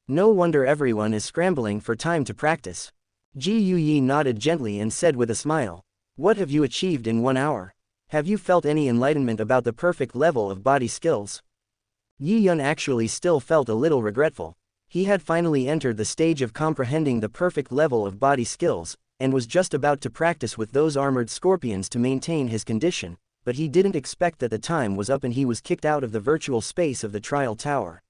No wonder everyone is scrambling for time to practice. Ji Yu Yi nodded gently and said with a smile. What have you achieved in 1 hour? Have you felt any enlightenment about the perfect level of body skills? Yi Yun actually still felt a little regretful. He had finally entered the stage of comprehending the perfect level of body skills, and was just about to practice with those armored scorpions to maintain his condition, but he didn't expect that the time was up and he was kicked out of the virtual space of the trial tower.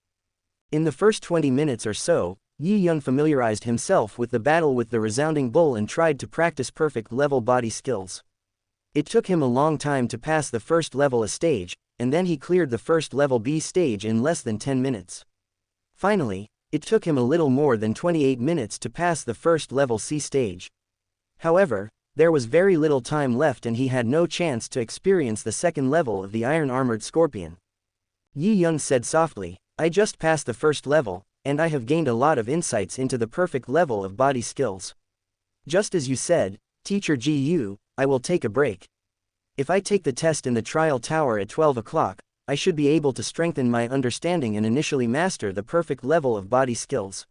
In the first 20 minutes or so, Yi Yun familiarized himself with the battle with the resounding bull and tried to practice perfect level body skills. It took him a long time to pass the first level A stage, and then he cleared the first level B stage in less than 10 minutes. Finally, it took him a little more than 28 minutes to pass the first level C stage. However, there was very little time left and he had no chance to experience the second level of the iron-armored scorpion. Yi Yun said softly, I just passed the first level, and I have gained a lot of insights into the perfect level of body skills. Just as you said, Teacher Ji Yu, I will take a break. If I take the test in the trial tower at 12 o'clock, I should be able to strengthen my understanding and initially master the perfect level of body skills.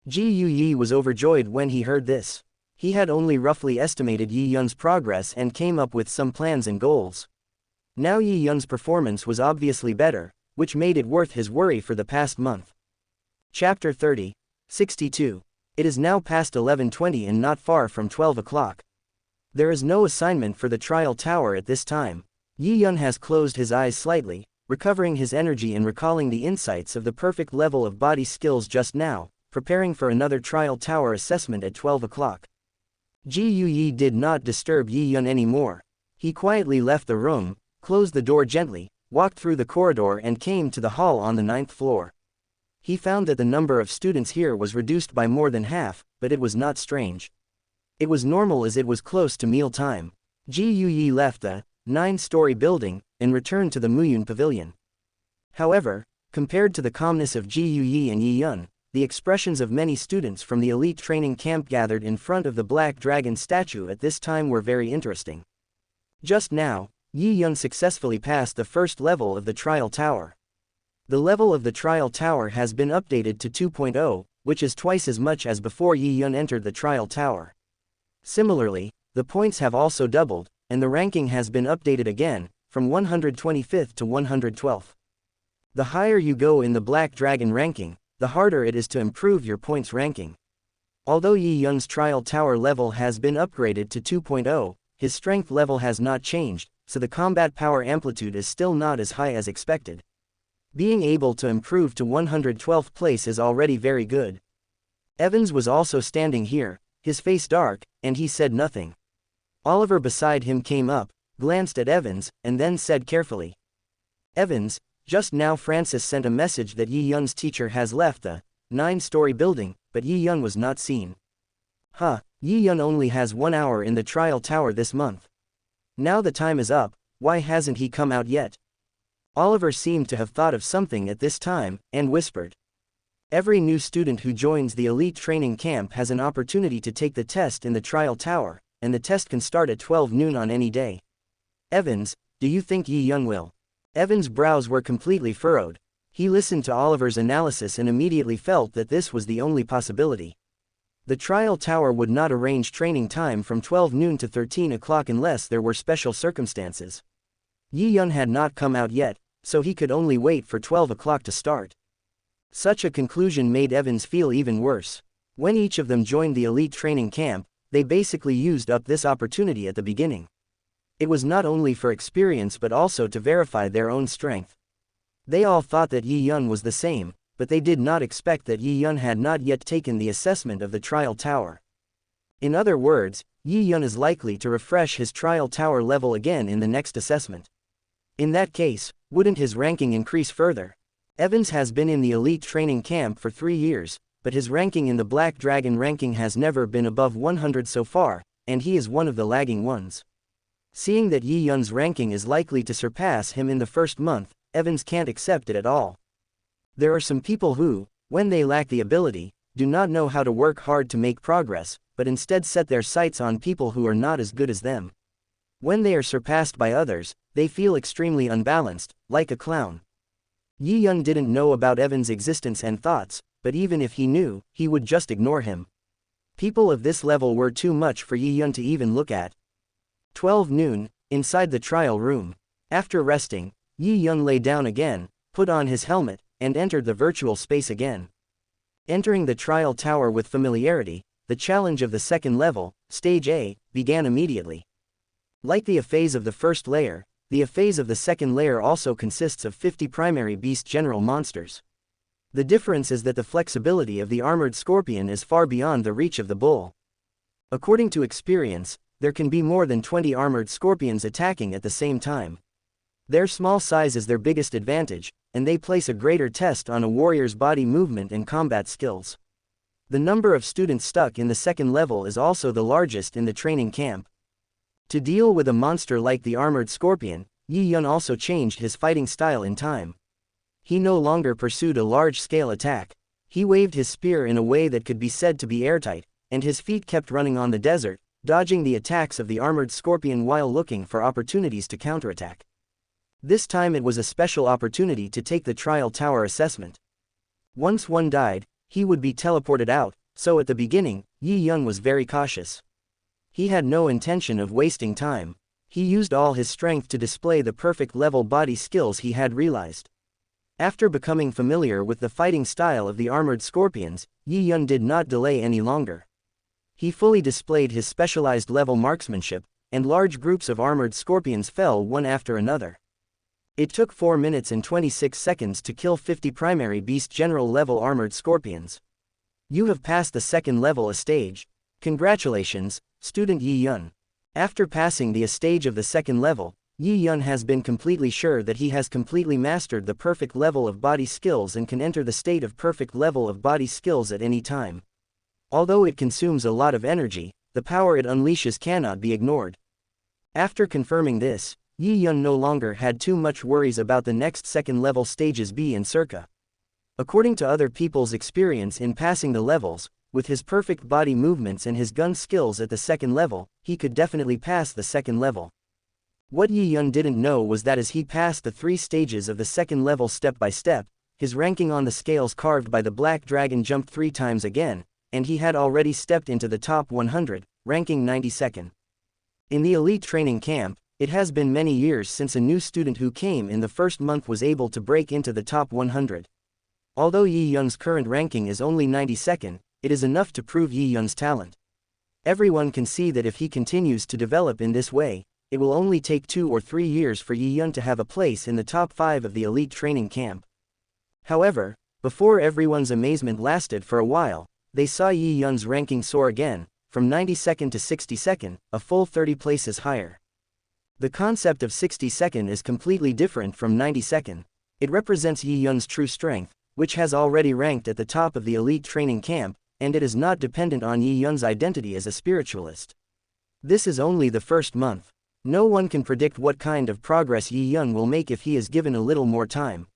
Ji Yu Yi was overjoyed when he heard this. He had only roughly estimated Yi Yun's progress and came up with some plans and goals. Now Yi Yun's performance was obviously better, which made it worth his worry for the past month. Chapter 30, 62. It is now past 11:20 and not far from 12 o'clock. There is no assignment for the trial tower at this time. Yi Yun has closed his eyes slightly, recovering his energy and recalling the insights of the perfect level of body skills just now, preparing for another trial tower assessment at 12 o'clock. Ji Yuyi did not disturb Yi Yun anymore. He quietly left the room, closed the door gently, walked through the corridor and came to the hall on the 9th floor. He found that the number of students here was reduced by more than half, but it was not strange. It was normal as it was close to meal time. Ji Yuyi left the 9-story building and returned to the Muyun Pavilion. However, compared to the calmness of Ji Yuyi and Yi Yun, the expressions of many students from the elite training camp gathered in front of the Black Dragon statue at this time were very interesting. Just now, Yi Yun successfully passed the first level of the trial tower. The level of the trial tower has been updated to 2.0, which is twice as much as before Yi Yun entered the trial tower. Similarly, the points have also doubled, and the ranking has been updated again, from 125th to 112th. The higher you go in the Black Dragon ranking, the harder it is to improve your points ranking. Although Yi Yun's trial tower level has been upgraded to 2.0, his strength level has not changed, so the combat power amplitude is still not as high as expected. Being able to improve to 112th place is already very good. Evans was also standing here, his face dark, and he said nothing. Oliver beside him came up, glanced at Evans, and then said carefully, "Evans, just now Francis sent a message that Yi Yun's teacher has left the 9-story building, but Yi Yun was not seen." "Huh, Yi Yun only has 1 hour in the trial tower this month. Now the time is up, why hasn't he come out yet?" Oliver seemed to have thought of something at this time, and whispered, "Every new student who joins the elite training camp has an opportunity to take the test in the trial tower, and the test can start at 12 noon on any day. Evans, do you think Yi Yun will?" Evans' brows were completely furrowed. He listened to Oliver's analysis and immediately felt that this was the only possibility. The trial tower would not arrange training time from 12 noon to 13 o'clock unless there were special circumstances. Yi Yun had not come out yet, so he could only wait for 12 o'clock to start. Such a conclusion made Evans feel even worse. When each of them joined the elite training camp, they basically used up this opportunity at the beginning. It was not only for experience but also to verify their own strength. They all thought that Yi Yun was the same, but they did not expect that Yi Yun had not yet taken the assessment of the trial tower. In other words, Yi Yun is likely to refresh his trial tower level again in the next assessment. In that case, wouldn't his ranking increase further? Evans has been in the elite training camp for 3 years, but his ranking in the Black Dragon ranking has never been above 100 so far, and he is one of the lagging ones. Seeing that Yi Yun's ranking is likely to surpass him in the first month, Evans can't accept it at all. There are some people who, when they lack the ability, do not know how to work hard to make progress, but instead set their sights on people who are not as good as them. When they are surpassed by others, they feel extremely unbalanced, like a clown. Yi Yun didn't know about Evans' existence and thoughts, but even if he knew, he would just ignore him. People of this level were too much for Yi Yun to even look at. 12 noon, inside the trial room. After resting, Yi Yun lay down again, put on his helmet, and entered the virtual space again. Entering the trial tower with familiarity, the challenge of the second level, Stage A, began immediately. Like the phase of the first layer, the phase of the second layer also consists of 50 primary beast general monsters. The difference is that the flexibility of the armored scorpion is far beyond the reach of the bull. According to experience, there can be more than 20 armored scorpions attacking at the same time. Their small size is their biggest advantage, and they place a greater test on a warrior's body movement and combat skills. The number of students stuck in the second level is also the largest in the training camp. To deal with a monster like the armored scorpion, Yi Yun also changed his fighting style in time. He no longer pursued a large-scale attack. He waved his spear in a way that could be said to be airtight, and his feet kept running on the desert, dodging the attacks of the armored scorpion while looking for opportunities to counterattack. This time it was a special opportunity to take the trial tower assessment. Once one died, he would be teleported out, so at the beginning, Yi Yun was very cautious. He had no intention of wasting time. He used all his strength to display the perfect level body skills he had realized. After becoming familiar with the fighting style of the armored scorpions, Yi Yun did not delay any longer. He fully displayed his specialized level marksmanship, and large groups of armored scorpions fell one after another. It took 4 minutes and 26 seconds to kill 50 primary beast general level armored scorpions. You have passed the second level a stage. Congratulations, student Yi Yun. After passing the stage of the second level, Yi Yun has been completely sure that he has completely mastered the perfect level of body skills and can enter the state of perfect level of body skills at any time. Although it consumes a lot of energy, the power it unleashes cannot be ignored. After confirming this, Yi Yun no longer had too much worries about the next second level stages B and Circa. According to other people's experience in passing the levels, with his perfect body movements and his gun skills at the second level, he could definitely pass the second level. What Yi Yun didn't know was that as he passed the 3 stages of the second level step by step, his ranking on the scales carved by the Black Dragon jumped 3 times again, and he had already stepped into the top 100, ranking 92nd. In the elite training camp, it has been many years since a new student who came in the first month was able to break into the top 100. Although Yi Yun's current ranking is only 92nd, it is enough to prove Yi Yun's talent. Everyone can see that if he continues to develop in this way, it will only take 2 or 3 years for Yi Yun to have a place in the top 5 of the elite training camp. However, before everyone's amazement lasted for a while, they saw Yi Yun's ranking soar again, from 92nd to 62nd, a full 30 places higher. The concept of 62nd is completely different from 92nd. It represents Yi Yun's true strength, which has already ranked at the top of the elite training camp, and it is not dependent on Yi Yun's identity as a spiritualist. This is only the first month. No one can predict what kind of progress Yi Yun will make if he is given a little more time.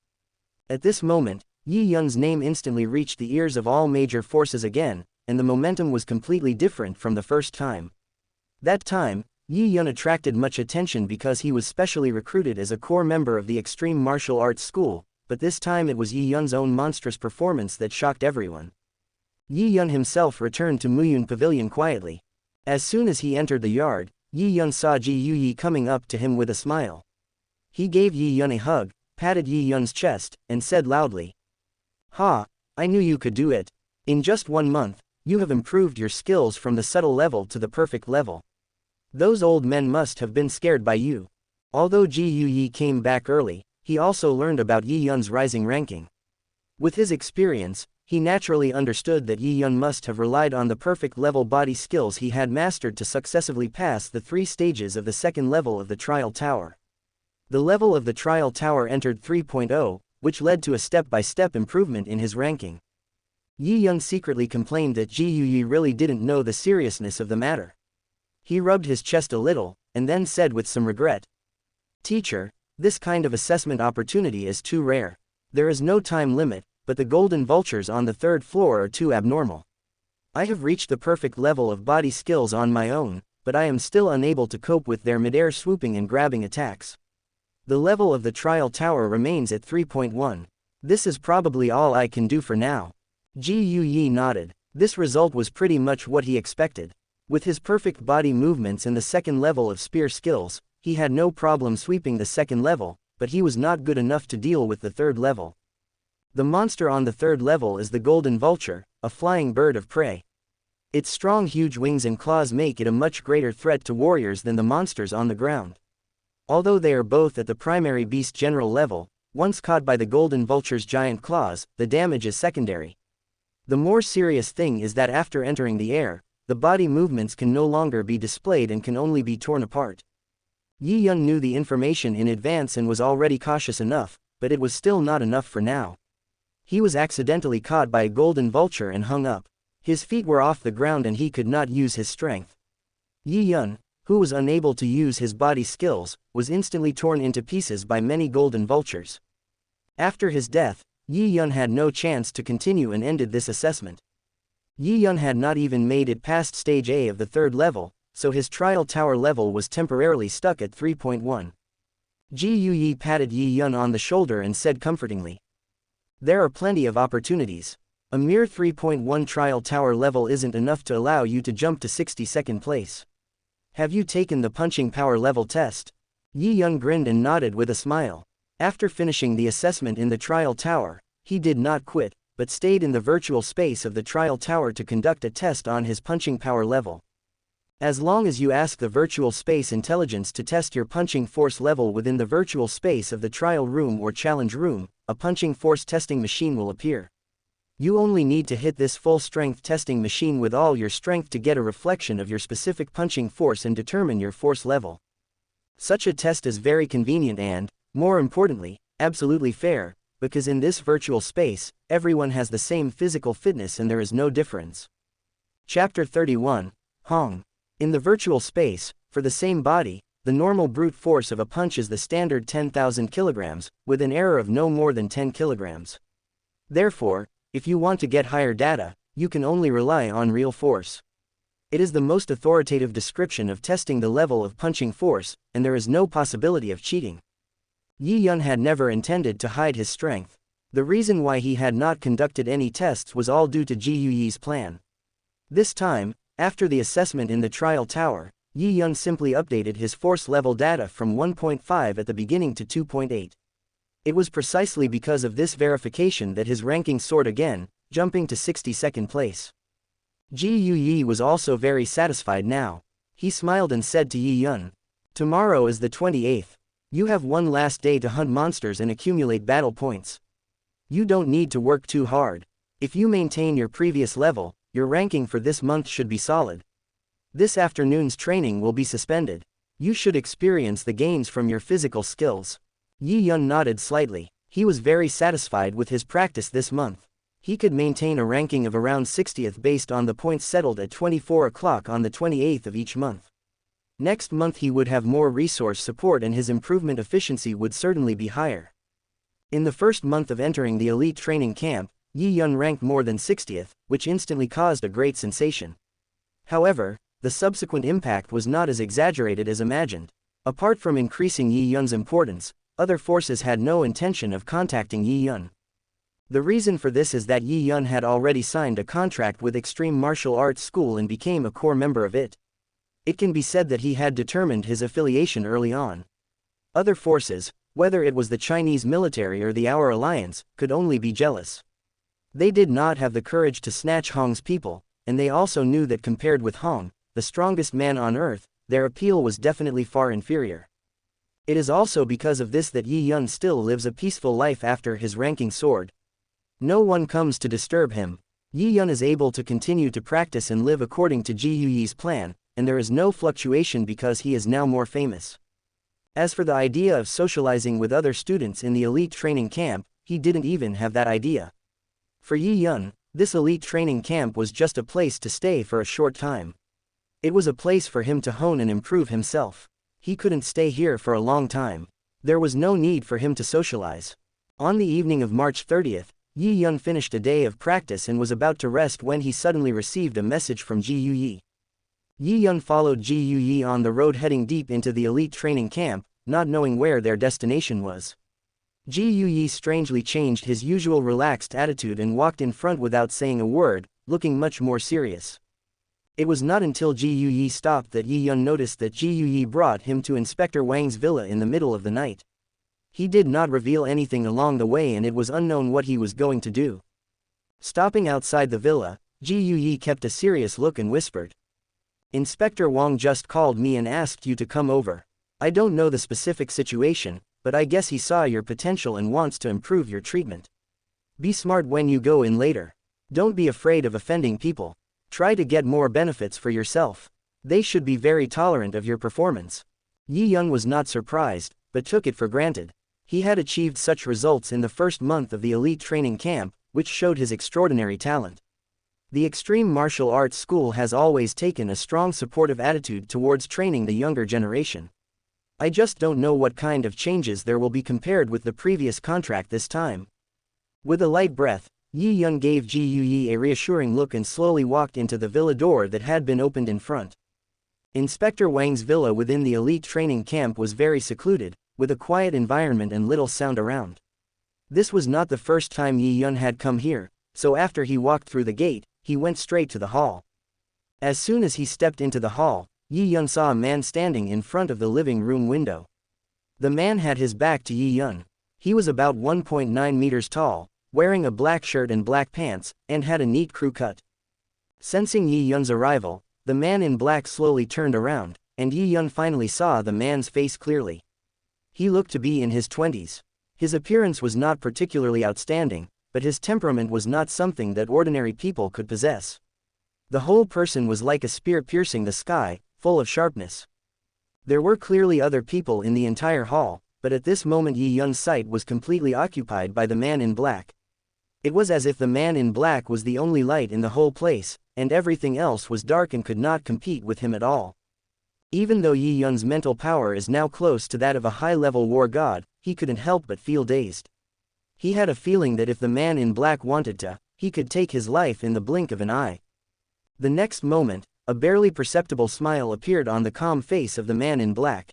At this moment, Yi Yun's name instantly reached the ears of all major forces again, and the momentum was completely different from the first time. That time, Yi Yun attracted much attention because he was specially recruited as a core member of the extreme martial arts school, but this time it was Yi Yun's own monstrous performance that shocked everyone. Yi Yun himself returned to Muyun Pavilion quietly. As soon as he entered the yard, Yi Yun saw Ji Yuyi coming up to him with a smile. He gave Yi Yun a hug, patted Yi Yun's chest, and said loudly, "Ha, I knew you could do it. In just 1 month, you have improved your skills from the subtle level to the perfect level. Those old men must have been scared by you." Although Ji Yuyi came back early, he also learned about Yi Yun's rising ranking. With his experience, he naturally understood that Yi Yun must have relied on the perfect level body skills he had mastered to successively pass the 3 stages of the second level of the Trial Tower. The level of the Trial Tower entered 3.0, which led to a step-by-step improvement in his ranking. Yi Yun secretly complained that Ji Yuyi really didn't know the seriousness of the matter. He rubbed his chest a little, and then said with some regret, "Teacher, this kind of assessment opportunity is too rare. There is no time limit, but the golden vultures on the 3rd floor are too abnormal. I have reached the perfect level of body skills on my own, but I am still unable to cope with their mid-air swooping and grabbing attacks. The level of the Trial Tower remains at 3.1. This is probably all I can do for now." Ji Yuyi nodded. This result was pretty much what he expected. With his perfect body movements and the second level of spear skills, he had no problem sweeping the second level, but he was not good enough to deal with the 3rd level. The monster on the 3rd level is the golden vulture, a flying bird of prey. Its strong huge wings and claws make it a much greater threat to warriors than the monsters on the ground. Although they are both at the primary beast general level, once caught by the golden vulture's giant claws, the damage is secondary. The more serious thing is that after entering the air, the body movements can no longer be displayed and can only be torn apart. Yi Yun knew the information in advance and was already cautious enough, but it was still not enough for now. He was accidentally caught by a golden vulture and hung up. His feet were off the ground and he could not use his strength. Yi Yun, who was unable to use his body skills, was instantly torn into pieces by many golden vultures. After his death, Yi Yun had no chance to continue and ended this assessment. Yi Yun had not even made it past stage A of the 3rd level, so his Trial Tower level was temporarily stuck at 3.1. Ji Yuyi patted Yi Yun on the shoulder and said comfortingly, "There are plenty of opportunities. A mere 3.1 Trial Tower level isn't enough to allow you to jump to 62nd place. Have you taken the punching power level test?" Yi Yun grinned and nodded with a smile. After finishing the assessment in the Trial Tower, he did not quit, but stayed in the virtual space of the Trial Tower to conduct a test on his punching power level. As long as you ask the virtual space intelligence to test your punching force level within the virtual space of the trial room or challenge room, a punching force testing machine will appear. You only need to hit this full-strength testing machine with all your strength to get a reflection of your specific punching force and determine your force level. Such a test is very convenient and, more importantly, absolutely fair, because in this virtual space, everyone has the same physical fitness and there is no difference. Chapter 31, Hong. In the virtual space, for the same body, the normal brute force of a punch is the standard 10,000 kilograms, with an error of no more than 10 kilograms. Therefore, if you want to get higher data, you can only rely on real force. It is the most authoritative description of testing the level of punching force, and there is no possibility of cheating. Yi Yun had never intended to hide his strength. The reason why he had not conducted any tests was all due to Ji Yuyi's plan. This time, after the assessment in the trial tower, Yi Yun simply updated his force level data from 1.5 at the beginning to 2.8. It was precisely because of this verification that his ranking soared again, jumping to 62nd place. Ji Yuyi was also very satisfied now. He smiled and said to Yi Yun, "Tomorrow is the 28th. You have one last day to hunt monsters and accumulate battle points. You don't need to work too hard. If you maintain your previous level, your ranking for this month should be solid. This afternoon's training will be suspended. You should experience the gains from your physical skills." Yi Yun nodded slightly. He was very satisfied with his practice this month. He could maintain a ranking of around 60th based on the points settled at 24 o'clock on the 28th of each month. Next month he would have more resource support and his improvement efficiency would certainly be higher. In the first month of entering the elite training camp, Yi Yun ranked more than 60th, which instantly caused a great sensation. However, the subsequent impact was not as exaggerated as imagined. Apart from increasing Yi Yun's importance, other forces had no intention of contacting Yi Yun. The reason for this is that Yi Yun had already signed a contract with Extreme Martial Arts School and became a core member of it. It can be said that he had determined his affiliation early on. Other forces, whether it was the Chinese military or the Our Alliance, could only be jealous. They did not have the courage to snatch Hong's people, and they also knew that compared with Hong, the strongest man on earth, their appeal was definitely far inferior. It is also because of this that Yi Yun still lives a peaceful life after his ranking soared. No one comes to disturb him. Yi Yun is able to continue to practice and live according to Ji Yuyi's plan, and there is no fluctuation because he is now more famous. As for the idea of socializing with other students in the elite training camp, he didn't even have that idea. For Yi Yun, this elite training camp was just a place to stay for a short time. It was a place for him to hone and improve himself. He couldn't stay here for a long time. There was no need for him to socialize. On the evening of March 30th, Yi Yun finished a day of practice and was about to rest when he suddenly received a message from Ji Yuyi. Yi Yun followed Ji Yuyi on the road heading deep into the elite training camp, not knowing where their destination was. Ji Yuyi strangely changed his usual relaxed attitude and walked in front without saying a word, looking much more serious. It was not until Ji Yuyi stopped that Yi Yun noticed that Ji Yuyi brought him to Inspector Wang's villa in the middle of the night. He did not reveal anything along the way and it was unknown what he was going to do. Stopping outside the villa, Ji Yuyi kept a serious look and whispered, "Inspector Wang just called me and asked you to come over. I don't know the specific situation, but I guess he saw your potential and wants to improve your treatment. Be smart when you go in later. Don't be afraid of offending people. Try to get more benefits for yourself. They should be very tolerant of your performance." Yi Yun was not surprised, but took it for granted. He had achieved such results in the first month of the elite training camp, which showed his extraordinary talent. The Extreme Martial Arts School has always taken a strong supportive attitude towards training the younger generation. I just don't know what kind of changes there will be compared with the previous contract this time. With a light breath, Yi Yun gave Ji Yuyi a reassuring look and slowly walked into the villa door that had been opened in front. Inspector Wang's villa within the elite training camp was very secluded, with a quiet environment and little sound around. This was not the first time Yi Yun had come here, so after he walked through the gate, he went straight to the hall. As soon as he stepped into the hall, Yi Yun saw a man standing in front of the living room window. The man had his back to Yi Yun. He was about 1.9 meters tall, wearing a black shirt and black pants, and had a neat crew cut. Sensing Yi Yun's arrival, the man in black slowly turned around, and Yi Yun finally saw the man's face clearly. He looked to be in his 20s. His appearance was not particularly outstanding, but his temperament was not something that ordinary people could possess. The whole person was like a spear piercing the sky, full of sharpness. There were clearly other people in the entire hall, but at this moment Yi Yun's sight was completely occupied by the man in black. It was as if the man in black was the only light in the whole place, and everything else was dark and could not compete with him at all. Even though Yi Yun's mental power is now close to that of a high-level war god, he couldn't help but feel dazed. He had a feeling that if the man in black wanted to, he could take his life in the blink of an eye. The next moment, a barely perceptible smile appeared on the calm face of the man in black.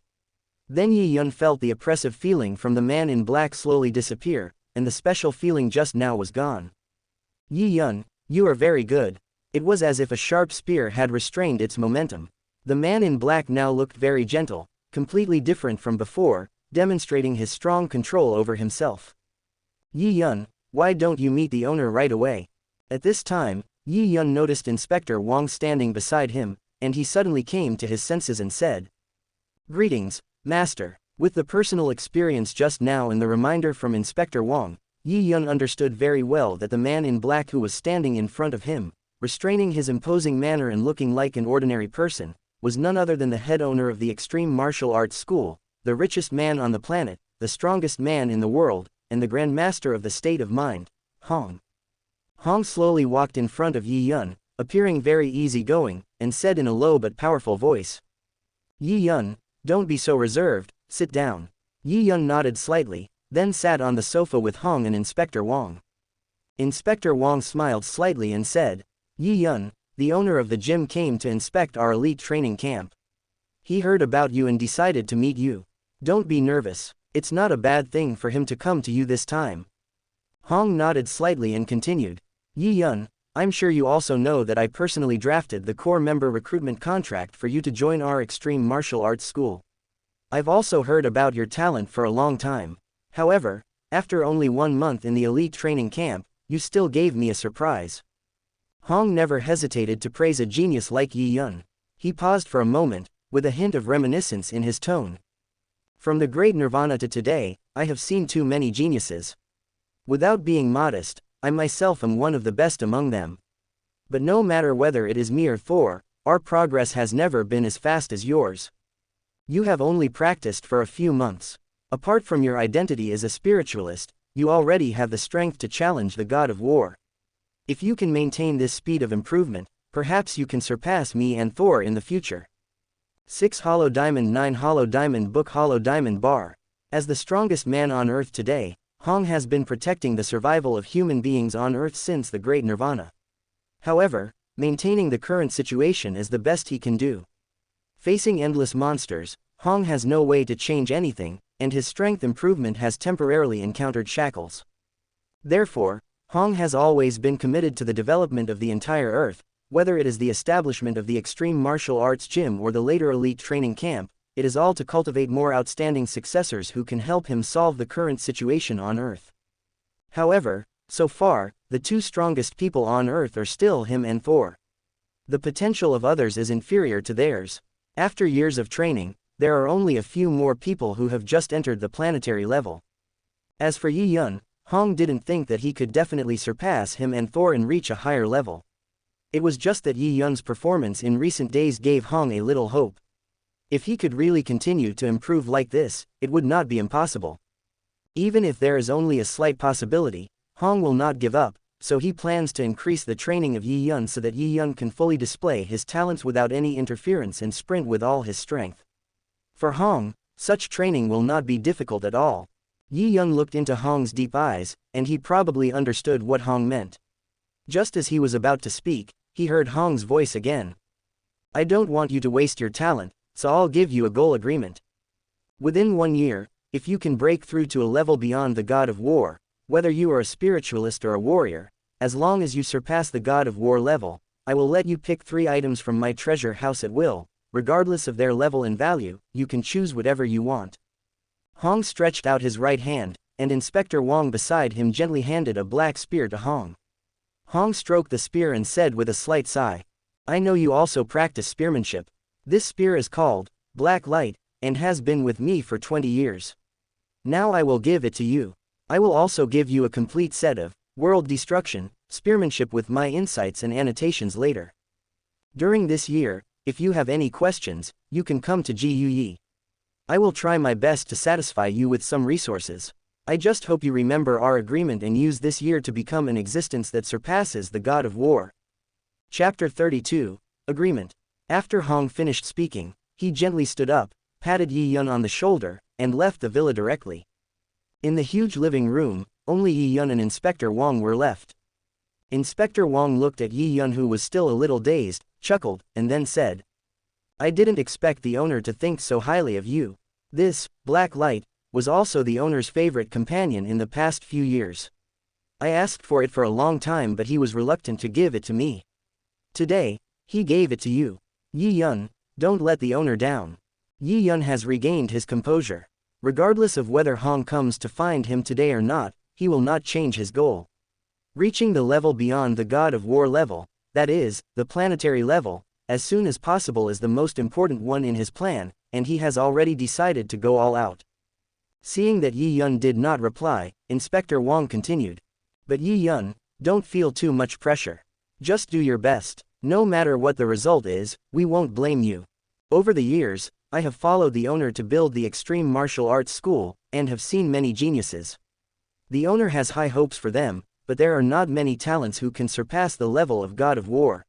Then Yi Yun felt the oppressive feeling from the man in black slowly disappear, and the special feeling just now was gone. Yi Yun, you are very good. It was as if a sharp spear had restrained its momentum. The man in black now looked very gentle, completely different from before, demonstrating his strong control over himself. Yi Yun, why don't you meet the owner right away? At this time, Yi Yun noticed Inspector Wang standing beside him, and he suddenly came to his senses and said, "Greetings, Master." With the personal experience just now and the reminder from Inspector Wang, Yi Yun understood very well that the man in black who was standing in front of him, restraining his imposing manner and looking like an ordinary person, was none other than the head owner of the Extreme Martial Arts School, the richest man on the planet, the strongest man in the world, and the Grand Master of the State of Mind, Hong. Hong slowly walked in front of Yi Yun, appearing very easygoing, and said in a low but powerful voice, "Yi Yun, don't be so reserved, sit down." Yi Yun nodded slightly, then sat on the sofa with Hong and Inspector Wang. Inspector Wang smiled slightly and said, "Yi Yun, the owner of the gym came to inspect our elite training camp. He heard about you and decided to meet you. Don't be nervous, it's not a bad thing for him to come to you this time." Hong nodded slightly and continued, "Yi Yun, I'm sure you also know that I personally drafted the core member recruitment contract for you to join our Extreme Martial Arts School. I've also heard about your talent for a long time. However, after only 1 month in the elite training camp, you still gave me a surprise." Hong never hesitated to praise a genius like Yi Yun. He paused for a moment, with a hint of reminiscence in his tone. "From the great Nirvana to today, I have seen too many geniuses. Without being modest, I myself am one of the best among them. But no matter whether it is me or Thor, our progress has never been as fast as yours. You have only practiced for a few months. Apart from your identity as a spiritualist, you already have the strength to challenge the god of war. If you can maintain this speed of improvement, perhaps you can surpass me and Thor in the future." 6 Hollow Diamond 9 Hollow Diamond Book Hollow Diamond Bar. As the strongest man on Earth today, Hong has been protecting the survival of human beings on Earth since the Great Nirvana. However, maintaining the current situation is the best he can do. Facing endless monsters, Hong has no way to change anything, and his strength improvement has temporarily encountered shackles. Therefore, Hong has always been committed to the development of the entire Earth, whether it is the establishment of the Extreme Martial Arts Gym or the later elite training camp. It is all to cultivate more outstanding successors who can help him solve the current situation on Earth. However, so far, the 2 strongest people on Earth are still him and Thor. The potential of others is inferior to theirs. After years of training, there are only a few more people who have just entered the planetary level. As for Yi Yun, Hong didn't think that he could definitely surpass him and Thor and reach a higher level. It was just that Yi Yun's performance in recent days gave Hong a little hope. If he could really continue to improve like this, it would not be impossible. Even if there is only a slight possibility, Hong will not give up, so he plans to increase the training of Yi Yun so that Yi Yun can fully display his talents without any interference and sprint with all his strength. For Hong, such training will not be difficult at all. Yi Yun looked into Hong's deep eyes, and he probably understood what Hong meant. Just as he was about to speak, he heard Hong's voice again. "I don't want you to waste your talent, so I'll give you a goal agreement. Within 1 year, if you can break through to a level beyond the god of war, whether you are a spiritualist or a warrior, as long as you surpass the god of war level, I will let you pick 3 items from my treasure house at will. Regardless of their level and value, you can choose whatever you want." Hong stretched out his right hand, and Inspector Wang beside him gently handed a black spear to Hong. Hong stroked the spear and said with a slight sigh, "I know you also practice spearmanship. This spear is called Black Light, and has been with me for 20 years. Now I will give it to you. I will also give you a complete set of world destruction, spearmanship with my insights and annotations later. During this year, if you have any questions, you can come to GUE. I will try my best to satisfy you with some resources. I just hope you remember our agreement and use this year to become an existence that surpasses the god of war. Chapter 32, Agreement. After Hong finished speaking, he gently stood up, patted Yi Yun on the shoulder, and left the villa directly. In the huge living room, only Yi Yun and Inspector Wong were left. Inspector Wong looked at Yi Yun, who was still a little dazed, chuckled, and then said, "I didn't expect the owner to think so highly of you. This, black light, was also the owner's favorite companion in the past few years. I asked for it for a long time, but he was reluctant to give it to me. Today, he gave it to you. Yi Yun, don't let the owner down." Yi Yun has regained his composure. Regardless of whether Hong comes to find him today or not, he will not change his goal. Reaching the level beyond the god of war level, that is, the planetary level, as soon as possible is the most important one in his plan, and he has already decided to go all out. Seeing that Yi Yun did not reply, Inspector Wong continued. "But Yi Yun, don't feel too much pressure. Just do your best. No matter what the result is, we won't blame you. Over the years, I have followed the owner to build the extreme martial arts school, and have seen many geniuses. The owner has high hopes for them, but there are not many talents who can surpass the level of god of war.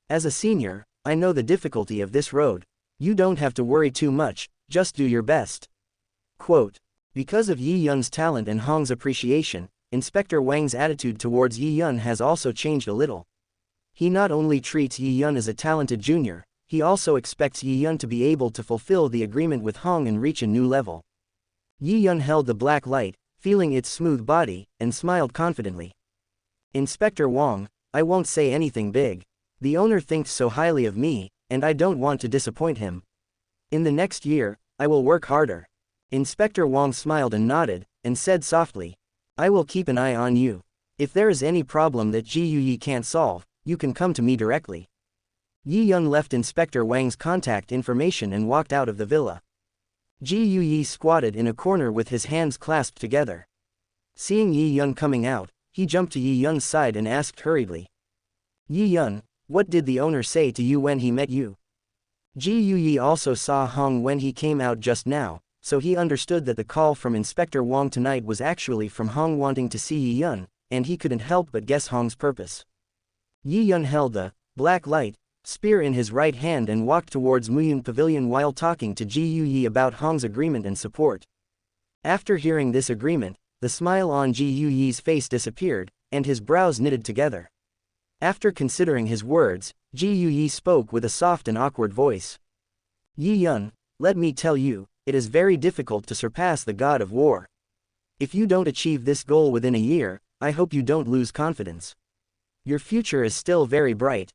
As a senior, I know the difficulty of this road. You don't have to worry too much, just do your best." Quote. Because of Yi Yun's talent and Hong's appreciation, Inspector Wang's attitude towards Yi Yun has also changed a little. He not only treats Yi Yun as a talented junior, he also expects Yi Yun to be able to fulfill the agreement with Hong and reach a new level. Yi Yun held the black light, feeling its smooth body, and smiled confidently. "Inspector Wong, I won't say anything big. The owner thinks so highly of me, and I don't want to disappoint him. In the next year, I will work harder." Inspector Wong smiled and nodded, and said softly, "I will keep an eye on you. If there is any problem that GUE can't solve, you can come to me directly." Yi Yun left Inspector Wang's contact information and walked out of the villa. GUE squatted in a corner with his hands clasped together. Seeing Yi Yun coming out, he jumped to Yi Yun's side and asked hurriedly, "Yi Yun, what did the owner say to you when he met you?" GUE also saw Hong when he came out just now, so he understood that the call from Inspector Wong tonight was actually from Hong wanting to see Yi Yun, and he couldn't help but guess Hong's purpose. Yi Yun held the black light spear in his right hand and walked towards Muyun Pavilion while talking to GUE about Hong's agreement and support. After hearing this agreement, the smile on GUE's face disappeared, and his brows knitted together. After considering his words, GUE spoke with a soft and awkward voice. "Yi Yun, let me tell you, it is very difficult to surpass the god of war. If you don't achieve this goal within a year, I hope you don't lose confidence. Your future is still very bright.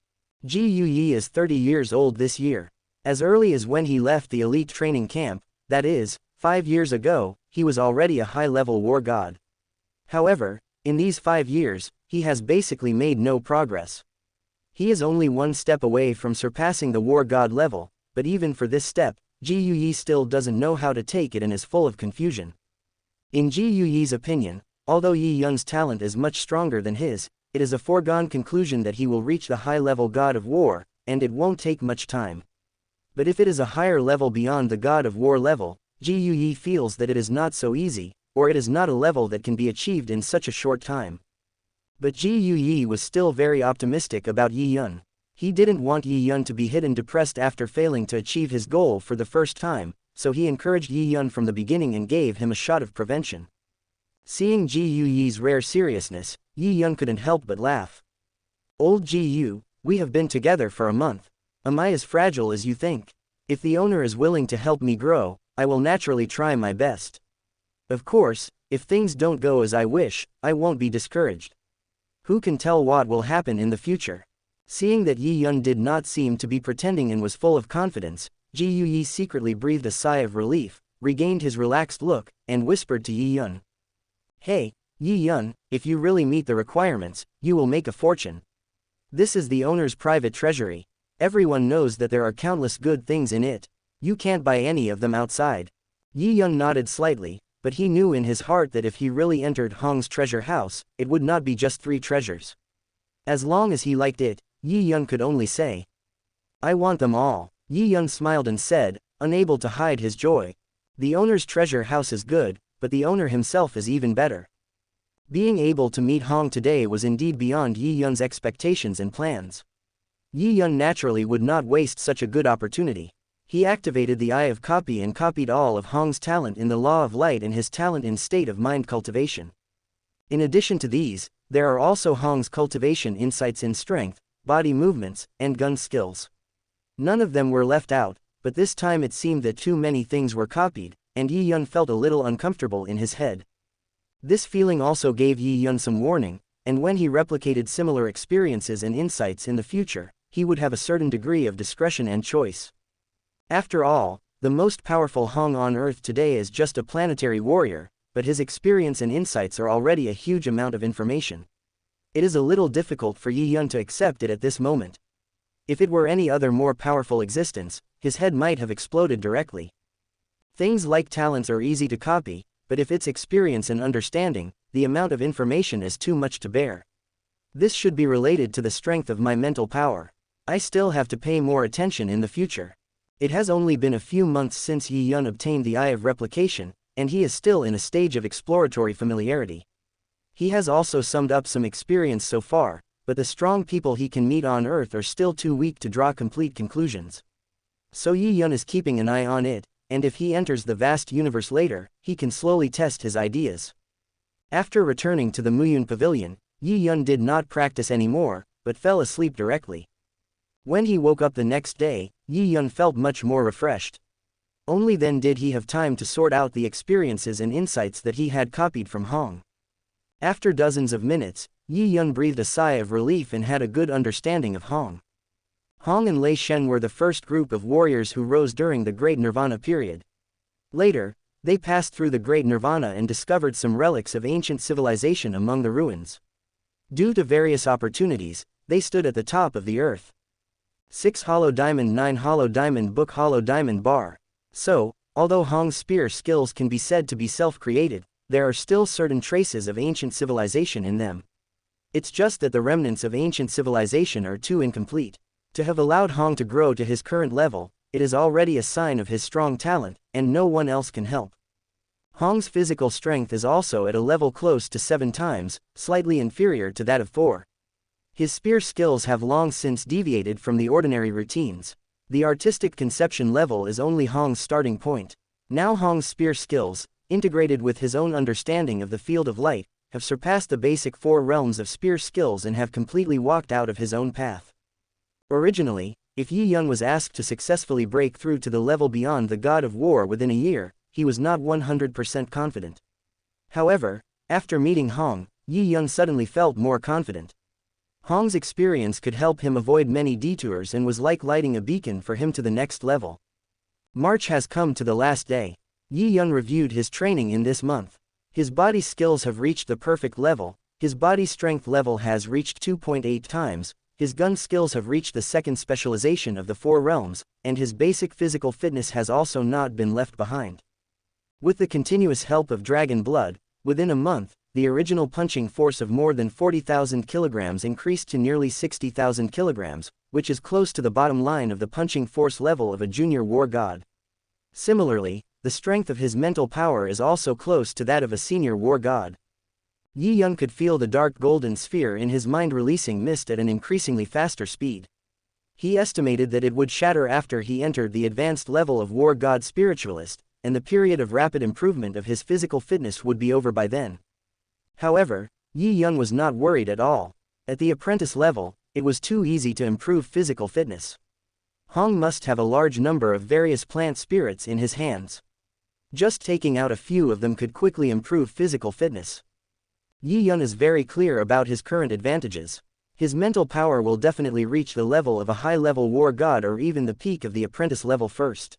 GUE is 30 years old this year. As early as when he left the elite training camp, that is, 5 years ago, he was already a high-level war god. However, in these 5 years, he has basically made no progress. He is only one step away from surpassing the war god level, but even for this step, GUE still doesn't know how to take it and is full of confusion. In GUE's opinion, although Yi Yun's talent is much stronger than his, it is a foregone conclusion that he will reach the high-level god of war, and it won't take much time. But if it is a higher level beyond the god of war level, GUE feels that it is not so easy, or it is not a level that can be achieved in such a short time. But GUE was still very optimistic about Yi Yun. He didn't want Yi Yun to be hidden depressed after failing to achieve his goal for the first time, so he encouraged Yi Yun from the beginning and gave him a shot of prevention. Seeing GUE's rare seriousness, Yi Yun couldn't help but laugh. "Old GU, we have been together for a month. Am I as fragile as you think? If the owner is willing to help me grow, I will naturally try my best. Of course, if things don't go as I wish, I won't be discouraged. Who can tell what will happen in the future?" Seeing that Yi Yun did not seem to be pretending and was full of confidence, GUE secretly breathed a sigh of relief, regained his relaxed look, and whispered to Yi Yun. "Hey, Yi Yun, if you really meet the requirements, you will make a fortune. This is the owner's private treasury. Everyone knows that there are countless good things in it. You can't buy any of them outside." Yi Yun nodded slightly, but he knew in his heart that if he really entered Hong's treasure house, it would not be just 3 treasures. As long as he liked it, Yi Yun could only say, "I want them all." Yi Yun smiled and said, unable to hide his joy, "The owner's treasure house is good, but the owner himself is even better." Being able to meet Hong today was indeed beyond Yi Yun's expectations and plans. Yi Yun naturally would not waste such a good opportunity. He activated the Eye of Copy and copied all of Hong's talent in the Law of Light and his talent in State of Mind Cultivation. In addition to these, there are also Hong's cultivation insights in strength, body movements, and gun skills. None of them were left out, but this time it seemed that too many things were copied, and Yi Yun felt a little uncomfortable in his head. This feeling also gave Yi Yun some warning, and when he replicated similar experiences and insights in the future, he would have a certain degree of discretion and choice. After all, the most powerful Hong on Earth today is just a planetary warrior, but his experience and insights are already a huge amount of information. It is a little difficult for Yi Yun to accept it at this moment. If it were any other more powerful existence, his head might have exploded directly. Things like talents are easy to copy, but if it's experience and understanding, the amount of information is too much to bear. This should be related to the strength of my mental power. I still have to pay more attention in the future. It has only been a few months since Yi Yun obtained the Eye of Replication, and he is still in a stage of exploratory familiarity. He has also summed up some experience so far, but the strong people he can meet on Earth are still too weak to draw complete conclusions. So Yi Yun is keeping an eye on it, and if he enters the vast universe later, he can slowly test his ideas. After returning to the Muyun Pavilion, Yi Yun did not practice anymore, but fell asleep directly. When he woke up the next day, Yi Yun felt much more refreshed. Only then did he have time to sort out the experiences and insights that he had copied from Hong. After dozens of minutes, Yi Yun breathed a sigh of relief and had a good understanding of Hong. Hong and Lei Shen were the first group of warriors who rose during the Great Nirvana period. Later, they passed through the Great Nirvana and discovered some relics of ancient civilization among the ruins. Due to various opportunities, they stood at the top of the earth. 6 hollow diamond 9 hollow diamond book hollow diamond bar. So, although Hong's spear skills can be said to be self-created, there are still certain traces of ancient civilization in them. It's just that the remnants of ancient civilization are too incomplete. To have allowed Hong to grow to his current level, it is already a sign of his strong talent, and no one else can help. Hong's physical strength is also at a level close to 7 times, slightly inferior to that of 4. His spear skills have long since deviated from the ordinary routines. The artistic conception level is only Hong's starting point. Now Hong's spear skills, integrated with his own understanding of the field of light, have surpassed the basic 4 realms of spear skills and have completely walked out of his own path. Originally, if Yi Yun was asked to successfully break through to the level beyond the God of War within a year, he was not 100% confident. However, after meeting Hong, Yi Yun suddenly felt more confident. Hong's experience could help him avoid many detours and was like lighting a beacon for him to the next level. March has come to the last day. Yi Yun reviewed his training in this month. His body skills have reached the perfect level, his body strength level has reached 2.8 times, his gun skills have reached the second specialization of the 4 realms, and his basic physical fitness has also not been left behind. With the continuous help of dragon blood, within a month, the original punching force of more than 40,000 kilograms increased to nearly 60,000 kilograms, which is close to the bottom line of the punching force level of a junior war god. Similarly, the strength of his mental power is also close to that of a senior war god. Yi Yun could feel the dark golden sphere in his mind releasing mist at an increasingly faster speed. He estimated that it would shatter after he entered the advanced level of war god spiritualist, and the period of rapid improvement of his physical fitness would be over by then. However, Yi Yun was not worried at all. At the apprentice level, it was too easy to improve physical fitness. Hong must have a large number of various plant spirits in his hands. Just taking out a few of them could quickly improve physical fitness. Yi Yun is very clear about his current advantages. His mental power will definitely reach the level of a high-level war god or even the peak of the apprentice level first.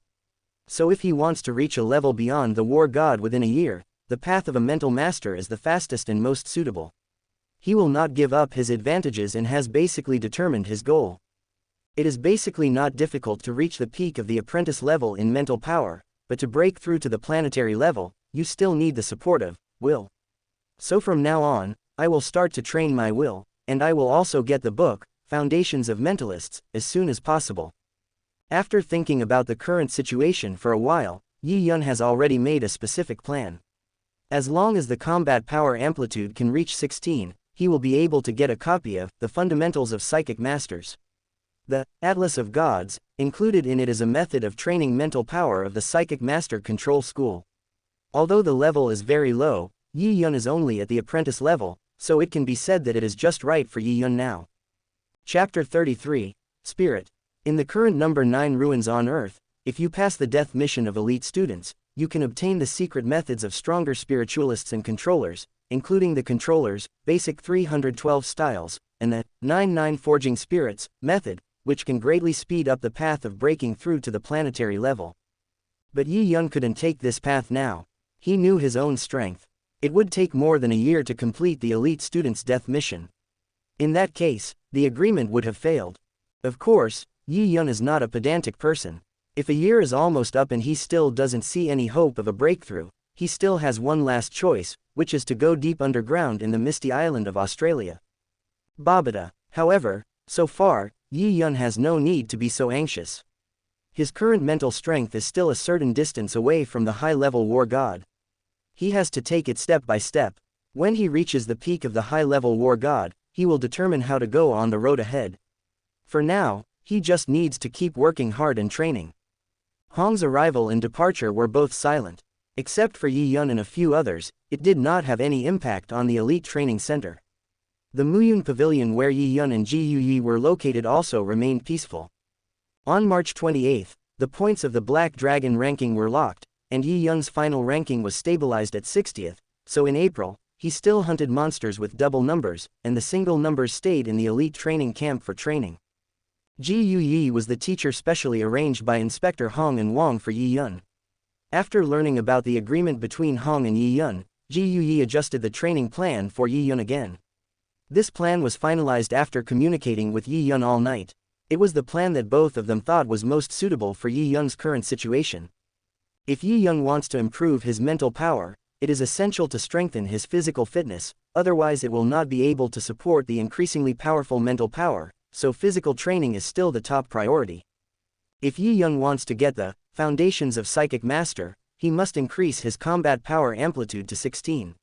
So if he wants to reach a level beyond the war god within a year, the path of a mental master is the fastest and most suitable. He will not give up his advantages and has basically determined his goal. It is basically not difficult to reach the peak of the apprentice level in mental power, but to break through to the planetary level, you still need the support of will. So from now on, I will start to train my will, and I will also get the book, Foundations of Mentalists, as soon as possible. After thinking about the current situation for a while, Yi Yun has already made a specific plan. As long as the combat power amplitude can reach 16, he will be able to get a copy of the Fundamentals of Psychic Masters. The Atlas of Gods, included in it is a method of training mental power of the Psychic Master Control School. Although the level is very low, Yi Yun is only at the apprentice level, so it can be said that it is just right for Yi Yun now. Chapter 33, Spirit. In the current number 9 ruins on Earth, if you pass the death mission of elite students, you can obtain the secret methods of stronger spiritualists and controllers, including the controllers, basic 312 styles, and the 99 forging spirits method, which can greatly speed up the path of breaking through to the planetary level. But Yi Yun couldn't take this path now. He knew his own strength. It would take more than a year to complete the elite student's death mission. In that case, the agreement would have failed. Of course, Yi Yun is not a pedantic person. If a year is almost up and he still doesn't see any hope of a breakthrough, he still has one last choice, which is to go deep underground in the misty island of Australia. Babada. However, so far, Yi Yun has no need to be so anxious. His current mental strength is still a certain distance away from the high-level war god. He has to take it step by step. When he reaches the peak of the high-level war god, he will determine how to go on the road ahead. For now, he just needs to keep working hard and training. Hong's arrival and departure were both silent. Except for Yi Yun and a few others, it did not have any impact on the elite training center. The Muyun Pavilion where Yi Yun and Ji Yuyi were located also remained peaceful. On March 28, the points of the Black Dragon ranking were locked, and Yi Yun's final ranking was stabilized at 60th, so in April, he still hunted monsters with double numbers, and the single numbers stayed in the elite training camp for training. Ji Yuyi was the teacher specially arranged by Inspector Hong and Wang for Yi Yun. After learning about the agreement between Hong and Yi Yun, Ji Yuyi adjusted the training plan for Yi Yun again. This plan was finalized after communicating with Yi Yun all night. It was the plan that both of them thought was most suitable for Yi Yun's current situation. If Yi Yun wants to improve his mental power, it is essential to strengthen his physical fitness, otherwise it will not be able to support the increasingly powerful mental power, so physical training is still the top priority. If Yi Yun wants to get the Foundations of Psychic Master, he must increase his combat power amplitude to 16.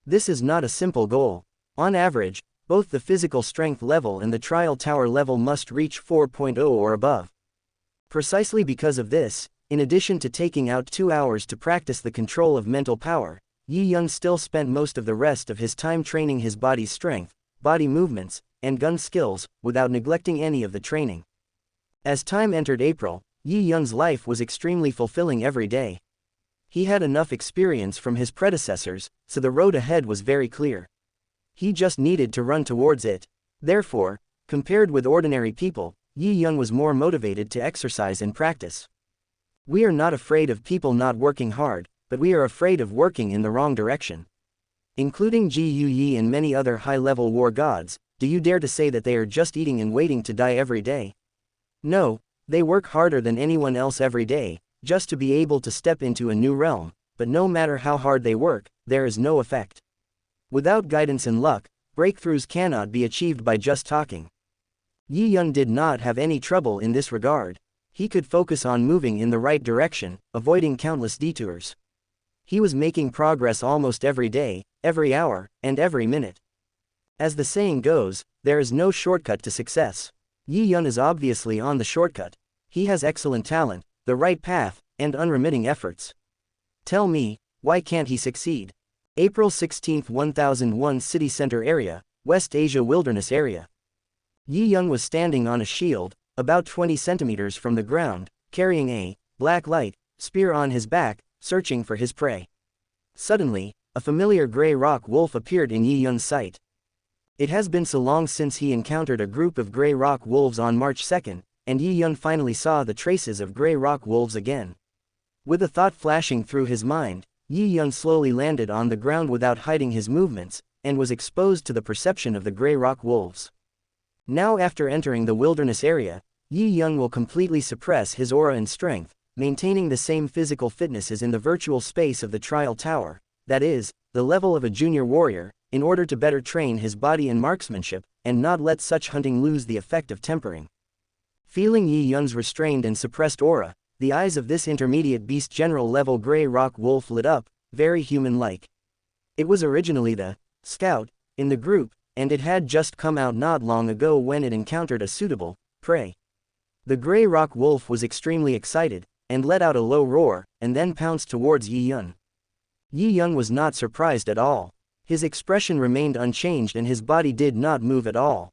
This is not a simple goal. On average, both the physical strength level and the trial tower level must reach 4.0 or above. Precisely because of this, in addition to taking out 2 hours to practice the control of mental power, Yi Yun still spent most of the rest of his time training his body's strength, body movements, and gun skills, without neglecting any of the training. As time entered April, Yi Yun's life was extremely fulfilling every day. He had enough experience from his predecessors, so the road ahead was very clear. He just needed to run towards it. Therefore, compared with ordinary people, Yi Yun was more motivated to exercise and practice. We are not afraid of people not working hard, but we are afraid of working in the wrong direction. Including Ji Yuyi and many other high-level war gods, do you dare to say that they are just eating and waiting to die every day? No, they work harder than anyone else every day, just to be able to step into a new realm, but no matter how hard they work, there is no effect. Without guidance and luck, breakthroughs cannot be achieved by just talking. Yi Yun did not have any trouble in this regard. He could focus on moving in the right direction, avoiding countless detours. He was making progress almost every day, every hour, and every minute. As the saying goes, there is no shortcut to success. Yi Yun is obviously on the shortcut. He has excellent talent, the right path, and unremitting efforts. Tell me, why can't he succeed? April 16, 1001 City Center Area, West Asia Wilderness Area. Yi Yun was standing on a shield, about 20 centimeters from the ground, carrying a black light spear on his back, searching for his prey. Suddenly, a familiar gray rock wolf appeared in Yi Yun's sight. It has been so long since he encountered a group of gray rock wolves on March 2, and Yi Yun finally saw the traces of gray rock wolves again. With a thought flashing through his mind, Yi Yun slowly landed on the ground without hiding his movements, and was exposed to the perception of the gray rock wolves. Now after entering the wilderness area, Yi Yun will completely suppress his aura and strength, maintaining the same physical fitness as in the virtual space of the trial tower, that is, the level of a junior warrior, in order to better train his body in marksmanship, and not let such hunting lose the effect of tempering. Feeling Yi Yun's restrained and suppressed aura, the eyes of this intermediate beast general level gray rock wolf lit up, very human-like. It was originally the scout in the group, and it had just come out not long ago when it encountered a suitable prey. The gray rock wolf was extremely excited, and let out a low roar, and then pounced towards Yi Yun. Yi Yun was not surprised at all. His expression remained unchanged and his body did not move at all.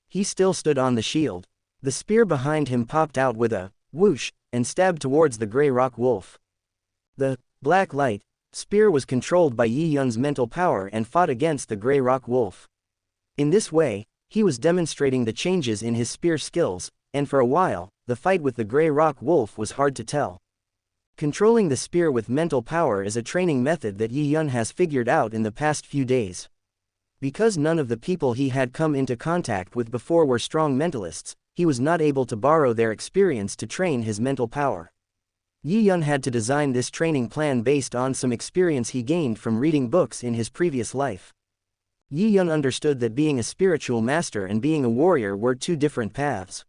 He still stood on the shield. The spear behind him popped out with a whoosh, and stabbed towards the gray rock wolf. The black light spear was controlled by Yi Yun's mental power and fought against the gray rock wolf. In this way, he was demonstrating the changes in his spear skills, and for a while, the fight with the gray rock wolf was hard to tell. Controlling the spear with mental power is a training method that Yi Yun has figured out in the past few days. Because none of the people he had come into contact with before were strong mentalists, he was not able to borrow their experience to train his mental power. Yi Yun had to design this training plan based on some experience he gained from reading books in his previous life. Yi Yun understood that being a spiritual master and being a warrior were two different paths.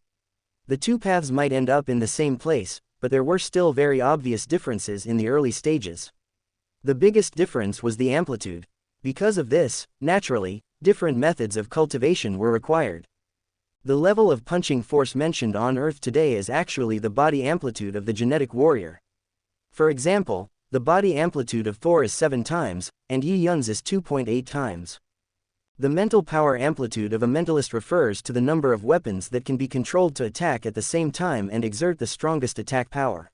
The two paths might end up in the same place, but there were still very obvious differences in the early stages. The biggest difference was the amplitude. Because of this, naturally, different methods of cultivation were required. The level of punching force mentioned on Earth today is actually the body amplitude of the genetic warrior. For example, the body amplitude of Thor is 7 times, and Yi Yun's is 2.8 times. The mental power amplitude of a mentalist refers to the number of weapons that can be controlled to attack at the same time and exert the strongest attack power.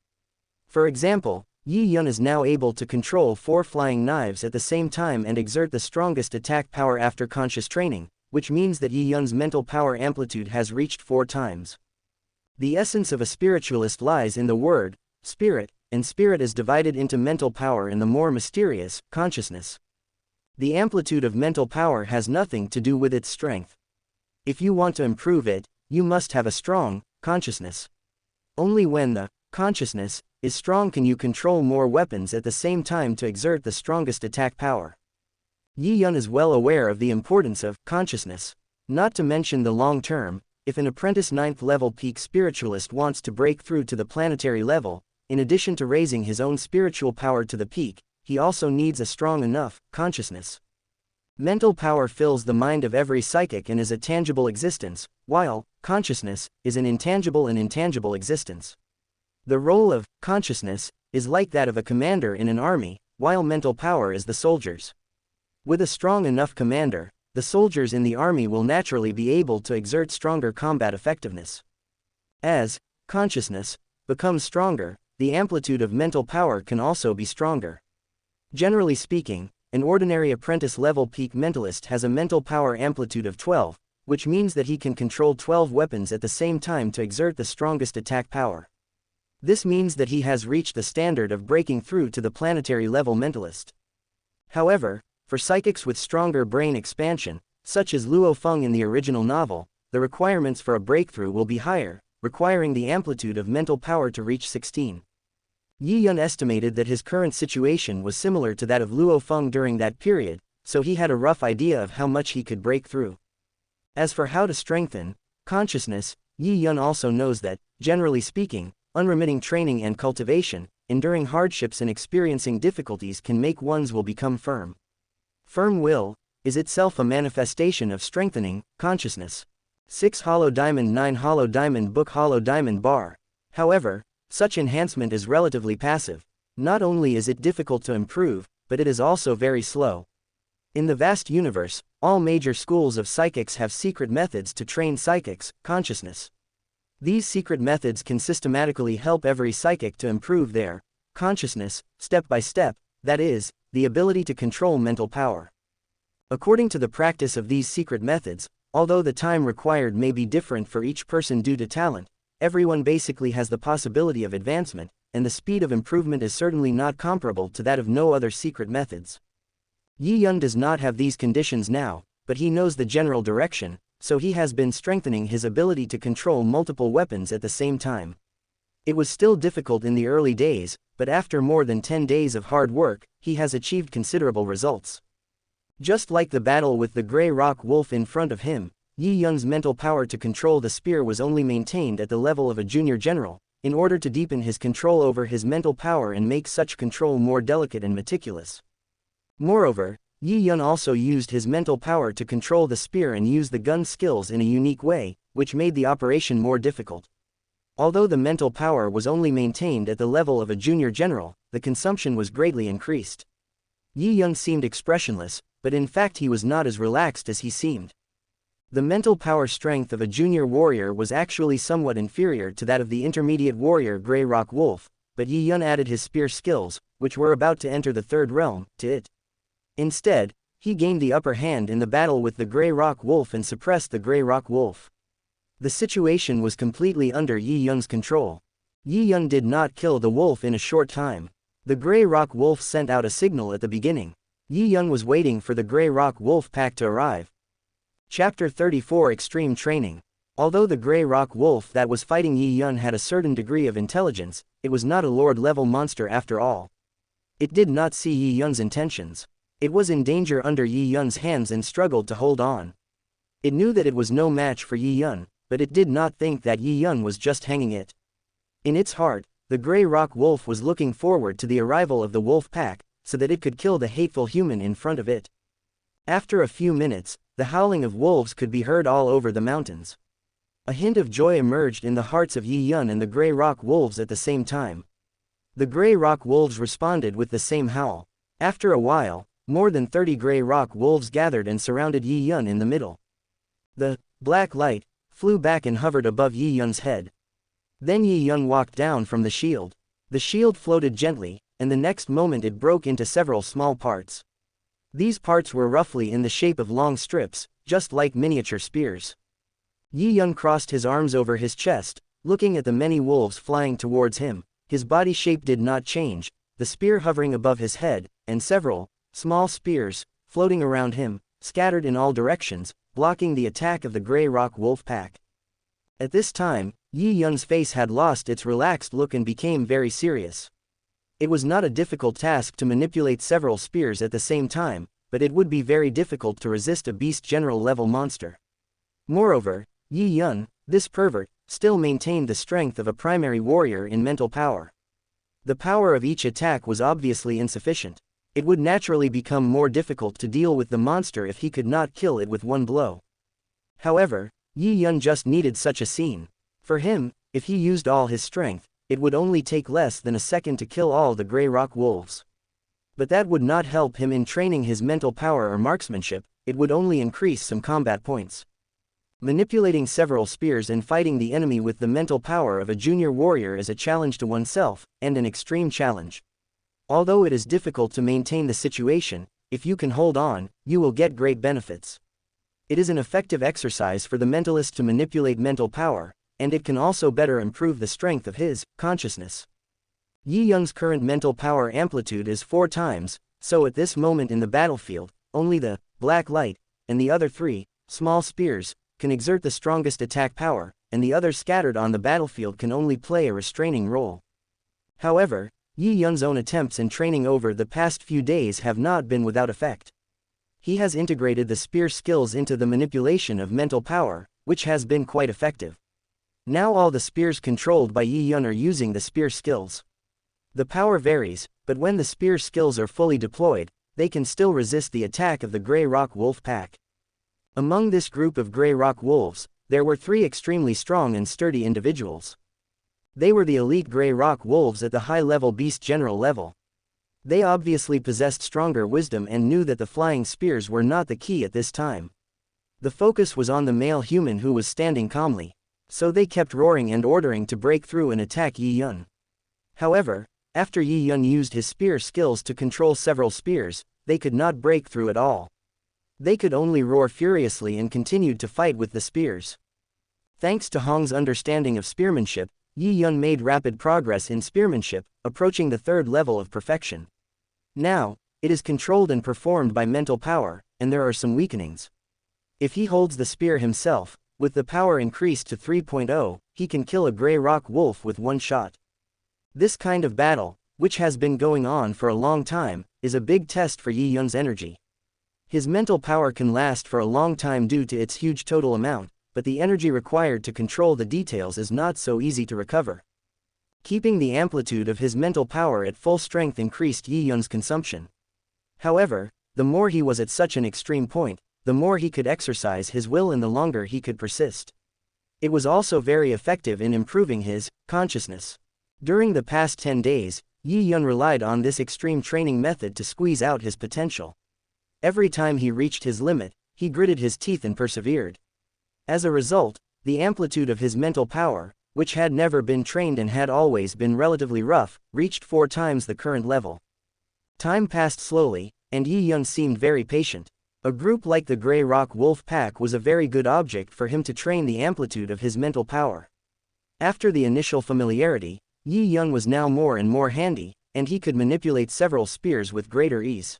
For example, Yi Yun is now able to control 4 flying knives at the same time and exert the strongest attack power after conscious training, which means that Yi Yun's mental power amplitude has reached 4 times. The essence of a spiritualist lies in the word, spirit, and spirit is divided into mental power and the more mysterious, consciousness. The amplitude of mental power has nothing to do with its strength. If you want to improve it, you must have a strong consciousness. Only when the consciousness is strong can you control more weapons at the same time to exert the strongest attack power. Yi Yun is well aware of the importance of consciousness. Not to mention the long term, if an apprentice 9th level peak spiritualist wants to break through to the planetary level, in addition to raising his own spiritual power to the peak, he also needs a strong enough consciousness. Mental power fills the mind of every psychic and is a tangible existence, while consciousness is an intangible and intangible existence. The role of consciousness is like that of a commander in an army, while mental power is the soldier's. With a strong enough commander, the soldiers in the army will naturally be able to exert stronger combat effectiveness. As consciousness becomes stronger, the amplitude of mental power can also be stronger. Generally speaking, an ordinary apprentice-level peak mentalist has a mental power amplitude of 12, which means that he can control 12 weapons at the same time to exert the strongest attack power. This means that he has reached the standard of breaking through to the planetary-level mentalist. However, for psychics with stronger brain expansion, such as Luo Feng in the original novel, the requirements for a breakthrough will be higher, requiring the amplitude of mental power to reach 16. Yi Yun estimated that his current situation was similar to that of Luo Feng during that period, so he had a rough idea of how much he could break through. As for how to strengthen consciousness, Yi Yun also knows that, generally speaking, unremitting training and cultivation, enduring hardships and experiencing difficulties can make one's will become firm. Firm will is itself a manifestation of strengthening consciousness. 6 hollow diamond 9 hollow diamond book hollow diamond bar. However, such enhancement is relatively passive. Not only is it difficult to improve, but it is also very slow. In the vast universe, all major schools of psychics have secret methods to train psychics' consciousness. These secret methods can systematically help every psychic to improve their consciousness, step by step, that is, the ability to control mental power. According to the practice of these secret methods, although the time required may be different for each person due to talent, everyone basically has the possibility of advancement, and the speed of improvement is certainly not comparable to that of no other secret methods. Yi Yun does not have these conditions now, but he knows the general direction, so he has been strengthening his ability to control multiple weapons at the same time. It was still difficult in the early days, but after more than 10 days of hard work, he has achieved considerable results. Just like the battle with the Grey Rock Wolf in front of him, Yi Yun's mental power to control the spear was only maintained at the level of a junior general, in order to deepen his control over his mental power and make such control more delicate and meticulous. Moreover, Yi Yun also used his mental power to control the spear and use the gun skills in a unique way, which made the operation more difficult. Although the mental power was only maintained at the level of a junior general, the consumption was greatly increased. Yi Yun seemed expressionless, but in fact he was not as relaxed as he seemed. The mental power strength of a junior warrior was actually somewhat inferior to that of the intermediate warrior Grey Rock Wolf, but Yi Yun added his spear skills, which were about to enter the third realm, to it. Instead, he gained the upper hand in the battle with the Grey Rock Wolf and suppressed the Grey Rock Wolf. The situation was completely under Yi Yun's control. Yi Yun did not kill the wolf in a short time. The Grey Rock Wolf sent out a signal at the beginning. Yi Yun was waiting for the Grey Rock Wolf pack to arrive. Chapter 34 Extreme Training. Although the Grey Rock Wolf that was fighting Yi Yun had a certain degree of intelligence, it was not a Lord-level monster after all. It did not see Yi Yun's intentions. It was in danger under Yi Yun's hands and struggled to hold on. It knew that it was no match for Yi Yun, but it did not think that Yi Yun was just hanging it. In its heart, the Grey Rock Wolf was looking forward to the arrival of the wolf pack, so that it could kill the hateful human in front of it. After a few minutes, the howling of wolves could be heard all over the mountains. A hint of joy emerged in the hearts of Yi Yun and the Grey Rock Wolves at the same time. The Grey Rock Wolves responded with the same howl. After a while, more than 30 Grey Rock Wolves gathered and surrounded Yi Yun in the middle. The black light flew back and hovered above Yi Yun's head. Then Yi Yun walked down from the shield. The shield floated gently, and the next moment it broke into several small parts. These parts were roughly in the shape of long strips, just like miniature spears. Yi Yun crossed his arms over his chest, looking at the many wolves flying towards him. His body shape did not change, the spear hovering above his head, and several small spears floating around him, scattered in all directions, blocking the attack of the Grey Rock Wolf pack. At this time, Yi Yun's face had lost its relaxed look and became very serious. It was not a difficult task to manipulate several spears at the same time, but it would be very difficult to resist a beast general level monster. Moreover, Yi Yun, this pervert, still maintained the strength of a primary warrior in mental power. The power of each attack was obviously insufficient. It would naturally become more difficult to deal with the monster if he could not kill it with one blow. However, Yi Yun just needed such a scene. For him, if he used all his strength, it would only take less than a second to kill all the Grey Rock Wolves. But that would not help him in training his mental power or marksmanship, it would only increase some combat points. Manipulating several spears and fighting the enemy with the mental power of a junior warrior is a challenge to oneself, and an extreme challenge. Although it is difficult to maintain the situation, if you can hold on, you will get great benefits. It is an effective exercise for the mentalist to manipulate mental power, and it can also better improve the strength of his consciousness. Yi Yun's current mental power amplitude is 4 times, so at this moment in the battlefield, only the black light and the other 3 small spears can exert the strongest attack power, and the others scattered on the battlefield can only play a restraining role. However, Yi Yun's own attempts and training over the past few days have not been without effect. He has integrated the spear skills into the manipulation of mental power, which has been quite effective. Now all the spears controlled by Yi Yun are using the spear skills. The power varies, but when the spear skills are fully deployed, they can still resist the attack of the Grey Rock Wolf pack. Among this group of Grey Rock Wolves, there were 3 extremely strong and sturdy individuals. They were the elite Grey Rock Wolves at the high-level beast general level. They obviously possessed stronger wisdom and knew that the flying spears were not the key at this time. The focus was on the male human who was standing calmly, so they kept roaring and ordering to break through and attack Yi Yun. However, after Yi Yun used his spear skills to control several spears, they could not break through at all. They could only roar furiously and continued to fight with the spears. Thanks to Hong's understanding of spearmanship, Yi Yun made rapid progress in spearmanship, approaching the 3rd level of perfection. Now, it is controlled and performed by mental power, and there are some weakenings. If he holds the spear himself, with the power increased to 3.0, he can kill a gray rock wolf with one shot. This kind of battle, which has been going on for a long time, is a big test for Yi Yun's energy. His mental power can last for a long time due to its huge total amount, but the energy required to control the details is not so easy to recover. Keeping the amplitude of his mental power at full strength increased Yi Yun's consumption. However, the more he was at such an extreme point, the more he could exercise his will and the longer he could persist. It was also very effective in improving his consciousness. During the past 10 days, Yi Yun relied on this extreme training method to squeeze out his potential. Every time he reached his limit, he gritted his teeth and persevered. As a result, the amplitude of his mental power, which had never been trained and had always been relatively rough, reached 4 times the current level. Time passed slowly, and Yi Yun seemed very patient. A group like the Grey Rock Wolf Pack was a very good object for him to train the amplitude of his mental power. After the initial familiarity, Yi Yun was now more and more handy, and he could manipulate several spears with greater ease.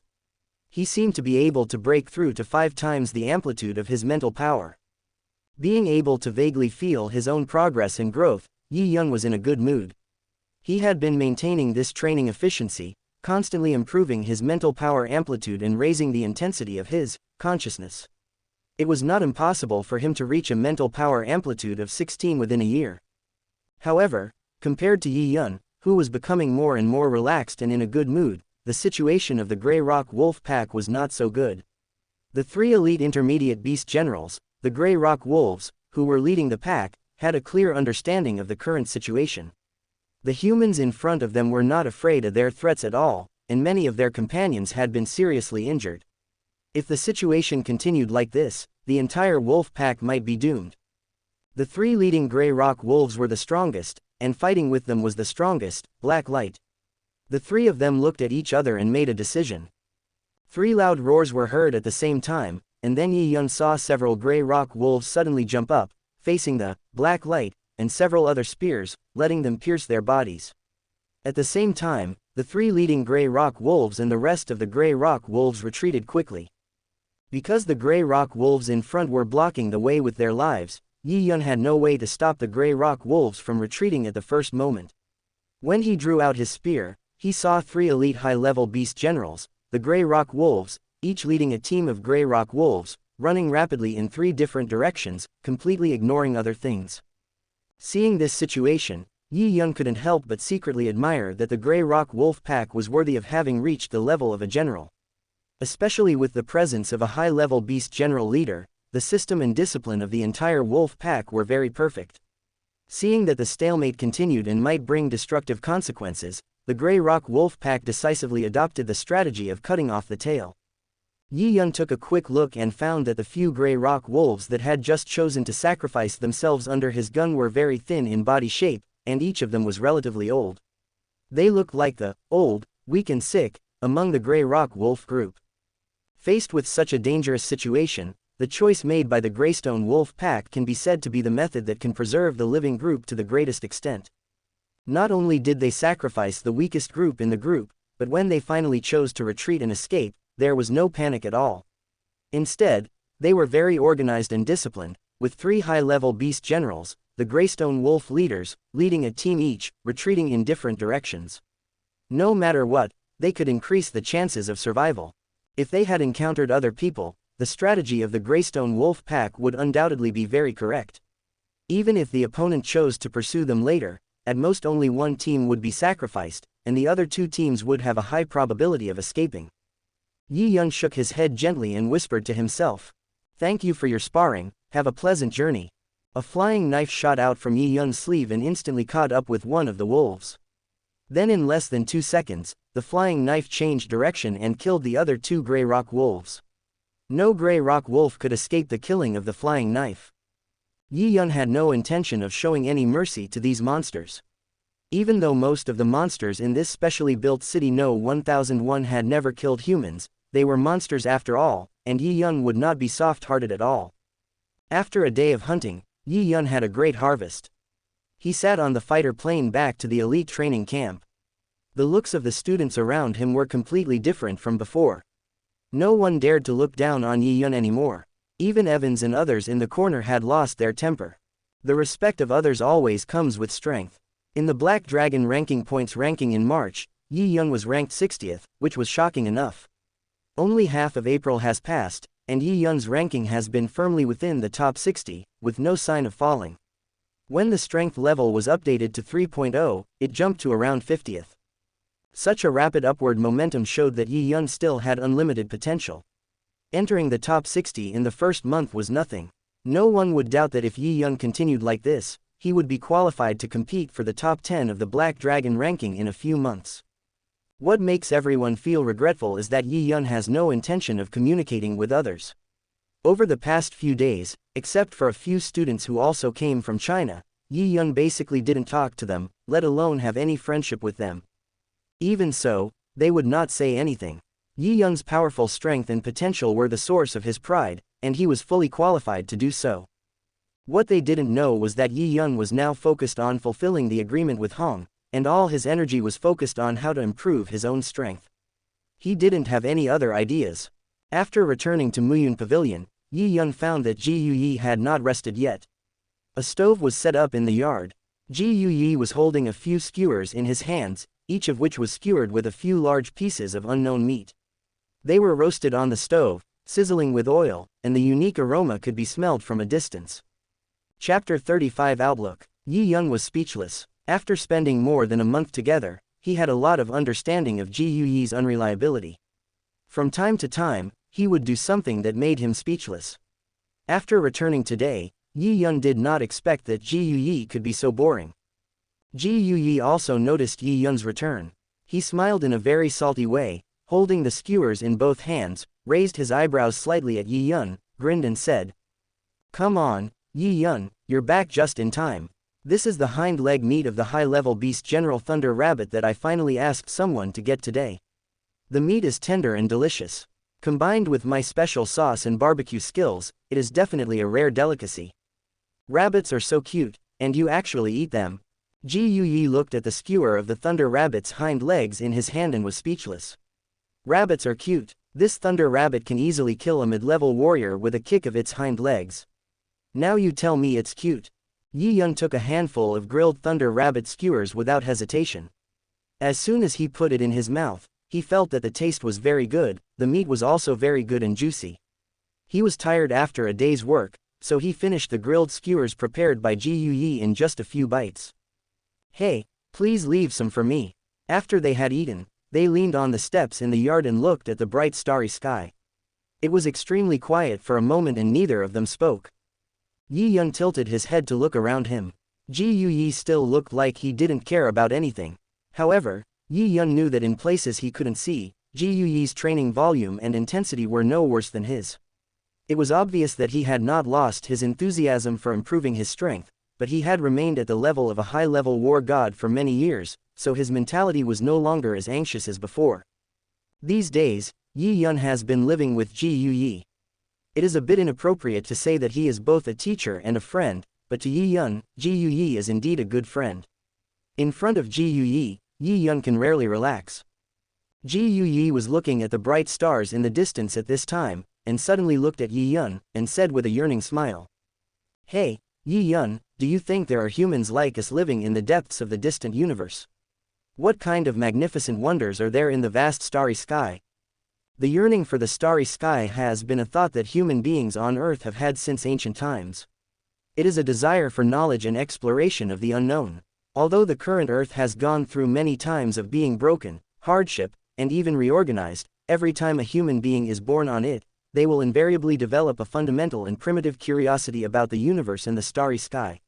He seemed to be able to break through to 5 times the amplitude of his mental power. Being able to vaguely feel his own progress and growth, Yi Yun was in a good mood. He had been maintaining this training efficiency, constantly improving his mental power amplitude and raising the intensity of his consciousness. It was not impossible for him to reach a mental power amplitude of 16 within a year. However, compared to Yi Yun, who was becoming more and more relaxed and in a good mood, the situation of the Grey Rock Wolf Pack was not so good. The 3 elite intermediate beast generals, the Grey Rock Wolves, who were leading the pack, had a clear understanding of the current situation. The humans in front of them were not afraid of their threats at all, and many of their companions had been seriously injured. If the situation continued like this, the entire wolf pack might be doomed. The 3 leading Grey Rock Wolves were the strongest, and fighting with them was the strongest, Black Light. The 3 of them looked at each other and made a decision. 3 loud roars were heard at the same time, and then Yi Yun saw several Grey Rock Wolves suddenly jump up, facing the Black Light, and several other spears, letting them pierce their bodies. At the same time, the 3 leading Grey Rock Wolves and the rest of the Grey Rock Wolves retreated quickly. Because the Grey Rock Wolves in front were blocking the way with their lives, Yi Yun had no way to stop the Grey Rock Wolves from retreating at the first moment. When he drew out his spear, he saw 3 elite high-level beast generals, the Grey Rock Wolves, each leading a team of Grey Rock Wolves, running rapidly in 3 different directions, completely ignoring other things. Seeing this situation, Yi Yun couldn't help but secretly admire that the Grey Rock Wolf Pack was worthy of having reached the level of a general. Especially with the presence of a high-level beast general leader, the system and discipline of the entire wolf pack were very perfect. Seeing that the stalemate continued and might bring destructive consequences, the Grey Rock Wolf Pack decisively adopted the strategy of cutting off the tail. Yi Yun took a quick look and found that the few Grey Rock Wolves that had just chosen to sacrifice themselves under his gun were very thin in body shape, and each of them was relatively old. They looked like the old, weak and sick among the Grey Rock Wolf group. Faced with such a dangerous situation, the choice made by the Greystone Wolf Pack can be said to be the method that can preserve the living group to the greatest extent. Not only did they sacrifice the weakest group in the group, but when they finally chose to retreat and escape, there was no panic at all. Instead, they were very organized and disciplined, with 3 high-level beast generals, the Greystone Wolf leaders, leading a team each, retreating in different directions. No matter what, they could increase the chances of survival. If they had encountered other people, the strategy of the Greystone Wolf Pack would undoubtedly be very correct. Even if the opponent chose to pursue them later, at most only one team would be sacrificed, and the other 2 teams would have a high probability of escaping. Yi Yun shook his head gently and whispered to himself, "Thank you for your sparring, have a pleasant journey." A flying knife shot out from Yi Yun's sleeve and instantly caught up with one of the wolves. Then in less than 2 seconds, the flying knife changed direction and killed the other 2 Grey Rock Wolves. No Grey Rock Wolf could escape the killing of the flying knife. Yi Yun had no intention of showing any mercy to these monsters. Even though most of the monsters in this specially built city No 1001 had never killed humans, they were monsters after all, and Yi Yun would not be soft-hearted at all. After a day of hunting, Yi Yun had a great harvest. He sat on the fighter plane back to the elite training camp. The looks of the students around him were completely different from before. No one dared to look down on Yi Yun anymore. Even Evans and others in the corner had lost their temper. The respect of others always comes with strength. In the Black Dragon ranking points ranking in March, Yi Yun was ranked 60th, which was shocking enough. Only half of April has passed, and Yi Yun's ranking has been firmly within the top 60, with no sign of falling. When the strength level was updated to 3.0, it jumped to around 50th. Such a rapid upward momentum showed that Yi Yun still had unlimited potential. Entering the top 60 in the first month was nothing. No one would doubt that if Yi Yun continued like this, he would be qualified to compete for the top 10 of the Black Dragon ranking in a few months. What makes everyone feel regretful is that Yi Yun has no intention of communicating with others. Over the past few days, except for a few students who also came from China, Yi Yun basically didn't talk to them, let alone have any friendship with them. Even so, they would not say anything. Yi Yun's powerful strength and potential were the source of his pride, and he was fully qualified to do so. What they didn't know was that Yi Yun was now focused on fulfilling the agreement with Hong, and all his energy was focused on how to improve his own strength. He didn't have any other ideas. After returning to Muyun Pavilion, Yi Yun found that Ji Yuyi had not rested yet. A stove was set up in the yard. Ji Yuyi was holding a few skewers in his hands, each of which was skewered with a few large pieces of unknown meat. They were roasted on the stove, sizzling with oil, and the unique aroma could be smelled from a distance. Chapter 35 Outlook. Yi Yun was speechless. After spending more than a month together, he had a lot of understanding of Ji Yuyi's unreliability. From time to time, he would do something that made him speechless. After returning today, Yi Yun did not expect that Ji Yuyi could be so boring. Ji Yuyi also noticed Yi Yun's return. He smiled in a very salty way, holding the skewers in both hands, raised his eyebrows slightly at Yi Yun, grinned and said, "Come on, Yi Yun, you're back just in time. This is the hind leg meat of the high-level beast General Thunder Rabbit that I finally asked someone to get today. The meat is tender and delicious. Combined with my special sauce and barbecue skills, it is definitely a rare delicacy. Rabbits are so cute, and you actually eat them." Ji Yuyi looked at the skewer of the Thunder Rabbit's hind legs in his hand and was speechless. Rabbits are cute. This Thunder Rabbit can easily kill a mid-level warrior with a kick of its hind legs. Now you tell me it's cute. Yi Yun took a handful of grilled Thunder Rabbit skewers without hesitation. As soon as he put it in his mouth, he felt that the taste was very good, the meat was also very good and juicy. He was tired after a day's work, so he finished the grilled skewers prepared by Ji Yuyi in just a few bites. "Hey, please leave some for me." After they had eaten, they leaned on the steps in the yard and looked at the bright starry sky. It was extremely quiet for a moment and neither of them spoke. Yi Yun tilted his head to look around him. Ji Yuyi still looked like he didn't care about anything. However, Yi Yun knew that in places he couldn't see, Ji Yuyi's training volume and intensity were no worse than his. It was obvious that he had not lost his enthusiasm for improving his strength, but he had remained at the level of a high-level war god for many years, so his mentality was no longer as anxious as before. These days, Yi Yun has been living with Ji Yuyi. It is a bit inappropriate to say that he is both a teacher and a friend, but to Yi Yun, Ji Yuyi is indeed a good friend. In front of Ji Yuyi, Yi Yun can rarely relax. Ji Yuyi was looking at the bright stars in the distance at this time, and suddenly looked at Yi Yun, and said with a yearning smile, "Hey, Yi Yun, do you think there are humans like us living in the depths of the distant universe? What kind of magnificent wonders are there in the vast starry sky?" The yearning for the starry sky has been a thought that human beings on Earth have had since ancient times. It is a desire for knowledge and exploration of the unknown. Although the current Earth has gone through many times of being broken, hardship, and even reorganized, every time a human being is born on it, they will invariably develop a fundamental and primitive curiosity about the universe and the starry sky.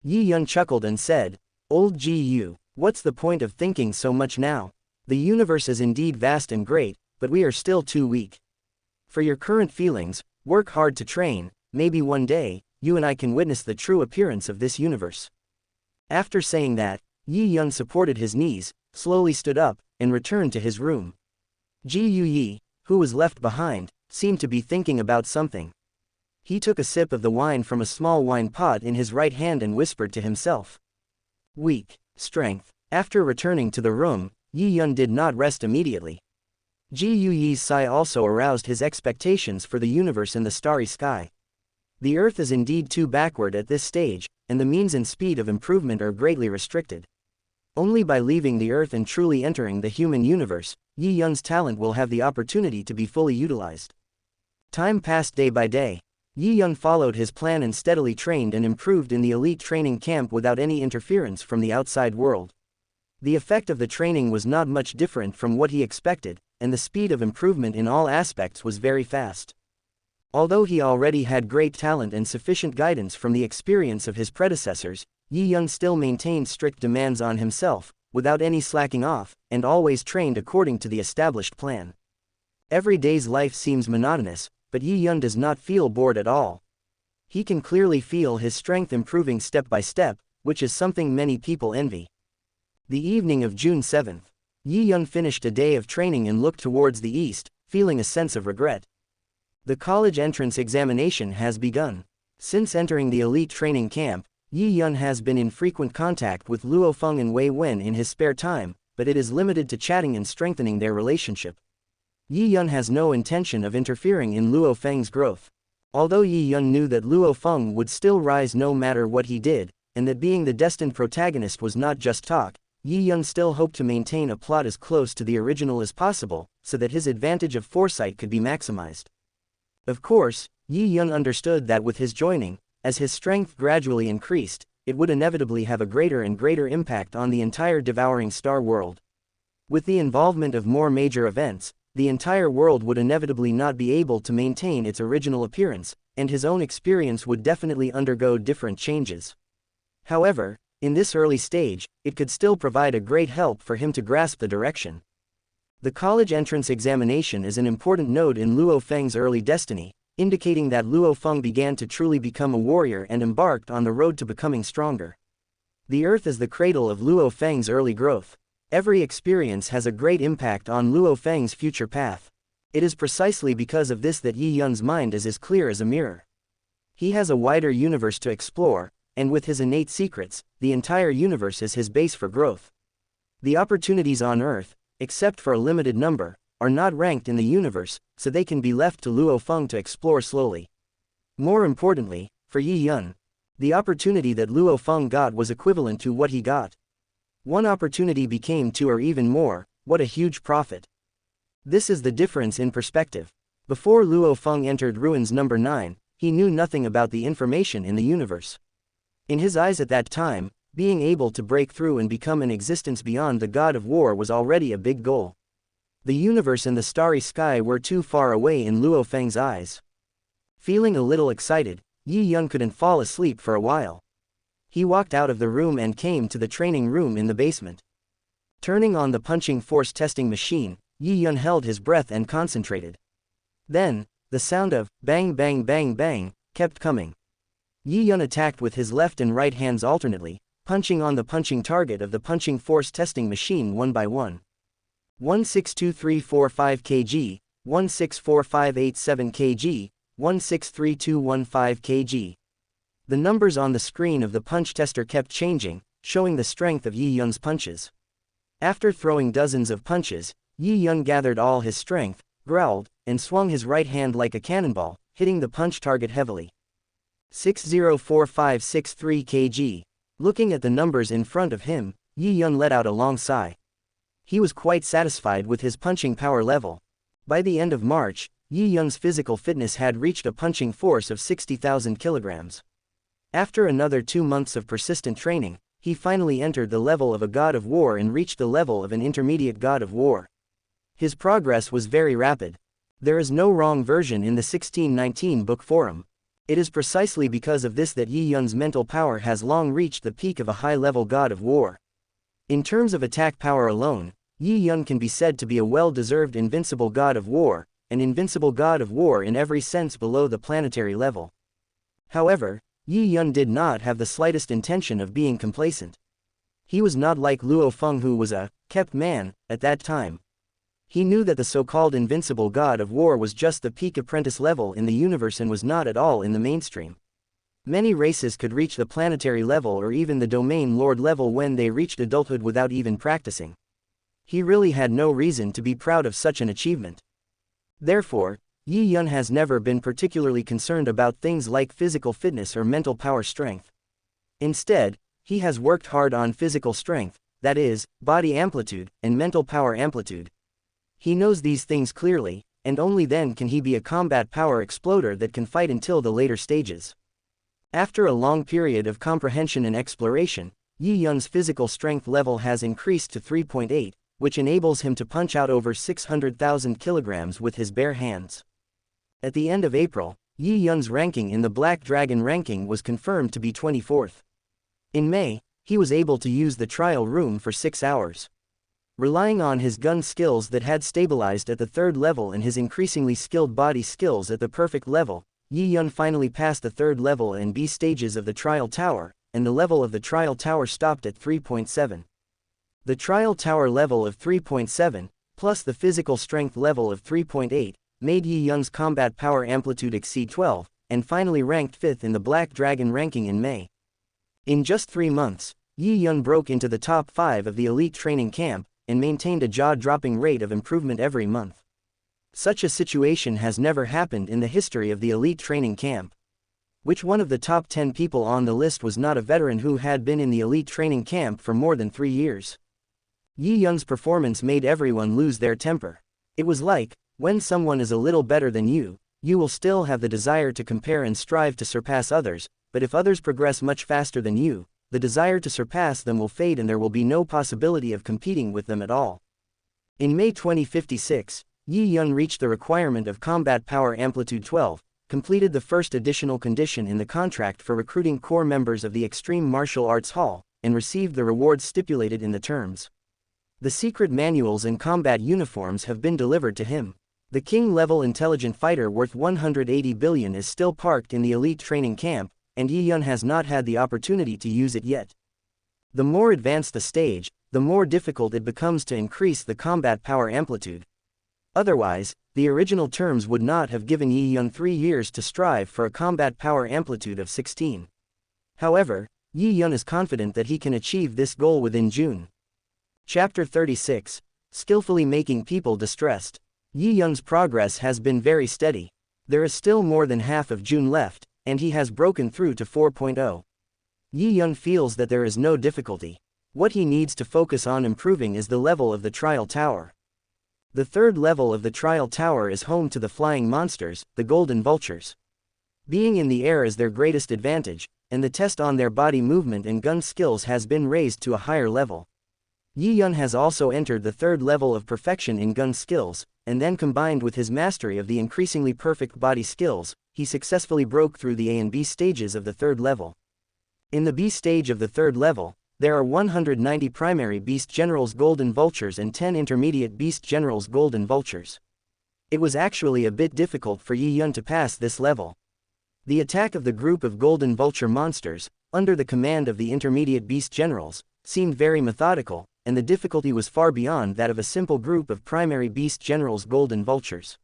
Yi Yun chuckled and said, "Old Gu, what's the point of thinking so much now? The universe is indeed vast and great, but we are still too weak. For your current feelings, work hard to train, maybe one day, you and I can witness the true appearance of this universe." After saying that, Yi Yun supported his knees, slowly stood up, and returned to his room. Ji Yuyi, who was left behind, seemed to be thinking about something. He took a sip of the wine from a small wine pot in his right hand and whispered to himself, "Weak strength." After returning to the room, Yi Yun did not rest immediately. Ji Yuyi's sigh also aroused his expectations for the universe and the starry sky. The Earth is indeed too backward at this stage, and the means and speed of improvement are greatly restricted. Only by leaving the Earth and truly entering the human universe, Yi Yun's talent will have the opportunity to be fully utilized. Time passed day by day. Yi Yun followed his plan and steadily trained and improved in the elite training camp without any interference from the outside world. The effect of the training was not much different from what he expected, and the speed of improvement in all aspects was very fast. Although he already had great talent and sufficient guidance from the experience of his predecessors, Yi Yun still maintained strict demands on himself, without any slacking off, and always trained according to the established plan. Every day's life seems monotonous, but Yi Yun does not feel bored at all. He can clearly feel his strength improving step by step, which is something many people envy. The evening of June 7th. Yi Yun finished a day of training and looked towards the east, feeling a sense of regret. The college entrance examination has begun. Since entering the elite training camp, Yi Yun has been in frequent contact with Luo Feng and Wei Wen in his spare time, but it is limited to chatting and strengthening their relationship. Yi Yun has no intention of interfering in Luo Feng's growth. Although Yi Yun knew that Luo Feng would still rise no matter what he did, and that being the destined protagonist was not just talk, Yi Yun still hoped to maintain a plot as close to the original as possible, so that his advantage of foresight could be maximized. Of course, Yi Yun understood that with his joining, as his strength gradually increased, it would inevitably have a greater and greater impact on the entire devouring star world. With the involvement of more major events, the entire world would inevitably not be able to maintain its original appearance, and his own experience would definitely undergo different changes. However, in this early stage, it could still provide a great help for him to grasp the direction. The college entrance examination is an important node in Luo Feng's early destiny, indicating that Luo Feng began to truly become a warrior and embarked on the road to becoming stronger. The Earth is the cradle of Luo Feng's early growth. Every experience has a great impact on Luo Feng's future path. It is precisely because of this that Yi Yun's mind is as clear as a mirror. He has a wider universe to explore, and with his innate secrets, the entire universe is his base for growth. The opportunities on Earth, except for a limited number, are not ranked in the universe, so they can be left to Luo Feng to explore slowly. More importantly, for Yi Yun, the opportunity that Luo Feng got was equivalent to what he got. One opportunity became two or even more. What a huge profit. This is the difference in perspective. Before Luo Feng entered Ruins number 9, he knew nothing about the information in the universe. In his eyes at that time, being able to break through and become an existence beyond the god of war was already a big goal. The universe and the starry sky were too far away in Luo Feng's eyes. Feeling a little excited, Yi Yun couldn't fall asleep for a while. He walked out of the room and came to the training room in the basement. Turning on the punching force testing machine, Yi Yun held his breath and concentrated. Then, the sound of bang bang bang bang kept coming. Yi Yun attacked with his left and right hands alternately, punching on the punching target of the punching force testing machine one by one. 162345 kg, 164587 kg, 163215 kg. The numbers on the screen of the punch tester kept changing, showing the strength of Yi Yun's punches. After throwing dozens of punches, Yi Yun gathered all his strength, growled, and swung his right hand like a cannonball, hitting the punch target heavily. 604563 kg. Looking at the numbers in front of him, Yi Yun let out a long sigh. He was quite satisfied with his punching power level. By the end of March, Yi Yun's physical fitness had reached a punching force of 60,000 kilograms. After another 2 months of persistent training, he finally entered the level of a god of war and reached the level of an intermediate god of war. His progress was very rapid. There is no wrong version in the 1619 book forum. It is precisely because of this that Yi Yun's mental power has long reached the peak of a high-level god of war. In terms of attack power alone, Yi Yun can be said to be a well-deserved invincible god of war, an invincible god of war in every sense below the planetary level. However, Yi Yun did not have the slightest intention of being complacent. He was not like Luo Feng, who was a kept man at that time. He knew that the so-called invincible god of war was just the peak apprentice level in the universe and was not at all in the mainstream. Many races could reach the planetary level or even the domain lord level when they reached adulthood without even practicing. He really had no reason to be proud of such an achievement. Therefore, Yi Yun has never been particularly concerned about things like physical fitness or mental power strength. Instead, he has worked hard on physical strength, that is, body amplitude, and mental power amplitude. He knows these things clearly, and only then can he be a combat power exploder that can fight until the later stages. After a long period of comprehension and exploration, Yi Yun's physical strength level has increased to 3.8, which enables him to punch out over 600,000 kilograms with his bare hands. At the end of April, Yi Yun's ranking in the Black Dragon ranking was confirmed to be 24th. In May, he was able to use the trial room for 6 hours. Relying on his gun skills that had stabilized at the 3rd level and his increasingly skilled body skills at the perfect level, Yi Yun finally passed the 3rd level and B stages of the trial tower, and the level of the trial tower stopped at 3.7. The trial tower level of 3.7, plus the physical strength level of 3.8, made Yi Yun's combat power amplitude exceed 12, and finally ranked 5th in the Black Dragon ranking in May. In just 3 months, Yi Yun broke into the top 5 of the elite training camp, and maintained a jaw-dropping rate of improvement every month. Such a situation has never happened in the history of the elite training camp. Which one of the top 10 people on the list was not a veteran who had been in the elite training camp for more than 3 years? Yi Yun's performance made everyone lose their temper. It was like, when someone is a little better than you will still have the desire to compare and strive to surpass others, but if others progress much faster than you, the desire to surpass them will fade and there will be no possibility of competing with them at all. In May 2056, Yi Yun reached the requirement of combat power amplitude 12, completed the first additional condition in the contract for recruiting core members of the Extreme Martial Arts Hall, and received the rewards stipulated in the terms. The secret manuals and combat uniforms have been delivered to him. The king-level intelligent fighter worth 180 billion is still parked in the elite training camp, and Yi Yun has not had the opportunity to use it yet. The more advanced the stage, the more difficult it becomes to increase the combat power amplitude. Otherwise, the original terms would not have given Yi Yun 3 years to strive for a combat power amplitude of 16. However, Yi Yun is confident that he can achieve this goal within June. Chapter 36, Skillfully Making People Distressed. Yi Yun's progress has been very steady. There is still more than half of June left, and he has broken through to 4.0. Yi Yun feels that there is no difficulty. What he needs to focus on improving is the level of the trial tower. The 3rd level of the trial tower is home to the flying monsters, the golden vultures. Being in the air is their greatest advantage, and the test on their body movement and gun skills has been raised to a higher level. Yi Yun has also entered the 3rd level of perfection in gun skills, and then combined with his mastery of the increasingly perfect body skills, he successfully broke through the A and B stages of the 3rd level. In the B stage of the 3rd level, there are 190 primary Beast Generals Golden Vultures and 10 intermediate Beast Generals Golden Vultures. It was actually a bit difficult for Yi Yun to pass this level. The attack of the group of Golden Vulture monsters, under the command of the intermediate Beast Generals, seemed very methodical, and the difficulty was far beyond that of a simple group of primary Beast Generals Golden Vultures.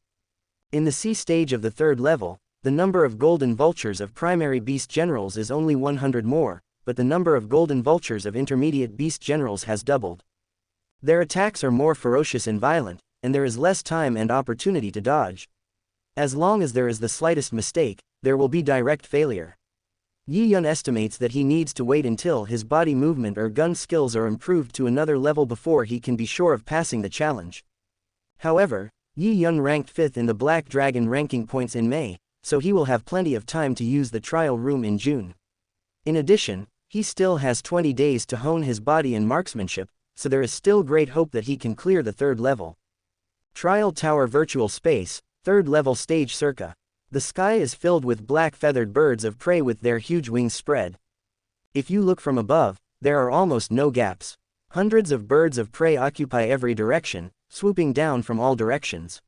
In the C stage of the 3rd level, the number of Golden Vultures of primary Beast Generals is only 100 more, but the number of Golden Vultures of intermediate Beast Generals has doubled. Their attacks are more ferocious and violent, and there is less time and opportunity to dodge. As long as there is the slightest mistake, there will be direct failure. Yi Yun estimates that he needs to wait until his body movement or gun skills are improved to another level before he can be sure of passing the challenge. However, Yi Yun ranked 5th in the Black Dragon ranking points in May, so he will have plenty of time to use the trial room in June. In addition, he still has 20 days to hone his body and marksmanship, so there is still great hope that he can clear the 3rd level. Trial Tower Virtual Space, 3rd level stage circa. The sky is filled with black feathered birds of prey with their huge wings spread. If you look from above, there are almost no gaps. Hundreds of birds of prey occupy every direction, swooping down from all directions.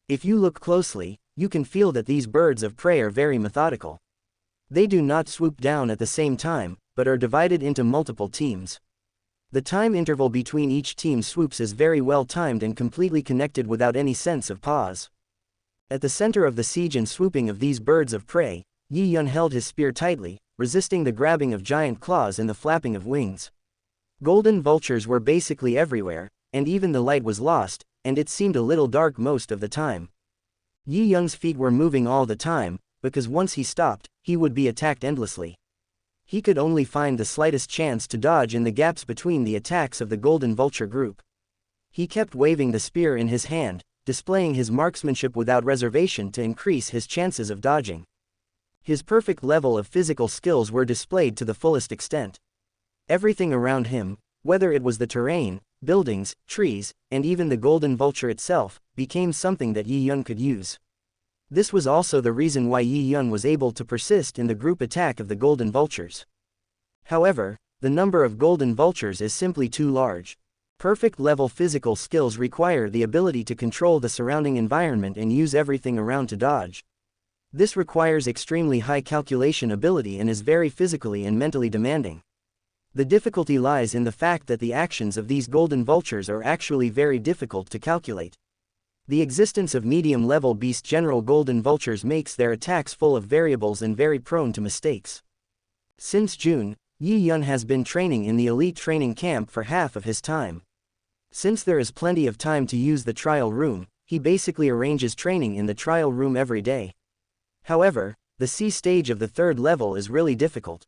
If you look closely, you can feel that these birds of prey are very methodical. They do not swoop down at the same time, but are divided into multiple teams. The time interval between each team's swoops is very well timed and completely connected without any sense of pause. At the center of the siege and swooping of these birds of prey, Yi Yun held his spear tightly, resisting the grabbing of giant claws and the flapping of wings. Golden vultures were basically everywhere, and even the light was lost, and it seemed a little dark most of the time. Yi Yun's feet were moving all the time, because once he stopped, he would be attacked endlessly. He could only find the slightest chance to dodge in the gaps between the attacks of the Golden Vulture group. He kept waving the spear in his hand, displaying his marksmanship without reservation to increase his chances of dodging. His perfect level of physical skills were displayed to the fullest extent. Everything around him, whether it was the terrain, buildings, trees, and even the Golden Vulture itself, became something that Yi Yun could use. This was also the reason why Yi Yun was able to persist in the group attack of the Golden Vultures. However, the number of Golden Vultures is simply too large. Perfect level physical skills require the ability to control the surrounding environment and use everything around to dodge. This requires extremely high calculation ability and is very physically and mentally demanding. The difficulty lies in the fact that the actions of these Golden Vultures are actually very difficult to calculate. The existence of medium-level Beast General Golden Vultures makes their attacks full of variables and very prone to mistakes. Since June, Yi Yun has been training in the elite training camp for half of his time. Since there is plenty of time to use the trial room, he basically arranges training in the trial room every day. However, the C stage of the third level is really difficult.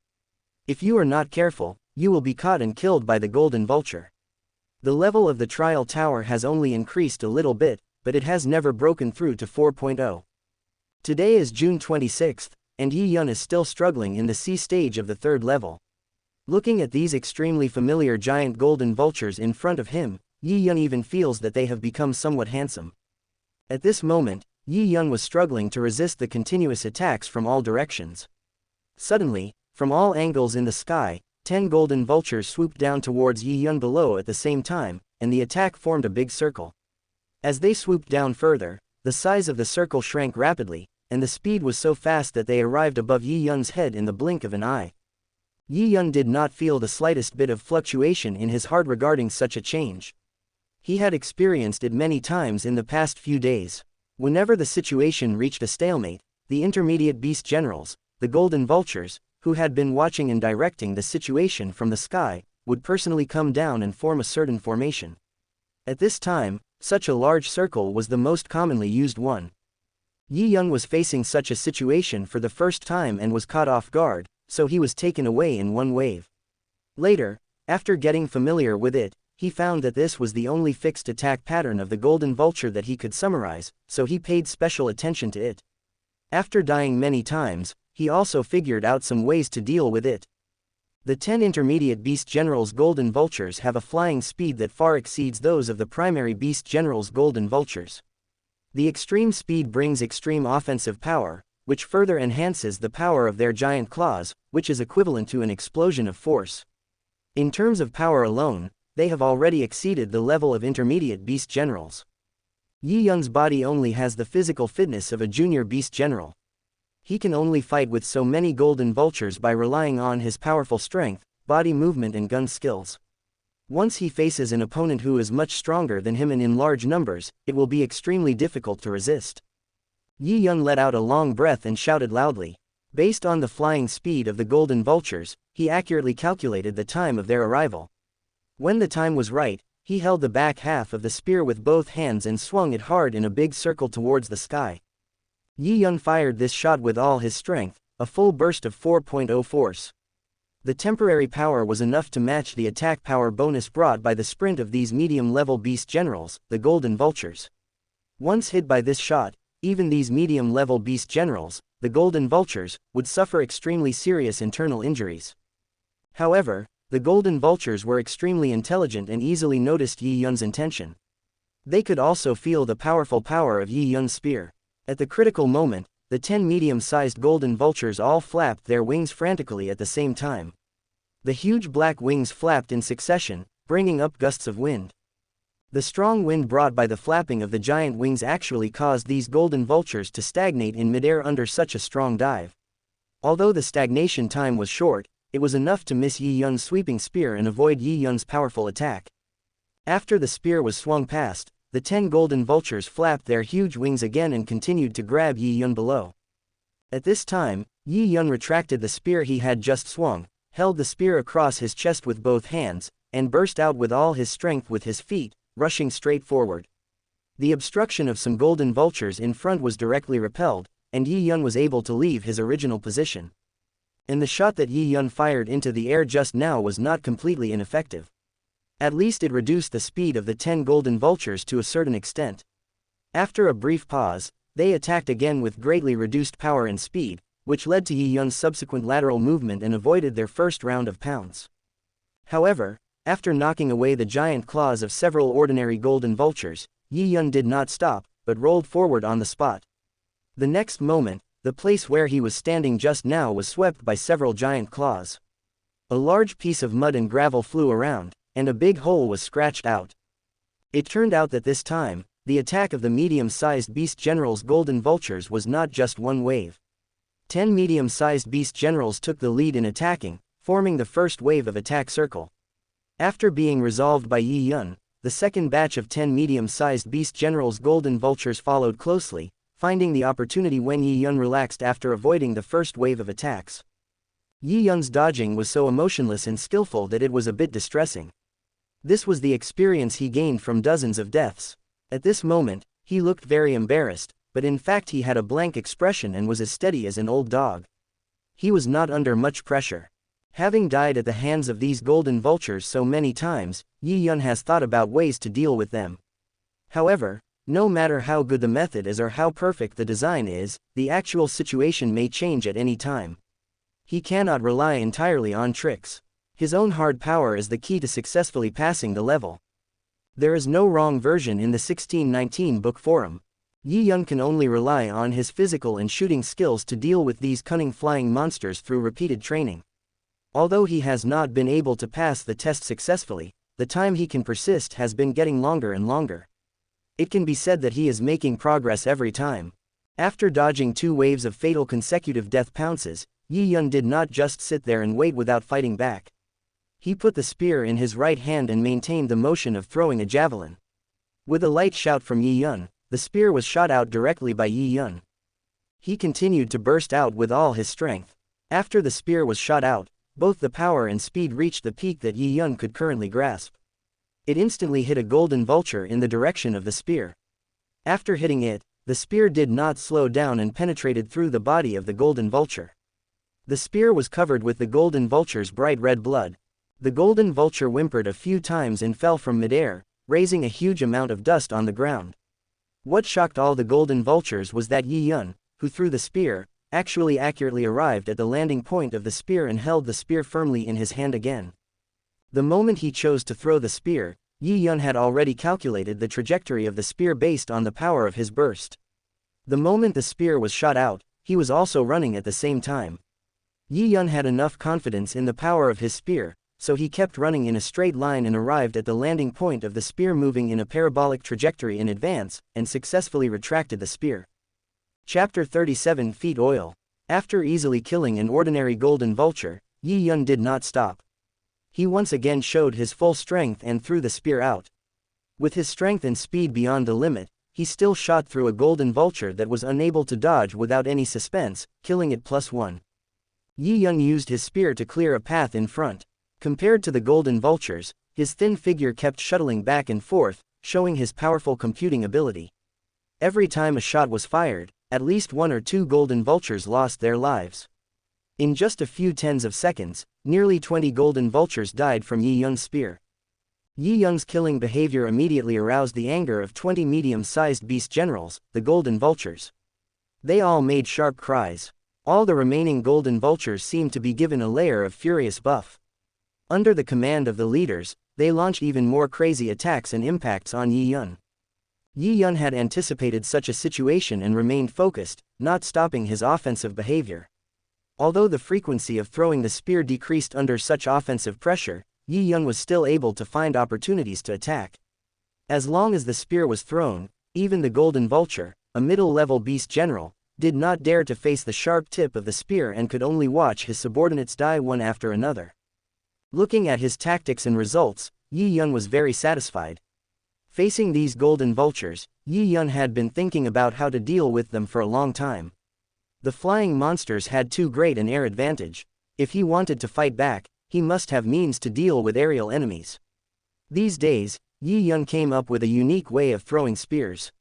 If you are not careful, you will be caught and killed by the Golden Vulture. The level of the trial tower has only increased a little bit, but it has never broken through to 4.0. Today is June 26th, and Yi Yun is still struggling in the C stage of the third level. Looking at these extremely familiar giant Golden Vultures in front of him, Yi Yun even feels that they have become somewhat handsome. At this moment, Yi Yun was struggling to resist the continuous attacks from all directions. Suddenly, from all angles in the sky, 10 Golden Vultures swooped down towards Yi Yun below at the same time, and the attack formed a big circle. As they swooped down further, the size of the circle shrank rapidly, and the speed was so fast that they arrived above Yi Yun's head in the blink of an eye. Yi Yun did not feel the slightest bit of fluctuation in his heart regarding such a change. He had experienced it many times in the past few days. Whenever the situation reached a stalemate, the intermediate beast generals, the Golden Vultures, who had been watching and directing the situation from the sky, would personally come down and form a certain formation. At this time, such a large circle was the most commonly used one. Yi Yun was facing such a situation for the first time and was caught off guard, so he was taken away in one wave. Later, after getting familiar with it, he found that this was the only fixed attack pattern of the Golden Vulture that he could summarize, so he paid special attention to it. After dying many times, he also figured out some ways to deal with it. The 10 intermediate Beast Generals Golden Vultures have a flying speed that far exceeds those of the primary Beast Generals Golden Vultures. The extreme speed brings extreme offensive power, which further enhances the power of their giant claws, which is equivalent to an explosion of force. In terms of power alone, they have already exceeded the level of intermediate Beast Generals. Yi Yun's body only has the physical fitness of a junior Beast General. He can only fight with so many Golden Vultures by relying on his powerful strength, body movement and gun skills. Once he faces an opponent who is much stronger than him and in large numbers, it will be extremely difficult to resist. Yi Yun let out a long breath and shouted loudly. Based on the flying speed of the Golden Vultures, he accurately calculated the time of their arrival. When the time was right, he held the back half of the spear with both hands and swung it hard in a big circle towards the sky. Yi Yun fired this shot with all his strength, a full burst of 4.0 force. The temporary power was enough to match the attack power bonus brought by the sprint of these medium-level Beast Generals, the Golden Vultures. Once hit by this shot, even these medium-level Beast Generals, the Golden Vultures, would suffer extremely serious internal injuries. However, the Golden Vultures were extremely intelligent and easily noticed Yi Yun's intention. They could also feel the powerful power of Yi Yun's spear. At the critical moment, the 10 medium-sized Golden Vultures all flapped their wings frantically at the same time. The huge black wings flapped in succession, bringing up gusts of wind. The strong wind brought by the flapping of the giant wings actually caused these Golden Vultures to stagnate in midair under such a strong dive. Although the stagnation time was short, it was enough to miss Yi Yun's sweeping spear and avoid Yi Yun's powerful attack. After the spear was swung past, the 10 Golden Vultures flapped their huge wings again and continued to grab Yi Yun below. At this time, Yi Yun retracted the spear he had just swung, held the spear across his chest with both hands, and burst out with all his strength with his feet, rushing straight forward. The obstruction of some golden vultures in front was directly repelled, and Yi Yun was able to leave his original position. And the shot that Yi Yun fired into the air just now was not completely ineffective. At least it reduced the speed of the 10 golden vultures to a certain extent. After a brief pause, they attacked again with greatly reduced power and speed, which led to Yi Yun's subsequent lateral movement and avoided their first round of pounce. However, after knocking away the giant claws of several ordinary golden vultures, Yi Yun did not stop, but rolled forward on the spot. The next moment, the place where he was standing just now was swept by several giant claws. A large piece of mud and gravel flew around, and a big hole was scratched out. It turned out that this time, the attack of the medium-sized beast general's golden vultures was not just one wave. 10 medium-sized beast generals took the lead in attacking, forming the first wave of attack circle. After being resolved by Yi Yun, the second batch of 10 medium-sized beast generals' golden vultures followed closely, finding the opportunity when Yi Yun relaxed after avoiding the first wave of attacks. Yi Yun's dodging was so emotionless and skillful that it was a bit distressing. This was the experience he gained from dozens of deaths. At this moment, he looked very embarrassed, but in fact he had a blank expression and was as steady as an old dog. He was not under much pressure. Having died at the hands of these golden vultures so many times, Yi Yun has thought about ways to deal with them. However, no matter how good the method is or how perfect the design is, the actual situation may change at any time. He cannot rely entirely on tricks. His own hard power is the key to successfully passing the level. There is no wrong version in the 1619 book forum. Yi Yun can only rely on his physical and shooting skills to deal with these cunning flying monsters through repeated training. Although he has not been able to pass the test successfully, the time he can persist has been getting longer and longer. It can be said that he is making progress every time. After dodging 2 waves of fatal consecutive death pounces, Yi Yun did not just sit there and wait without fighting back. He put the spear in his right hand and maintained the motion of throwing a javelin. With a light shout from Yi Yun, the spear was shot out directly by Yi Yun. He continued to burst out with all his strength. After the spear was shot out, both the power and speed reached the peak that Yi Yun could currently grasp. It instantly hit a golden vulture in the direction of the spear. After hitting it, the spear did not slow down and penetrated through the body of the golden vulture. The spear was covered with the golden vulture's bright red blood. The golden vulture whimpered a few times and fell from midair, raising a huge amount of dust on the ground. What shocked all the golden vultures was that Yi Yun, who threw the spear, actually accurately arrived at the landing point of the spear and held the spear firmly in his hand again. The moment he chose to throw the spear, Yi Yun had already calculated the trajectory of the spear based on the power of his burst. The moment the spear was shot out, he was also running at the same time. Yi Yun had enough confidence in the power of his spear, so he kept running in a straight line and arrived at the landing point of the spear moving in a parabolic trajectory in advance, and successfully retracted the spear. Chapter 37 Feet Oil. After easily killing an ordinary golden vulture, Yi Yun did not stop. He once again showed his full strength and threw the spear out. With his strength and speed beyond the limit, he still shot through a golden vulture that was unable to dodge without any suspense, killing it +1. Yi Yun used his spear to clear a path in front. Compared to the golden vultures, his thin figure kept shuttling back and forth, showing his powerful computing ability. Every time a shot was fired, at least 1 or 2 golden vultures lost their lives. In just a few tens of seconds, nearly 20 golden vultures died from Yi Yun's spear. Yi Yun's killing behavior immediately aroused the anger of 20 medium-sized beast generals, the golden vultures. They all made sharp cries. All the remaining golden vultures seemed to be given a layer of furious buff. Under the command of the leaders, they launched even more crazy attacks and impacts on Yi Yun. Yi Yun had anticipated such a situation and remained focused, not stopping his offensive behavior. Although the frequency of throwing the spear decreased under such offensive pressure, Yi Yun was still able to find opportunities to attack. As long as the spear was thrown, even the golden vulture, a middle-level beast general, did not dare to face the sharp tip of the spear and could only watch his subordinates die one after another. Looking at his tactics and results, Yi Yun was very satisfied. Facing these golden vultures, Yi Yun had been thinking about how to deal with them for a long time. The flying monsters had too great an air advantage. If he wanted to fight back, he must have means to deal with aerial enemies. These days, Yi Yun came up with a unique way of throwing spears.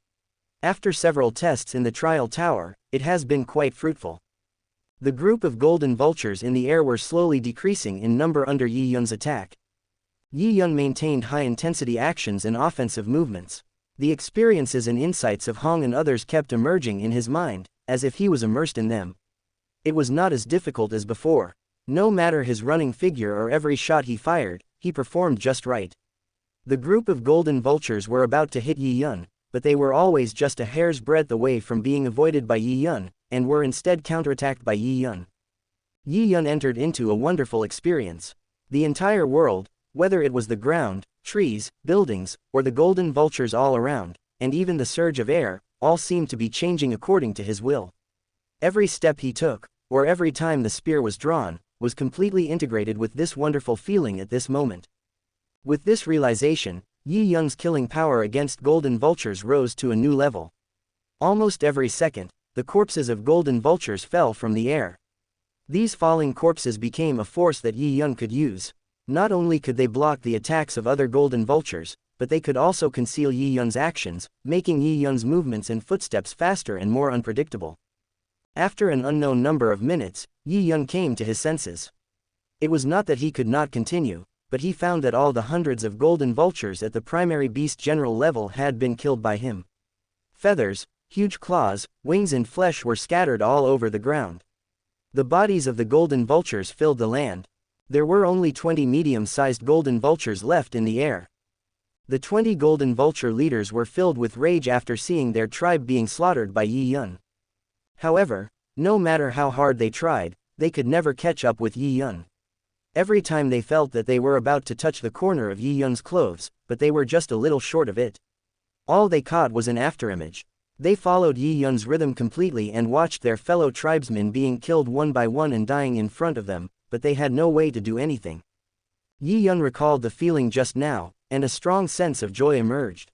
After several tests in the trial tower, it has been quite fruitful. The group of golden vultures in the air were slowly decreasing in number under Yi Yun's attack. Yi Yun maintained high-intensity actions and offensive movements. The experiences and insights of Hong and others kept emerging in his mind, as if he was immersed in them. It was not as difficult as before. No matter his running figure or every shot he fired, he performed just right. The group of golden vultures were about to hit Yi Yun, but they were always just a hair's breadth away from being avoided by Yi Yun, and were instead counterattacked by Yi Yun. Yi Yun entered into a wonderful experience. The entire world, whether it was the ground, trees, buildings, or the golden vultures all around, and even the surge of air, all seemed to be changing according to his will. Every step he took, or every time the spear was drawn, was completely integrated with this wonderful feeling at this moment. With this realization, Yi Yun's killing power against golden vultures rose to a new level. Almost every second, the corpses of golden vultures fell from the air. These falling corpses became a force that Yi Yun could use. Not only could they block the attacks of other golden vultures, but they could also conceal Yi Yun's actions, making Yi Yun's movements and footsteps faster and more unpredictable. After an unknown number of minutes, Yi Yun came to his senses. It was not that he could not continue, but he found that all the hundreds of golden vultures at the primary beast general level had been killed by him. Feathers, huge claws, wings and flesh were scattered all over the ground. The bodies of the golden vultures filled the land. There were only 20 medium-sized golden vultures left in the air. The 20 golden vulture leaders were filled with rage after seeing their tribe being slaughtered by Yi Yun. However, no matter how hard they tried, they could never catch up with Yi Yun. Every time they felt that they were about to touch the corner of Yi Yun's clothes, but they were just a little short of it. All they caught was an afterimage. They followed Yi Yun's rhythm completely and watched their fellow tribesmen being killed one by one and dying in front of them, but they had no way to do anything. Yi Yun recalled the feeling just now, and a strong sense of joy emerged.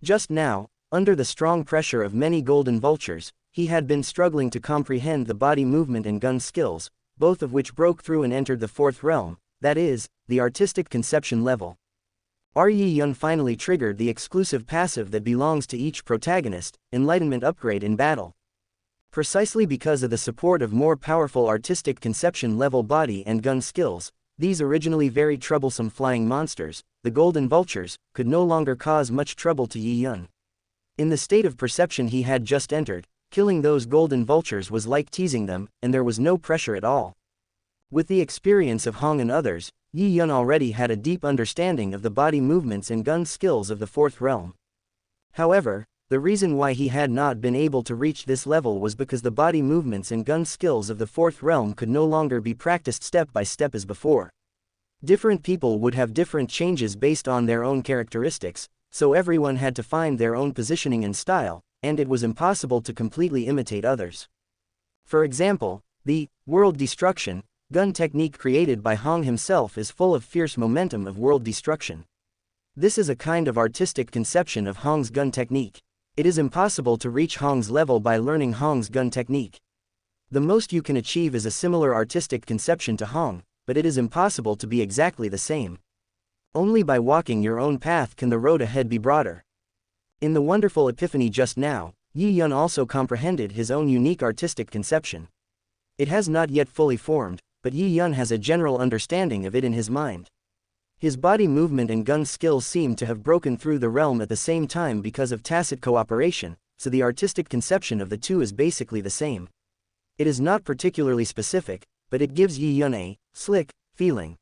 Just now, under the strong pressure of many golden vultures, he had been struggling to comprehend the body movement and gun skills, both of which broke through and entered the fourth realm, that is, the artistic conception level. Yi Yun finally triggered the exclusive passive that belongs to each protagonist, Enlightenment Upgrade in battle. Precisely because of the support of more powerful artistic conception level body and gun skills, these originally very troublesome flying monsters, the golden vultures, could no longer cause much trouble to Yi Yun. In the state of perception he had just entered, killing those golden vultures was like teasing them, and there was no pressure at all. With the experience of Hong and others, Yi Yun already had a deep understanding of the body movements and gun skills of the fourth realm. However, the reason why he had not been able to reach this level was because the body movements and gun skills of the fourth realm could no longer be practiced step by step as before. Different people would have different changes based on their own characteristics, so everyone had to find their own positioning and style, and it was impossible to completely imitate others. For example, the world destruction gun technique created by Hong himself is full of fierce momentum of world destruction. This is a kind of artistic conception of Hong's gun technique. It is impossible to reach Hong's level by learning Hong's gun technique. The most you can achieve is a similar artistic conception to Hong, but it is impossible to be exactly the same. Only by walking your own path can the road ahead be broader. In the wonderful epiphany just now, Yi Yun also comprehended his own unique artistic conception. It has not yet fully formed, but Yi Yun has a general understanding of it in his mind. His body movement and gun skills seem to have broken through the realm at the same time because of tacit cooperation, so the artistic conception of the two is basically the same. It is not particularly specific, but it gives Yi Yun a slick feeling.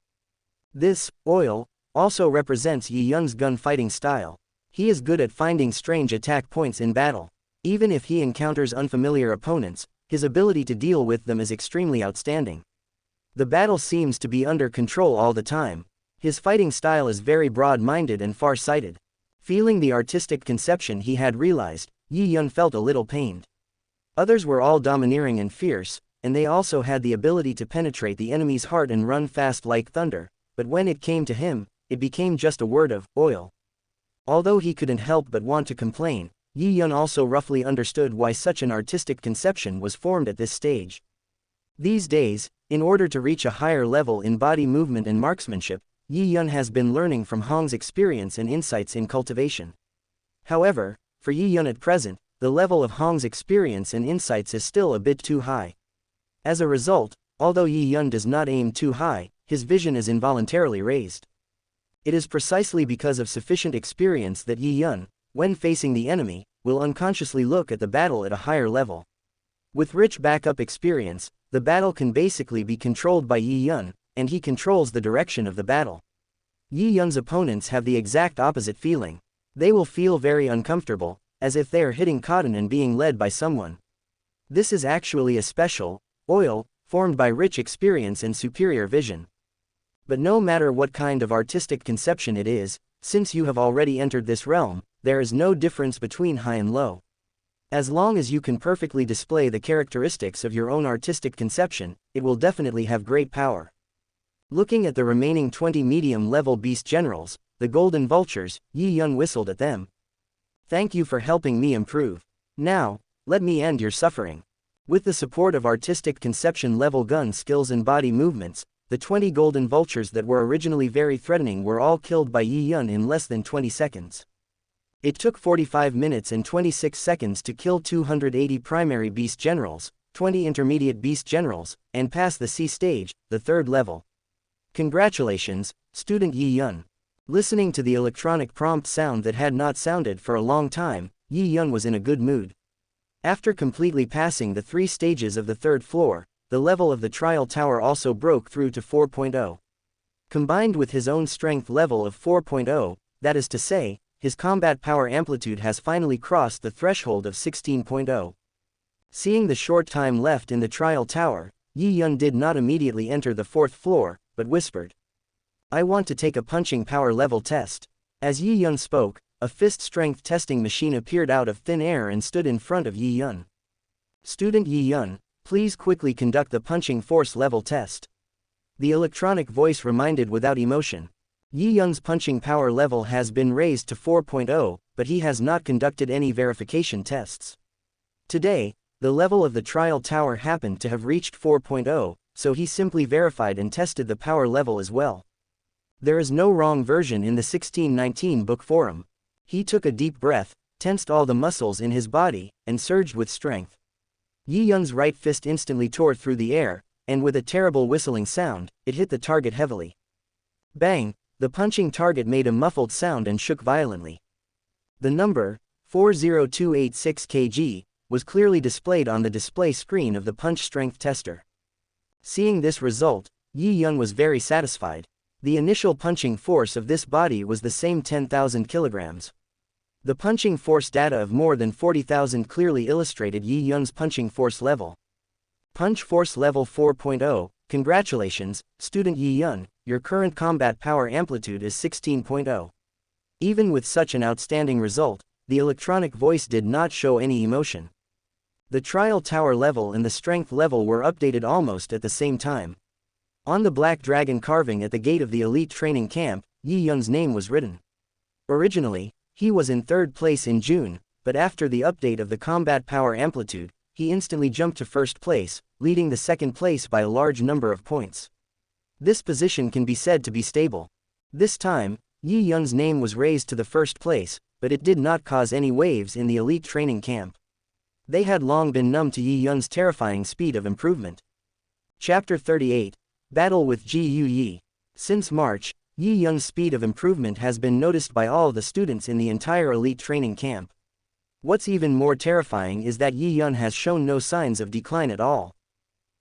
This oil also represents Yi Yun's gun fighting style. He is good at finding strange attack points in battle. Even if he encounters unfamiliar opponents, his ability to deal with them is extremely outstanding. The battle seems to be under control all the time. His fighting style is very broad-minded and far-sighted. Feeling the artistic conception he had realized, Yi Yun felt a little pained. Others were all domineering and fierce, and they also had the ability to penetrate the enemy's heart and run fast like thunder, but when it came to him, it became just a word of oil. Although he couldn't help but want to complain, Yi Yun also roughly understood why such an artistic conception was formed at this stage. These days, in order to reach a higher level in body movement and marksmanship, Yi Yun has been learning from Hong's experience and insights in cultivation. However, for Yi Yun at present, the level of Hong's experience and insights is still a bit too high. As a result, although Yi Yun does not aim too high, his vision is involuntarily raised. It is precisely because of sufficient experience that Yi Yun, when facing the enemy, will unconsciously look at the battle at a higher level. With rich backup experience, the battle can basically be controlled by Yi Yun, and he controls the direction of the battle. Yi Yun's opponents have the exact opposite feeling. They will feel very uncomfortable, as if they are hitting cotton and being led by someone. This is actually a special oil formed by rich experience and superior vision. But no matter what kind of artistic conception it is, since you have already entered this realm, there is no difference between high and low. As long as you can perfectly display the characteristics of your own artistic conception, it will definitely have great power. Looking at the remaining 20 medium-level beast generals, the golden vultures, Yi Yun whistled at them. Thank you for helping me improve. Now, let me end your suffering. With the support of artistic conception level gun skills and body movements, the 20 golden vultures that were originally very threatening were all killed by Yi Yun in less than 20 seconds. It took 45 minutes and 26 seconds to kill 280 primary beast generals, 20 intermediate beast generals, and pass the C stage, the third level. Congratulations, student Yi Yun. Listening to the electronic prompt sound that had not sounded for a long time, Yi Yun was in a good mood. After completely passing the 3 stages of the third floor, the level of the trial tower also broke through to 4.0. Combined with his own strength level of 4.0, that is to say, his combat power amplitude has finally crossed the threshold of 16.0. Seeing the short time left in the trial tower, Yi Yun did not immediately enter the 4th floor, but whispered, I want to take a punching power level test. As Yi Yun spoke, a fist strength testing machine appeared out of thin air and stood in front of Yi Yun. Student Yi Yun, please quickly conduct the punching force level test. The electronic voice reminded without emotion. Yi Yun's punching power level has been raised to 4.0, but he has not conducted any verification tests. Today, the level of the trial tower happened to have reached 4.0, so he simply verified and tested the power level as well. There is no wrong version in the 1619 book forum. He took a deep breath, tensed all the muscles in his body, and surged with strength. Yi Yun's right fist instantly tore through the air, and with a terrible whistling sound, it hit the target heavily. Bang! The punching target made a muffled sound and shook violently. The number, 40286 kg, was clearly displayed on the display screen of the punch strength tester. Seeing this result, Yi Yun was very satisfied. The initial punching force of this body was the same 10,000 kilograms. The punching force data of more than 40,000 clearly illustrated Yi Yun's punching force level. Punch force level 4.0, congratulations, student Yi Yun, your current combat power amplitude is 16.0. Even with such an outstanding result, the electronic voice did not show any emotion. The trial tower level and the strength level were updated almost at the same time. On the black dragon carving at the gate of the elite training camp, Yi Yun's name was written. Originally, he was in 3rd place in June, but after the update of the combat power amplitude, he instantly jumped to 1st place, leading the 2nd place by a large number of points. This position can be said to be stable. This time, Yi Yun's name was raised to the 1st place, but it did not cause any waves in the elite training camp. They had long been numb to Yi Yun's terrifying speed of improvement. Chapter 38. Battle with Ji Yu Yi. Since March, Yi Yun's speed of improvement has been noticed by all the students in the entire elite training camp. What's even more terrifying is that Yi Yun has shown no signs of decline at all.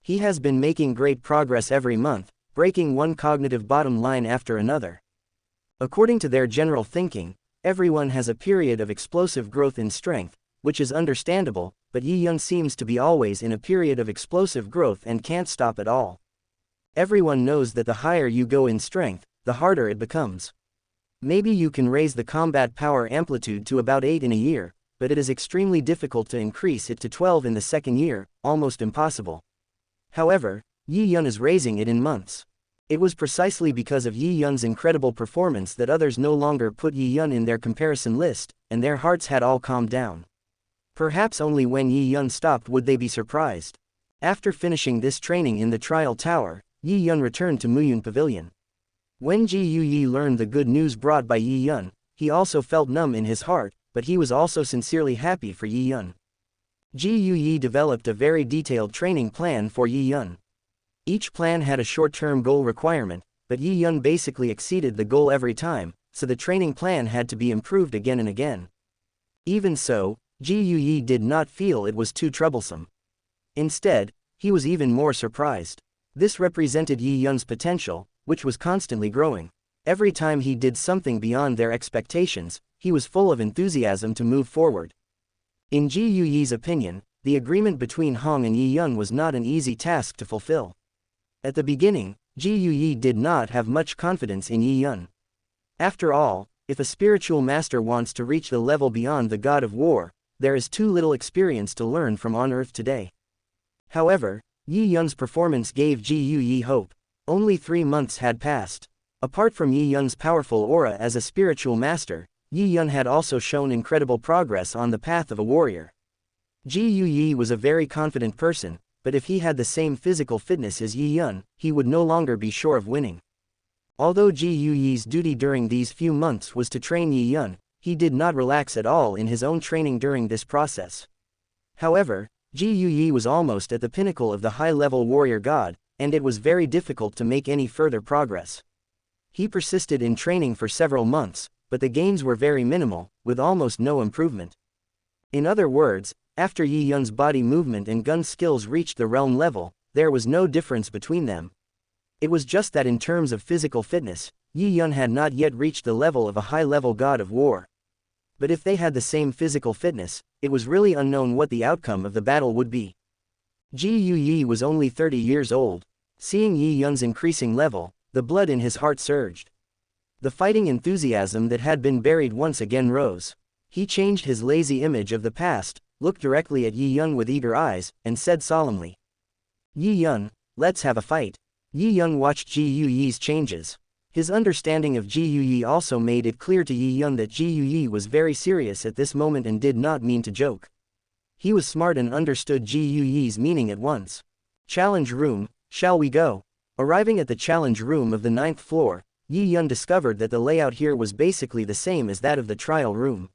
He has been making great progress every month, breaking one cognitive bottom line after another. According to their general thinking, everyone has a period of explosive growth in strength, which is understandable, but Yi Yun seems to be always in a period of explosive growth and can't stop at all. Everyone knows that the higher you go in strength, the harder it becomes. Maybe you can raise the combat power amplitude to about 8 in a year, but it is extremely difficult to increase it to 12 in the 2nd year, almost impossible. However, Yi Yun is raising it in months. It was precisely because of Yi Yun's incredible performance that others no longer put Yi Yun in their comparison list, and their hearts had all calmed down. Perhaps only when Yi Yun stopped would they be surprised. After finishing this training in the trial tower, Yi Yun returned to Muyun Pavilion. When Ji Yuyi learned the good news brought by Yi Yun, he also felt numb in his heart, but he was also sincerely happy for Yi Yun. Ji Yuyi developed a very detailed training plan for Yi Yun. Each plan had a short-term goal requirement, but Yi Yun basically exceeded the goal every time, so the training plan had to be improved again and again. Even so, Ji Yuyi did not feel it was too troublesome. Instead, he was even more surprised. This represented Yi Yun's potential, which was constantly growing. Every time he did something beyond their expectations, he was full of enthusiasm to move forward. In Ji Yuyi's opinion, the agreement between Hong and Yi Yun was not an easy task to fulfill. At the beginning, Ji Yuyi did not have much confidence in Yi Yun. After all, if a spiritual master wants to reach the level beyond the god of war, there is too little experience to learn from on Earth today. However, Yi Yun's performance gave Ji Yuyi hope. Only 3 months had passed. Apart from Yi Yun's powerful aura as a spiritual master, Yi Yun had also shown incredible progress on the path of a warrior. Ji Yuyi was a very confident person, but if he had the same physical fitness as Yi Yun, he would no longer be sure of winning. Although Ji Yuyi's duty during these few months was to train Yi Yun, he did not relax at all in his own training during this process. However, Ji Yuyi was almost at the pinnacle of the high-level warrior god, and it was very difficult to make any further progress. He persisted in training for several months, but the gains were very minimal, with almost no improvement. In other words, after Yi Yun's body movement and gun skills reached the realm level, there was no difference between them. It was just that in terms of physical fitness, Yi Yun had not yet reached the level of a high-level god of war. But if they had the same physical fitness, it was really unknown what the outcome of the battle would be. Ji Yuyi was only 30 years old. Seeing Yi Yun's increasing level, the blood in his heart surged. The fighting enthusiasm that had been buried once again rose. He changed his lazy image of the past, looked directly at Yi Yun with eager eyes, and said solemnly, "Yi Yun, let's have a fight." Yi Yun watched Ji Yuyi's changes. His understanding of Ji Yuyi also made it clear to Yi Yun that Ji Yuyi was very serious at this moment and did not mean to joke. He was smart and understood Ji Yuyi's meaning at once. "Challenge room, shall we go?" Arriving at the challenge room of the 9th floor, Yi Yun discovered that the layout here was basically the same as that of the trial room.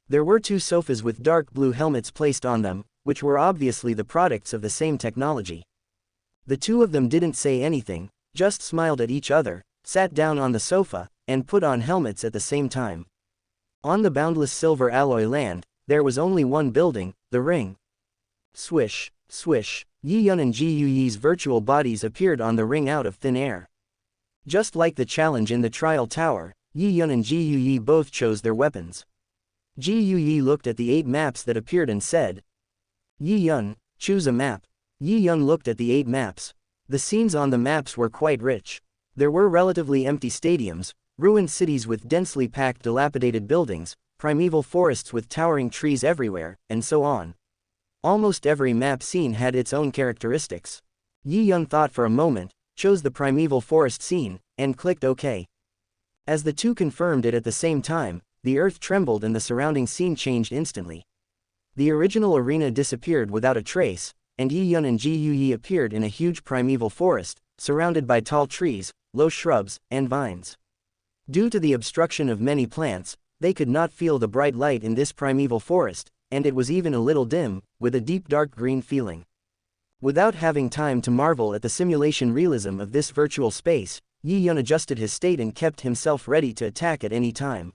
There were 2 sofas with dark blue helmets placed on them, which were obviously the products of the same technology. The 2 of them didn't say anything, just smiled at each other, sat down on the sofa, and put on helmets at the same time. On the boundless silver alloy land, there was only one building, the ring. Swish, swish, Yi Yun and Ji Yuyi's virtual bodies appeared on the ring out of thin air. Just like the challenge in the trial tower, Yi Yun and Ji Yuyi both chose their weapons. Ji Yuyi looked at the 8 maps that appeared and said, "Yi Yun, choose a map." Yi Yun looked at the 8 maps. The scenes on the maps were quite rich. There were relatively empty stadiums, ruined cities with densely packed dilapidated buildings, primeval forests with towering trees everywhere, and so on. Almost every map scene had its own characteristics. Yi Yun thought for a moment, chose the primeval forest scene, and clicked OK. As the 2 confirmed it at the same time, the earth trembled and the surrounding scene changed instantly. The original arena disappeared without a trace, and Yi Yun and Ji Yuyi appeared in a huge primeval forest, surrounded by tall trees, low shrubs, and vines. Due to the obstruction of many plants, they could not feel the bright light in this primeval forest, and it was even a little dim, with a deep dark green feeling. Without having time to marvel at the simulation realism of this virtual space, Yi Yun adjusted his state and kept himself ready to attack at any time.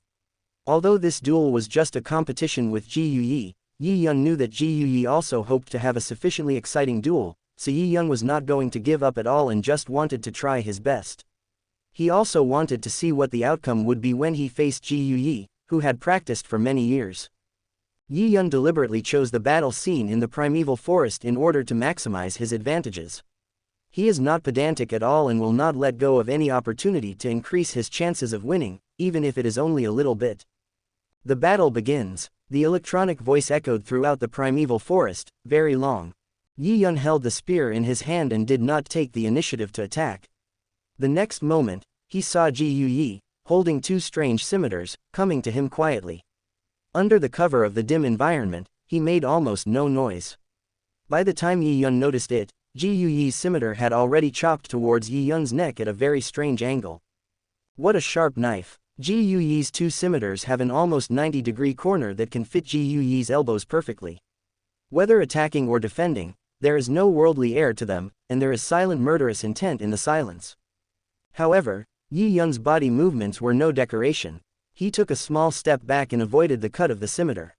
Although this duel was just a competition with Ji Yuyi, Yi Yun knew that Ji Yuyi also hoped to have a sufficiently exciting duel, so Yi Yun was not going to give up at all and just wanted to try his best. He also wanted to see what the outcome would be when he faced Ji Yuyi, who had practiced for many years. Yi Yun deliberately chose the battle scene in the primeval forest in order to maximize his advantages. He is not pedantic at all and will not let go of any opportunity to increase his chances of winning, even if it is only a little bit. The battle begins. The electronic voice echoed throughout the primeval forest, very long. Yi Yun held the spear in his hand and did not take the initiative to attack. The next moment, he saw Ji Yuyi, holding 2 strange scimitars, coming to him quietly. Under the cover of the dim environment, he made almost no noise. By the time Yi Yun noticed it, Ji Yuyi's scimitar had already chopped towards Yi Yun's neck at a very strange angle. What a sharp knife. Ji Yuyi's two scimitars have an almost 90-degree corner that can fit Ji Yuyi's elbows perfectly. Whether attacking or defending, there is no worldly air to them, and there is silent murderous intent in the silence. However, Yi Yun's body movements were no decoration. He took a small step back and avoided the cut of the scimitar.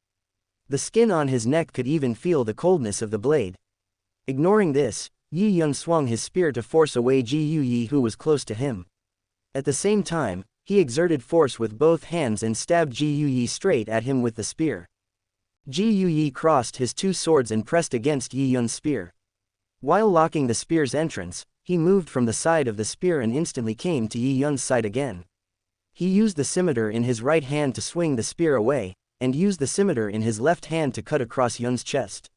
The skin on his neck could even feel the coldness of the blade. Ignoring this, Yi Yun swung his spear to force away Ji Yuyi, who was close to him. At the same time, he exerted force with both hands and stabbed Ji Yuyi straight at him with the spear. Ji Yuyi crossed his two swords and pressed against Yi Yun's spear. While locking the spear's entrance, he moved from the side of the spear and instantly came to Yi Yun's side again. He used the scimitar in his right hand to swing the spear away, and used the scimitar in his left hand to cut across Yun's chest.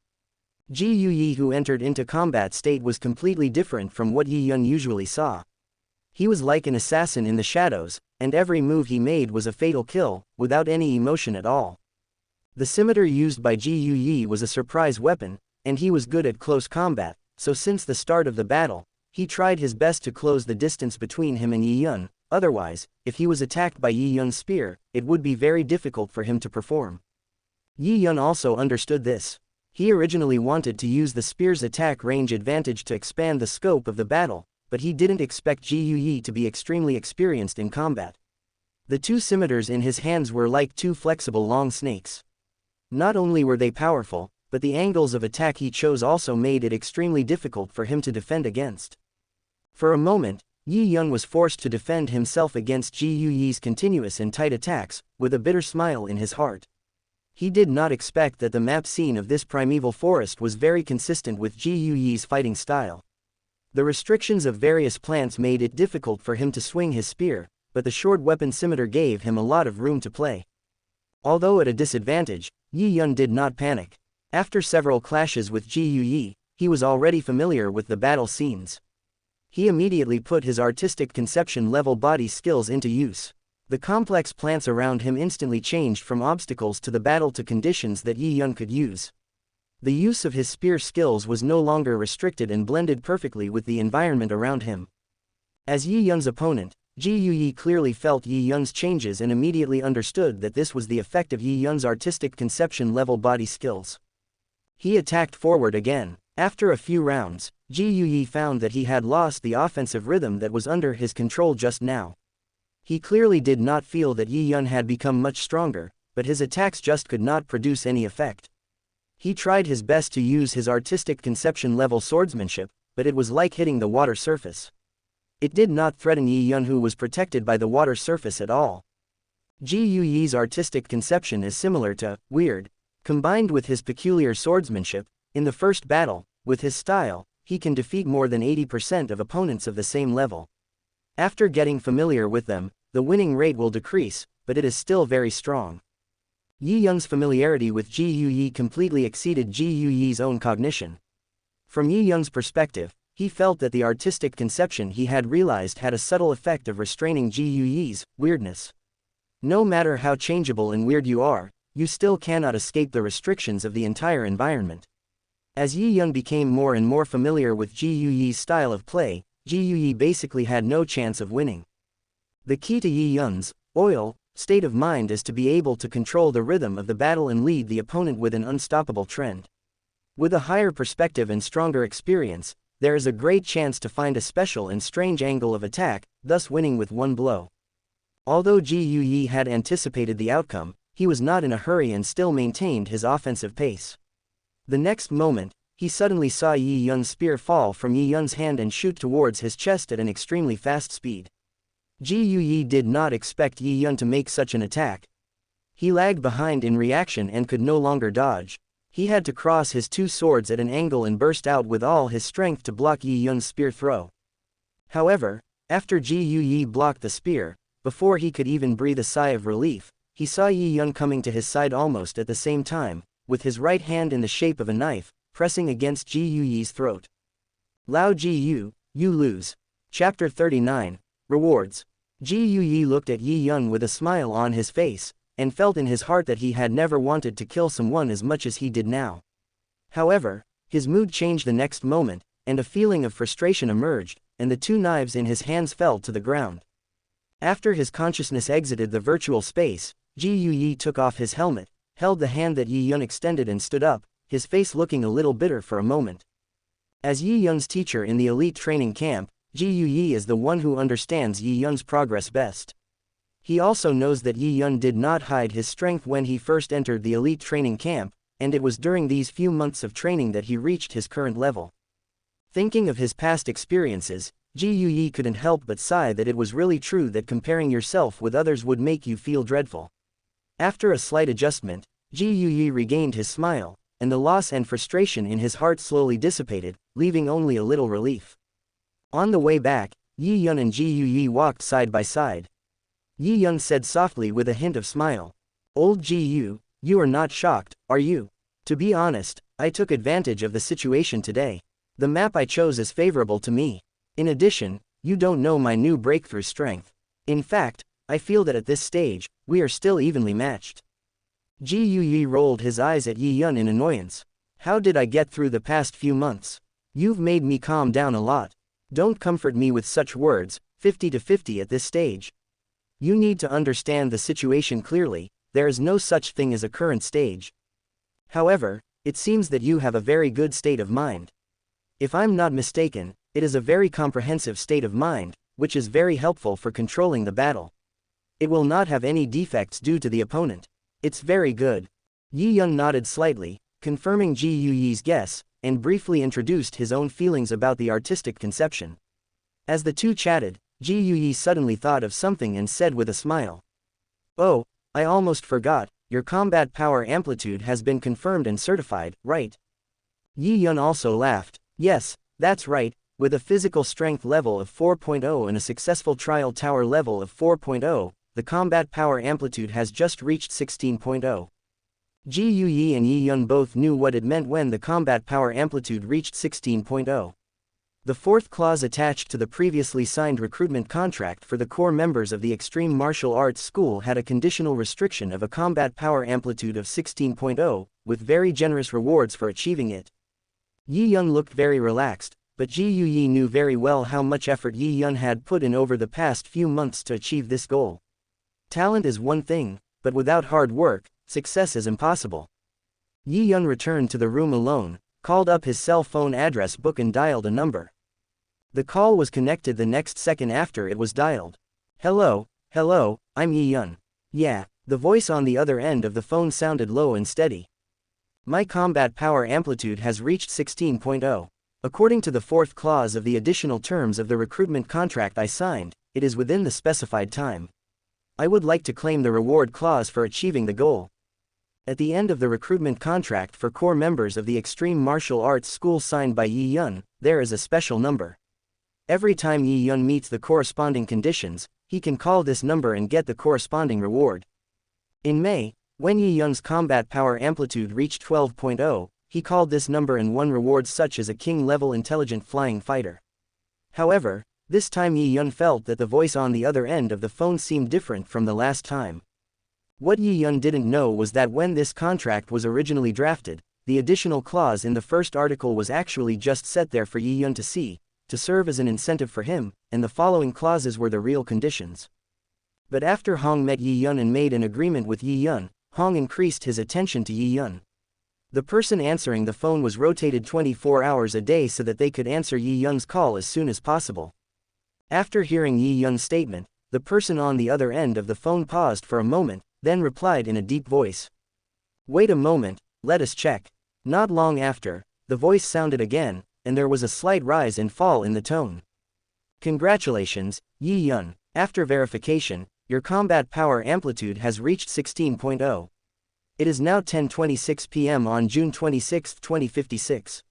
Ji Yuyi, who entered into combat state, was completely different from what Yi Yun usually saw. He was like an assassin in the shadows, and every move he made was a fatal kill, without any emotion at all. The scimitar used by Ji Yuyi was a surprise weapon, and he was good at close combat, so since the start of the battle, he tried his best to close the distance between him and Yi Yun. Otherwise, if he was attacked by Yi Yun's spear, it would be very difficult for him to perform. Yi Yun also understood this. He originally wanted to use the spear's attack range advantage to expand the scope of the battle, but he didn't expect Ji Yuyi to be extremely experienced in combat. The two scimitars in his hands were like two flexible long snakes. Not only were they powerful, but the angles of attack he chose also made it extremely difficult for him to defend against. For a moment, Yi Yun was forced to defend himself against Ji Yuyi's continuous and tight attacks, with a bitter smile in his heart. He did not expect that the map scene of this primeval forest was very consistent with Ji Yuyi's fighting style. The restrictions of various plants made it difficult for him to swing his spear, but the short weapon scimitar gave him a lot of room to play. Although at a disadvantage, Yi Yun did not panic. After several clashes with Ji Yuyi, he was already familiar with the battle scenes. He immediately put his artistic conception level body skills into use. The complex plants around him instantly changed from obstacles to the battle to conditions that Yi Yun could use. The use of his spear skills was no longer restricted and blended perfectly with the environment around him. As Yi Yun's opponent, Ji Yuyi clearly felt Yi Yun's changes and immediately understood that this was the effect of Yi Yun's artistic conception level body skills. He attacked forward again. After a few rounds, Ji Yuyi found that he had lost the offensive rhythm that was under his control just now. He clearly did not feel that Yi Yun had become much stronger, but his attacks just could not produce any effect. He tried his best to use his artistic conception level swordsmanship, but it was like hitting the water surface. It did not threaten Yi Yun, who was protected by the water surface at all. Ji Yuyi's artistic conception is similar to weird. Combined with his peculiar swordsmanship, in the first battle, with his style, he can defeat more than 80% of opponents of the same level. After getting familiar with them, the winning rate will decrease, but it is still very strong. Yi Yun's familiarity with Ji Yuyi completely exceeded Ji Yuyi's own cognition. From Yi Yun's perspective, he felt that the artistic conception he had realized had a subtle effect of restraining Ji Yuyi's weirdness. No matter how changeable and weird you are, you still cannot escape the restrictions of the entire environment. As Yi Yun became more and more familiar with Ji Yuyi's style of play, Ji Yuyi basically had no chance of winning. The key to Yi Yun's state of mind is to be able to control the rhythm of the battle and lead the opponent with an unstoppable trend. With a higher perspective and stronger experience, there is a great chance to find a special and strange angle of attack, thus winning with one blow. Although Ji Yuyi had anticipated the outcome, he was not in a hurry and still maintained his offensive pace. The next moment, he suddenly saw Yi Yun's spear fall from Yi Yun's hand and shoot towards his chest at an extremely fast speed. Ji Yuyi did not expect Yi Yun to make such an attack. He lagged behind in reaction and could no longer dodge. He had to cross his two swords at an angle and burst out with all his strength to block Yi Yun's spear throw. However, after Ji Yuyi blocked the spear, before he could even breathe a sigh of relief, he saw Yi Yun coming to his side almost at the same time, with his right hand in the shape of a knife, pressing against Ji Yuyi's throat. Lao Ji Yu, you lose. Chapter 39, Rewards. Ji Yuyi looked at Yi Yun with a smile on his face, and felt in his heart that he had never wanted to kill someone as much as he did now. However, his mood changed the next moment, and a feeling of frustration emerged, and the two knives in his hands fell to the ground. After his consciousness exited the virtual space, Ji Yuyi took off his helmet, held the hand that Yi Yun extended and stood up, his face looking a little bitter for a moment. As Yi Yun's teacher in the elite training camp, Ji Yuyi is the one who understands Yi Yun's progress best. He also knows that Yi Yun did not hide his strength when he first entered the elite training camp, and it was during these few months of training that he reached his current level. Thinking of his past experiences, Ji Yuyi couldn't help but sigh that it was really true that comparing yourself with others would make you feel dreadful. After a slight adjustment, Ji Yuyi regained his smile, and the loss and frustration in his heart slowly dissipated, leaving only a little relief. On the way back, Yi Yun and Ji Yuyi walked side by side. Yi Yun said softly with a hint of smile, "Old Ji Yu, you are not shocked, are you? To be honest, I took advantage of the situation today. The map I chose is favorable to me. In addition, you don't know my new breakthrough strength. In fact, I feel that at this stage, we are still evenly matched." Ji Yuyi rolled his eyes at Yi Yun in annoyance. "How did I get through the past few months? You've made me calm down a lot. Don't comfort me with such words, 50-50 at this stage. You need to understand the situation clearly, there is no such thing as a current stage. However, it seems that you have a very good state of mind. If I'm not mistaken, it is a very comprehensive state of mind, which is very helpful for controlling the battle. It will not have any defects due to the opponent. It's very good." Yi Yun nodded slightly, confirming Ji Yuyi's guess, and briefly introduced his own feelings about the artistic conception. As the two chatted, Ji Yuyi suddenly thought of something and said with a smile, "Oh, I almost forgot, your combat power amplitude has been confirmed and certified, right?" Yi Yun also laughed. "Yes, that's right, with a physical strength level of 4.0 and a successful trial tower level of 4.0, the combat power amplitude has just reached 16.0. Ji Yuyi and Yi Yun both knew what it meant when the combat power amplitude reached 16.0. The fourth clause attached to the previously signed recruitment contract for the core members of the Extreme Martial Arts School had a conditional restriction of a combat power amplitude of 16.0, with very generous rewards for achieving it. Yi Yun looked very relaxed, but Ji Yuyi knew very well how much effort Yi Yun had put in over the past few months to achieve this goal. Talent is one thing, but without hard work, success is impossible. Yi Yun returned to the room alone, called up his cell phone address book and dialed a number. The call was connected the next second after it was dialed. "Hello, I'm Yi Yun. Yeah," the voice on the other end of the phone sounded low and steady. "My combat power amplitude has reached 16.0. According to the fourth clause of the additional terms of the recruitment contract I signed, it is within the specified time. I would like to claim the reward clause for achieving the goal." At the end of the recruitment contract for core members of the Extreme Martial Arts School signed by Yi Yun, there is a special number. Every time Yi Yun meets the corresponding conditions, he can call this number and get the corresponding reward. In May, when Yi Yun's combat power amplitude reached 12.0, he called this number and won rewards such as a king-level intelligent flying fighter. However, this time Yi Yun felt that the voice on the other end of the phone seemed different from the last time. What Yi Yun didn't know was that when this contract was originally drafted, the additional clause in the first article was actually just set there for Yi Yun to see, to serve as an incentive for him, and the following clauses were the real conditions. But after Hong met Yi Yun and made an agreement with Yi Yun, Hong increased his attention to Yi Yun. The person answering the phone was rotated 24 hours a day so that they could answer Yi Yun's call as soon as possible. After hearing Yi Yun's statement, the person on the other end of the phone paused for a moment, then replied in a deep voice. "Wait a moment, let us check." Not long after, the voice sounded again, and there was a slight rise and fall in the tone. "Congratulations, Yi Yun. After verification, your combat power amplitude has reached 16.0. It is now 10:26 p.m. on June 26, 2056.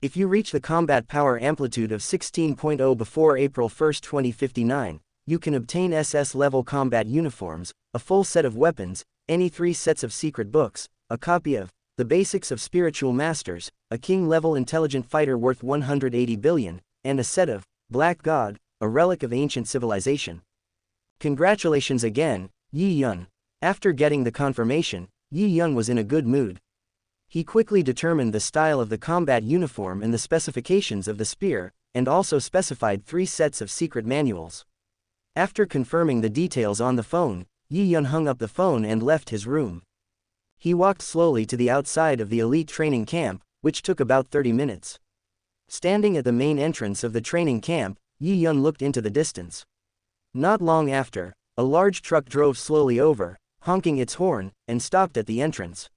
If you reach the combat power amplitude of 16.0 before April 1, 2059, you can obtain SS-level combat uniforms, a full set of weapons, any 3 sets of secret books, a copy of The Basics of Spiritual Masters, a king-level intelligent fighter worth 180 billion, and a set of Black God, a relic of ancient civilization. Congratulations again, Yi Yun." After getting the confirmation, Yi Yun was in a good mood. He quickly determined the style of the combat uniform and the specifications of the spear, and also specified 3 sets of secret manuals. After confirming the details on the phone, Yi Yun hung up the phone and left his room. He walked slowly to the outside of the elite training camp, which took about 30 minutes. Standing at the main entrance of the training camp, Yi Yun looked into the distance. Not long after, a large truck drove slowly over, honking its horn, and stopped at the entrance.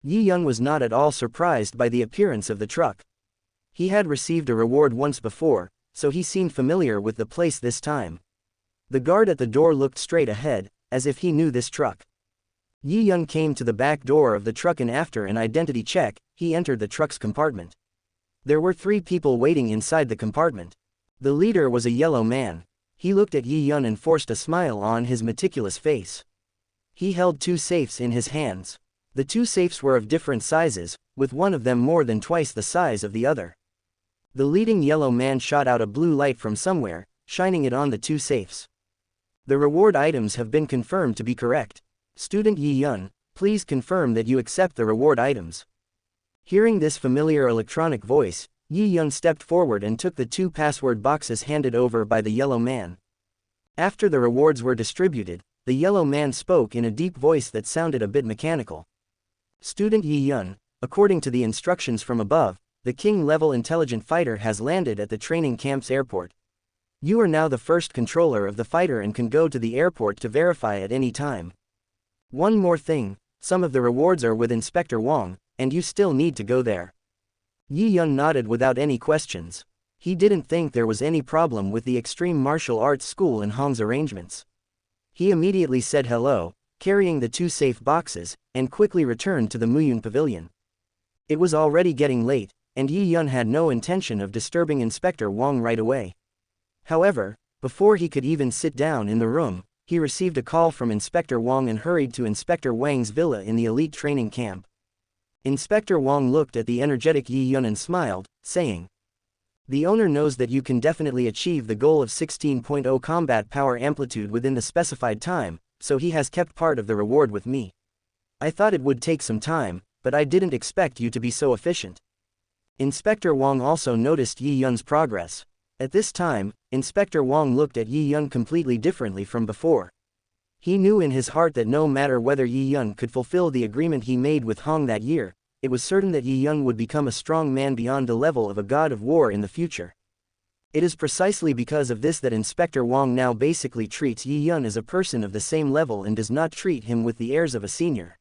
Yi Yun was not at all surprised by the appearance of the truck. He had received a reward once before, so he seemed familiar with the place this time. The guard at the door looked straight ahead, as if he knew this truck. Yi Yun came to the back door of the truck and after an identity check, he entered the truck's compartment. There were 3 people waiting inside the compartment. The leader was a yellow man. He looked at Yi Yun and forced a smile on his meticulous face. He held 2 safes in his hands. The 2 safes were of different sizes, with one of them more than twice the size of the other. The leading yellow man shot out a blue light from somewhere, shining it on the 2 safes. The reward items have been confirmed to be correct. Student Yi Yun, please confirm that you accept the reward items. Hearing this familiar electronic voice, Yi Yun stepped forward and took the 2 password boxes handed over by the yellow man. After the rewards were distributed, the yellow man spoke in a deep voice that sounded a bit mechanical. Student Yi Yun, according to the instructions from above, the king-level intelligent fighter has landed at the training camp's airport. You are now the first controller of the fighter and can go to the airport to verify at any time. One more thing, some of the rewards are with Inspector Wang, and you still need to go there. Yi Yun nodded without any questions. He didn't think there was any problem with the extreme martial arts school and Hong's arrangements. He immediately said hello, carrying the 2 safe boxes, and quickly returned to the Muyun pavilion. It was already getting late, and Yi Yun had no intention of disturbing Inspector Wang right away. However, before he could even sit down in the room, he received a call from Inspector Wang and hurried to Inspector Wang's villa in the elite training camp. Inspector Wang looked at the energetic Yi Yun and smiled, saying, "The owner knows that you can definitely achieve the goal of 16.0 combat power amplitude within the specified time, so he has kept part of the reward with me. I thought it would take some time, but I didn't expect you to be so efficient." Inspector Wang also noticed Yi Yun's progress. At this time, Inspector Wang looked at Yi Yun completely differently from before. He knew in his heart that no matter whether Yi Yun could fulfill the agreement he made with Hong that year, it was certain that Yi Yun would become a strong man beyond the level of a god of war in the future. It is precisely because of this that Inspector Wang now basically treats Yi Yun as a person of the same level and does not treat him with the airs of a senior.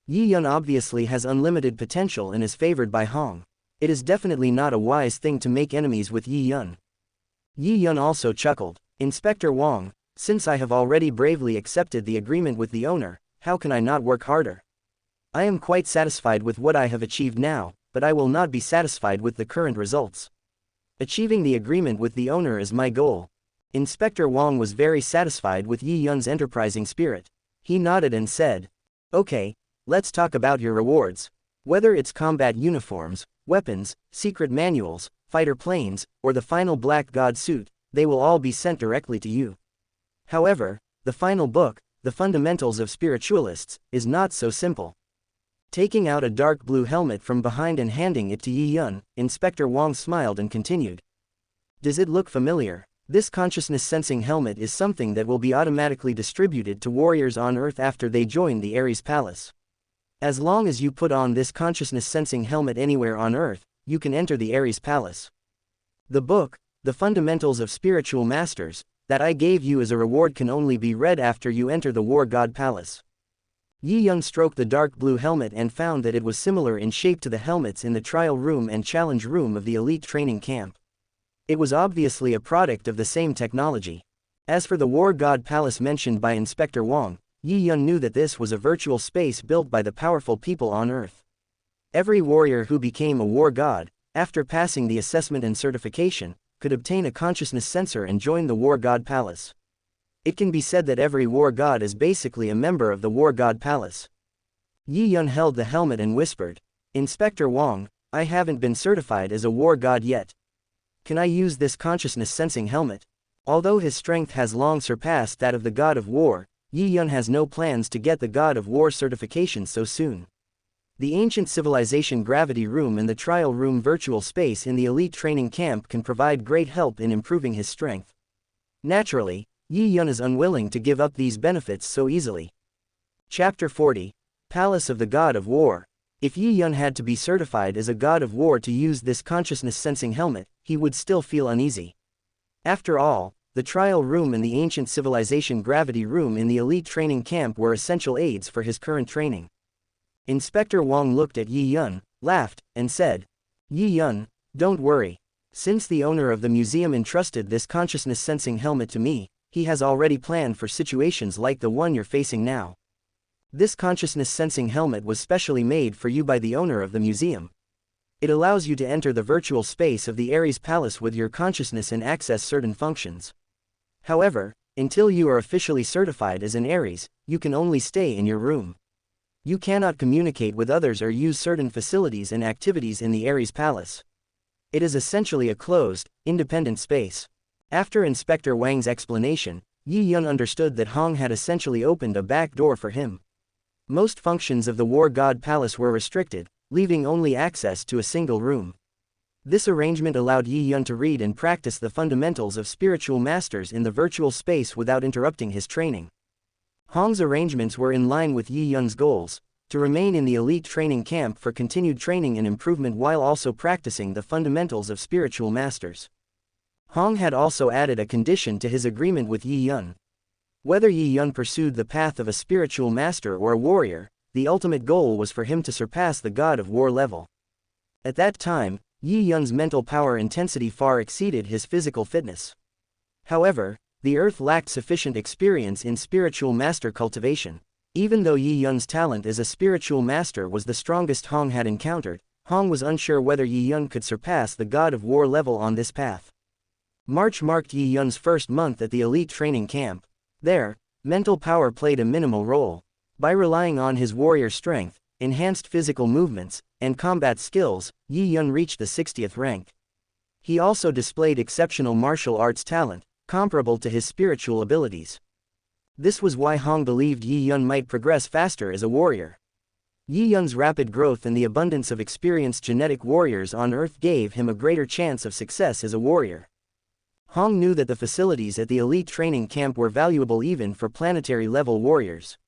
Yi Yun obviously has unlimited potential and is favored by Hong. It is definitely not a wise thing to make enemies with Yi Yun. Yi Yun also chuckled. "Inspector Wang, since I have already bravely accepted the agreement with the owner, how can I not work harder? I am quite satisfied with what I have achieved now, but I will not be satisfied with the current results. Achieving the agreement with the owner is my goal." Inspector Wang was very satisfied with Yi Yun's enterprising spirit. He nodded and said, "Okay, let's talk about your rewards. Whether it's combat uniforms, weapons, secret manuals, fighter planes, or the final Black God suit, they will all be sent directly to you. However, the final book, The Fundamentals of Spiritualists, is not so simple." Taking out a dark blue helmet from behind and handing it to Yi Yun, Inspector Wang smiled and continued. "Does it look familiar? This consciousness-sensing helmet is something that will be automatically distributed to warriors on Earth after they join the Ares Palace. As long as you put on this consciousness-sensing helmet anywhere on Earth, you can enter the Ares Palace. The book, The Fundamentals of Spiritual Masters, that I gave you as a reward can only be read after you enter the War God Palace." Yi Yun stroked the dark blue helmet and found that it was similar in shape to the helmets in the trial room and challenge room of the elite training camp. It was obviously a product of the same technology. As for the War God Palace mentioned by Inspector Wang, Yi Yun knew that this was a virtual space built by the powerful people on Earth. Every warrior who became a war god, after passing the assessment and certification, could obtain a consciousness sensor and join the War God Palace. It can be said that every war god is basically a member of the War God Palace. Yi Yun held the helmet and whispered, "Inspector Wang, I haven't been certified as a war god yet. Can I use this consciousness sensing helmet?" Although his strength has long surpassed that of the god of war, Yi Yun has no plans to get the god of war certification so soon. The ancient civilization gravity room and the trial room virtual space in the elite training camp can provide great help in improving his strength. Naturally, Yi Yun is unwilling to give up these benefits so easily. Chapter 40. Palace of the God of War. If Yi Yun had to be certified as a god of war to use this consciousness-sensing helmet, he would still feel uneasy. After all, the trial room and the ancient civilization gravity room in the elite training camp were essential aids for his current training. Inspector Wang looked at Yi Yun, laughed, and said, "Yi Yun, don't worry. Since the owner of the museum entrusted this consciousness-sensing helmet to me, he has already planned for situations like the one you're facing now. This consciousness-sensing helmet was specially made for you by the owner of the museum. It allows you to enter the virtual space of the Ares Palace with your consciousness and access certain functions. However, until you are officially certified as an Ares, you can only stay in your room. You cannot communicate with others or use certain facilities and activities in the Ares Palace. It is essentially a closed, independent space." After Inspector Wang's explanation, Yi Yun understood that Hong had essentially opened a back door for him. Most functions of the War God Palace were restricted, leaving only access to a single room. This arrangement allowed Yi Yun to read and practice the fundamentals of spiritual masters in the virtual space without interrupting his training. Hong's arrangements were in line with Yi Yun's goals, to remain in the elite training camp for continued training and improvement while also practicing the fundamentals of spiritual masters. Hong had also added a condition to his agreement with Yi Yun. Whether Yi Yun pursued the path of a spiritual master or a warrior, the ultimate goal was for him to surpass the God of War level. At that time, Yi Yun's mental power intensity far exceeded his physical fitness. However, the Earth lacked sufficient experience in spiritual master cultivation. Even though Yi Yun's talent as a spiritual master was the strongest Hong had encountered, Hong was unsure whether Yi Yun could surpass the God of War level on this path. March marked Yi Yun's first month at the elite training camp. There, mental power played a minimal role. By relying on his warrior strength, enhanced physical movements, and combat skills, Yi Yun reached the 60th rank. He also displayed exceptional martial arts talent, comparable to his spiritual abilities. This was why Hong believed Yi Yun might progress faster as a warrior. Yi Yun's rapid growth and the abundance of experienced genetic warriors on Earth gave him a greater chance of success as a warrior. Hong knew that the facilities at the elite training camp were valuable even for planetary-level warriors.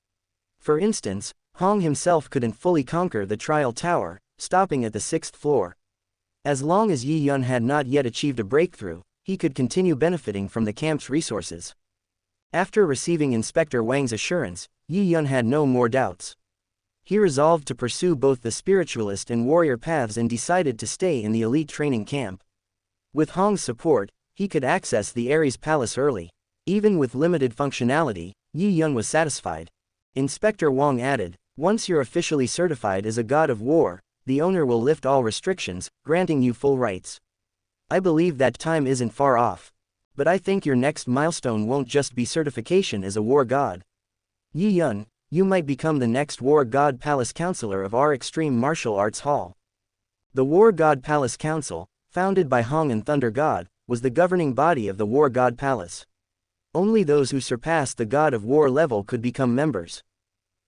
For instance, Hong himself couldn't fully conquer the trial tower, stopping at the 6th floor. As long as Yi Yun had not yet achieved a breakthrough, he could continue benefiting from the camp's resources. After receiving Inspector Wang's assurance, Yi Yun had no more doubts. He resolved to pursue both the spiritualist and warrior paths and decided to stay in the elite training camp. With Hong's support, he could access the Ares Palace early. Even with limited functionality, Yi Yun was satisfied. Inspector Wang added, "Once you're officially certified as a god of war, the owner will lift all restrictions, granting you full rights. I believe that time isn't far off. But I think your next milestone won't just be certification as a war god. Yi Yun, you might become the next War God Palace Counselor of our Extreme Martial Arts Hall." The War God Palace Council, founded by Hong and Thunder God, was the governing body of the War God Palace. Only those who surpassed the God of War level could become members.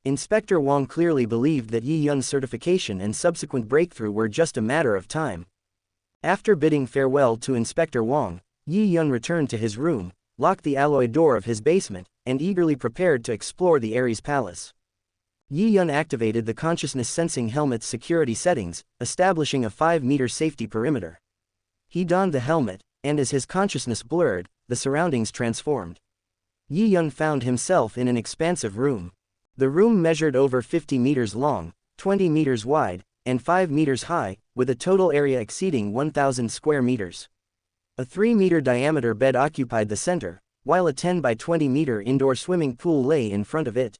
Inspector Wang clearly believed that Yi Yun's certification and subsequent breakthrough were just a matter of time. After bidding farewell to Inspector Wang, Yi Yun returned to his room, locked the alloy door of his basement, and eagerly prepared to explore the Ares Palace. Yi Yun activated the consciousness-sensing helmet's security settings, establishing a 5-meter safety perimeter. He donned the helmet, and as his consciousness blurred, the surroundings transformed. Yi Yun found himself in an expansive room. The room measured over 50 meters long, 20 meters wide, and 5 meters high, with a total area exceeding 1,000 square meters. A 3-meter diameter bed occupied the center, while a 10 by 20 meter indoor swimming pool lay in front of it.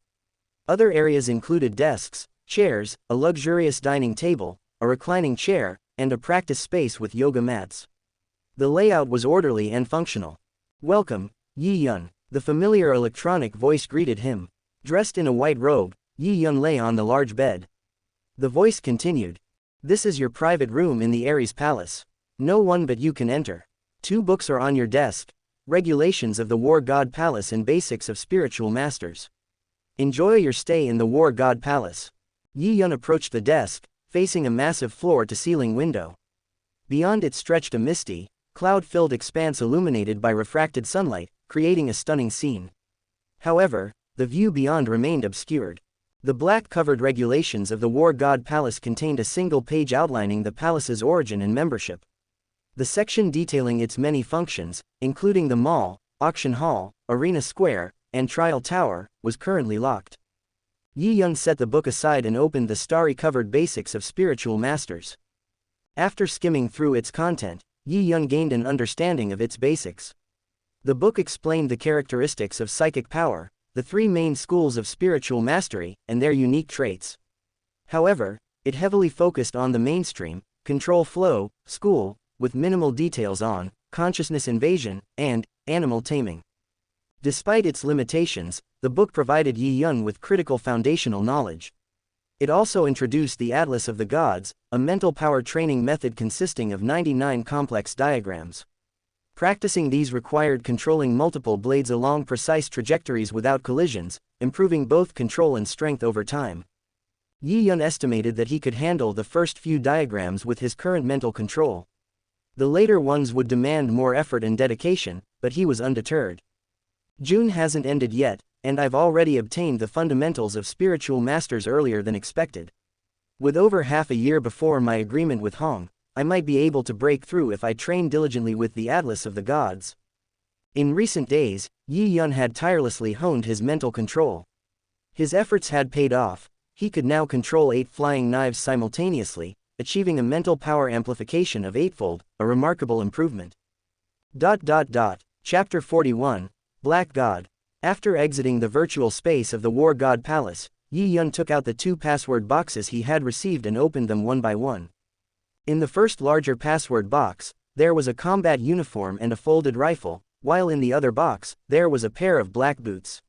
Other areas included desks, chairs, a luxurious dining table, a reclining chair, and a practice space with yoga mats. The layout was orderly and functional. "Welcome, Yi Yun," the familiar electronic voice greeted him. Dressed in a white robe, Yi Yun lay on the large bed. The voice continued. "This is your private room in the Ares Palace. No one but you can enter. 2 books are on your desk: Regulations of the War God Palace and Basics of Spiritual Masters. Enjoy your stay in the War God Palace." Yi Yun approached the desk, facing a massive floor-to-ceiling window. Beyond it stretched a misty, cloud-filled expanse illuminated by refracted sunlight, creating a stunning scene. However, the view beyond remained obscured. The black-covered regulations of the War God Palace contained a single page outlining the palace's origin and membership. The section detailing its many functions, including the mall, auction hall, arena square, and trial tower, was currently locked. Yi Yun set the book aside and opened the starry-covered Basics of Spiritual Masters. After skimming through its content, Yi Yun gained an understanding of its basics. The book explained the characteristics of psychic power, the three main schools of spiritual mastery, and their unique traits. However, it heavily focused on the mainstream, control flow, school, with minimal details on consciousness invasion and animal taming. Despite its limitations, the book provided Yi Yun with critical foundational knowledge. It also introduced the Atlas of the Gods, a mental power training method consisting of 99 complex diagrams. Practicing these required controlling multiple blades along precise trajectories without collisions, improving both control and strength over time. Yi Yun estimated that he could handle the first few diagrams with his current mental control. The later ones would demand more effort and dedication, but he was undeterred. June hasn't ended yet, and I've already obtained the fundamentals of spiritual masters earlier than expected. With over half a year before my agreement with Hong, I might be able to break through if I train diligently with the Atlas of the Gods. In recent days, Yi Yun had tirelessly honed his mental control. His efforts had paid off. He could now control 8 flying knives simultaneously, achieving a mental power amplification of 8-fold, a remarkable improvement. Chapter 41, Black God. After exiting the virtual space of the War God Palace, Yi Yun took out the 2 password boxes he had received and opened them one by one. In the first larger password box, there was a combat uniform and a folded rifle, while in the other box, there was a pair of black boots.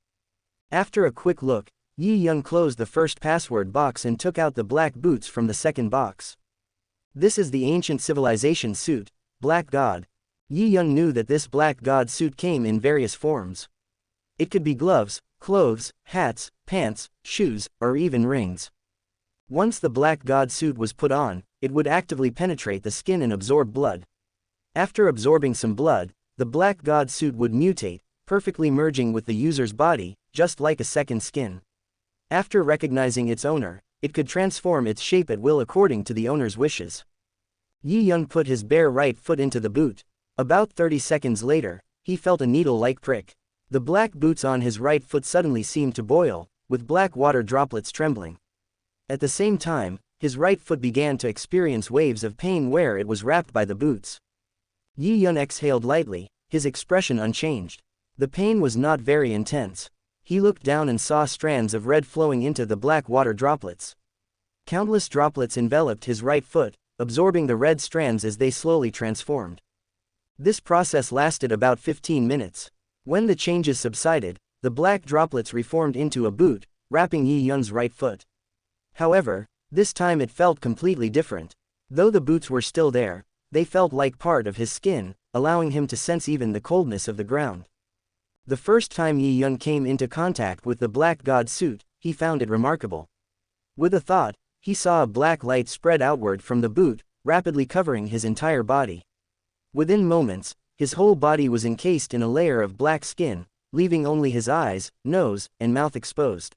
After a quick look, Yi Yun closed the first password box and took out the black boots from the second box. This is the ancient civilization suit, Black God. Yi Yun knew that this Black God suit came in various forms. It could be gloves, clothes, hats, pants, shoes, or even rings. Once the Black God suit was put on, it would actively penetrate the skin and absorb blood. After absorbing some blood, the Black God suit would mutate, perfectly merging with the user's body, just like a second skin. After recognizing its owner, it could transform its shape at will according to the owner's wishes. Yi Yun put his bare right foot into the boot. About 30 seconds later, he felt a needle-like prick. The black boots on his right foot suddenly seemed to boil, with black water droplets trembling. At the same time, his right foot began to experience waves of pain where it was wrapped by the boots. Yi Yun exhaled lightly, his expression unchanged. The pain was not very intense. He looked down and saw strands of red flowing into the black water droplets. Countless droplets enveloped his right foot, absorbing the red strands as they slowly transformed. This process lasted about 15 minutes. When the changes subsided, the black droplets reformed into a boot, wrapping Yi Yun's right foot. However, this time it felt completely different. Though the boots were still there, they felt like part of his skin, allowing him to sense even the coldness of the ground. The first time Yi Yun came into contact with the Black God suit, he found it remarkable. With a thought, he saw a black light spread outward from the boot, rapidly covering his entire body. Within moments, his whole body was encased in a layer of black skin, leaving only his eyes, nose, and mouth exposed.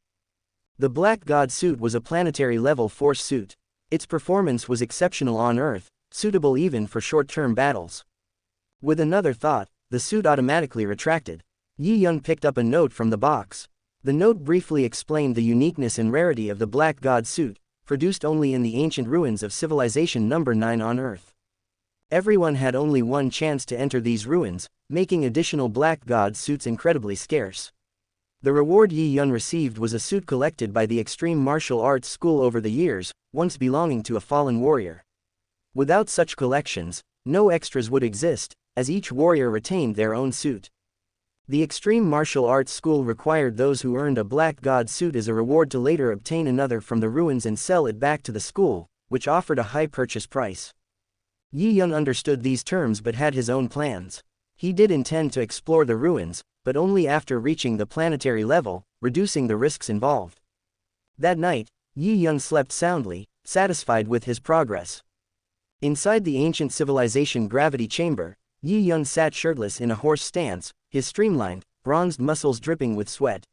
The Black God suit was a planetary-level force suit. Its performance was exceptional on Earth, suitable even for short-term battles. With another thought, the suit automatically retracted. Yi Yun picked up a note from the box. The note briefly explained the uniqueness and rarity of the Black God suit, produced only in the ancient ruins of Civilization Number 9 on Earth. Everyone had only one chance to enter these ruins, making additional Black God suits incredibly scarce. The reward Yi Yun received was a suit collected by the Extreme Martial Arts School over the years, once belonging to a fallen warrior. Without such collections, no extras would exist, as each warrior retained their own suit. The Extreme Martial Arts School required those who earned a Black God suit as a reward to later obtain another from the ruins and sell it back to the school, which offered a high purchase price. Yi Yun understood these terms but had his own plans. He did intend to explore the ruins, but only after reaching the planetary level, reducing the risks involved. That night, Yi Yun slept soundly, satisfied with his progress. Inside the ancient civilization gravity chamber, Yi Yun sat shirtless in a horse stance, his streamlined, bronzed muscles dripping with sweat.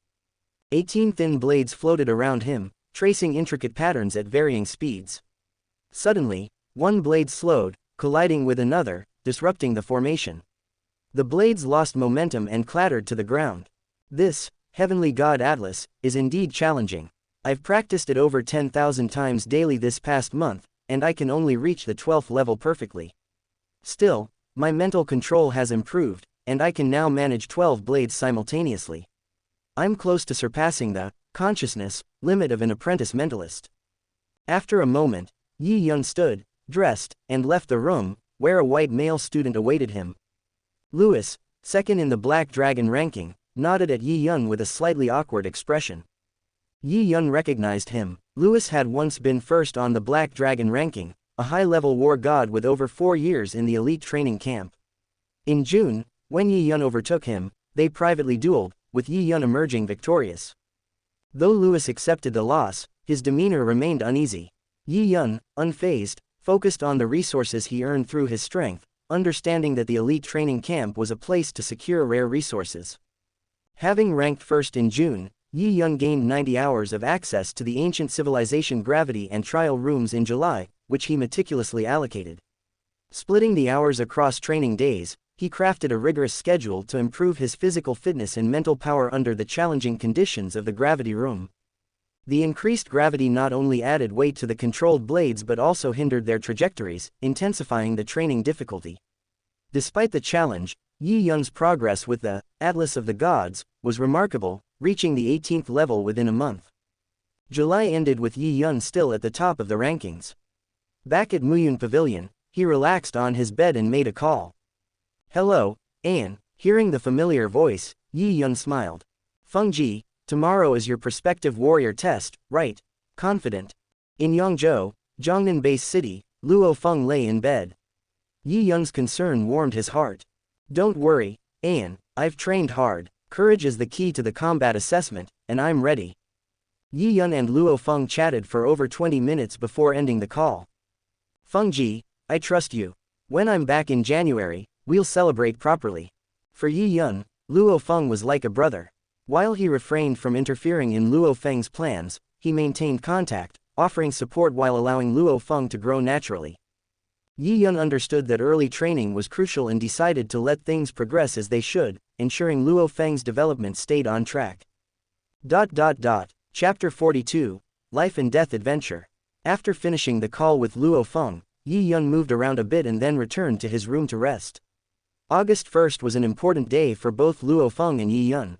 18 thin blades floated around him, tracing intricate patterns at varying speeds. Suddenly, one blade slowed, colliding with another, disrupting the formation. The blades lost momentum and clattered to the ground. This, heavenly god Atlas, is indeed challenging. I've practiced it over 10,000 times daily this past month, and I can only reach the 12th level perfectly. Still, my mental control has improved, and I can now manage 12 blades simultaneously. I'm close to surpassing the consciousness limit of an apprentice mentalist. After a moment, Yi Yun stood, dressed, and left the room, where a white male student awaited him. Louis, second in the Black Dragon ranking, nodded at Yi Yun with a slightly awkward expression. Yi Yun recognized him. Louis had once been first on the Black Dragon ranking, a high-level war god with over 4 years in the elite training camp. In June, when Yi Yun overtook him, they privately dueled, with Yi Yun emerging victorious. Though Louis accepted the loss, his demeanor remained uneasy. Yi Yun, unfazed, focused on the resources he earned through his strength, understanding that the elite training camp was a place to secure rare resources. Having ranked first in June, Yi Yun gained 90 hours of access to the ancient civilization gravity and trial rooms in July, which he meticulously allocated. Splitting the hours across training days, he crafted a rigorous schedule to improve his physical fitness and mental power under the challenging conditions of the gravity room. The increased gravity not only added weight to the controlled blades but also hindered their trajectories, intensifying the training difficulty. Despite the challenge, Yi Yun's progress with the Atlas of the Gods was remarkable, reaching the 18th level within a month. July ended with Yi Yun still at the top of the rankings. Back at Muyun Pavilion, he relaxed on his bed and made a call. "Hello, Anne." Hearing the familiar voice, Yi Yun smiled. "Feng Ji, tomorrow is your prospective warrior test, right?" Confident. In Yangzhou, Jiangnan Base City, Luo Feng lay in bed. Yi Yun's concern warmed his heart. "Don't worry, Anne, I've trained hard. Courage is the key to the combat assessment, and I'm ready." Yi Yun and Luo Feng chatted for over 20 minutes before ending the call. "Feng Ji, I trust you. When I'm back in January, we'll celebrate properly." For Yi Yun, Luo Feng was like a brother. While he refrained from interfering in Luo Feng's plans, he maintained contact, offering support while allowing Luo Feng to grow naturally. Yi Yun understood that early training was crucial and decided to let things progress as they should, ensuring Luo Feng's development stayed on track. Chapter 42, Life and Death Adventure. After finishing the call with Luo Feng, Yi Yun moved around a bit and then returned to his room to rest. August 1st was an important day for both Luo Feng and Yi Yun.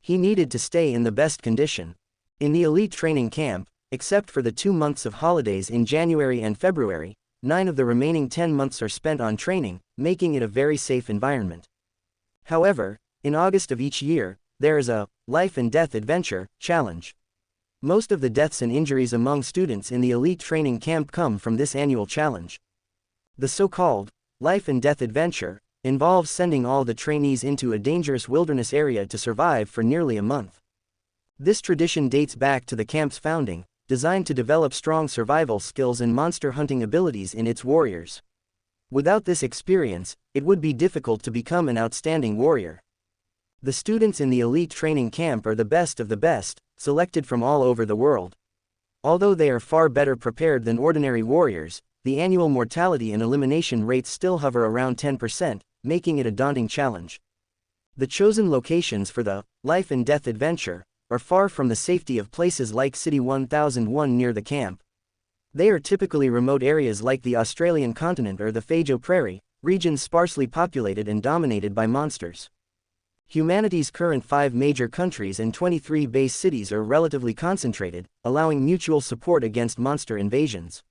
He needed to stay in the best condition. In the elite training camp, except for the 2 months of holidays in January and February, 9 of the remaining 10 months are spent on training, making it a very safe environment. However, in August of each year, there is a Life and Death Adventure challenge. Most of the deaths and injuries among students in the elite training camp come from this annual challenge. The so-called Life and Death Adventure involves sending all the trainees into a dangerous wilderness area to survive for nearly a month. This tradition dates back to the camp's founding, designed to develop strong survival skills and monster hunting abilities in its warriors. Without this experience, it would be difficult to become an outstanding warrior. The students in the elite training camp are the best of the best, selected from all over the world. Although they are far better prepared than ordinary warriors, the annual mortality and elimination rates still hover around 10%, making it a daunting challenge. The chosen locations for the Life and Death Adventure are far from the safety of places like City 1001 near the camp. They are typically remote areas like the Australian continent or the Feijo Prairie, regions sparsely populated and dominated by monsters. Humanity's current 5 major countries and 23 base cities are relatively concentrated, allowing mutual support against monster invasions.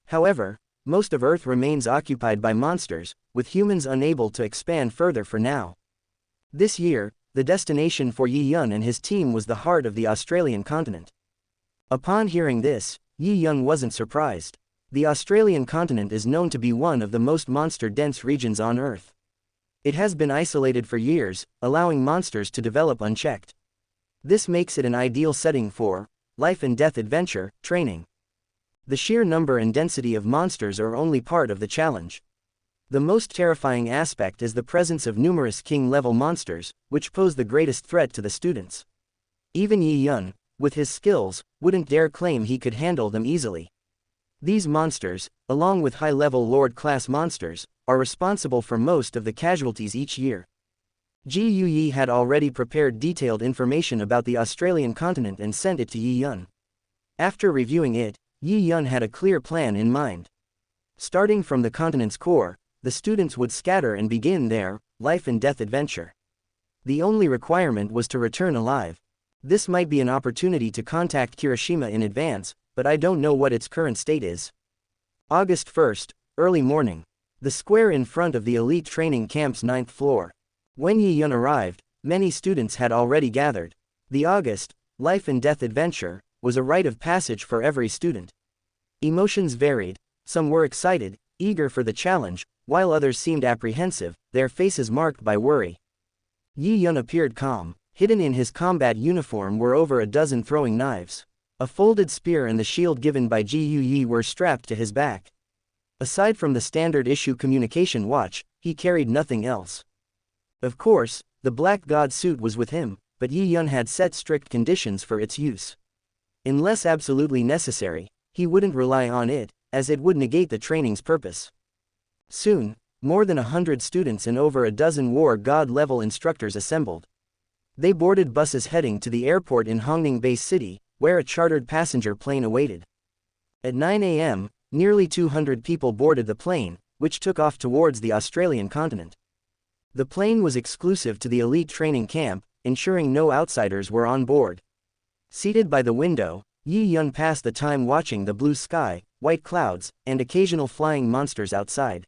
However, most of Earth remains occupied by monsters, with humans unable to expand further for now. This year, the destination for Yi Yun and his team was the heart of the Australian continent. Upon hearing this, Yi Yun wasn't surprised. The Australian continent is known to be one of the most monster-dense regions on Earth. It has been isolated for years, allowing monsters to develop unchecked. This makes it an ideal setting for Life and Death Adventure training. The sheer number and density of monsters are only part of the challenge. The most terrifying aspect is the presence of numerous king-level monsters, which pose the greatest threat to the students. Even Yi Yun, with his skills, wouldn't dare claim he could handle them easily. These monsters, along with high-level Lord-class monsters, are responsible for most of the casualties each year. Ji Yuyi had already prepared detailed information about the Australian continent and sent it to Yi Yun. After reviewing it, Yi Yun had a clear plan in mind. Starting from the continent's core, the students would scatter and begin their life-and-death adventure. The only requirement was to return alive. This might be an opportunity to contact Kiroshima in advance, but I don't know what its current state is. August 1st, early morning. The square in front of the elite training camp's 9th floor. When Yi Yun arrived, many students had already gathered. The August life-and-death adventure was a rite of passage for every student. Emotions varied. Some were excited, eager for the challenge, while others seemed apprehensive, their faces marked by worry. Yi Yun appeared calm. Hidden in his combat uniform were over a dozen throwing knives. A folded spear and the shield given by Ji Yuyi were strapped to his back. Aside from the standard-issue communication watch, he carried nothing else. Of course, the Black God suit was with him, but Yi Yun had set strict conditions for its use. Unless absolutely necessary, he wouldn't rely on it, as it would negate the training's purpose. Soon, more than 100 students and over a dozen War God-level instructors assembled. They boarded buses heading to the airport in Hongning Base City, where a chartered passenger plane awaited. At 9 a.m., nearly 200 people boarded the plane, which took off towards the Australian continent. The plane was exclusive to the elite training camp, ensuring no outsiders were on board. Seated by the window, Yi Yun passed the time watching the blue sky, white clouds, and occasional flying monsters outside.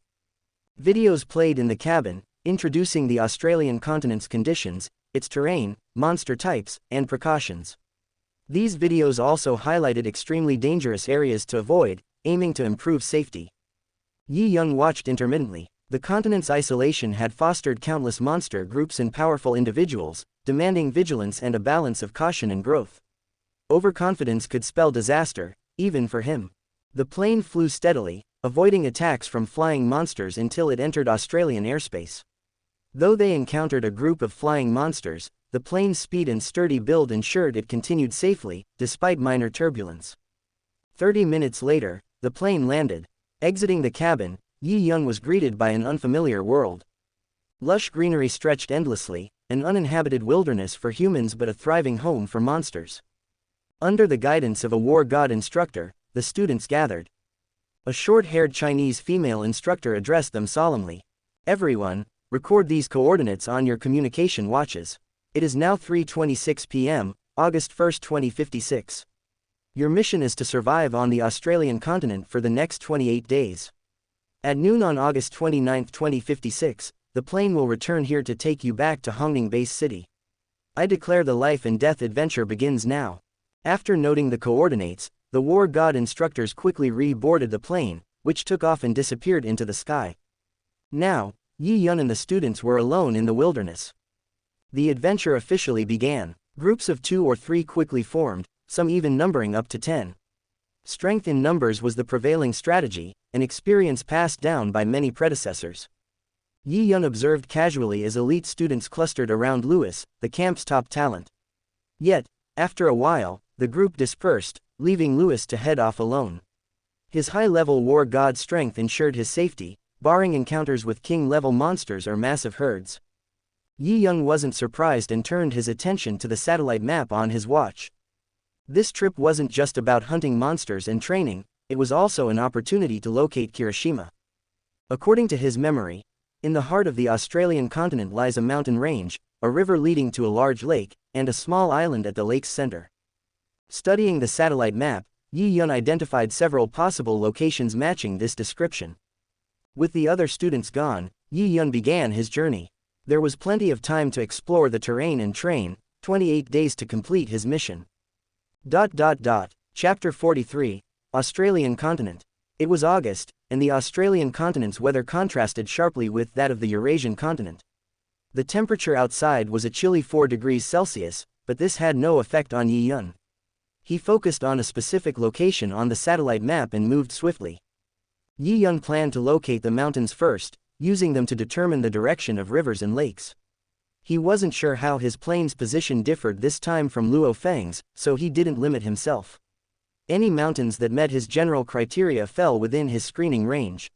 Videos played in the cabin, introducing the Australian continent's conditions, its terrain, monster types, and precautions. These videos also highlighted extremely dangerous areas to avoid, aiming to improve safety. Yi Yun watched intermittently. The continent's isolation had fostered countless monster groups and powerful individuals, demanding vigilance and a balance of caution and growth. Overconfidence could spell disaster, even for him. The plane flew steadily, avoiding attacks from flying monsters until it entered Australian airspace. Though they encountered a group of flying monsters, the plane's speed and sturdy build ensured it continued safely, despite minor turbulence. 30 minutes later, the plane landed. Exiting the cabin, Yi Yun was greeted by an unfamiliar world. Lush greenery stretched endlessly, an uninhabited wilderness for humans but a thriving home for monsters. Under the guidance of a war god instructor, the students gathered. A short-haired Chinese female instructor addressed them solemnly. Everyone, record these coordinates on your communication watches. It is now 3:26 p.m., August 1, 2056. Your mission is to survive on the Australian continent for the next 28 days. At noon on August 29, 2056, the plane will return here to take you back to Hongning Base City. I declare the life and death adventure begins now. After noting the coordinates, the war god instructors quickly re-boarded the plane, which took off and disappeared into the sky. Now, Yi Yun and the students were alone in the wilderness. The adventure officially began. Groups of 2 or 3 quickly formed, some even numbering up to 10. Strength in numbers was the prevailing strategy, an experience passed down by many predecessors. Yi Yun observed casually as elite students clustered around Lewis, the camp's top talent. Yet, after a while, the group dispersed, leaving Lewis to head off alone. His high-level war god strength ensured his safety, barring encounters with king-level monsters or massive herds. Yi Yun wasn't surprised and turned his attention to the satellite map on his watch. This trip wasn't just about hunting monsters and training, it was also an opportunity to locate Kiroshima. According to his memory, in the heart of the Australian continent lies a mountain range, a river leading to a large lake, and a small island at the lake's center. Studying the satellite map, Yi Yun identified several possible locations matching this description. With the other students gone, Yi Yun began his journey. There was plenty of time to explore the terrain and train, 28 days to complete his mission. Chapter 43, Australian Continent. It was August, and the Australian continent's weather contrasted sharply with that of the Eurasian continent. The temperature outside was a chilly 4 degrees Celsius, but this had no effect on Yi Yun. He focused on a specific location on the satellite map and moved swiftly. Yi Yun planned to locate the mountains first, using them to determine the direction of rivers and lakes. He wasn't sure how his plane's position differed this time from Luo Feng's, so he didn't limit himself. Any mountains that met his general criteria fell within his screening range.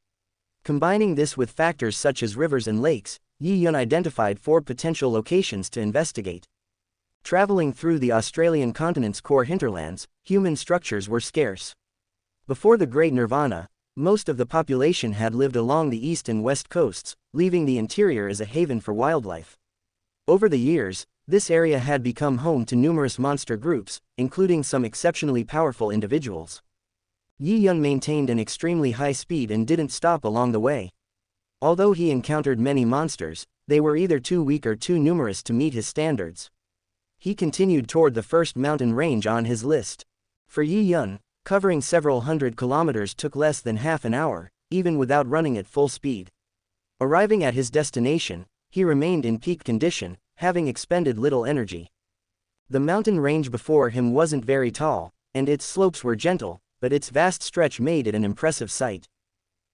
Combining this with factors such as rivers and lakes, Yi Yun identified 4 potential locations to investigate. Traveling through the Australian continent's core hinterlands, human structures were scarce. Before the Great Nirvana, most of the population had lived along the east and west coasts, leaving the interior as a haven for wildlife. Over the years, this area had become home to numerous monster groups, including some exceptionally powerful individuals. Yi Yun maintained an extremely high speed and didn't stop along the way. Although he encountered many monsters, they were either too weak or too numerous to meet his standards. He continued toward the first mountain range on his list. For Yi Yun, covering several hundred kilometers took less than half an hour, even without running at full speed. Arriving at his destination, he remained in peak condition, having expended little energy. The mountain range before him wasn't very tall, and its slopes were gentle, but its vast stretch made it an impressive sight.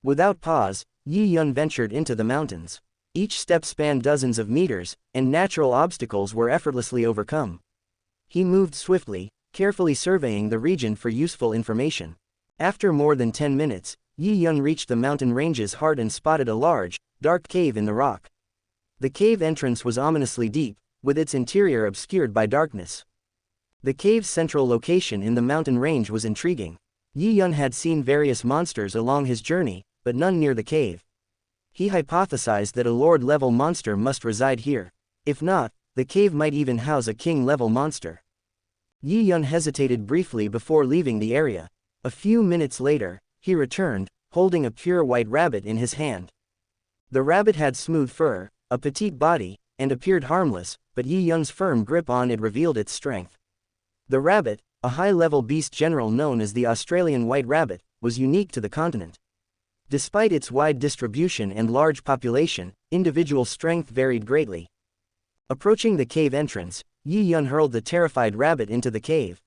Without pause, Yi Yun ventured into the mountains. Each step spanned dozens of meters, and natural obstacles were effortlessly overcome. He moved swiftly, carefully surveying the region for useful information. After more than 10 minutes, Yi Yun reached the mountain range's heart and spotted a large, dark cave in the rock. The cave entrance was ominously deep, with its interior obscured by darkness. The cave's central location in the mountain range was intriguing. Yi Yun had seen various monsters along his journey, but none near the cave. He hypothesized that a lord-level monster must reside here. If not, the cave might even house a king-level monster. Yi Yun hesitated briefly before leaving the area. A few minutes later, he returned, holding a pure white rabbit in his hand. The rabbit had smooth fur, a petite body, and appeared harmless, but Yi Yun's firm grip on it revealed its strength. The rabbit, a high-level beast general known as the Australian white rabbit, was unique to the continent. Despite its wide distribution and large population, individual strength varied greatly. Approaching the cave entrance, Yi Yun hurled the terrified rabbit into the cave.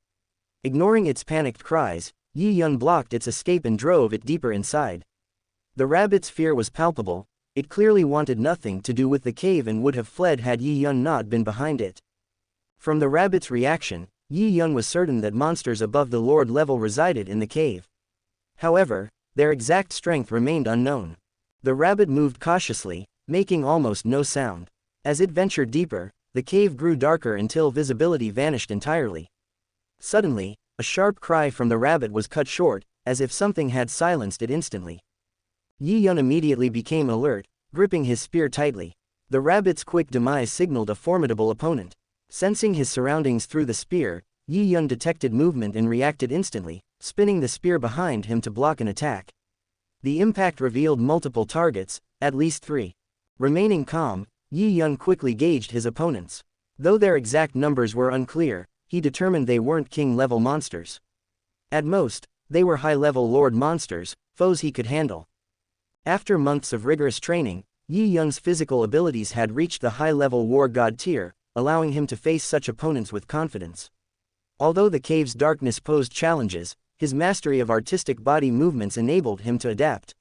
Ignoring its panicked cries, Yi Yun blocked its escape and drove it deeper inside. The rabbit's fear was palpable. It clearly wanted nothing to do with the cave and would have fled had Yi Yun not been behind it. From the rabbit's reaction, Yi Yun was certain that monsters above the lord level resided in the cave. However, their exact strength remained unknown. The rabbit moved cautiously, making almost no sound. As it ventured deeper, the cave grew darker until visibility vanished entirely. Suddenly, a sharp cry from the rabbit was cut short, as if something had silenced it instantly. Yi Yun immediately became alert, gripping his spear tightly. The rabbit's quick demise signaled a formidable opponent. Sensing his surroundings through the spear, Yi Yun detected movement and reacted instantly, spinning the spear behind him to block an attack. The impact revealed multiple targets, at least 3. Remaining calm, Yi Yun quickly gauged his opponents. Though their exact numbers were unclear, he determined they weren't king-level monsters. At most, they were high-level lord monsters, foes he could handle. After months of rigorous training, Yi Yun's physical abilities had reached the high-level war god tier, allowing him to face such opponents with confidence. Although the cave's darkness posed challenges, his mastery of artistic body movements enabled him to adapt.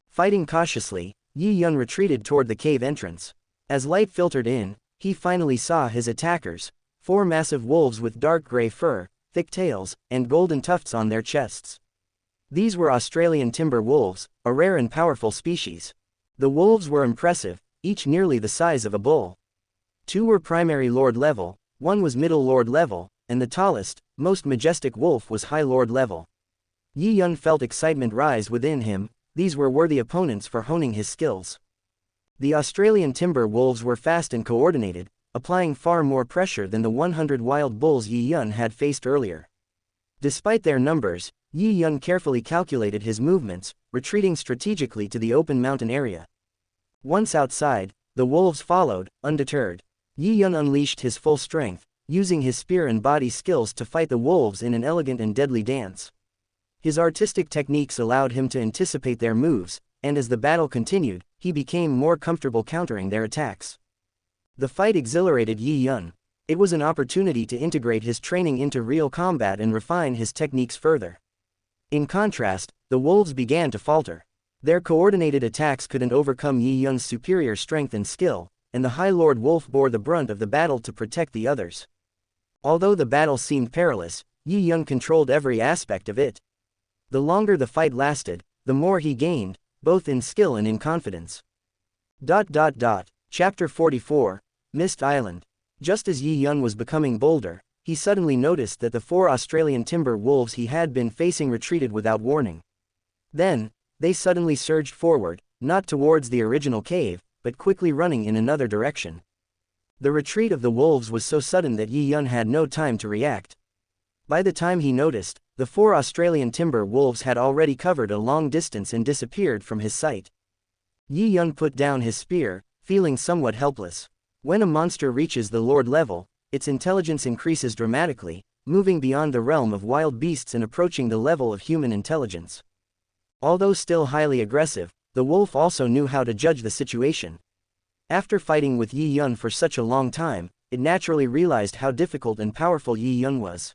Fighting cautiously, Yi Yun retreated toward the cave entrance. As light filtered in, he finally saw his attackers, 4 massive wolves with dark gray fur, thick tails, and golden tufts on their chests. These were Australian timber wolves, a rare and powerful species. The wolves were impressive, each nearly the size of a bull. 2 were primary lord level, 1 was middle lord level, and the tallest, most majestic wolf was high lord level. Yi Yun felt excitement rise within him. These were worthy opponents for honing his skills. The Australian timber wolves were fast and coordinated, applying far more pressure than the 100 wild bulls Yi Yun had faced earlier. Despite their numbers, Yi Yun carefully calculated his movements, retreating strategically to the open mountain area. Once outside, the wolves followed, undeterred. Yi Yun unleashed his full strength, using his spear and body skills to fight the wolves in an elegant and deadly dance. His artistic techniques allowed him to anticipate their moves, and as the battle continued, he became more comfortable countering their attacks. The fight exhilarated Yi Yun. It was an opportunity to integrate his training into real combat and refine his techniques further. In contrast, the wolves began to falter. Their coordinated attacks couldn't overcome Yi Yun's superior strength and skill, and the High Lord Wolf bore the brunt of the battle to protect the others. Although the battle seemed perilous, Yi Yun controlled every aspect of it. The longer the fight lasted, the more he gained, both in skill and in confidence. Chapter 44, Mist Island. Just as Yi Yun was becoming bolder, he suddenly noticed that the 4 Australian timber wolves he had been facing retreated without warning. Then, they suddenly surged forward, not towards the original cave, but quickly running in another direction. The retreat of the wolves was so sudden that Yi Yun had no time to react. By the time he noticed, the 4 Australian timber wolves had already covered a long distance and disappeared from his sight. Yi Yun put down his spear, feeling somewhat helpless. When a monster reaches the Lord level, its intelligence increases dramatically, moving beyond the realm of wild beasts and approaching the level of human intelligence. Although still highly aggressive, the wolf also knew how to judge the situation. After fighting with Yi Yun for such a long time, it naturally realized how difficult and powerful Yi Yun was.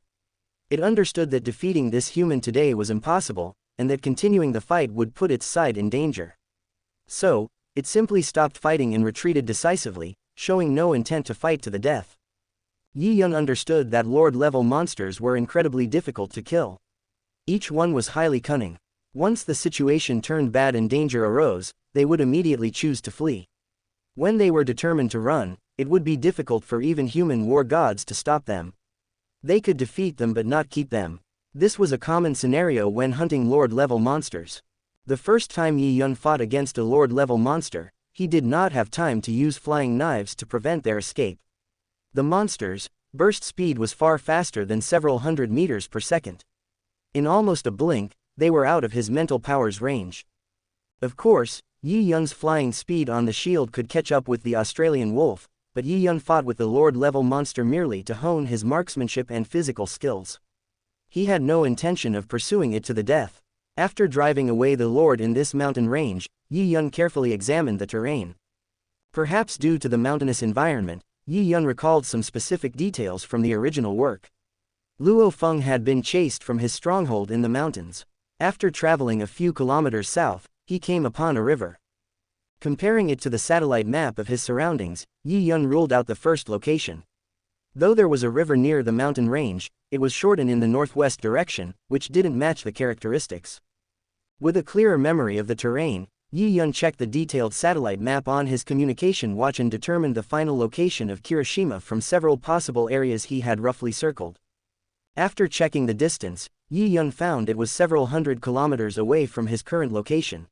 It understood that defeating this human today was impossible, and that continuing the fight would put its side in danger. So, it simply stopped fighting and retreated decisively, showing no intent to fight to the death. Yi Yun understood that Lord-level monsters were incredibly difficult to kill. Each one was highly cunning. Once the situation turned bad and danger arose, they would immediately choose to flee. When they were determined to run, it would be difficult for even human war gods to stop them. They could defeat them but not keep them. This was a common scenario when hunting Lord-level monsters. The first time Yi Yun fought against a Lord-level monster, he did not have time to use flying knives to prevent their escape. The monster's burst speed was far faster than several hundred meters per second. In almost a blink, they were out of his mental power's range. Of course, Yi Yun's flying speed on the shield could catch up with the Australian wolf, but Yi Yun fought with the Lord-level monster merely to hone his marksmanship and physical skills. He had no intention of pursuing it to the death. After driving away the Lord in this mountain range, Yi Yun carefully examined the terrain. Perhaps due to the mountainous environment, Yi Yun recalled some specific details from the original work. Luo Feng had been chased from his stronghold in the mountains. After traveling a few kilometers south, he came upon a river. Comparing it to the satellite map of his surroundings, Yi Yun ruled out the first location. Though there was a river near the mountain range, it was short and in the northwest direction, which didn't match the characteristics. With a clearer memory of the terrain, Yi Yun checked the detailed satellite map on his communication watch and determined the final location of Kiroshima from several possible areas he had roughly circled. After checking the distance, Yi Yun found it was several hundred kilometers away from his current location.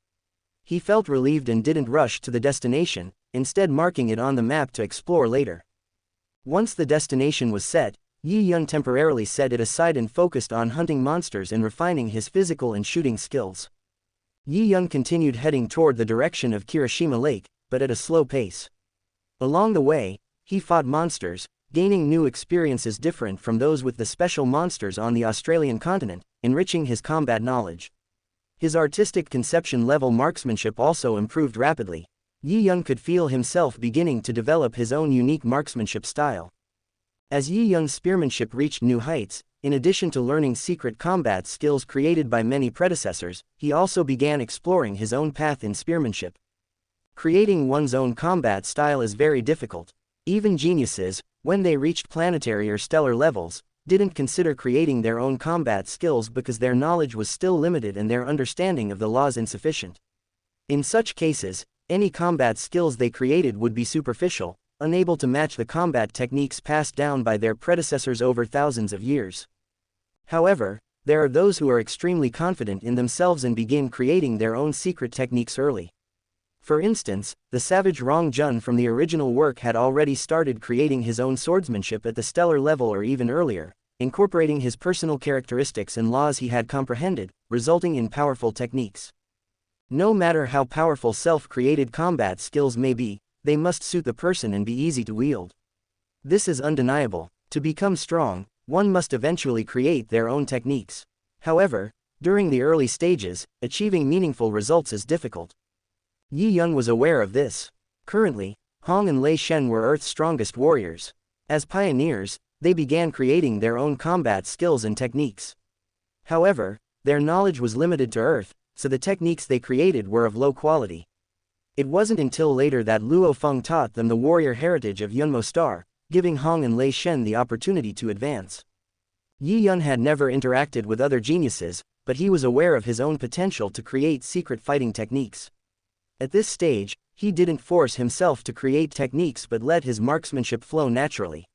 He felt relieved and didn't rush to the destination, instead marking it on the map to explore later. Once the destination was set, Yi Yun temporarily set it aside and focused on hunting monsters and refining his physical and shooting skills. Yi Yun continued heading toward the direction of Kiroshima Lake, but at a slow pace. Along the way, he fought monsters, gaining new experiences different from those with the special monsters on the Australian continent, enriching his combat knowledge. His artistic conception level marksmanship also improved rapidly. Yi Yun could feel himself beginning to develop his own unique marksmanship style. As Yi Yun's spearmanship reached new heights, in addition to learning secret combat skills created by many predecessors, he also began exploring his own path in spearmanship. Creating one's own combat style is very difficult. Even geniuses, when they reached planetary or stellar levels, didn't consider creating their own combat skills because their knowledge was still limited and their understanding of the laws insufficient. In such cases, any combat skills they created would be superficial, unable to match the combat techniques passed down by their predecessors over thousands of years. However, there are those who are extremely confident in themselves and begin creating their own secret techniques early. For instance, the savage Rong Jun from the original work had already started creating his own swordsmanship at the stellar level or even earlier, incorporating his personal characteristics and laws he had comprehended, resulting in powerful techniques. No matter how powerful self-created combat skills may be, they must suit the person and be easy to wield. This is undeniable. To become strong, one must eventually create their own techniques. However, during the early stages, achieving meaningful results is difficult. Yi Yun was aware of this. Currently, Hong and Lei Shen were Earth's strongest warriors. As pioneers, they began creating their own combat skills and techniques. However, their knowledge was limited to Earth, so the techniques they created were of low quality. It wasn't until later that Luo Feng taught them the warrior heritage of Yunmo Star, giving Hong and Lei Shen the opportunity to advance. Yi Yun had never interacted with other geniuses, but he was aware of his own potential to create secret fighting techniques. At this stage, he didn't force himself to create techniques but let his marksmanship flow naturally.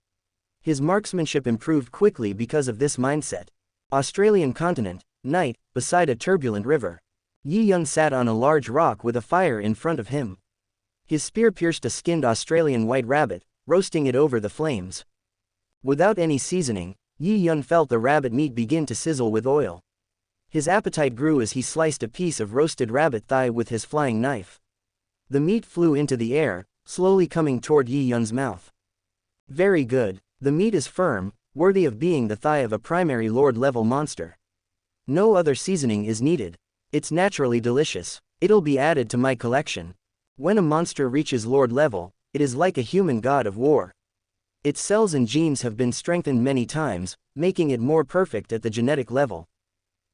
His marksmanship improved quickly because of this mindset. Australian continent, night, beside a turbulent river. Yi Yun sat on a large rock with a fire in front of him. His spear pierced a skinned Australian white rabbit, roasting it over the flames. Without any seasoning, Yi Yun felt the rabbit meat begin to sizzle with oil. His appetite grew as he sliced a piece of roasted rabbit thigh with his flying knife. The meat flew into the air, slowly coming toward Yi Yun's mouth. Very good. The meat is firm, worthy of being the thigh of a primary Lord-level monster. No other seasoning is needed. It's naturally delicious. It'll be added to my collection. When a monster reaches Lord level, it is like a human god of war. Its cells and genes have been strengthened many times, making it more perfect at the genetic level.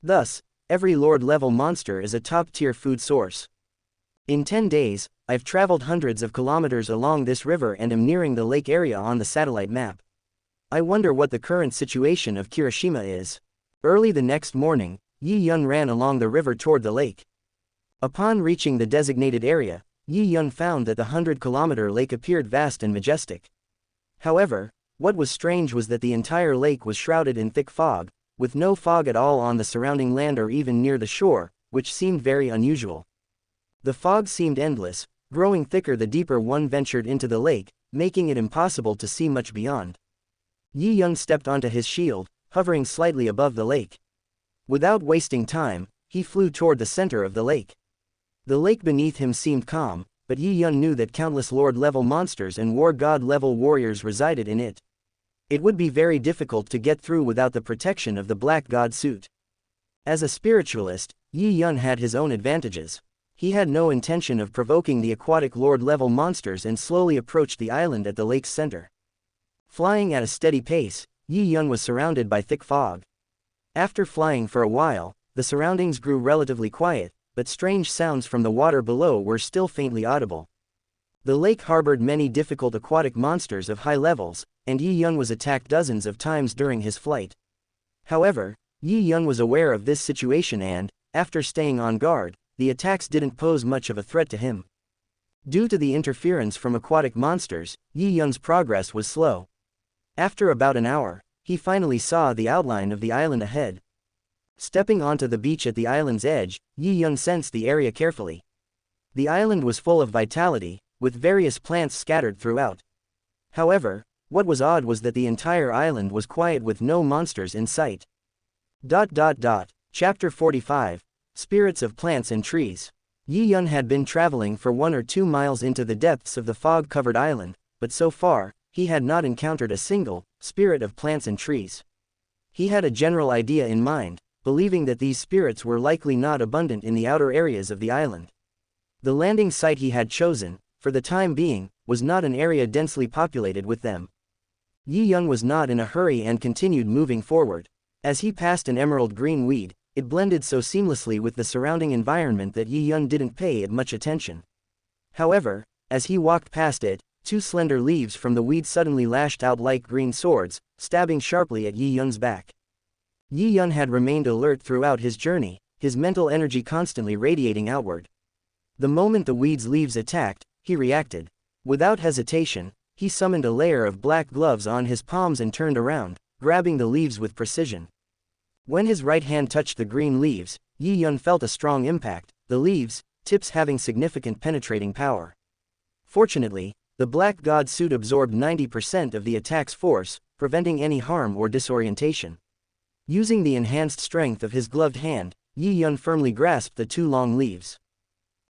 Thus, every Lord-level monster is a top-tier food source. In 10 days, I've traveled hundreds of kilometers along this river and am nearing the lake area on the satellite map. I wonder what the current situation of Kiroshima is. Early the next morning, Yi Yun ran along the river toward the lake. Upon reaching the designated area, Yi Yun found that the 100-kilometer lake appeared vast and majestic. However, what was strange was that the entire lake was shrouded in thick fog, with no fog at all on the surrounding land or even near the shore, which seemed very unusual. The fog seemed endless, growing thicker the deeper one ventured into the lake, making it impossible to see much beyond. Yi Yun stepped onto his shield, hovering slightly above the lake. Without wasting time, he flew toward the center of the lake. The lake beneath him seemed calm, but Yi Yun knew that countless Lord-level monsters and War God-level warriors resided in it. It would be very difficult to get through without the protection of the Black God suit. As a spiritualist, Yi Yun had his own advantages. He had no intention of provoking the aquatic Lord-level monsters and slowly approached the island at the lake's center. Flying at a steady pace, Yi Yun was surrounded by thick fog. After flying for a while, the surroundings grew relatively quiet, but strange sounds from the water below were still faintly audible. The lake harbored many difficult aquatic monsters of high levels, and Yi Yun was attacked dozens of times during his flight. However, Yi Yun was aware of this situation and, after staying on guard, the attacks didn't pose much of a threat to him. Due to the interference from aquatic monsters, Yi Yun's progress was slow. After about an hour, he finally saw the outline of the island ahead. Stepping onto the beach at the island's edge, Yi Yun sensed the area carefully. The island was full of vitality, with various plants scattered throughout. However, what was odd was that the entire island was quiet with no monsters in sight. Chapter 45, Spirits of Plants and Trees. Yi Yun had been traveling for 1 or 2 miles into the depths of the fog-covered island, but so far, he had not encountered a single spirit of plants and trees. He had a general idea in mind, believing that these spirits were likely not abundant in the outer areas of the island. The landing site he had chosen, for the time being, was not an area densely populated with them. Yi Yun was not in a hurry and continued moving forward. As he passed an emerald green weed, it blended so seamlessly with the surrounding environment that Yi Yun didn't pay it much attention. However, as he walked past it, 2 slender leaves from the weed suddenly lashed out like green swords, stabbing sharply at Yi Yun's back. Yi Yun had remained alert throughout his journey, his mental energy constantly radiating outward. The moment the weed's leaves attacked, he reacted. Without hesitation, he summoned a layer of black gloves on his palms and turned around, grabbing the leaves with precision. When his right hand touched the green leaves, Yi Yun felt a strong impact, the leaves' tips having significant penetrating power. Fortunately, the Black God suit absorbed 90% of the attack's force, preventing any harm or disorientation. Using the enhanced strength of his gloved hand, Yi Yun firmly grasped the 2 long leaves.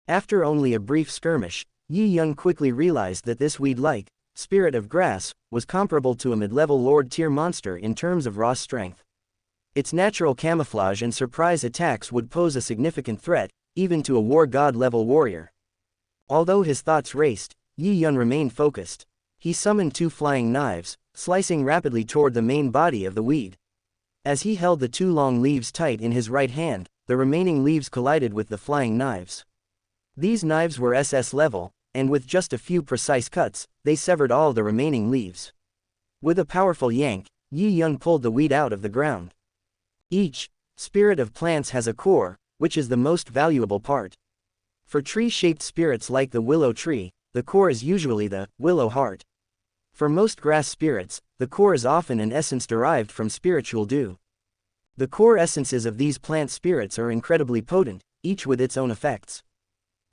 After only a brief skirmish, Yi Yun quickly realized that this weed-like spirit of grass was comparable to a mid-level Lord-tier monster in terms of raw strength. Its natural camouflage and surprise attacks would pose a significant threat, even to a War God-level warrior. Although his thoughts raced, Yi Yun remained focused. He summoned 2 flying knives, slicing rapidly toward the main body of the weed. As he held the 2 long leaves tight in his right hand, the remaining leaves collided with the flying knives. These knives were SS level, and with just a few precise cuts, they severed all the remaining leaves. With a powerful yank, Yi Yun pulled the weed out of the ground. Each spirit of plants has a core, which is the most valuable part. For tree-shaped spirits like the willow tree, the core is usually the willow heart. For most grass spirits, the core is often an essence derived from spiritual dew. The core essences of these plant spirits are incredibly potent, each with its own effects.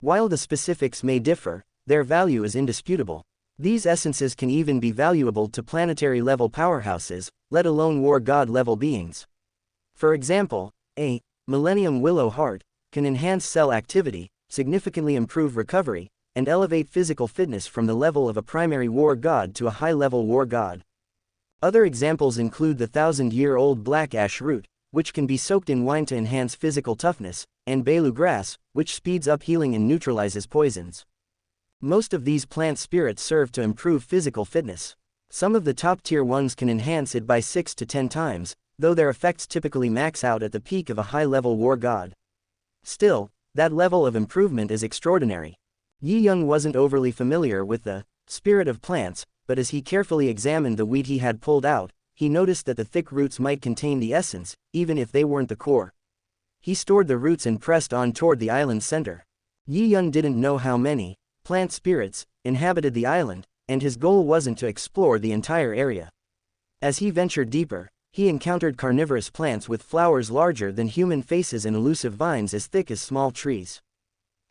While the specifics may differ, their value is indisputable. These essences can even be valuable to planetary-level powerhouses, let alone war god-level beings. For example, a Millennium Willow Heart can enhance cell activity, significantly improve recovery, and elevate physical fitness from the level of a primary war god to a high-level war god. Other examples include the 1,000-year-old black ash root, which can be soaked in wine to enhance physical toughness, and Bailu grass, which speeds up healing and neutralizes poisons. Most of these plant spirits serve to improve physical fitness. Some of the top-tier ones can enhance it by 6 to 10 times, though their effects typically max out at the peak of a high-level war god. Still, that level of improvement is extraordinary. Yi Yun wasn't overly familiar with the spirit of plants, but as he carefully examined the weed he had pulled out, he noticed that the thick roots might contain the essence, even if they weren't the core. He stored the roots and pressed on toward the island's center. Yi Yun didn't know how many plant spirits inhabited the island, and his goal wasn't to explore the entire area. As he ventured deeper, he encountered carnivorous plants with flowers larger than human faces and elusive vines as thick as small trees.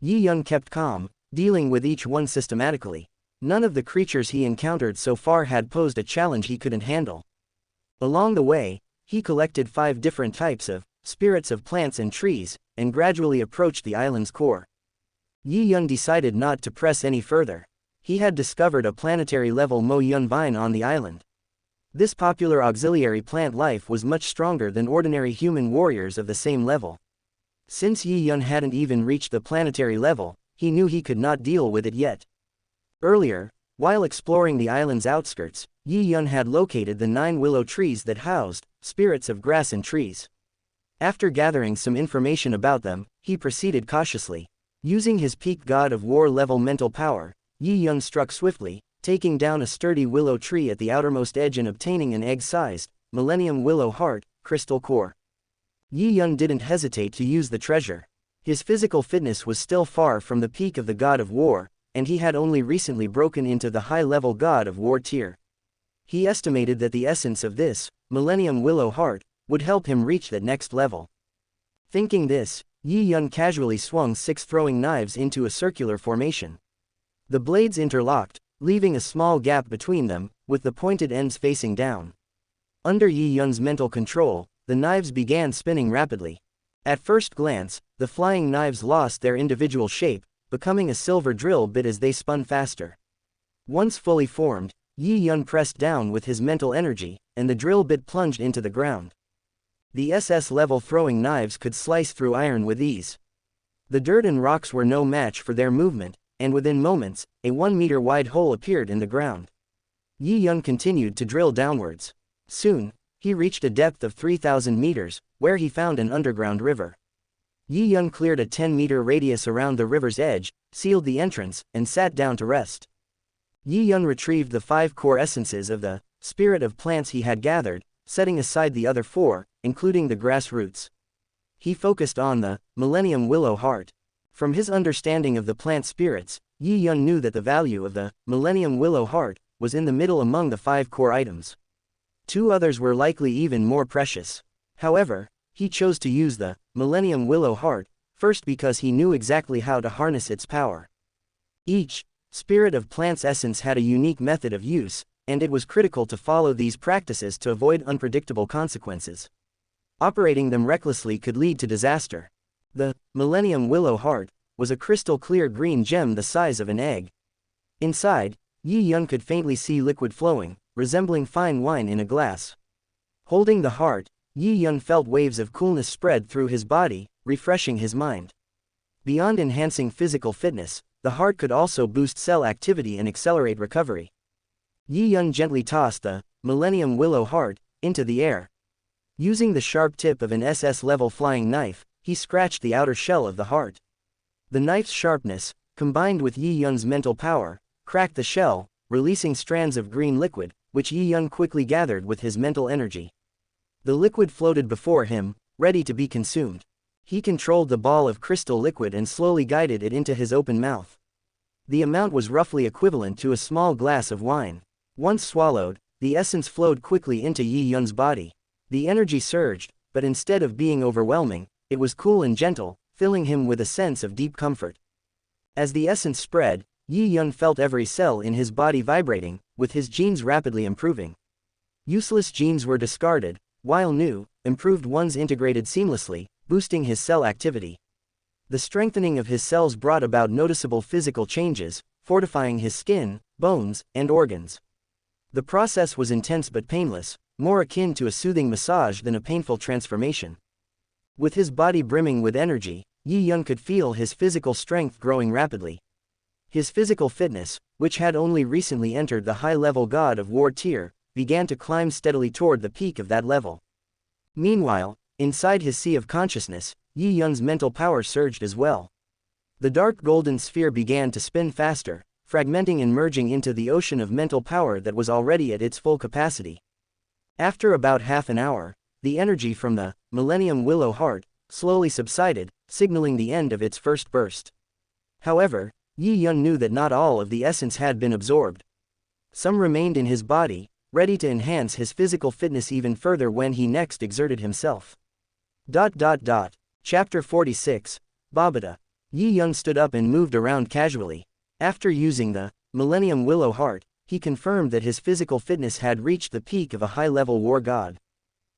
Yi Yun kept calm, dealing with each one systematically. None of the creatures he encountered so far had posed a challenge he couldn't handle. Along the way, he collected 5 different types of spirits of plants and trees, and gradually approached the island's core. Yi Yun decided not to press any further. He had discovered a planetary-level Mo Yun vine on the island. This popular auxiliary plant life was much stronger than ordinary human warriors of the same level. Since Yi Yun hadn't even reached the planetary level, he knew he could not deal with it yet. Earlier, while exploring the island's outskirts, Yi Yun had located the 9 willow trees that housed spirits of grass and trees. After gathering some information about them, he proceeded cautiously. Using his peak god of war level mental power, Yi Yun struck swiftly, taking down a sturdy willow tree at the outermost edge and obtaining an egg-sized Millennium Willow Heart crystal core. Yi Yun didn't hesitate to use the treasure. His physical fitness was still far from the peak of the god of war, and he had only recently broken into the high-level god of war tier. He estimated that the essence of this Millennium Willow Heart would help him reach that next level. Thinking this, Yi Yun casually swung 6 throwing knives into a circular formation. The blades interlocked, leaving a small gap between them, with the pointed ends facing down. Under Yi Yun's mental control, the knives began spinning rapidly. At first glance, the flying knives lost their individual shape, becoming a silver drill bit as they spun faster. Once fully formed, Yi Yun pressed down with his mental energy, and the drill bit plunged into the ground. The SS-level throwing knives could slice through iron with ease. The dirt and rocks were no match for their movement, and within moments, a 1-meter-wide hole appeared in the ground. Yi Yun continued to drill downwards. Soon, he reached a depth of 3,000 meters, where he found an underground river. Yi Yun cleared a 10-meter radius around the river's edge, sealed the entrance, and sat down to rest. Yi Yun retrieved the 5 core essences of the spirit of plants he had gathered, setting aside the other 4, including the grass roots. He focused on the Millennium Willow Heart. From his understanding of the plant spirits, Yi Yun knew that the value of the Millennium Willow Heart was in the middle among the 5 core items. 2 others were likely even more precious. However, he chose to use the Millennium Willow Heart first because he knew exactly how to harness its power. Each spirit of plant's essence had a unique method of use, and it was critical to follow these practices to avoid unpredictable consequences. Operating them recklessly could lead to disaster. The Millennium Willow Heart was a crystal-clear green gem the size of an egg. Inside, Yi Yun could faintly see liquid flowing, resembling fine wine in a glass. Holding the heart, Yi Yun felt waves of coolness spread through his body, refreshing his mind. Beyond enhancing physical fitness, the heart could also boost cell activity and accelerate recovery. Yi Yun gently tossed the Millennium Willow Heart into the air. Using the sharp tip of an SS-level flying knife, he scratched the outer shell of the heart. The knife's sharpness, combined with Yi Yun's mental power, cracked the shell, releasing strands of green liquid, which Yi Yun quickly gathered with his mental energy. The liquid floated before him, ready to be consumed. He controlled the ball of crystal liquid and slowly guided it into his open mouth. The amount was roughly equivalent to a small glass of wine. Once swallowed, the essence flowed quickly into Yi Yun's body. The energy surged, but instead of being overwhelming, it was cool and gentle, filling him with a sense of deep comfort. As the essence spread, Yi Yun felt every cell in his body vibrating, with his genes rapidly improving. Useless genes were discarded, while new, improved ones integrated seamlessly, boosting his cell activity. The strengthening of his cells brought about noticeable physical changes, fortifying his skin, bones, and organs. The process was intense but painless, more akin to a soothing massage than a painful transformation. With his body brimming with energy, Yi Yun could feel his physical strength growing rapidly. His physical fitness, which had only recently entered the high-level God of War tier, began to climb steadily toward the peak of that level. Meanwhile, inside his sea of consciousness, Yi Yun's mental power surged as well. The dark golden sphere began to spin faster, fragmenting and merging into the ocean of mental power that was already at its full capacity. After about half an hour, the energy from the Millennium Willow Heart slowly subsided, signaling the end of its first burst. However, Yi Yun knew that not all of the essence had been absorbed. Some remained in his body, ready to enhance his physical fitness even further when he next exerted himself. Chapter 46, Babada. Yi Yun stood up and moved around casually. After using the Millennium Willow Heart, he confirmed that his physical fitness had reached the peak of a high-level war god.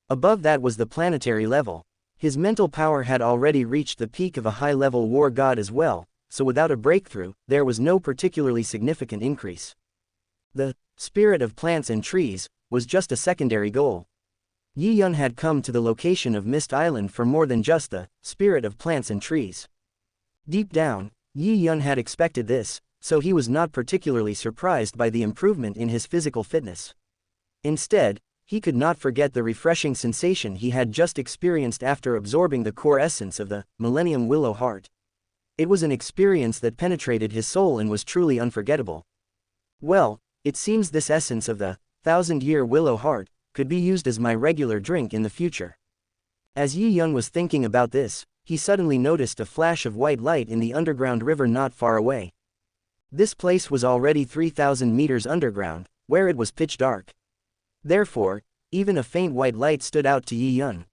Above that was the planetary level. His mental power had already reached the peak of a high-level war god as well, so without a breakthrough, there was no particularly significant increase. The spirit of plants and trees was just a secondary goal. Yi Yun had come to the location of Mist Island for more than just the spirit of plants and trees. Deep down, Yi Yun had expected this, so he was not particularly surprised by the improvement in his physical fitness. Instead, he could not forget the refreshing sensation he had just experienced after absorbing the core essence of the Millennium Willow Heart. It was an experience that penetrated his soul and was truly unforgettable. Well, it seems this essence of the Thousand-Year Willow Heart could be used as my regular drink in the future. As Yi Yun was thinking about this, he suddenly noticed a flash of white light in the underground river not far away. This place was already 3,000 meters underground, where it was pitch dark. Therefore, even a faint white light stood out to Yi Yun.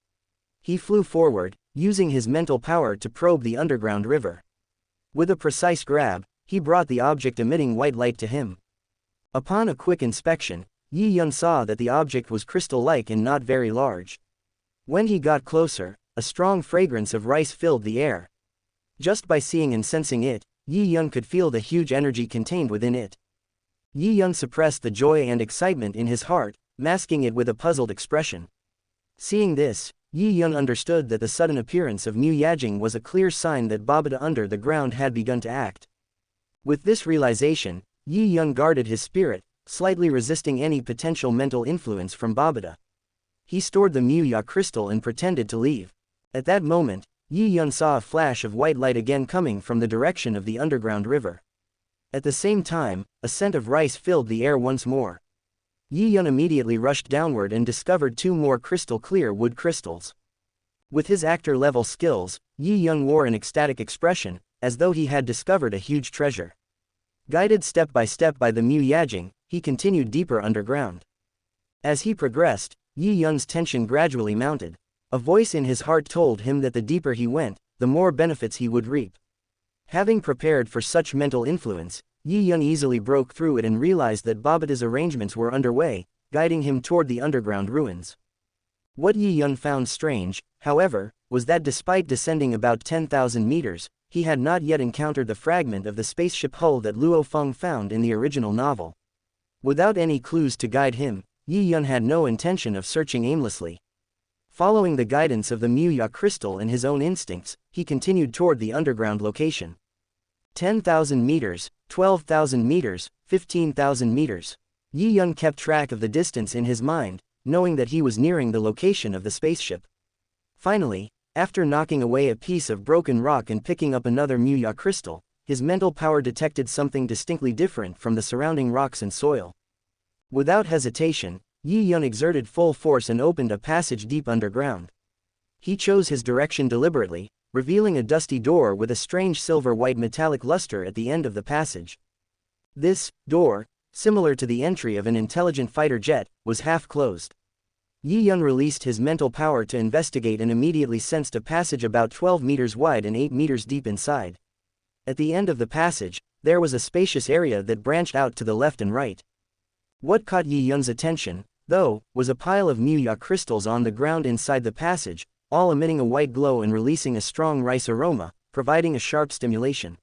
He flew forward, using his mental power to probe the underground river. With a precise grab, he brought the object emitting white light to him. Upon a quick inspection, Yi Yun saw that the object was crystal-like and not very large. When he got closer, a strong fragrance of rice filled the air. Just by seeing and sensing it, Yi Yun could feel the huge energy contained within it. Yi Yun suppressed the joy and excitement in his heart, masking it with a puzzled expression. Seeing this, Yi Yun understood that the sudden appearance of Mu Yajing was a clear sign that Babada under the ground had begun to act. With this realization, Yi Yun guarded his spirit, slightly resisting any potential mental influence from Babada. He stored the Mu Ya crystal and pretended to leave. At that moment, Yi Yun saw a flash of white light again coming from the direction of the underground river. At the same time, a scent of rice filled the air once more. Yi Yun immediately rushed downward and discovered 2 more crystal-clear wood crystals. With his actor-level skills, Yi Yun wore an ecstatic expression, as though he had discovered a huge treasure. Guided step by step by the Mu Yajing, he continued deeper underground. As he progressed, Yi Yun's tension gradually mounted. A voice in his heart told him that the deeper he went, the more benefits he would reap. Having prepared for such mental influence, Yi Yun easily broke through it and realized that Babada's arrangements were underway, guiding him toward the underground ruins. What Yi Yun found strange, however, was that despite descending about 10,000 meters, he had not yet encountered the fragment of the spaceship hull that Luo Feng found in the original novel. Without any clues to guide him, Yi Yun had no intention of searching aimlessly. Following the guidance of the Mu Ya crystal and his own instincts, he continued toward the underground location. 10,000 meters, 12,000 meters, 15,000 meters. Yi Yun kept track of the distance in his mind, knowing that he was nearing the location of the spaceship. Finally, After knocking away a piece of broken rock and picking up another Muya crystal, his mental power detected something distinctly different from the surrounding rocks and soil. Without hesitation, Yi Yun exerted full force and opened a passage deep underground. He chose his direction deliberately, revealing a dusty door with a strange silver-white metallic luster at the end of the passage. This door, similar to the entry of an intelligent fighter jet, was half-closed. Yi Yun released his mental power to investigate and immediately sensed a passage about 12 meters wide and 8 meters deep inside. At the end of the passage, there was a spacious area that branched out to the left and right. What caught Yi Yun's attention, though, was a pile of Muya crystals on the ground inside the passage, all emitting a white glow and releasing a strong rice aroma, providing a sharp stimulation.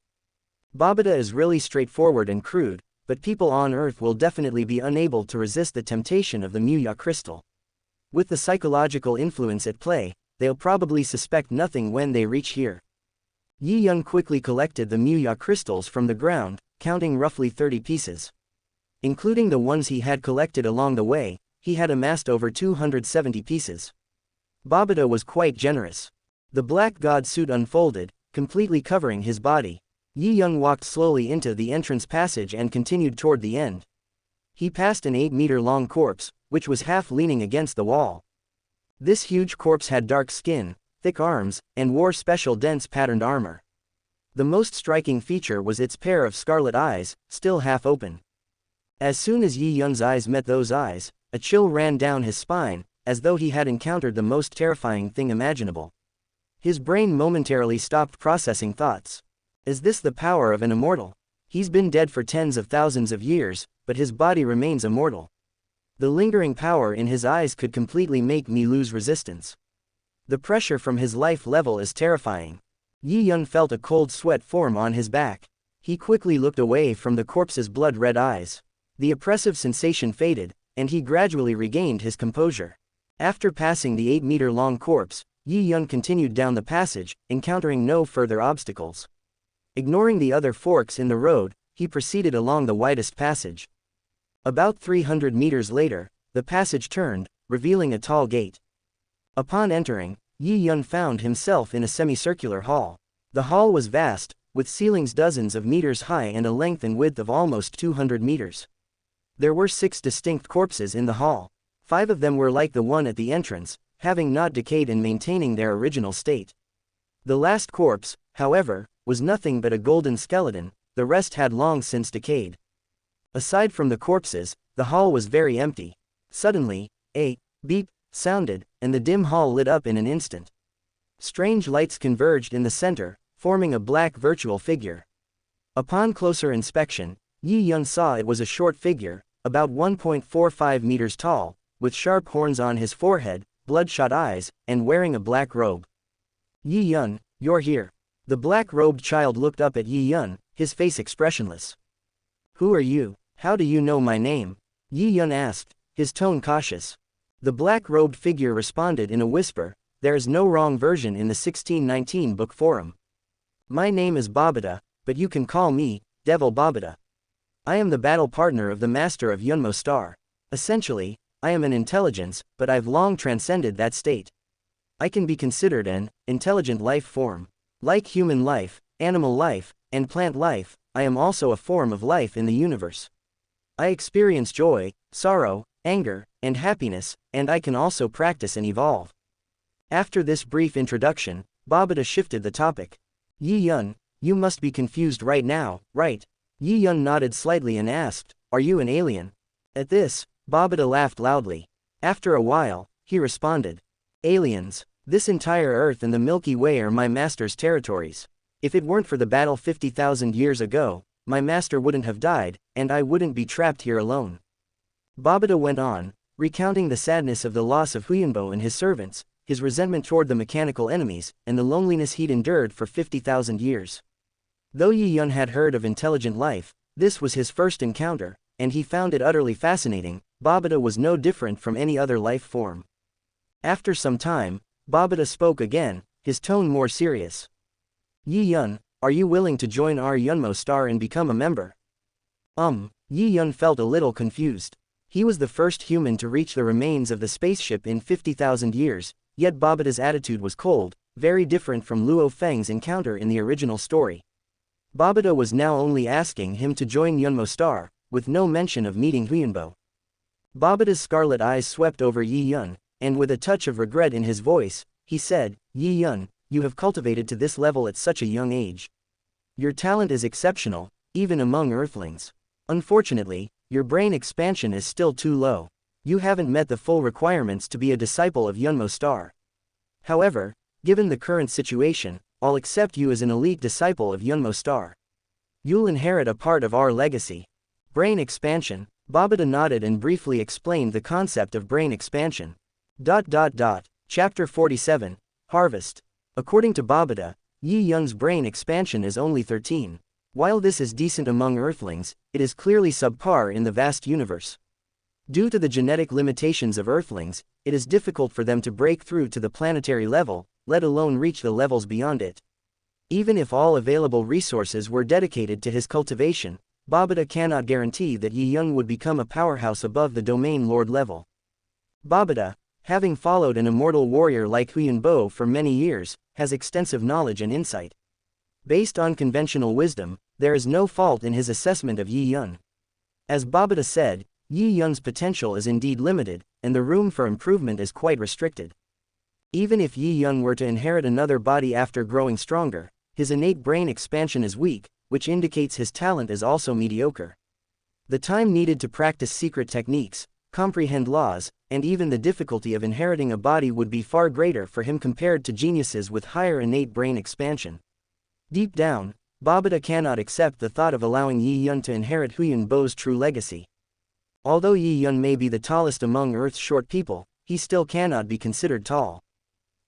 Babida is really straightforward and crude, but people on Earth will definitely be unable to resist the temptation of the Muya crystal. With the psychological influence at play, they'll probably suspect nothing when they reach here. Yi Yun quickly collected the Muya crystals from the ground, counting roughly 30 pieces. Including the ones he had collected along the way, he had amassed over 270 pieces. Babida was quite generous. The black god suit unfolded, completely covering his body. Yi Yun walked slowly into the entrance passage and continued toward the end. He passed an 8-meter-long corpse, which was half leaning against the wall. This huge corpse had dark skin, thick arms, and wore special dense patterned armor. The most striking feature was its pair of scarlet eyes, still half open. As soon as Yi Yun's eyes met those eyes, a chill ran down his spine, as though he had encountered the most terrifying thing imaginable. His brain momentarily stopped processing thoughts. Is this the power of an immortal? He's been dead for tens of thousands of years, but his body remains immortal. The lingering power in his eyes could completely make me lose resistance. The pressure from his life level is terrifying. Yi Yun felt a cold sweat form on his back. He quickly looked away from the corpse's blood-red eyes. The oppressive sensation faded, and he gradually regained his composure. After passing the 8-meter-long corpse, Yi Yun continued down the passage, encountering no further obstacles. Ignoring the other forks in the road, he proceeded along the widest passage. About 300 meters later, the passage turned, revealing a tall gate. Upon entering, Yi Yun found himself in a semicircular hall. The hall was vast, with ceilings dozens of meters high and a length and width of almost 200 meters. There were 6 distinct corpses in the hall. 5 of them were like the one at the entrance, having not decayed and maintaining their original state. The last corpse, however, was nothing but a golden skeleton, the rest had long since decayed. Aside from the corpses, the hall was very empty. Suddenly, a beep sounded, and the dim hall lit up in an instant. Strange lights converged in the center, forming a black virtual figure. Upon closer inspection, Yi Yun saw it was a short figure, about 1.45 meters tall, with sharp horns on his forehead, bloodshot eyes, and wearing a black robe. Yi Yun, you're here. The black-robed child looked up at Yi Yun, his face expressionless. Who are you? How do you know my name? Yi Yun asked, his tone cautious. The black-robed figure responded in a whisper, there is no wrong version in the 1619 book forum. My name is Babida, but you can call me, Devil Babida. I am the battle partner of the Master of Yunmo Star. Essentially, I am an intelligence, but I've long transcended that state. I can be considered an intelligent life form. Like human life, animal life, and plant life, I am also a form of life in the universe. I experience joy, sorrow, anger, and happiness, and I can also practice and evolve. After this brief introduction, Babida shifted the topic. Yi Yun, you must be confused right now, right? Yi Yun nodded slightly and asked, are you an alien? At this, Babida laughed loudly. After a while, he responded. Aliens, this entire Earth and the Milky Way are my master's territories. If it weren't for the battle 50,000 years ago, my master wouldn't have died, and I wouldn't be trapped here alone. Babida went on, recounting the sadness of the loss of Huyanbo and his servants, his resentment toward the mechanical enemies, and the loneliness he'd endured for 50,000 years. Though Yi Yun had heard of intelligent life, this was his first encounter, and he found it utterly fascinating. Babida was no different from any other life form. After some time, Babida spoke again, his tone more serious. Yi Yun, are you willing to join our Yunmo Star and become a member? Yi Yun felt a little confused. He was the first human to reach the remains of the spaceship in 50,000 years, yet Babida's attitude was cold, very different from Luo Feng's encounter in the original story. Babida was now only asking him to join Yunmo Star, with no mention of meeting Huyanbo. Babida's scarlet eyes swept over Yi Yun, and with a touch of regret in his voice, he said, Yi Yun, you have cultivated to this level at such a young age. Your talent is exceptional, even among Earthlings. Unfortunately, your brain expansion is still too low. You haven't met the full requirements to be a disciple of Yunmo Star. However, given the current situation, I'll accept you as an elite disciple of Yunmo Star. You'll inherit a part of our legacy. Brain expansion. Babida nodded and briefly explained the concept of brain expansion. Chapter 47, Harvest. According to Babida, Yi Yun's brain expansion is only 13. While this is decent among Earthlings, it is clearly subpar in the vast universe. Due to the genetic limitations of Earthlings, it is difficult for them to break through to the planetary level, let alone reach the levels beyond it. Even if all available resources were dedicated to his cultivation, Babida cannot guarantee that Yi Yun would become a powerhouse above the domain lord level. Babida, having followed an immortal warrior like Huyanbo for many years, has extensive knowledge and insight. Based on conventional wisdom, there is no fault in his assessment of Yi Yun. As Babida said, Yi Yun's potential is indeed limited, and the room for improvement is quite restricted. Even if Yi Yun were to inherit another body after growing stronger, his innate brain expansion is weak, which indicates his talent is also mediocre. The time needed to practice secret techniques, comprehend laws, and even the difficulty of inheriting a body would be far greater for him compared to geniuses with higher innate brain expansion. Deep down, Babida cannot accept the thought of allowing Yi Yun to inherit Huyanbo's true legacy. Although Yi Yun may be the tallest among Earth's short people, he still cannot be considered tall.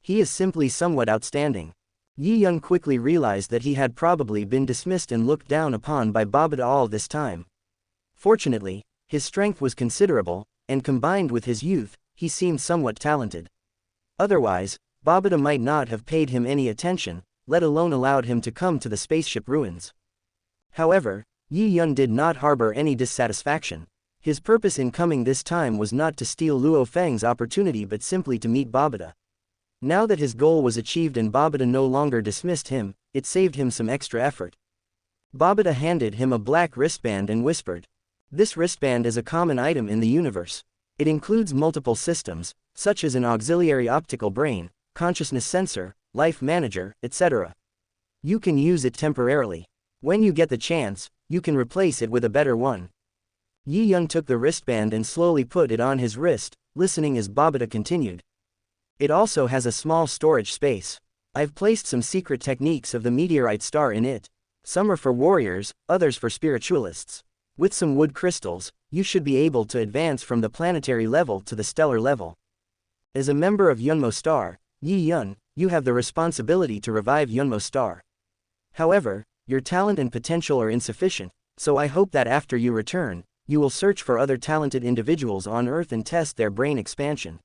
He is simply somewhat outstanding. Yi Yun quickly realized that he had probably been dismissed and looked down upon by Babida all this time. Fortunately, his strength was considerable, and combined with his youth, he seemed somewhat talented. Otherwise, Babida might not have paid him any attention, let alone allowed him to come to the spaceship ruins. However, Yi Yun did not harbor any dissatisfaction. His purpose in coming this time was not to steal Luo Feng's opportunity but simply to meet Babida. Now that his goal was achieved and Babida no longer dismissed him, it saved him some extra effort. Babida handed him a black wristband and whispered, "This wristband is a common item in the universe. It includes multiple systems, such as an auxiliary optical brain, consciousness sensor, life manager, etc. You can use it temporarily. When you get the chance, you can replace it with a better one." Yi Yun took the wristband and slowly put it on his wrist, listening as Babida continued. "It also has a small storage space. I've placed some secret techniques of the meteorite star in it. Some are for warriors, others for spiritualists. With some wood crystals, you should be able to advance from the planetary level to the stellar level. As a member of Yunmo Star, Yi Yun, you have the responsibility to revive Yunmo Star. However, your talent and potential are insufficient, so I hope that after you return, you will search for other talented individuals on Earth and test their brain expansion.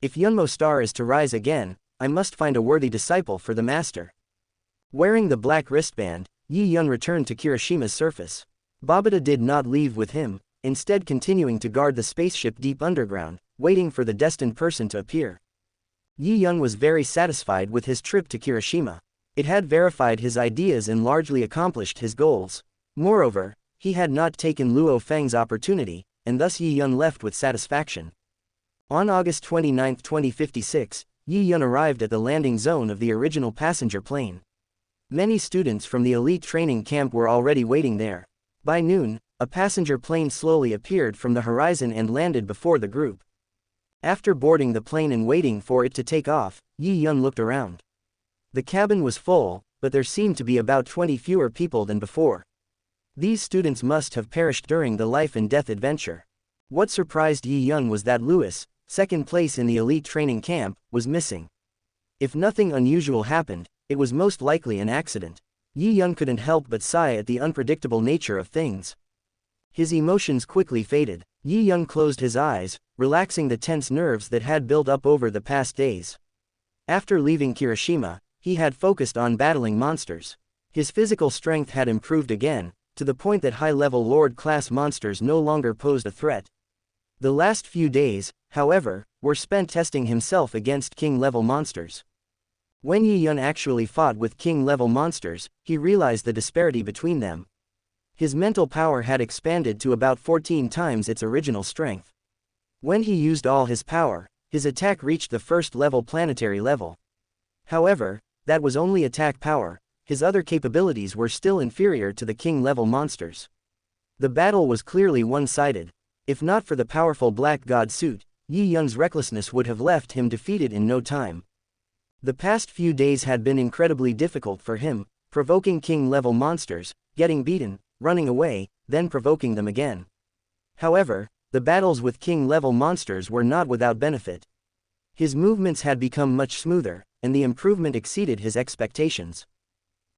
If Yunmo Star is to rise again, I must find a worthy disciple for the master." Wearing the black wristband, Yi Yun returned to Kiroshima's surface. Babida did not leave with him, instead continuing to guard the spaceship deep underground, waiting for the destined person to appear. Yi Yun was very satisfied with his trip to Kiroshima. It had verified his ideas and largely accomplished his goals. Moreover, he had not taken Luo Feng's opportunity, and thus Yi Yun left with satisfaction. On August 29, 2056, Yi Yun arrived at the landing zone of the original passenger plane. Many students from the elite training camp were already waiting there. By noon, a passenger plane slowly appeared from the horizon and landed before the group. After boarding the plane and waiting for it to take off, Yi Yun looked around. The cabin was full, but there seemed to be about 20 fewer people than before. These students must have perished during the life and death adventure. What surprised Yi Yun was that Louis, second place in the elite training camp, was missing. If nothing unusual happened, it was most likely an accident. Yi Yun couldn't help but sigh at the unpredictable nature of things. His emotions quickly faded. Yi Yun closed his eyes, relaxing the tense nerves that had built up over the past days. After leaving Kiroshima, he had focused on battling monsters. His physical strength had improved again, to the point that high-level Lord-class monsters no longer posed a threat. The last few days, however, were spent testing himself against King-level monsters. When Yi Yun actually fought with king-level monsters, he realized the disparity between them. His mental power had expanded to about 14 times its original strength. When he used all his power, his attack reached the first-level planetary level. However, that was only attack power. His other capabilities were still inferior to the king-level monsters. The battle was clearly one-sided. If not for the powerful Black God suit, Yi Yun's recklessness would have left him defeated in no time. The past few days had been incredibly difficult for him, provoking king-level monsters, getting beaten, running away, then provoking them again. However, the battles with king-level monsters were not without benefit. His movements had become much smoother, and the improvement exceeded his expectations.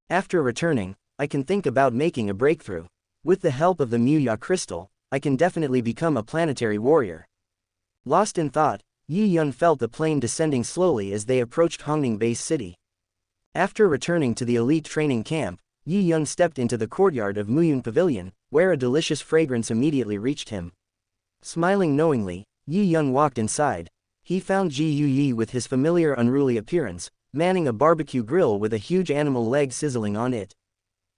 After returning, I can think about making a breakthrough. With the help of the Muya crystal, I can definitely become a planetary warrior. Lost in thought, Yi Yun felt the plane descending slowly as they approached Hongning Base City. After returning to the elite training camp, Yi Yun stepped into the courtyard of Muyun Pavilion, where a delicious fragrance immediately reached him. Smiling knowingly, Yi Yun walked inside. He found Ji Yuyi with his familiar unruly appearance, manning a barbecue grill with a huge animal leg sizzling on it.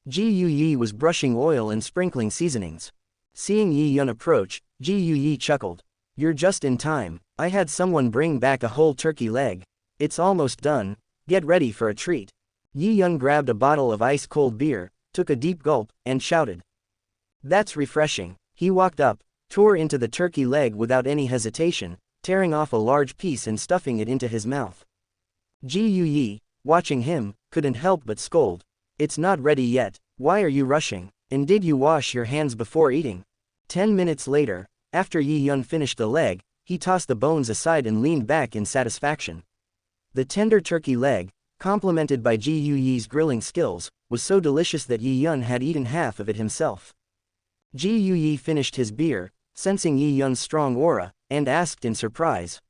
Ji Yuyi was brushing oil and sprinkling seasonings. Seeing Yi Yun approach, Ji Yuyi chuckled. "You're just in time. I had someone bring back a whole turkey leg. It's almost done. Get ready for a treat." Yi Yun grabbed a bottle of ice-cold beer, took a deep gulp, and shouted. "That's refreshing." He walked up, tore into the turkey leg without any hesitation, tearing off a large piece and stuffing it into his mouth. Ji Yuyi, watching him, couldn't help but scold. "It's not ready yet. Why are you rushing? And did you wash your hands before eating?" 10 minutes later, after Yi Yun finished the leg, he tossed the bones aside and leaned back in satisfaction. The tender turkey leg, complemented by Ji Yuyi's grilling skills, was so delicious that Yi Yun had eaten half of it himself. Ji Yuyi finished his beer, sensing Yi Yun's strong aura, and asked in surprise.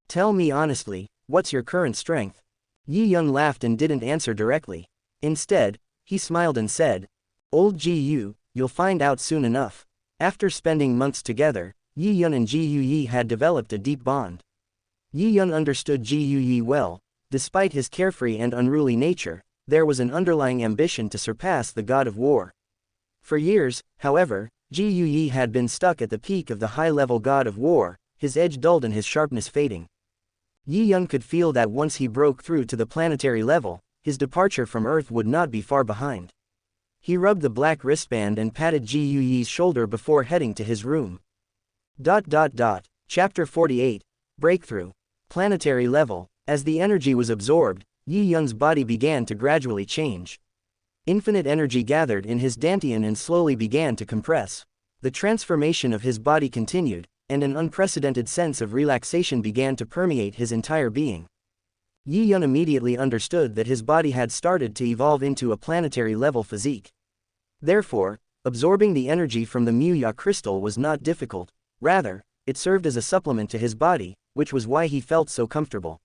"Tell me honestly, what's your current strength?" Yi Yun laughed and didn't answer directly. Instead, he smiled and said, "Old Ji Yu, you'll find out soon enough." After spending months together, Yi Yun and Ji Yuyi had developed a deep bond. Yi Yun understood Ji Yuyi well. Despite his carefree and unruly nature, there was an underlying ambition to surpass the god of war. For years, however, Ji Yuyi had been stuck at the peak of the high-level god of war, his edge dulled and his sharpness fading. Yi Yun could feel that once he broke through to the planetary level, his departure from Earth would not be far behind. He rubbed the black wristband and patted Ji Yuyi's shoulder before heading to his room. Chapter 48, Breakthrough. Planetary level. As the energy was absorbed, Yi Yun's body began to gradually change. Infinite energy gathered in his dantian and slowly began to compress. The transformation of his body continued, and an unprecedented sense of relaxation began to permeate his entire being. Yi Yun immediately understood that his body had started to evolve into a planetary-level physique. Therefore, absorbing the energy from the Muya crystal was not difficult, rather, it served as a supplement to his body, which was why he felt so comfortable.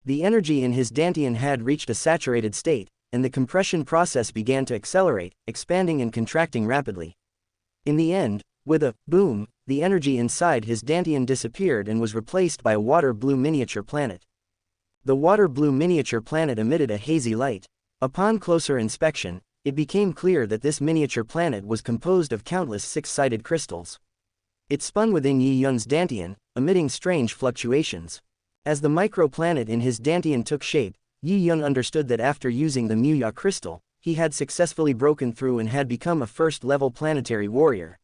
The energy in his dantian had reached a saturated state, and the compression process began to accelerate, expanding and contracting rapidly. In the end, with a boom, the energy inside his dantian disappeared and was replaced by a water-blue miniature planet. The water-blue miniature planet emitted a hazy light. Upon closer inspection, it became clear that this miniature planet was composed of countless six-sided crystals. It spun within Yi Yun's dantian, emitting strange fluctuations. As the microplanet in his dantian took shape, Yi Yun understood that after using the Muya crystal, he had successfully broken through and had become a first-level planetary warrior.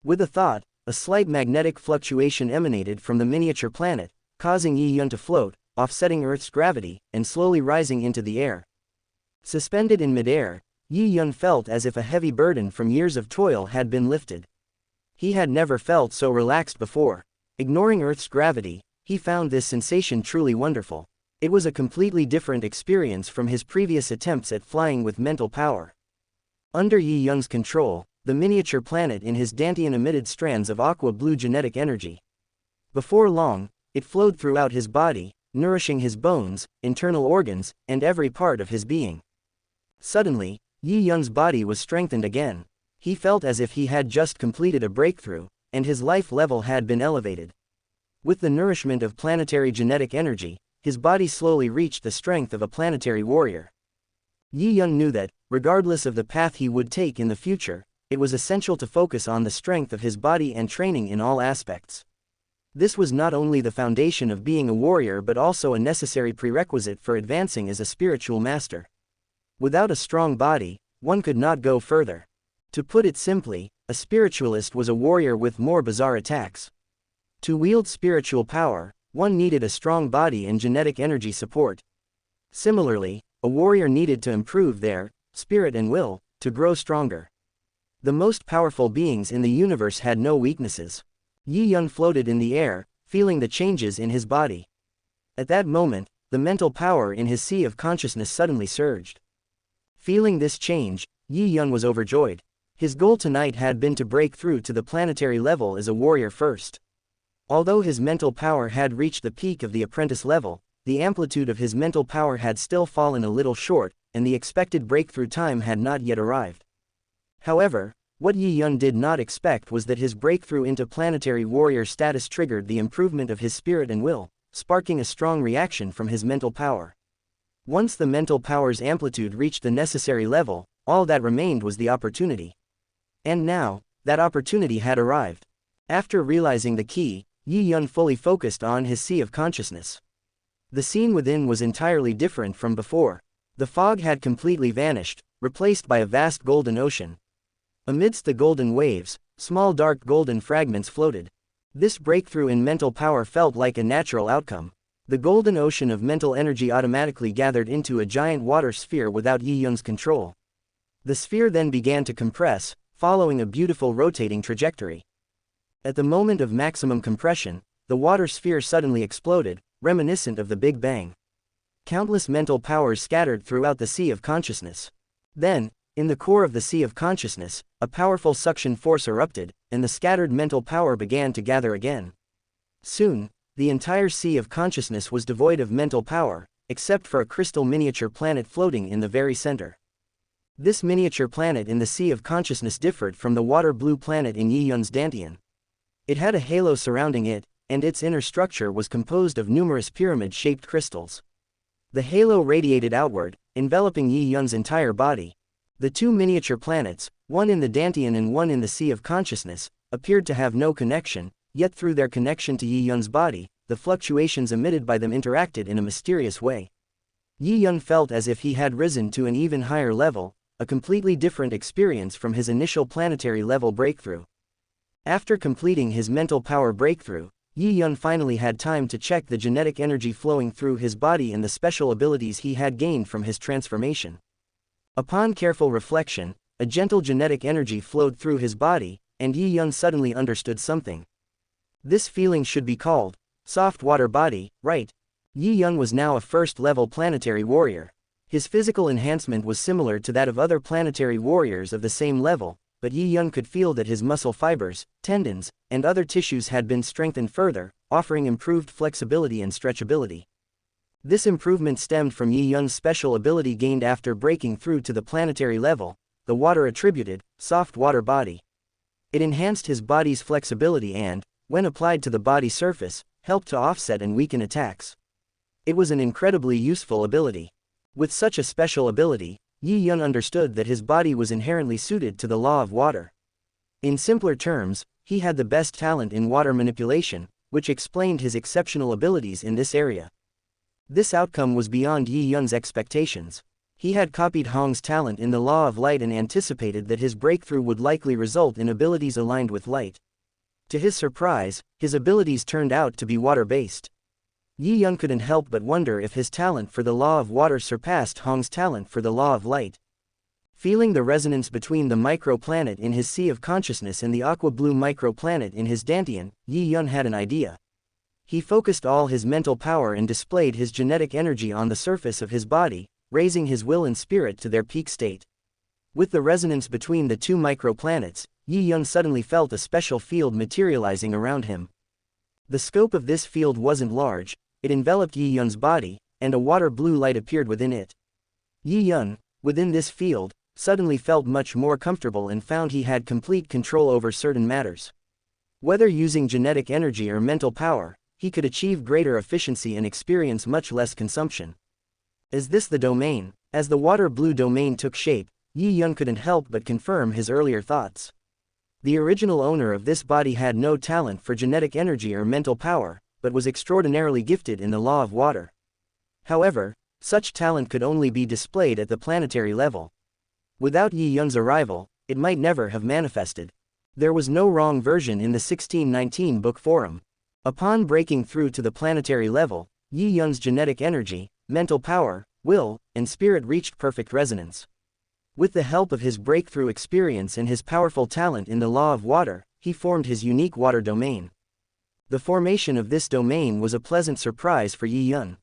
With a thought, a slight magnetic fluctuation emanated from the miniature planet, causing Yi Yun to float, offsetting Earth's gravity, and slowly rising into the air. Suspended in midair, Yi Yun felt as if a heavy burden from years of toil had been lifted. He had never felt so relaxed before. Ignoring Earth's gravity, he found this sensation truly wonderful. It was a completely different experience from his previous attempts at flying with mental power. Under Yi Yun's control, the miniature planet in his dantian emitted strands of aqua-blue genetic energy. Before long, it flowed throughout his body, nourishing his bones, internal organs, and every part of his being. Suddenly, Yi Yun's body was strengthened again. He felt as if he had just completed a breakthrough, and his life level had been elevated. With the nourishment of planetary genetic energy, his body slowly reached the strength of a planetary warrior. Yi Yun knew that, regardless of the path he would take in the future, it was essential to focus on the strength of his body and training in all aspects. This was not only the foundation of being a warrior but also a necessary prerequisite for advancing as a spiritual master. Without a strong body, one could not go further. To put it simply, a spiritualist was a warrior with more bizarre attacks. To wield spiritual power, one needed a strong body and genetic energy support. Similarly, a warrior needed to improve their spirit and will to grow stronger. The most powerful beings in the universe had no weaknesses. Yi Yun floated in the air, feeling the changes in his body. At that moment, the mental power in his sea of consciousness suddenly surged. Feeling this change, Yi Yun was overjoyed. His goal tonight had been to break through to the planetary level as a warrior first. Although his mental power had reached the peak of the apprentice level, the amplitude of his mental power had still fallen a little short, and the expected breakthrough time had not yet arrived. However, what Yi Yun did not expect was that his breakthrough into planetary warrior status triggered the improvement of his spirit and will, sparking a strong reaction from his mental power. Once the mental power's amplitude reached the necessary level, all that remained was the opportunity. And now, that opportunity had arrived. After realizing the key, Yi Yun fully focused on his sea of consciousness. The scene within was entirely different from before. The fog had completely vanished, replaced by a vast golden ocean. Amidst the golden waves, small dark golden fragments floated. This breakthrough in mental power felt like a natural outcome. The golden ocean of mental energy automatically gathered into a giant water sphere without Yi Yun's control. The sphere then began to compress, following a beautiful rotating trajectory. At the moment of maximum compression, the water sphere suddenly exploded, reminiscent of the Big Bang. Countless mental powers scattered throughout the sea of consciousness. Then, in the core of the sea of consciousness, a powerful suction force erupted, and the scattered mental power began to gather again. Soon, the entire sea of consciousness was devoid of mental power, except for a crystal miniature planet floating in the very center. This miniature planet in the sea of consciousness differed from the water-blue planet in Yi Yun's Dantian. It had a halo surrounding it, and its inner structure was composed of numerous pyramid-shaped crystals. The halo radiated outward, enveloping Yi Yun's entire body. The two miniature planets, one in the Dantian and one in the Sea of Consciousness, appeared to have no connection, yet through their connection to Yi Yun's body, the fluctuations emitted by them interacted in a mysterious way. Yi Yun felt as if he had risen to an even higher level, a completely different experience from his initial planetary level breakthrough. After completing his mental power breakthrough, Yi Yun finally had time to check the genetic energy flowing through his body and the special abilities he had gained from his transformation. Upon careful reflection, a gentle genetic energy flowed through his body, and Yi Yun suddenly understood something. This feeling should be called soft water body, right? Yi Yun was now a first-level planetary warrior. His physical enhancement was similar to that of other planetary warriors of the same level, but Yi Yun could feel that his muscle fibers, tendons, and other tissues had been strengthened further, offering improved flexibility and stretchability. This improvement stemmed from Yi Yun's special ability gained after breaking through to the planetary level, the water-attributed, soft water body. It enhanced his body's flexibility and, when applied to the body surface, helped to offset and weaken attacks. It was an incredibly useful ability. With such a special ability, Yi Yun understood that his body was inherently suited to the law of water. In simpler terms, he had the best talent in water manipulation, which explained his exceptional abilities in this area. This outcome was beyond Yi Yun's expectations. He had copied Hong's talent in the law of light and anticipated that his breakthrough would likely result in abilities aligned with light. To his surprise, his abilities turned out to be water-based. Yi Yun couldn't help but wonder if his talent for the law of water surpassed Hong's talent for the law of light. Feeling the resonance between the microplanet in his sea of consciousness and the aqua-blue microplanet in his Dantian, Yi Yun had an idea. He focused all his mental power and displayed his genetic energy on the surface of his body, raising his will and spirit to their peak state. With the resonance between the two microplanets, Yi Yun suddenly felt a special field materializing around him. The scope of this field wasn't large, it enveloped Yi Yun's body, and a water-blue light appeared within it. Yi Yun, within this field, suddenly felt much more comfortable and found he had complete control over certain matters. Whether using genetic energy or mental power, he could achieve greater efficiency and experience much less consumption. Is this the domain? As the water-blue domain took shape, Yi Yun couldn't help but confirm his earlier thoughts. The original owner of this body had no talent for genetic energy or mental power, but was extraordinarily gifted in the law of water. However, such talent could only be displayed at the planetary level. Without Yi Yun's arrival, it might never have manifested. There was no wrong version in the 1619 book forum. Upon breaking through to the planetary level, Yi Yun's genetic energy, mental power, will, and spirit reached perfect resonance. With the help of his breakthrough experience and his powerful talent in the law of water, he formed his unique water domain. The formation of this domain was a pleasant surprise for Yi Yun.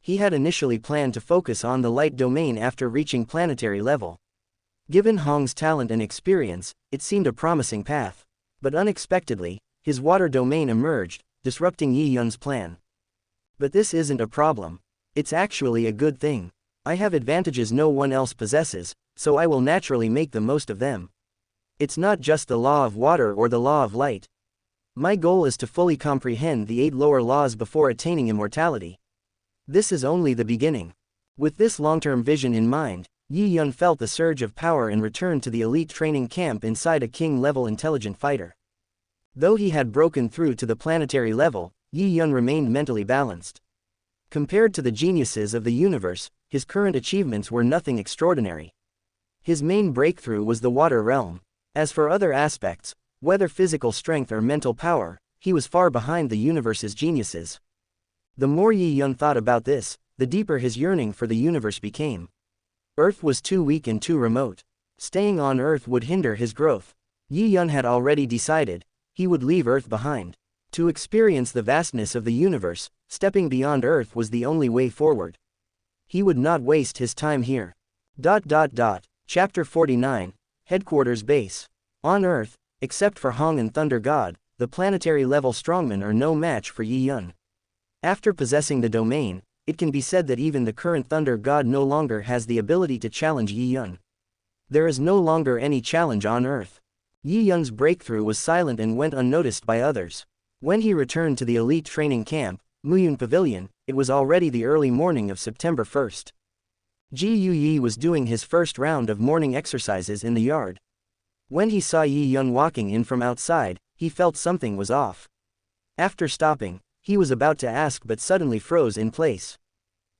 He had initially planned to focus on the light domain after reaching planetary level. Given Hong's talent and experience, it seemed a promising path. But unexpectedly, his water domain emerged, disrupting Yi Yun's plan. But this isn't a problem. It's actually a good thing. I have advantages no one else possesses, so I will naturally make the most of them. It's not just the law of water or the law of light. My goal is to fully comprehend the 8 lower laws before attaining immortality. This is only the beginning. With this long-term vision in mind, Yi Yun felt the surge of power and returned to the elite training camp inside a king-level intelligent fighter. Though he had broken through to the planetary level, Yi Yun remained mentally balanced. Compared to the geniuses of the universe, his current achievements were nothing extraordinary. His main breakthrough was the water realm. As for other aspects, whether physical strength or mental power, he was far behind the universe's geniuses. The more Yi Yun thought about this, the deeper his yearning for the universe became. Earth was too weak and too remote. Staying on Earth would hinder his growth. Yi Yun had already decided, he would leave Earth behind. To experience the vastness of the universe, stepping beyond Earth was the only way forward. He would not waste his time here. Chapter 49, Headquarters Base. On Earth, except for Hong and Thunder God, the planetary-level strongmen are no match for Yi Yun. After possessing the domain, it can be said that even the current Thunder God no longer has the ability to challenge Yi Yun. There is no longer any challenge on Earth. Yi Yun's breakthrough was silent and went unnoticed by others. When he returned to the elite training camp, Muyun Pavilion, it was already the early morning of September 1st. Ji Yuyi was doing his first round of morning exercises in the yard. When he saw Yi Yun walking in from outside, he felt something was off. After stopping, he was about to ask but suddenly froze in place.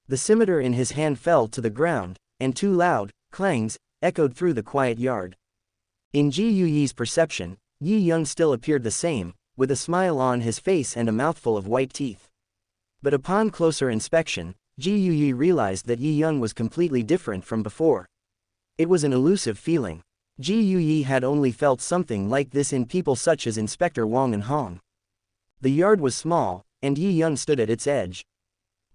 The scimitar in his hand fell to the ground, and 2 loud clangs echoed through the quiet yard. In Ji Yuyi's perception, Yi Yun still appeared the same, with a smile on his face and a mouthful of white teeth. But upon closer inspection, Ji Yuyi realized that Yi Yun was completely different from before. It was an elusive feeling. Ji Yuyi had only felt something like this in people such as Inspector Wang and Hong. The yard was small, and Yi Yun stood at its edge.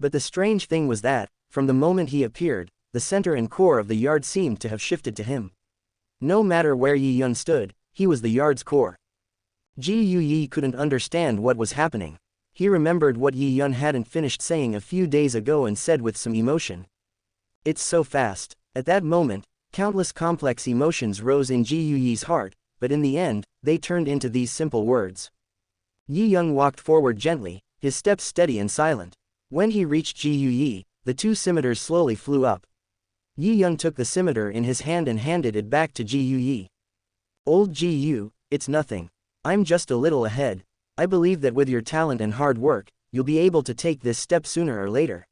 But the strange thing was that, from the moment he appeared, the center and core of the yard seemed to have shifted to him. No matter where Yi Yun stood, he was the yard's core. Ji Yuyi couldn't understand what was happening. He remembered what Yi Yun hadn't finished saying a few days ago and said with some emotion. It's so fast. At that moment, countless complex emotions rose in Ji Yuyi's heart, but in the end, they turned into these simple words. Yi Yun walked forward gently, his steps steady and silent. When he reached Ji Yuyi, the 2 scimitars slowly flew up. Yi Yun took the scimitar in his hand and handed it back to Ji Yuyi. Old Ji Yu, it's nothing. I'm just a little ahead. I believe that with your talent and hard work, you'll be able to take this step sooner or later.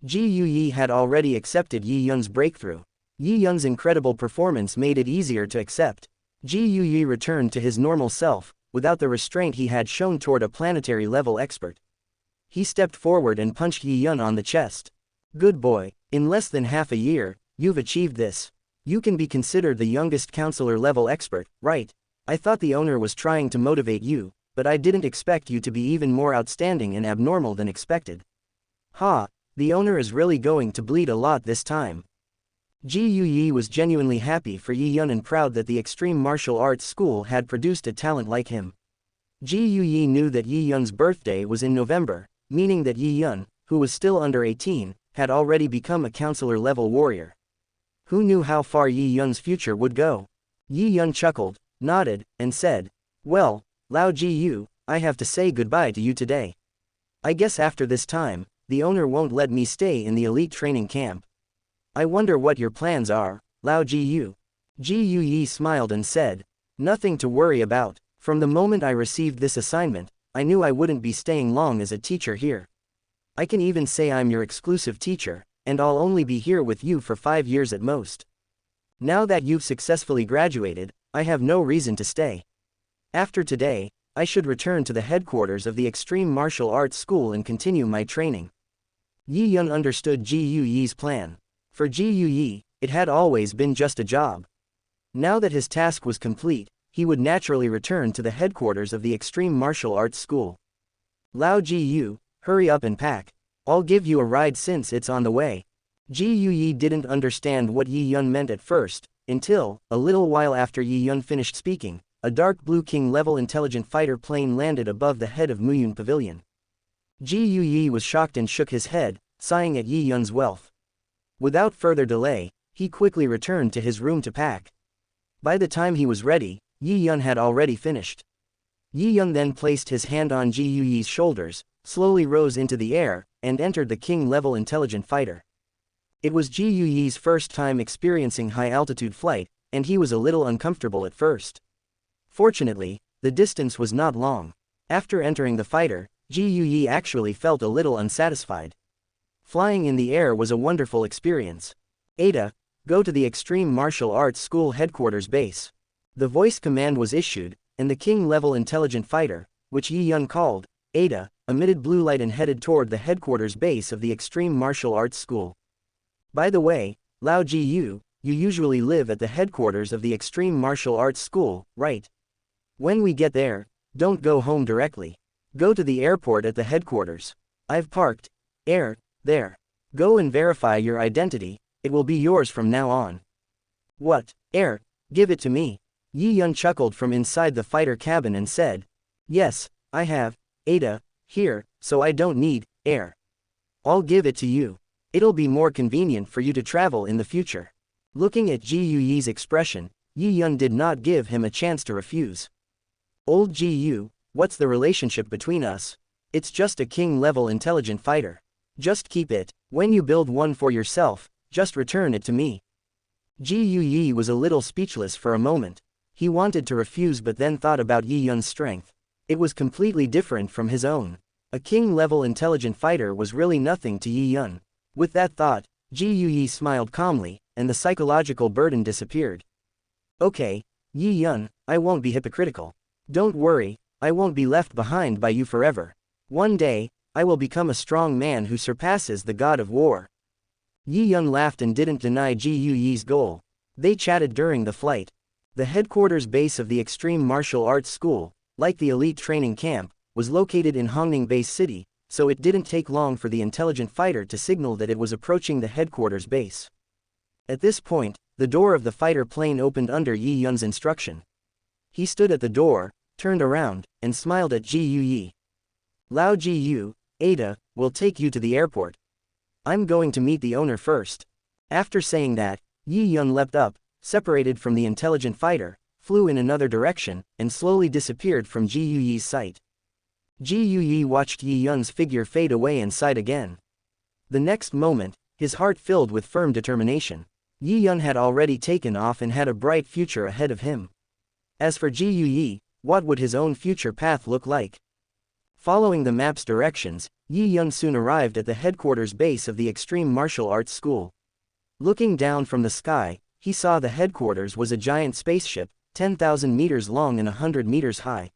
Ji Yuyi had already accepted Yi Yun's breakthrough. Yi Yun's incredible performance made it easier to accept. Ji Yuyi returned to his normal self, without the restraint he had shown toward a planetary-level expert. He stepped forward and punched Yi Yun on the chest. Good boy, in less than half a year, you've achieved this. You can be considered the youngest counselor-level expert, right? I thought the owner was trying to motivate you, but I didn't expect you to be even more outstanding and abnormal than expected. Ha, the owner is really going to bleed a lot this time. Ji Yuyi was genuinely happy for Yi Yun and proud that the extreme martial arts school had produced a talent like him. Ji Yuyi knew that Yi Yun's birthday was in November, meaning that Yi Yun, who was still under 18, had already become a counselor-level warrior. Who knew how far Yi Yun's future would go? Yi Yun chuckled, nodded, and said, "Well, Lao Ji Yu, I have to say goodbye to you today. I guess after this time, the owner won't let me stay in the elite training camp. I wonder what your plans are, Lao Jiyu. Jiyu Yi smiled and said, nothing to worry about. From the moment I received this assignment, I knew I wouldn't be staying long as a teacher here. I can even say I'm your exclusive teacher, and I'll only be here with you for 5 years at most. Now that you've successfully graduated, I have no reason to stay. After today, I should return to the headquarters of the Extreme Martial Arts School and continue my training. Yi Yun understood Ji Yu Yi's plan. For Ji Yu Yi, it had always been just a job. Now that his task was complete, he would naturally return to the headquarters of the Extreme Martial Arts School. Lao Ji Yu, hurry up and pack. I'll give you a ride since it's on the way. Ji Yu Yi didn't understand what Yi Yun meant at first, until, a little while after Yi Yun finished speaking, a dark blue king-level intelligent fighter plane landed above the head of Muyun Pavilion. Ji Yu Yi was shocked and shook his head, sighing at Yi Yun's wealth. Without further delay, he quickly returned to his room to pack. By the time he was ready, Yi Yun had already finished. Yi Yun then placed his hand on Ji Yu Yi's shoulders, slowly rose into the air, and entered the king-level intelligent fighter. It was Ji Yu Yi's first time experiencing high-altitude flight, and he was a little uncomfortable at first. Fortunately, the distance was not long. After entering the fighter, Ji Yu Yi actually felt a little unsatisfied. Flying in the air was a wonderful experience. Ada, go to the Extreme Martial Arts School headquarters base. The voice command was issued, and the king-level intelligent fighter, which Yi Yun called Ada, emitted blue light and headed toward the headquarters base of the Extreme Martial Arts School. By the way, Lao Ji Yu, you usually live at the headquarters of the Extreme Martial Arts School, right? When we get there, don't go home directly. Go to the airport at the headquarters. I've parked there. Go and verify your identity, it will be yours from now on. What, give it to me. Yi Yun chuckled from inside the fighter cabin and said, yes, I have Ada here, so I don't need I'll give it to you. It'll be more convenient for you to travel in the future. Looking at Ji Yu Yi's expression, Yi Yun did not give him a chance to refuse. Old Ji Yu, what's the relationship between us? It's just a king-level intelligent fighter. Just keep it. When you build one for yourself, just return it to me. Ji Yu Yi was a little speechless for a moment. He wanted to refuse but then thought about Yi Yun's strength. It was completely different from his own. A king-level intelligent fighter was really nothing to Yi Yun. With that thought, Ji Yu Yi smiled calmly, and the psychological burden disappeared. Okay, Yi Yun, I won't be hypocritical. Don't worry, I won't be left behind by you forever. One day, I will become a strong man who surpasses the god of war. Yi Yun laughed and didn't deny Ji Yu Yi's goal. They chatted during the flight. The headquarters base of the Extreme Martial Arts School, like the elite training camp, was located in Hongning Base City, so it didn't take long for the intelligent fighter to signal that it was approaching the headquarters base. At this point, the door of the fighter plane opened under Yi Yun's instruction. He stood at the door, turned around, and smiled at Ji Yu Yi. Lao Ji Yu, Ada, will take you to the airport. I'm going to meet the owner first. After saying that, Yi Yun leapt up, separated from the intelligent fighter, flew in another direction, and slowly disappeared from Ji Yu Yi's sight. Ji Yu Yi watched Yi Yun's figure fade away and sighed again. The next moment, his heart filled with firm determination. Yi Yun had already taken off and had a bright future ahead of him. As for Ji Yu Yi, what would his own future path look like? Following the map's directions, Yi Yun soon arrived at the headquarters base of the Extreme Martial Arts School. Looking down from the sky, he saw the headquarters was a giant spaceship, 10,000 meters long and 100 meters high.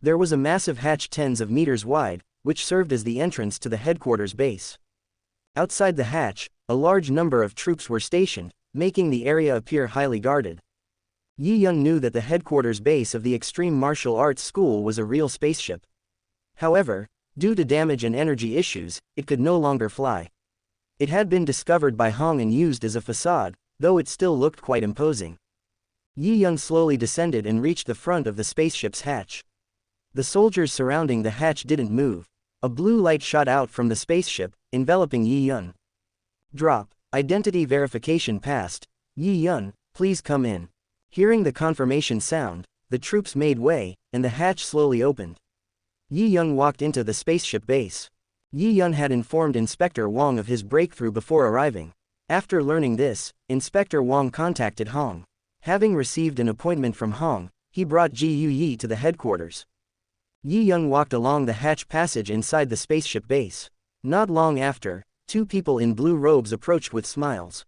There was a massive hatch tens of meters wide, which served as the entrance to the headquarters base. Outside the hatch, a large number of troops were stationed, making the area appear highly guarded. Yi Yun knew that the headquarters base of the Extreme Martial Arts School was a real spaceship. However, due to damage and energy issues, it could no longer fly. It had been discovered by Hong and used as a facade, though it still looked quite imposing. Yi Yun slowly descended and reached the front of the spaceship's hatch. The soldiers surrounding the hatch didn't move. A blue light shot out from the spaceship, enveloping Yi Yun. Drop. Identity verification passed. Yi Yun, please come in. Hearing the confirmation sound, the troops made way, and the hatch slowly opened. Yi Yun walked into the spaceship base. Yi Yun had informed Inspector Wang of his breakthrough before arriving. After learning this, Inspector Wang contacted Hong. Having received an appointment from Hong, he brought Ji Yi to the headquarters. Yi Yun walked along the hatch passage inside the spaceship base. Not long after, two people in blue robes approached with smiles.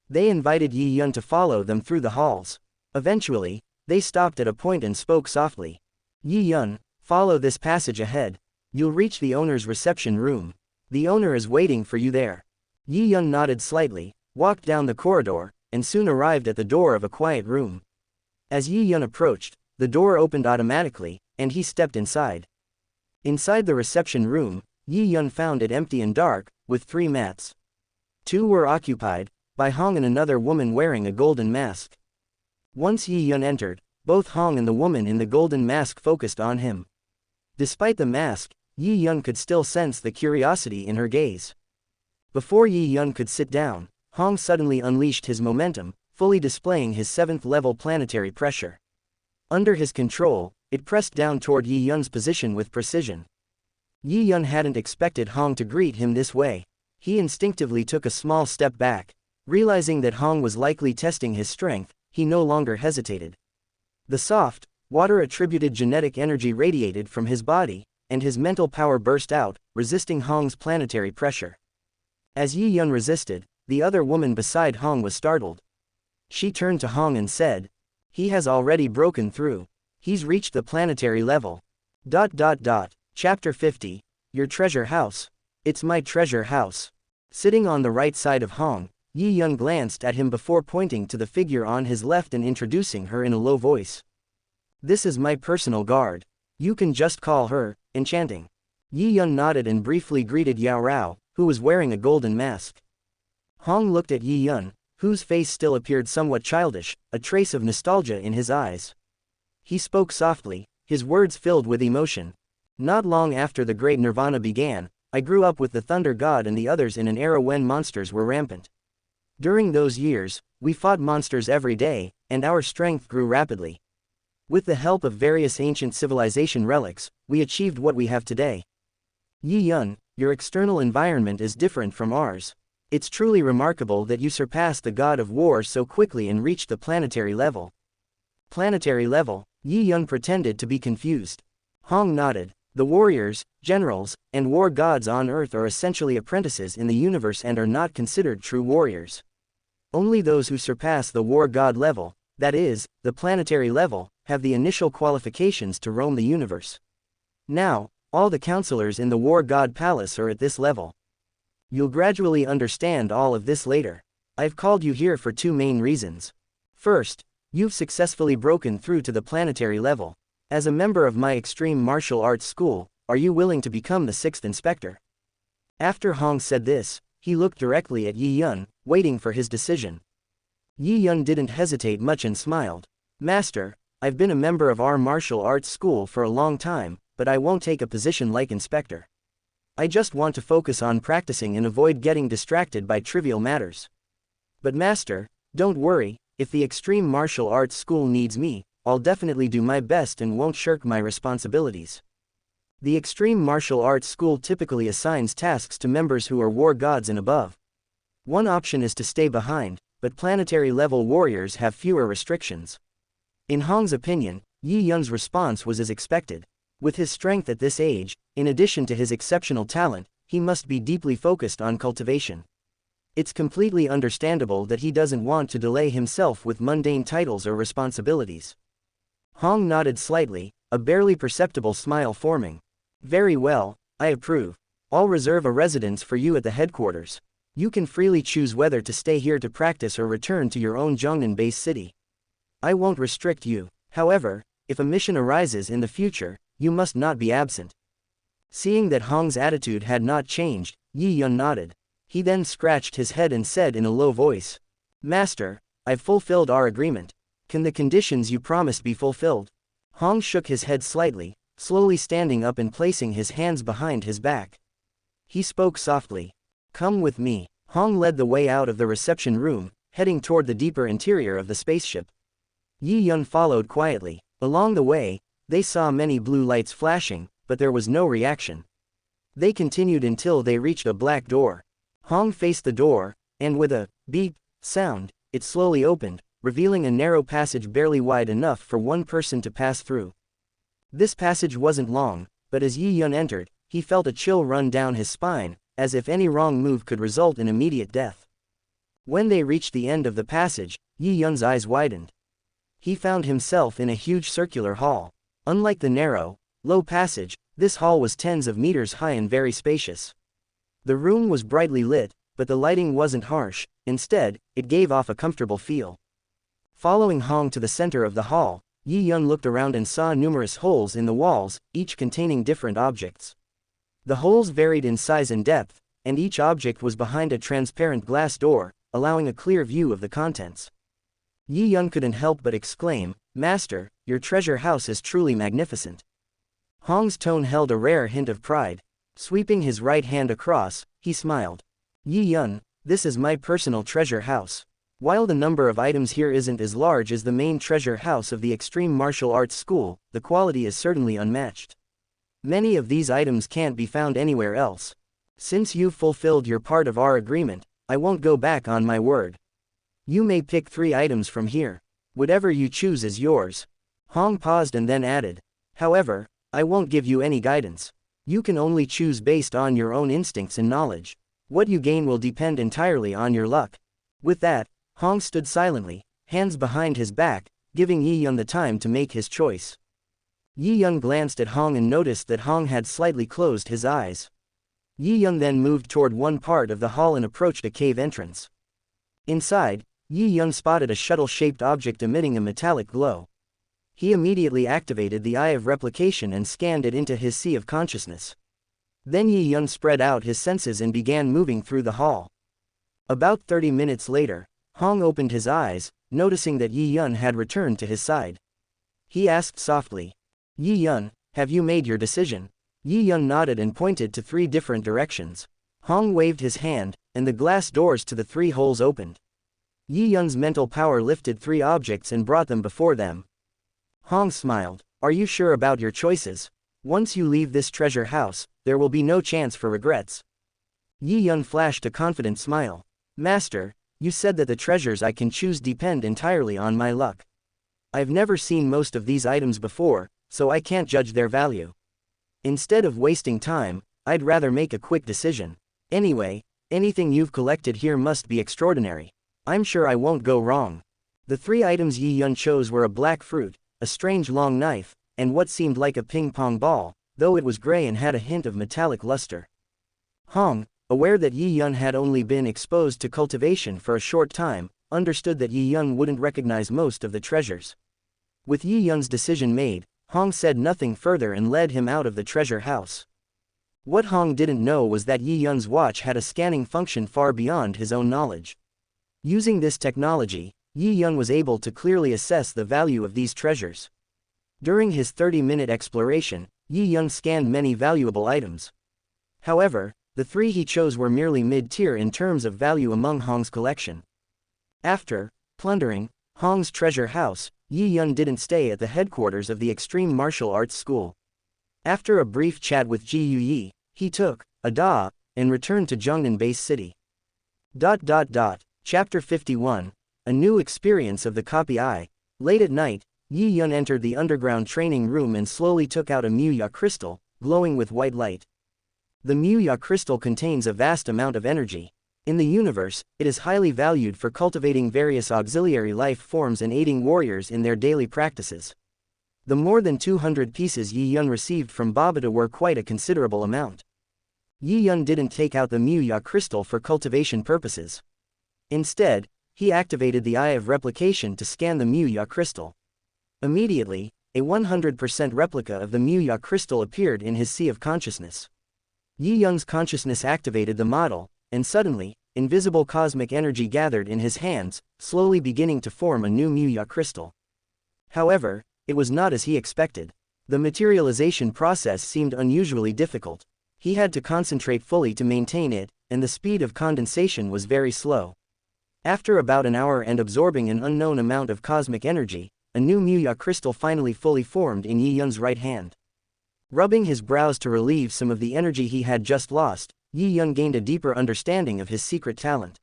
They invited Yi Yun to follow them through the halls. Eventually, they stopped at a point and spoke softly. Yi Yun, follow this passage ahead. You'll reach the owner's reception room. The owner is waiting for you there. Yi Yun nodded slightly, walked down the corridor, and soon arrived at the door of a quiet room. As Yi Yun approached, the door opened automatically, and he stepped inside. Inside the reception room, Yi Yun found it empty and dark, with 3 mats. 2 were occupied by Hong and another woman wearing a golden mask. Once Yi Yun entered, both Hong and the woman in the golden mask focused on him. Despite the mask, Yi Yun could still sense the curiosity in her gaze. Before Yi Yun could sit down, Hong suddenly unleashed his momentum, fully displaying his 7th-level planetary pressure. Under his control, it pressed down toward Yi Yun's position with precision. Yi Yun hadn't expected Hong to greet him this way. He instinctively took a small step back. Realizing that Hong was likely testing his strength, he no longer hesitated. The soft, water-attributed genetic energy radiated from his body, and his mental power burst out, resisting Hong's planetary pressure. As Yi Yun resisted, the other woman beside Hong was startled. She turned to Hong and said, "He has already broken through. He's reached the planetary level." Chapter 50. Your treasure house. It's my treasure house. Sitting on the right side of Hong, Yi Yun glanced at him before pointing to the figure on his left and introducing her in a low voice. "This is my personal guard. You can just call her Enchanting." Yi Yun nodded and briefly greeted Yao Rao, who was wearing a golden mask. Hong looked at Yi Yun, whose face still appeared somewhat childish, a trace of nostalgia in his eyes. He spoke softly, his words filled with emotion. "Not long after the Great Nirvana began, I grew up with the Thunder God and the others in an era when monsters were rampant. During those years, we fought monsters every day, and our strength grew rapidly. With the help of various ancient civilization relics, we achieved what we have today. Yi Yun, your external environment is different from ours. It's truly remarkable that you surpassed the god of war so quickly and reached the planetary level." Planetary level? Yi Yun pretended to be confused. Hong nodded. The warriors, generals, and war gods on Earth are essentially apprentices in the universe and are not considered true warriors. Only those who surpass the war god level, that is, the planetary level, have the initial qualifications to roam the universe. Now, all the counselors in the war god palace are at this level. You'll gradually understand all of this later. I've called you here for 2 main reasons. First, you've successfully broken through to the planetary level. As a member of my extreme martial arts school, are you willing to become the 6th inspector? After Hong said this, he looked directly at Yi Yun, waiting for his decision. Yi Yun didn't hesitate much and smiled. "Master, I've been a member of our martial arts school for a long time, but I won't take a position like inspector. I just want to focus on practicing and avoid getting distracted by trivial matters. But Master, don't worry, if the extreme martial arts school needs me, I'll definitely do my best and won't shirk my responsibilities." The extreme martial arts school typically assigns tasks to members who are war gods and above. One option is to stay behind, but planetary-level warriors have fewer restrictions. In Hong's opinion, Yi Yun's response was as expected. With his strength at this age, in addition to his exceptional talent, he must be deeply focused on cultivation. It's completely understandable that he doesn't want to delay himself with mundane titles or responsibilities. Hong nodded slightly, a barely perceptible smile forming. "Very well, I approve. I'll reserve a residence for you at the headquarters. You can freely choose whether to stay here to practice or return to your own Zhongnan base city. I won't restrict you. However, if a mission arises in the future, you must not be absent." Seeing that Hong's attitude had not changed, Yi Yun nodded. He then scratched his head and said in a low voice, "Master, I've fulfilled our agreement. Can the conditions you promised be fulfilled?" Hong shook his head slightly, slowly standing up and placing his hands behind his back. He spoke softly. "Come with me." Hong led the way out of the reception room, heading toward the deeper interior of the spaceship. Yi Yun followed quietly. Along the way, they saw many blue lights flashing, but there was no reaction. They continued until they reached a black door. Hong faced the door, and with a beep sound, it slowly opened, revealing a narrow passage barely wide enough for one person to pass through. This passage wasn't long, but as Yi Yun entered, he felt a chill run down his spine, as if any wrong move could result in immediate death. When they reached the end of the passage, Yi Yun's eyes widened. He found himself in a huge circular hall. Unlike the narrow, low passage, this hall was tens of meters high and very spacious. The room was brightly lit, but the lighting wasn't harsh. Instead, it gave off a comfortable feel. Following Hong to the center of the hall, Yi Yun looked around and saw numerous holes in the walls, each containing different objects. The holes varied in size and depth, and each object was behind a transparent glass door, allowing a clear view of the contents. Yi Yun couldn't help but exclaim, "Master, your treasure house is truly magnificent." Hong's tone held a rare hint of pride. Sweeping his right hand across, he smiled. "Yi Yun, this is my personal treasure house. While the number of items here isn't as large as the main treasure house of the Extreme Martial Arts School, the quality is certainly unmatched. Many of these items can't be found anywhere else. Since you've fulfilled your part of our agreement, I won't go back on my word. You may pick 3 items from here. Whatever you choose is yours." Hong paused and then added, "However, I won't give you any guidance. You can only choose based on your own instincts and knowledge. What you gain will depend entirely on your luck." With that, Hong stood silently, hands behind his back, giving Yi Yun the time to make his choice. Yi Yun glanced at Hong and noticed that Hong had slightly closed his eyes. Yi Yun then moved toward one part of the hall and approached a cave entrance. Inside, Yi Yun spotted a shuttle-shaped object emitting a metallic glow. He immediately activated the Eye of Replication and scanned it into his sea of consciousness. Then Yi Yun spread out his senses and began moving through the hall. About 30 minutes later, Hong opened his eyes, noticing that Yi Yun had returned to his side. He asked softly, "Yi Yun, have you made your decision?" Yi Yun nodded and pointed to 3 different directions. Hong waved his hand, and the glass doors to the 3 holes opened. Yi Yun's mental power lifted 3 objects and brought them before them. Hong smiled. "Are you sure about your choices? Once you leave this treasure house, there will be no chance for regrets." Yi Yun flashed a confident smile. "Master, you said that the treasures I can choose depend entirely on my luck. I've never seen most of these items before, so I can't judge their value. Instead of wasting time, I'd rather make a quick decision. Anyway, anything you've collected here must be extraordinary. I'm sure I won't go wrong." The 3 items Yi Yun chose were a black fruit, a strange long knife, and what seemed like a ping-pong ball, though it was gray and had a hint of metallic luster. Hong, aware that Yi Yun had only been exposed to cultivation for a short time, understood that Yi Yun wouldn't recognize most of the treasures. With Yi Yun's decision made, Hong said nothing further and led him out of the treasure house. What Hong didn't know was that Yi Yun's watch had a scanning function far beyond his own knowledge. Using this technology, Yi Yun was able to clearly assess the value of these treasures. During his 30-minute exploration, Yi Yun scanned many valuable items. However, the 3 he chose were merely mid-tier in terms of value among Hong's collection. After plundering Hong's treasure house, Yi Yun didn't stay at the headquarters of the Extreme Martial Arts School. After a brief chat with Ji Yuyi, he took a da and returned to Zhongnan Base City. Chapter 51, A New Experience of the Copy Eye. Late at night, Yi Yun entered the underground training room and slowly took out a Muya crystal, glowing with white light. The Muya crystal contains a vast amount of energy. In the universe, it is highly valued for cultivating various auxiliary life forms and aiding warriors in their daily practices. The more than 200 pieces Yi Yun received from Babata were quite a considerable amount. Yi Yun didn't take out the Muya crystal for cultivation purposes. Instead, he activated the Eye of Replication to scan the Muya crystal. Immediately, a 100% replica of the Muya crystal appeared in his sea of consciousness. Yi Yun's consciousness activated the model, and suddenly, invisible cosmic energy gathered in his hands, slowly beginning to form a new Muya crystal. However, it was not as he expected. The materialization process seemed unusually difficult. He had to concentrate fully to maintain it, and the speed of condensation was very slow. After about an hour and absorbing an unknown amount of cosmic energy, a new Muya crystal finally fully formed in Yi Yun's right hand. Rubbing his brows to relieve some of the energy he had just lost, Yi Yun gained a deeper understanding of his secret talent.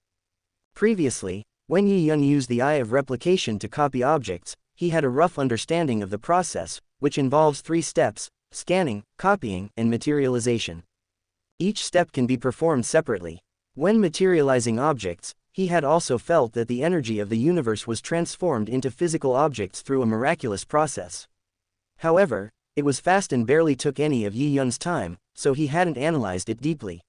Previously, when Yi Yun used the Eye of Replication to copy objects, he had a rough understanding of the process, which involves 3 steps: scanning, copying, and materialization. Each step can be performed separately. When materializing objects, he had also felt that the energy of the universe was transformed into physical objects through a miraculous process. However, it was fast and barely took any of Yi Yun's time, so he hadn't analyzed it deeply.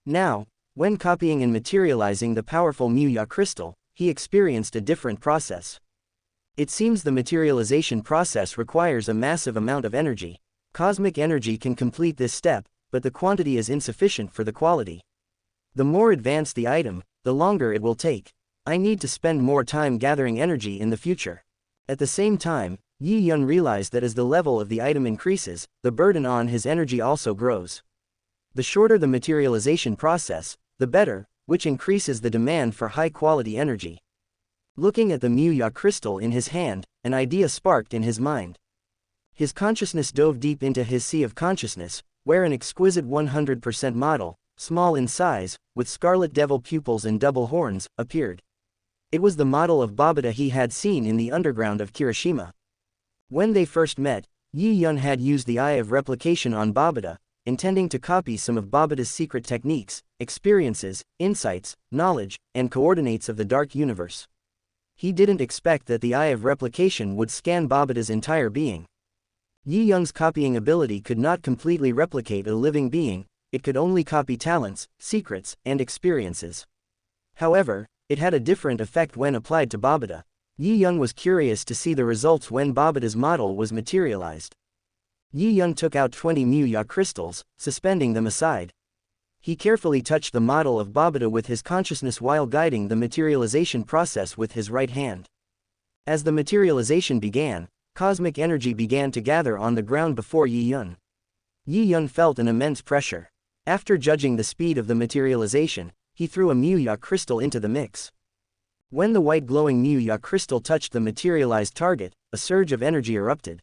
Now, when copying and materializing the powerful Muya crystal, he experienced a different process. It seems the materialization process requires a massive amount of energy. Cosmic energy can complete this step, but the quantity is insufficient for the quality. The more advanced the item, the longer it will take. I need to spend more time gathering energy in the future. At the same time, Yi Yun realized that as the level of the item increases, the burden on his energy also grows. The shorter the materialization process, the better, which increases the demand for high-quality energy. Looking at the Muya crystal in his hand, an idea sparked in his mind. His consciousness dove deep into his sea of consciousness, where an exquisite 100% model, small in size, with scarlet devil pupils and double horns, appeared. It was the model of Babida he had seen in the underground of Kiroshima. When they first met, Yi Yun had used the Eye of Replication on Babida, intending to copy some of Babida's secret techniques, experiences, insights, knowledge, and coordinates of the dark universe. He didn't expect that the Eye of Replication would scan Babida's entire being. Yi Yun's copying ability could not completely replicate a living being, it could only copy talents, secrets, and experiences. However, it had a different effect when applied to Babida. Yi Yun was curious to see the results when Babida's model was materialized. Yi Yun took out 20 Muya crystals, suspending them aside. He carefully touched the model of Babida with his consciousness while guiding the materialization process with his right hand. As the materialization began, cosmic energy began to gather on the ground before Yi Yun. Yi Yun felt an immense pressure. After judging the speed of the materialization, he threw a Muya crystal into the mix. When the white glowing Muya crystal touched the materialized target, a surge of energy erupted.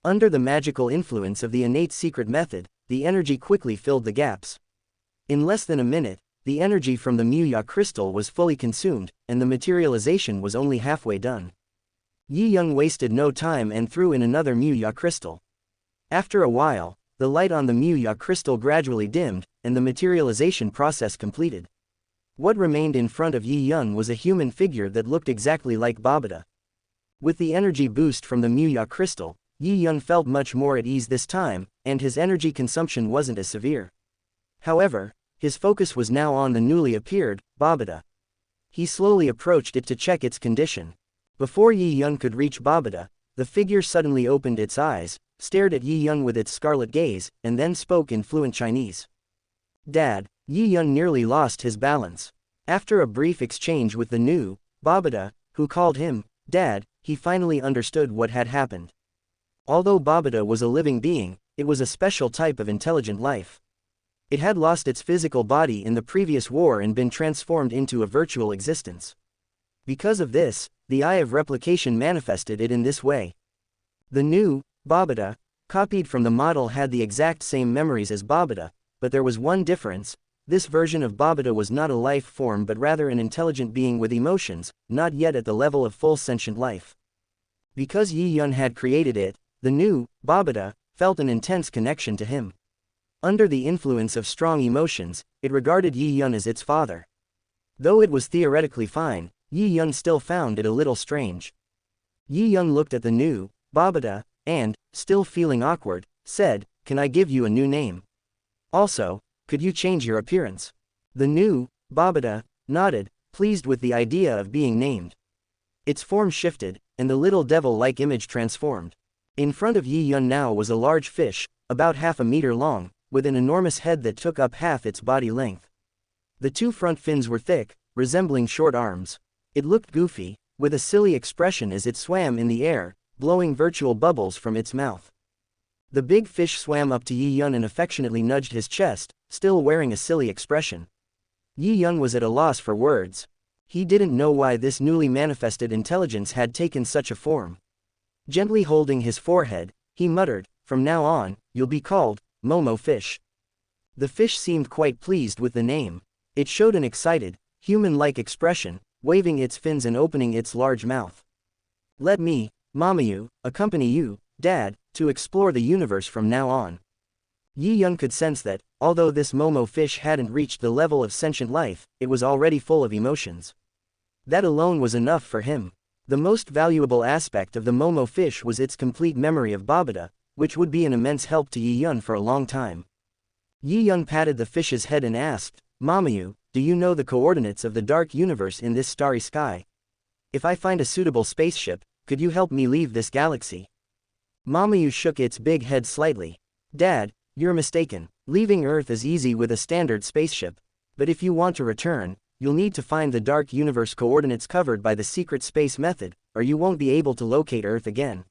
Under the magical influence of the innate secret method, the energy quickly filled the gaps. In less than a minute, the energy from the Muya crystal was fully consumed, and the materialization was only halfway done. Yi Yun wasted no time and threw in another Muya crystal. After a while, the light on the Muya crystal gradually dimmed, and the materialization process completed. What remained in front of Yi Yun was a human figure that looked exactly like Babida. With the energy boost from the Muya crystal, Yi Yun felt much more at ease this time, and his energy consumption wasn't as severe. However, his focus was now on the newly appeared Babida. He slowly approached it to check its condition. Before Yi Yun could reach Babida, the figure suddenly opened its eyes, stared at Yi Yun with its scarlet gaze, and then spoke in fluent Chinese. "Dad." Yi Yun nearly lost his balance. After a brief exchange with the new Babida, who called him Dad, he finally understood what had happened. Although Babida was a living being, it was a special type of intelligent life. It had lost its physical body in the previous war and been transformed into a virtual existence. Because of this, the Eye of Replication manifested it in this way. The new Babida, copied from the model, had the exact same memories as Babida, but there was one difference. This version of Babida was not a life form but rather an intelligent being with emotions, not yet at the level of full sentient life. Because Yi Yun had created it, the new Babida felt an intense connection to him. Under the influence of strong emotions, it regarded Yi Yun as its father. Though it was theoretically fine, Yi Yun still found it a little strange. Yi Yun looked at the new Babida, and, still feeling awkward, said, "Can I give you a new name? Also, could you change your appearance?" The new Babida nodded, pleased with the idea of being named. Its form shifted, and the little devil-like image transformed. In front of Yi Yun now was a large fish, about half a meter long, with an enormous head that took up half its body length. The 2 front fins were thick, resembling short arms. It looked goofy, with a silly expression as it swam in the air, blowing virtual bubbles from its mouth. The big fish swam up to Yi Yun and affectionately nudged his chest, still wearing a silly expression. Yi Yun was at a loss for words. He didn't know why this newly manifested intelligence had taken such a form. Gently holding his forehead, he muttered, from now on, you'll be called Momo Fish." The fish seemed quite pleased with the name. It showed an excited, human-like expression, waving its fins and opening its large mouth. "Let me, Mamu, accompany you, Dad, to explore the universe from now on." Yi Yun could sense that, although this Momo fish hadn't reached the level of sentient life, it was already full of emotions. That alone was enough for him. The most valuable aspect of the Momo fish was its complete memory of Babada, which would be an immense help to Yi Yun for a long time. Yi Yun patted the fish's head and asked, "Mamu, do you know the coordinates of the dark universe in this starry sky? If I find a suitable spaceship, could you help me leave this galaxy?" Mamu shook its big head slightly. "Dad, you're mistaken. Leaving Earth is easy with a standard spaceship. But if you want to return, you'll need to find the dark universe coordinates covered by the secret space method, or you won't be able to locate Earth again."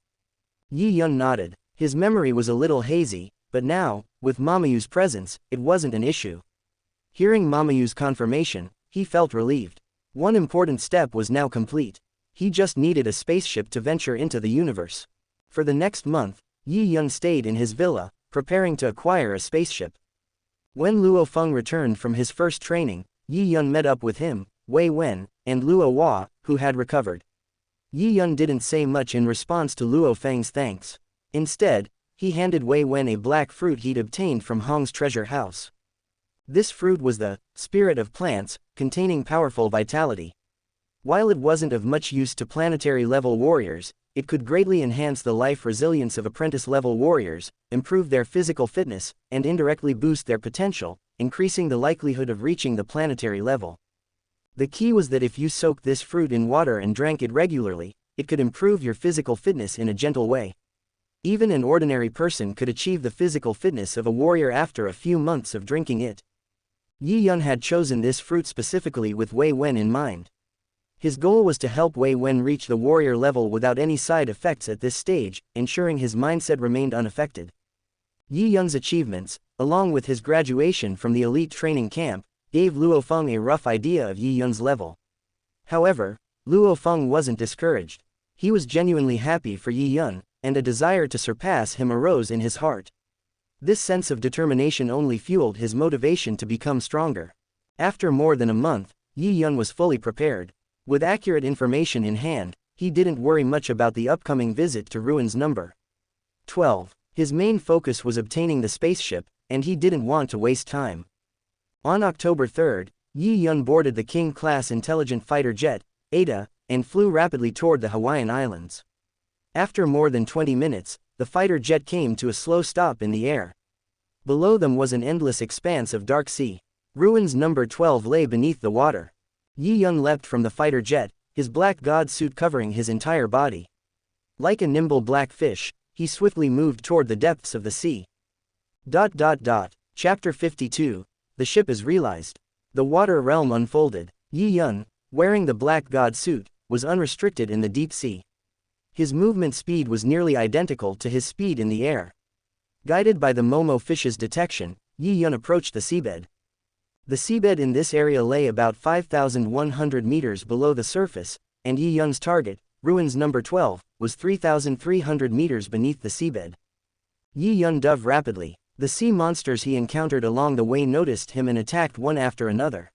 Yi Yun nodded. His memory was a little hazy, but now, with Mamayu's presence, it wasn't an issue. Hearing Mamayu's confirmation, he felt relieved. One important step was now complete. He just needed a spaceship to venture into the universe. For the next month, Yi Yun stayed in his villa, preparing to acquire a spaceship. When Luo Feng returned from his first training, Yi Yun met up with him, Wei Wen, and Luo Hua, who had recovered. Yi Yun didn't say much in response to Luo Feng's thanks. Instead, he handed Wei Wen a black fruit he'd obtained from Hong's treasure house. This fruit was the spirit of plants, containing powerful vitality. While it wasn't of much use to planetary-level warriors, it could greatly enhance the life resilience of apprentice-level warriors, improve their physical fitness, and indirectly boost their potential, increasing the likelihood of reaching the planetary level. The key was that if you soaked this fruit in water and drank it regularly, it could improve your physical fitness in a gentle way. Even an ordinary person could achieve the physical fitness of a warrior after a few months of drinking it. Yi Yun had chosen this fruit specifically with Wei Wen in mind. His goal was to help Wei Wen reach the warrior level without any side effects at this stage, ensuring his mindset remained unaffected. Yi Yun's achievements, along with his graduation from the elite training camp, gave Luo Feng a rough idea of Yi Yun's level. However, Luo Feng wasn't discouraged. He was genuinely happy for Yi Yun, and a desire to surpass him arose in his heart. This sense of determination only fueled his motivation to become stronger. After more than a month, Yi Yun was fully prepared. With accurate information in hand, he didn't worry much about the upcoming visit to Ruins number 12. His main focus was obtaining the spaceship, and he didn't want to waste time. On October 3, Yi Yun boarded the King-class intelligent fighter jet, Ada, and flew rapidly toward the Hawaiian Islands. After more than 20 minutes, the fighter jet came to a slow stop in the air. Below them was an endless expanse of dark sea. Ruins number 12 lay beneath the water. Yi Yun leapt from the fighter jet, his black god suit covering his entire body. Like a nimble black fish, he swiftly moved toward the depths of the sea. Chapter 52, The Ship is Realized. The water realm unfolded. Yi Yun, wearing the black god suit, was unrestricted in the deep sea. His movement speed was nearly identical to his speed in the air. Guided by the Momo fish's detection, Yi Yun approached the seabed. The seabed in this area lay about 5,100 meters below the surface, and Yi Yun's target, Ruins number 12, was 3,300 meters beneath the seabed. Yi Yun dove rapidly. The sea monsters he encountered along the way noticed him and attacked one after another.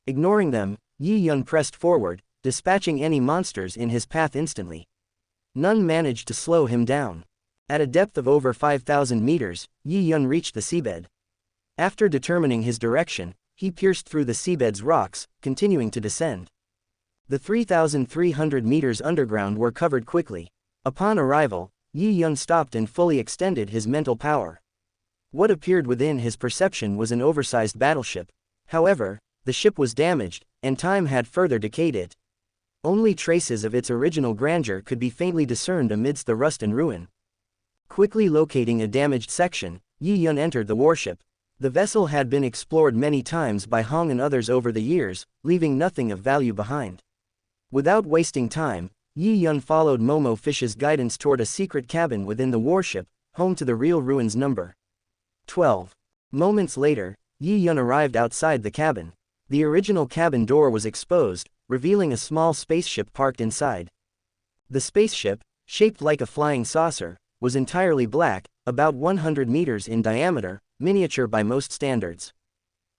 Ignoring them, Yi Yun pressed forward, dispatching any monsters in his path instantly. None managed to slow him down. At a depth of over 5,000 meters, Yi Yun reached the seabed. After determining his direction, he pierced through the seabed's rocks, continuing to descend. The 3,300 meters underground were covered quickly. Upon arrival, Yi Yun stopped and fully extended his mental power. What appeared within his perception was an oversized battleship. However, the ship was damaged, and time had further decayed it. Only traces of its original grandeur could be faintly discerned amidst the rust and ruin. Quickly locating a damaged section, Yi Yun entered the warship. The vessel had been explored many times by Hong and others over the years, leaving nothing of value behind. Without wasting time, Yi Yun followed Momo Fish's guidance toward a secret cabin within the warship, home to the real Ruins number 12. Moments later, Yi Yun arrived outside the cabin. The original cabin door was exposed, revealing a small spaceship parked inside. The spaceship, shaped like a flying saucer, was entirely black, about 100 meters in diameter, miniature by most standards.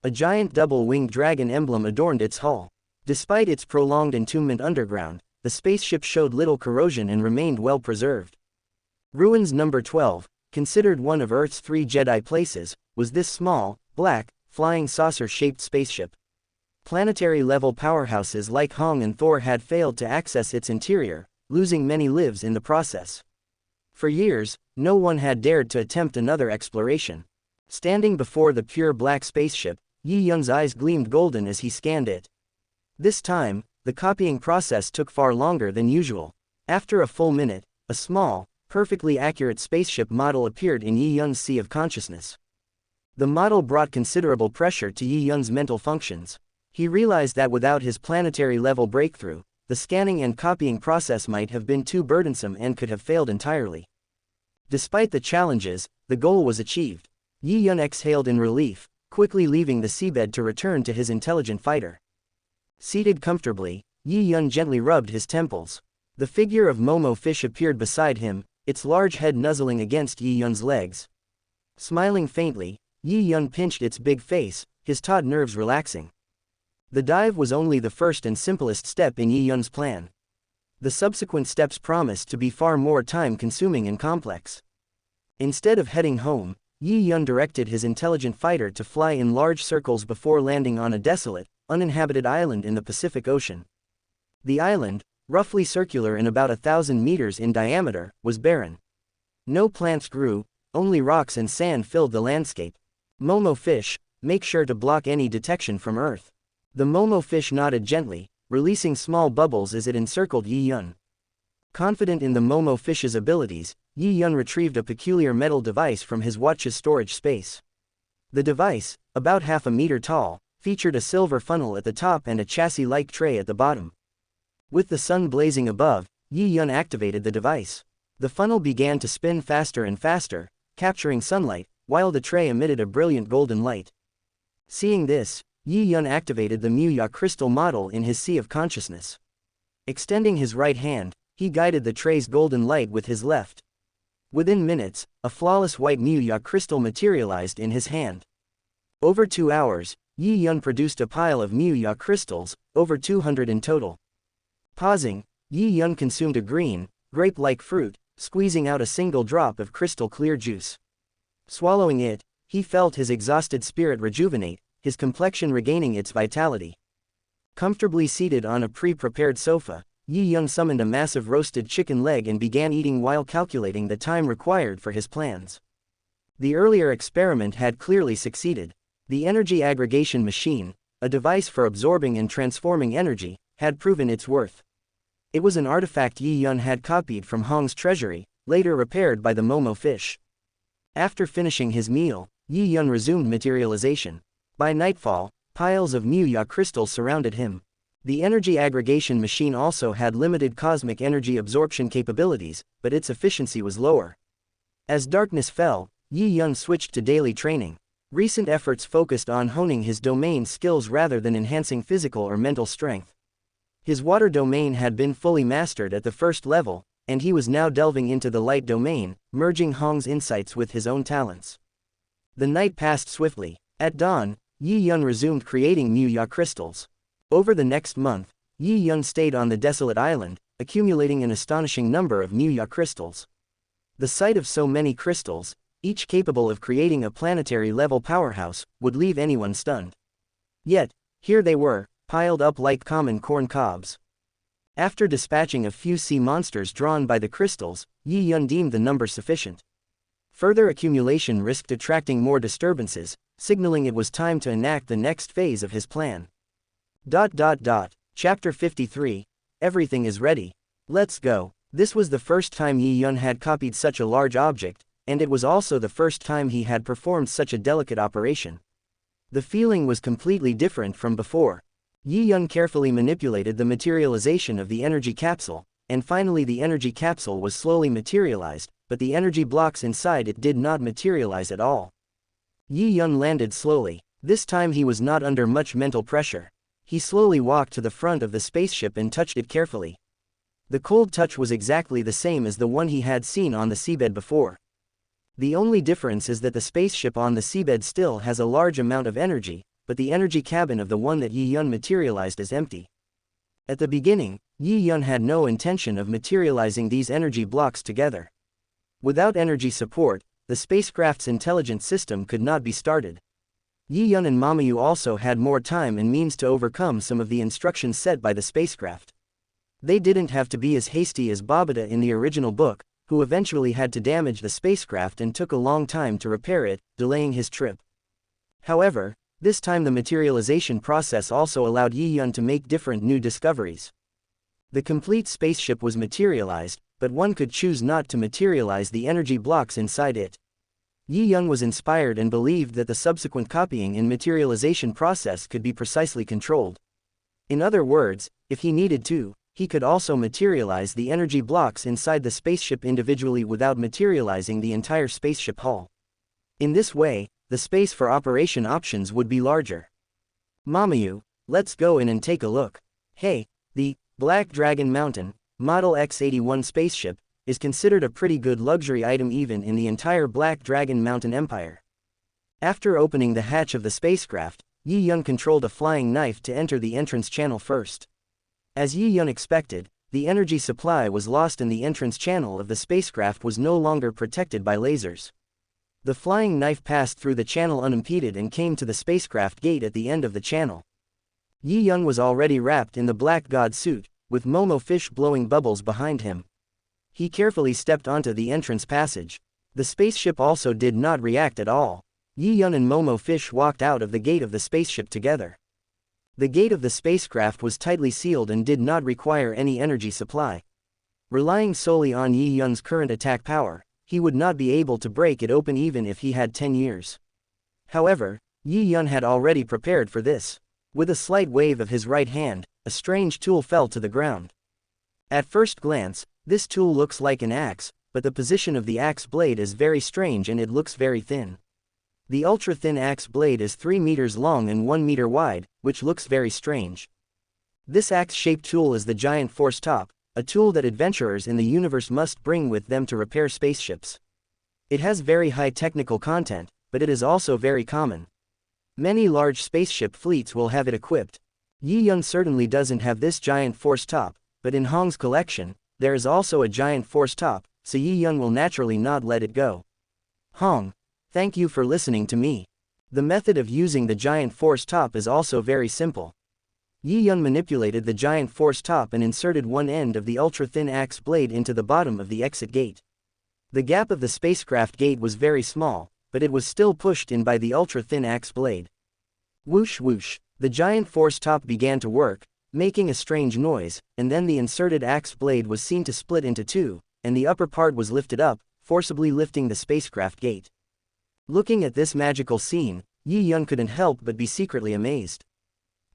A giant double-winged dragon emblem adorned its hull. Despite its prolonged entombment underground, the spaceship showed little corrosion and remained well preserved. Ruins number 12, considered one of Earth's 3 Jedi places, was this small, black, flying saucer-shaped spaceship. Planetary-level powerhouses like Hong and Thor had failed to access its interior, losing many lives in the process. For years, no one had dared to attempt another exploration. Standing before the pure black spaceship, Yi Yun's eyes gleamed golden as he scanned it. This time, the copying process took far longer than usual. After a full minute, a small, perfectly accurate spaceship model appeared in Yi Yun's sea of consciousness. The model brought considerable pressure to Yi Yun's mental functions. He realized that without his planetary-level breakthrough, the scanning and copying process might have been too burdensome and could have failed entirely. Despite the challenges, the goal was achieved. Yi Yun exhaled in relief, quickly leaving the seabed to return to his intelligent fighter. Seated comfortably, Yi Yun gently rubbed his temples. The figure of Momo fish appeared beside him, its large head nuzzling against Yi Yun's legs. Smiling faintly, Yi Yun pinched its big face, his taut nerves relaxing. The dive was only the first and simplest step in Yi Yun's plan. The subsequent steps promised to be far more time-consuming and complex. Instead of heading home, Yi Yun directed his intelligent fighter to fly in large circles before landing on a desolate, uninhabited island in the Pacific Ocean. The island, roughly circular and about 1,000 meters in diameter, was barren. No plants grew, only rocks and sand filled the landscape. Momo fish, make sure to block any detection from Earth. The Momo fish nodded gently, releasing small bubbles as it encircled Yi Yun. Confident in the Momo fish's abilities, Yi Yun retrieved a peculiar metal device from his watch's storage space. The device, about half a meter tall, featured a silver funnel at the top and a chassis-like tray at the bottom. With the sun blazing above, Yi Yun activated the device. The funnel began to spin faster and faster, capturing sunlight, while the tray emitted a brilliant golden light. Seeing this, Yi Yun activated the Muya crystal model in his sea of consciousness. Extending his right hand, he guided the tray's golden light with his left. Within minutes, a flawless white Muya crystal materialized in his hand. Over 2 hours, Yi Yun produced a pile of Muya crystals, over 200 in total. Pausing, Yi Yun consumed a green, grape-like fruit, squeezing out a single drop of crystal-clear juice. Swallowing it, he felt his exhausted spirit rejuvenate, his complexion regaining its vitality. Comfortably seated on a pre-prepared sofa, Yi Yun summoned a massive roasted chicken leg and began eating while calculating the time required for his plans. The earlier experiment had clearly succeeded. The energy aggregation machine, a device for absorbing and transforming energy, had proven its worth. It was an artifact Yi Yun had copied from Hong's treasury, later repaired by the Momo fish. After finishing his meal, Yi Yun resumed materialization. By nightfall, piles of Muya crystals surrounded him. The energy aggregation machine also had limited cosmic energy absorption capabilities, but its efficiency was lower. As darkness fell, Yi Yun switched to daily training. Recent efforts focused on honing his domain skills rather than enhancing physical or mental strength. His water domain had been fully mastered at the first level, and he was now delving into the light domain, merging Hong's insights with his own talents. The night passed swiftly. At dawn, Yi Yun resumed creating Muya crystals. Over the next month, Yi Yun stayed on the desolate island, accumulating an astonishing number of Muya crystals. The sight of so many crystals, each capable of creating a planetary-level powerhouse, would leave anyone stunned. Yet, here they were, piled up like common corn cobs. After dispatching a few sea monsters drawn by the crystals, Yi Yun deemed the number sufficient. Further accumulation risked attracting more disturbances, signaling it was time to enact the next phase of his plan. Chapter 53. Everything is ready. Let's go. This was the first time Yi Yun had copied such a large object, and it was also the first time he had performed such a delicate operation. The feeling was completely different from before. Yi Yun carefully manipulated the materialization of the energy capsule, and finally the energy capsule was slowly materialized, but the energy blocks inside it did not materialize at all. Yi Yun landed slowly. This time he was not under much mental pressure. He slowly walked to the front of the spaceship and touched it carefully. The cold touch was exactly the same as the one he had seen on the seabed before. The only difference is that the spaceship on the seabed still has a large amount of energy, but the energy cabin of the one that Yi Yun materialized is empty. At the beginning, Yi Yun had no intention of materializing these energy blocks together. Without energy support, the spacecraft's intelligence system could not be started. Yi Yun and Mamu also had more time and means to overcome some of the instructions set by the spacecraft. They didn't have to be as hasty as Babata in the original book, who eventually had to damage the spacecraft and took a long time to repair it, delaying his trip. However, this time the materialization process also allowed Yi Yun to make different new discoveries. The complete spaceship was materialized, but one could choose not to materialize the energy blocks inside it. Yi Yun was inspired and believed that the subsequent copying and materialization process could be precisely controlled. In other words, if he needed to, he could also materialize the energy blocks inside the spaceship individually without materializing the entire spaceship hull. In this way, the space for operation options would be larger. Mamu, let's go in and take a look. Hey, the Black Dragon Mountain, Model X-81 spaceship, is considered a pretty good luxury item even in the entire Black Dragon Mountain Empire. After opening the hatch of the spacecraft, Yi Yun controlled a flying knife to enter the entrance channel first. As Yi Yun expected, the energy supply was lost and the entrance channel of the spacecraft was no longer protected by lasers. The flying knife passed through the channel unimpeded and came to the spacecraft gate at the end of the channel. Yi Yun was already wrapped in the Black God suit, with Momo fish blowing bubbles behind him. He carefully stepped onto the entrance passage. The spaceship also did not react at all. Yi Yun and Momo fish walked out of the gate of the spaceship together. The gate of the spacecraft was tightly sealed and did not require any energy supply. Relying solely on Yi Yun's current attack power, he would not be able to break it open even if he had 10 years. However, Yi Yun had already prepared for this. With a slight wave of his right hand, a strange tool fell to the ground. At first glance, this tool looks like an axe, but the position of the axe blade is very strange and it looks very thin. The ultra-thin axe blade is 3 meters long and 1 meter wide, which looks very strange. This axe-shaped tool is the giant force top, a tool that adventurers in the universe must bring with them to repair spaceships. It has very high technical content, but it is also very common. Many large spaceship fleets will have it equipped. Yi Yun certainly doesn't have this giant force top, but in Hong's collection, there is also a giant force top, so Yi Yun will naturally not let it go. Hong, thank you for listening to me. The method of using the giant force top is also very simple. Yi Yun manipulated the giant force top and inserted one end of the ultra-thin axe blade into the bottom of the exit gate. The gap of the spacecraft gate was very small, but it was still pushed in by the ultra-thin axe blade. Whoosh whoosh, the giant force top began to work, making a strange noise, and then the inserted axe blade was seen to split into two, and the upper part was lifted up, forcibly lifting the spacecraft gate. Looking at this magical scene, Yi Yun couldn't help but be secretly amazed.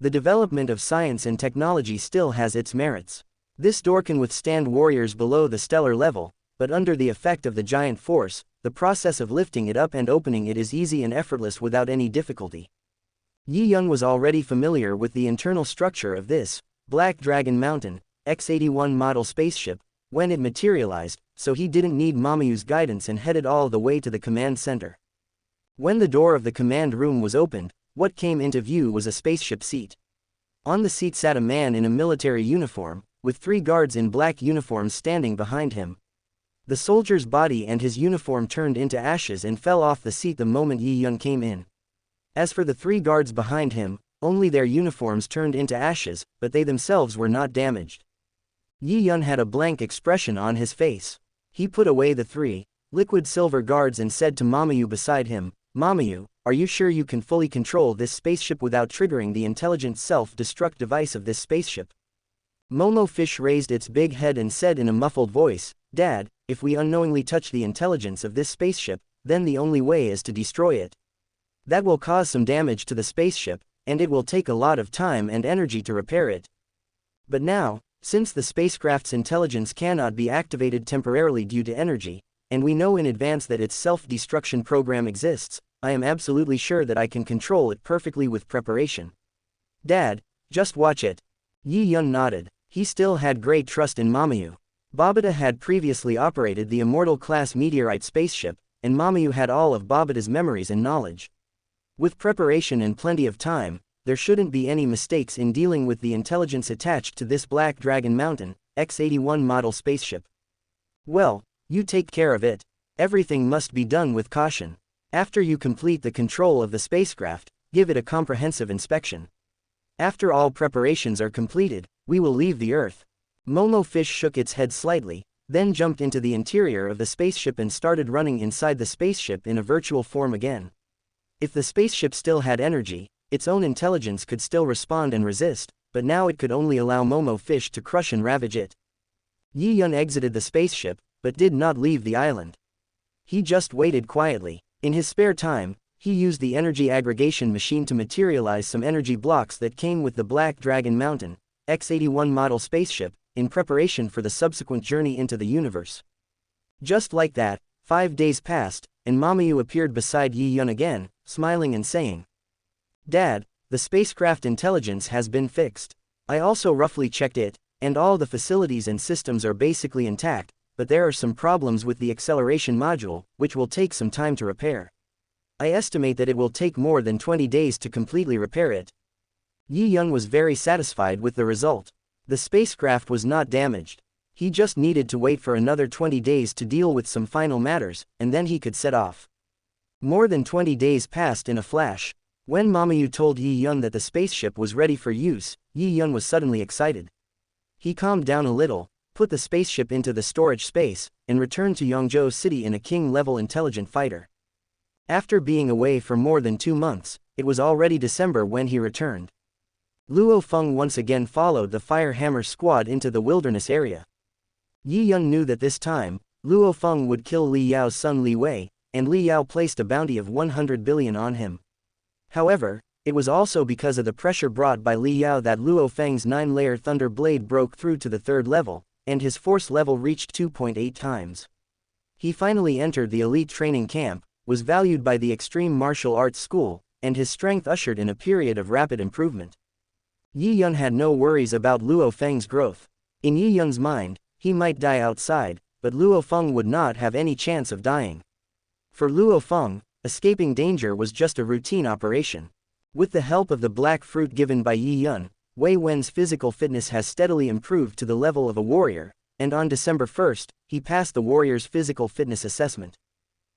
The development of science and technology still has its merits. This door can withstand warriors below the stellar level, but under the effect of the giant force, the process of lifting it up and opening it is easy and effortless without any difficulty. Yi Yun was already familiar with the internal structure of this Black Dragon Mountain X-81 model spaceship when it materialized, so he didn't need Mamu's guidance and headed all the way to the command center. When the door of the command room was opened, what came into view was a spaceship seat. On the seat sat a man in a military uniform, with 3 guards in black uniforms standing behind him. The soldier's body and his uniform turned into ashes and fell off the seat the moment Yi Yun came in. As for the 3 guards behind him, only their uniforms turned into ashes, but they themselves were not damaged. Yi Yun had a blank expression on his face. He put away the 3 liquid silver guards and said to Mamu beside him, Mamu, are you sure you can fully control this spaceship without triggering the intelligent self-destruct device of this spaceship? Momo Fish raised its big head and said in a muffled voice, Dad, if we unknowingly touch the intelligence of this spaceship, then the only way is to destroy it. That will cause some damage to the spaceship, and it will take a lot of time and energy to repair it. But now, since the spacecraft's intelligence cannot be activated temporarily due to energy, and we know in advance that its self-destruction program exists, I am absolutely sure that I can control it perfectly with preparation. Dad, just watch it. Yi Yun nodded. He still had great trust in Mamu. Babata had previously operated the Immortal-class meteorite spaceship, and Mamu had all of Babata's memories and knowledge. With preparation and plenty of time, there shouldn't be any mistakes in dealing with the intelligence attached to this Black Dragon Mountain, X-81 model spaceship. Well, you take care of it. Everything must be done with caution. After you complete the control of the spacecraft, give it a comprehensive inspection. After all preparations are completed, we will leave the Earth. Momo Fish shook its head slightly, then jumped into the interior of the spaceship and started running inside the spaceship in a virtual form again. If the spaceship still had energy, its own intelligence could still respond and resist, but now it could only allow Momo Fish to crush and ravage it. Yi Yun exited the spaceship, but did not leave the island. He just waited quietly. In his spare time, he used the energy aggregation machine to materialize some energy blocks that came with the Black Dragon Mountain, X-81 model spaceship, in preparation for the subsequent journey into the universe. Just like that, 5 days passed, and Mamu appeared beside Yi Yun again, smiling and saying, "Dad, the spacecraft intelligence has been fixed. I also roughly checked it, and all the facilities and systems are basically intact, but there are some problems with the acceleration module, which will take some time to repair. I estimate that it will take more than 20 days to completely repair it." Yi Yun was very satisfied with the result. The spacecraft was not damaged. He just needed to wait for another 20 days to deal with some final matters, and then he could set off. More than 20 days passed in a flash. When Mamu told Yi Yun that the spaceship was ready for use, Yi Yun was suddenly excited. He calmed down a little, put the spaceship into the storage space, and returned to Yangzhou City in a king-level intelligent fighter. After being away for more than 2 months, it was already December when he returned. Luo Feng once again followed the Fire Hammer squad into the wilderness area. Yi Yun knew that this time, Luo Feng would kill Li Yao's son Li Wei, and Li Yao placed a bounty of 100 billion on him. However, it was also because of the pressure brought by Li Yao that Luo Feng's 9-layer Thunder Blade broke through to the 3rd level, and his force level reached 2.8 times. He finally entered the elite training camp, was valued by the Extreme Martial Arts School, and his strength ushered in a period of rapid improvement. Yi Yun had no worries about Luo Feng's growth. In Yi Yun's mind, he might die outside, but Luo Feng would not have any chance of dying. For Luo Feng, escaping danger was just a routine operation. With the help of the black fruit given by Yi Yun, Wei Wen's physical fitness has steadily improved to the level of a warrior, and on December 1st, he passed the warrior's physical fitness assessment.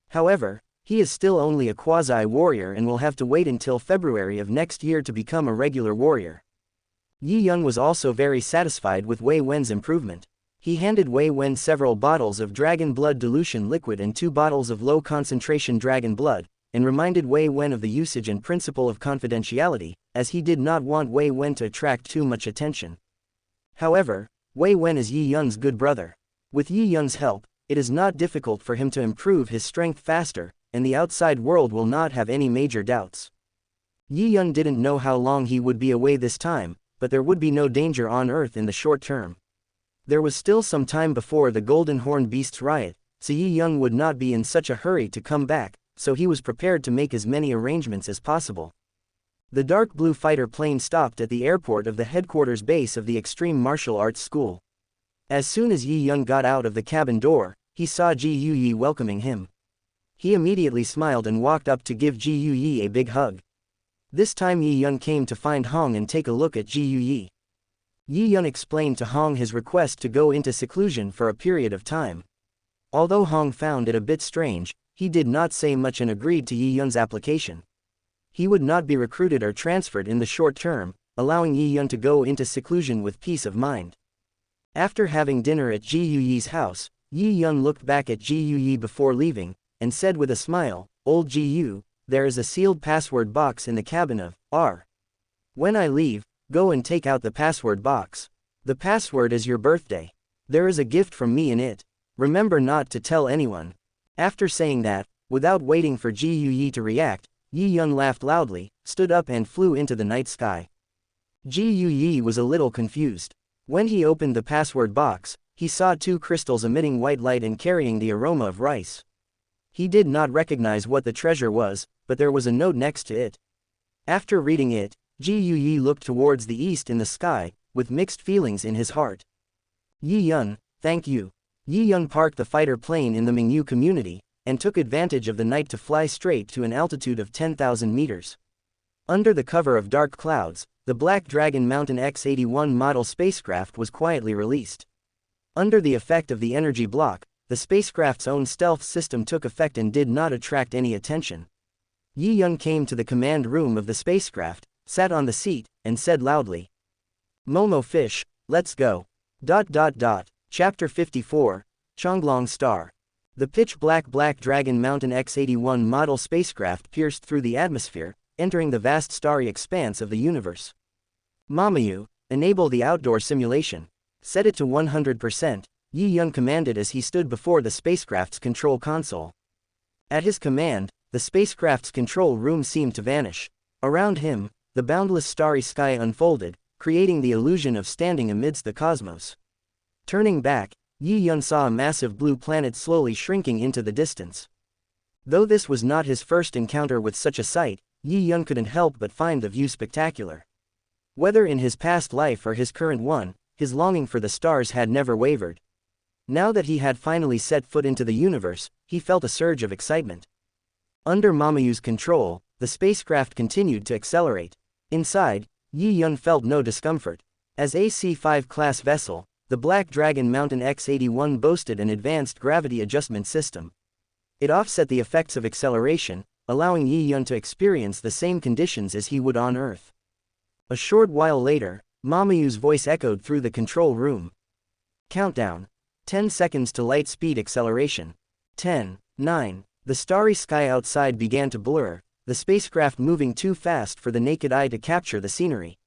However, he is still only a quasi-warrior and will have to wait until February of next year to become a regular warrior. Yi Yun was also very satisfied with Wei Wen's improvement. He handed Wei Wen several bottles of dragon blood dilution liquid and 2 bottles of low-concentration dragon blood, and reminded Wei Wen of the usage and principle of confidentiality, as he did not want Wei Wen to attract too much attention. However, Wei Wen is Yi Yun's good brother. With Yi Yun's help, it is not difficult for him to improve his strength faster, and the outside world will not have any major doubts. Yi Yun didn't know how long he would be away this time, but there would be no danger on Earth in the short term. There was still some time before the Golden Horn Beasts riot, so Yi Yun would not be in such a hurry to come back, so he was prepared to make as many arrangements as possible. The dark blue fighter plane stopped at the airport of the headquarters base of the Extreme Martial Arts School. As soon as Yi Yun got out of the cabin door, he saw Ji Yuyi welcoming him. He immediately smiled and walked up to give Ji Yuyi a big hug. This time Yi Yun came to find Hong and take a look at Ji Yuyi. Yi Yun explained to Hong his request to go into seclusion for a period of time. Although Hong found it a bit strange, he did not say much and agreed to Yi Yun's application. He would not be recruited or transferred in the short term, allowing Yi Yun to go into seclusion with peace of mind. After having dinner at Ji Yuyi's house, Yi Yun looked back at Ji Yuyi before leaving, and said with a smile, "Old Ji Yu, there is a sealed password box in the cabin of R. When I leave, go and take out the password box. The password is your birthday. There is a gift from me in it. Remember not to tell anyone." After saying that, without waiting for Ji Yuyi to react, Yi Yun laughed loudly, stood up and flew into the night sky. Ji Yuyi was a little confused. When he opened the password box, he saw 2 crystals emitting white light and carrying the aroma of rice. He did not recognize what the treasure was, but there was a note next to it. After reading it, Ji Yuyi looked towards the east in the sky, with mixed feelings in his heart. Yi Yun, thank you. Yi Yun parked the fighter plane in the Mingyu community, and took advantage of the night to fly straight to an altitude of 10,000 meters. Under the cover of dark clouds, the Black Dragon Mountain X-81 model spacecraft was quietly released. Under the effect of the energy block, the spacecraft's own stealth system took effect and did not attract any attention. Yi Yun came to the command room of the spacecraft, sat on the seat, and said loudly, "Momo fish, let's go." Chapter 54, Chulong Star. The pitch-black Black Dragon Mountain X-81 model spacecraft pierced through the atmosphere, entering the vast starry expanse of the universe. Mamu, enable the outdoor simulation. Set it to 100%, Yi Yun commanded as he stood before the spacecraft's control console. At his command, the spacecraft's control room seemed to vanish. Around him, the boundless starry sky unfolded, creating the illusion of standing amidst the cosmos. Turning back, Yi Yun saw a massive blue planet slowly shrinking into the distance. Though this was not his first encounter with such a sight, Yi Yun couldn't help but find the view spectacular. Whether in his past life or his current one, his longing for the stars had never wavered. Now that he had finally set foot into the universe, he felt a surge of excitement. Under Mamu's control, the spacecraft continued to accelerate. Inside, Yi Yun felt no discomfort. As a C-5 class vessel, the Black Dragon Mountain X-81 boasted an advanced gravity adjustment system. It offset the effects of acceleration, allowing Yi Yun to experience the same conditions as he would on Earth. A short while later, Mamu's voice echoed through the control room. Countdown. 10 seconds to light speed acceleration. 10, 9. The starry sky outside began to blur, the spacecraft moving too fast for the naked eye to capture the scenery.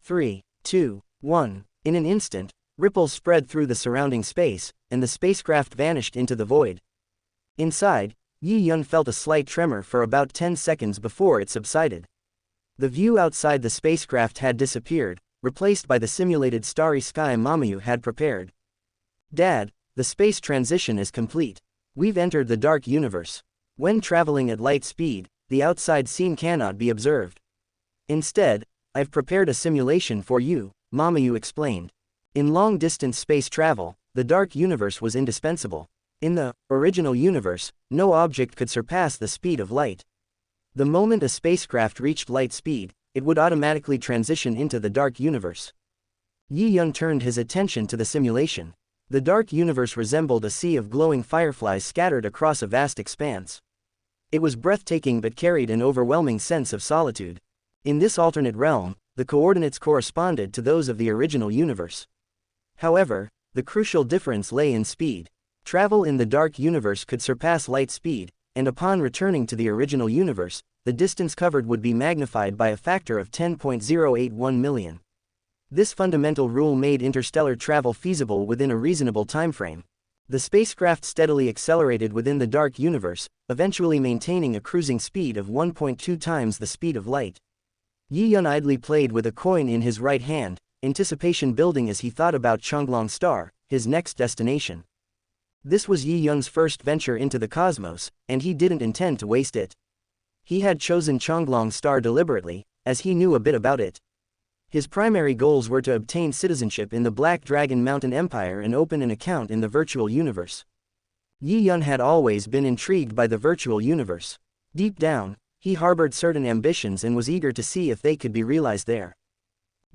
3, 2, 1. In an instant, ripples spread through the surrounding space, and the spacecraft vanished into the void. Inside, Yi Yun felt a slight tremor for about 10 seconds before it subsided. The view outside the spacecraft had disappeared, replaced by the simulated starry sky Mamu had prepared. "Dad, the space transition is complete. We've entered the dark universe. When traveling at light speed, the outside scene cannot be observed. Instead, I've prepared a simulation for you," Mamu explained. In long-distance space travel, the dark universe was indispensable. In the original universe, no object could surpass the speed of light. The moment a spacecraft reached light speed, it would automatically transition into the dark universe. Yi Yun turned his attention to the simulation. The dark universe resembled a sea of glowing fireflies scattered across a vast expanse. It was breathtaking but carried an overwhelming sense of solitude. In this alternate realm, the coordinates corresponded to those of the original universe. However, the crucial difference lay in speed. Travel in the dark universe could surpass light speed, and upon returning to the original universe, the distance covered would be magnified by a factor of 10.081 million. This fundamental rule made interstellar travel feasible within a reasonable timeframe. The spacecraft steadily accelerated within the dark universe, eventually maintaining a cruising speed of 1.2 times the speed of light. Yi Yun idly played with a coin in his right hand, anticipation building as he thought about Chulong Star, his next destination. This was Yi Yun's first venture into the cosmos, and he didn't intend to waste it. He had chosen Chulong Star deliberately, as he knew a bit about it. His primary goals were to obtain citizenship in the Black Dragon Mountain Empire and open an account in the virtual universe. Yi Yun had always been intrigued by the virtual universe. Deep down, he harbored certain ambitions and was eager to see if they could be realized there.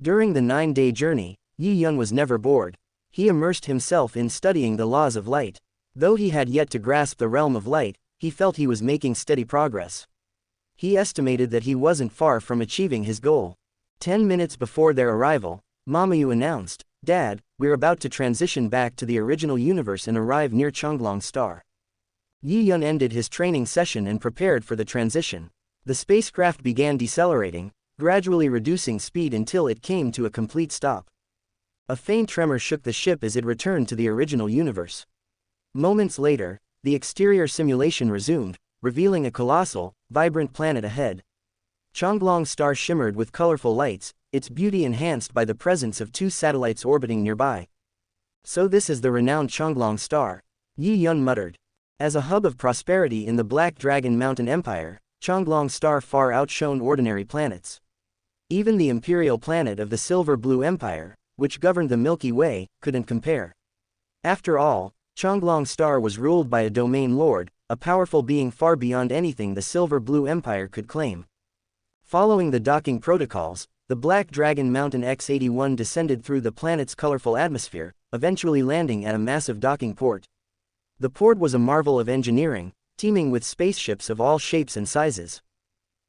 During the 9-day journey, Yi Yun was never bored. He immersed himself in studying the laws of light. Though he had yet to grasp the realm of light, he felt he was making steady progress. He estimated that he wasn't far from achieving his goal. 10 minutes before their arrival, Mamu announced, "Dad, we're about to transition back to the original universe and arrive near Chulong Star." Yi Yun ended his training session and prepared for the transition. The spacecraft began decelerating, gradually reducing speed until it came to a complete stop. A faint tremor shook the ship as it returned to the original universe. Moments later, the exterior simulation resumed, revealing a colossal, vibrant planet ahead. Chulong Star shimmered with colorful lights, its beauty enhanced by the presence of 2 satellites orbiting nearby. "So this is the renowned Chulong Star," Yi Yun muttered. As a hub of prosperity in the Black Dragon Mountain Empire, Chulong Star far outshone ordinary planets. Even the imperial planet of the Silver Blue Empire, which governed the Milky Way, couldn't compare. After all, Chonglong Star was ruled by a domain lord, a powerful being far beyond anything the Silver Blue Empire could claim. Following the docking protocols, the Black Dragon Mountain X-81 descended through the planet's colorful atmosphere, eventually landing at a massive docking port. The port was a marvel of engineering, teeming with spaceships of all shapes and sizes.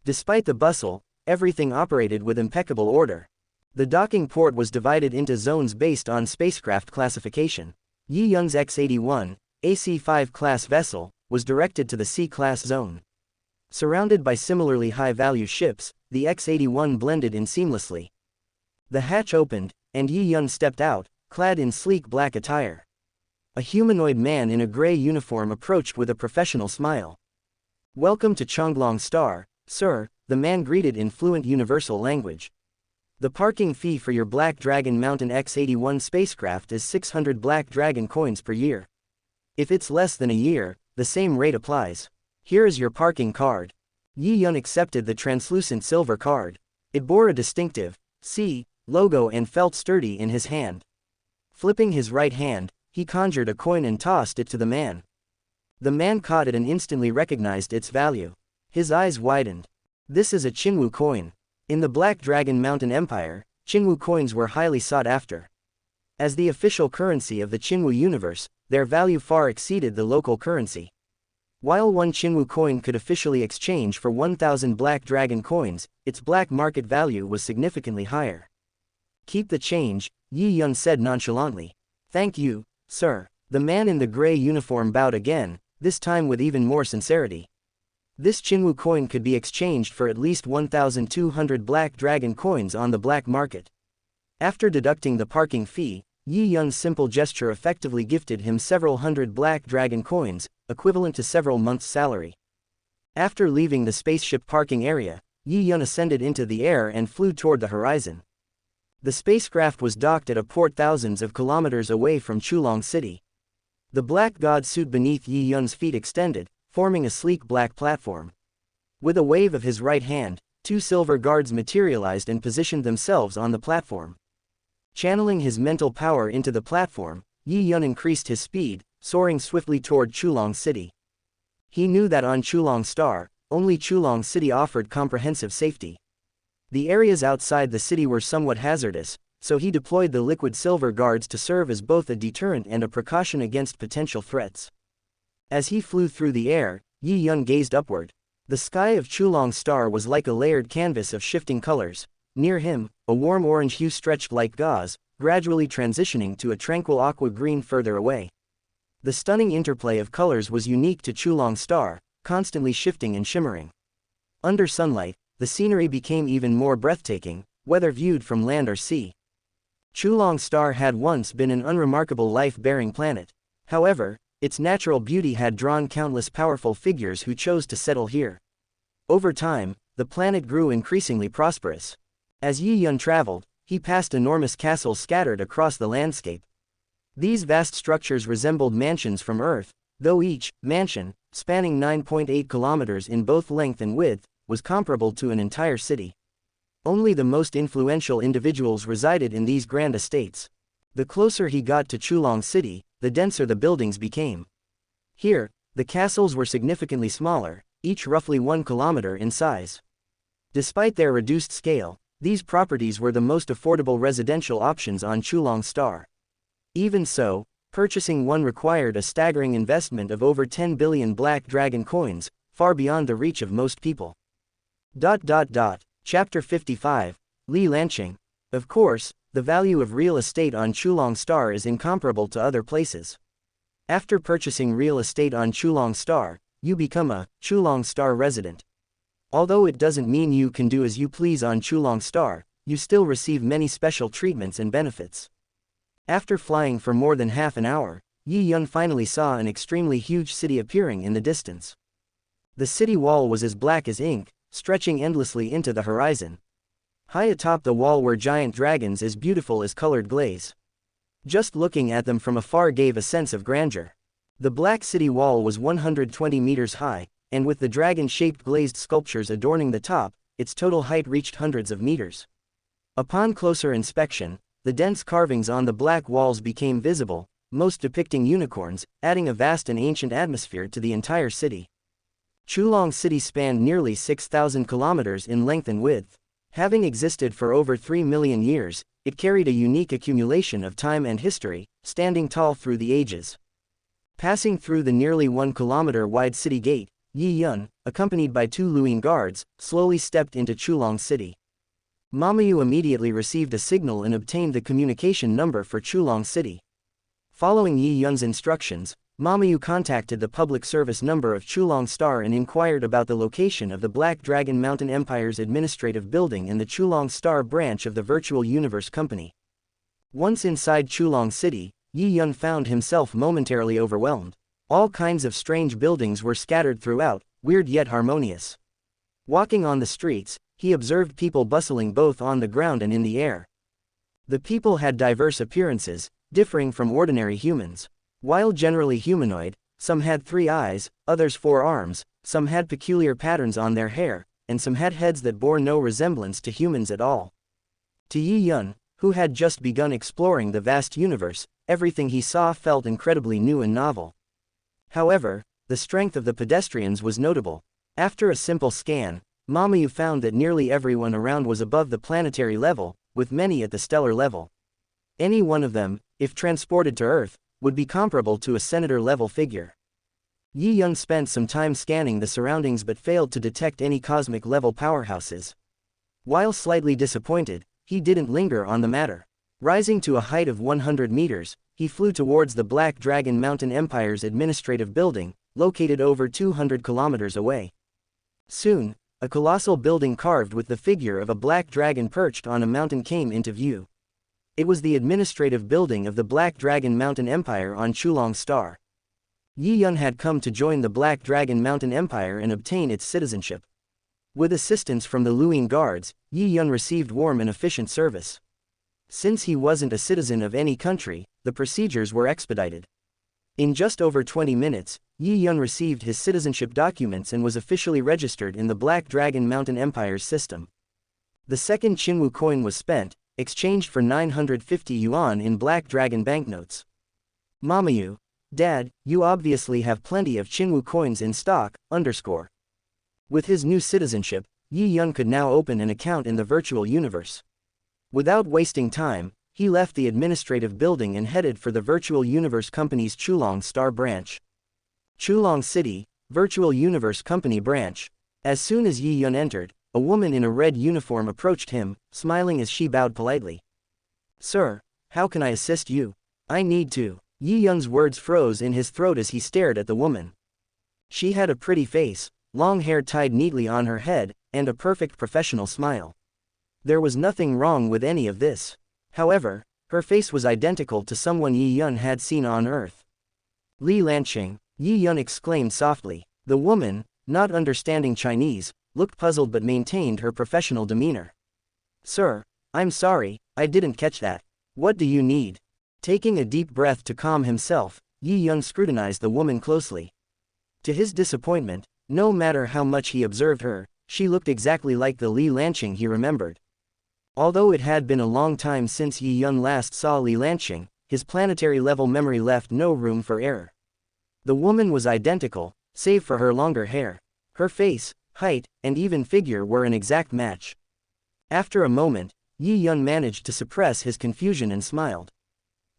Despite the bustle, everything operated with impeccable order. The docking port was divided into zones based on spacecraft classification. Yi Yun's X-81, AC-5 class vessel, was directed to the C-class zone. Surrounded by similarly high-value ships, the X-81 blended in seamlessly. The hatch opened, and Yi Yun stepped out, clad in sleek black attire. A humanoid man in a gray uniform approached with a professional smile. "Welcome to Chonglong Star, sir," the man greeted in fluent universal language. "The parking fee for your Black Dragon Mountain X-81 spacecraft is 600 Black Dragon coins per year. If it's less than a year, the same rate applies. Here is your parking card." Yi Yun accepted the translucent silver card. It bore a distinctive C logo and felt sturdy in his hand. Flipping his right hand, he conjured a coin and tossed it to the man. The man caught it and instantly recognized its value. His eyes widened. This is a Qingwu coin. In the Black Dragon Mountain Empire, Qingwu coins were highly sought after. As the official currency of the Qingwu universe, their value far exceeded the local currency. While one Qingwu coin could officially exchange for 1,000 Black Dragon coins, its black market value was significantly higher. "Keep the change," Yi Yun said nonchalantly. "Thank you, sir." The man in the gray uniform bowed again, this time with even more sincerity. This Qingwu coin could be exchanged for at least 1,200 Black Dragon coins on the black market. After deducting the parking fee, Yi Yun's simple gesture effectively gifted him several hundred Black Dragon coins, equivalent to several months' salary. After leaving the spaceship parking area, Yi Yun ascended into the air and flew toward the horizon. The spacecraft was docked at a port thousands of kilometers away from Chulong City. The black god suit beneath Yi Yun's feet extended, forming a sleek black platform. With a wave of his right hand, two silver guards materialized and positioned themselves on the platform. Channeling his mental power into the platform, Yi Yun increased his speed, soaring swiftly toward Chulong City. He knew that on Chulong Star, only Chulong City offered comprehensive safety. The areas outside the city were somewhat hazardous, so he deployed the liquid silver guards to serve as both a deterrent and a precaution against potential threats. As he flew through the air, Yi Yun gazed upward. The sky of Chulong Star was like a layered canvas of shifting colors. Near him, a warm orange hue stretched like gauze, gradually transitioning to a tranquil aqua green further away. The stunning interplay of colors was unique to Chulong Star, constantly shifting and shimmering. Under sunlight, the scenery became even more breathtaking, whether viewed from land or sea. Chulong Star had once been an unremarkable life-bearing planet. However, its natural beauty had drawn countless powerful figures who chose to settle here. Over time, the planet grew increasingly prosperous. As Yi Yun traveled, he passed enormous castles scattered across the landscape. These vast structures resembled mansions from Earth, though each mansion, spanning 9.8 kilometers in both length and width, was comparable to an entire city. Only the most influential individuals resided in these grand estates. The closer he got to Chulong City, the denser the buildings became. Here, the castles were significantly smaller, each roughly 1 kilometer in size. Despite their reduced scale, these properties were the most affordable residential options on Chulong Star. Even so, purchasing one required a staggering investment of over 10 billion Black Dragon coins, far beyond the reach of most people. Chapter 55, Lee Lanching. Of course, the value of real estate on Chulong Star is incomparable to other places. After purchasing real estate on Chulong Star, you become a Chulong Star resident. Although it doesn't mean you can do as you please on Chulong Star, you still receive many special treatments and benefits. After flying for more than half an hour, Yi Yun finally saw an extremely huge city appearing in the distance. The city wall was as black as ink, stretching endlessly into the horizon. High atop the wall were giant dragons as beautiful as colored glaze. Just looking at them from afar gave a sense of grandeur. The black city wall was 120 meters high, and with the dragon-shaped glazed sculptures adorning the top, its total height reached hundreds of meters. Upon closer inspection, the dense carvings on the black walls became visible, most depicting unicorns, adding a vast and ancient atmosphere to the entire city. Chulong City spanned nearly 6,000 kilometers in length and width. Having existed for over 3 million years, it carried a unique accumulation of time and history, standing tall through the ages. Passing through the nearly 1 kilometer wide city gate, Yi Yun, accompanied by 2 Luin guards, slowly stepped into Chulong City. Mamu immediately received a signal and obtained the communication number for Chulong City. Following Yi Yun's instructions, Mamu contacted the public service number of Chulong Star and inquired about the location of the Black Dragon Mountain Empire's administrative building in the Chulong Star branch of the Virtual Universe Company. Once inside Chulong City, Yi Yun found himself momentarily overwhelmed. All kinds of strange buildings were scattered throughout, weird yet harmonious. Walking on the streets, he observed people bustling both on the ground and in the air. The people had diverse appearances, differing from ordinary humans. While generally humanoid, some had 3 eyes, others 4 arms, some had peculiar patterns on their hair, and some had heads that bore no resemblance to humans at all. To Yi Yun, who had just begun exploring the vast universe, everything he saw felt incredibly new and novel. However, the strength of the pedestrians was notable. After a simple scan, Mamu found that nearly everyone around was above the planetary level, with many at the stellar level. Any one of them, if transported to Earth, would be comparable to a senator-level figure. Yi Yun spent some time scanning the surroundings but failed to detect any cosmic-level powerhouses. While slightly disappointed, he didn't linger on the matter. Rising to a height of 100 meters, he flew towards the Black Dragon Mountain Empire's administrative building, located over 200 kilometers away. Soon, a colossal building carved with the figure of a black dragon perched on a mountain came into view. It was the administrative building of the Black Dragon Mountain Empire on Chulong Star. Yi Yun had come to join the Black Dragon Mountain Empire and obtain its citizenship. With assistance from the Luin guards, Yi Yun received warm and efficient service. Since he wasn't a citizen of any country, the procedures were expedited. In just over 20 minutes, Yi Yun received his citizenship documents and was officially registered in the Black Dragon Mountain Empire's system. The second Qinwu coin was spent, exchanged for 950 yuan in Black Dragon banknotes. Mamu, Dad, you obviously have plenty of Qinwu coins in stock, _. With his new citizenship, Yi Yun could now open an account in the virtual universe. Without wasting time, he left the administrative building and headed for the Virtual Universe Company's Chulong Star branch. Chulong City, Virtual Universe Company branch. As soon as Yi Yun entered, a woman in a red uniform approached him, smiling as she bowed politely. Sir, how can I assist you? I need to. Yi Yun's words froze in his throat as he stared at the woman. She had a pretty face, long hair tied neatly on her head, and a perfect professional smile. There was nothing wrong with any of this. However, her face was identical to someone Yi Yun had seen on Earth. Lee Lanching, Yi Yun exclaimed softly. The woman, not understanding Chinese, looked puzzled but maintained her professional demeanor. Sir, I'm sorry, I didn't catch that. What do you need? Taking a deep breath to calm himself, Yi Yun scrutinized the woman closely. To his disappointment, no matter how much he observed her, she looked exactly like the Lee Lanching he remembered. Although it had been a long time since Yi Yun last saw Lee Lanching, his planetary-level memory left no room for error. The woman was identical, save for her longer hair. Her face, height, and even figure were an exact match. After a moment, Yi Yun managed to suppress his confusion and smiled.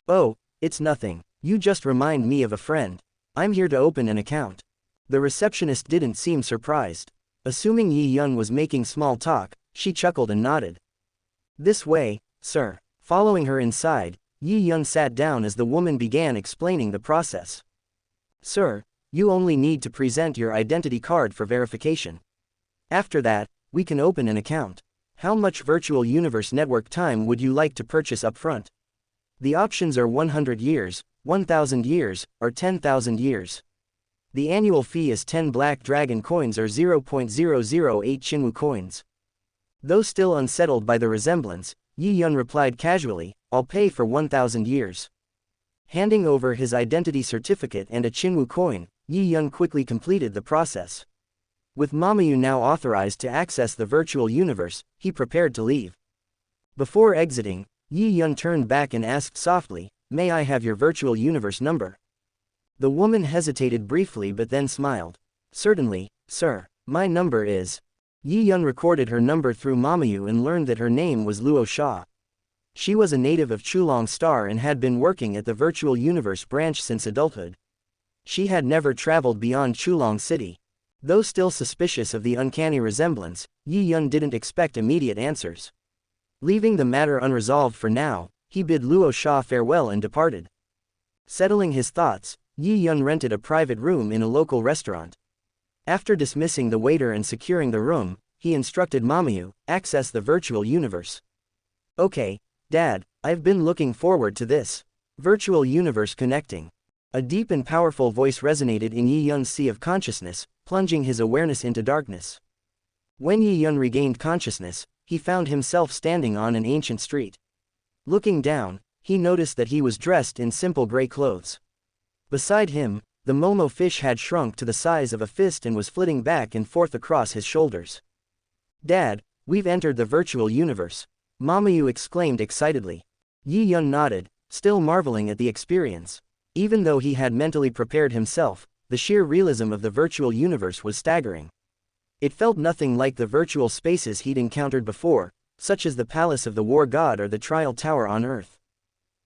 Oh, it's nothing. You just remind me of a friend. I'm here to open an account. The receptionist didn't seem surprised. Assuming Yi Yun was making small talk, she chuckled and nodded. This way, sir. Following her inside, Yi Yun sat down as the woman began explaining the process. Sir, you only need to present your identity card for verification. After that, we can open an account. How much virtual universe network time would you like to purchase upfront? The options are 100 years, 1,000 years, or 10,000 years. The annual fee is 10 Black Dragon coins or 0.008 Qinwu coins. Though still unsettled by the resemblance, Yi Yun replied casually, I'll pay for 1,000 years. Handing over his identity certificate and a Qinwu coin, Yi Yun quickly completed the process. With Mamu now authorized to access the virtual universe, he prepared to leave. Before exiting, Yi Yun turned back and asked softly, "May I have your virtual universe number?" The woman hesitated briefly but then smiled. "Certainly, sir. My number is..." Yi Yun recorded her number through Mamu and learned that her name was Luo Sha. She was a native of Chulong Star and had been working at the virtual universe branch since adulthood. She had never traveled beyond Chulong City. Though still suspicious of the uncanny resemblance, Yi Yun didn't expect immediate answers. Leaving the matter unresolved for now, he bid Luo Sha farewell and departed. Settling his thoughts, Yi Yun rented a private room in a local restaurant. After dismissing the waiter and securing the room, he instructed Mamu, "Access the virtual universe." "Okay, Dad, I've been looking forward to this. Virtual universe connecting." A deep and powerful voice resonated in Yi Yun's sea of consciousness, plunging his awareness into darkness. When Yi Yun regained consciousness, he found himself standing on an ancient street. Looking down, he noticed that he was dressed in simple gray clothes. Beside him, the Momo fish had shrunk to the size of a fist and was flitting back and forth across his shoulders. "Dad, we've entered the virtual universe," Mamu exclaimed excitedly. Yi Yun nodded, still marveling at the experience. Even though he had mentally prepared himself, the sheer realism of the virtual universe was staggering. It felt nothing like the virtual spaces he'd encountered before, such as the Palace of the War God or the Trial Tower on Earth.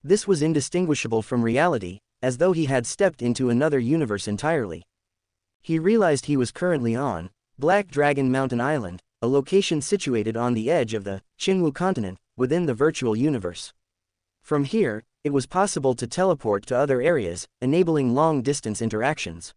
This was indistinguishable from reality, as though he had stepped into another universe entirely. He realized he was currently on Black Dragon Mountain Island, a location situated on the edge of the Qingwu continent, within the virtual universe. From here, it was possible to teleport to other areas, enabling long-distance interactions.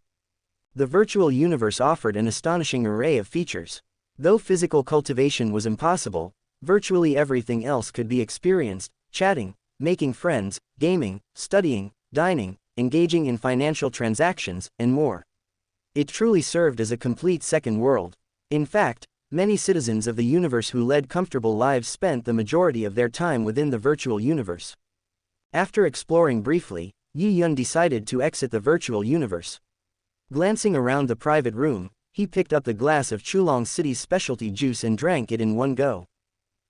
The virtual universe offered an astonishing array of features. Though physical cultivation was impossible, virtually everything else could be experienced: chatting, making friends, gaming, studying, dining, engaging in financial transactions, and more. It truly served as a complete second world. In fact, many citizens of the universe who led comfortable lives spent the majority of their time within the virtual universe. After exploring briefly, Yi Yun decided to exit the virtual universe. Glancing around the private room, he picked up the glass of Chulong City's specialty juice and drank it in one go.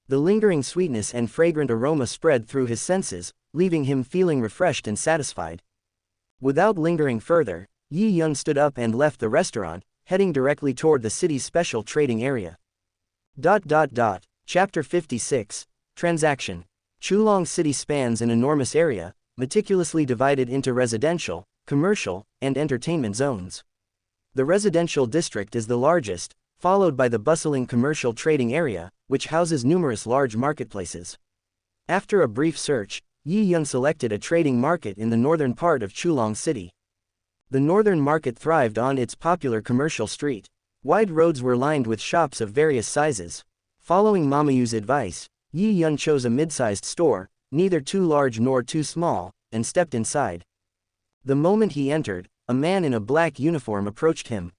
The lingering sweetness and fragrant aroma spread through his senses, leaving him feeling refreshed and satisfied. Without lingering further, Yi Yun stood up and left the restaurant, heading directly toward the city's special trading area. Chapter 56, Transaction. Chulong City spans an enormous area, meticulously divided into residential, commercial, and entertainment zones. The residential district is the largest, followed by the bustling commercial trading area, which houses numerous large marketplaces. After a brief search, Yi Yun selected a trading market in the northern part of Chulong City. The northern market thrived on its popular commercial street. Wide roads were lined with shops of various sizes. Following Mamu's advice, Yi Yun chose a mid-sized store, neither too large nor too small, and stepped inside. The moment he entered, a man in a black uniform approached him.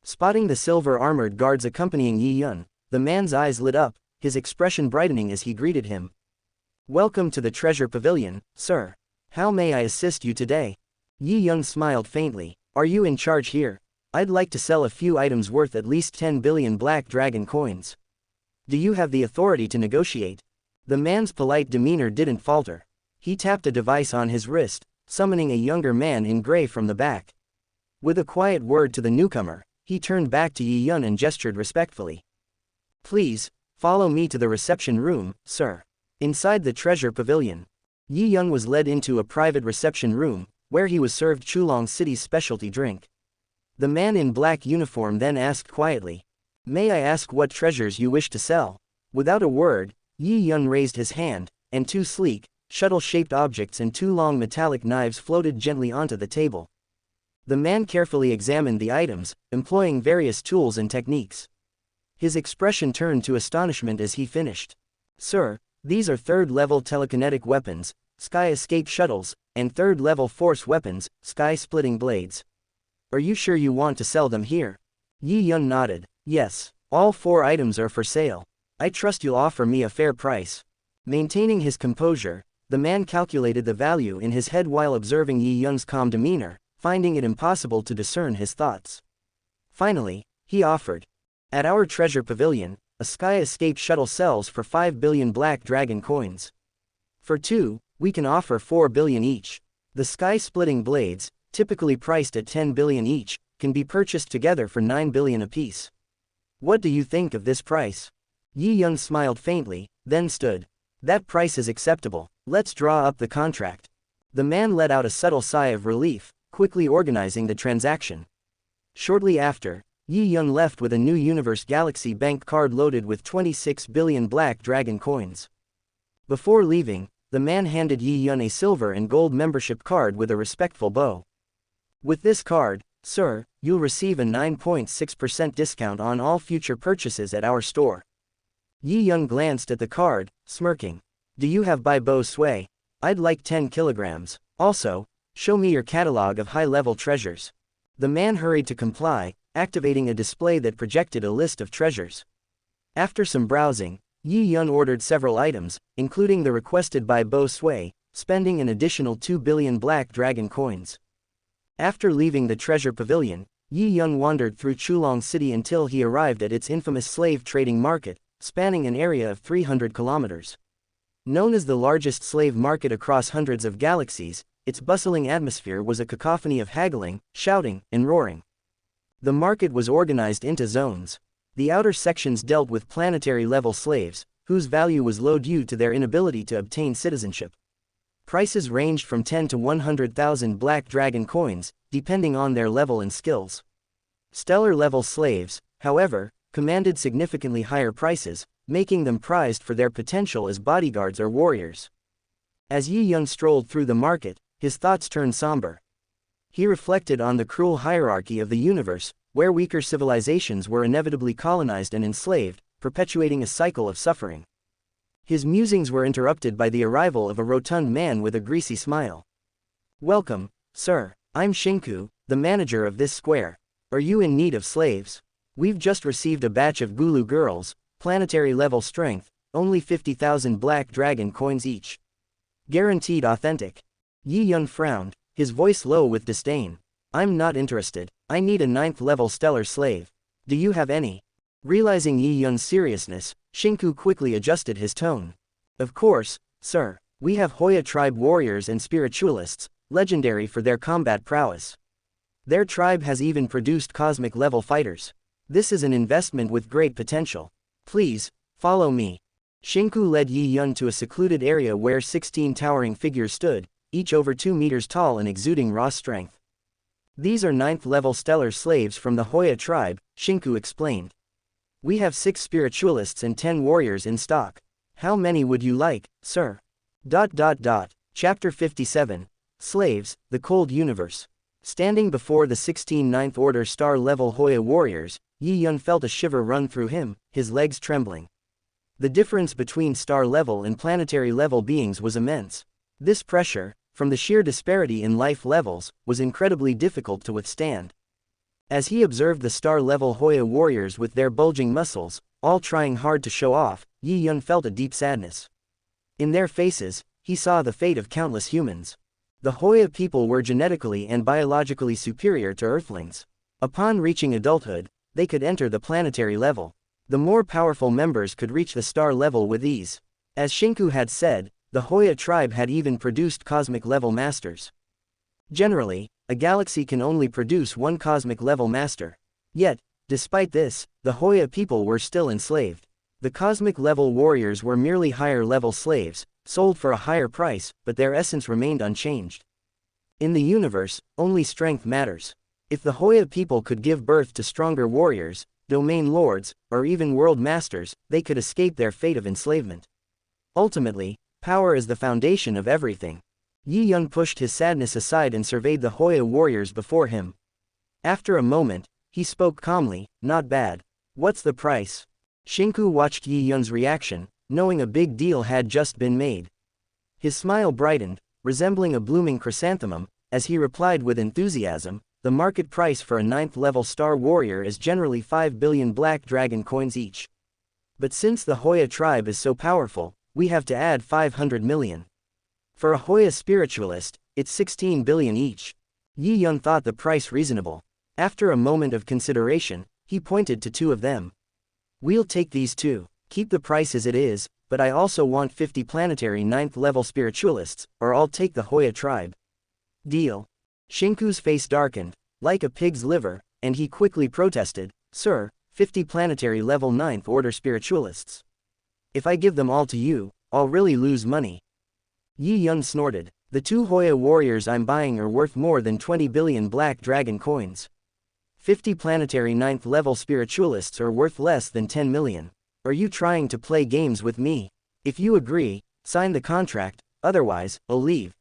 Spotting the silver-armored guards accompanying Yi Yun, the man's eyes lit up, his expression brightening as he greeted him. "Welcome to the Treasure Pavilion, sir. How may I assist you today?" Yi Yun smiled faintly. "Are you in charge here? I'd like to sell a few items worth at least 10 billion Black Dragon coins. Do you have the authority to negotiate?" The man's polite demeanor didn't falter. He tapped a device on his wrist, summoning a younger man in gray from the back. With a quiet word to the newcomer, he turned back to Yi Yun and gestured respectfully. "Please, follow me to the reception room, sir." Inside the Treasure Pavilion, Yi Yun was led into a private reception room, where he was served Chulong City's specialty drink. The man in black uniform then asked quietly, "May I ask what treasures you wish to sell?" Without a word, Yi Yun raised his hand, and two sleek, shuttle-shaped objects and two long metallic knives floated gently onto the table. The man carefully examined the items, employing various tools and techniques. His expression turned to astonishment as he finished. "Sir, these are third-level telekinetic weapons, sky escape shuttles, and third-level force weapons, sky-splitting blades. Are you sure you want to sell them here?" Yi Yun nodded. "Yes, all 4 items are for sale. I trust you'll offer me a fair price." Maintaining his composure, the man calculated the value in his head while observing Yi Yun's calm demeanor, finding it impossible to discern his thoughts. Finally, he offered. "At our treasure pavilion, a Sky Escape shuttle sells for 5 billion black dragon coins. For 2, we can offer 4 billion each. The sky-splitting blades, typically priced at 10 billion each, can be purchased together for 9 billion apiece. What do you think of this price? Yi Yun smiled faintly, then stood. That price is acceptable. Let's draw up the contract. The man let out a subtle sigh of relief, quickly organizing the transaction. Shortly after, Yi Yun left with a new Universe Galaxy Bank card loaded with 26 billion black dragon coins. Before leaving, the man handed Yi Yun a silver and gold membership card with a respectful bow. With this card, sir, you'll receive a 9.6% discount on all future purchases at our store. Yi Yun glanced at the card, smirking. Do you have Bai Bo Sui? I'd like 10 kilograms. Also, show me your catalog of high-level treasures. The man hurried to comply, activating a display that projected a list of treasures. After some browsing, Yi Yun ordered several items, including the requested Bai Bo Sui, spending an additional 2 billion black dragon coins. After leaving the treasure pavilion, Yi Yun wandered through Chulong City until he arrived at its infamous slave trading market, spanning an area of 300 kilometers. Known as the largest slave market across hundreds of galaxies, its bustling atmosphere was a cacophony of haggling, shouting, and roaring. The market was organized into zones. The outer sections dealt with planetary-level slaves, whose value was low due to their inability to obtain citizenship. Prices ranged from 10 to 100,000 black dragon coins, depending on their level and skills. Stellar-level slaves, however, commanded significantly higher prices, making them prized for their potential as bodyguards or warriors. As Yi Yun strolled through the market, his thoughts turned somber. He reflected on the cruel hierarchy of the universe, where weaker civilizations were inevitably colonized and enslaved, perpetuating a cycle of suffering. His musings were interrupted by the arrival of a rotund man with a greasy smile. Welcome, sir. I'm Shinku, the manager of this square. Are you in need of slaves? We've just received a batch of Gulu girls, planetary level strength, only 50,000 black dragon coins each. Guaranteed authentic. Yi Yun frowned, his voice low with disdain. I'm not interested. I need a 9th level stellar slave. Do you have any? Realizing Yi Yun's seriousness, Shinku quickly adjusted his tone. Of course, sir. We have Hoya tribe warriors and spiritualists, legendary for their combat prowess. Their tribe has even produced cosmic level fighters. This is an investment with great potential. Please, follow me. Shinku led Yi Yun to a secluded area where 16 towering figures stood, each over 2 meters tall and exuding raw strength. These are 9th level stellar slaves from the Hoya tribe, Shinku explained. We have 6 spiritualists and 10 warriors in stock. How many would you like, sir? Chapter 57. Slaves, the Cold Universe. Standing before the 16 9th Order star-level Hoya warriors, Yi Yun felt a shiver run through him, his legs trembling. The difference between star-level and planetary-level beings was immense. This pressure, from the sheer disparity in life levels, was incredibly difficult to withstand. As he observed the star-level Hoya warriors with their bulging muscles, all trying hard to show off, Yi Yun felt a deep sadness. In their faces, he saw the fate of countless humans. The Hoya people were genetically and biologically superior to Earthlings. Upon reaching adulthood, they could enter the planetary level. The more powerful members could reach the star level with ease. As Shinku had said, the Hoya tribe had even produced cosmic-level masters. Generally, a galaxy can only produce one cosmic-level master. Yet, despite this, the Hoya people were still enslaved. The cosmic-level warriors were merely higher-level slaves, sold for a higher price, but their essence remained unchanged. In the universe, only strength matters. If the Hoya people could give birth to stronger warriors, domain lords, or even world masters, they could escape their fate of enslavement. Ultimately, power is the foundation of everything. Yi Yun pushed his sadness aside and surveyed the Hoya warriors before him. After a moment, he spoke calmly, "Not bad. What's the price?" Shinku watched Yi Yun's reaction, knowing a big deal had just been made. His smile brightened, resembling a blooming chrysanthemum, as he replied with enthusiasm, "The market price for a 9th level star warrior is generally 5 billion black dragon coins each. But since the Hoya tribe is so powerful, we have to add 500 million. For a Hoya spiritualist, it's 16 billion each." Yi Yun thought the price reasonable. After a moment of consideration, he pointed to 2 of them. We'll take these two. Keep the price as it is, but I also want 50 planetary 9th level spiritualists, or I'll take the Hoya tribe. Deal. Shiku's face darkened, like a pig's liver, and he quickly protested, Sir, 50 planetary level 9th order spiritualists. If I give them all to you, I'll really lose money. Yi Yun snorted. The 2 Hoya warriors I'm buying are worth more than 20 billion black dragon coins. 50 planetary 9th level spiritualists are worth less than 10 million. Are you trying to play games with me? If you agree, sign the contract, otherwise, I'll leave.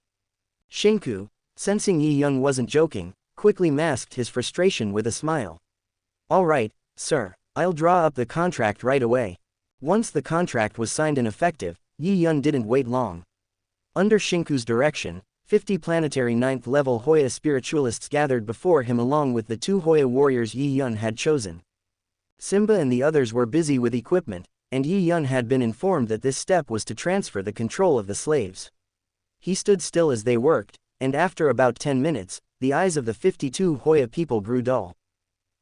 Shinku, sensing Yi Yun wasn't joking, quickly masked his frustration with a smile. All right, sir, I'll draw up the contract right away. Once the contract was signed and effective, Yi Yun didn't wait long. Under Shinku's direction, 50 planetary 9th level Hoya spiritualists gathered before him along with the 2 Hoya warriors Yi Yun had chosen. Simba and the others were busy with equipment, and Yi Yun had been informed that this step was to transfer the control of the slaves. He stood still as they worked, and after about 10 minutes, the eyes of the 52 Hoya people grew dull.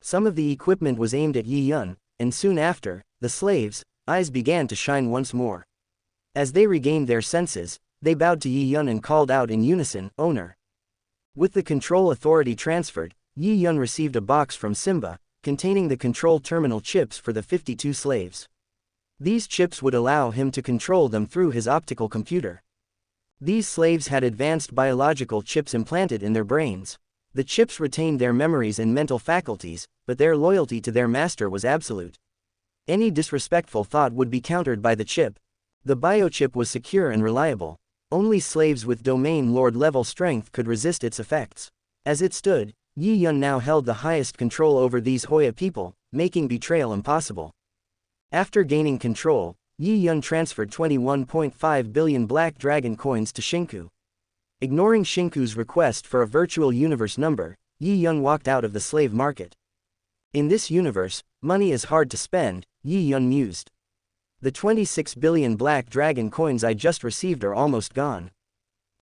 Some of the equipment was aimed at Yi Yun, and soon after, the slaves' eyes began to shine once more. As they regained their senses, they bowed to Yi Yun and called out in unison, Owner. With the control authority transferred, Yi Yun received a box from Simba, containing the control terminal chips for the 52 slaves. These chips would allow him to control them through his optical computer. These slaves had advanced biological chips implanted in their brains. The chips retained their memories and mental faculties, but their loyalty to their master was absolute. Any disrespectful thought would be countered by the chip. The biochip was secure and reliable. Only slaves with domain lord level strength could resist its effects. As it stood, Yi Yun now held the highest control over these Hoya people, making betrayal impossible. After gaining control, Yi Yun transferred 21.5 billion black dragon coins to Shinku. Ignoring Shinku's request for a virtual universe number, Yi Yun walked out of the slave market. In this universe, money is hard to spend, Yi Yun mused. The 26 billion black dragon coins I just received are almost gone.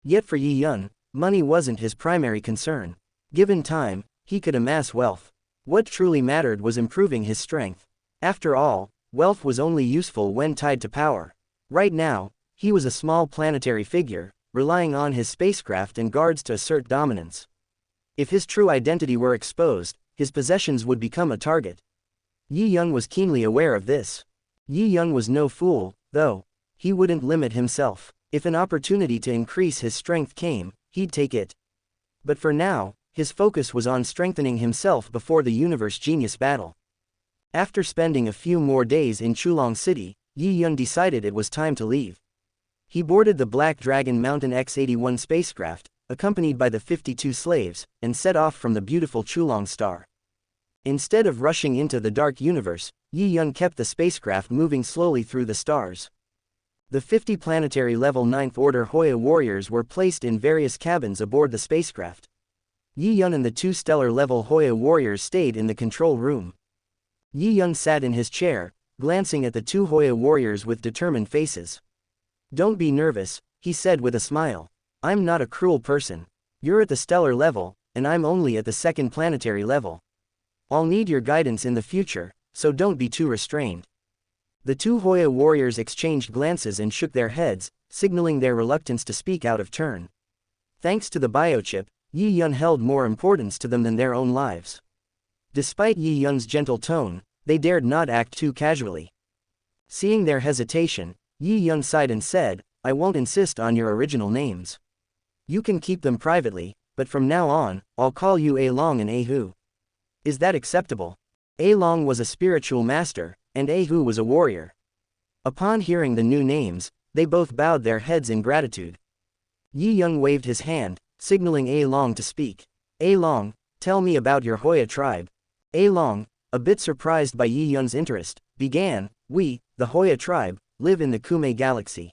Yet for Yi Yun, money wasn't his primary concern. Given time, he could amass wealth. What truly mattered was improving his strength. After all, wealth was only useful when tied to power. Right now, he was a small planetary figure, relying on his spacecraft and guards to assert dominance. If his true identity were exposed, his possessions would become a target. Yi Yun was keenly aware of this. Yi Yun was no fool, though. He wouldn't limit himself. If an opportunity to increase his strength came, he'd take it. But for now, his focus was on strengthening himself before the Universe Genius battle. After spending a few more days in Chulong City, Yi Yun decided it was time to leave. He boarded the Black Dragon Mountain X-81 spacecraft, accompanied by the 52 slaves, and set off from the beautiful Chulong star. Instead of rushing into the dark universe, Yi Yun kept the spacecraft moving slowly through the stars. The 50 planetary level 9th order Hoya warriors were placed in various cabins aboard the spacecraft. Yi Yun and the 2 stellar level Hoya warriors stayed in the control room. Yi Yun sat in his chair, glancing at the 2 Hoya warriors with determined faces. Don't be nervous, he said with a smile. I'm not a cruel person. You're at the stellar level, and I'm only at the 2nd planetary level. I'll need your guidance in the future, so don't be too restrained. The 2 Hoya warriors exchanged glances and shook their heads, signaling their reluctance to speak out of turn. Thanks to the biochip, Yi Yun held more importance to them than their own lives. Despite Yi Yun's gentle tone, they dared not act too casually. Seeing their hesitation, Yi Yun sighed and said, I won't insist on your original names. You can keep them privately, but from now on, I'll call you A Long and A Hu. Is that acceptable? A Long was a spiritual master, and A Hu was a warrior. Upon hearing the new names, they both bowed their heads in gratitude. Yi Yun waved his hand, signaling A Long to speak. A Long, tell me about your Hoya tribe. A Long, a bit surprised by Yi Yun's interest, began, We, the Hoya tribe, live in the Kume galaxy.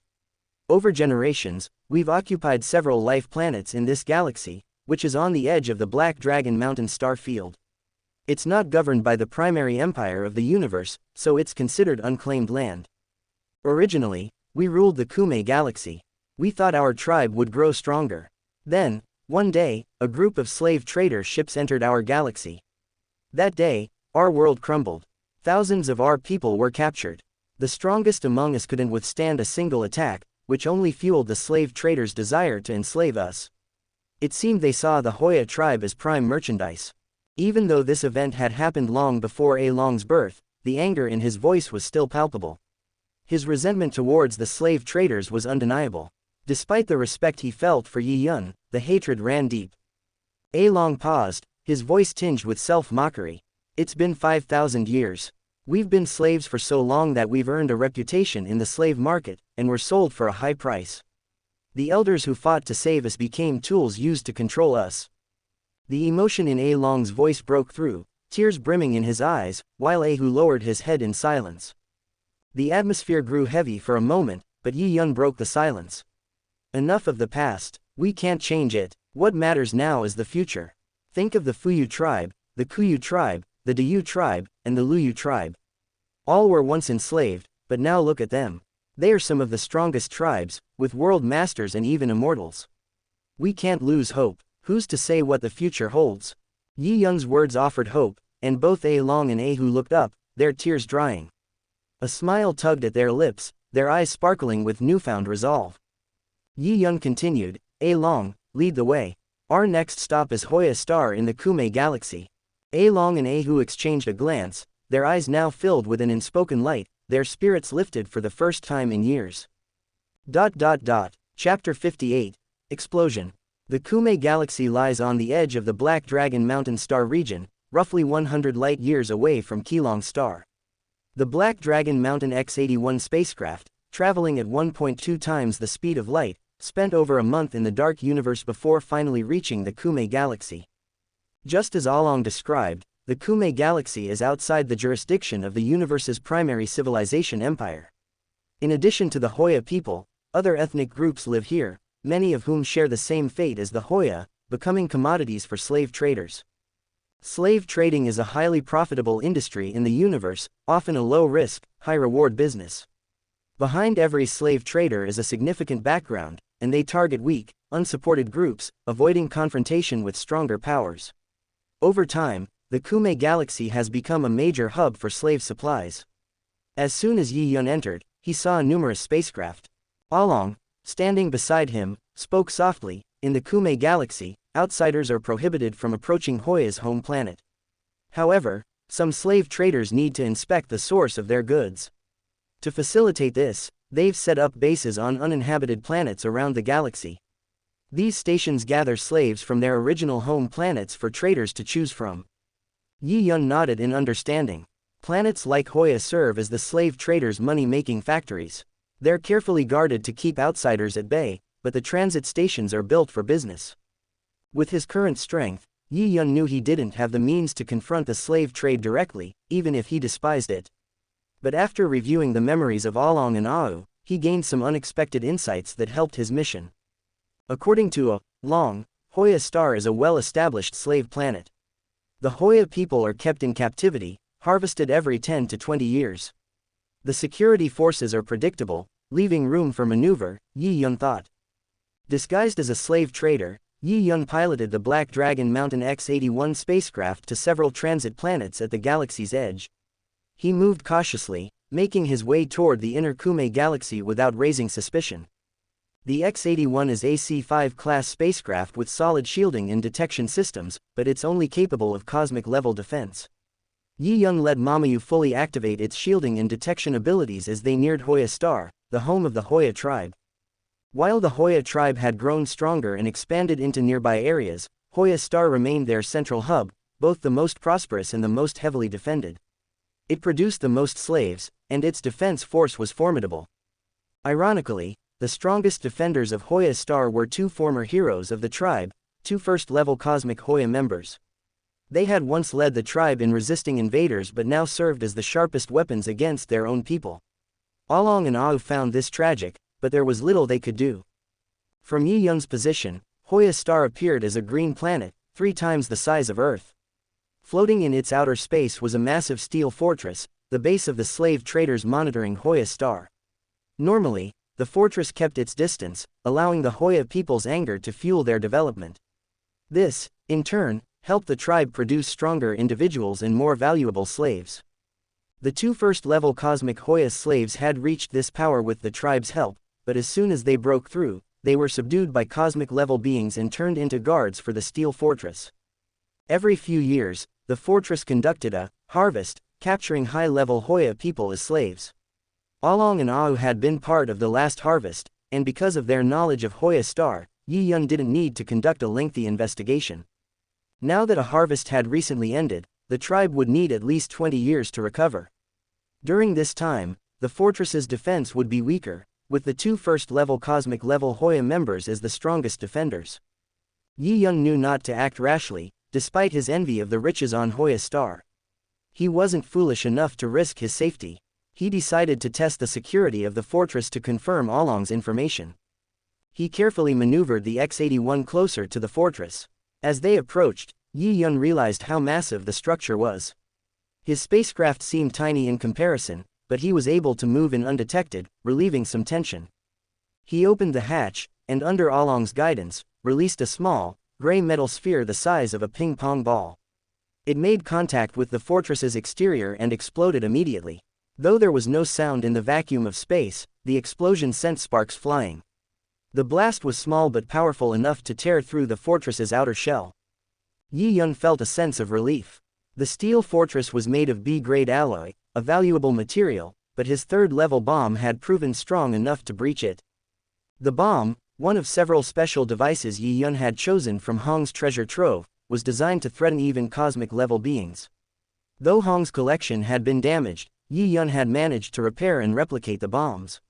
Over generations, we've occupied several life planets in this galaxy, which is on the edge of the Black Dragon Mountain star field. It's not governed by the primary empire of the universe, so it's considered unclaimed land. Originally, we ruled the Kume galaxy. We thought our tribe would grow stronger. Then, one day, a group of slave trader ships entered our galaxy. That day, our world crumbled. Thousands of our people were captured. The strongest among us couldn't withstand a single attack, which only fueled the slave traders' desire to enslave us. It seemed they saw the Hoya tribe as prime merchandise. Even though this event had happened long before A Long's birth, the anger in his voice was still palpable. His resentment towards the slave traders was undeniable. Despite the respect he felt for Yi Yun, the hatred ran deep. A Long paused, his voice tinged with self-mockery. It's been 5,000 years. We've been slaves for so long that we've earned a reputation in the slave market, and were sold for a high price. The elders who fought to save us became tools used to control us. The emotion in A Long's voice broke through, tears brimming in his eyes, while A Hu lowered his head in silence. The atmosphere grew heavy for a moment, but Yi Yun broke the silence. Enough of the past, we can't change it. What matters now is the future. Think of the Fuyu tribe, the Kuyu tribe, the Diyu tribe, and the Luyu tribe. All were once enslaved, but now look at them. They are some of the strongest tribes, with world masters and even immortals. We can't lose hope. Who's to say what the future holds? Yi Yun's words offered hope, and both A Long and A Hu looked up, their tears drying. A smile tugged at their lips, their eyes sparkling with newfound resolve. Yi Yun continued, A Long, lead the way. Our next stop is Hoya Star in the Kume Galaxy. A Long and A Hu exchanged a glance, their eyes now filled with an unspoken light, their spirits lifted for the first time in years. Chapter 58. Explosion. The Kume Galaxy lies on the edge of the Black Dragon Mountain Star region, roughly 100 light-years away from Chulong Star. The Black Dragon Mountain X-81 spacecraft, traveling at 1.2 times the speed of light, spent over a month in the dark universe before finally reaching the Kume Galaxy. Just as Along described, the Kume Galaxy is outside the jurisdiction of the universe's primary civilization empire. In addition to the Hoya people, other ethnic groups live here, many of whom share the same fate as the Hoya, becoming commodities for slave traders. Slave trading is a highly profitable industry in the universe, often a low-risk, high-reward business. Behind every slave trader is a significant background, and they target weak, unsupported groups, avoiding confrontation with stronger powers. Over time, the Kume Galaxy has become a major hub for slave supplies. As soon as Yi Yun entered, he saw numerous spacecraft. Along, standing beside him, spoke softly, in the Kume Galaxy, outsiders are prohibited from approaching Hoya's home planet. However, some slave traders need to inspect the source of their goods. To facilitate this, they've set up bases on uninhabited planets around the galaxy. These stations gather slaves from their original home planets for traders to choose from. Yi Yun nodded in understanding. Planets like Hoya serve as the slave traders' money-making factories. They're carefully guarded to keep outsiders at bay, but the transit stations are built for business. With his current strength, Yi Yun knew he didn't have the means to confront the slave trade directly, even if he despised it. But after reviewing the memories of Along and Au, he gained some unexpected insights that helped his mission. According to Long, Hoya Star is a well-established slave planet. The Hoya people are kept in captivity, harvested every 10 to 20 years. The security forces are predictable, leaving room for maneuver, Yi Yun thought. Disguised as a slave trader, Yi Yun piloted the Black Dragon Mountain X-81 spacecraft to several transit planets at the galaxy's edge. He moved cautiously, making his way toward the inner Kume Galaxy without raising suspicion. The X-81 is a C-5 class spacecraft with solid shielding and detection systems, but it's only capable of cosmic-level defense. Yi Yun let Mamu fully activate its shielding and detection abilities as they neared Hoya Star, the home of the Hoya tribe. While the Hoya tribe had grown stronger and expanded into nearby areas, Hoya Star remained their central hub, both the most prosperous and the most heavily defended. It produced the most slaves, and its defense force was formidable. Ironically, the strongest defenders of Hoya Star were two former heroes of the tribe, two first-level cosmic Hoya members. They had once led the tribe in resisting invaders but now served as the sharpest weapons against their own people. Along and Au found this tragic, but there was little they could do. From Yi Yun's position, Hoya Star appeared as a green planet, 3 times the size of Earth. Floating in its outer space was a massive steel fortress, the base of the slave traders monitoring Hoya Star. Normally, the fortress kept its distance, allowing the Hoya people's anger to fuel their development. This, in turn, helped the tribe produce stronger individuals and more valuable slaves. The two first-level cosmic Hoya slaves had reached this power with the tribe's help, but as soon as they broke through, they were subdued by cosmic-level beings and turned into guards for the Steel Fortress. Every few years, the fortress conducted a harvest, capturing high-level Hoya people as slaves. Along and Au had been part of the last harvest, and because of their knowledge of Hoya Star, Yi Yun didn't need to conduct a lengthy investigation. Now that a harvest had recently ended, the tribe would need at least 20 years to recover. During this time, the fortress's defense would be weaker, with the two first-level cosmic-level Hoya members as the strongest defenders. Yi Yun knew not to act rashly, despite his envy of the riches on Hoya Star. He wasn't foolish enough to risk his safety. He decided to test the security of the fortress to confirm Oolong's information. He carefully maneuvered the X-81 closer to the fortress. As they approached, Yi Yun realized how massive the structure was. His spacecraft seemed tiny in comparison, but he was able to move in undetected, relieving some tension. He opened the hatch, and under Oolong's guidance, released a small, gray metal sphere the size of a ping-pong ball. It made contact with the fortress's exterior and exploded immediately. Though there was no sound in the vacuum of space, the explosion sent sparks flying. The blast was small but powerful enough to tear through the fortress's outer shell. Yi Yun felt a sense of relief. The steel fortress was made of B-grade alloy, a valuable material, but his third-level bomb had proven strong enough to breach it. The bomb, one of several special devices Yi Yun had chosen from Hong's treasure trove, was designed to threaten even cosmic-level beings. Though Hong's collection had been damaged, Yi Yun had managed to repair and replicate the bombs.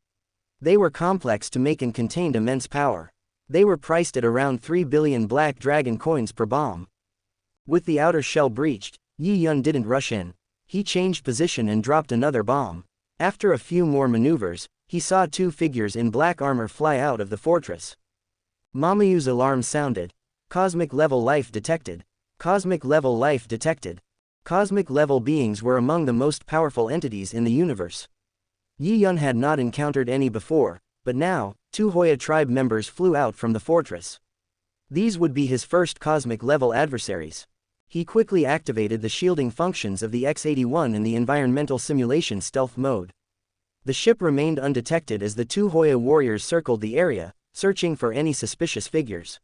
They were complex to make and contained immense power. They were priced at around 3 billion black dragon coins per bomb. With the outer shell breached, Yi Yun didn't rush in. He changed position and dropped another bomb. After a few more maneuvers, he saw two figures in black armor fly out of the fortress. Mamu's alarm sounded. Cosmic level life detected. Cosmic level life detected. Cosmic level beings were among the most powerful entities in the universe. Yi Yun had not encountered any before, but now, two Hoya tribe members flew out from the fortress. These would be his first cosmic level adversaries. He quickly activated the shielding functions of the X-81 in the environmental simulation stealth mode. The ship remained undetected as the two Hoya warriors circled the area, searching for any suspicious figures.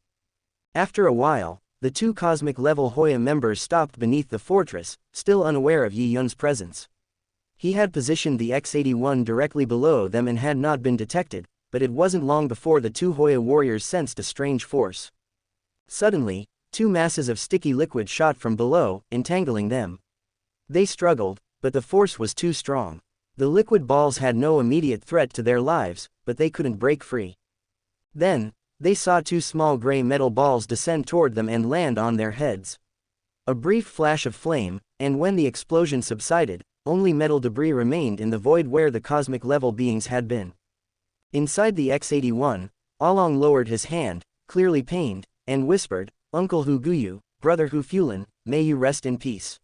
After a while, the two cosmic-level Hoya members stopped beneath the fortress, still unaware of Yi Yun's presence. He had positioned the X-81 directly below them and had not been detected, but it wasn't long before the two Hoya warriors sensed a strange force. Suddenly, two masses of sticky liquid shot from below, entangling them. They struggled, but the force was too strong. The liquid balls had no immediate threat to their lives, but they couldn't break free. Then, they saw two small gray metal balls descend toward them and land on their heads. A brief flash of flame, and when the explosion subsided, only metal debris remained in the void where the cosmic-level beings had been. Inside the X-81, Oolong lowered his hand, clearly pained, and whispered, "Uncle Hu Guyu, Brother Hu Fulan, may you rest in peace."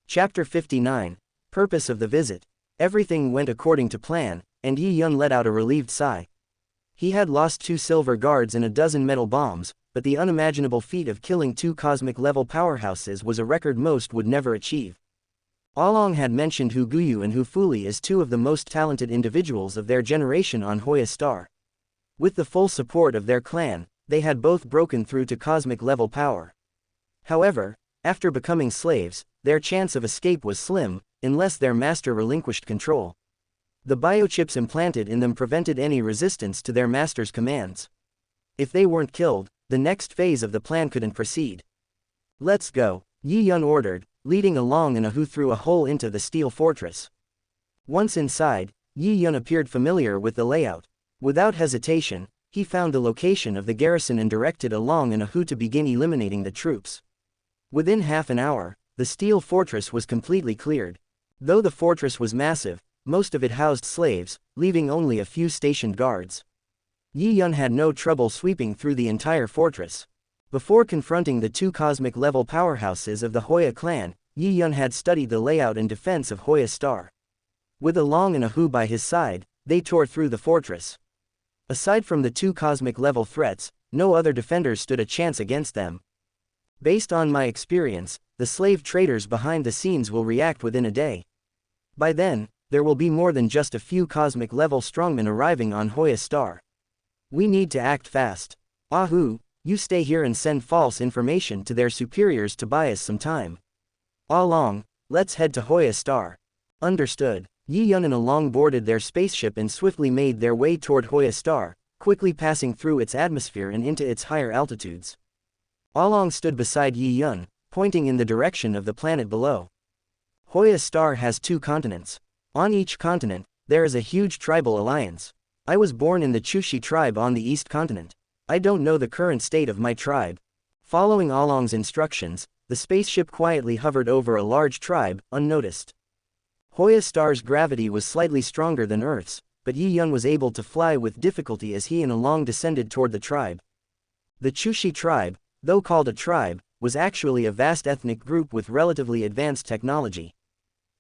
Chapter 59, Purpose of the Visit. Everything went according to plan, and Yi Yun let out a relieved sigh. He had lost 2 silver guards and a dozen metal bombs, but the unimaginable feat of killing 2 cosmic-level powerhouses was a record most would never achieve. Oolong had mentioned Hu Guyu and Hu Fuli as 2 of the most talented individuals of their generation on Hoya Star. With the full support of their clan, they had both broken through to cosmic-level power. However, after becoming slaves, their chance of escape was slim, unless their master relinquished control. The biochips implanted in them prevented any resistance to their master's commands. If they weren't killed, the next phase of the plan couldn't proceed. "Let's go," Yi Yun ordered, leading Oolong and Hu through a hole into the steel fortress. Once inside, Yi Yun appeared familiar with the layout. Without hesitation, he found the location of the garrison and directed Oolong and Hu to begin eliminating the troops. Within half an hour, the steel fortress was completely cleared. Though the fortress was massive, most of it housed slaves, leaving only a few stationed guards. Yi Yun had no trouble sweeping through the entire fortress. Before confronting the 2 cosmic-level powerhouses of the Hoya clan, Yi Yun had studied the layout and defense of Hoya Star. With Oolong and Hu by his side, they tore through the fortress. Aside from the 2 cosmic-level threats, no other defenders stood a chance against them. Based on my experience, the slave traders behind the scenes will react within a day. By then, there will be more than just a few cosmic-level strongmen arriving on Hoya Star. We need to act fast. Ahu, you stay here and send false information to their superiors to buy us some time. Along, let's head to Hoya Star. Understood. Yi Yun and Along boarded their spaceship and swiftly made their way toward Hoya Star, quickly passing through its atmosphere and into its higher altitudes. Along stood beside Yi Yun, pointing in the direction of the planet below. Hoya Star has 2 continents. On each continent, there is a huge tribal alliance. I was born in the Chushi tribe on the east continent. I don't know the current state of my tribe. Following Along's instructions, the spaceship quietly hovered over a large tribe, unnoticed. Hoya Star's gravity was slightly stronger than Earth's, but Yi Yun was able to fly with difficulty as he and Along descended toward the tribe. The Chushi tribe, though called a tribe, was actually a vast ethnic group with relatively advanced technology.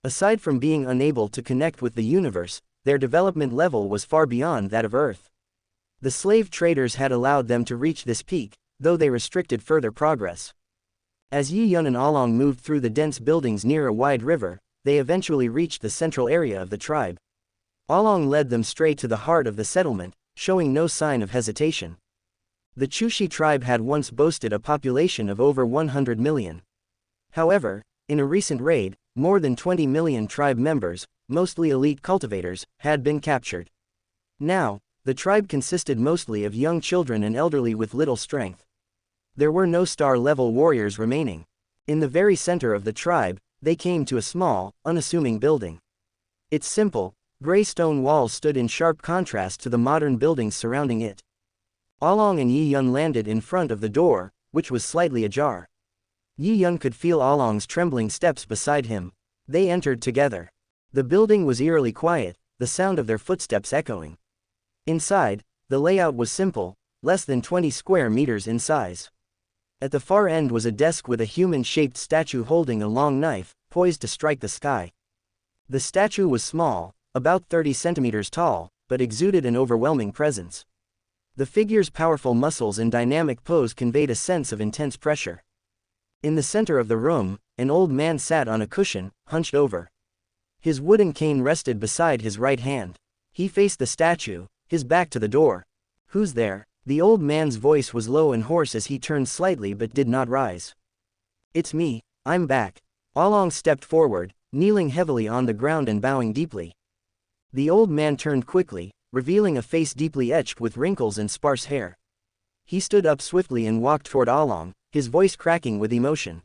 Aside from being unable to connect with the universe, their development level was far beyond that of Earth. The slave traders had allowed them to reach this peak, though they restricted further progress. As Yi Yun and Along moved through the dense buildings near a wide river, they eventually reached the central area of the tribe. Along led them straight to the heart of the settlement, showing no sign of hesitation. The Chushi tribe had once boasted a population of over 100 million. However, in a recent raid, more than 20 million tribe members, mostly elite cultivators, had been captured. Now, the tribe consisted mostly of young children and elderly with little strength. There were no star-level warriors remaining. In the very center of the tribe, they came to a small, unassuming building. Its simple, gray stone walls stood in sharp contrast to the modern buildings surrounding it. Along and Yi Yun landed in front of the door, which was slightly ajar. Yi Yun could feel Along's trembling steps beside him. They entered together. The building was eerily quiet, the sound of their footsteps echoing. Inside, the layout was simple, less than 20 square meters in size. At the far end was a desk with a human-shaped statue holding a long knife, poised to strike the sky. The statue was small, about 30 centimeters tall, but exuded an overwhelming presence. The figure's powerful muscles and dynamic pose conveyed a sense of intense pressure. In the center of the room, an old man sat on a cushion, hunched over. His wooden cane rested beside his right hand. He faced the statue, his back to the door. "Who's there?" The old man's voice was low and hoarse as he turned slightly but did not rise. "It's me, I'm back." Along stepped forward, kneeling heavily on the ground and bowing deeply. The old man turned quickly, revealing a face deeply etched with wrinkles and sparse hair. He stood up swiftly and walked toward Along, his voice cracking with emotion.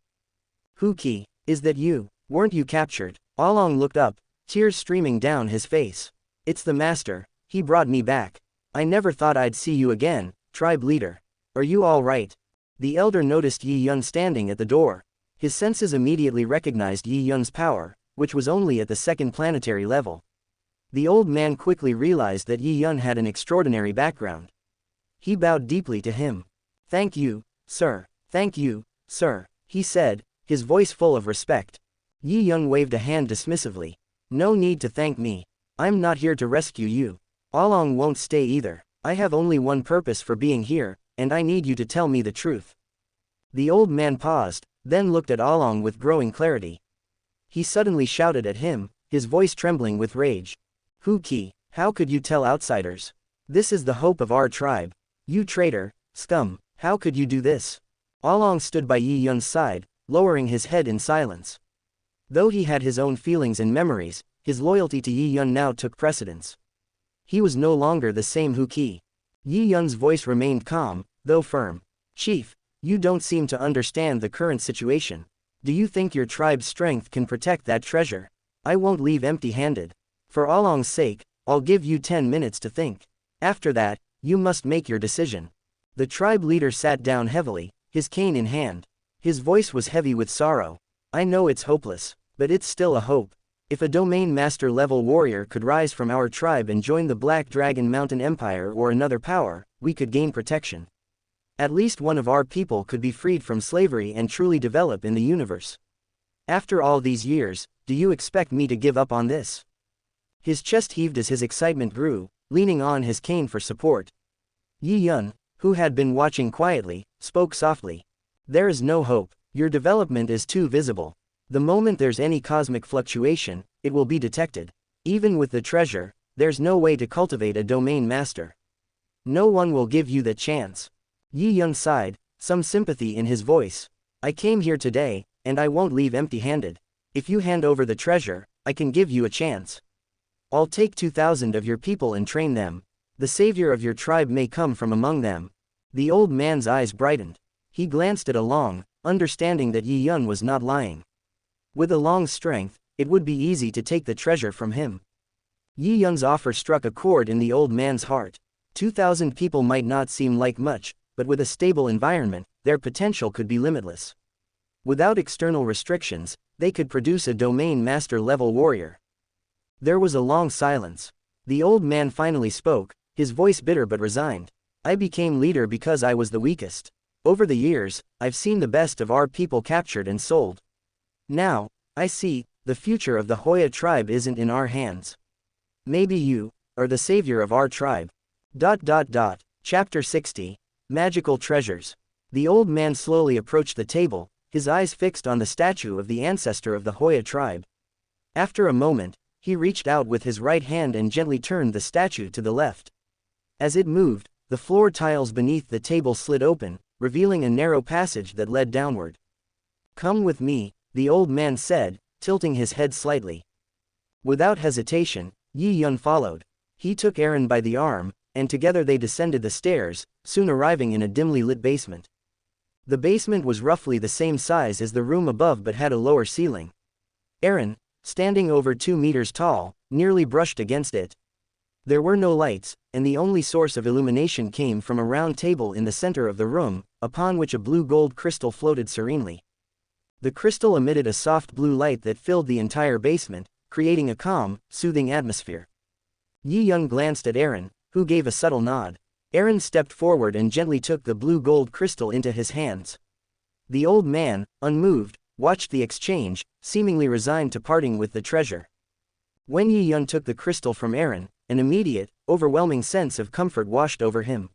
"Huki, is that you? Weren't you captured?" Along looked up, tears streaming down his face. "It's the master, he brought me back. I never thought I'd see you again, tribe leader. Are you all right?" The elder noticed Yi Yun standing at the door. His senses immediately recognized Yi Yun's power, which was only at the 2nd planetary level. The old man quickly realized that Yi Yun had an extraordinary background. He bowed deeply to him. "Thank you, sir. Thank you, sir," he said, his voice full of respect. Yi Yun waved a hand dismissively. "No need to thank me. I'm not here to rescue you. Along won't stay either. I have only one purpose for being here, and I need you to tell me the truth." The old man paused, then looked at Along with growing clarity. He suddenly shouted at him, his voice trembling with rage. "Huki, how could you tell outsiders? This is the hope of our tribe. You traitor, scum, how could you do this?" Along stood by Yi Yun's side, lowering his head in silence. Though he had his own feelings and memories, his loyalty to Yi Yun now took precedence. He was no longer the same Huki. Yi Yun's voice remained calm, though firm. "Chief, you don't seem to understand the current situation. Do you think your tribe's strength can protect that treasure? I won't leave empty-handed. For Along's sake, I'll give you 10 minutes to think. After that, you must make your decision." The tribe leader sat down heavily, his cane in hand. His voice was heavy with sorrow. "I know it's hopeless, but it's still a hope. If a domain master level warrior could rise from our tribe and join the Black Dragon Mountain Empire or another power, we could gain protection. At least one of our people could be freed from slavery and truly develop in the universe. After all these years, do you expect me to give up on this?" His chest heaved as his excitement grew, leaning on his cane for support. Yi Yun, who had been watching quietly, spoke softly. There is no hope, your development is too visible. The moment there's any cosmic fluctuation, it will be detected. Even with the treasure, there's no way to cultivate a domain master. No one will give you the chance. Yi Yun sighed, some sympathy in his voice. I came here today, and I won't leave empty-handed. If you hand over the treasure, I can give you a chance. I'll take 2,000 of your people and train them. The savior of your tribe may come from among them. The old man's eyes brightened. He glanced at Along, understanding that Yi Yun was not lying. With Along's strength, it would be easy to take the treasure from him. Yi Yun's offer struck a chord in the old man's heart. 2,000 people might not seem like much, but with a stable environment, their potential could be limitless. Without external restrictions, they could produce a domain master level warrior. There was a long silence. The old man finally spoke, his voice bitter but resigned. I became leader because I was the weakest. Over the years, I've seen the best of our people captured and sold. Now, I see, the future of the Hoya tribe isn't in our hands. Maybe you are the savior of our tribe. Chapter 60. Magical Treasures. The old man slowly approached the table, his eyes fixed on the statue of the ancestor of the Hoya tribe. After a moment, he reached out with his right hand and gently turned the statue to the left. As it moved, the floor tiles beneath the table slid open, revealing a narrow passage that led downward. Come with me, the old man said, tilting his head slightly. Without hesitation, Yi Yun followed. He took Aaron by the arm, and together they descended the stairs, soon arriving in a dimly lit basement. The basement was roughly the same size as the room above but had a lower ceiling. Aaron, standing over 2 meters tall, nearly brushed against it. There were no lights, and the only source of illumination came from a round table in the center of the room, upon which a blue-gold crystal floated serenely. The crystal emitted a soft blue light that filled the entire basement, creating a calm, soothing atmosphere. Yi Yun glanced at Aaron, who gave a subtle nod. Aaron stepped forward and gently took the blue-gold crystal into his hands. The old man, unmoved, watched the exchange, seemingly resigned to parting with the treasure. When Yi Yun took the crystal from Aaron, an immediate, overwhelming sense of comfort washed over him.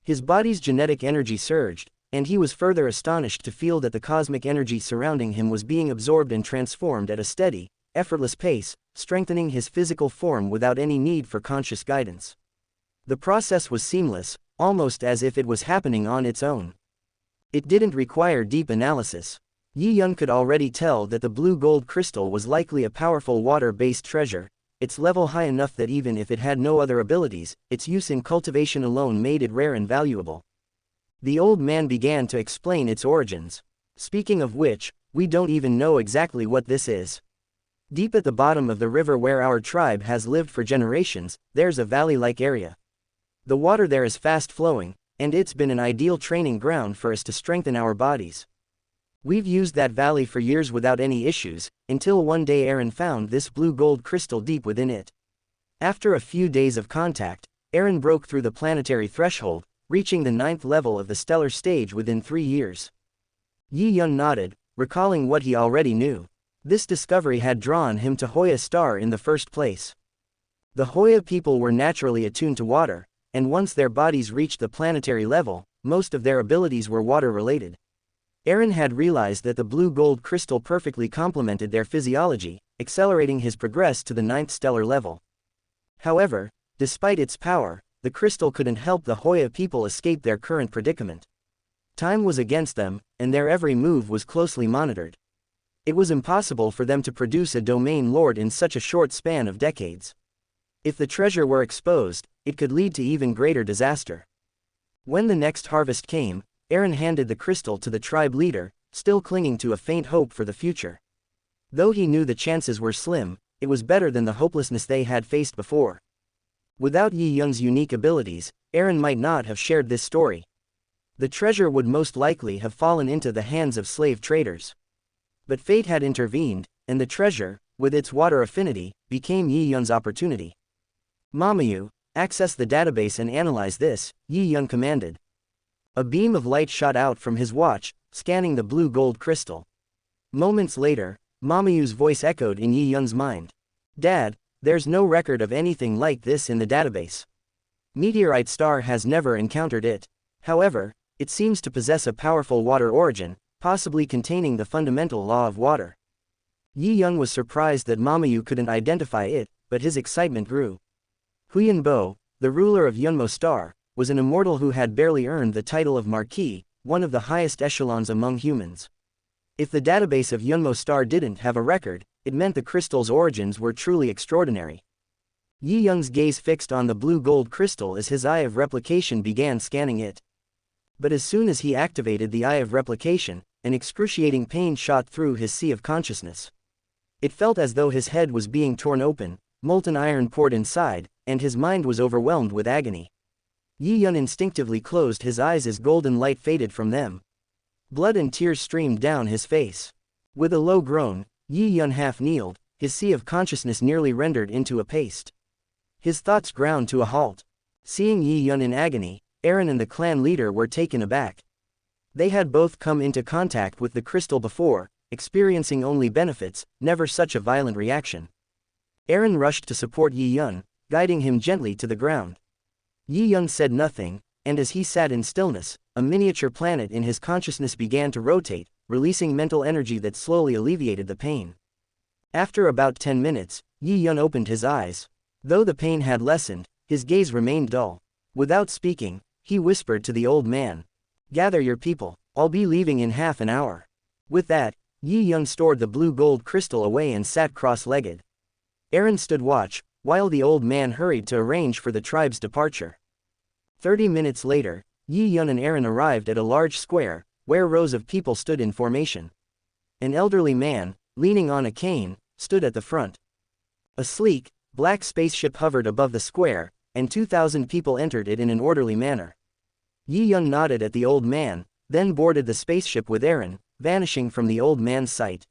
His body's genetic energy surged, and he was further astonished to feel that the cosmic energy surrounding him was being absorbed and transformed at a steady, effortless pace, strengthening his physical form without any need for conscious guidance. The process was seamless, almost as if it was happening on its own. It didn't require deep analysis. Yi Yun could already tell that the blue-gold crystal was likely a powerful water-based treasure, its level high enough that even if it had no other abilities, its use in cultivation alone made it rare and valuable. The old man began to explain its origins. Speaking of which, we don't even know exactly what this is. Deep at the bottom of the river where our tribe has lived for generations, there's a valley-like area. The water there is fast-flowing, and it's been an ideal training ground for us to strengthen our bodies. We've used that valley for years without any issues, until one day Aaron found this blue-gold crystal deep within it. After a few days of contact, Aaron broke through the planetary threshold, reaching the 9th level of the stellar stage within 3 years. Yi Yun nodded, recalling what he already knew. This discovery had drawn him to Hoya Star in the first place. The Hoya people were naturally attuned to water, and once their bodies reached the planetary level, most of their abilities were water-related. Aaron had realized that the blue-gold crystal perfectly complemented their physiology, accelerating his progress to the 9th stellar level. However, despite its power, the crystal couldn't help the Hoya people escape their current predicament. Time was against them, and their every move was closely monitored. It was impossible for them to produce a domain lord in such a short span of decades. If the treasure were exposed, it could lead to even greater disaster. When the next harvest came, Aaron handed the crystal to the tribe leader, still clinging to a faint hope for the future. Though he knew the chances were slim, it was better than the hopelessness they had faced before. Without Yi Yun's unique abilities, Aaron might not have shared this story. The treasure would most likely have fallen into the hands of slave traders. But fate had intervened, and the treasure, with its water affinity, became Yi Yun's opportunity. Mamu, access the database and analyze this, Yi Yun commanded. A beam of light shot out from his watch, scanning the blue-gold crystal. Moments later, Mamu's voice echoed in Yi Yun's mind. Dad, there's no record of anything like this in the database. Meteorite Star has never encountered it. However, It seems to possess a powerful water origin, possibly containing the fundamental law of water. Yi Yun was surprised that Mamu couldn't identify it, but his excitement grew. Huyan Bo, the ruler of Yunmo Star, was an immortal who had barely earned the title of Marquis, one of the highest echelons among humans. If the database of Yunmo Star didn't have a record, it meant the crystal's origins were truly extraordinary. Yi Yun's gaze fixed on the blue gold crystal as his eye of replication began scanning it. But as soon as he activated the eye of replication, an excruciating pain shot through his sea of consciousness. It felt as though his head was being torn open, molten iron poured inside, and his mind was overwhelmed with agony. Yi Yun instinctively closed his eyes as golden light faded from them. Blood and tears streamed down his face. With a low groan, Yi Yun half-kneeled, his sea of consciousness nearly rendered into a paste. His thoughts ground to a halt. Seeing Yi Yun in agony, Aaron and the clan leader were taken aback. They had both come into contact with the crystal before, experiencing only benefits, never such a violent reaction. Aaron rushed to support Yi Yun, guiding him gently to the ground. Yi Yun said nothing, and as he sat in stillness, a miniature planet in his consciousness began to rotate, releasing mental energy that slowly alleviated the pain. After about 10 minutes, Yi Yun opened his eyes. Though the pain had lessened, his gaze remained dull. Without speaking, he whispered to the old man, "Gather your people, I'll be leaving in half an hour." With that, Yi Yun stored the blue gold crystal away and sat cross-legged. Aaron stood watch, while the old man hurried to arrange for the tribe's departure. 30 minutes later, Yi Yun and Aaron arrived at a large square, where rows of people stood in formation. An elderly man, leaning on a cane, stood at the front. A sleek, black spaceship hovered above the square, and 2,000 people entered it in an orderly manner. Yi Yun nodded at the old man, then boarded the spaceship with Aaron, vanishing from the old man's sight.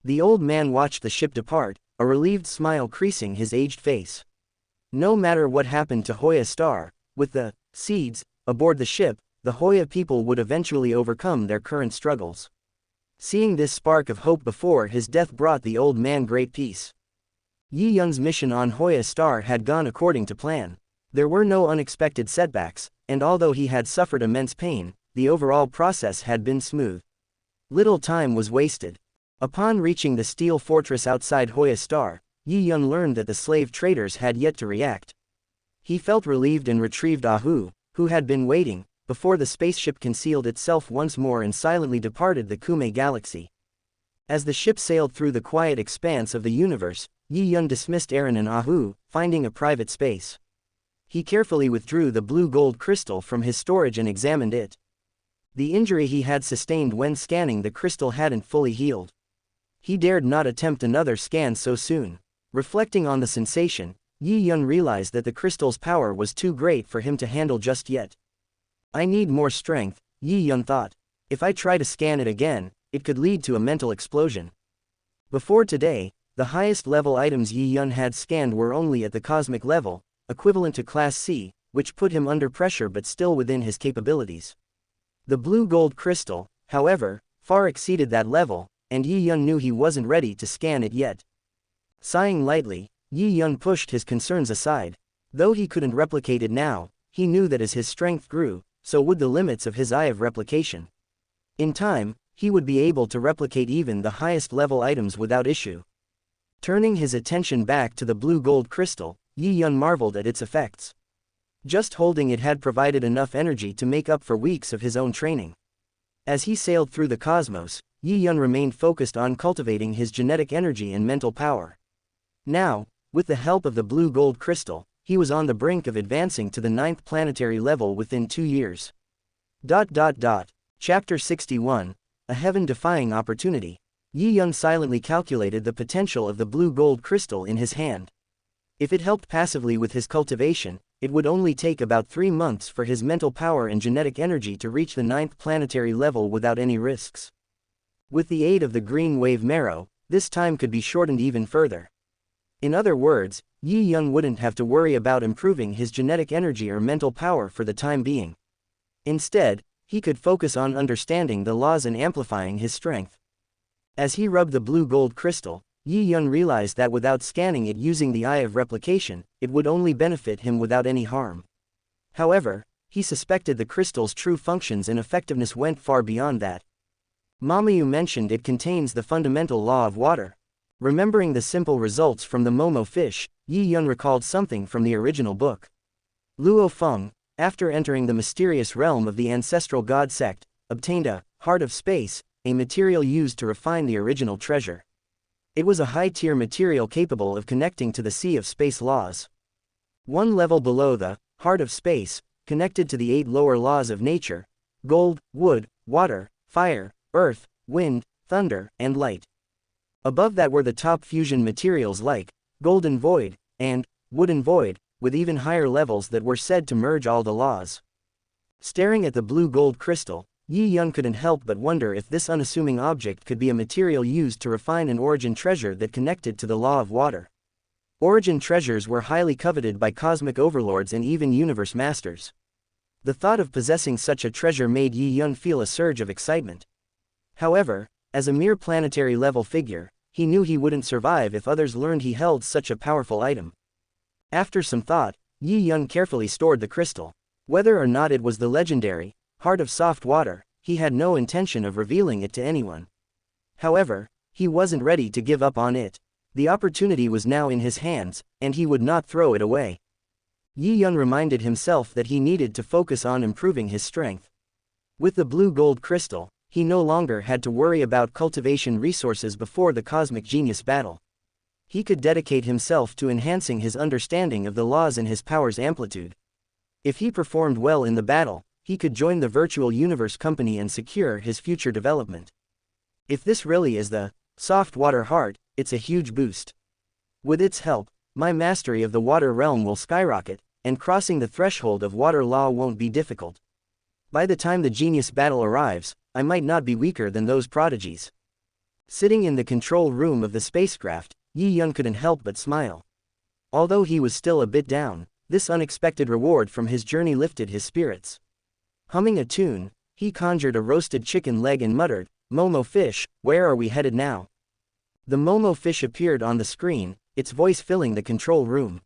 The old man watched the ship depart, a relieved smile creasing his aged face. No matter what happened to Hoya Star, with the seeds aboard the ship, the Hoya people would eventually overcome their current struggles. Seeing this spark of hope before his death brought the old man great peace. Yi Yun's mission on Hoya Star had gone according to plan. There were no unexpected setbacks, and although he had suffered immense pain, the overall process had been smooth. Little time was wasted. Upon reaching the steel fortress outside Hoya Star, Yi Yun learned that the slave traders had yet to react. He felt relieved and retrieved Ahu, who had been waiting, before the spaceship concealed itself once more and silently departed the Kume galaxy. As the ship sailed through the quiet expanse of the universe, Yi Yun dismissed Aaron and Ahu, finding a private space. He carefully withdrew the blue gold crystal from his storage and examined it. The injury he had sustained when scanning the crystal hadn't fully healed. He dared not attempt another scan so soon. Reflecting on the sensation, Yi Yun realized that the crystal's power was too great for him to handle just yet. "I need more strength," Yi Yun thought. "If I try to scan it again, it could lead to a mental explosion." Before today, the highest level items Yi Yun had scanned were only at the cosmic level, equivalent to Class C, which put him under pressure but still within his capabilities. The blue gold crystal, however, far exceeded that level, and Yi Yun knew he wasn't ready to scan it yet. Sighing lightly, Yi Yun pushed his concerns aside. Though he couldn't replicate it now, he knew that as his strength grew, so would the limits of his eye of replication. In time, he would be able to replicate even the highest level items without issue. Turning his attention back to the blue gold crystal, Yi Yun marveled at its effects. Just holding it had provided enough energy to make up for weeks of his own training. As he sailed through the cosmos, Yi Yun remained focused on cultivating his genetic energy and mental power. Now, with the help of the blue gold crystal, he was on the brink of advancing to the 9th planetary level within 2 years. Chapter 61, A Heaven-Defying Opportunity. Yi Yun silently calculated the potential of the blue gold crystal in his hand. If it helped passively with his cultivation, it would only take about 3 months for his mental power and genetic energy to reach the 9th planetary level without any risks. With the aid of the green wave marrow, this time could be shortened even further. In other words, Yi Yun wouldn't have to worry about improving his genetic energy or mental power for the time being. Instead, he could focus on understanding the laws and amplifying his strength. As he rubbed the blue gold crystal, Yi Yun realized that without scanning it using the eye of replication, it would only benefit him without any harm. However, he suspected the crystal's true functions and effectiveness went far beyond that. Mamu mentioned it contains the fundamental law of water. Remembering the simple results from the Momo fish, Yi Yun recalled something from the original book. Luo Feng, after entering the mysterious realm of the ancestral god sect, obtained a heart of space, a material used to refine the original treasure. It was a high-tier material capable of connecting to the sea of space laws. One level below the heart of space, connected to the 8 lower laws of nature: gold, wood, water, fire, earth, wind, thunder, and light. Above that were the top fusion materials like golden void and wooden void, with even higher levels that were said to merge all the laws. Staring at the blue gold crystal, Yi Yun couldn't help but wonder if this unassuming object could be a material used to refine an origin treasure that connected to the law of water. Origin treasures were highly coveted by cosmic overlords and even universe masters. The thought of possessing such a treasure made Yi Yun feel a surge of excitement. However, as a mere planetary-level figure, he knew he wouldn't survive if others learned he held such a powerful item. After some thought, Yi Yun carefully stored the crystal. Whether or not it was the legendary heart of soft water, he had no intention of revealing it to anyone. However, he wasn't ready to give up on it. The opportunity was now in his hands, and he would not throw it away. Yi Yun reminded himself that he needed to focus on improving his strength. With the blue gold crystal, he no longer had to worry about cultivation resources before the cosmic genius battle. He could dedicate himself to enhancing his understanding of the laws and his power's amplitude. If he performed well in the battle, he could join the virtual universe company and secure his future development. If this really is the soft water heart, it's a huge boost. With its help, my mastery of the water realm will skyrocket, and crossing the threshold of water law won't be difficult. By the time the genius battle arrives, I might not be weaker than those prodigies. Sitting in the control room of the spacecraft, Yi Yun couldn't help but smile. Although he was still a bit down, this unexpected reward from his journey lifted his spirits. Humming a tune, he conjured a roasted chicken leg and muttered, "Momo fish, where are we headed now?" The Momo fish appeared on the screen, its voice filling the control room.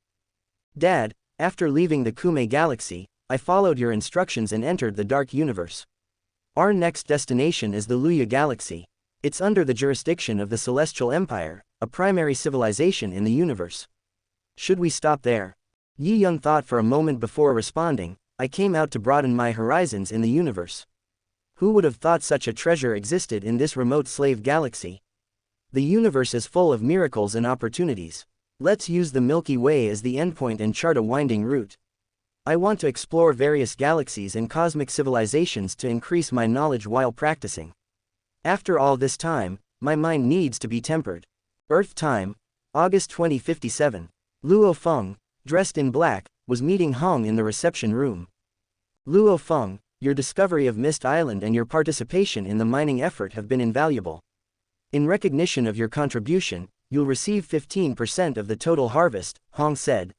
"Dad, after leaving the Kume galaxy, I followed your instructions and entered the dark universe. Our next destination is the Luya galaxy. It's under the jurisdiction of the Celestial Empire, a primary civilization in the universe. Should we stop there?" Yi Yun thought for a moment before responding, "I came out to broaden my horizons in the universe. Who would have thought such a treasure existed in this remote slave galaxy? The universe is full of miracles and opportunities. Let's use the Milky Way as the endpoint and chart a winding route. I want to explore various galaxies and cosmic civilizations to increase my knowledge while practicing. After all this time, my mind needs to be tempered." Earth time, August 2057. Luo Feng, dressed in black, was meeting Hong in the reception room. "Luo Feng, your discovery of Mist Island and your participation in the mining effort have been invaluable. In recognition of your contribution, you'll receive 15% of the total harvest," Hong said.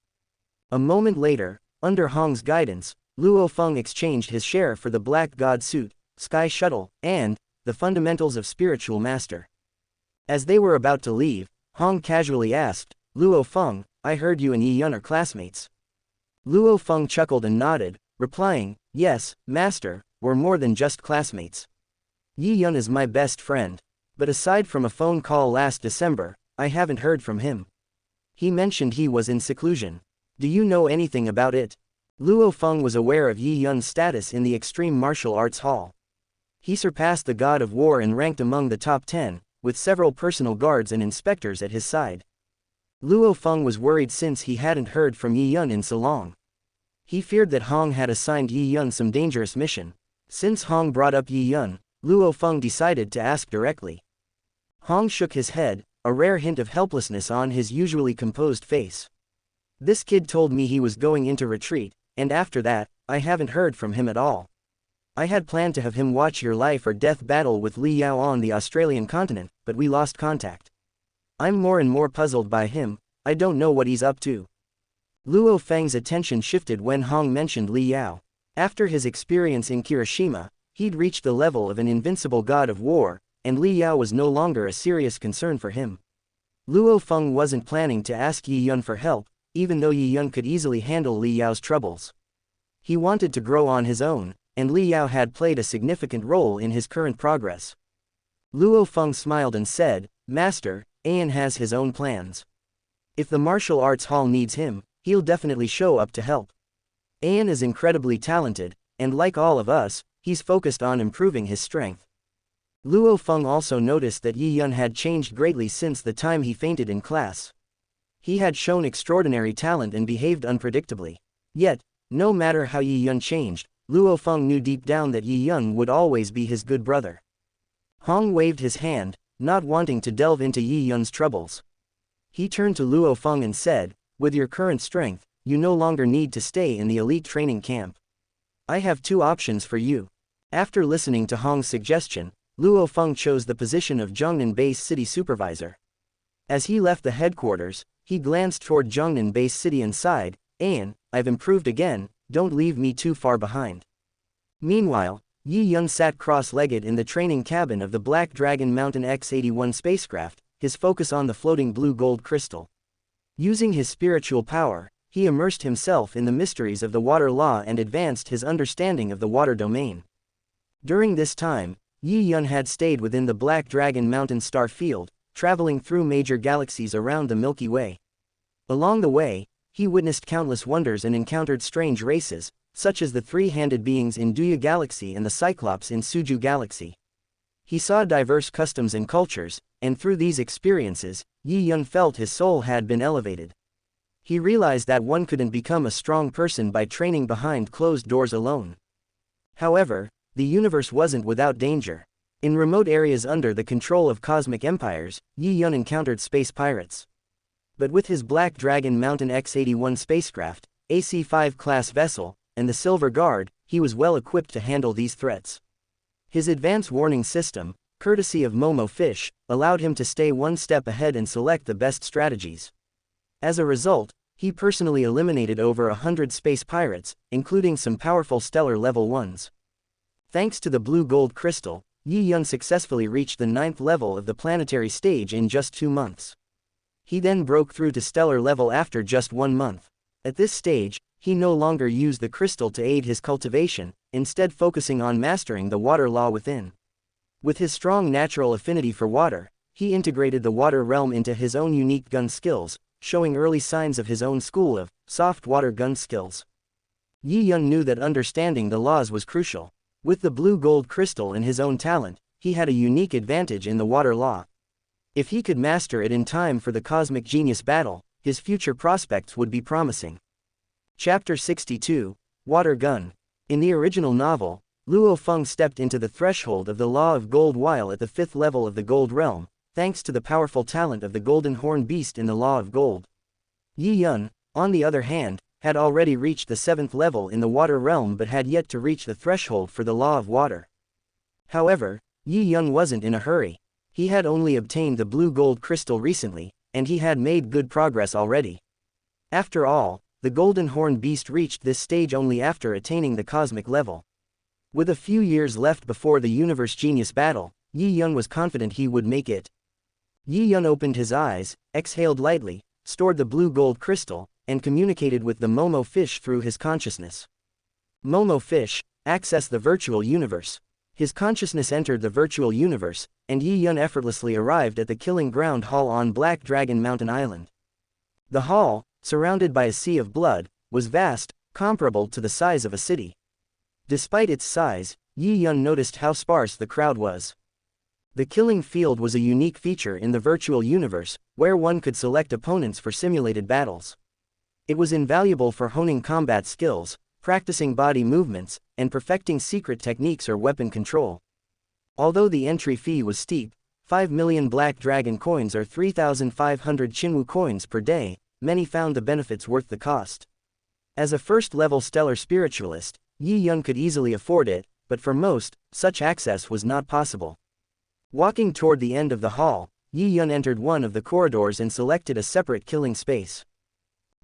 A moment later, under Hong's guidance, Luo Feng exchanged his share for the Black God suit, Sky Shuttle, and the fundamentals of Spiritual Master. As they were about to leave, Hong casually asked, "Luo Feng, I heard you and Yi Yun are classmates." Luo Feng chuckled and nodded, replying, "Yes, Master, we're more than just classmates. Yi Yun is my best friend. But aside from a phone call last December, I haven't heard from him. He mentioned he was in seclusion. Do you know anything about it?" Luo Feng was aware of Yi Yun's status in the Extreme Martial Arts Hall. He surpassed the God of War and ranked among the top 10, with several personal guards and inspectors at his side. Luo Feng was worried since he hadn't heard from Yi Yun in so long. He feared that Hong had assigned Yi Yun some dangerous mission. Since Hong brought up Yi Yun, Luo Feng decided to ask directly. Hong shook his head, a rare hint of helplessness on his usually composed face. "This kid told me he was going into retreat, and after that, I haven't heard from him at all. I had planned to have him watch your life or death battle with Li Yao on the Australian continent, but we lost contact. I'm more and more puzzled by him, I don't know what he's up to." Luo Feng's attention shifted when Hong mentioned Li Yao. After his experience in Kiroshima, he'd reached the level of an invincible god of war, and Li Yao was no longer a serious concern for him. Luo Feng wasn't planning to ask Yi Yun for help, even though Yi Yun could easily handle Li Yao's troubles. He wanted to grow on his own, and Liao had played a significant role in his current progress. Luo Feng smiled and said, "Master, Ayan has his own plans. If the martial arts hall needs him, he'll definitely show up to help. Ayan is incredibly talented, and like all of us, he's focused on improving his strength." Luo Feng also noticed that Yi Yun had changed greatly since the time he fainted in class. He had shown extraordinary talent and behaved unpredictably. Yet, no matter how Yi Yun changed, Luo Feng knew deep down that Yi Yun would always be his good brother. Hong waved his hand, not wanting to delve into Yi Yun's troubles. He turned to Luo Feng and said, "With your current strength, you no longer need to stay in the elite training camp. I have two options for you." After listening to Hong's suggestion, Luo Feng chose the position of Zhongnan Base City Supervisor. As he left the headquarters, he glanced toward Zhongnan Base City and sighed, "Ayan, I've improved again, don't leave me too far behind." Meanwhile, Yi Yun sat cross-legged in the training cabin of the Black Dragon Mountain X-81 spacecraft, his focus on the floating blue-gold crystal. Using his spiritual power, he immersed himself in the mysteries of the water law and advanced his understanding of the water domain. During this time, Yi Yun had stayed within the Black Dragon Mountain star field, traveling through major galaxies around the Milky Way. Along the way, he witnessed countless wonders and encountered strange races, such as the three-handed beings in Duya Galaxy and the Cyclops in Suju Galaxy. He saw diverse customs and cultures, and through these experiences, Yi Yun felt his soul had been elevated. He realized that one couldn't become a strong person by training behind closed doors alone. However, the universe wasn't without danger. In remote areas under the control of cosmic empires, Yi Yun encountered space pirates. But with his Black Dragon Mountain X-81 spacecraft, AC-5 class vessel, and the Silver Guard, he was well equipped to handle these threats. His advanced warning system, courtesy of Momo Fish, allowed him to stay one step ahead and select the best strategies. As a result, he personally eliminated over 100 space pirates, including some powerful stellar level ones. Thanks to the blue-gold crystal, Yi Yun successfully reached the 9th level of the planetary stage in just 2 months. He then broke through to stellar level after just 1 month. At this stage, he no longer used the crystal to aid his cultivation, instead focusing on mastering the water law within. With his strong natural affinity for water, he integrated the water realm into his own unique gun skills, showing early signs of his own school of soft water gun skills. Yi Yun knew that understanding the laws was crucial. With the blue-gold crystal and his own talent, he had a unique advantage in the water law. If he could master it in time for the cosmic genius battle, his future prospects would be promising. Chapter 62, Water Gun. In the original novel, Luo Feng stepped into the threshold of the Law of Gold while at the 5th level of the Gold Realm, thanks to the powerful talent of the Golden Horn Beast in the Law of Gold. Yi Yun, on the other hand, had already reached the 7th level in the Water Realm but had yet to reach the threshold for the Law of Water. However, Yi Yun wasn't in a hurry. He had only obtained the blue-gold crystal recently, and he had made good progress already. After all, the Golden Horn Beast reached this stage only after attaining the cosmic level. With a few years left before the Universe Genius battle, Yi Yun was confident he would make it. Yi Yun opened his eyes, exhaled lightly, stored the blue-gold crystal, and communicated with the Momo Fish through his consciousness. Momo Fish, access the virtual universe. His consciousness entered the virtual universe, and Yi Yun effortlessly arrived at the Killing Ground Hall on Black Dragon Mountain Island. The hall, surrounded by a sea of blood, was vast, comparable to the size of a city. Despite its size, Yi Yun noticed how sparse the crowd was. The killing field was a unique feature in the virtual universe, where one could select opponents for simulated battles. It was invaluable for honing combat skills, practicing body movements, and perfecting secret techniques or weapon control. Although the entry fee was steep, 5 million Black Dragon coins or 3,500 Chinwu coins per day, many found the benefits worth the cost. As a first-level stellar spiritualist, Yi Yun could easily afford it, but for most, such access was not possible. Walking toward the end of the hall, Yi Yun entered one of the corridors and selected a separate killing space.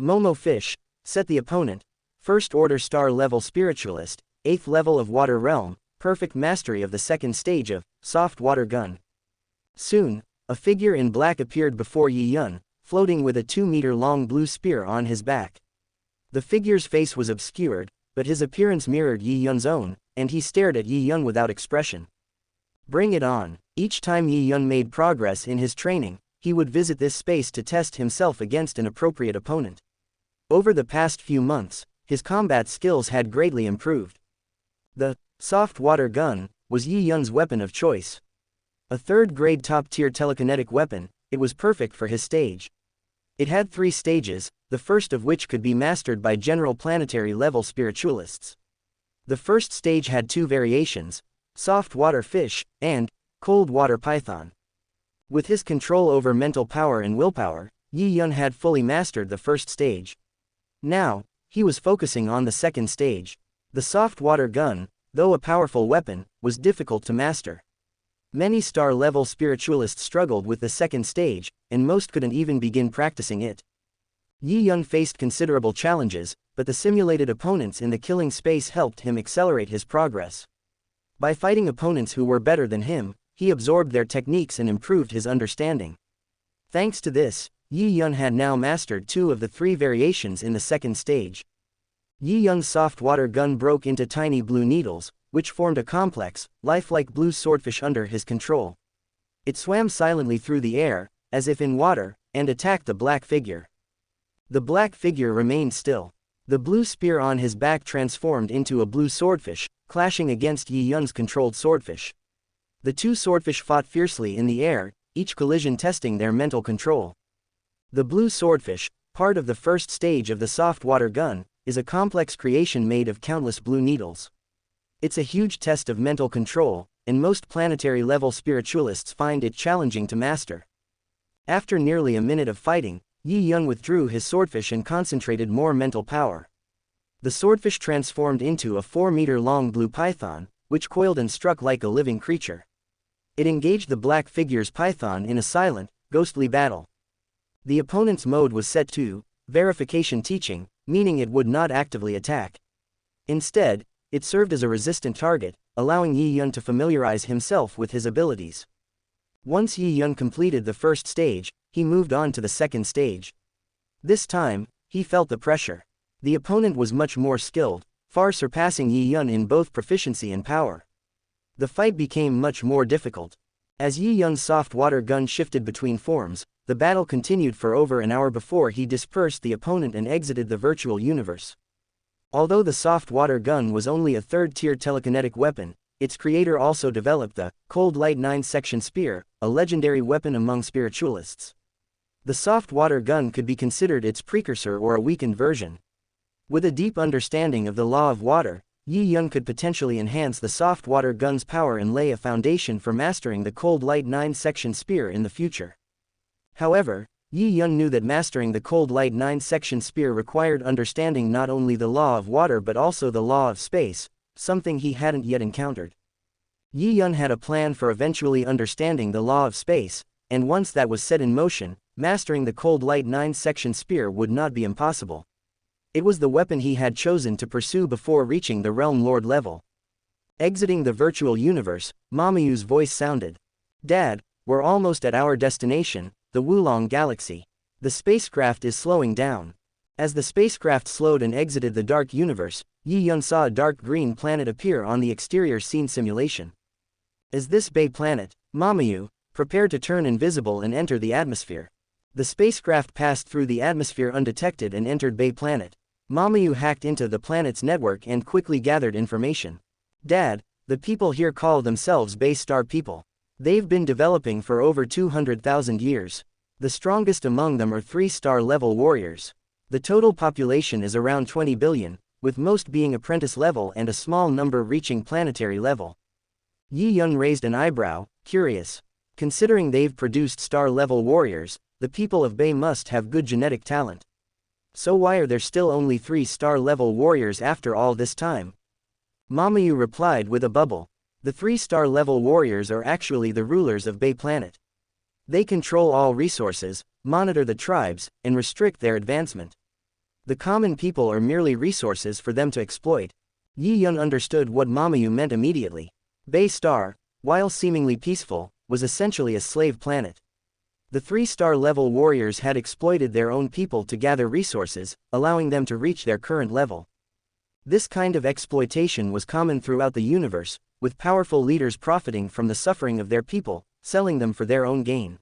Momo Fish, set the opponent, first-order star-level spiritualist, 8th level of Water Realm, perfect mastery of the second stage of soft water gun. Soon, a figure in black appeared before Yi Yun, floating with a 2-meter-long blue spear on his back. The figure's face was obscured, but his appearance mirrored Yi Yun's own, and he stared at Yi Yun without expression. Bring it on. Each time Yi Yun made progress in his training, he would visit this space to test himself against an appropriate opponent. Over the past few months, his combat skills had greatly improved. The soft water gun was Yi Yun's weapon of choice. A third-grade top-tier telekinetic weapon, it was perfect for his stage. It had 3 stages, the first of which could be mastered by general planetary-level spiritualists. The first stage had 2 variations, soft water fish, and cold water python. With his control over mental power and willpower, Yi Yun had fully mastered the first stage. Now, he was focusing on the second stage. The soft water gun, though a powerful weapon, was difficult to master. Many star-level spiritualists struggled with the second stage, and most couldn't even begin practicing it. Yi Yun faced considerable challenges, but the simulated opponents in the killing space helped him accelerate his progress. By fighting opponents who were better than him, he absorbed their techniques and improved his understanding. Thanks to this, Yi Yun had now mastered 2 of the 3 variations in the second stage. Yi Yun's soft water gun broke into tiny blue needles, which formed a complex, lifelike blue swordfish under his control. It swam silently through the air, as if in water, and attacked the black figure. The black figure remained still. The blue spear on his back transformed into a blue swordfish, clashing against Yi Yun's controlled swordfish. The 2 swordfish fought fiercely in the air, each collision testing their mental control. The blue swordfish, part of the first stage of the soft water gun, is a complex creation made of countless blue needles. It's a huge test of mental control, and most planetary-level spiritualists find it challenging to master. After nearly a minute of fighting, Yi Yun withdrew his swordfish and concentrated more mental power. The swordfish transformed into a 4-meter-long blue python, which coiled and struck like a living creature. It engaged the black figure's python in a silent, ghostly battle. The opponent's mode was set to verification teaching, meaning it would not actively attack. Instead, it served as a resistant target, allowing Yi Yun to familiarize himself with his abilities. Once Yi Yun completed the first stage, he moved on to the second stage. This time, he felt the pressure. The opponent was much more skilled, far surpassing Yi Yun in both proficiency and power. The fight became much more difficult. As Yi Yun's soft water gun shifted between forms, the battle continued for over an hour before he dispersed the opponent and exited the virtual universe. Although the soft water gun was only a third-tier telekinetic weapon, its creator also developed the Cold Light 9-section spear, a legendary weapon among spiritualists. The soft water gun could be considered its precursor or a weakened version. With a deep understanding of the law of water, Yi Yun could potentially enhance the soft water gun's power and lay a foundation for mastering the Cold Light 9-section spear in the future. However, Yi Yun knew that mastering the Cold Light 9-section spear required understanding not only the law of water but also the law of space, something he hadn't yet encountered. Yi Yun had a plan for eventually understanding the law of space, and once that was set in motion, mastering the Cold Light 9-section spear would not be impossible. It was the weapon he had chosen to pursue before reaching the Realm Lord level. Exiting the virtual universe, Mamu's voice sounded. "Dad, we're almost at our destination, the Wulong Galaxy. The spacecraft is slowing down." As the spacecraft slowed and exited the dark universe, Yi Yun saw a dark green planet appear on the exterior scene simulation. "Is this Bay Planet, Mamu? Prepare to turn invisible and enter the atmosphere." The spacecraft passed through the atmosphere undetected and entered Bay Planet. Mamu hacked into the planet's network and quickly gathered information. "Dad, the people here call themselves Bay Star people. They've been developing for over 200,000 years. The strongest among them are 3-star level warriors. The total population is around 20 billion, with most being apprentice level and a small number reaching planetary level." Yi Yun raised an eyebrow, curious. Considering they've produced star-level warriors, the people of Bay must have good genetic talent. So why are there still only 3-star level warriors after all this time? Mamu replied with a bubble. The 3-star level warriors are actually the rulers of Bay Planet. They control all resources, monitor the tribes, and restrict their advancement. The common people are merely resources for them to exploit. Yi Yun understood what Mamu meant immediately. Bay Star, while seemingly peaceful, was essentially a slave planet. The 3-star level warriors had exploited their own people to gather resources, allowing them to reach their current level. This kind of exploitation was common throughout the universe, with powerful leaders profiting from the suffering of their people, selling them for their own gain.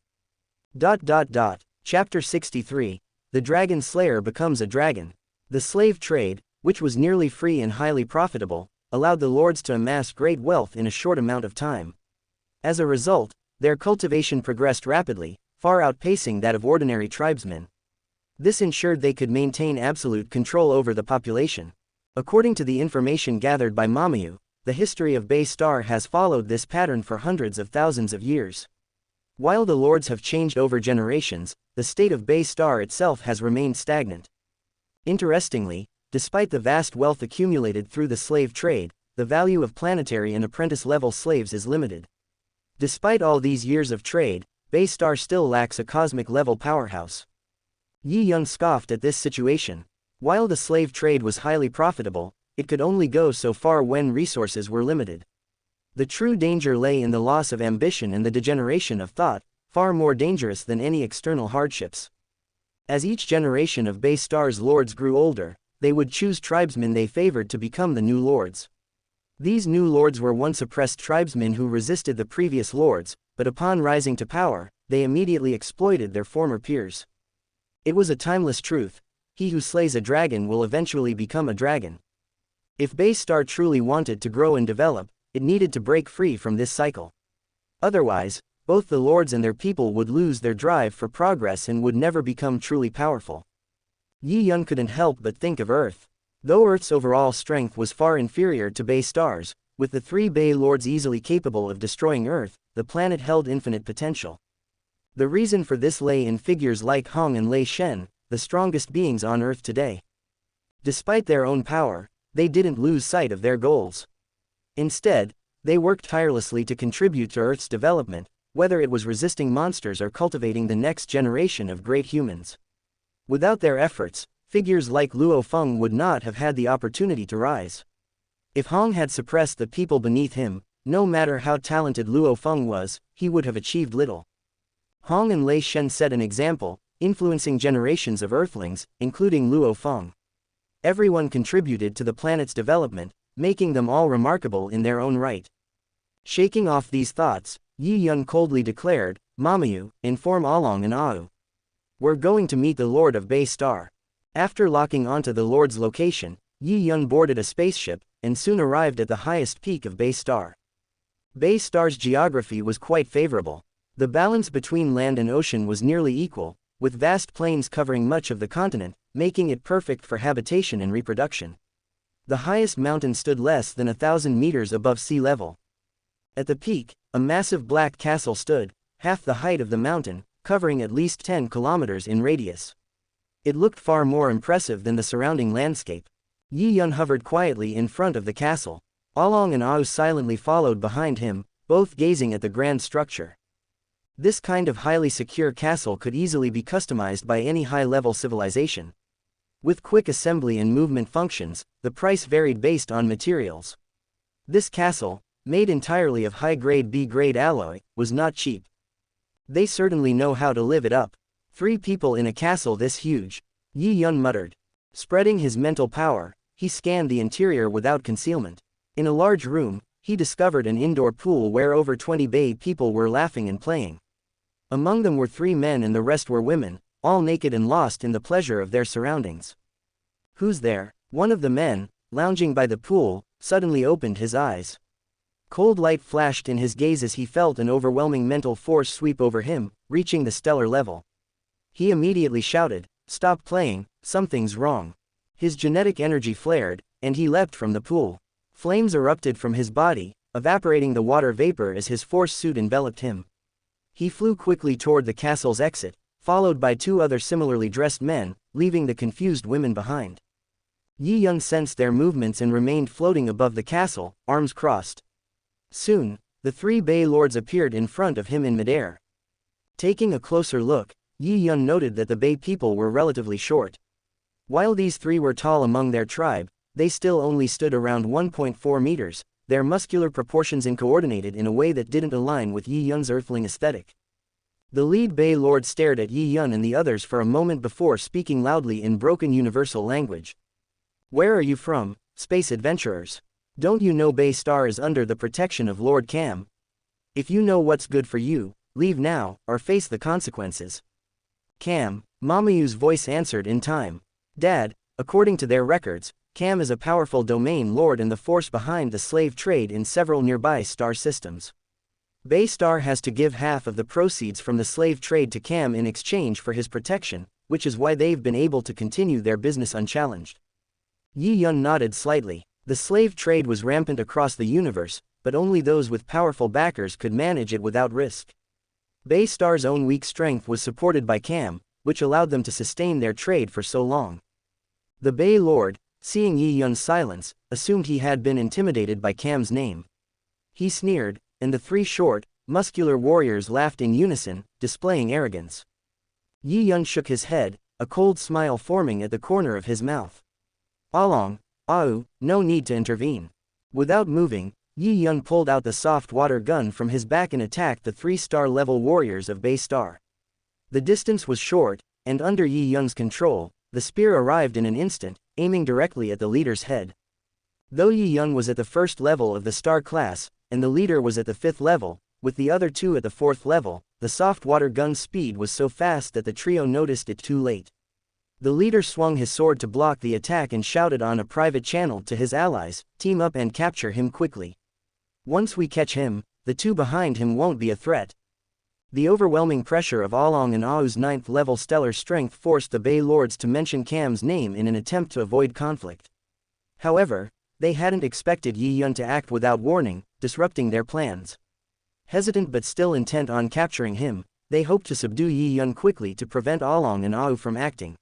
Chapter 63. The Dragon Slayer becomes a dragon. The slave trade, which was nearly free and highly profitable, allowed the lords to amass great wealth in a short amount of time. As a result, their cultivation progressed rapidly, far outpacing that of ordinary tribesmen. This ensured they could maintain absolute control over the population. According to the information gathered by Mamu, the history of Bay Star has followed this pattern for hundreds of thousands of years. While the lords have changed over generations, the state of Bay Star itself has remained stagnant. Interestingly, despite the vast wealth accumulated through the slave trade, the value of planetary and apprentice-level slaves is limited. Despite all these years of trade, Bay Star still lacks a cosmic-level powerhouse. Yi Yun scoffed at this situation. While the slave trade was highly profitable, it could only go so far when resources were limited. The true danger lay in the loss of ambition and the degeneration of thought, far more dangerous than any external hardships. As each generation of Bay Star's lords grew older, they would choose tribesmen they favored to become the new lords. These new lords were once oppressed tribesmen who resisted the previous lords, but upon rising to power, they immediately exploited their former peers. It was a timeless truth: he who slays a dragon will eventually become a dragon. If Bay Star truly wanted to grow and develop, it needed to break free from this cycle. Otherwise, both the lords and their people would lose their drive for progress and would never become truly powerful. Yi Yun couldn't help but think of Earth. Though Earth's overall strength was far inferior to Bay Star's, with the three Bay lords easily capable of destroying Earth, the planet held infinite potential. The reason for this lay in figures like Hong and Lei Shen, the strongest beings on Earth today. Despite their own power, they didn't lose sight of their goals. Instead, they worked tirelessly to contribute to Earth's development, whether it was resisting monsters or cultivating the next generation of great humans. Without their efforts, figures like Luo Feng would not have had the opportunity to rise. If Hong had suppressed the people beneath him, no matter how talented Luo Feng was, he would have achieved little. Hong and Lei Shen set an example, influencing generations of Earthlings, including Luo Feng. Everyone contributed to the planet's development, making them all remarkable in their own right. Shaking off these thoughts, Yi Yun coldly declared, "Mamu, inform Along and Au. We're going to meet the Lord of Bay Star." After locking onto the Lord's location, Yi Yun boarded a spaceship, and soon arrived at the highest peak of Bay Star. Bay Star's geography was quite favorable. The balance between land and ocean was nearly equal, with vast plains covering much of the continent, making it perfect for habitation and reproduction. The highest mountain stood less than 1,000 meters above sea level. At the peak, a massive black castle stood, half the height of the mountain, covering at least 10 kilometers in radius. It looked far more impressive than the surrounding landscape. Yi Yun hovered quietly in front of the castle. Along and Au silently followed behind him, both gazing at the grand structure. This kind of highly secure castle could easily be customized by any high-level civilization. With quick assembly and movement functions, the price varied based on materials. This castle, made entirely of high-grade B-grade alloy, was not cheap. They certainly know how to live it up. 3 people in a castle this huge, Yi Yun muttered. Spreading his mental power, he scanned the interior without concealment. In a large room, he discovered an indoor pool where over 20 Bay people were laughing and playing. Among them were 3 men and the rest were women, all naked and lost in the pleasure of their surroundings. "Who's there?" One of the men, lounging by the pool, suddenly opened his eyes. Cold light flashed in his gaze as he felt an overwhelming mental force sweep over him, reaching the stellar level. He immediately shouted, "Stop playing, something's wrong." His genetic energy flared, and he leapt from the pool. Flames erupted from his body, evaporating the water vapor as his force suit enveloped him. He flew quickly toward the castle's exit, followed by 2 other similarly dressed men, leaving the confused women behind. Yi Yun sensed their movements and remained floating above the castle, arms crossed. Soon, the 3 Bay lords appeared in front of him in midair. Taking a closer look, Yi Yun noted that the Bay people were relatively short. While these 3 were tall among their tribe, they still only stood around 1.4 meters, their muscular proportions uncoordinated in a way that didn't align with Yi Yun's earthling aesthetic. The lead Bay lord stared at Yi Yun and the others for a moment before speaking loudly in broken universal language. "Where are you from, space adventurers. Don't you know Bay Star is under the protection of Lord Cam? If you know what's good for you, leave now, or face the consequences. Cam, Mamu's voice answered in time. Dad, according to their records, Cam is a powerful domain lord and the force behind the slave trade in several nearby star systems. Bay Star has to give half of the proceeds from the slave trade to Cam in exchange for his protection, which is why they've been able to continue their business unchallenged. Yi Yun nodded slightly. The slave trade was rampant across the universe, but only those with powerful backers could manage it without risk. Bay Star's own weak strength was supported by Cam, which allowed them to sustain their trade for so long. The Bay Lord, seeing Yi Yun's silence, assumed he had been intimidated by Cam's name. He sneered, and the three short, muscular warriors laughed in unison, displaying arrogance. Yi Yun shook his head, a cold smile forming at the corner of his mouth. Along, no need to intervene. Without moving, Yi Yun pulled out the soft water gun from his back and attacked the 3-star level warriors of Bay Star. The distance was short, and under Yi Yun's control, the spear arrived in an instant, aiming directly at the leader's head. Though Yi Yun was at the 1st level of the star class, and the leader was at the 5th level, with the other two at the 4th level, the soft water gun's speed was so fast that the trio noticed it too late. The leader swung his sword to block the attack and shouted on a private channel to his allies, "Team up and capture him quickly. Once we catch him, the two behind him won't be a threat." The overwhelming pressure of Along and Au's 9th level stellar strength forced the Bay Lords to mention Cam's name in an attempt to avoid conflict. However, they hadn't expected Yi Yun to act without warning, disrupting their plans. Hesitant but still intent on capturing him, they hoped to subdue Yi Yun quickly to prevent Along and Au from acting.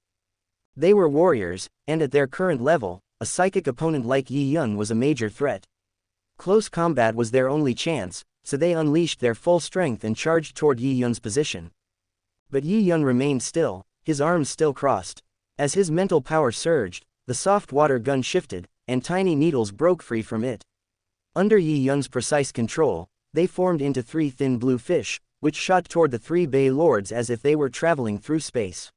They were warriors, and at their current level, a psychic opponent like Yi Yun was a major threat. Close combat was their only chance, so they unleashed their full strength and charged toward Yi Yun's position. But Yi Yun remained still, his arms still crossed. As his mental power surged, the soft water gun shifted, and tiny needles broke free from it. Under Yi Yun's precise control, they formed into 3 thin blue fish, which shot toward the 3 Bay Lords as if they were traveling through space.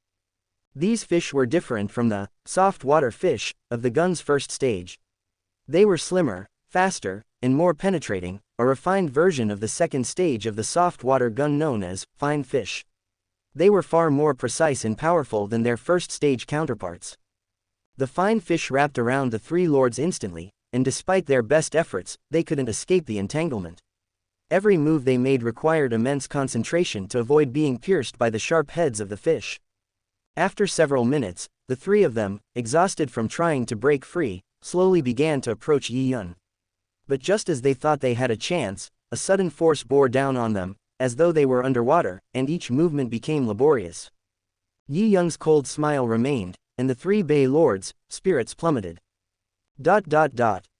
These fish were different from the soft water fish of the gun's first stage. They were slimmer, faster, and more penetrating, a refined version of the second stage of the soft water gun known as fine fish. They were far more precise and powerful than their first stage counterparts. The fine fish wrapped around the 3 lords instantly, and despite their best efforts, they couldn't escape the entanglement. Every move they made required immense concentration to avoid being pierced by the sharp heads of the fish. After several minutes, the 3 of them, exhausted from trying to break free, slowly began to approach Yi Yun. But just as they thought they had a chance, a sudden force bore down on them, as though they were underwater, and each movement became laborious. Yi Yun's cold smile remained, and the 3 Bay Lords' spirits plummeted.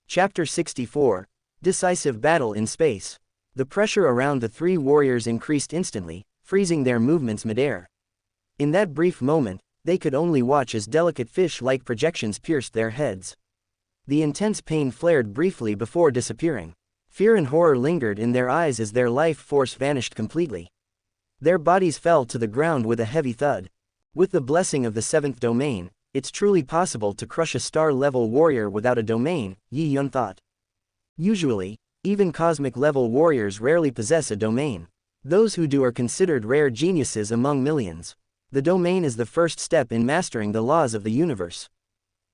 Chapter 64, Decisive Battle in Space. The pressure around the 3 warriors increased instantly, freezing their movements midair. In that brief moment, they could only watch as delicate fish-like projections pierced their heads. The intense pain flared briefly before disappearing. Fear and horror lingered in their eyes as their life force vanished completely. Their bodies fell to the ground with a heavy thud. With the blessing of the 7th domain, it's truly possible to crush a star-level warrior without a domain, Yi Yun thought. Usually, even cosmic-level warriors rarely possess a domain. Those who do are considered rare geniuses among millions. The domain is the first step in mastering the laws of the universe.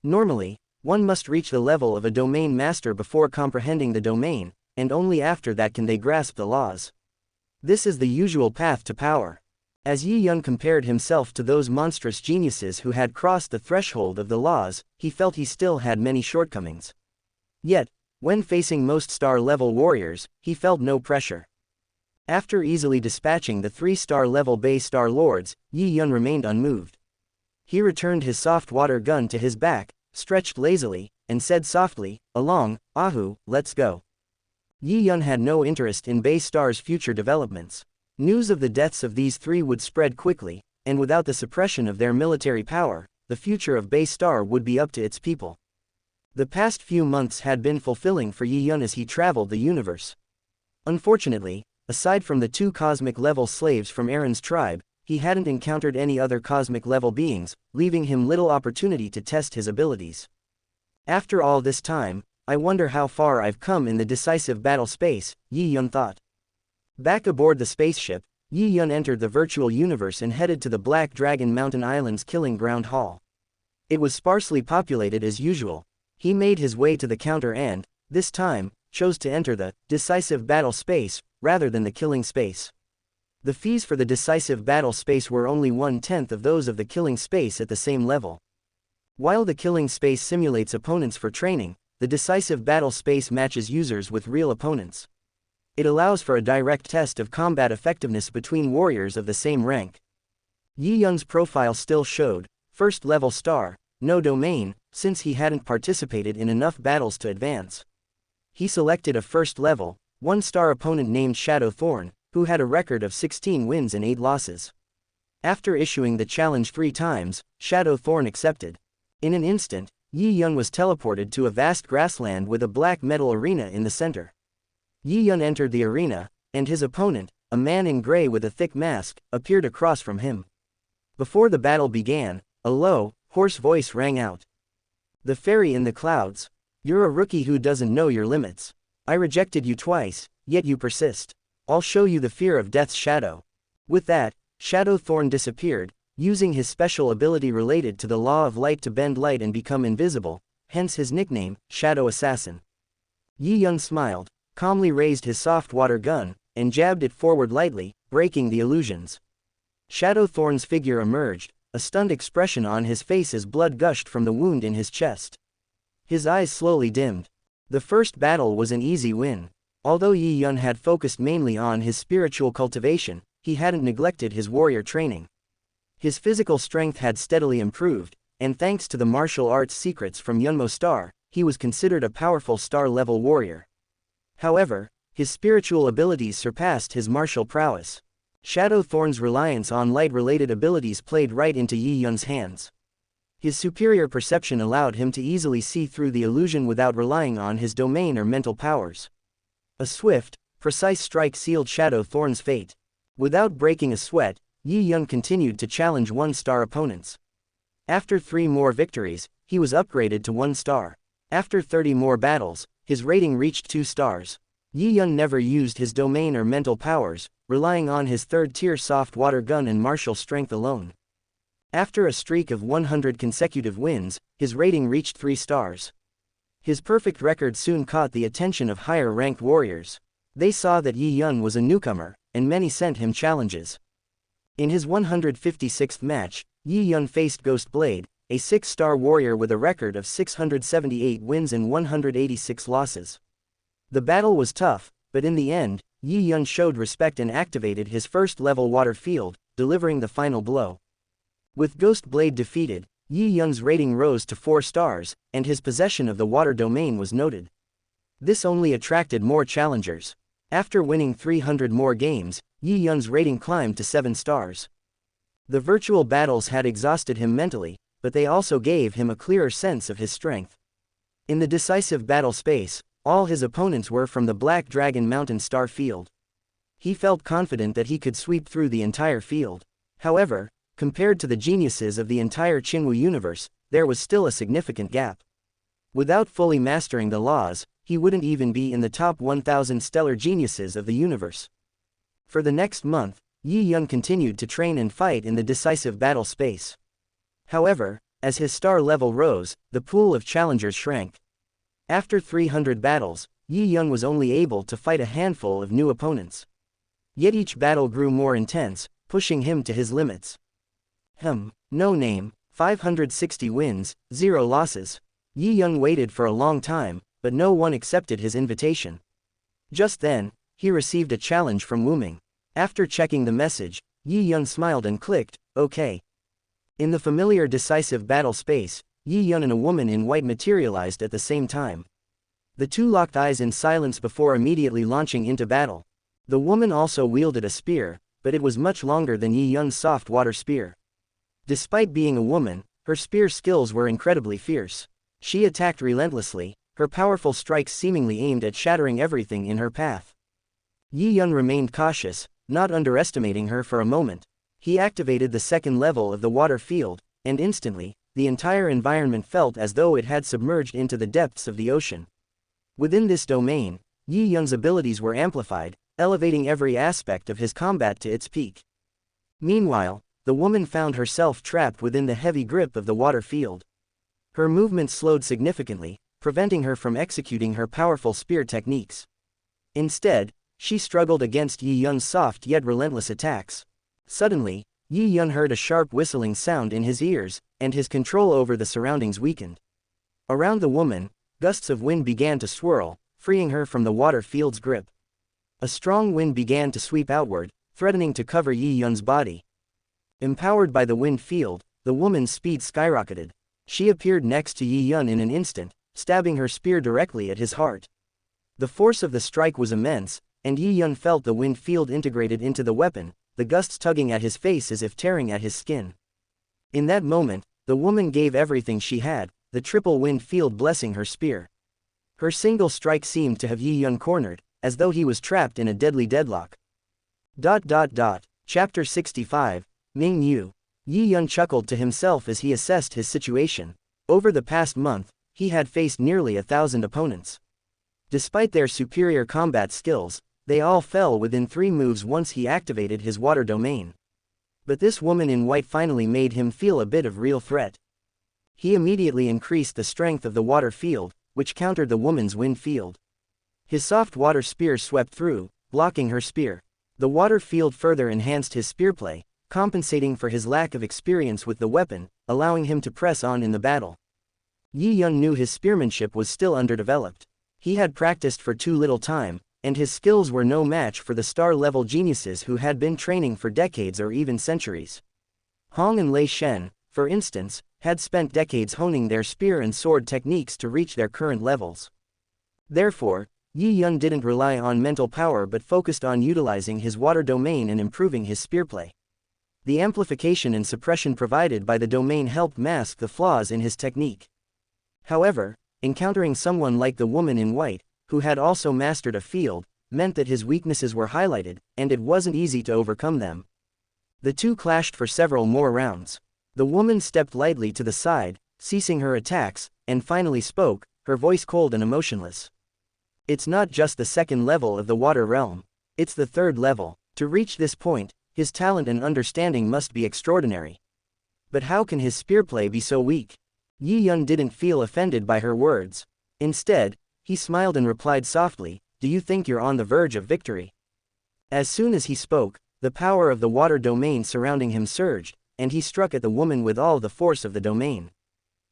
Normally, one must reach the level of a domain master before comprehending the domain, and only after that can they grasp the laws. This is the usual path to power. As Yi Yun compared himself to those monstrous geniuses who had crossed the threshold of the laws, he felt he still had many shortcomings. Yet, when facing most star-level warriors, he felt no pressure. After easily dispatching the 3-star-level Bay Star Lords, Yi Yun remained unmoved. He returned his soft water gun to his back, stretched lazily, and said softly, "Along, Ahu, let's go." Yi Yun had no interest in Bay Star's future developments. News of the deaths of these 3 would spread quickly, and without the suppression of their military power, the future of Bay Star would be up to its people. The past few months had been fulfilling for Yi Yun as he traveled the universe. Unfortunately, aside from the 2 cosmic-level slaves from Aaron's tribe, he hadn't encountered any other cosmic-level beings, leaving him little opportunity to test his abilities. After all this time, I wonder how far I've come in the decisive battle space, Yi Yun thought. Back aboard the spaceship, Yi Yun entered the virtual universe and headed to the Black Dragon Mountain Island's Killing Ground Hall. It was sparsely populated as usual. He made his way to the counter and, this time, chose to enter the decisive battle space rather than the killing space. The fees for the decisive battle space were only 1/10 of those of the killing space at the same level. While the killing space simulates opponents for training, the decisive battle space matches users with real opponents. It allows for a direct test of combat effectiveness between warriors of the same rank. Yi Yun's profile still showed, first level star, no domain, since he hadn't participated in enough battles to advance. He selected a first level, 1-star opponent named Shadow Thorn, who had a record of 16 wins and 8 losses. After issuing the challenge 3 times, Shadow Thorn accepted. In an instant, Yi Yun was teleported to a vast grassland with a black metal arena in the center. Yi Yun entered the arena, and his opponent, a man in gray with a thick mask, appeared across from him. Before the battle began, a low, hoarse voice rang out. "The fairy in the clouds. You're a rookie who doesn't know your limits. I rejected you twice, yet you persist. I'll show you the fear of death's shadow." With that, Shadow Thorn disappeared, using his special ability related to the law of light to bend light and become invisible, hence his nickname, Shadow Assassin. Yi Yun smiled, calmly raised his soft water gun, and jabbed it forward lightly, breaking the illusions. Shadow Thorn's figure emerged, a stunned expression on his face as blood gushed from the wound in his chest. His eyes slowly dimmed. The first battle was an easy win. Although Yi Yun had focused mainly on his spiritual cultivation, he hadn't neglected his warrior training. His physical strength had steadily improved, and thanks to the martial arts secrets from Yunmo Star, he was considered a powerful star-level warrior. However, his spiritual abilities surpassed his martial prowess. Shadow Thorn's reliance on light-related abilities played right into Yi Yun's hands. His superior perception allowed him to easily see through the illusion without relying on his domain or mental powers. A swift, precise strike sealed Shadow Thorn's fate. Without breaking a sweat, Yi Yun continued to challenge 1-star opponents. After 3 more victories, he was upgraded to 1 star. After 30 more battles, his rating reached 2 stars. Yi Yun never used his domain or mental powers, relying on his 3rd-tier soft water gun and martial strength alone. After a streak of 100 consecutive wins, his rating reached 3 stars. His perfect record soon caught the attention of higher-ranked warriors. They saw that Yi Yun was a newcomer, and many sent him challenges. In his 156th match, Yi Yun faced Ghost Blade, a 6-star warrior with a record of 678 wins and 186 losses. The battle was tough, but in the end, Yi Yun showed respect and activated his first-level water field, delivering the final blow. With Ghost Blade defeated, Yi Yun's rating rose to 4 stars, and his possession of the water domain was noted. This only attracted more challengers. After winning 300 more games, Yi Yun's rating climbed to 7 stars. The virtual battles had exhausted him mentally, but they also gave him a clearer sense of his strength. In the decisive battle space, all his opponents were from the Black Dragon Mountain Star field. He felt confident that he could sweep through the entire field. However, compared to the geniuses of the entire Qingwu universe, there was still a significant gap. Without fully mastering the laws, he wouldn't even be in the top 1,000 stellar geniuses of the universe. For the next month, Yi Yun continued to train and fight in the decisive battle space. However, as his star level rose, the pool of challengers shrank. After 300 battles, Yi Yun was only able to fight a handful of new opponents. Yet each battle grew more intense, pushing him to his limits. No name, 560 wins, 0 losses. Yi Yun waited for a long time, but no one accepted his invitation. Just then, he received a challenge from Wuming. After checking the message, Yi Yun smiled and clicked, OK. In the familiar decisive battle space, Yi Yun and a woman in white materialized at the same time. The two locked eyes in silence before immediately launching into battle. The woman also wielded a spear, but it was much longer than Yi Yun's soft water spear. Despite being a woman, her spear skills were incredibly fierce. She attacked relentlessly, her powerful strikes seemingly aimed at shattering everything in her path. Yi Yun remained cautious, not underestimating her for a moment. He activated the 2nd level of the water field, and instantly, the entire environment felt as though it had submerged into the depths of the ocean. Within this domain, Yi Yun's abilities were amplified, elevating every aspect of his combat to its peak. Meanwhile, the woman found herself trapped within the heavy grip of the water field. Her movements slowed significantly, preventing her from executing her powerful spear techniques. Instead, she struggled against Yi Yun's soft yet relentless attacks. Suddenly, Yi Yun heard a sharp whistling sound in his ears, and his control over the surroundings weakened. Around the woman, gusts of wind began to swirl, freeing her from the water field's grip. A strong wind began to sweep outward, threatening to cover Yi Yun's body. Empowered by the wind field, the woman's speed skyrocketed. She appeared next to Yi Yun in an instant, stabbing her spear directly at his heart. The force of the strike was immense, and Yi Yun felt the wind field integrated into the weapon, the gusts tugging at his face as if tearing at his skin. In that moment, the woman gave everything she had, the triple wind field blessing her spear. Her single strike seemed to have Yi Yun cornered, as though he was trapped in a deadly deadlock. Chapter 65, Ming Yu. Yi Yun chuckled to himself as he assessed his situation. Over the past month, he had faced nearly 1,000 opponents. Despite their superior combat skills, they all fell within 3 moves once he activated his water domain. But this woman in white finally made him feel a bit of real threat. He immediately increased the strength of the water field, which countered the woman's wind field. His soft water spear swept through, blocking her spear. The water field further enhanced his spearplay, compensating for his lack of experience with the weapon, allowing him to press on in the battle. Yi Yun knew his spearmanship was still underdeveloped. He had practiced for too little time, and his skills were no match for the star-level geniuses who had been training for decades or even centuries. Hong and Lei Shen, for instance, had spent decades honing their spear and sword techniques to reach their current levels. Therefore, Yi Yun didn't rely on mental power but focused on utilizing his water domain and improving his spearplay. The amplification and suppression provided by the domain helped mask the flaws in his technique. However, encountering someone like the woman in white, who had also mastered a field, meant that his weaknesses were highlighted, and it wasn't easy to overcome them. The two clashed for several more rounds. The woman stepped lightly to the side, ceasing her attacks, and finally spoke, her voice cold and emotionless. It's not just the second level of the water realm. It's the third level. To reach this point, his talent and understanding must be extraordinary. But how can his spearplay be so weak? Yi Yun didn't feel offended by her words. Instead, he smiled and replied softly, "Do you think you're on the verge of victory?" As soon as he spoke, the power of the water domain surrounding him surged, and he struck at the woman with all the force of the domain.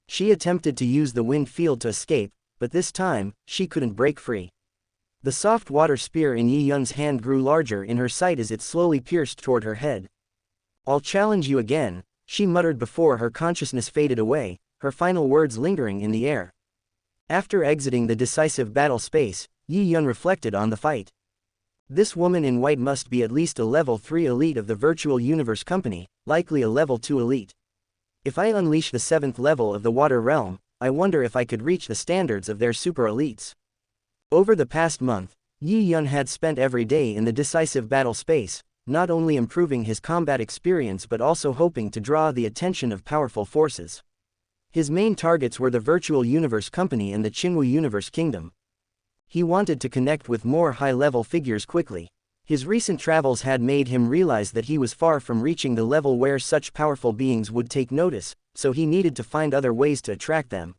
She attempted to use the wind field to escape, but this time, she couldn't break free. The soft water spear in Yi Yun's hand grew larger in her sight as it slowly pierced toward her head. "I'll challenge you again," she muttered before her consciousness faded away, her final words lingering in the air. After exiting the decisive battle space, Yi Yun reflected on the fight. This woman in white must be at least a level 3 elite of the Virtual Universe Company, likely a level 2 elite. If I unleash the 7th level of the Water Realm, I wonder if I could reach the standards of their super elites. Over the past month, Yi Yun had spent every day in the decisive battle space, not only improving his combat experience but also hoping to draw the attention of powerful forces. His main targets were the Virtual Universe Company and the Qingwu Universe Kingdom. He wanted to connect with more high-level figures quickly. His recent travels had made him realize that he was far from reaching the level where such powerful beings would take notice, so he needed to find other ways to attract them.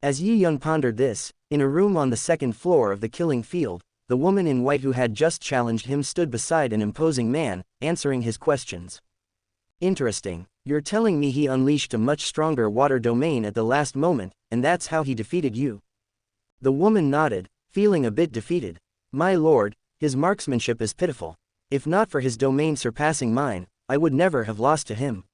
As Yi Yun pondered this, in a room on the 2nd floor of the killing field, the woman in white who had just challenged him stood beside an imposing man, answering his questions. "Interesting. You're telling me he unleashed a much stronger water domain at the last moment, and that's how he defeated you?" The woman nodded, feeling a bit defeated. "My lord, his marksmanship is pitiful. If not for his domain surpassing mine, I would never have lost to him.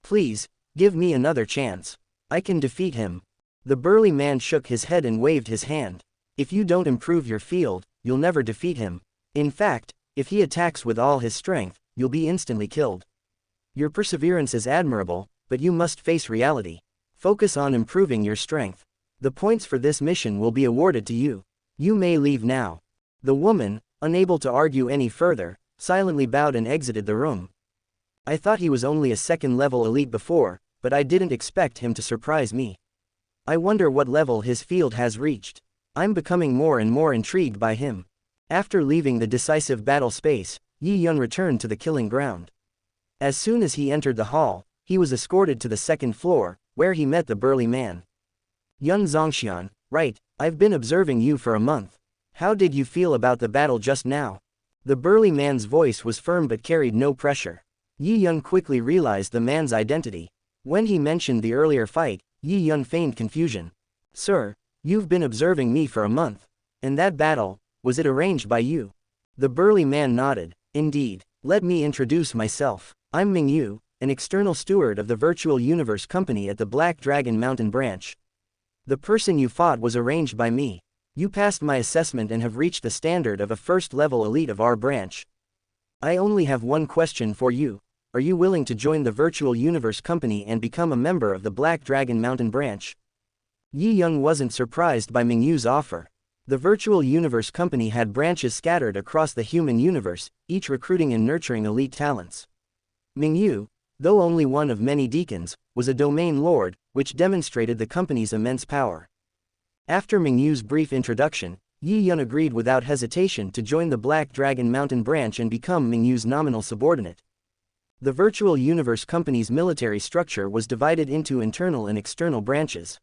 Please, give me another chance. I can defeat him." The burly man shook his head and waved his hand. "If you don't improve your field, you'll never defeat him. In fact, if he attacks with all his strength, you'll be instantly killed. Your perseverance is admirable, but you must face reality. Focus on improving your strength. The points for this mission will be awarded to you. You may leave now." The woman, unable to argue any further, silently bowed and exited the room. "I thought he was only a 2nd-level elite before, but I didn't expect him to surprise me. I wonder what level his field has reached. I'm becoming more and more intrigued by him. After leaving the decisive battle space, Yi Yun returned to the killing ground. As soon as he entered the hall, he was escorted to the second floor, where he met the burly man. Yun Zongxian, right, I've been observing you for a month. How did you feel about the battle just now? The burly man's voice was firm but carried no pressure. Yi Yun quickly realized the man's identity. When he mentioned the earlier fight, Yi Yun feigned confusion. Sir, you've been observing me for a month. And that battle, was it arranged by you? The burly man nodded. Indeed. Let me introduce myself. I'm Ming Yu, an external steward of the Virtual Universe Company at the Black Dragon Mountain branch. The person you fought was arranged by me. You passed my assessment and have reached the standard of a first-level elite of our branch. I only have one question for you. Are you willing to join the Virtual Universe Company and become a member of the Black Dragon Mountain branch? Yi Yun wasn't surprised by Ming Yu's offer. The Virtual Universe Company had branches scattered across the human universe, each recruiting and nurturing elite talents. Ming Yu, though only one of many deacons, was a domain lord, which demonstrated the company's immense power. After Ming Yu's brief introduction, Yi Yun agreed without hesitation to join the Black Dragon Mountain branch and become Ming Yu's nominal subordinate. The Virtual Universe Company's military structure was divided into internal and external branches.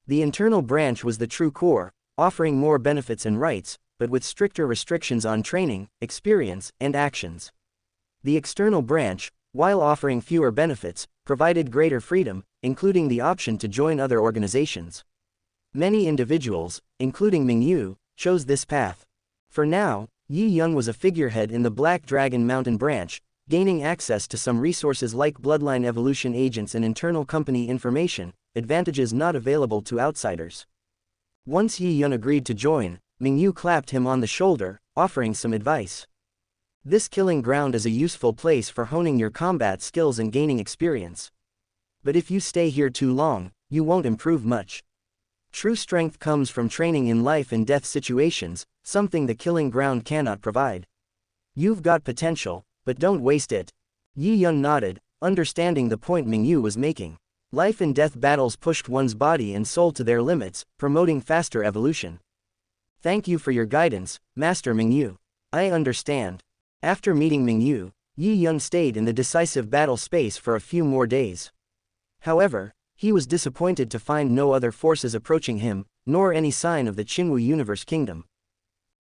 The internal branch was the true core, offering more benefits and rights, but with stricter restrictions on training, experience, and actions. The external branch, while offering fewer benefits, provided greater freedom, including the option to join other organizations. Many individuals, including Ming Yu, chose this path. For now, Yi Yun was a figurehead in the Black Dragon Mountain branch, gaining access to some resources like bloodline evolution agents and internal company information, advantages not available to outsiders. Once Yi Yun agreed to join, Ming Yu clapped him on the shoulder, offering some advice. This killing ground is a useful place for honing your combat skills and gaining experience. But if you stay here too long, you won't improve much. True strength comes from training in life and death situations, something the killing ground cannot provide. You've got potential, but don't waste it. Yi Yun nodded, understanding the point Ming Yu was making. Life and death battles pushed one's body and soul to their limits, promoting faster evolution. Thank you for your guidance, Master Ming Yu. I understand. After meeting Ming Yu, Yi Yun stayed in the decisive battle space for a few more days. However, he was disappointed to find no other forces approaching him, nor any sign of the Qinwu Universe Kingdom.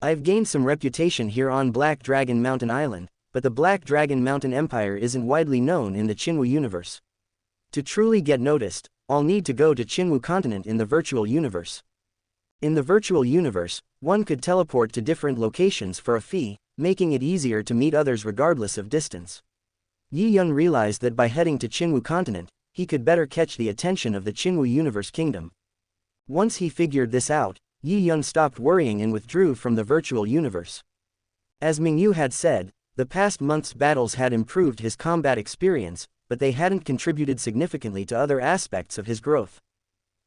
I've gained some reputation here on Black Dragon Mountain Island, but the Black Dragon Mountain Empire isn't widely known in the Qinwu Universe. To truly get noticed, I'll need to go to Qinwu Continent in the Virtual Universe. In the Virtual Universe, one could teleport to different locations for a fee, making it easier to meet others regardless of distance. Yi Yun realized that by heading to Qinwu Continent, he could better catch the attention of the Qinwu Universe Kingdom. Once he figured this out, Yi Yun stopped worrying and withdrew from the Virtual Universe. As Ming Yu had said, the past month's battles had improved his combat experience, but they hadn't contributed significantly to other aspects of his growth.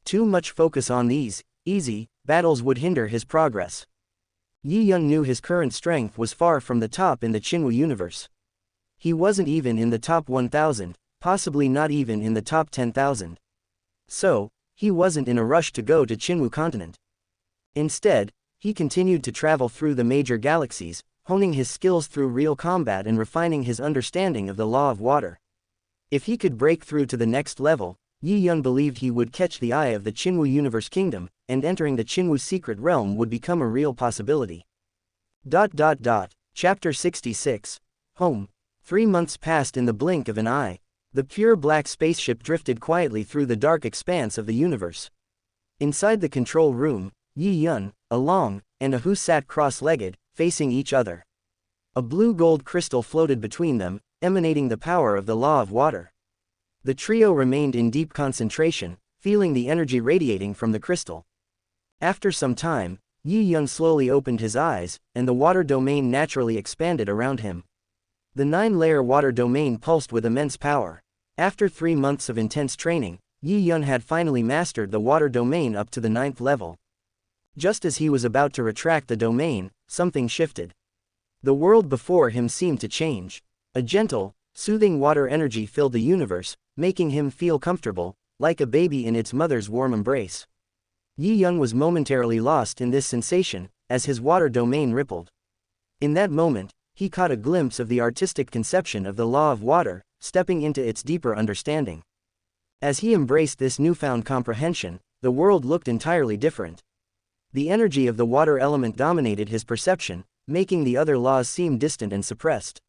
Too much focus on these easy battles would hinder his progress. Yi Yun knew his current strength was far from the top in the Qinwu Universe. He wasn't even in the top 1,000, possibly not even in the top 10,000. So, he wasn't in a rush to go to Qinwu Continent. Instead, he continued to travel through the major galaxies, honing his skills through real combat and refining his understanding of the law of water. If he could break through to the next level, Yi Yun believed he would catch the eye of the Qinwu Universe Kingdom, and entering the Qinwu Secret Realm would become a real possibility. Chapter 66. Home. 3 months passed in the blink of an eye. The pure black spaceship drifted quietly through the dark expanse of the universe. Inside the control room, Yi Yun, Along, and Ahu sat cross-legged, facing each other. A blue-gold crystal floated between them, emanating the power of the law of water. The trio remained in deep concentration, feeling the energy radiating from the crystal. After some time, Yi Yun slowly opened his eyes, and the water domain naturally expanded around him. The 9-layer water domain pulsed with immense power. After 3 months of intense training, Yi Yun had finally mastered the water domain up to the 9th level. Just as he was about to retract the domain, something shifted. The world before him seemed to change. A gentle, soothing water energy filled the universe, making him feel comfortable, like a baby in its mother's warm embrace. Yi Yun was momentarily lost in this sensation, as his water domain rippled. In that moment, he caught a glimpse of the artistic conception of the law of water, stepping into its deeper understanding. As he embraced this newfound comprehension, the world looked entirely different. The energy of the water element dominated his perception, making the other laws seem distant and suppressed.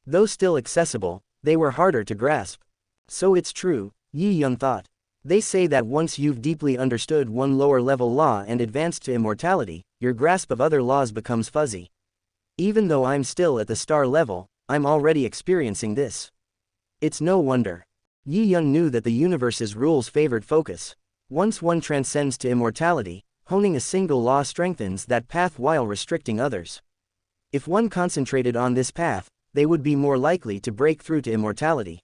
Though still accessible, they were harder to grasp. So it's true, Yi Yun thought. They say that once you've deeply understood one lower-level law and advanced to immortality, your grasp of other laws becomes fuzzy. Even though I'm still at the star level, I'm already experiencing this. It's no wonder. Yi Yun knew that the universe's rules favored focus. Once one transcends to immortality, honing a single law strengthens that path while restricting others. If one concentrated on this path, they would be more likely to break through to immortality.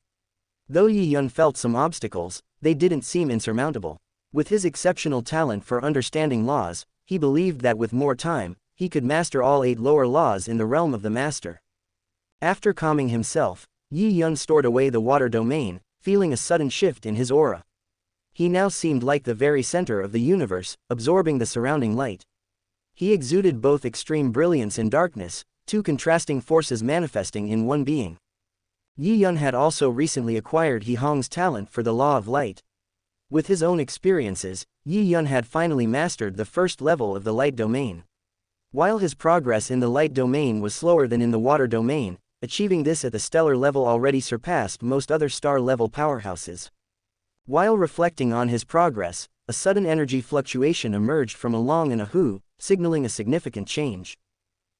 Though Yi Yun felt some obstacles, they didn't seem insurmountable. With his exceptional talent for understanding laws, he believed that with more time, he could master all 8 lower laws in the realm of the master. After calming himself, Yi Yun stored away the water domain, feeling a sudden shift in his aura. He now seemed like the very center of the universe, absorbing the surrounding light. He exuded both extreme brilliance and darkness, 2 contrasting forces manifesting in one being. Yi Yun had also recently acquired He Hong's talent for the law of light. With his own experiences, Yi Yun had finally mastered the first level of the light domain. While his progress in the light domain was slower than in the water domain, achieving this at the stellar level already surpassed most other star-level powerhouses. While reflecting on his progress, a sudden energy fluctuation emerged from Along and Ahu, signaling a significant change.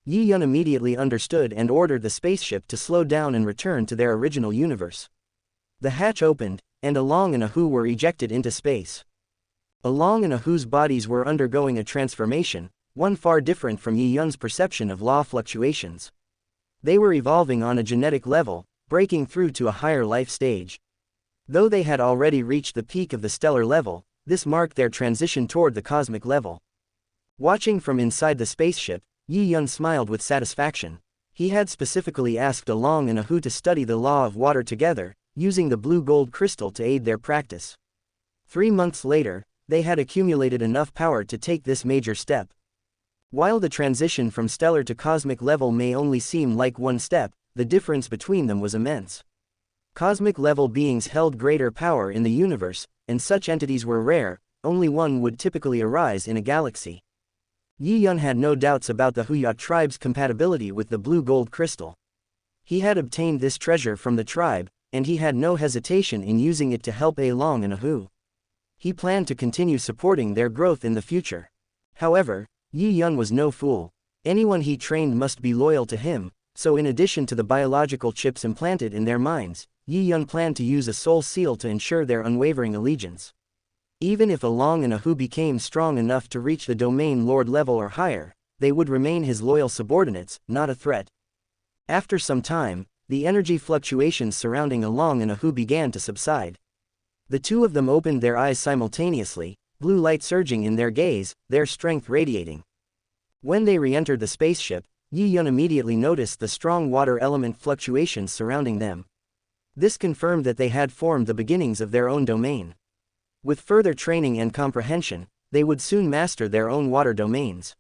Yi Yun immediately understood and ordered the spaceship to slow down and return to their original universe. The hatch opened, and Along and Ahu were ejected into space. Along and Ahu's bodies were undergoing a transformation, one far different from Yi Yun's perception of law fluctuations. They were evolving on a genetic level, breaking through to a higher life stage. Though they had already reached the peak of the stellar level, this marked their transition toward the cosmic level. Watching from inside the spaceship, Yi Yun smiled with satisfaction. He had specifically asked Along and Ahu to study the law of water together, using the blue gold crystal to aid their practice. 3 months later, they had accumulated enough power to take this major step. While the transition from stellar to cosmic level may only seem like one step, the difference between them was immense. Cosmic level beings held greater power in the universe, and such entities were rare, only one would typically arise in a galaxy. Yi Yun had no doubts about the Huya tribe's compatibility with the blue gold crystal. He had obtained this treasure from the tribe, and he had no hesitation in using it to help Along and Ahu. He planned to continue supporting their growth in the future. However, Yi Yun was no fool. Anyone he trained must be loyal to him, so in addition to the biological chips implanted in their minds, Yi Yun planned to use a soul seal to ensure their unwavering allegiance. Even if Along and Ahu became strong enough to reach the domain lord level or higher, they would remain his loyal subordinates, not a threat. After some time, the energy fluctuations surrounding Along and Ahu began to subside. The two of them opened their eyes simultaneously, blue light surging in their gaze, their strength radiating. When they re-entered the spaceship, Yi Yun immediately noticed the strong water element fluctuations surrounding them. This confirmed that they had formed the beginnings of their own domain. With further training and comprehension, they would soon master their own water domains.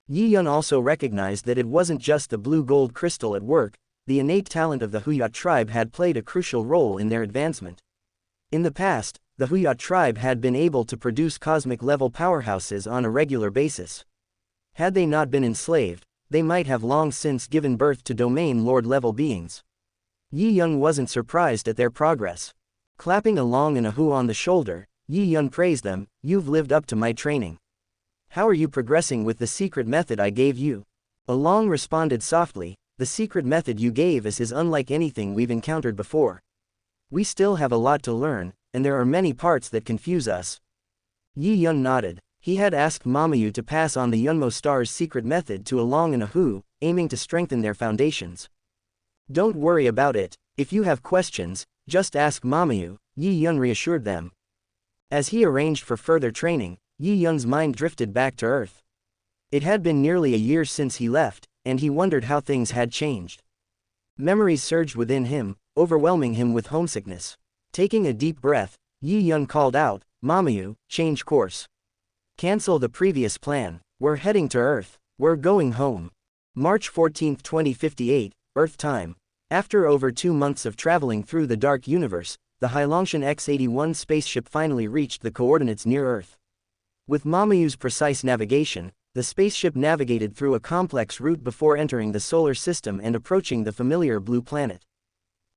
Yi Yun also recognized that it wasn't just the blue gold crystal at work, the innate talent of the Huya tribe had played a crucial role in their advancement. In the past, the Huya tribe had been able to produce cosmic-level powerhouses on a regular basis. Had they not been enslaved, they might have long since given birth to domain lord-level beings. Yi Yun wasn't surprised at their progress. Clapping Along and Ahu on the shoulder, Yi Yun praised them, "You've lived up to my training. How are you progressing with the secret method I gave you?" Along responded softly, "The secret method you gave us is unlike anything we've encountered before. We still have a lot to learn, and there are many parts that confuse us." Yi Yun nodded. He had asked Mamu to pass on the Yunmo Star's secret method to Along and Ahu, aiming to strengthen their foundations. "Don't worry about it. If you have questions, just ask Mamu," Yi Yun reassured them. As he arranged for further training, Yi Yun's mind drifted back to Earth. It had been nearly a year since he left, and he wondered how things had changed. Memories surged within him, overwhelming him with homesickness. Taking a deep breath, Yi Yun called out, Mamu, change course. Cancel the previous plan. We're heading to Earth. We're going home. March 14, 2058, Earth time. After over 2 months of traveling through the dark universe, the Hailongshan X-81 spaceship finally reached the coordinates near Earth. With Mamu's precise navigation, the spaceship navigated through a complex route before entering the solar system and approaching the familiar blue planet.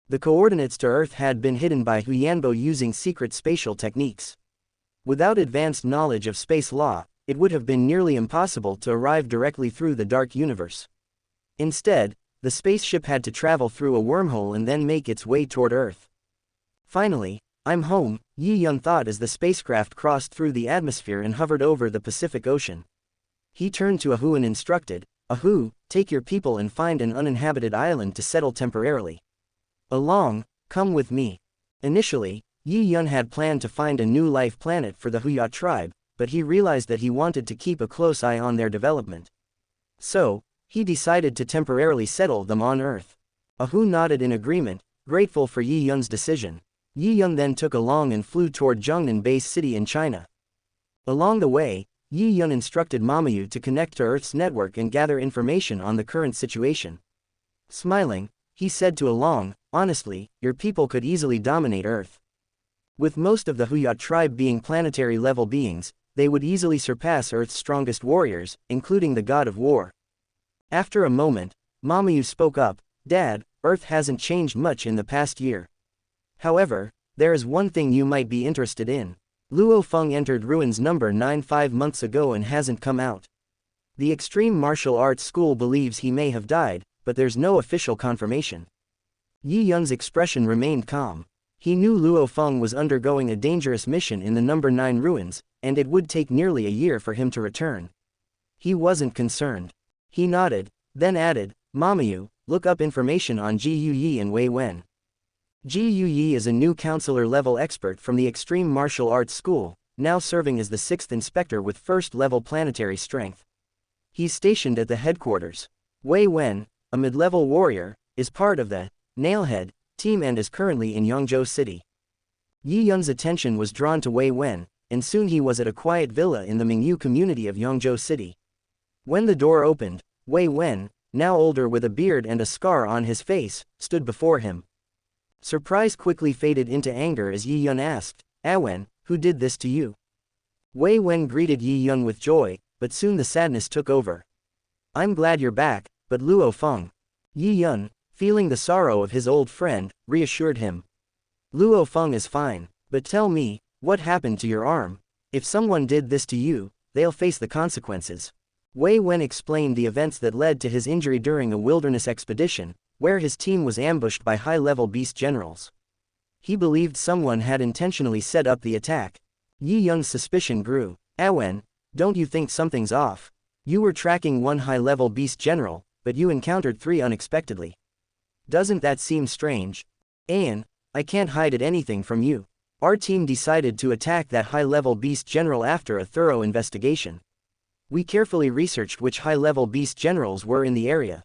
The coordinates to Earth had been hidden by Huyanbo using secret spatial techniques. Without advanced knowledge of space law, it would have been nearly impossible to arrive directly through the dark universe. Instead, the spaceship had to travel through a wormhole and then make its way toward Earth. Finally, I'm home, Yi Yun thought as the spacecraft crossed through the atmosphere and hovered over the Pacific Ocean. He turned to Ahu and instructed, Ahu, take your people and find an uninhabited island to settle temporarily. Along, come with me. Initially, Yi Yun had planned to find a new life planet for the Huya tribe, but he realized that he wanted to keep a close eye on their development. So, he decided to temporarily settle them on Earth. Ahu nodded in agreement, grateful for Yi Yun's decision. Yi Yun then took along and flew toward Zhongnan Base City in China. Along the way, Yi Yun instructed Mamu to connect to Earth's network and gather information on the current situation. Smiling, he said to Along, honestly, your people could easily dominate Earth. With most of the Huya tribe being planetary-level beings, they would easily surpass Earth's strongest warriors, including the god of war. After a moment, Mamu spoke up, Dad, Earth hasn't changed much in the past year. However, there is one thing you might be interested in. Luo Feng entered ruins number 9 5 months ago and hasn't come out. The extreme martial arts school believes he may have died, but there's no official confirmation. Yi Yun's expression remained calm. He knew Luo Feng was undergoing a dangerous mission in the number 9 ruins, and it would take nearly a year for him to return. He wasn't concerned. He nodded, then added, Mamu, look up information on Ji Yuyi and Wei Wen. Ji Yuyi is a new counselor-level expert from the Extreme Martial Arts School, now serving as the 6th inspector with 1st-level planetary strength. He's stationed at the headquarters. Wei Wen, a mid-level warrior, is part of the Nailhead team and is currently in Yangzhou City. Yi Yun's attention was drawn to Wei Wen, and soon he was at a quiet villa in the Mingyu community of Yangzhou City. When the door opened, Wei Wen, now older with a beard and a scar on his face, stood before him. Surprise quickly faded into anger as Yi Yun asked, Wen, who did this to you? Wei Wen greeted Yi Yun with joy, but soon the sadness took over. I'm glad you're back, but Luo Feng. Yi Yun, feeling the sorrow of his old friend, reassured him. Luo Feng is fine, but tell me, what happened to your arm? If someone did this to you, they'll face the consequences. Wei Wen explained the events that led to his injury during a wilderness expedition, where his team was ambushed by high-level beast generals. He believed someone had intentionally set up the attack. Yi Yun's suspicion grew. Wen, don't you think something's off? You were tracking one high-level beast general, but you encountered 3 unexpectedly. Doesn't that seem strange? I can't hide anything from you. Our team decided to attack that high-level beast general after a thorough investigation. We carefully researched which high-level beast generals were in the area.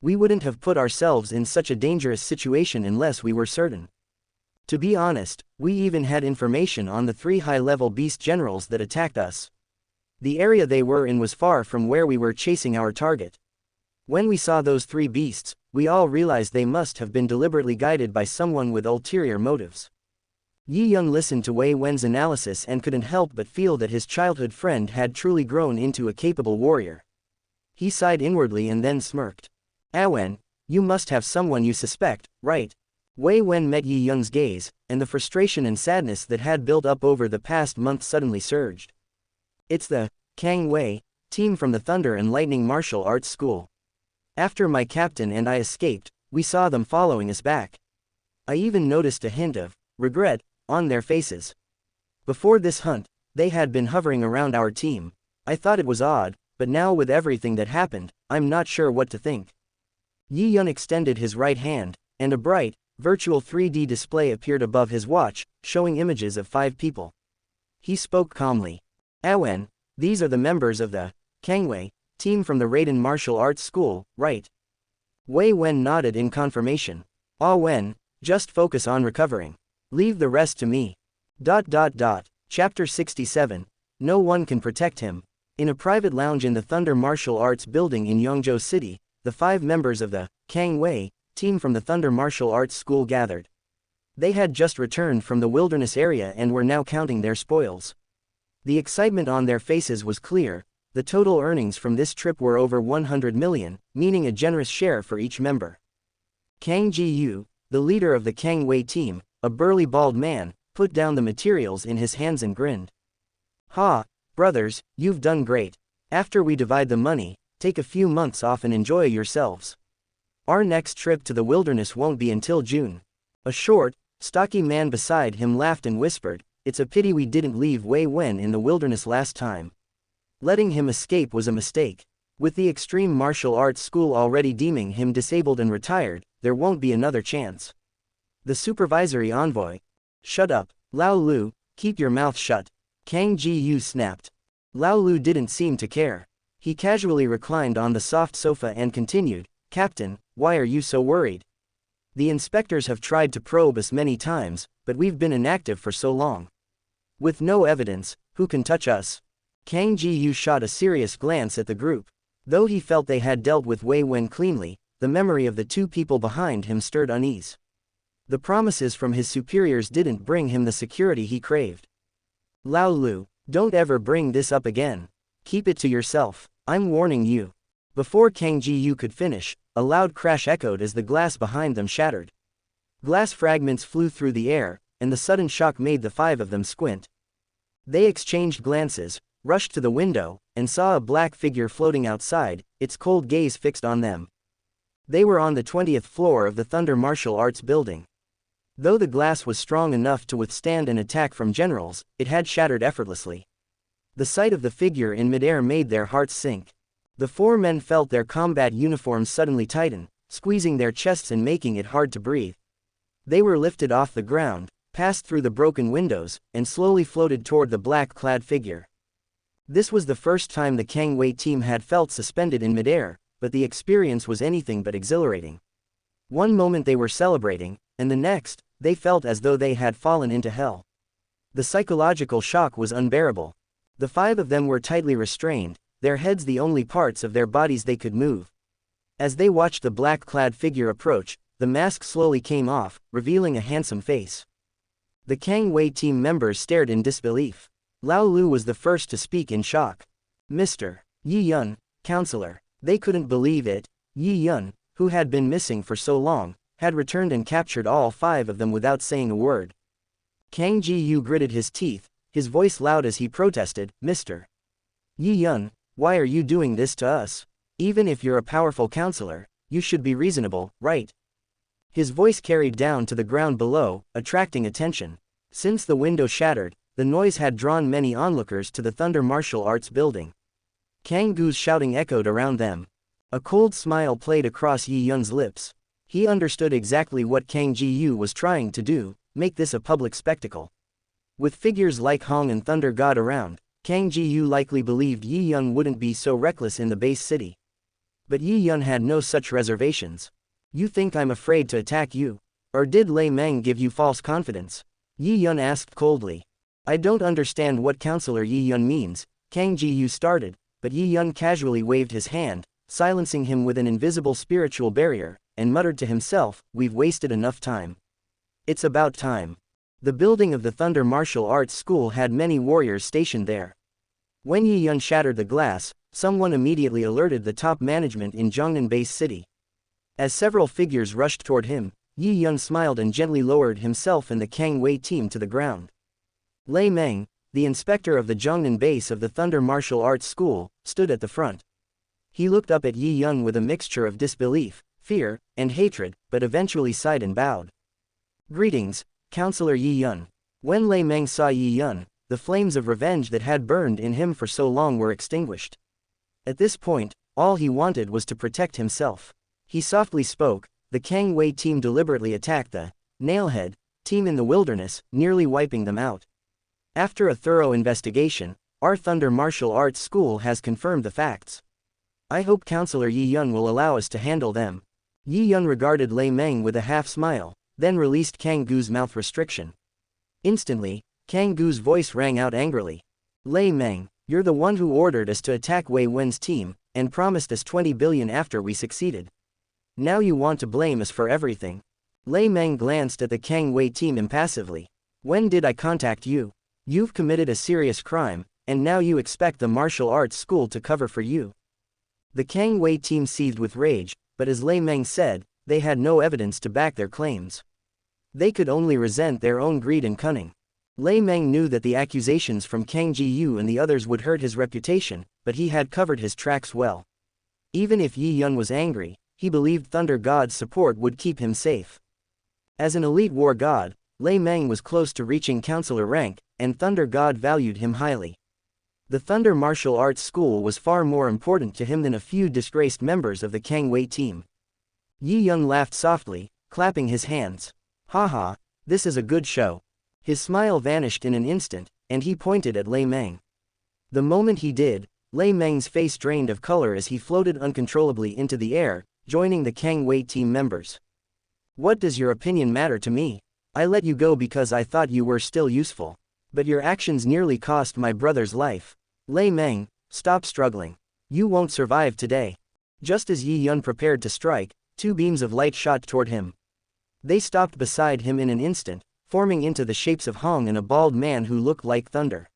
We wouldn't have put ourselves in such a dangerous situation unless we were certain. To be honest, we even had information on the 3 high-level beast generals that attacked us. The area they were in was far from where we were chasing our target. When we saw those 3 beasts, we all realized they must have been deliberately guided by someone with ulterior motives. Yi Yun listened to Wei Wen's analysis and couldn't help but feel that his childhood friend had truly grown into a capable warrior. He sighed inwardly and then smirked. Wen, you must have someone you suspect, right? Wei Wen met Yi Yun's gaze, and the frustration and sadness that had built up over the past month suddenly surged. It's the Kang Wei team from the Thunder and Lightning Martial Arts School. After my captain and I escaped, we saw them following us back. I even noticed a hint of regret on their faces. Before this hunt, they had been hovering around our team. I thought it was odd, but now with everything that happened, I'm not sure what to think. Yi Yun extended his right hand, and a bright, virtual 3D display appeared above his watch, showing images of 5 people. He spoke calmly. Wen, these are the members of the Kangwei team from the Raiden Martial Arts School, right? Wei Wen nodded in confirmation. Wen, just focus on recovering. Leave the rest to me. Chapter 67. No one can protect him. In a private lounge in the Thunder Martial Arts building in Yongzhou City, the 5 members of the Kang Wei team from the Thunder Martial Arts School gathered. They had just returned from the wilderness area and were now counting their spoils. The excitement on their faces was clear. The total earnings from this trip were over 100 million, meaning a generous share for each member. Kang Ji-yu, the leader of the Kang Wei team, a burly bald man, put down the materials in his hands and grinned. "Ha, brothers, you've done great. After we divide the money, take a few months off and enjoy yourselves. Our next trip to the wilderness won't be until June." A short, stocky man beside him laughed and whispered, "It's a pity we didn't leave Wei Wen in the wilderness last time. Letting him escape was a mistake. With the extreme martial arts school already deeming him disabled and retired, there won't be another chance." The supervisory envoy. "Shut up, Lao Lu, keep your mouth shut," Kang Ji-yu snapped. Lao Lu didn't seem to care. He casually reclined on the soft sofa and continued, "Captain, why are you so worried? The inspectors have tried to probe us many times, but we've been inactive for so long. With no evidence, who can touch us?" Kang Ji-yu shot a serious glance at the group. Though he felt they had dealt with Wei Wen cleanly, the memory of the 2 people behind him stirred unease. The promises from his superiors didn't bring him the security he craved. "Lao Lu, don't ever bring this up again. Keep it to yourself, I'm warning you." Before Kang Ji-yu could finish, a loud crash echoed as the glass behind them shattered. Glass fragments flew through the air, and the sudden shock made the 5 of them squint. They exchanged glances, rushed to the window, and saw a black figure floating outside, its cold gaze fixed on them. They were on the 20th floor of the Thunder Martial Arts building. Though the glass was strong enough to withstand an attack from generals, it had shattered effortlessly. The sight of the figure in midair made their hearts sink. The 4 men felt their combat uniforms suddenly tighten, squeezing their chests and making it hard to breathe. They were lifted off the ground, passed through the broken windows, and slowly floated toward the black-clad figure. This was the first time the Kang Wei team had felt suspended in midair, but the experience was anything but exhilarating. One moment they were celebrating, and the next, they felt as though they had fallen into hell. The psychological shock was unbearable. The 5 of them were tightly restrained, their heads the only parts of their bodies they could move. As they watched the black-clad figure approach, the mask slowly came off, revealing a handsome face. The Kang Wei team members stared in disbelief. Lao Lu was the first to speak in shock. "Mr. Yi Yun, counselor." They couldn't believe it. Yi Yun, who had been missing for so long, had returned and captured all 5 of them without saying a word. Kang Ji-yu gritted his teeth, his voice loud as he protested, "Mr. Yi Yun, why are you doing this to us? Even if you're a powerful counselor, you should be reasonable, right?" His voice carried down to the ground below, attracting attention. Since the window shattered, the noise had drawn many onlookers to the Thunder Martial Arts building. Kang Gu's shouting echoed around them. A cold smile played across Yi Yun's lips. He understood exactly what Kang Ji-yu was trying to do, make this a public spectacle. With figures like Hong and Thunder God around, Kang Ji-yu likely believed Yi Yun wouldn't be so reckless in the base city. But Yi Yun had no such reservations. "You think I'm afraid to attack you? Or did Lei Meng give you false confidence?" Yi Yun asked coldly. "I don't understand what Counselor Yi Yun means," Kang Ji-yu started, but Yi Yun casually waved his hand, silencing him with an invisible spiritual barrier, and muttered to himself, "We've wasted enough time. It's about time." The building of the Thunder Martial Arts School had many warriors stationed there. When Yi Yun shattered the glass, someone immediately alerted the top management in Zhongnan Base City. As several figures rushed toward him, Yi Yun smiled and gently lowered himself and the Kang Wei team to the ground. Lei Meng, the inspector of the Zhongnan base of the Thunder Martial Arts School, stood at the front. He looked up at Yi Yun with a mixture of disbelief, fear, and hatred, but eventually sighed and bowed. "Greetings, Counselor Yi Yun." When Lei Meng saw Yi Yun, the flames of revenge that had burned in him for so long were extinguished. At this point, all he wanted was to protect himself. He softly spoke. The Kang Wei team deliberately attacked the Nailhead team in the wilderness, nearly wiping them out. After a thorough investigation, our Thunder Martial Arts School has confirmed the facts. I hope Counselor Yi Yun will allow us to handle them. Yi Yun regarded Lei Meng with a half smile, then released Kang Gu's mouth restriction. Instantly, Kang Gu's voice rang out angrily. Lei Meng, you're the one who ordered us to attack Wei Wen's team, and promised us 20 billion after we succeeded. Now you want to blame us for everything. Lei Meng glanced at the Kang Wei team impassively. When did I contact you? You've committed a serious crime, and now you expect the martial arts school to cover for you. The Kang Wei team seethed with rage, but as Lei Meng said, they had no evidence to back their claims. They could only resent their own greed and cunning. Lei Meng knew that the accusations from Kang Ji-yu and the others would hurt his reputation, but he had covered his tracks well. Even if Yi Yun was angry, he believed Thunder God's support would keep him safe. As an elite war god, Lei Meng was close to reaching counselor rank, and Thunder God valued him highly. The Thunder Martial Arts School was far more important to him than a few disgraced members of the Kang Wei team. Yi Yun laughed softly, clapping his hands. Haha, this is a good show. His smile vanished in an instant, and he pointed at Lei Meng. The moment he did, Lei Meng's face drained of color as he floated uncontrollably into the air, joining the Kang Wei team members. What does your opinion matter to me? I let you go because I thought you were still useful. But your actions nearly cost my brother's life. Lei Meng, stop struggling. You won't survive today. Just as Yi Yun prepared to strike, two beams of light shot toward him. They stopped beside him in an instant, forming into the shapes of Hong and a bald man who looked like thunder.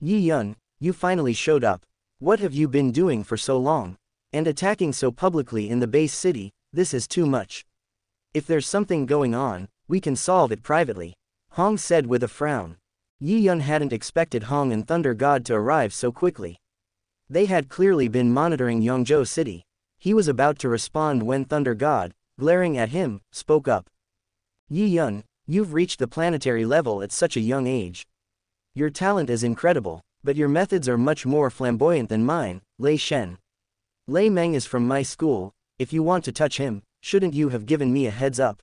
Yi Yun, you finally showed up. What have you been doing for so long? And attacking so publicly in the base city, this is too much. If there's something going on, we can solve it privately, Hong said with a frown. Yi Yun hadn't expected Hong and Thunder God to arrive so quickly. They had clearly been monitoring Yongzhou City. He was about to respond when Thunder God, glaring at him, spoke up. Yi Yun, you've reached the planetary level at such a young age. Your talent is incredible, but your methods are much more flamboyant than mine, Lei Shen. Lei Meng is from my school. If you want to touch him, shouldn't you have given me a heads up?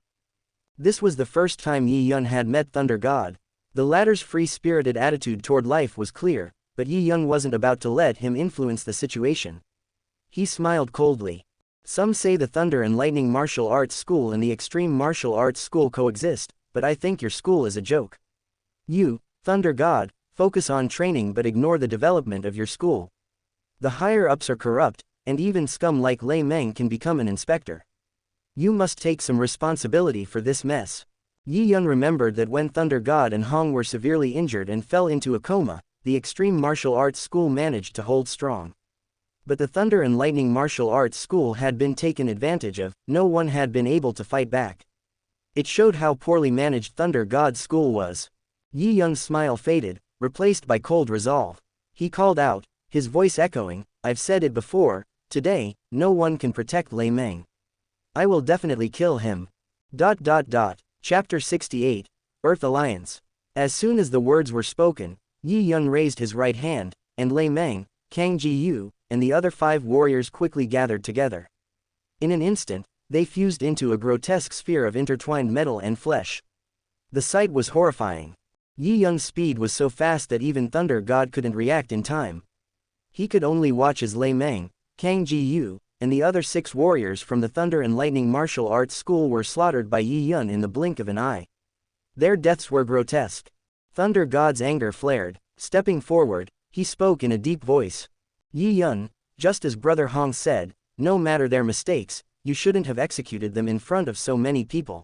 This was the first time Yi Yun had met Thunder God. The latter's free-spirited attitude toward life was clear, but Yi Yun wasn't about to let him influence the situation. He smiled coldly. Some say the Thunder and Lightning Martial Arts School and the Extreme Martial Arts School coexist, but I think your school is a joke. You, Thunder God, focus on training but ignore the development of your school. The higher-ups are corrupt, and even scum like Lei Meng can become an inspector. You must take some responsibility for this mess. Yi Yun remembered that when Thunder God and Hong were severely injured and fell into a coma, the Extreme Martial Arts School managed to hold strong. But the Thunder and Lightning Martial Arts School had been taken advantage of, no one had been able to fight back. It showed how poorly managed Thunder God's school was. Yi Yun's smile faded, replaced by cold resolve. He called out, his voice echoing, I've said it before, today, no one can protect Lei Meng. I will definitely kill him. Chapter 68, Earth Alliance. As soon as the words were spoken, Yi Yun raised his right hand, and Lei Meng, Kang Ji-yu, and the other 5 warriors quickly gathered together. In an instant, they fused into a grotesque sphere of intertwined metal and flesh. The sight was horrifying. Yi Yun's speed was so fast that even Thunder God couldn't react in time. He could only watch as Lei Meng, Kang Ji-yu, and the other 6 warriors from the Thunder and Lightning Martial Arts School were slaughtered by Yi Yun in the blink of an eye. Their deaths were grotesque. Thunder God's anger flared. Stepping forward, he spoke in a deep voice. Yi Yun, just as Brother Hong said, no matter their mistakes, you shouldn't have executed them in front of so many people.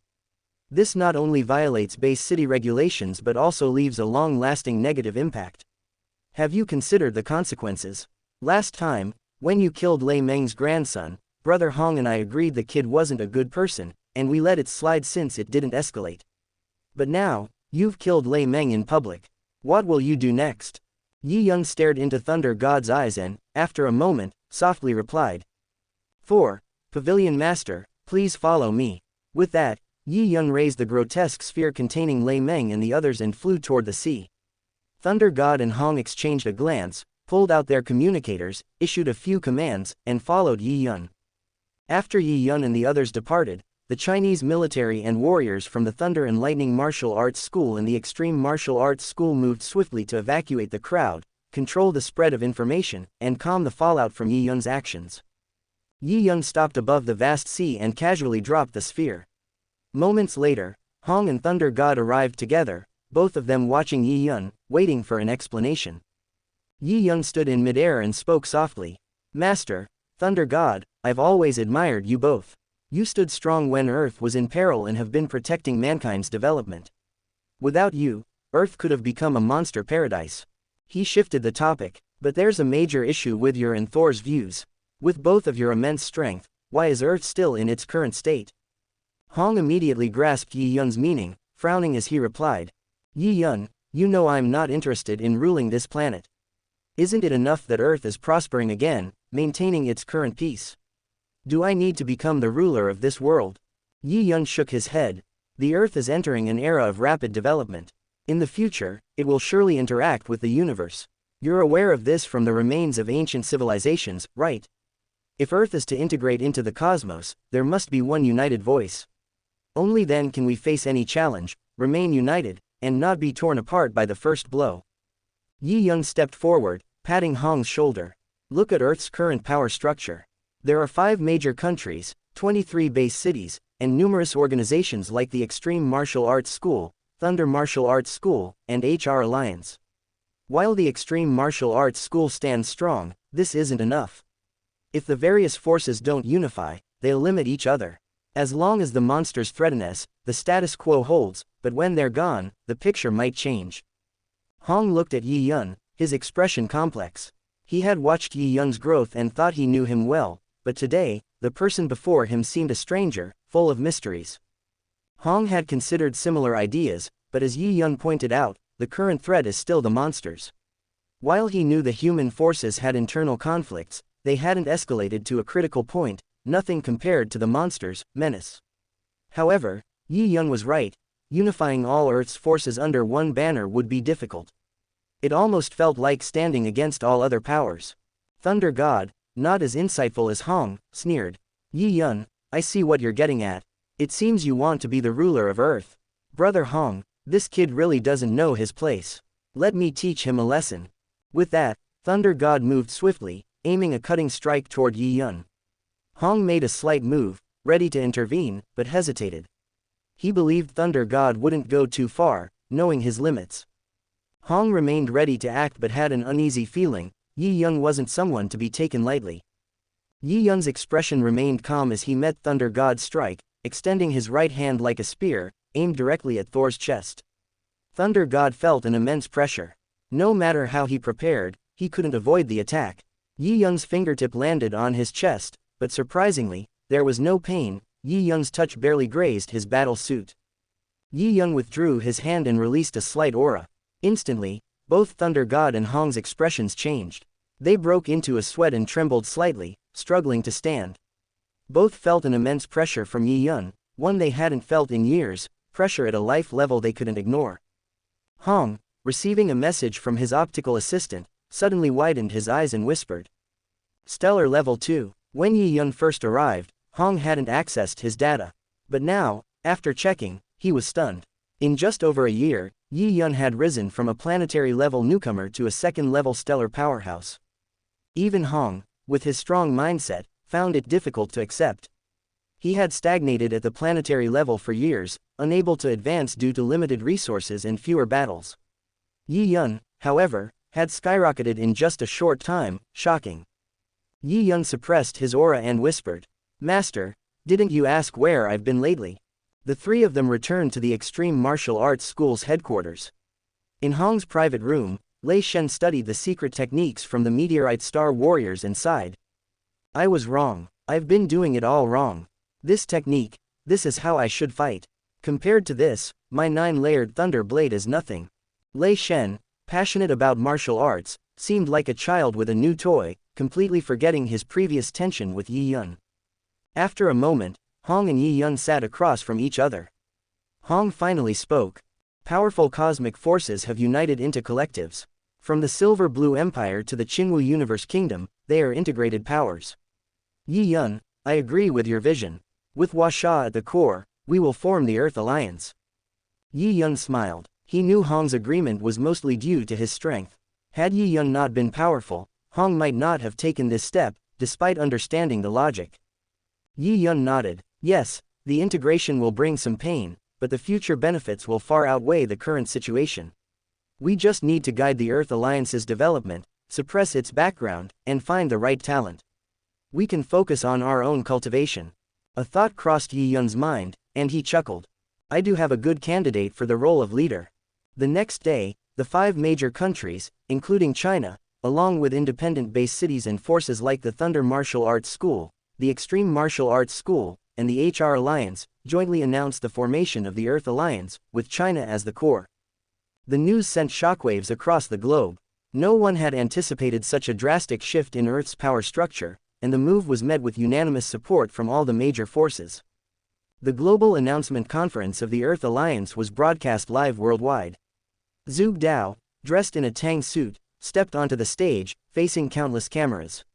This not only violates base city regulations but also leaves a long-lasting negative impact. Have you considered the consequences? Last time, when you killed Lei Meng's grandson, Brother Hong and I agreed the kid wasn't a good person, and we let it slide since it didn't escalate. But now, you've killed Lei Meng in public. What will you do next? Yi Yun stared into Thunder God's eyes and, after a moment, softly replied. 4. Pavilion Master, please follow me. With that, Yi Yun raised the grotesque sphere containing Lei Meng and the others and flew toward the sea. Thunder God and Hong exchanged a glance, pulled out their communicators, issued a few commands, and followed Yi Yun. After Yi Yun and the others departed, the Chinese military and warriors from the Thunder and Lightning Martial Arts School and the Extreme Martial Arts School moved swiftly to evacuate the crowd, control the spread of information, and calm the fallout from Yi Yun's actions. Yi Yun stopped above the vast sea and casually dropped the sphere. Moments later, Hong and Thunder God arrived together, both of them watching Yi Yun, waiting for an explanation. Yi Yun stood in midair and spoke softly. Master, Thunder God, I've always admired you both. You stood strong when Earth was in peril and have been protecting mankind's development. Without you, Earth could have become a monster paradise. He shifted the topic. But there's a major issue with your and Thor's views. With both of your immense strength, why is Earth still in its current state? Hong immediately grasped Yi Yun's meaning, frowning as he replied. Yi Yun, you know I'm not interested in ruling this planet. Isn't it enough that Earth is prospering again, maintaining its current peace? Do I need to become the ruler of this world? Yi Yun shook his head. The Earth is entering an era of rapid development. In the future, it will surely interact with the universe. You're aware of this from the remains of ancient civilizations, right? If Earth is to integrate into the cosmos, there must be one united voice. Only then can we face any challenge, remain united, and not be torn apart by the first blow. Yi Yun stepped forward, patting Hong's shoulder. Look at Earth's current power structure. There are 5 major countries, 23 base cities, and numerous organizations like the Extreme Martial Arts School, Thunder Martial Arts School, and HR Alliance. While the Extreme Martial Arts School stands strong, this isn't enough. If the various forces don't unify, they'll limit each other. As long as the monsters threaten us, the status quo holds, but when they're gone, the picture might change. Hong looked at Yi Yun, his expression complex. He had watched Yi Yun's growth and thought he knew him well, but today, the person before him seemed a stranger, full of mysteries. Hong had considered similar ideas, but as Yi Yun pointed out, the current threat is still the monsters. While he knew the human forces had internal conflicts, they hadn't escalated to a critical point, nothing compared to the monsters' menace. However, Yi Yun was right, unifying all Earth's forces under one banner would be difficult. It almost felt like standing against all other powers. Thunder God, not as insightful as Hong, sneered. Yi Yun, I see what you're getting at. It seems you want to be the ruler of Earth. Brother Hong, this kid really doesn't know his place. Let me teach him a lesson. With that, Thunder God moved swiftly, aiming a cutting strike toward Yi Yun. Hong made a slight move, ready to intervene, but hesitated. He believed Thunder God wouldn't go too far, knowing his limits. Hong remained ready to act but had an uneasy feeling. Yi Yun wasn't someone to be taken lightly. Yi Yun's expression remained calm as he met Thunder God's strike, extending his right hand like a spear, aimed directly at Thor's chest. Thunder God felt an immense pressure. No matter how he prepared, he couldn't avoid the attack. Yi Yun's fingertip landed on his chest, but surprisingly, there was no pain. Yi Yun's touch barely grazed his battle suit. Yi Yun withdrew his hand and released a slight aura. Instantly, both Thunder God and Hong's expressions changed. They broke into a sweat and trembled slightly, struggling to stand. Both felt an immense pressure from Yi Yun, one they hadn't felt in years, pressure at a life level they couldn't ignore. Hong, receiving a message from his optical assistant, suddenly widened his eyes and whispered. Stellar Level 2. When Yi Yun first arrived, Hong hadn't accessed his data. But now, after checking, he was stunned. In just over a year, Yi Yun had risen from a planetary-level newcomer to a second-level stellar powerhouse. Even Hong, with his strong mindset, found it difficult to accept. He had stagnated at the planetary level for years, unable to advance due to limited resources and fewer battles. Yi Yun, however, had skyrocketed in just a short time, shocking. Yi Yun suppressed his aura and whispered, Master, didn't you ask where I've been lately? The three of them returned to the Extreme Martial Arts School's headquarters. In Hong's private room, Lei Shen studied the secret techniques from the Meteorite Star Warriors and sighed. I was wrong. I've been doing it all wrong. This technique, this is how I should fight. Compared to this, my 9-layered Thunder Blade is nothing. Lei Shen, passionate about martial arts, seemed like a child with a new toy, completely forgetting his previous tension with Yi Yun. After a moment, Hong and Yi Yun sat across from each other. Hong finally spoke. Powerful cosmic forces have united into collectives. From the Silver Blue Empire to the Qingwu Universe Kingdom, they are integrated powers. Yi Yun, I agree with your vision. With Wuxia at the core, we will form the Earth Alliance. Yi Yun smiled. He knew Hong's agreement was mostly due to his strength. Had Yi Yun not been powerful, Hong might not have taken this step, despite understanding the logic. Yi Yun nodded. Yes, the integration will bring some pain, but the future benefits will far outweigh the current situation. We just need to guide the Earth Alliance's development, suppress its background, and find the right talent. We can focus on our own cultivation. A thought crossed Yi Yun's mind, and he chuckled. I do have a good candidate for the role of leader. The next day, the 5 major countries, including China, along with independent base cities and forces like the Thunder Martial Arts School, the Extreme Martial Arts School, and the HR Alliance, jointly announced the formation of the Earth Alliance, with China as the core. The news sent shockwaves across the globe. No one had anticipated such a drastic shift in Earth's power structure, and the move was met with unanimous support from all the major forces. The global announcement conference of the Earth Alliance was broadcast live worldwide. Zhuge Dao, dressed in a Tang suit, stepped onto the stage, facing countless cameras.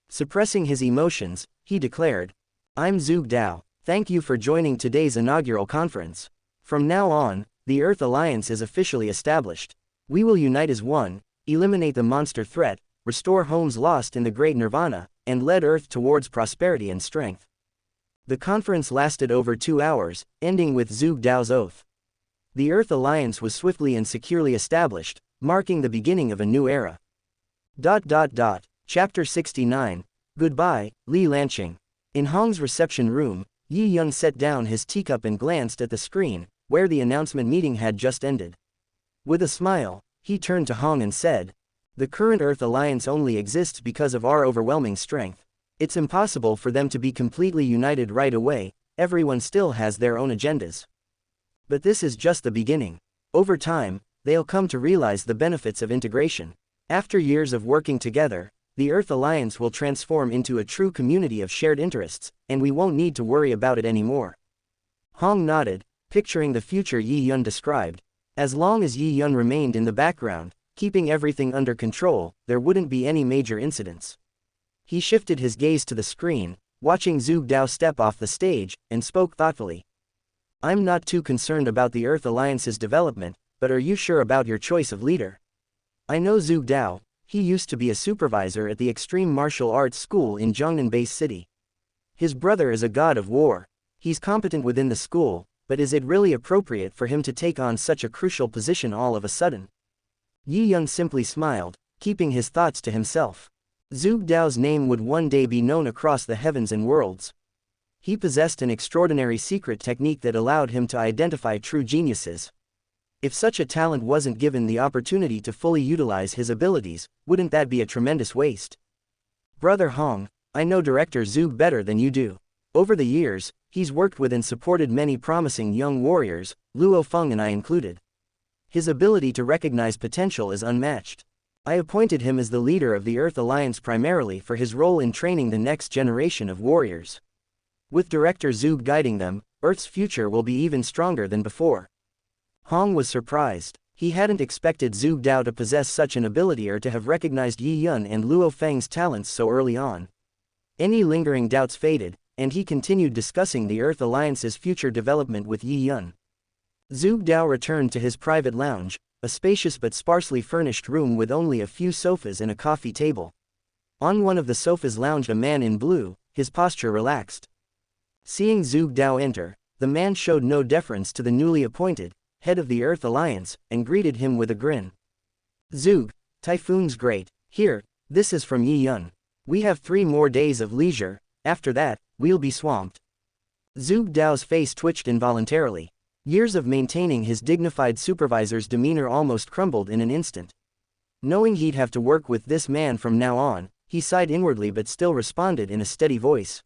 Suppressing his emotions, he declared, I'm Zhuge Dao, thank you for joining today's inaugural conference. From now on, the Earth Alliance is officially established. We will unite as one, eliminate the monster threat, restore homes lost in the Great Nirvana, and lead Earth towards prosperity and strength. The conference lasted over 2 hours, ending with Zhuge Dao's oath. The Earth Alliance was swiftly and securely established, marking the beginning of a new era. Chapter 69, Goodbye, Lee Lanching. In Hong's reception room, Yi Yun set down his teacup and glanced at the screen, where the announcement meeting had just ended. With a smile, he turned to Hong and said, the current Earth Alliance only exists because of our overwhelming strength. It's impossible for them to be completely united right away, everyone still has their own agendas. But this is just the beginning. Over time, they'll come to realize the benefits of integration. After years of working together, the Earth Alliance will transform into a true community of shared interests, and we won't need to worry about it anymore. Hong nodded, picturing the future Yi Yun described. As long as Yi Yun remained in the background, keeping everything under control, there wouldn't be any major incidents. He shifted his gaze to the screen, watching Zhuge Dao step off the stage, and spoke thoughtfully. I'm not too concerned about the Earth Alliance's development, but are you sure about your choice of leader? I know Zhuge Dao, he used to be a supervisor at the Extreme Martial Arts School in Zhongnan Base City. His brother is a god of war. He's competent within the school, but is it really appropriate for him to take on such a crucial position all of a sudden? Yi Yun simply smiled, keeping his thoughts to himself. Zhuge Dao's name would one day be known across the heavens and worlds. He possessed an extraordinary secret technique that allowed him to identify true geniuses. If such a talent wasn't given the opportunity to fully utilize his abilities, wouldn't that be a tremendous waste? Brother Hong, I know Director Zhuge better than you do. Over the years, he's worked with and supported many promising young warriors, Luo Feng and I included. His ability to recognize potential is unmatched. I appointed him as the leader of the Earth Alliance primarily for his role in training the next generation of warriors. With Director Zhuge guiding them, Earth's future will be even stronger than before. Hong was surprised. He hadn't expected Zhuge Dao to possess such an ability or to have recognized Yi Yun and Luo Feng's talents so early on. Any lingering doubts faded, and he continued discussing the Earth Alliance's future development with Yi Yun. Zhuge Dao returned to his private lounge, a spacious but sparsely furnished room with only a few sofas and a coffee table. On one of the sofas lounged a man in blue, his posture relaxed. Seeing Zhuge Dao enter, the man showed no deference to the newly appointed head of the Earth Alliance, and greeted him with a grin. Zhuge, Typhoon's great. Here, this is from Yi Yun. We have 3 more days of leisure, after that, we'll be swamped. Zhuge Dao's face twitched involuntarily. Years of maintaining his dignified supervisor's demeanor almost crumbled in an instant. Knowing he'd have to work with this man from now on, he sighed inwardly but still responded in a steady voice.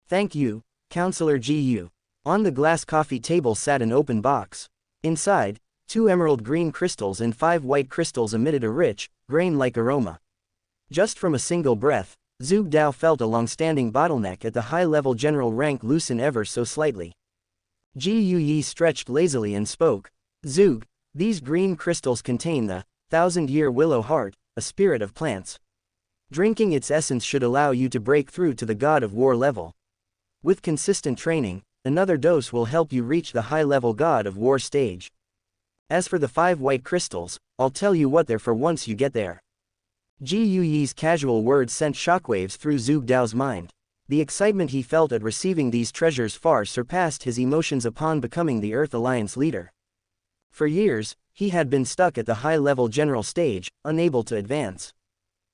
Thank you, Counselor Gu. On the glass coffee table sat an open box. Inside, 2 emerald green crystals and 5 white crystals emitted a rich, grain-like aroma. Just from a single breath, Zhuge Dao felt a long-standing bottleneck at the high-level general rank loosen ever so slightly. Ji Yi stretched lazily and spoke. Zhuge, these green crystals contain the 1000-year willow heart, a spirit of plants. Drinking its essence should allow you to break through to the god of war level. With consistent training, another dose will help you reach the high-level god of war stage. As for the 5 white crystals, I'll tell you what they're for once you get there. Ji Yi's casual words sent shockwaves through Zhuge Dao's mind. The excitement he felt at receiving these treasures far surpassed his emotions upon becoming the Earth Alliance leader. For years, he had been stuck at the high-level general stage, unable to advance.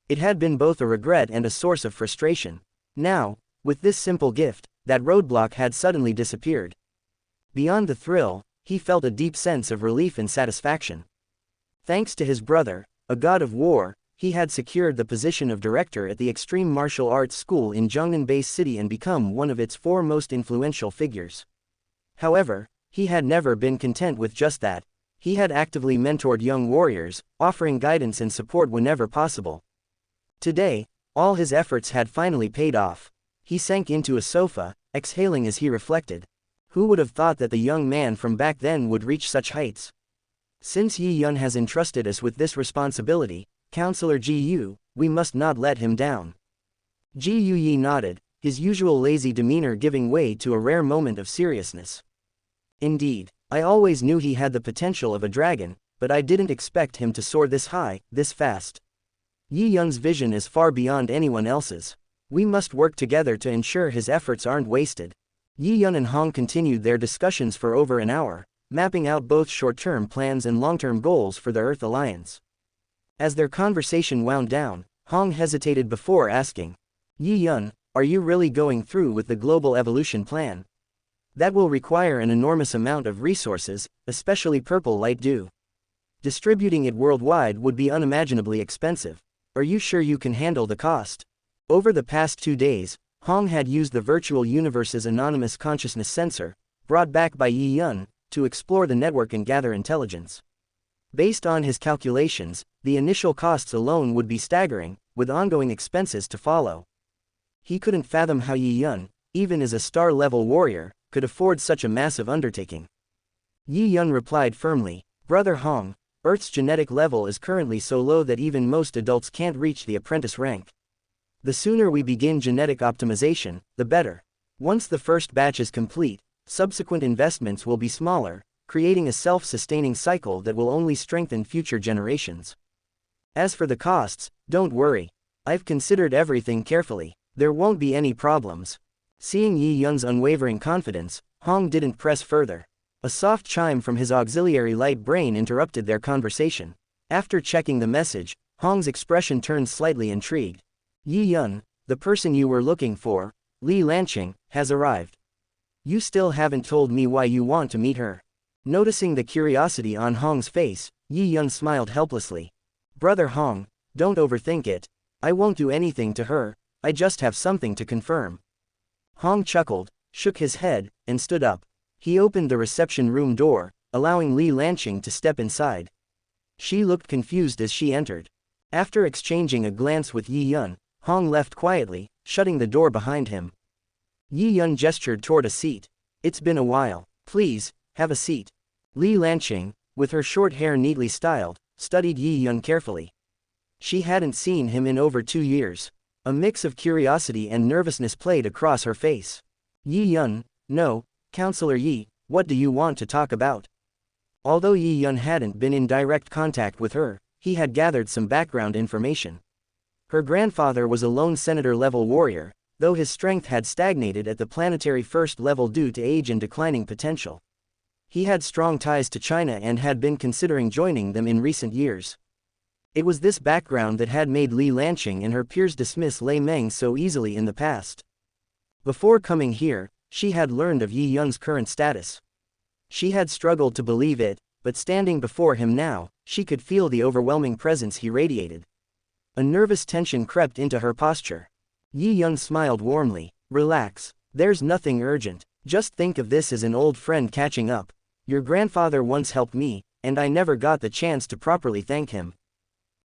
It had been both a regret and a source of frustration. Now, with this simple gift, that roadblock had suddenly disappeared. Beyond the thrill, he felt a deep sense of relief and satisfaction. Thanks to his brother, a god of war, he had secured the position of director at the Extreme Martial Arts School in Zhongnan Base City and become one of its 4 most influential figures. However, he had never been content with just that. He had actively mentored young warriors, offering guidance and support whenever possible. Today, all his efforts had finally paid off. He sank into a sofa, exhaling as he reflected. Who would have thought that the young man from back then would reach such heights? Since Yi Yun has entrusted us with this responsibility, Counselor Ji Yu, we must not let him down. Ji Yu Yi nodded, his usual lazy demeanor giving way to a rare moment of seriousness. Indeed, I always knew he had the potential of a dragon, but I didn't expect him to soar this high, this fast. Yi Yun's vision is far beyond anyone else's. We must work together to ensure his efforts aren't wasted. Yi Yun and Hong continued their discussions for over an hour, mapping out both short-term plans and long-term goals for the Earth Alliance. As their conversation wound down, Hong hesitated before asking, Yi Yun, are you really going through with the global evolution plan? That will require an enormous amount of resources, especially purple light dew. Distributing it worldwide would be unimaginably expensive. Are you sure you can handle the cost? Over the past 2 days, Hong had used the virtual universe's anonymous consciousness sensor, brought back by Yi Yun, to explore the network and gather intelligence. Based on his calculations, the initial costs alone would be staggering, with ongoing expenses to follow. He couldn't fathom how Yi Yun, even as a star-level warrior, could afford such a massive undertaking. Yi Yun replied firmly, Brother Hong, Earth's genetic level is currently so low that even most adults can't reach the apprentice rank. The sooner we begin genetic optimization, the better. Once the first batch is complete, subsequent investments will be smaller, creating a self-sustaining cycle that will only strengthen future generations. As for the costs, don't worry. I've considered everything carefully. There won't be any problems. Seeing Yi Yun's unwavering confidence, Hong didn't press further. A soft chime from his auxiliary light brain interrupted their conversation. After checking the message, Hong's expression turned slightly intrigued. Yi Yun, the person you were looking for, Lee Lanching, has arrived. You still haven't told me why you want to meet her. Noticing the curiosity on Hong's face, Yi Yun smiled helplessly. Brother Hong, don't overthink it. I won't do anything to her, I just have something to confirm. Hong chuckled, shook his head, and stood up. He opened the reception room door, allowing Lee Lanching to step inside. She looked confused as she entered. After exchanging a glance with Yi Yun, Hong left quietly, shutting the door behind him. Yi Yun gestured toward a seat. It's been a while. Please, have a seat. Lee Lanching, with her short hair neatly styled, studied Yi Yun carefully. She hadn't seen him in over 2 years. A mix of curiosity and nervousness played across her face. Yi Yun, no, Counselor Yi, what do you want to talk about? Although Yi Yun hadn't been in direct contact with her, he had gathered some background information. Her grandfather was a lone senator-level warrior, though his strength had stagnated at the planetary first level due to age and declining potential. He had strong ties to China and had been considering joining them in recent years. It was this background that had made Lee Lanching and her peers dismiss Lei Meng so easily in the past. Before coming here, she had learned of Yi Yun's current status. She had struggled to believe it, but standing before him now, she could feel the overwhelming presence he radiated. A nervous tension crept into her posture. Yi Yun smiled warmly. Relax, there's nothing urgent, just think of this as an old friend catching up. Your grandfather once helped me, and I never got the chance to properly thank him.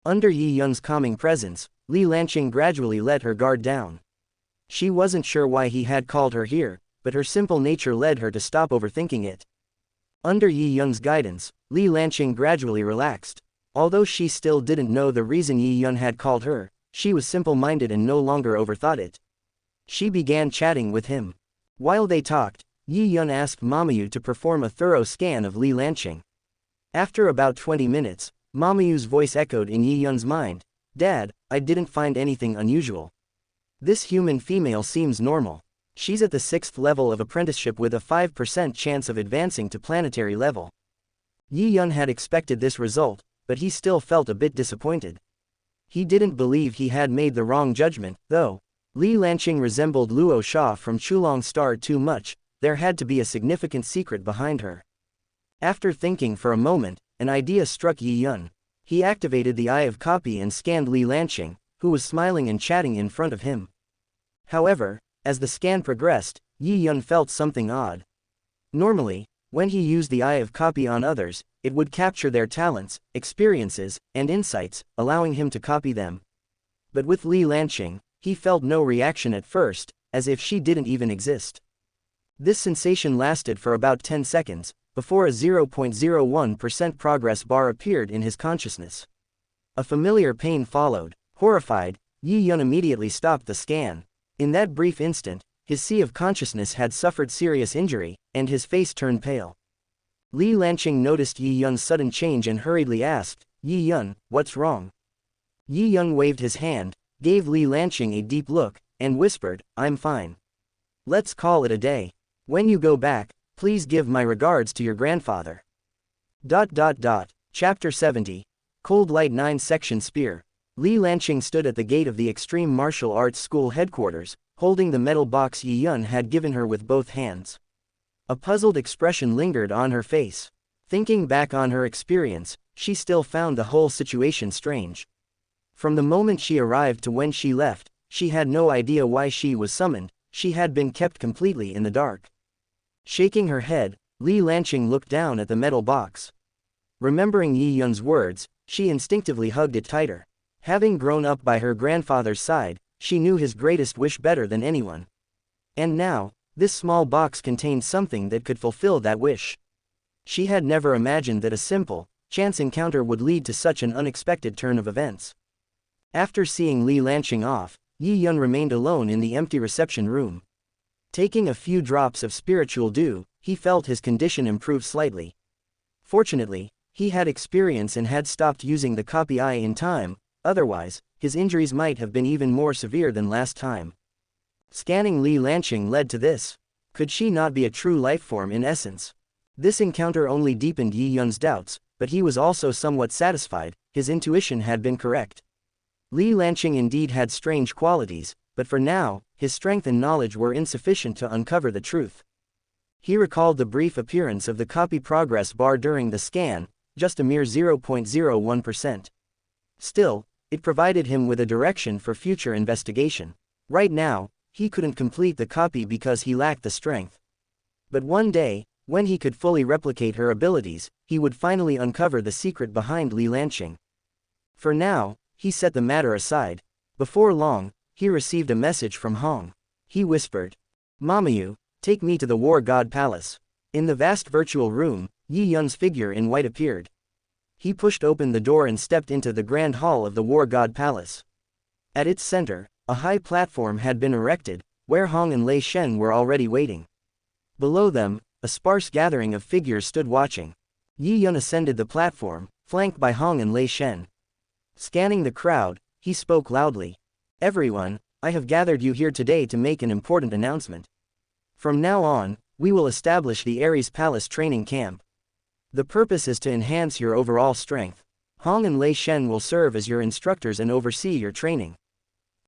Under Yi Yun's calming presence, Lee Lanching gradually let her guard down. She wasn't sure why he had called her here, but her simple nature led her to stop overthinking it. Under Yi Yun's guidance, Lee Lanching gradually relaxed. Although she still didn't know the reason Yi Yun had called her, she was simple-minded and no longer overthought it. She began chatting with him. While they talked, Yi Yun asked Mamu to perform a thorough scan of Lee Lanching. After about 20 minutes, Mamu's voice echoed in Yi Yun's mind. Dad, I didn't find anything unusual. This human female seems normal. She's at the 6th level of apprenticeship with a 5% chance of advancing to planetary level. Yi Yun had expected this result, but he still felt a bit disappointed. He didn't believe he had made the wrong judgment, though. Lee Lanching resembled Luo Sha from Chulong Star too much. There had to be a significant secret behind her. After thinking for a moment, an idea struck Yi Yun. He activated the Eye of Copy and scanned Lee Lanching, who was smiling and chatting in front of him. However, as the scan progressed, Yi Yun felt something odd. Normally, when he used the Eye of Copy on others, it would capture their talents, experiences, and insights, allowing him to copy them. But with Lee Lanching, he felt no reaction at first, as if she didn't even exist. This sensation lasted for about 10 seconds, before a 0.01% progress bar appeared in his consciousness. A familiar pain followed. Horrified, Yi Yun immediately stopped the scan. In that brief instant, his sea of consciousness had suffered serious injury, and his face turned pale. Lee Lanching noticed Yi Yun's sudden change and hurriedly asked, "Yi Yun, what's wrong?" Yi Yun waved his hand, gave Lee Lanching a deep look, and whispered, "I'm fine. Let's call it a day. When you go back, please give my regards to your grandfather." Chapter 70. Cold Light 9 Section Spear. Lee Lanching stood at the gate of the Extreme Martial Arts School headquarters, holding the metal box Yi Yun had given her with both hands. A puzzled expression lingered on her face. Thinking back on her experience, she still found the whole situation strange. From the moment she arrived to when she left, she had no idea why she was summoned. She had been kept completely in the dark. Shaking her head, Lee Lanching looked down at the metal box. Remembering Yi Yun's words, she instinctively hugged it tighter. Having grown up by her grandfather's side, she knew his greatest wish better than anyone. And now, this small box contained something that could fulfill that wish. She had never imagined that a simple, chance encounter would lead to such an unexpected turn of events. After seeing Lee Lanching off, Yi Yun remained alone in the empty reception room. Taking a few drops of spiritual dew, he felt his condition improve slightly. Fortunately, he had experience and had stopped using the copy eye in time, otherwise, his injuries might have been even more severe than last time. Scanning Lee Lanching led to this. Could she not be a true lifeform in essence? This encounter only deepened Yi Yun's doubts, but he was also somewhat satisfied. His intuition had been correct. Lee Lanching indeed had strange qualities, but for now, his strength and knowledge were insufficient to uncover the truth. He recalled the brief appearance of the copy progress bar during the scan, just a mere 0.01%. Still, it provided him with a direction for future investigation. Right now, he couldn't complete the copy because he lacked the strength. But one day, when he could fully replicate her abilities, he would finally uncover the secret behind Lee Lanching. For now, he set the matter aside. Before long, he received a message from Hong. He whispered, "Mamu, take me to the War God Palace." In the vast virtual room, Yi Yun's figure in white appeared. He pushed open the door and stepped into the grand hall of the War God Palace. At its center, a high platform had been erected, where Hong and Lei Shen were already waiting. Below them, a sparse gathering of figures stood watching. Yi Yun ascended the platform, flanked by Hong and Lei Shen. Scanning the crowd, he spoke loudly. "Everyone, I have gathered you here today to make an important announcement. From now on, we will establish the Ares Palace training camp. The purpose is to enhance your overall strength. Hong and Lei Shen will serve as your instructors and oversee your training.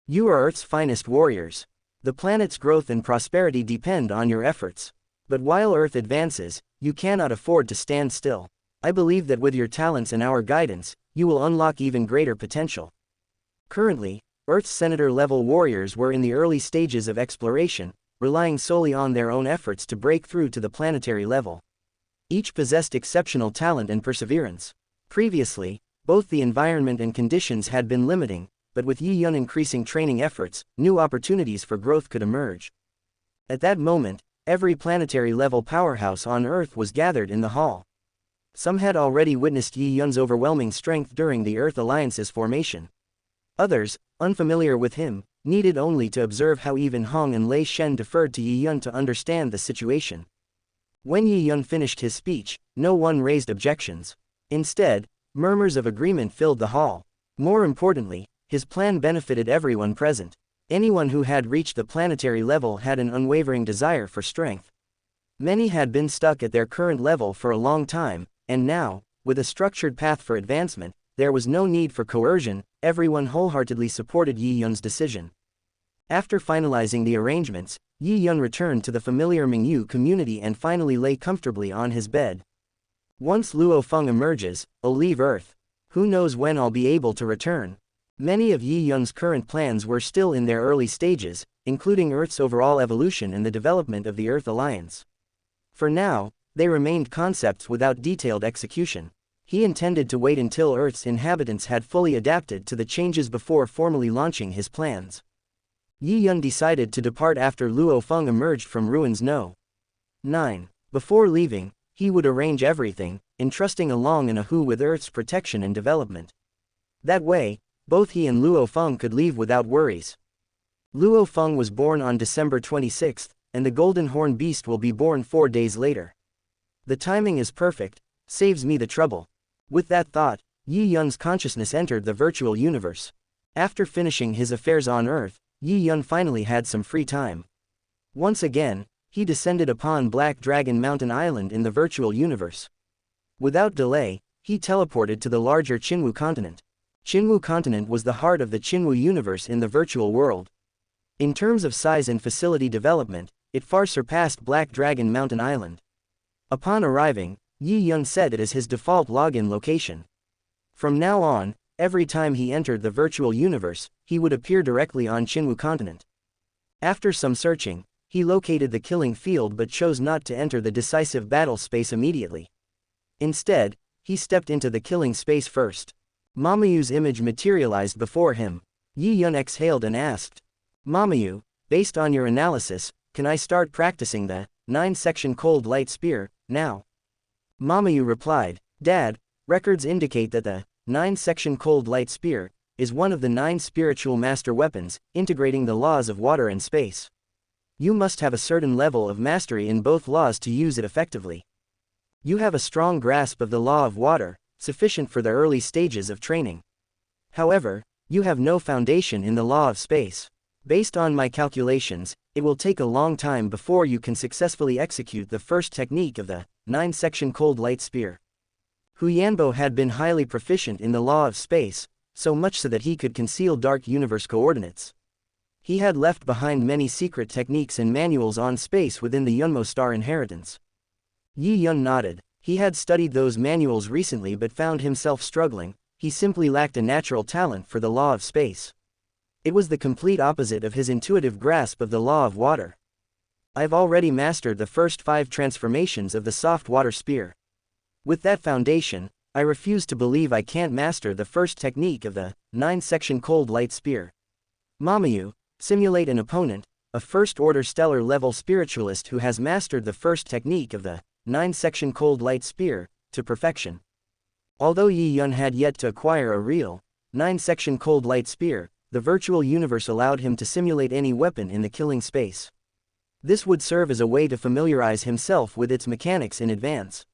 You are Earth's finest warriors. The planet's growth and prosperity depend on your efforts. But while Earth advances, you cannot afford to stand still. I believe that with your talents and our guidance, you will unlock even greater potential." Currently, Earth's Senator-level warriors were in the early stages of exploration, relying solely on their own efforts to break through to the planetary level. Each possessed exceptional talent and perseverance. Previously, both the environment and conditions had been limiting, but with Yi Yun increasing training efforts, new opportunities for growth could emerge. At that moment, every planetary-level powerhouse on Earth was gathered in the hall. Some had already witnessed Yi Yun's overwhelming strength during the Earth Alliance's formation. Others, unfamiliar with him, needed only to observe how even Hong and Lei Shen deferred to Yi Yun to understand the situation. When Yi Yun finished his speech, no one raised objections. Instead, murmurs of agreement filled the hall. More importantly, his plan benefited everyone present. Anyone who had reached the planetary level had an unwavering desire for strength. Many had been stuck at their current level for a long time, and now, with a structured path for advancement, there was no need for coercion. Everyone wholeheartedly supported Yi Yun's decision. After finalizing the arrangements, Yi Yun returned to the familiar Mingyu community and finally lay comfortably on his bed. Once Luo Feng emerges, I'll leave Earth. Who knows when I'll be able to return? Many of Yi Yun's current plans were still in their early stages, including Earth's overall evolution and the development of the Earth Alliance. For now, they remained concepts without detailed execution. He intended to wait until Earth's inhabitants had fully adapted to the changes before formally launching his plans. Yi Yun decided to depart after Luo Feng emerged from ruins No. 9. Before leaving, he would arrange everything, entrusting Along and Ahu with Earth's protection and development. That way, both he and Luo Feng could leave without worries. Luo Feng was born on December 26, and the Golden Horn Beast will be born 4 days later. The timing is perfect, saves me the trouble. With that thought, Yi Yun's consciousness entered the virtual universe. After finishing his affairs on Earth, Yi Yun finally had some free time. Once again, he descended upon Black Dragon Mountain Island in the virtual universe. Without delay, he teleported to the larger Qinwu continent. Qinwu continent was the heart of the Qinwu universe in the virtual world. In terms of size and facility development, it far surpassed Black Dragon Mountain Island. Upon arriving, Yi Yun set it as his default login location. From now on, every time he entered the virtual universe, he would appear directly on Qinwu continent. After some searching, he located the killing field but chose not to enter the decisive battle space immediately. Instead, he stepped into the killing space first. Mamu's image materialized before him. Yi Yun exhaled and asked, "Mamu, based on your analysis, can I start practicing the 9-section cold light spear now?" Mamu replied, "Dad, records indicate that the 9-section cold light spear is one of the 9 spiritual master weapons, integrating the laws of water and space. You must have a certain level of mastery in both laws to use it effectively. You have a strong grasp of the law of water, sufficient for the early stages of training. However, you have no foundation in the law of space. Based on my calculations, it will take a long time before you can successfully execute the first technique of the 9-section cold light spear." Hu Yanbo had been highly proficient in the law of space, so much so that he could conceal dark universe coordinates. He had left behind many secret techniques and manuals on space within the Yunmo star inheritance. Yi Yun nodded. He had studied those manuals recently but found himself struggling. He simply lacked a natural talent for the law of space. It was the complete opposite of his intuitive grasp of the law of water. "I've already mastered the first 5 transformations of the soft water spear. With that foundation, I refuse to believe I can't master the first technique of the 9-section cold light spear. Mamu, simulate an opponent, a first-order stellar-level spiritualist who has mastered the first technique of the 9-section cold light spear to perfection." Although Yi Yun had yet to acquire a real 9-section cold light spear, the virtual universe allowed him to simulate any weapon in the killing space. This would serve as a way to familiarize himself with its mechanics in advance.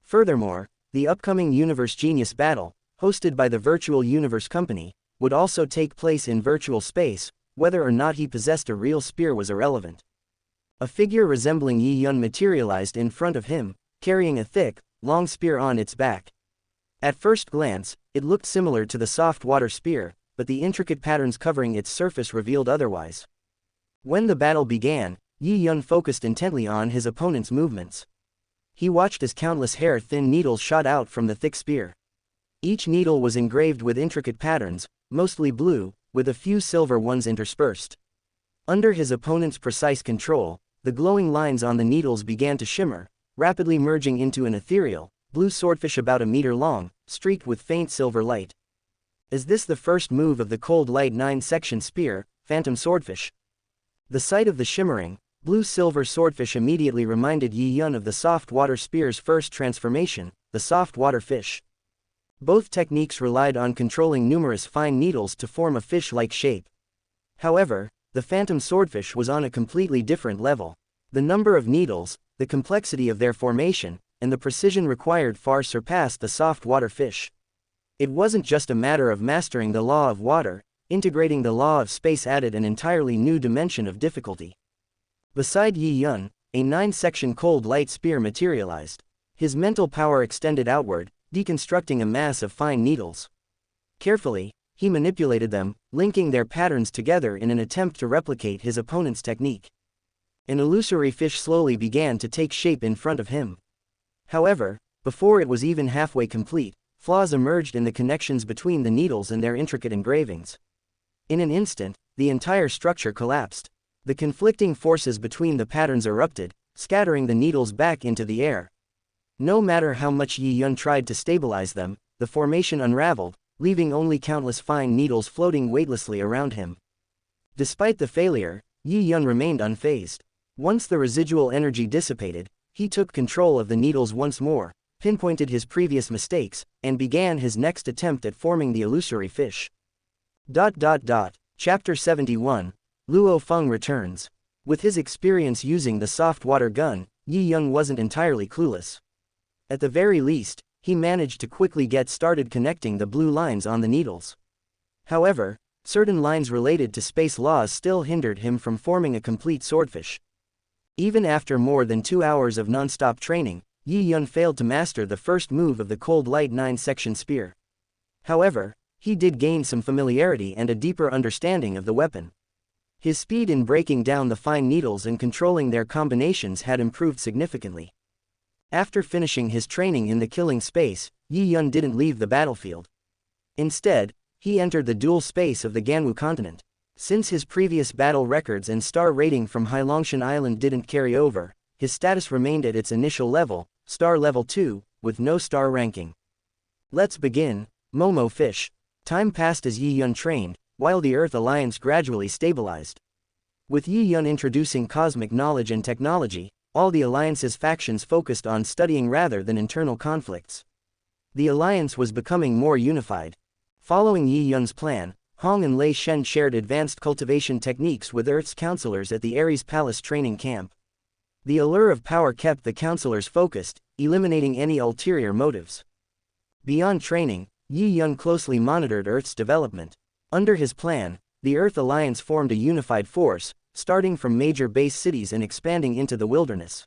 Furthermore, the upcoming Universe Genius battle, hosted by the Virtual Universe Company, would also take place in virtual space. Whether or not he possessed a real spear was irrelevant. A figure resembling Yi Yun materialized in front of him, carrying a thick, long spear on its back. At first glance, it looked similar to the soft water spear, but the intricate patterns covering its surface revealed otherwise. When the battle began, Yi Yun focused intently on his opponent's movements. He watched as countless hair-thin needles shot out from the thick spear. Each needle was engraved with intricate patterns, mostly blue, with a few silver ones interspersed. Under his opponent's precise control, the glowing lines on the needles began to shimmer, rapidly merging into an ethereal, blue swordfish about a meter long, streaked with faint silver light. Is this the first move of the cold light 9-section spear, phantom swordfish? The sight of the shimmering, blue-silver swordfish immediately reminded Yi Yun of the soft water spear's first transformation, the soft water fish. Both techniques relied on controlling numerous fine needles to form a fish-like shape. However, the phantom swordfish was on a completely different level. The number of needles, the complexity of their formation, and the precision required far surpassed the soft water fish. It wasn't just a matter of mastering the law of water, integrating the law of space added an entirely new dimension of difficulty. Beside Yi Yun, a 9-section cold light spear materialized. His mental power extended outward, deconstructing a mass of fine needles. Carefully, he manipulated them, linking their patterns together in an attempt to replicate his opponent's technique. An illusory fish slowly began to take shape in front of him. However, before it was even halfway complete, flaws emerged in the connections between the needles and their intricate engravings. In an instant, the entire structure collapsed. The conflicting forces between the patterns erupted, scattering the needles back into the air. No matter how much Yi Yun tried to stabilize them, the formation unraveled, leaving only countless fine needles floating weightlessly around him. Despite the failure, Yi Yun remained unfazed. Once the residual energy dissipated, he took control of the needles once more, pinpointed his previous mistakes, and began his next attempt at forming the illusory fish. Chapter 71, Luo Feng returns. With his experience using the soft water gun, Yi Yun wasn't entirely clueless. At the very least, he managed to quickly get started connecting the blue lines on the needles. However, certain lines related to space laws still hindered him from forming a complete swordfish. Even after more than 2 hours of non-stop training, Yi Yun failed to master the first move of the cold light 9-section spear. However, he did gain some familiarity and a deeper understanding of the weapon. His speed in breaking down the fine needles and controlling their combinations had improved significantly. After finishing his training in the killing space, Yi Yun didn't leave the battlefield. Instead, he entered the dual space of the Ganwu continent. Since his previous battle records and star rating from Hailongshan Island didn't carry over, his status remained at its initial level, star level 2, with no star ranking. Let's begin, Momo Fish. Time passed as Yi Yun trained, while the Earth Alliance gradually stabilized. With Yi Yun introducing cosmic knowledge and technology, all the Alliance's factions focused on studying rather than internal conflicts. The Alliance was becoming more unified. Following Yi Yun's plan, Hong and Lei Shen shared advanced cultivation techniques with Earth's counselors at the Ares Palace training camp. The allure of power kept the counselors focused, eliminating any ulterior motives. Beyond training, Yi Yun closely monitored Earth's development. Under his plan, the Earth Alliance formed a unified force, starting from major base cities and expanding into the wilderness.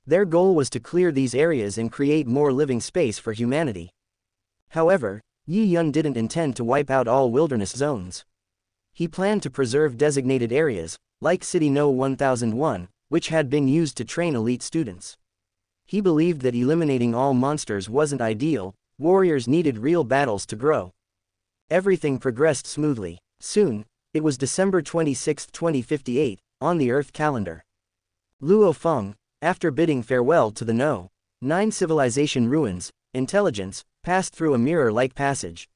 Their goal was to clear these areas and create more living space for humanity. However, Yi Yun didn't intend to wipe out all wilderness zones. He planned to preserve designated areas, like City No 1001, which had been used to train elite students. He believed that eliminating all monsters wasn't ideal, warriors needed real battles to grow. Everything progressed smoothly. Soon, it was December 26, 2058, on the Earth calendar. Luo Feng, after bidding farewell to the No. 9 civilization ruins, intelligence, passed through a mirror-like passage.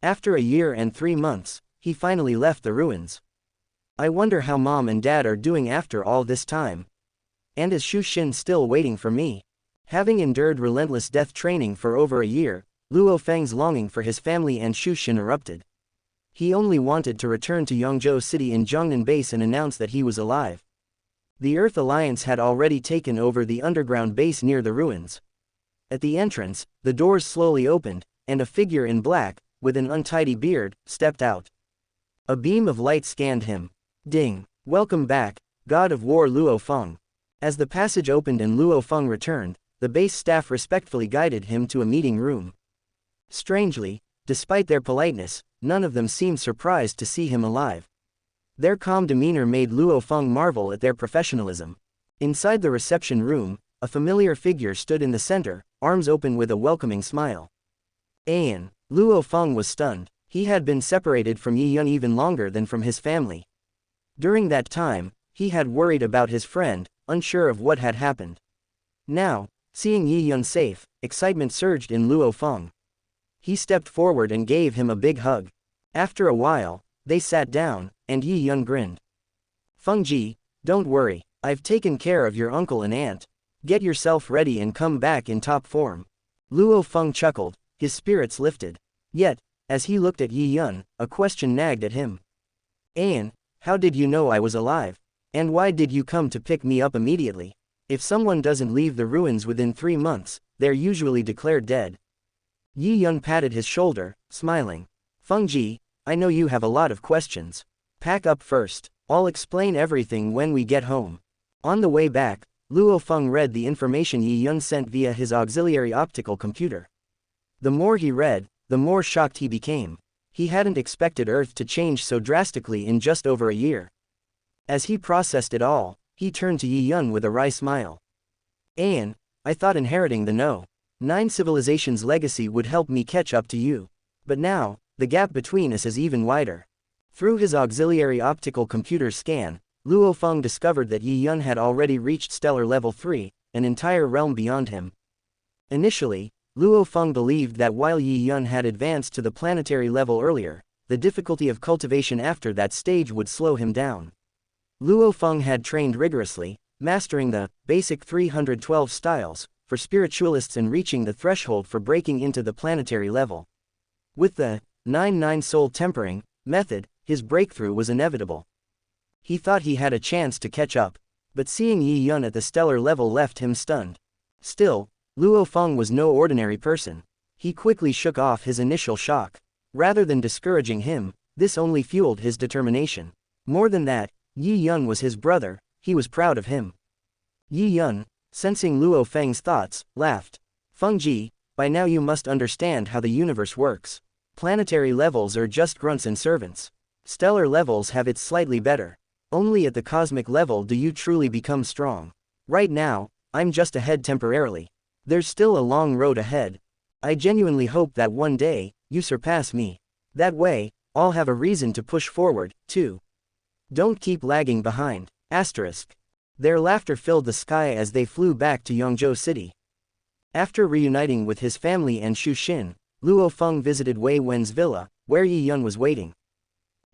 After a year and 3 months, he finally left the ruins. I wonder how Mom and Dad are doing after all this time. And is Shu Xin still waiting for me? Having endured relentless death training for over a year, Luo Feng's longing for his family and Shu Xin erupted. He only wanted to return to Yongzhou City in Zhongnan Base and announce that he was alive. The Earth Alliance had already taken over the underground base near the ruins. At the entrance, the doors slowly opened, and a figure in black, with an untidy beard, stepped out. A beam of light scanned him. Ding! Welcome back, God of War Luo Feng. As the passage opened and Luo Feng returned, the base staff respectfully guided him to a meeting room. Strangely, despite their politeness, none of them seemed surprised to see him alive. Their calm demeanor made Luo Feng marvel at their professionalism. Inside the reception room, a familiar figure stood in the center, arms open with a welcoming smile. Ayan. Luo Feng was stunned. He had been separated from Yi Yun even longer than from his family. During that time, he had worried about his friend, unsure of what had happened. Now, seeing Yi Yun safe, excitement surged in Luo Feng. He stepped forward and gave him a big hug. After a while, they sat down, and Yi Yun grinned. Fengji, don't worry, I've taken care of your uncle and aunt. Get yourself ready and come back in top form. Luo Feng chuckled, his spirits lifted. Yet, as he looked at Yi Yun, a question nagged at him. Ayan, how did you know I was alive? And why did you come to pick me up immediately? If someone doesn't leave the ruins within 3 months, they're usually declared dead. Yi Yun patted his shoulder, smiling. Fengji, I know you have a lot of questions. Pack up first. I'll explain everything when we get home. On the way back, Luo Feng read the information Yi Yun sent via his auxiliary optical computer. The more he read, the more shocked he became. He hadn't expected Earth to change so drastically in just over a year. As he processed it all, he turned to Yi Yun with a wry smile. Ayan, I thought inheriting the No. 9 civilization's legacy would help me catch up to you. But now, the gap between us is even wider. Through his auxiliary optical computer's scan, Luo Feng discovered that Yi Yun had already reached stellar level 3, an entire realm beyond him. Initially, Luo Feng believed that while Yi Yun had advanced to the planetary level earlier, the difficulty of cultivation after that stage would slow him down. Luo Feng had trained rigorously, mastering the basic 312 styles for spiritualists and reaching the threshold for breaking into the planetary level. With the 9-9 soul tempering method, his breakthrough was inevitable. He thought he had a chance to catch up, but seeing Yi Yun at the stellar level left him stunned. Still, Luo Feng was no ordinary person. He quickly shook off his initial shock. Rather than discouraging him, this only fueled his determination. More than that, Yi Yun was his brother, he was proud of him. Yi Yun, sensing Luo Feng's thoughts, laughed. Fengji, by now you must understand how the universe works. Planetary levels are just grunts and servants. Stellar levels have it slightly better. Only at the cosmic level do you truly become strong. Right now, I'm just ahead temporarily. There's still a long road ahead. I genuinely hope that one day, you surpass me. That way, I'll have a reason to push forward, too. Don't keep lagging behind. Asterisk. Their laughter filled the sky as they flew back to Yongzhou City. After reuniting with his family and Shu Xin, Luo Feng visited Wei Wen's villa, where Yi Yun was waiting.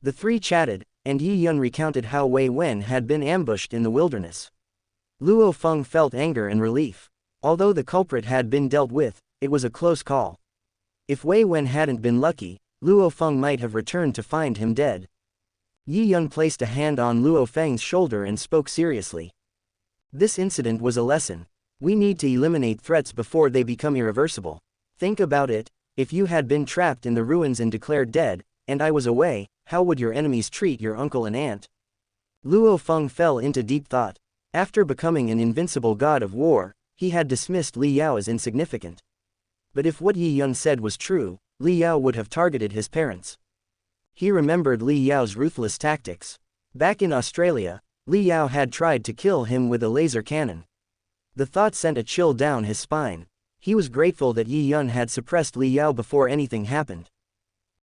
The three chatted, and Yi Yun recounted how Wei Wen had been ambushed in the wilderness. Luo Feng felt anger and relief. Although the culprit had been dealt with, it was a close call. If Wei Wen hadn't been lucky, Luo Feng might have returned to find him dead. Yi Yun placed a hand on Luo Feng's shoulder and spoke seriously. This incident was a lesson. We need to eliminate threats before they become irreversible. Think about it, if you had been trapped in the ruins and declared dead, and I was away, how would your enemies treat your uncle and aunt? Luo Feng fell into deep thought. After becoming an invincible god of war, he had dismissed Li Yao as insignificant. But if what Yi Yun said was true, Li Yao would have targeted his parents. He remembered Li Yao's ruthless tactics. Back in Australia, Li Yao had tried to kill him with a laser cannon. The thought sent a chill down his spine. He was grateful that Yi Yun had suppressed Li Yao before anything happened.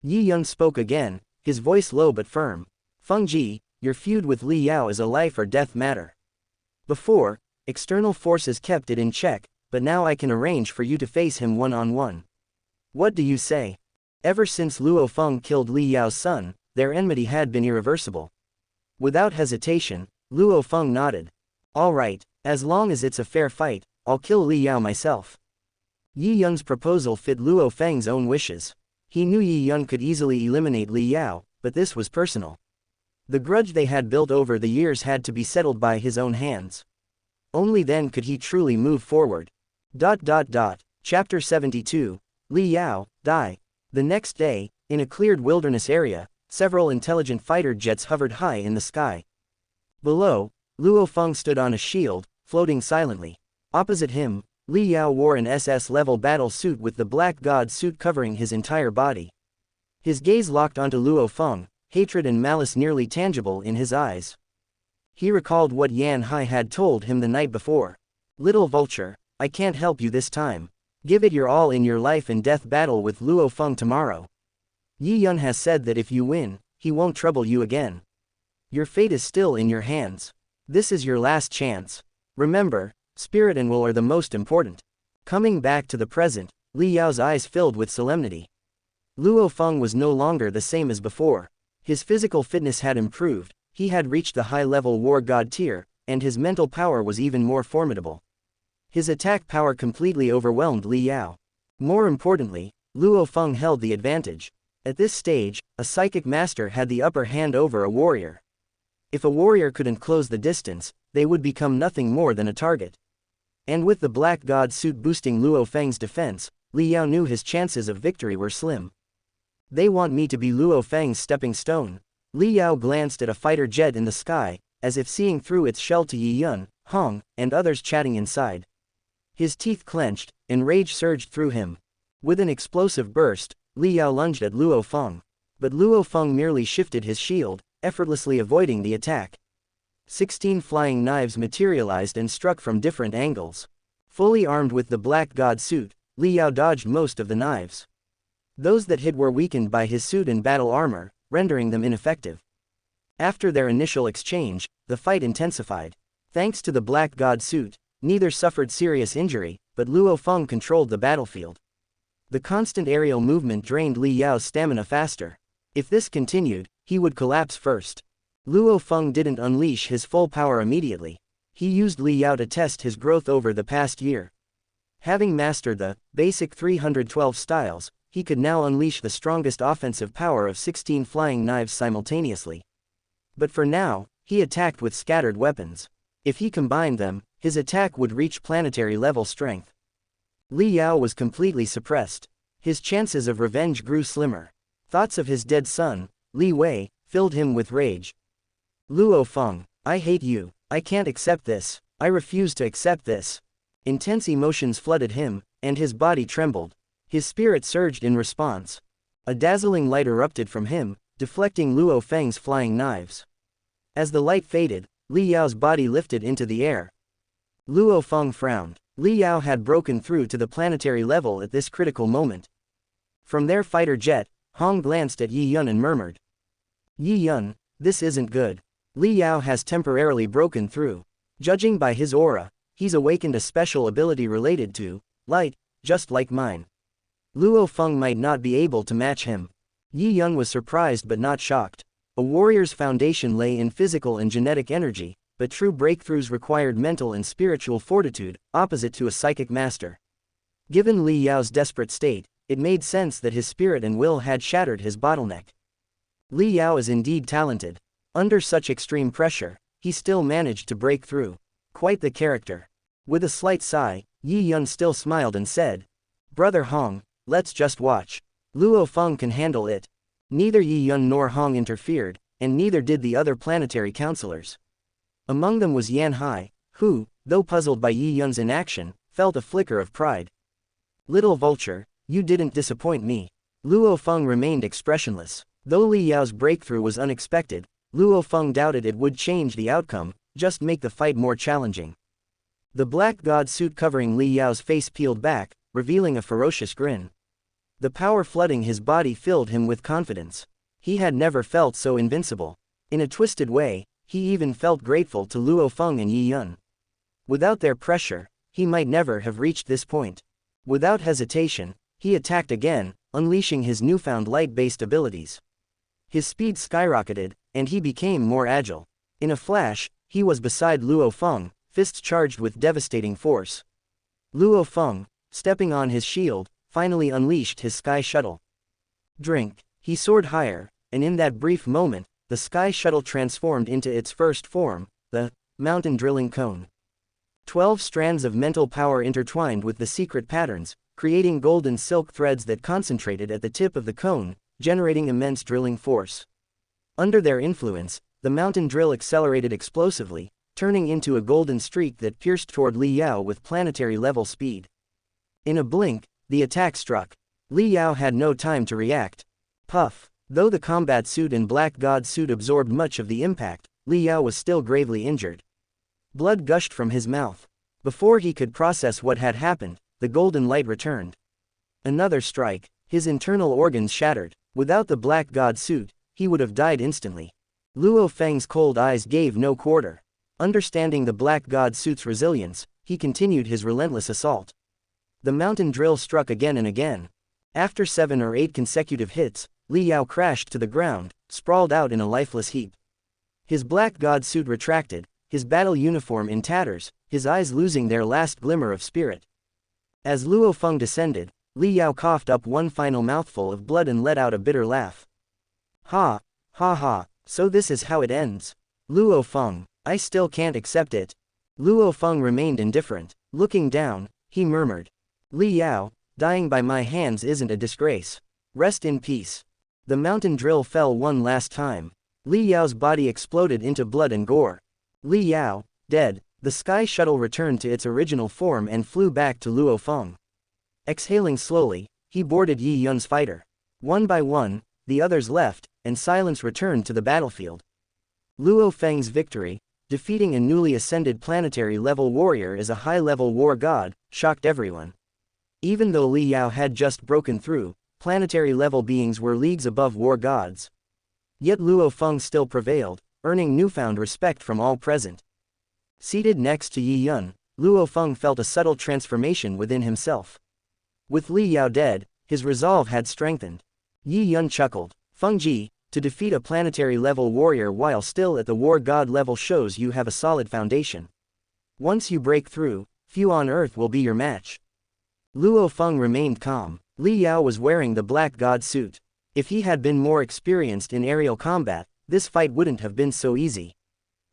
Yi Yun spoke again, his voice low but firm. Fengji, your feud with Li Yao is a life or death matter. Before, external forces kept it in check, but now I can arrange for you to face him one-on-one. What do you say? Ever since Luo Feng killed Li Yao's son, their enmity had been irreversible. Without hesitation, Luo Feng nodded. All right, as long as it's a fair fight, I'll kill Li Yao myself. Yi Yun's proposal fit Luo Feng's own wishes. He knew Yi Yun could easily eliminate Li Yao, but this was personal. The grudge they had built over the years had to be settled by his own hands. Only then could he truly move forward. Chapter 72, Li Yao, Die. The next day, in a cleared wilderness area, several intelligent fighter jets hovered high in the sky. Below, Luo Feng stood on a shield, floating silently. Opposite him, Li Yao wore an SS-level battle suit with the Black God suit covering his entire body. His gaze locked onto Luo Feng, hatred and malice nearly tangible in his eyes. He recalled what Yan Hai had told him the night before. Little vulture, I can't help you this time. Give it your all in your life and death battle with Luo Feng tomorrow. Yi Yun has said that if you win, he won't trouble you again. Your fate is still in your hands. This is your last chance. Remember, spirit and will are the most important. Coming back to the present, Li Yao's eyes filled with solemnity. Luo Feng was no longer the same as before. His physical fitness had improved, he had reached the high-level war god tier, and his mental power was even more formidable. His attack power completely overwhelmed Li Yao. More importantly, Luo Feng held the advantage. At this stage, a psychic master had the upper hand over a warrior. If a warrior couldn't close the distance, they would become nothing more than a target. And with the Black God suit boosting Luo Feng's defense, Li Yao knew his chances of victory were slim. They want me to be Luo Feng's stepping stone. Li Yao glanced at a fighter jet in the sky, as if seeing through its shell to Yi Yun, Hong, and others chatting inside. His teeth clenched, and rage surged through him. With an explosive burst, Li Yao lunged at Luo Feng. But Luo Feng merely shifted his shield, effortlessly avoiding the attack. 16 flying knives materialized and struck from different angles. Fully armed with the Black God suit, Li Yao dodged most of the knives. Those that hit were weakened by his suit and battle armor, rendering them ineffective. After their initial exchange, the fight intensified. Thanks to the Black God suit, neither suffered serious injury, but Luo Feng controlled the battlefield. The constant aerial movement drained Li Yao's stamina faster. If this continued, he would collapse first. Luo Feng didn't unleash his full power immediately. He used Li Yao to test his growth over the past year. Having mastered the basic 312 styles, he could now unleash the strongest offensive power of 16 flying knives simultaneously. But for now, he attacked with scattered weapons. If he combined them, his attack would reach planetary level strength. Li Yao was completely suppressed. His chances of revenge grew slimmer. Thoughts of his dead son, Li Wei, filled him with rage. Luo Feng, I hate you. I can't accept this. I refuse to accept this. Intense emotions flooded him, and his body trembled. His spirit surged in response. A dazzling light erupted from him, deflecting Luo Feng's flying knives. As the light faded, Li Yao's body lifted into the air. Luo Feng frowned. Li Yao had broken through to the planetary level at this critical moment. From their fighter jet, Hong glanced at Yi Yun and murmured. Yi Yun, this isn't good. Li Yao has temporarily broken through. Judging by his aura, he's awakened a special ability related to light, just like mine. Luo Feng might not be able to match him. Yi Yun was surprised but not shocked. A warrior's foundation lay in physical and genetic energy, but true breakthroughs required mental and spiritual fortitude, opposite to a psychic master. Given Li Yao's desperate state, it made sense that his spirit and will had shattered his bottleneck. Li Yao is indeed talented. Under such extreme pressure, he still managed to break through. Quite the character. With a slight sigh, Yi Yun still smiled and said, Brother Hong, let's just watch. Luo Feng can handle it. Neither Yi Yun nor Hong interfered, and neither did the other planetary counselors. Among them was Yan Hai, who, though puzzled by Yi Yun's inaction, felt a flicker of pride. Little vulture, you didn't disappoint me. Luo Feng remained expressionless. Though Li Yao's breakthrough was unexpected, Luo Feng doubted it would change the outcome, just make the fight more challenging. The Black God suit covering Li Yao's face peeled back, revealing a ferocious grin. The power flooding his body filled him with confidence. He had never felt so invincible. In a twisted way, he even felt grateful to Luo Feng and Yi Yun. Without their pressure, he might never have reached this point. Without hesitation, he attacked again, unleashing his newfound light-based abilities. His speed skyrocketed, and he became more agile. In a flash, he was beside Luo Feng, fists charged with devastating force. Luo Feng, stepping on his shield, finally unleashed his sky shuttle. Drink. He soared higher, and in that brief moment, the sky shuttle transformed into its first form, the mountain drilling cone. 12 strands of mental power intertwined with the secret patterns, creating golden silk threads that concentrated at the tip of the cone, generating immense drilling force. Under their influence, the mountain drill accelerated explosively, turning into a golden streak that pierced toward Li Yao with planetary-level speed. In a blink, the attack struck. Li Yao had no time to react. Puff. Though the combat suit and Black God suit absorbed much of the impact, Li Yao was still gravely injured. Blood gushed from his mouth. Before he could process what had happened, the golden light returned. Another strike. His internal organs shattered. Without the Black God suit, he would have died instantly. Luo Feng's cold eyes gave no quarter. Understanding the Black God suit's resilience, he continued his relentless assault. The mountain drill struck again and again. After 7 or 8 consecutive hits, Li Yao crashed to the ground, sprawled out in a lifeless heap. His Black God suit retracted, his battle uniform in tatters, his eyes losing their last glimmer of spirit. As Luo Feng descended, Li Yao coughed up one final mouthful of blood and let out a bitter laugh. Ha, ha ha, so this is how it ends. Luo Feng, I still can't accept it. Luo Feng remained indifferent. Looking down, he murmured. Li Yao, dying by my hands isn't a disgrace. Rest in peace. The mountain drill fell one last time. Li Yao's body exploded into blood and gore. Li Yao, dead. The sky shuttle returned to its original form and flew back to Luo Feng. Exhaling slowly, he boarded Yi Yun's fighter. One by one, the others left, and silence returned to the battlefield. Luo Feng's victory, defeating a newly ascended planetary-level warrior as a high-level war god, shocked everyone. Even though Li Yao had just broken through, planetary-level beings were leagues above war gods. Yet Luo Feng still prevailed, earning newfound respect from all present. Seated next to Yi Yun, Luo Feng felt a subtle transformation within himself. With Li Yao dead, his resolve had strengthened. Yi Yun chuckled. Feng Ji, to defeat a planetary-level warrior while still at the war god level shows you have a solid foundation. Once you break through, few on Earth will be your match. Luo Feng remained calm. Li Yao was wearing the black god suit. If he had been more experienced in aerial combat, this fight wouldn't have been so easy.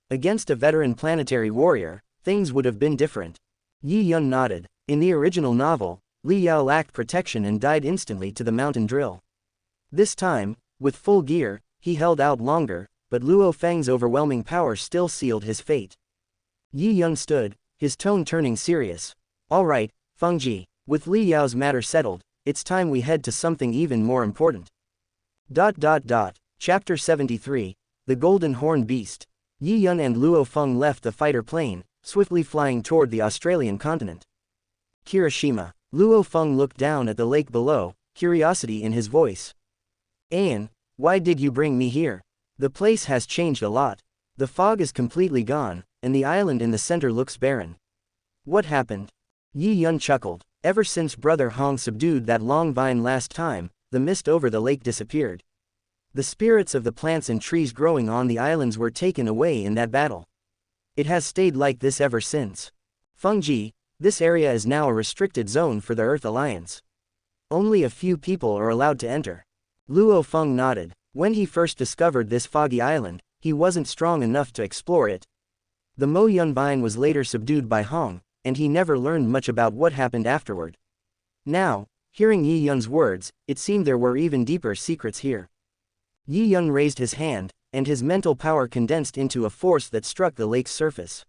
Against a veteran planetary warrior, things would have been different. Yi Yun nodded. In the original novel, Li Yao lacked protection and died instantly to the mountain drill. This time, with full gear, he held out longer, but Luo Feng's overwhelming power still sealed his fate. Yi Yun stood, his tone turning serious. All right, Feng Ji, with Li Yao's matter settled, it's time we head to something even more important. Chapter 73, The Golden Horn Beast. Yi Yun and Luo Feng left the fighter plane, swiftly flying toward the Australian continent. Kiroshima. Luo Feng looked down at the lake below, curiosity in his voice. Ayan, why did you bring me here? The place has changed a lot. The fog is completely gone, and the island in the center looks barren. What happened? Yi Yun chuckled. Ever since Brother Hong subdued that long vine last time, the mist over the lake disappeared. The spirits of the plants and trees growing on the islands were taken away in that battle. It has stayed like this ever since. Feng Ji, this area is now a restricted zone for the Earth Alliance. Only a few people are allowed to enter. Luo Feng nodded. When he first discovered this foggy island, he wasn't strong enough to explore it. The Mo Yun vine was later subdued by Hong, and he never learned much about what happened afterward. Now, hearing Yi Yun's words, it seemed there were even deeper secrets here. Yi Yun raised his hand, and his mental power condensed into a force that struck the lake's surface.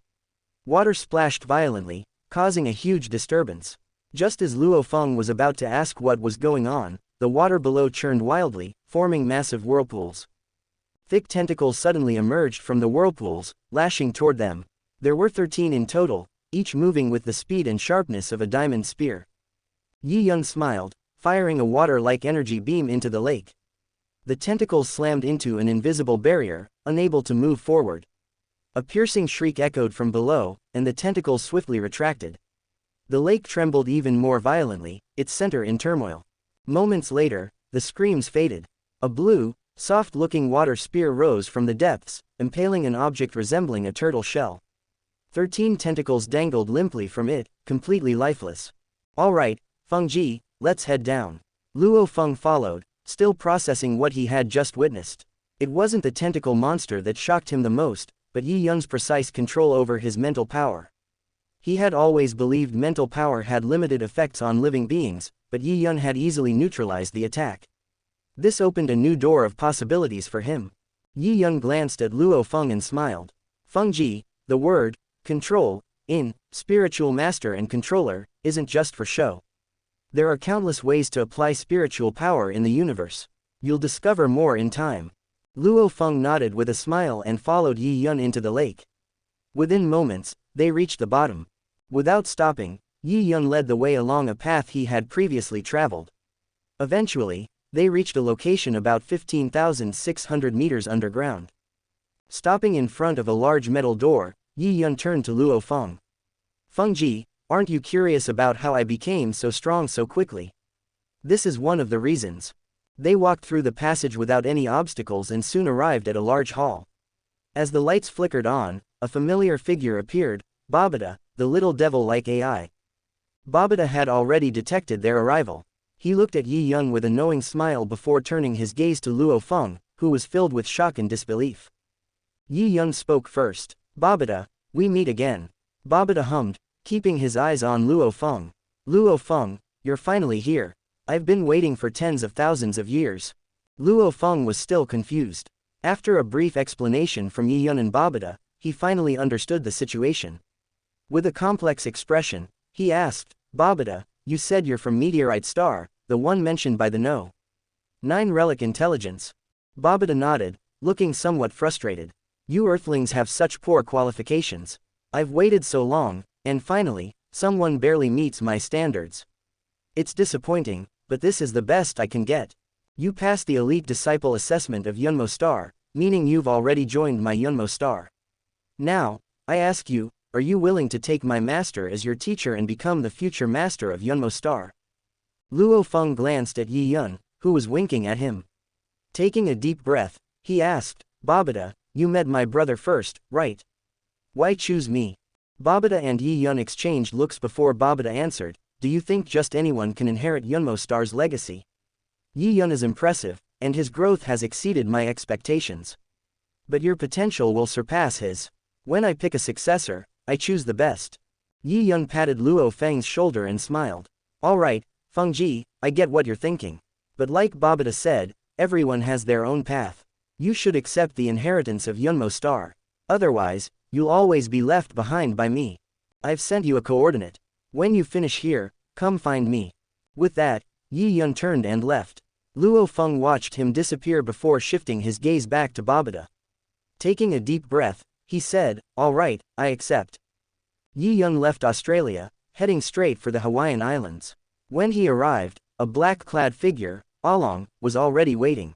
Water splashed violently, causing a huge disturbance. Just as Luo Feng was about to ask what was going on, the water below churned wildly, forming massive whirlpools. Thick tentacles suddenly emerged from the whirlpools, lashing toward them. There were 13 in total, each moving with the speed and sharpness of a diamond spear. Yi Yun smiled, firing a water-like energy beam into the lake. The tentacles slammed into an invisible barrier, unable to move forward. A piercing shriek echoed from below, and the tentacles swiftly retracted. The lake trembled even more violently, its center in turmoil. Moments later, the screams faded. A blue, soft-looking water spear rose from the depths, impaling an object resembling a turtle shell. 13 tentacles dangled limply from it, completely lifeless. All right, Feng Ji, let's head down. Luo Feng followed, still processing what he had just witnessed. It wasn't the tentacle monster that shocked him the most, but Yi Yun's precise control over his mental power. He had always believed mental power had limited effects on living beings, but Yi Yun had easily neutralized the attack. This opened a new door of possibilities for him. Yi Yun glanced at Luo Feng and smiled. Feng Ji, the word, control, in spiritual master and controller, isn't just for show. There are countless ways to apply spiritual power in the universe. You'll discover more in time. Luo Feng nodded with a smile and followed Yi Yun into the lake. Within moments, they reached the bottom. Without stopping, Yi Yun led the way along a path he had previously traveled. Eventually, they reached a location about 15,600 meters underground. Stopping in front of a large metal door, Yi Yun turned to Luo Feng. Feng Ji, aren't you curious about how I became so strong so quickly? This is one of the reasons. They walked through the passage without any obstacles and soon arrived at a large hall. As the lights flickered on, a familiar figure appeared, Babada, the little devil-like AI. Babada had already detected their arrival. He looked at Yi Yun with a knowing smile before turning his gaze to Luo Feng, who was filled with shock and disbelief. Yi Yun spoke first. Babada, we meet again. Babada hummed, keeping his eyes on Luo Feng. Luo Feng, you're finally here. I've been waiting for tens of thousands of years. Luo Feng was still confused. After a brief explanation from Yi Yun and Babada, he finally understood the situation. With a complex expression, he asked, Babada, you said you're from Meteorite Star, the one mentioned by the No. 9 Relic Intelligence. Babada nodded, looking somewhat frustrated. You Earthlings have such poor qualifications. I've waited so long, and finally, someone barely meets my standards. It's disappointing, but this is the best I can get. You passed the Elite Disciple Assessment of Yunmo Star, meaning you've already joined my Yunmo Star. Now, I ask you, are you willing to take my master as your teacher and become the future master of Yunmo Star? Luo Feng glanced at Yi Yun, who was winking at him. Taking a deep breath, he asked, Babada, you met my brother first, right? Why choose me? Babada and Yi Yun exchanged looks before Babada answered, do you think just anyone can inherit Yunmo Star's legacy? Yi Yun is impressive, and his growth has exceeded my expectations. But your potential will surpass his. When I pick a successor, I choose the best. Yi Yun patted Luo Feng's shoulder and smiled. Alright, Fengji, I get what you're thinking. But like Babada said, everyone has their own path. You should accept the inheritance of Yunmo Star. Otherwise, you'll always be left behind by me. I've sent you a coordinate. When you finish here, come find me. With that, Yi Yun turned and left. Luo Feng watched him disappear before shifting his gaze back to Babada. Taking a deep breath, he said, all right, I accept. Yi Yun left Australia, heading straight for the Hawaiian Islands. When he arrived, a black-clad figure, Along, was already waiting.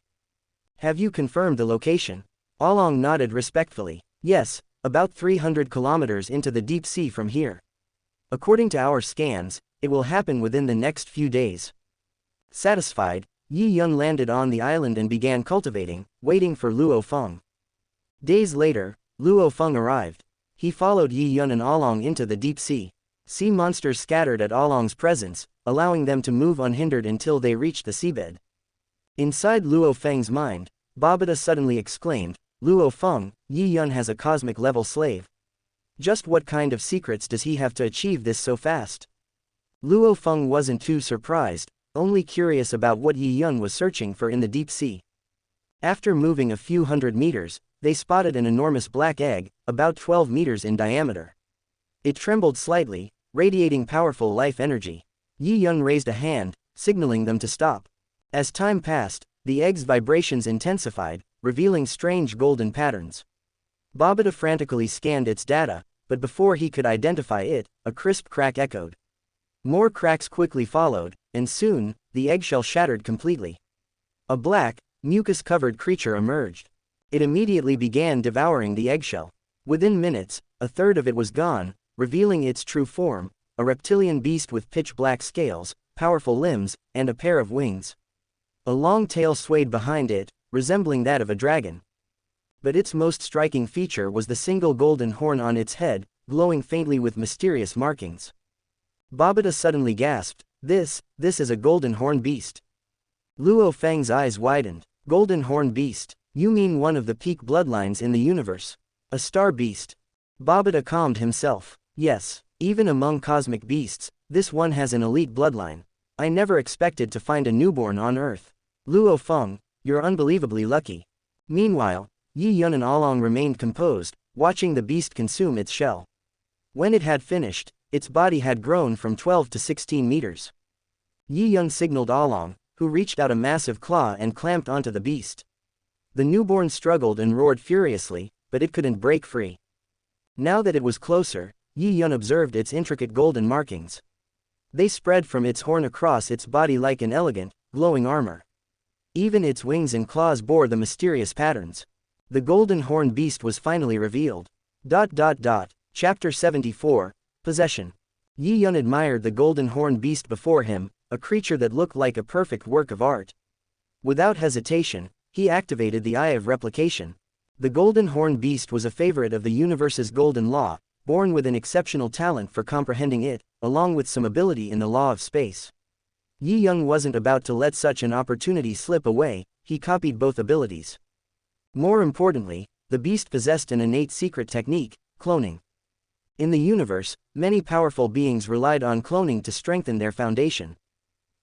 Have you confirmed the location? Along nodded respectfully. Yes, about 300 kilometers into the deep sea from here. According to our scans, it will happen within the next few days. Satisfied, Yi Yun landed on the island and began cultivating, waiting for Luo Feng. Days later, Luo Feng arrived. He followed Yi Yun and Along into the deep sea. Sea monsters scattered at Along's presence, allowing them to move unhindered until they reached the seabed. Inside Luo Feng's mind, Babada suddenly exclaimed, Luo Feng, Yi Yun has a cosmic-level slave. Just what kind of secrets does he have to achieve this so fast? Luo Feng wasn't too surprised, only curious about what Yi Yun was searching for in the deep sea. After moving a few hundred meters, they spotted an enormous black egg, about 12 meters in diameter. It trembled slightly, radiating powerful life energy. Yi Yun raised a hand, signaling them to stop. As time passed, the egg's vibrations intensified, revealing strange golden patterns. Babada frantically scanned its data, but before he could identify it, a crisp crack echoed. More cracks quickly followed, and soon, the eggshell shattered completely. A black, mucus-covered creature emerged. It immediately began devouring the eggshell. Within minutes, a third of it was gone, revealing its true form, a reptilian beast with pitch-black scales, powerful limbs, and a pair of wings. A long tail swayed behind it, resembling that of a dragon. But its most striking feature was the single golden horn on its head, glowing faintly with mysterious markings. Babada suddenly gasped, This is a golden horn beast. Luo Feng's eyes widened. Golden horn beast? You mean one of the peak bloodlines in the universe? A star beast? Babada calmed himself. Yes, even among cosmic beasts, this one has an elite bloodline. I never expected to find a newborn on Earth. Luo Feng, you're unbelievably lucky. Meanwhile, Yi Yun and Along remained composed, watching the beast consume its shell. When it had finished, its body had grown from 12 to 16 meters. Yi Yun signaled Along, who reached out a massive claw and clamped onto the beast. The newborn struggled and roared furiously, but it couldn't break free. Now that it was closer, Yi Yun observed its intricate golden markings. They spread from its horn across its body like an elegant, glowing armor. Even its wings and claws bore the mysterious patterns. The golden horn beast was finally revealed. Chapter 74, Possession. Yi Yun admired the golden horn beast before him, a creature that looked like a perfect work of art. Without hesitation, he activated the Eye of Replication. The golden horn beast was a favorite of the universe's golden law, born with an exceptional talent for comprehending it, along with some ability in the law of space. Yi Yun wasn't about to let such an opportunity slip away, he copied both abilities. More importantly, the beast possessed an innate secret technique, cloning. In the universe, many powerful beings relied on cloning to strengthen their foundation.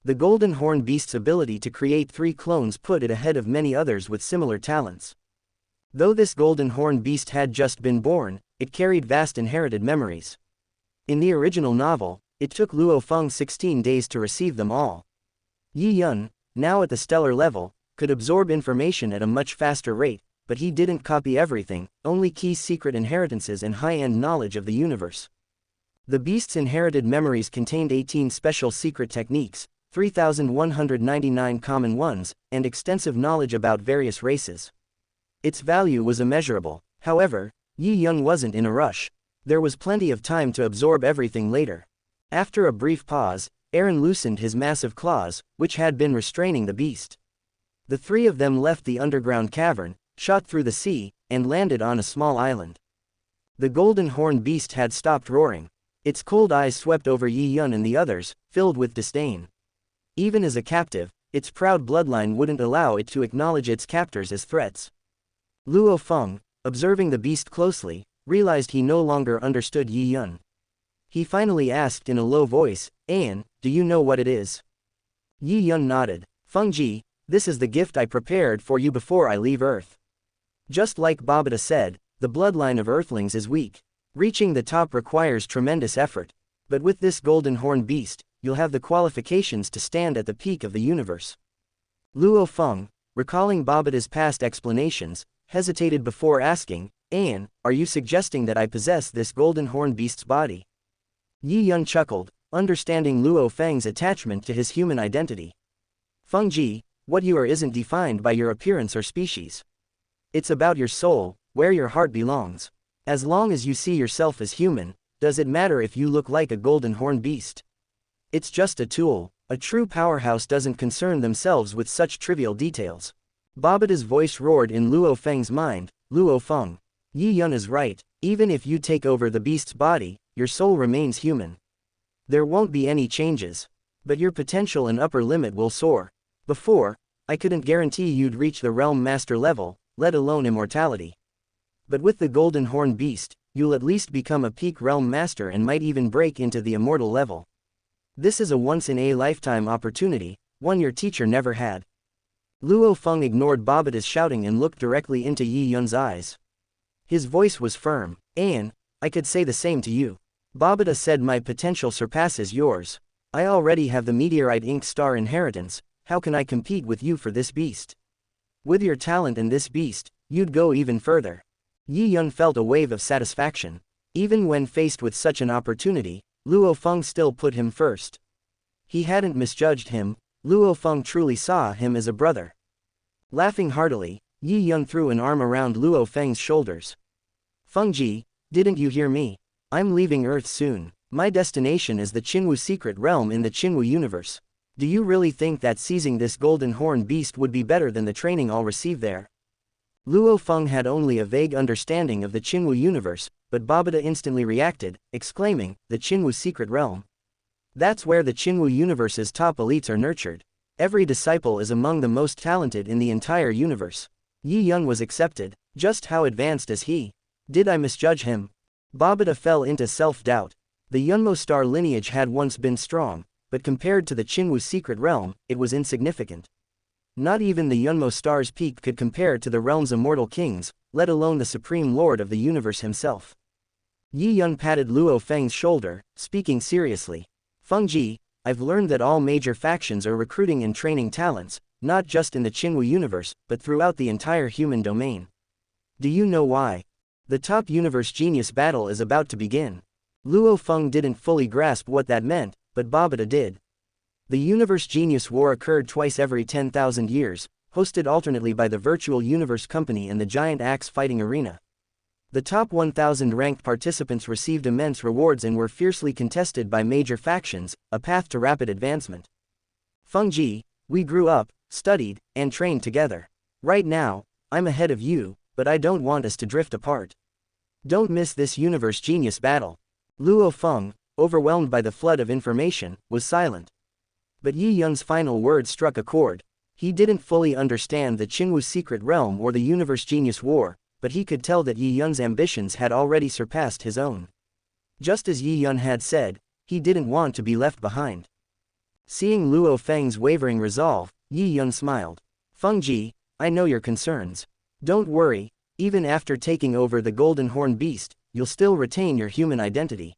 The golden horn beast's ability to create 3 clones put it ahead of many others with similar talents. Though this golden horn beast had just been born, it carried vast inherited memories. In the original novel, it took Luo Feng 16 days to receive them all. Yi Yun, now at the stellar level, could absorb information at a much faster rate, but he didn't copy everything, only key secret inheritances and high-end knowledge of the universe. The beast's inherited memories contained 18 special secret techniques, 3,199 common ones, and extensive knowledge about various races. Its value was immeasurable. However, Yi Yun wasn't in a rush. There was plenty of time to absorb everything later. After a brief pause, Aaron loosened his massive claws, which had been restraining the beast. The 3 of them left the underground cavern, shot through the sea, and landed on a small island. The golden horn beast had stopped roaring. Its cold eyes swept over Yi Yun and the others, filled with disdain. Even as a captive, its proud bloodline wouldn't allow it to acknowledge its captors as threats. Luo Feng, observing the beast closely, realized he no longer understood Yi Yun. He finally asked in a low voice, "An, do you know what it is?" Yi Yun nodded. "Fengji, this is the gift I prepared for you before I leave Earth." Just like Babata said, the bloodline of Earthlings is weak. Reaching the top requires tremendous effort. But with this golden horn beast, you'll have the qualifications to stand at the peak of the universe. Luo Feng, recalling Babata's past explanations, hesitated before asking, "An, are you suggesting that I possess this golden horn beast's body?" Yi Yun chuckled, understanding Luo Feng's attachment to his human identity. "Fengji, what you are isn't defined by your appearance or species. It's about your soul, where your heart belongs. As long as you see yourself as human, does it matter if you look like a golden horn beast? It's just a tool. A true powerhouse doesn't concern themselves with such trivial details." Babata's voice roared in Luo Feng's mind, "Luo Feng. Yi Yun is right, even if you take over the beast's body, your soul remains human. There won't be any changes. But your potential and upper limit will soar. Before, I couldn't guarantee you'd reach the realm master level, let alone immortality. But with the golden horn beast, you'll at least become a peak realm master and might even break into the immortal level. This is a once-in-a-lifetime opportunity, one your teacher never had." Luo Feng ignored Babata's shouting and looked directly into Yi Yun's eyes. His voice was firm. "An, I could say the same to you. Babata said my potential surpasses yours. I already have the meteorite ink star inheritance, how can I compete with you for this beast? With your talent and this beast, you'd go even further." Yi Yun felt a wave of satisfaction. Even when faced with such an opportunity, Luo Feng still put him first. He hadn't misjudged him. Luo Feng truly saw him as a brother. Laughing heartily, Yi Yun threw an arm around Luo Feng's shoulders. "Fengji, didn't you hear me? I'm leaving Earth soon. My destination is the Qinwu secret realm in the Qinwu universe. Do you really think that seizing this golden horn beast would be better than the training I'll receive there?" Luo Feng had only a vague understanding of the Qinwu universe, but Babata instantly reacted, exclaiming, "The Qinwu secret realm? That's where the Qinwu universe's top elites are nurtured. Every disciple is among the most talented in the entire universe. Yi Yun was accepted. Just how advanced is he? Did I misjudge him?" Babata fell into self-doubt. The Yunmo star lineage had once been strong, but compared to the Qinwu secret realm, it was insignificant. Not even the Yunmo star's peak could compare to the realm's immortal kings, let alone the supreme lord of the universe himself. Yi Yun patted Luo Feng's shoulder, speaking seriously. "Fengji, I've learned that all major factions are recruiting and training talents, not just in the Qinwu universe, but throughout the entire human domain. Do you know why? The top universe genius battle is about to begin." Luo Feng didn't fully grasp what that meant, but Babata did. The Universe Genius War occurred twice every 10,000 years, hosted alternately by the Virtual Universe Company and the Giant Axe Fighting Arena. The top 1,000 ranked participants received immense rewards and were fiercely contested by major factions, a path to rapid advancement. "Fengji, we grew up, studied, and trained together. Right now, I'm ahead of you, but I don't want us to drift apart. Don't miss this Universe Genius battle." Luo Feng, overwhelmed by the flood of information, was silent. But Yi Yun's final words struck a chord. He didn't fully understand the Qinwu secret realm or the Universe Genius War, but he could tell that Yi Yun's ambitions had already surpassed his own. Just as Yi Yun had said, he didn't want to be left behind. Seeing Luo Feng's wavering resolve, Yi Yun smiled. Fengji, I know your concerns. Don't worry, even after taking over the Golden Horn Beast, you'll still retain your human identity.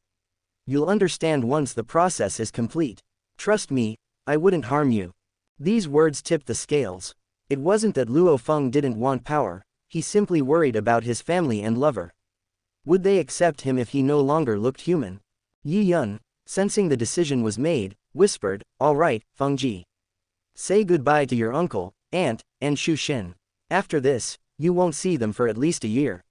You'll understand once the process is complete. Trust me, I wouldn't harm you. These words tipped the scales. It wasn't that Luo Feng didn't want power, he simply worried about his family and lover. Would they accept him if he no longer looked human? Yi Yun, sensing the decision was made, whispered, "All right, Fengji. Say goodbye to your uncle, aunt, and Shu Xin. After this, you won't see them for at least a year."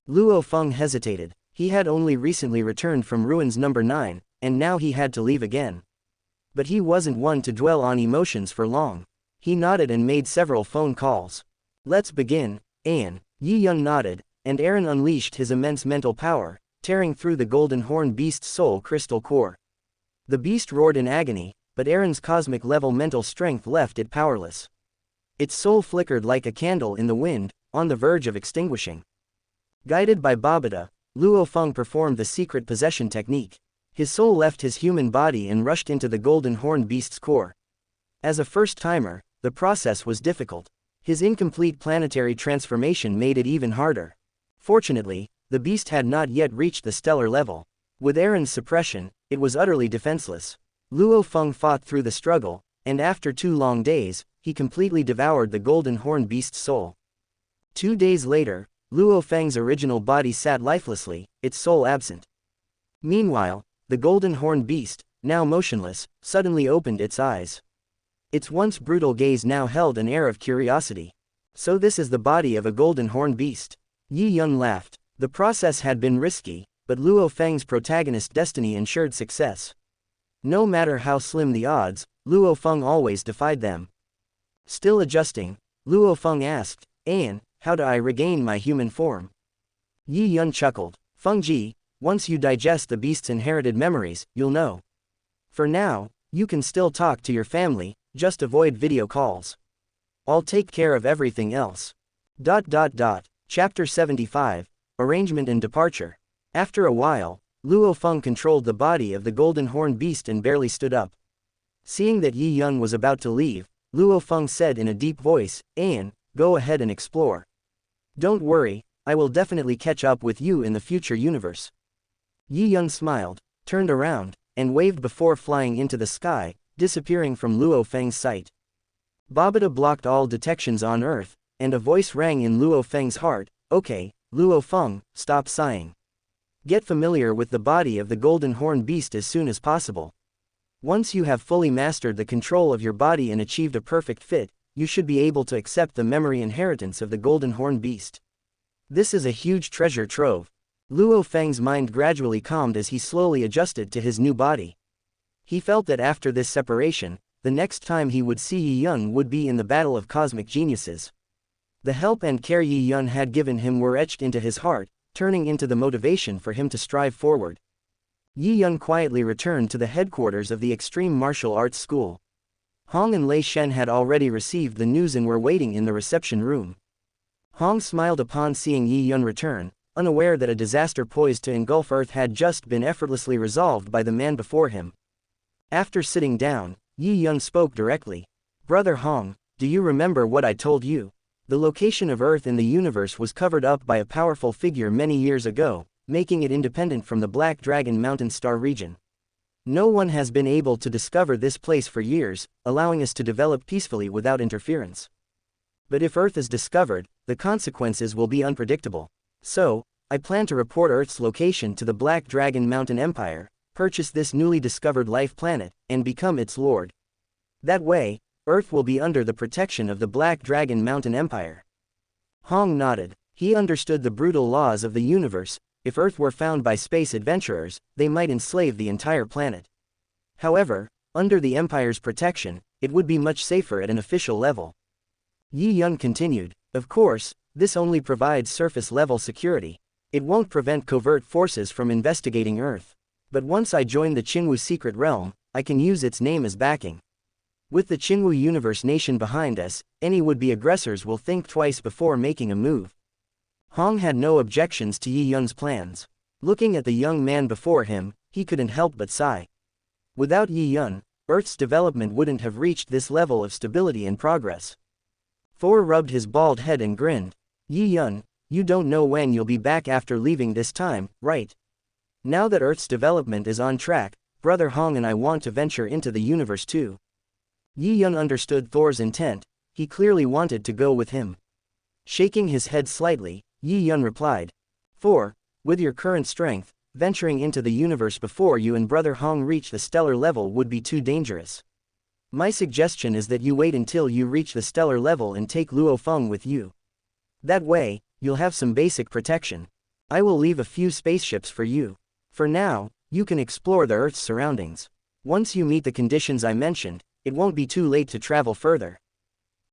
Luo Feng hesitated. He had only recently returned from Ruins Number 9, and now he had to leave again. But he wasn't one to dwell on emotions for long. He nodded and made several phone calls. "Let's begin, An." Yi Yun nodded, and Aaron unleashed his immense mental power, tearing through the Golden Horn Beast's soul crystal core. The beast roared in agony, but Aaron's cosmic-level mental strength left it powerless. Its soul flickered like a candle in the wind, on the verge of extinguishing. Guided by Babata, Luo Feng performed the secret possession technique. His soul left his human body and rushed into the Golden Horn Beast's core. As a first-timer, the process was difficult. His incomplete planetary transformation made it even harder. Fortunately, the beast had not yet reached the stellar level. With Aaron's suppression, it was utterly defenseless. Luo Feng fought through the struggle, and after 2 long days, he completely devoured the Golden Horn Beast's soul. 2 days later, Luo Feng's original body sat lifelessly, its soul absent. Meanwhile, the Golden Horn Beast, now motionless, suddenly opened its eyes. Its once brutal gaze now held an air of curiosity. "So this is the body of a Golden Horn Beast." Yi Yun laughed. The process had been risky, but Luo Feng's protagonist's destiny ensured success. No matter how slim the odds, Luo Feng always defied them. Still adjusting, Luo Feng asked, "An, how do I regain my human form?" Yi Yun chuckled. "Fengji, once you digest the beast's inherited memories, you'll know. For now, you can still talk to your family, just avoid video calls. I'll take care of everything else." Chapter 75, Arrangement and Departure. After a while, Luo Feng controlled the body of the Golden Horn Beast and barely stood up. Seeing that Yi Yun was about to leave, Luo Feng said in a deep voice, "An, go ahead and explore. Don't worry, I will definitely catch up with you in the future universe." Yi Yun smiled, turned around, and waved before flying into the sky, disappearing from Luo Feng's sight. Babata blocked all detections on Earth, and a voice rang in Luo Feng's heart, "Okay, Luo Feng, stop sighing. Get familiar with the body of the Golden Horn Beast as soon as possible. Once you have fully mastered the control of your body and achieved a perfect fit, you should be able to accept the memory inheritance of the Golden Horn Beast. This is a huge treasure trove." Luo Feng's mind gradually calmed as he slowly adjusted to his new body. He felt that after this separation, the next time he would see Yi Yun would be in the battle of cosmic geniuses. The help and care Yi Yun had given him were etched into his heart, turning into the motivation for him to strive forward. Yi Yun quietly returned to the headquarters of the Extreme Martial Arts School. Hong and Lei Shen had already received the news and were waiting in the reception room. Hong smiled upon seeing Yi Yun return, unaware that a disaster poised to engulf Earth had just been effortlessly resolved by the man before him. After sitting down, Yi Yun spoke directly. "Brother Hong, do you remember what I told you? The location of Earth in the universe was covered up by a powerful figure many years ago, making it independent from the Black Dragon Mountain Star region. No one has been able to discover this place for years, allowing us to develop peacefully without interference. But if Earth is discovered, the consequences will be unpredictable. So, I plan to report Earth's location to the Black Dragon Mountain Empire, purchase this newly discovered life planet, and become its lord. That way, Earth will be under the protection of the Black Dragon Mountain Empire." Hong nodded. He understood the brutal laws of the universe. If Earth were found by space adventurers, they might enslave the entire planet. However, under the Empire's protection, it would be much safer at an official level. Yi Yun continued, "Of course, this only provides surface-level security. It won't prevent covert forces from investigating Earth. But once I join the Qingwu secret realm, I can use its name as backing. With the Qingwu Universe nation behind us, any would-be aggressors will think twice before making a move." Hong had no objections to Yi Yun's plans. Looking at the young man before him, he couldn't help but sigh. Without Yi Yun, Earth's development wouldn't have reached this level of stability and progress. Thor rubbed his bald head and grinned. Yi Yun, you don't know when you'll be back after leaving this time, right? Now that Earth's development is on track, Brother Hong and I want to venture into the universe too. Yi Yun understood Thor's intent, he clearly wanted to go with him. Shaking his head slightly, Yi Yun replied. Thor, with your current strength, venturing into the universe before you and Brother Hong reach the stellar level would be too dangerous. My suggestion is that you wait until you reach the stellar level and take Luo Feng with you. That way, you'll have some basic protection. I will leave a few spaceships for you. For now, you can explore the Earth's surroundings. Once you meet the conditions I mentioned, it won't be too late to travel further.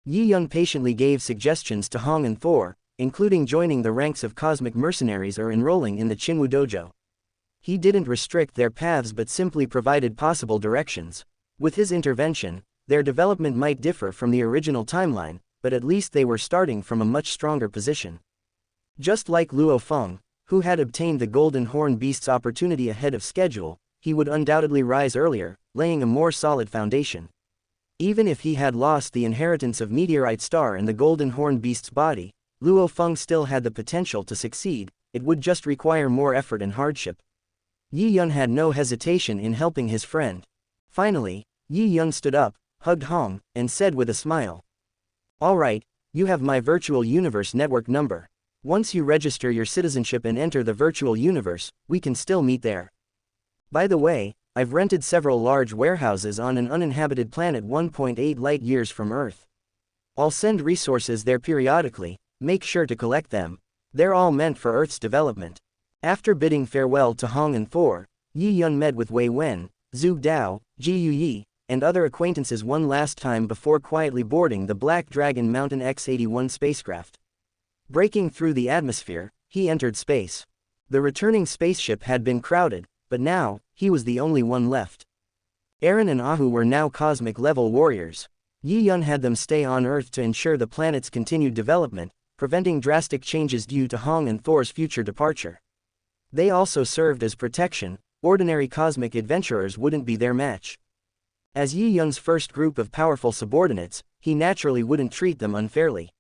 Yi Yun patiently gave suggestions to Hong and Thor, including joining the ranks of cosmic mercenaries or enrolling in the Qinwu dojo. He didn't restrict their paths but simply provided possible directions. With his intervention, their development might differ from the original timeline, but at least they were starting from a much stronger position. Just like Luo Feng, who had obtained the Golden Horn Beast's opportunity ahead of schedule, he would undoubtedly rise earlier, laying a more solid foundation. Even if he had lost the inheritance of Meteorite Star and the Golden Horn Beast's body, Luo Feng still had the potential to succeed, it would just require more effort and hardship. Yi Yun had no hesitation in helping his friend. Finally, Yi Yun stood up, hugged Hong, and said with a smile. Alright, you have my virtual universe network number. Once you register your citizenship and enter the virtual universe, we can still meet there. By the way, I've rented several large warehouses on an uninhabited planet 1.8 light years from Earth. I'll send resources there periodically, make sure to collect them. They're all meant for Earth's development. After bidding farewell to Hong and Thor, Yi Yun met with Wei Wen, Zhu Dao, Ji Yuyi, and other acquaintances one last time before quietly boarding the Black Dragon Mountain X-81 spacecraft. Breaking through the atmosphere, he entered space. The returning spaceship had been crowded, but now, he was the only one left. Eren and Ahu were now cosmic-level warriors. Yi Yun had them stay on Earth to ensure the planet's continued development, preventing drastic changes due to Hong and Thor's future departure. They also served as protection, ordinary cosmic adventurers wouldn't be their match. As Yi Yun's first group of powerful subordinates, he naturally wouldn't treat them unfairly.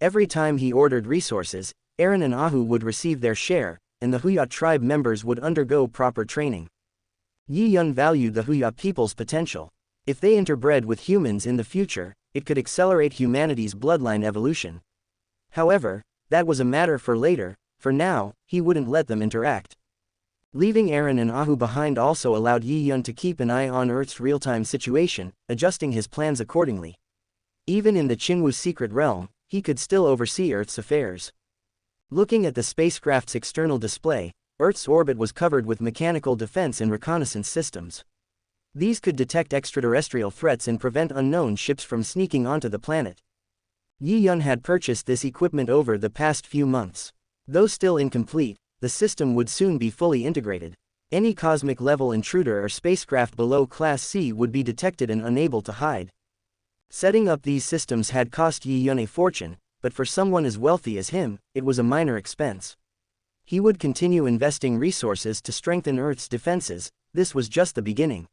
Every time he ordered resources, Eren and Ahu would receive their share, and the Huya tribe members would undergo proper training. Yi Yun valued the Huya people's potential. If they interbred with humans in the future, it could accelerate humanity's bloodline evolution. However, that was a matter for later. For now, he wouldn't let them interact. Leaving Eren and Ahu behind also allowed Yi Yun to keep an eye on Earth's real-time situation, adjusting his plans accordingly. Even in the Qinwu secret realm, he could still oversee Earth's affairs. Looking at the spacecraft's external display, Earth's orbit was covered with mechanical defense and reconnaissance systems. These could detect extraterrestrial threats and prevent unknown ships from sneaking onto the planet. Yi Yun had purchased this equipment over the past few months. Though still incomplete, the system would soon be fully integrated. Any cosmic-level intruder or spacecraft below Class C would be detected and unable to hide. Setting up these systems had cost Yi Yun a fortune, but for someone as wealthy as him, it was a minor expense. He would continue investing resources to strengthen Earth's defenses. This was just the beginning.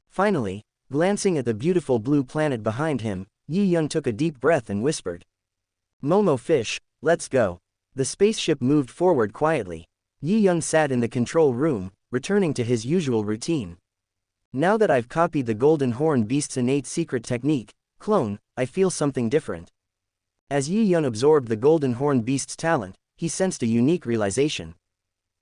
Finally, glancing at the beautiful blue planet behind him, Yi Yun took a deep breath and whispered. Momo fish, let's go. The spaceship moved forward quietly. Yi Yun sat in the control room, returning to his usual routine. Now that I've copied the Golden Horn Beast's innate secret technique, clone, I feel something different. As Yi Yun absorbed the Golden Horn Beast's talent, he sensed a unique realization.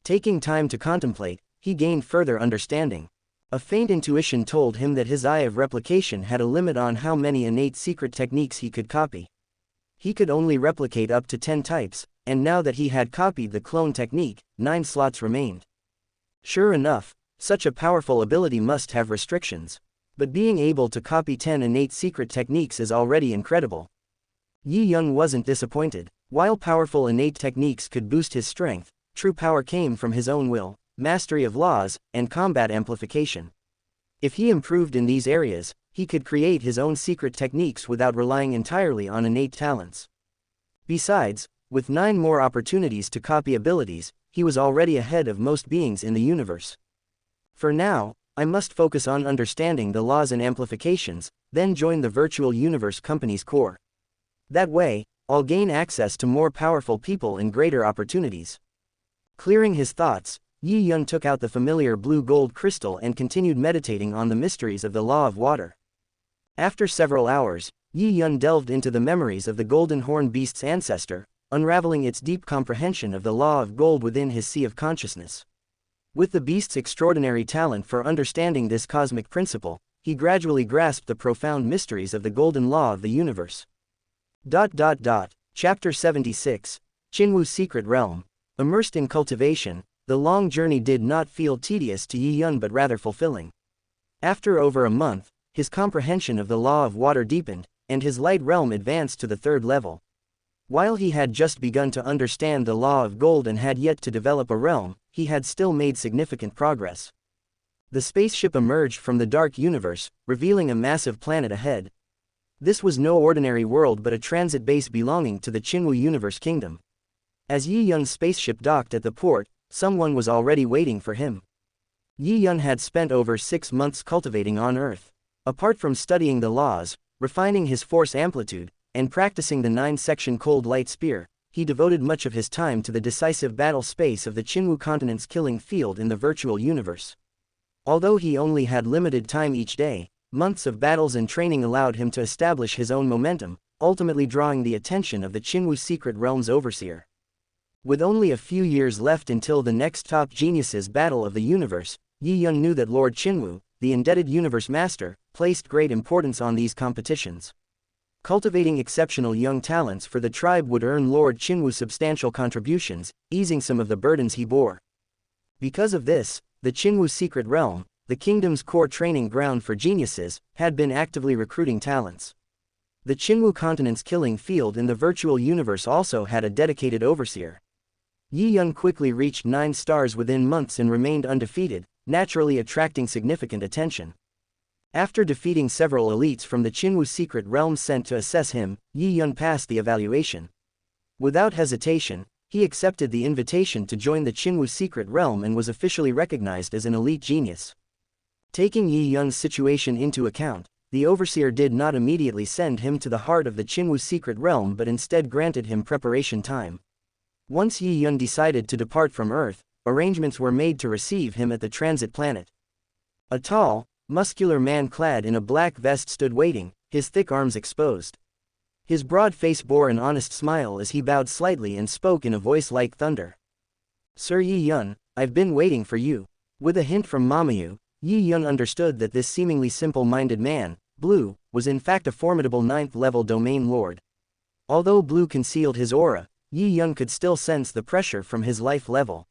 Taking time to contemplate, he gained further understanding. A faint intuition told him that his Eye of Replication had a limit on how many innate secret techniques he could copy. He could only replicate up to 10 types, and now that he had copied the clone technique, 9 slots remained. Sure enough, such a powerful ability must have restrictions. But being able to copy 10 innate secret techniques is already incredible. Yi Yun wasn't disappointed. While powerful innate techniques could boost his strength, true power came from his own will, mastery of laws, and combat amplification. If he improved in these areas, he could create his own secret techniques without relying entirely on innate talents. Besides, with 9 more opportunities to copy abilities, he was already ahead of most beings in the universe. For now, I must focus on understanding the laws and amplifications, then join the virtual universe company's core. That way, I'll gain access to more powerful people and greater opportunities. Clearing his thoughts, Yi Yun took out the familiar blue gold crystal and continued meditating on the mysteries of the law of water. After several hours, Yi Yun delved into the memories of the golden horn beast's ancestor, unraveling its deep comprehension of the law of gold within his sea of consciousness. With the beast's extraordinary talent for understanding this cosmic principle, he gradually grasped the profound mysteries of the golden law of the universe. Chapter 76, Qinwu's Secret Realm. Immersed in cultivation, the long journey did not feel tedious to Yi Yun but rather fulfilling. After over a month, his comprehension of the law of water deepened, and his light realm advanced to the 3rd level. While he had just begun to understand the law of gold and had yet to develop a realm, he had still made significant progress. The spaceship emerged from the dark universe, revealing a massive planet ahead. This was no ordinary world but a transit base belonging to the Qinwu Universe Kingdom. As Yi Yun's spaceship docked at the port, someone was already waiting for him. Yi Yun had spent over 6 months cultivating on Earth. Apart from studying the laws, refining his force amplitude, and practicing the 9-section cold light spear, he devoted much of his time to the decisive battle space of the Qinwu continent's killing field in the virtual universe. Although he only had limited time each day, months of battles and training allowed him to establish his own momentum, ultimately drawing the attention of the Qinwu Secret Realm's overseer. With only a few years left until the next top geniuses battle of the universe, Yi Yun knew that Lord Qinwu, the indebted universe master, placed great importance on these competitions. Cultivating exceptional young talents for the tribe would earn Lord Qinwu substantial contributions, easing some of the burdens he bore. Because of this, the Qinwu Secret Realm, the kingdom's core training ground for geniuses, had been actively recruiting talents. The Qinwu continent's killing field in the virtual universe also had a dedicated overseer. Yi Yun quickly reached 9 stars within months and remained undefeated, naturally attracting significant attention. After defeating several elites from the Qinwu Secret Realm sent to assess him, Yi Yun passed the evaluation. Without hesitation, he accepted the invitation to join the Qinwu Secret Realm and was officially recognized as an elite genius. Taking Yi Yun's situation into account, the overseer did not immediately send him to the heart of the Qinwu Secret Realm but instead granted him preparation time. Once Yi Yun decided to depart from Earth, arrangements were made to receive him at the transit planet. A tall, muscular man clad in a black vest stood waiting, his thick arms exposed. His broad face bore an honest smile as he bowed slightly and spoke in a voice like thunder. "Sir Yi Yun, I've been waiting for you." With a hint from Mamu, Yi Yun understood that this seemingly simple-minded man, Blue, was in fact a formidable 9th-level domain lord. Although Blue concealed his aura, Yi Yun could still sense the pressure from his life level.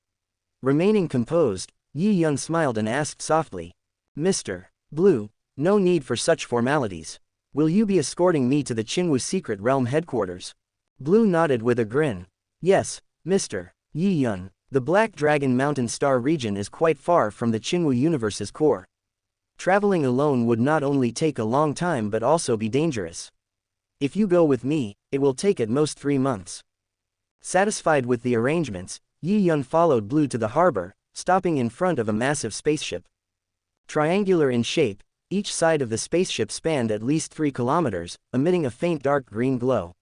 Remaining composed, Yi Yun smiled and asked softly, "Mr. Blue, no need for such formalities. Will you be escorting me to the Qinwu Secret Realm headquarters?" Blue nodded with a grin. "Yes, Mr. Yi Yun. The Black Dragon Mountain Star region is quite far from the Qinwu Universe's core. Traveling alone would not only take a long time but also be dangerous. If you go with me, it will take at most 3 months." Satisfied with the arrangements, Yi Yun followed Blue to the harbor, stopping in front of a massive spaceship. Triangular in shape, each side of the spaceship spanned at least 3 kilometers, emitting a faint dark green glow.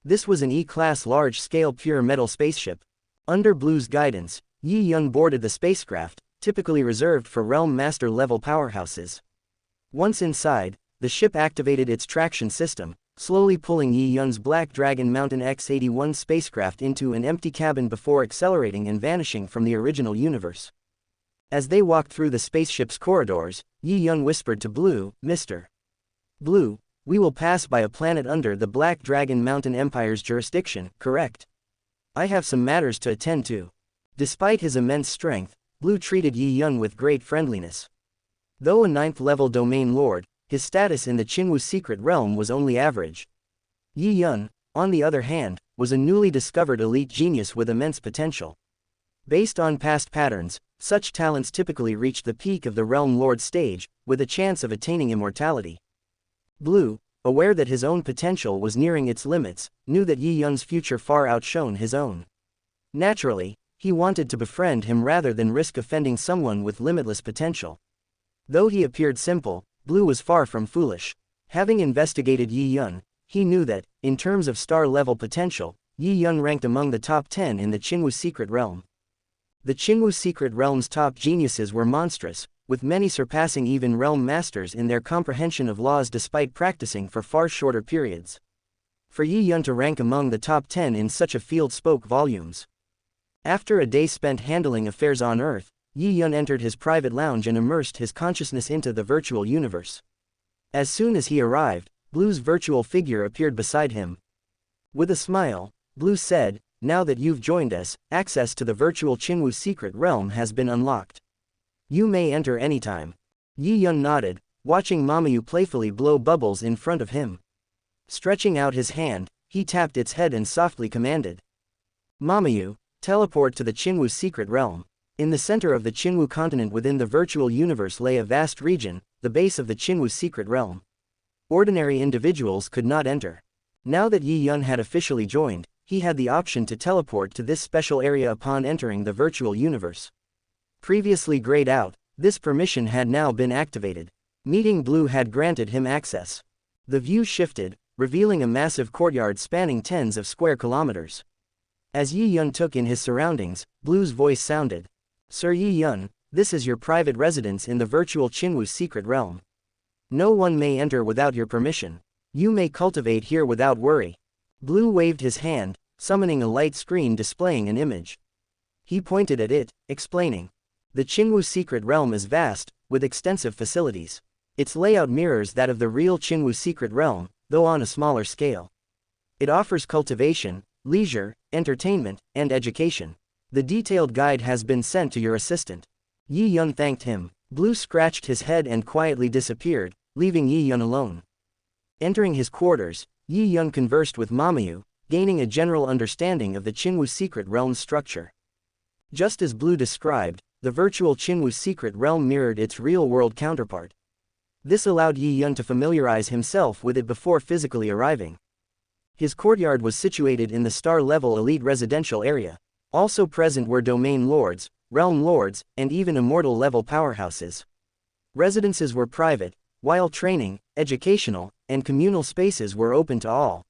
This was an E-class large-scale pure metal spaceship. Under Blue's guidance, Yi Yun boarded the spacecraft, typically reserved for Realm Master-level powerhouses. Once inside, the ship activated its traction system, slowly pulling Yi Yun's Black Dragon Mountain X-81 spacecraft into an empty cabin before accelerating and vanishing from the original universe. As they walked through the spaceship's corridors, Yi Yun whispered to Blue, "Mr. Blue, we will pass by a planet under the Black Dragon Mountain Empire's jurisdiction, correct? I have some matters to attend to." Despite his immense strength, Blue treated Yi Yun with great friendliness. Though a 9th-level domain lord, his status in the Qinwu Secret Realm was only average. Yi Yun, on the other hand, was a newly discovered elite genius with immense potential. Based on past patterns, such talents typically reach the peak of the Realm Lord stage, with a chance of attaining immortality. Blue, aware that his own potential was nearing its limits, knew that Yi Yun's future far outshone his own. Naturally, he wanted to befriend him rather than risk offending someone with limitless potential. Though he appeared simple, Blue was far from foolish. Having investigated Yi Yun, he knew that, in terms of star-level potential, Yi Yun ranked among the top 10 in the Qinwu Secret Realm. The Qinwu Secret Realm's top geniuses were monstrous, with many surpassing even realm masters in their comprehension of laws despite practicing for far shorter periods. For Yi Yun to rank among the top 10 in such a field spoke volumes. After a day spent handling affairs on Earth, Yi Yun entered his private lounge and immersed his consciousness into the virtual universe. As soon as he arrived, Blue's virtual figure appeared beside him. With a smile, Blue said, "Now that you've joined us, access to the virtual Qinwu Secret Realm has been unlocked. You may enter anytime." Yi Yun nodded, watching Mamu playfully blow bubbles in front of him. Stretching out his hand, he tapped its head and softly commanded, "Mamu, teleport to the Qinwu Secret Realm." In the center of the Qinwu continent within the virtual universe lay a vast region, the base of the Qinwu Secret Realm. Ordinary individuals could not enter. Now that Yi Yun had officially joined, he had the option to teleport to this special area upon entering the virtual universe. Previously grayed out, this permission had now been activated. Meeting Blue had granted him access. The view shifted, revealing a massive courtyard spanning tens of square kilometers. As Yi Yun took in his surroundings, Blue's voice sounded. "Sir Yi Yun, this is your private residence in the virtual Qinwu Secret Realm. No one may enter without your permission. You may cultivate here without worry." Blue waved his hand, summoning a light screen displaying an image. He pointed at it, explaining. The Qinwu Secret Realm is vast, with extensive facilities. Its layout mirrors that of the real Qinwu Secret Realm, though on a smaller scale. It offers cultivation, leisure, entertainment, and education. The detailed guide has been sent to your assistant. Yi Yun thanked him. Blue scratched his head and quietly disappeared, leaving Yi Yun alone. Entering his quarters, Yi Yun conversed with Mamu, gaining a general understanding of the Qinwu Secret Realm's structure. Just as Blue described, the virtual Qinwu Secret Realm mirrored its real-world counterpart. This allowed Yi Yun to familiarize himself with it before physically arriving. His courtyard was situated in the star-level elite residential area. Also present were domain lords, realm lords, and even immortal-level powerhouses. Residences were private, while training, educational, and communal spaces were open to all.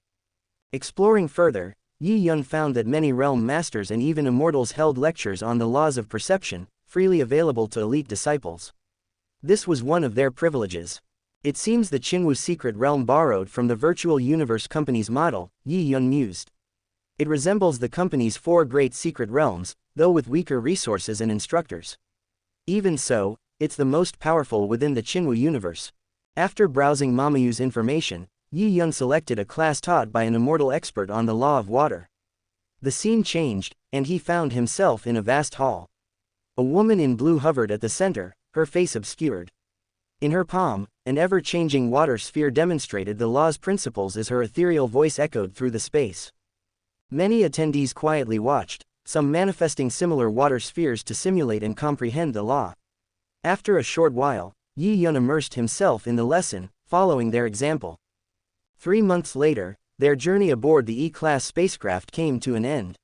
Exploring further, Yi Yun found that many realm masters and even immortals held lectures on the laws of perception, freely available to elite disciples. This was one of their privileges. It seems the Qinwu Secret Realm borrowed from the Virtual Universe Company's model, Yi Yun mused. It resembles the company's 4 great secret realms, though with weaker resources and instructors. Even so, it's the most powerful within the Qinwu universe. After browsing Mamu's information, Yi Yun selected a class taught by an immortal expert on the law of water. The scene changed, and he found himself in a vast hall. A woman in blue hovered at the center, her face obscured. In her palm, an ever-changing water sphere demonstrated the law's principles as her ethereal voice echoed through the space. Many attendees quietly watched, some manifesting similar water spheres to simulate and comprehend the law. After a short while, Yi Yun immersed himself in the lesson, following their example. 3 months later, their journey aboard the E-class spacecraft came to an end.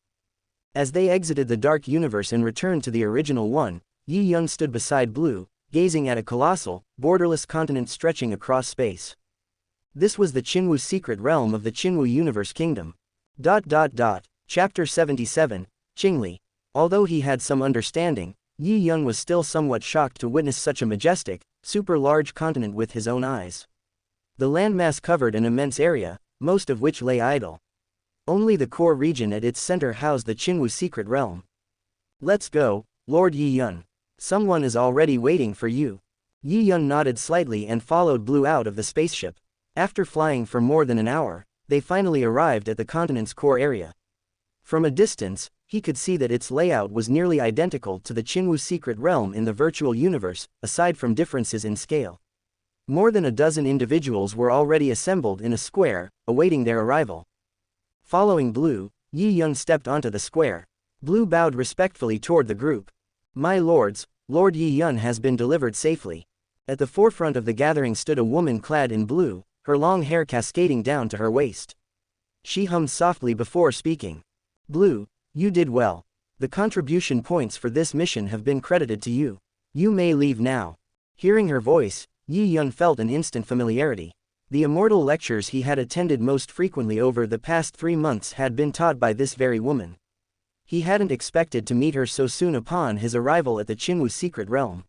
As they exited the dark universe and returned to the original one, Yi Yun stood beside Blue, gazing at a colossal, borderless continent stretching across space. This was the Qinwu Secret Realm of the Qinwu Universe Kingdom. Chapter 77, Chingli. Although he had some understanding, Yi Yun was still somewhat shocked to witness such a majestic, super-large continent with his own eyes. The landmass covered an immense area, most of which lay idle. Only the core region at its center housed the Qinwu Secret Realm. "Let's go, Lord Yi Yun. Someone is already waiting for you." Yi Yun nodded slightly and followed Blue out of the spaceship. After flying for more than an hour, they finally arrived at the continent's core area. From a distance, he could see that its layout was nearly identical to the Qinwu Secret Realm in the virtual universe, aside from differences in scale. More than a dozen individuals were already assembled in a square, awaiting their arrival. Following Blue, Yi Yun stepped onto the square. Blue bowed respectfully toward the group. "My lords, Lord Yi Yun has been delivered safely." At the forefront of the gathering stood a woman clad in blue, her long hair cascading down to her waist. She hummed softly before speaking. "Blue, you did well. The contribution points for this mission have been credited to you. You may leave now." Hearing her voice, Yi Yun felt an instant familiarity. The immortal lectures he had attended most frequently over the past 3 months had been taught by this very woman. He hadn't expected to meet her so soon upon his arrival at the Qinwu secret realm.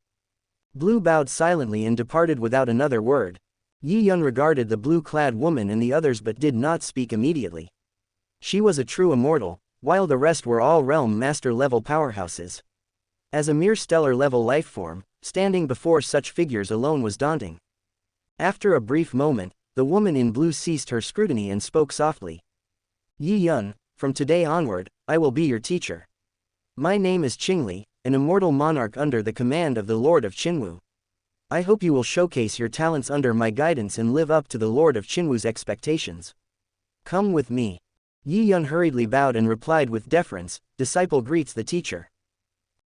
Blue bowed silently and departed without another word. Yi Yun regarded the blue-clad woman and the others but did not speak immediately. She was a true immortal, while the rest were all realm master-level powerhouses. As a mere stellar-level lifeform, standing before such figures alone was daunting. After a brief moment, the woman in blue ceased her scrutiny and spoke softly. Yi Yun, from today onward, I will be your teacher. My name is Chingli, an immortal monarch under the command of the Lord of Qinwu. I hope you will showcase your talents under my guidance and live up to the Lord of Qinwu's expectations. Come with me. Yi Yun hurriedly bowed and replied with deference, disciple greets the teacher.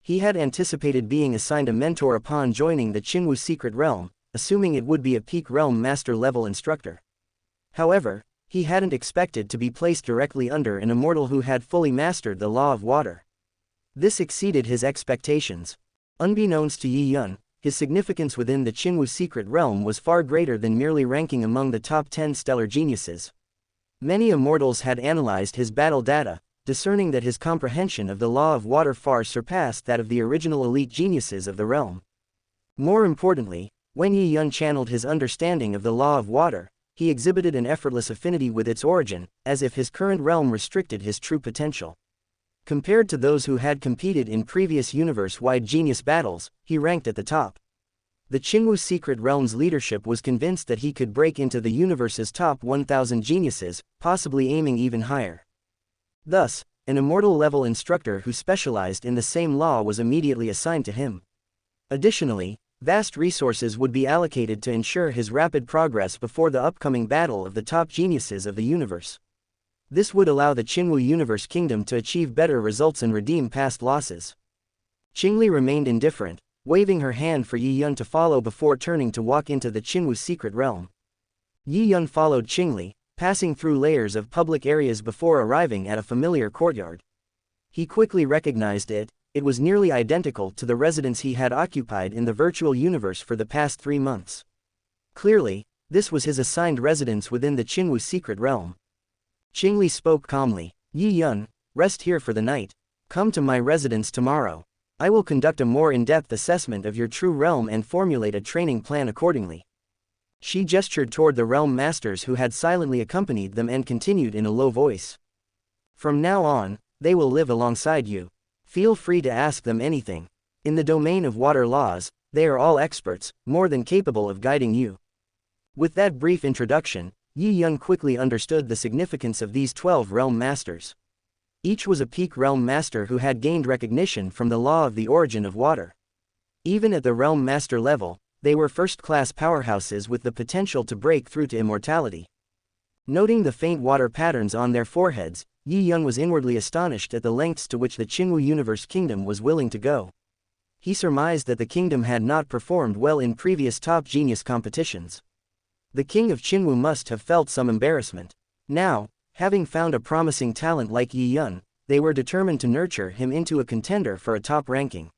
He had anticipated being assigned a mentor upon joining the Qinwu secret realm, assuming it would be a peak realm master level instructor. However, he hadn't expected to be placed directly under an immortal who had fully mastered the law of water. This exceeded his expectations. Unbeknownst to Yi Yun, his significance within the Qinwu secret realm was far greater than merely ranking among the top 10 stellar geniuses. Many immortals had analyzed his battle data, discerning that his comprehension of the law of water far surpassed that of the original elite geniuses of the realm. More importantly, when Yi Yun channeled his understanding of the law of water, he exhibited an effortless affinity with its origin, as if his current realm restricted his true potential. Compared to those who had competed in previous universe-wide genius battles, he ranked at the top. The Qinwu secret realm's leadership was convinced that he could break into the universe's top 1,000 geniuses, possibly aiming even higher. Thus, an immortal-level instructor who specialized in the same law was immediately assigned to him. Additionally, vast resources would be allocated to ensure his rapid progress before the upcoming battle of the top geniuses of the universe. This would allow the Qinwu Universe Kingdom to achieve better results and redeem past losses. Chingli remained indifferent, waving her hand for Yi Yun to follow before turning to walk into the Qinwu secret realm. Yi Yun followed Chingli, passing through layers of public areas before arriving at a familiar courtyard. He quickly recognized it. It was nearly identical to the residence he had occupied in the virtual universe for the past 3 months. Clearly, this was his assigned residence within the Qinwu secret realm. Chingli spoke calmly. Yi Yun, rest here for the night. Come to my residence tomorrow. I will conduct a more in-depth assessment of your true realm and formulate a training plan accordingly. She gestured toward the realm masters who had silently accompanied them and continued in a low voice. From now on, they will live alongside you. Feel free to ask them anything. In the domain of water laws, they are all experts, more than capable of guiding you. With that brief introduction, Yi Yun quickly understood the significance of these 12 realm masters. Each was a peak realm master who had gained recognition from the law of the origin of water. Even at the realm master level, they were first-class powerhouses with the potential to break through to immortality. Noting the faint water patterns on their foreheads, Yi Yun was inwardly astonished at the lengths to which the Qinwu Universe Kingdom was willing to go. He surmised that the kingdom had not performed well in previous top genius competitions. The king of Qinwu must have felt some embarrassment. Now, having found a promising talent like Yi Yun, they were determined to nurture him into a contender for a top ranking.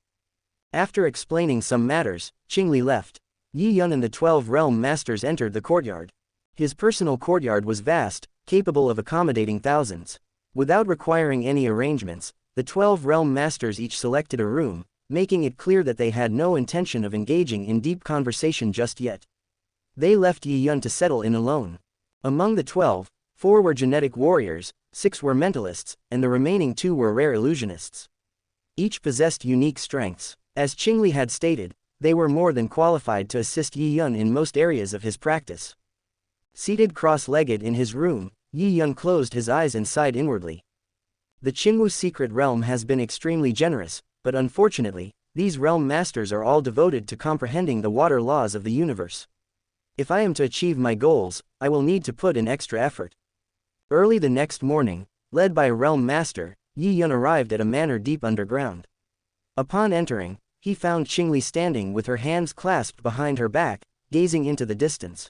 After explaining some matters, Chingli left. Yi Yun and the 12 realm masters entered the courtyard. His personal courtyard was vast, capable of accommodating thousands. Without requiring any arrangements, the 12 realm masters each selected a room, making it clear that they had no intention of engaging in deep conversation just yet. They left Yi Yun to settle in alone. Among the 12, 4 were genetic warriors, 6 were mentalists, and the remaining 2 were rare illusionists. Each possessed unique strengths. As Chingli had stated, they were more than qualified to assist Yi Yun in most areas of his practice. Seated cross-legged in his room, Yi Yun closed his eyes and sighed inwardly. The Qinwu secret realm has been extremely generous, but unfortunately, these realm masters are all devoted to comprehending the water laws of the universe. If I am to achieve my goals, I will need to put in extra effort. Early the next morning, led by a realm master, Yi Yun arrived at a manor deep underground. Upon entering, he found Chingli standing with her hands clasped behind her back, gazing into the distance.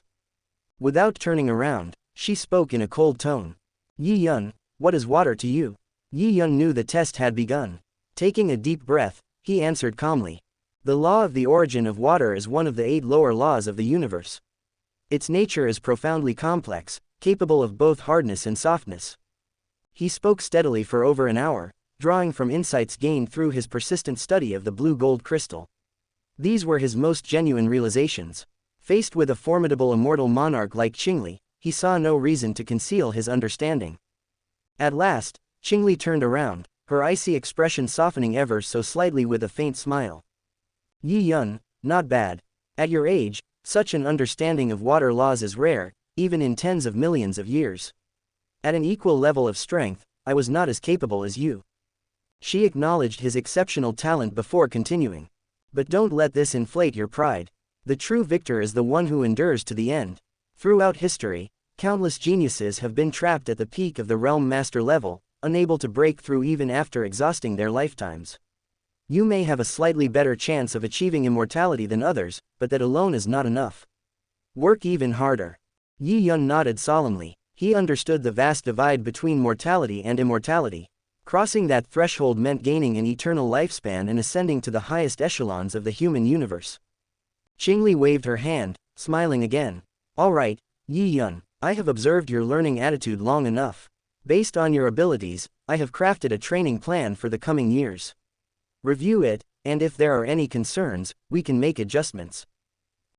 Without turning around, she spoke in a cold tone. Yi Yun, what is water to you? Yi Yun knew the test had begun. Taking a deep breath, he answered calmly. The law of the origin of water is one of the 8 lower laws of the universe. Its nature is profoundly complex, capable of both hardness and softness. He spoke steadily for over an hour, drawing from insights gained through his persistent study of the blue gold crystal. These were his most genuine realizations. Faced with a formidable immortal monarch like Chingli, he saw no reason to conceal his understanding. At last, Chingli turned around, her icy expression softening ever so slightly with a faint smile. Yi Yun, not bad. At your age, such an understanding of water laws is rare, even in tens of millions of years. At an equal level of strength, I was not as capable as you. She acknowledged his exceptional talent before continuing. But don't let this inflate your pride. The true victor is the one who endures to the end. Throughout history, countless geniuses have been trapped at the peak of the realm master level, unable to break through even after exhausting their lifetimes. You may have a slightly better chance of achieving immortality than others, but that alone is not enough. Work even harder. Yi Yun nodded solemnly. He understood the vast divide between mortality and immortality. Crossing that threshold meant gaining an eternal lifespan and ascending to the highest echelons of the human universe. Chingli waved her hand, smiling again. All right, Yi Yun, I have observed your learning attitude long enough. Based on your abilities, I have crafted a training plan for the coming years. Review it, and if there are any concerns, we can make adjustments.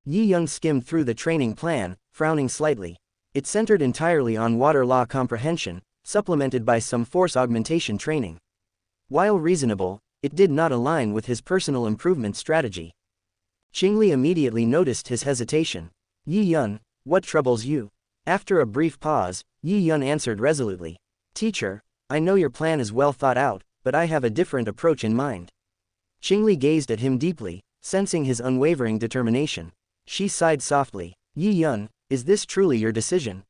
Yi Yun skimmed through the training plan, frowning slightly. It centered entirely on water law comprehension, supplemented by some force augmentation training. While reasonable, it did not align with his personal improvement strategy. Chingli immediately noticed his hesitation. Yi Yun, what troubles you? After a brief pause, Yi Yun answered resolutely. Teacher, I know your plan is well thought out, but I have a different approach in mind. Chingli gazed at him deeply, sensing his unwavering determination. She sighed softly. Yi Yun, is this truly your decision?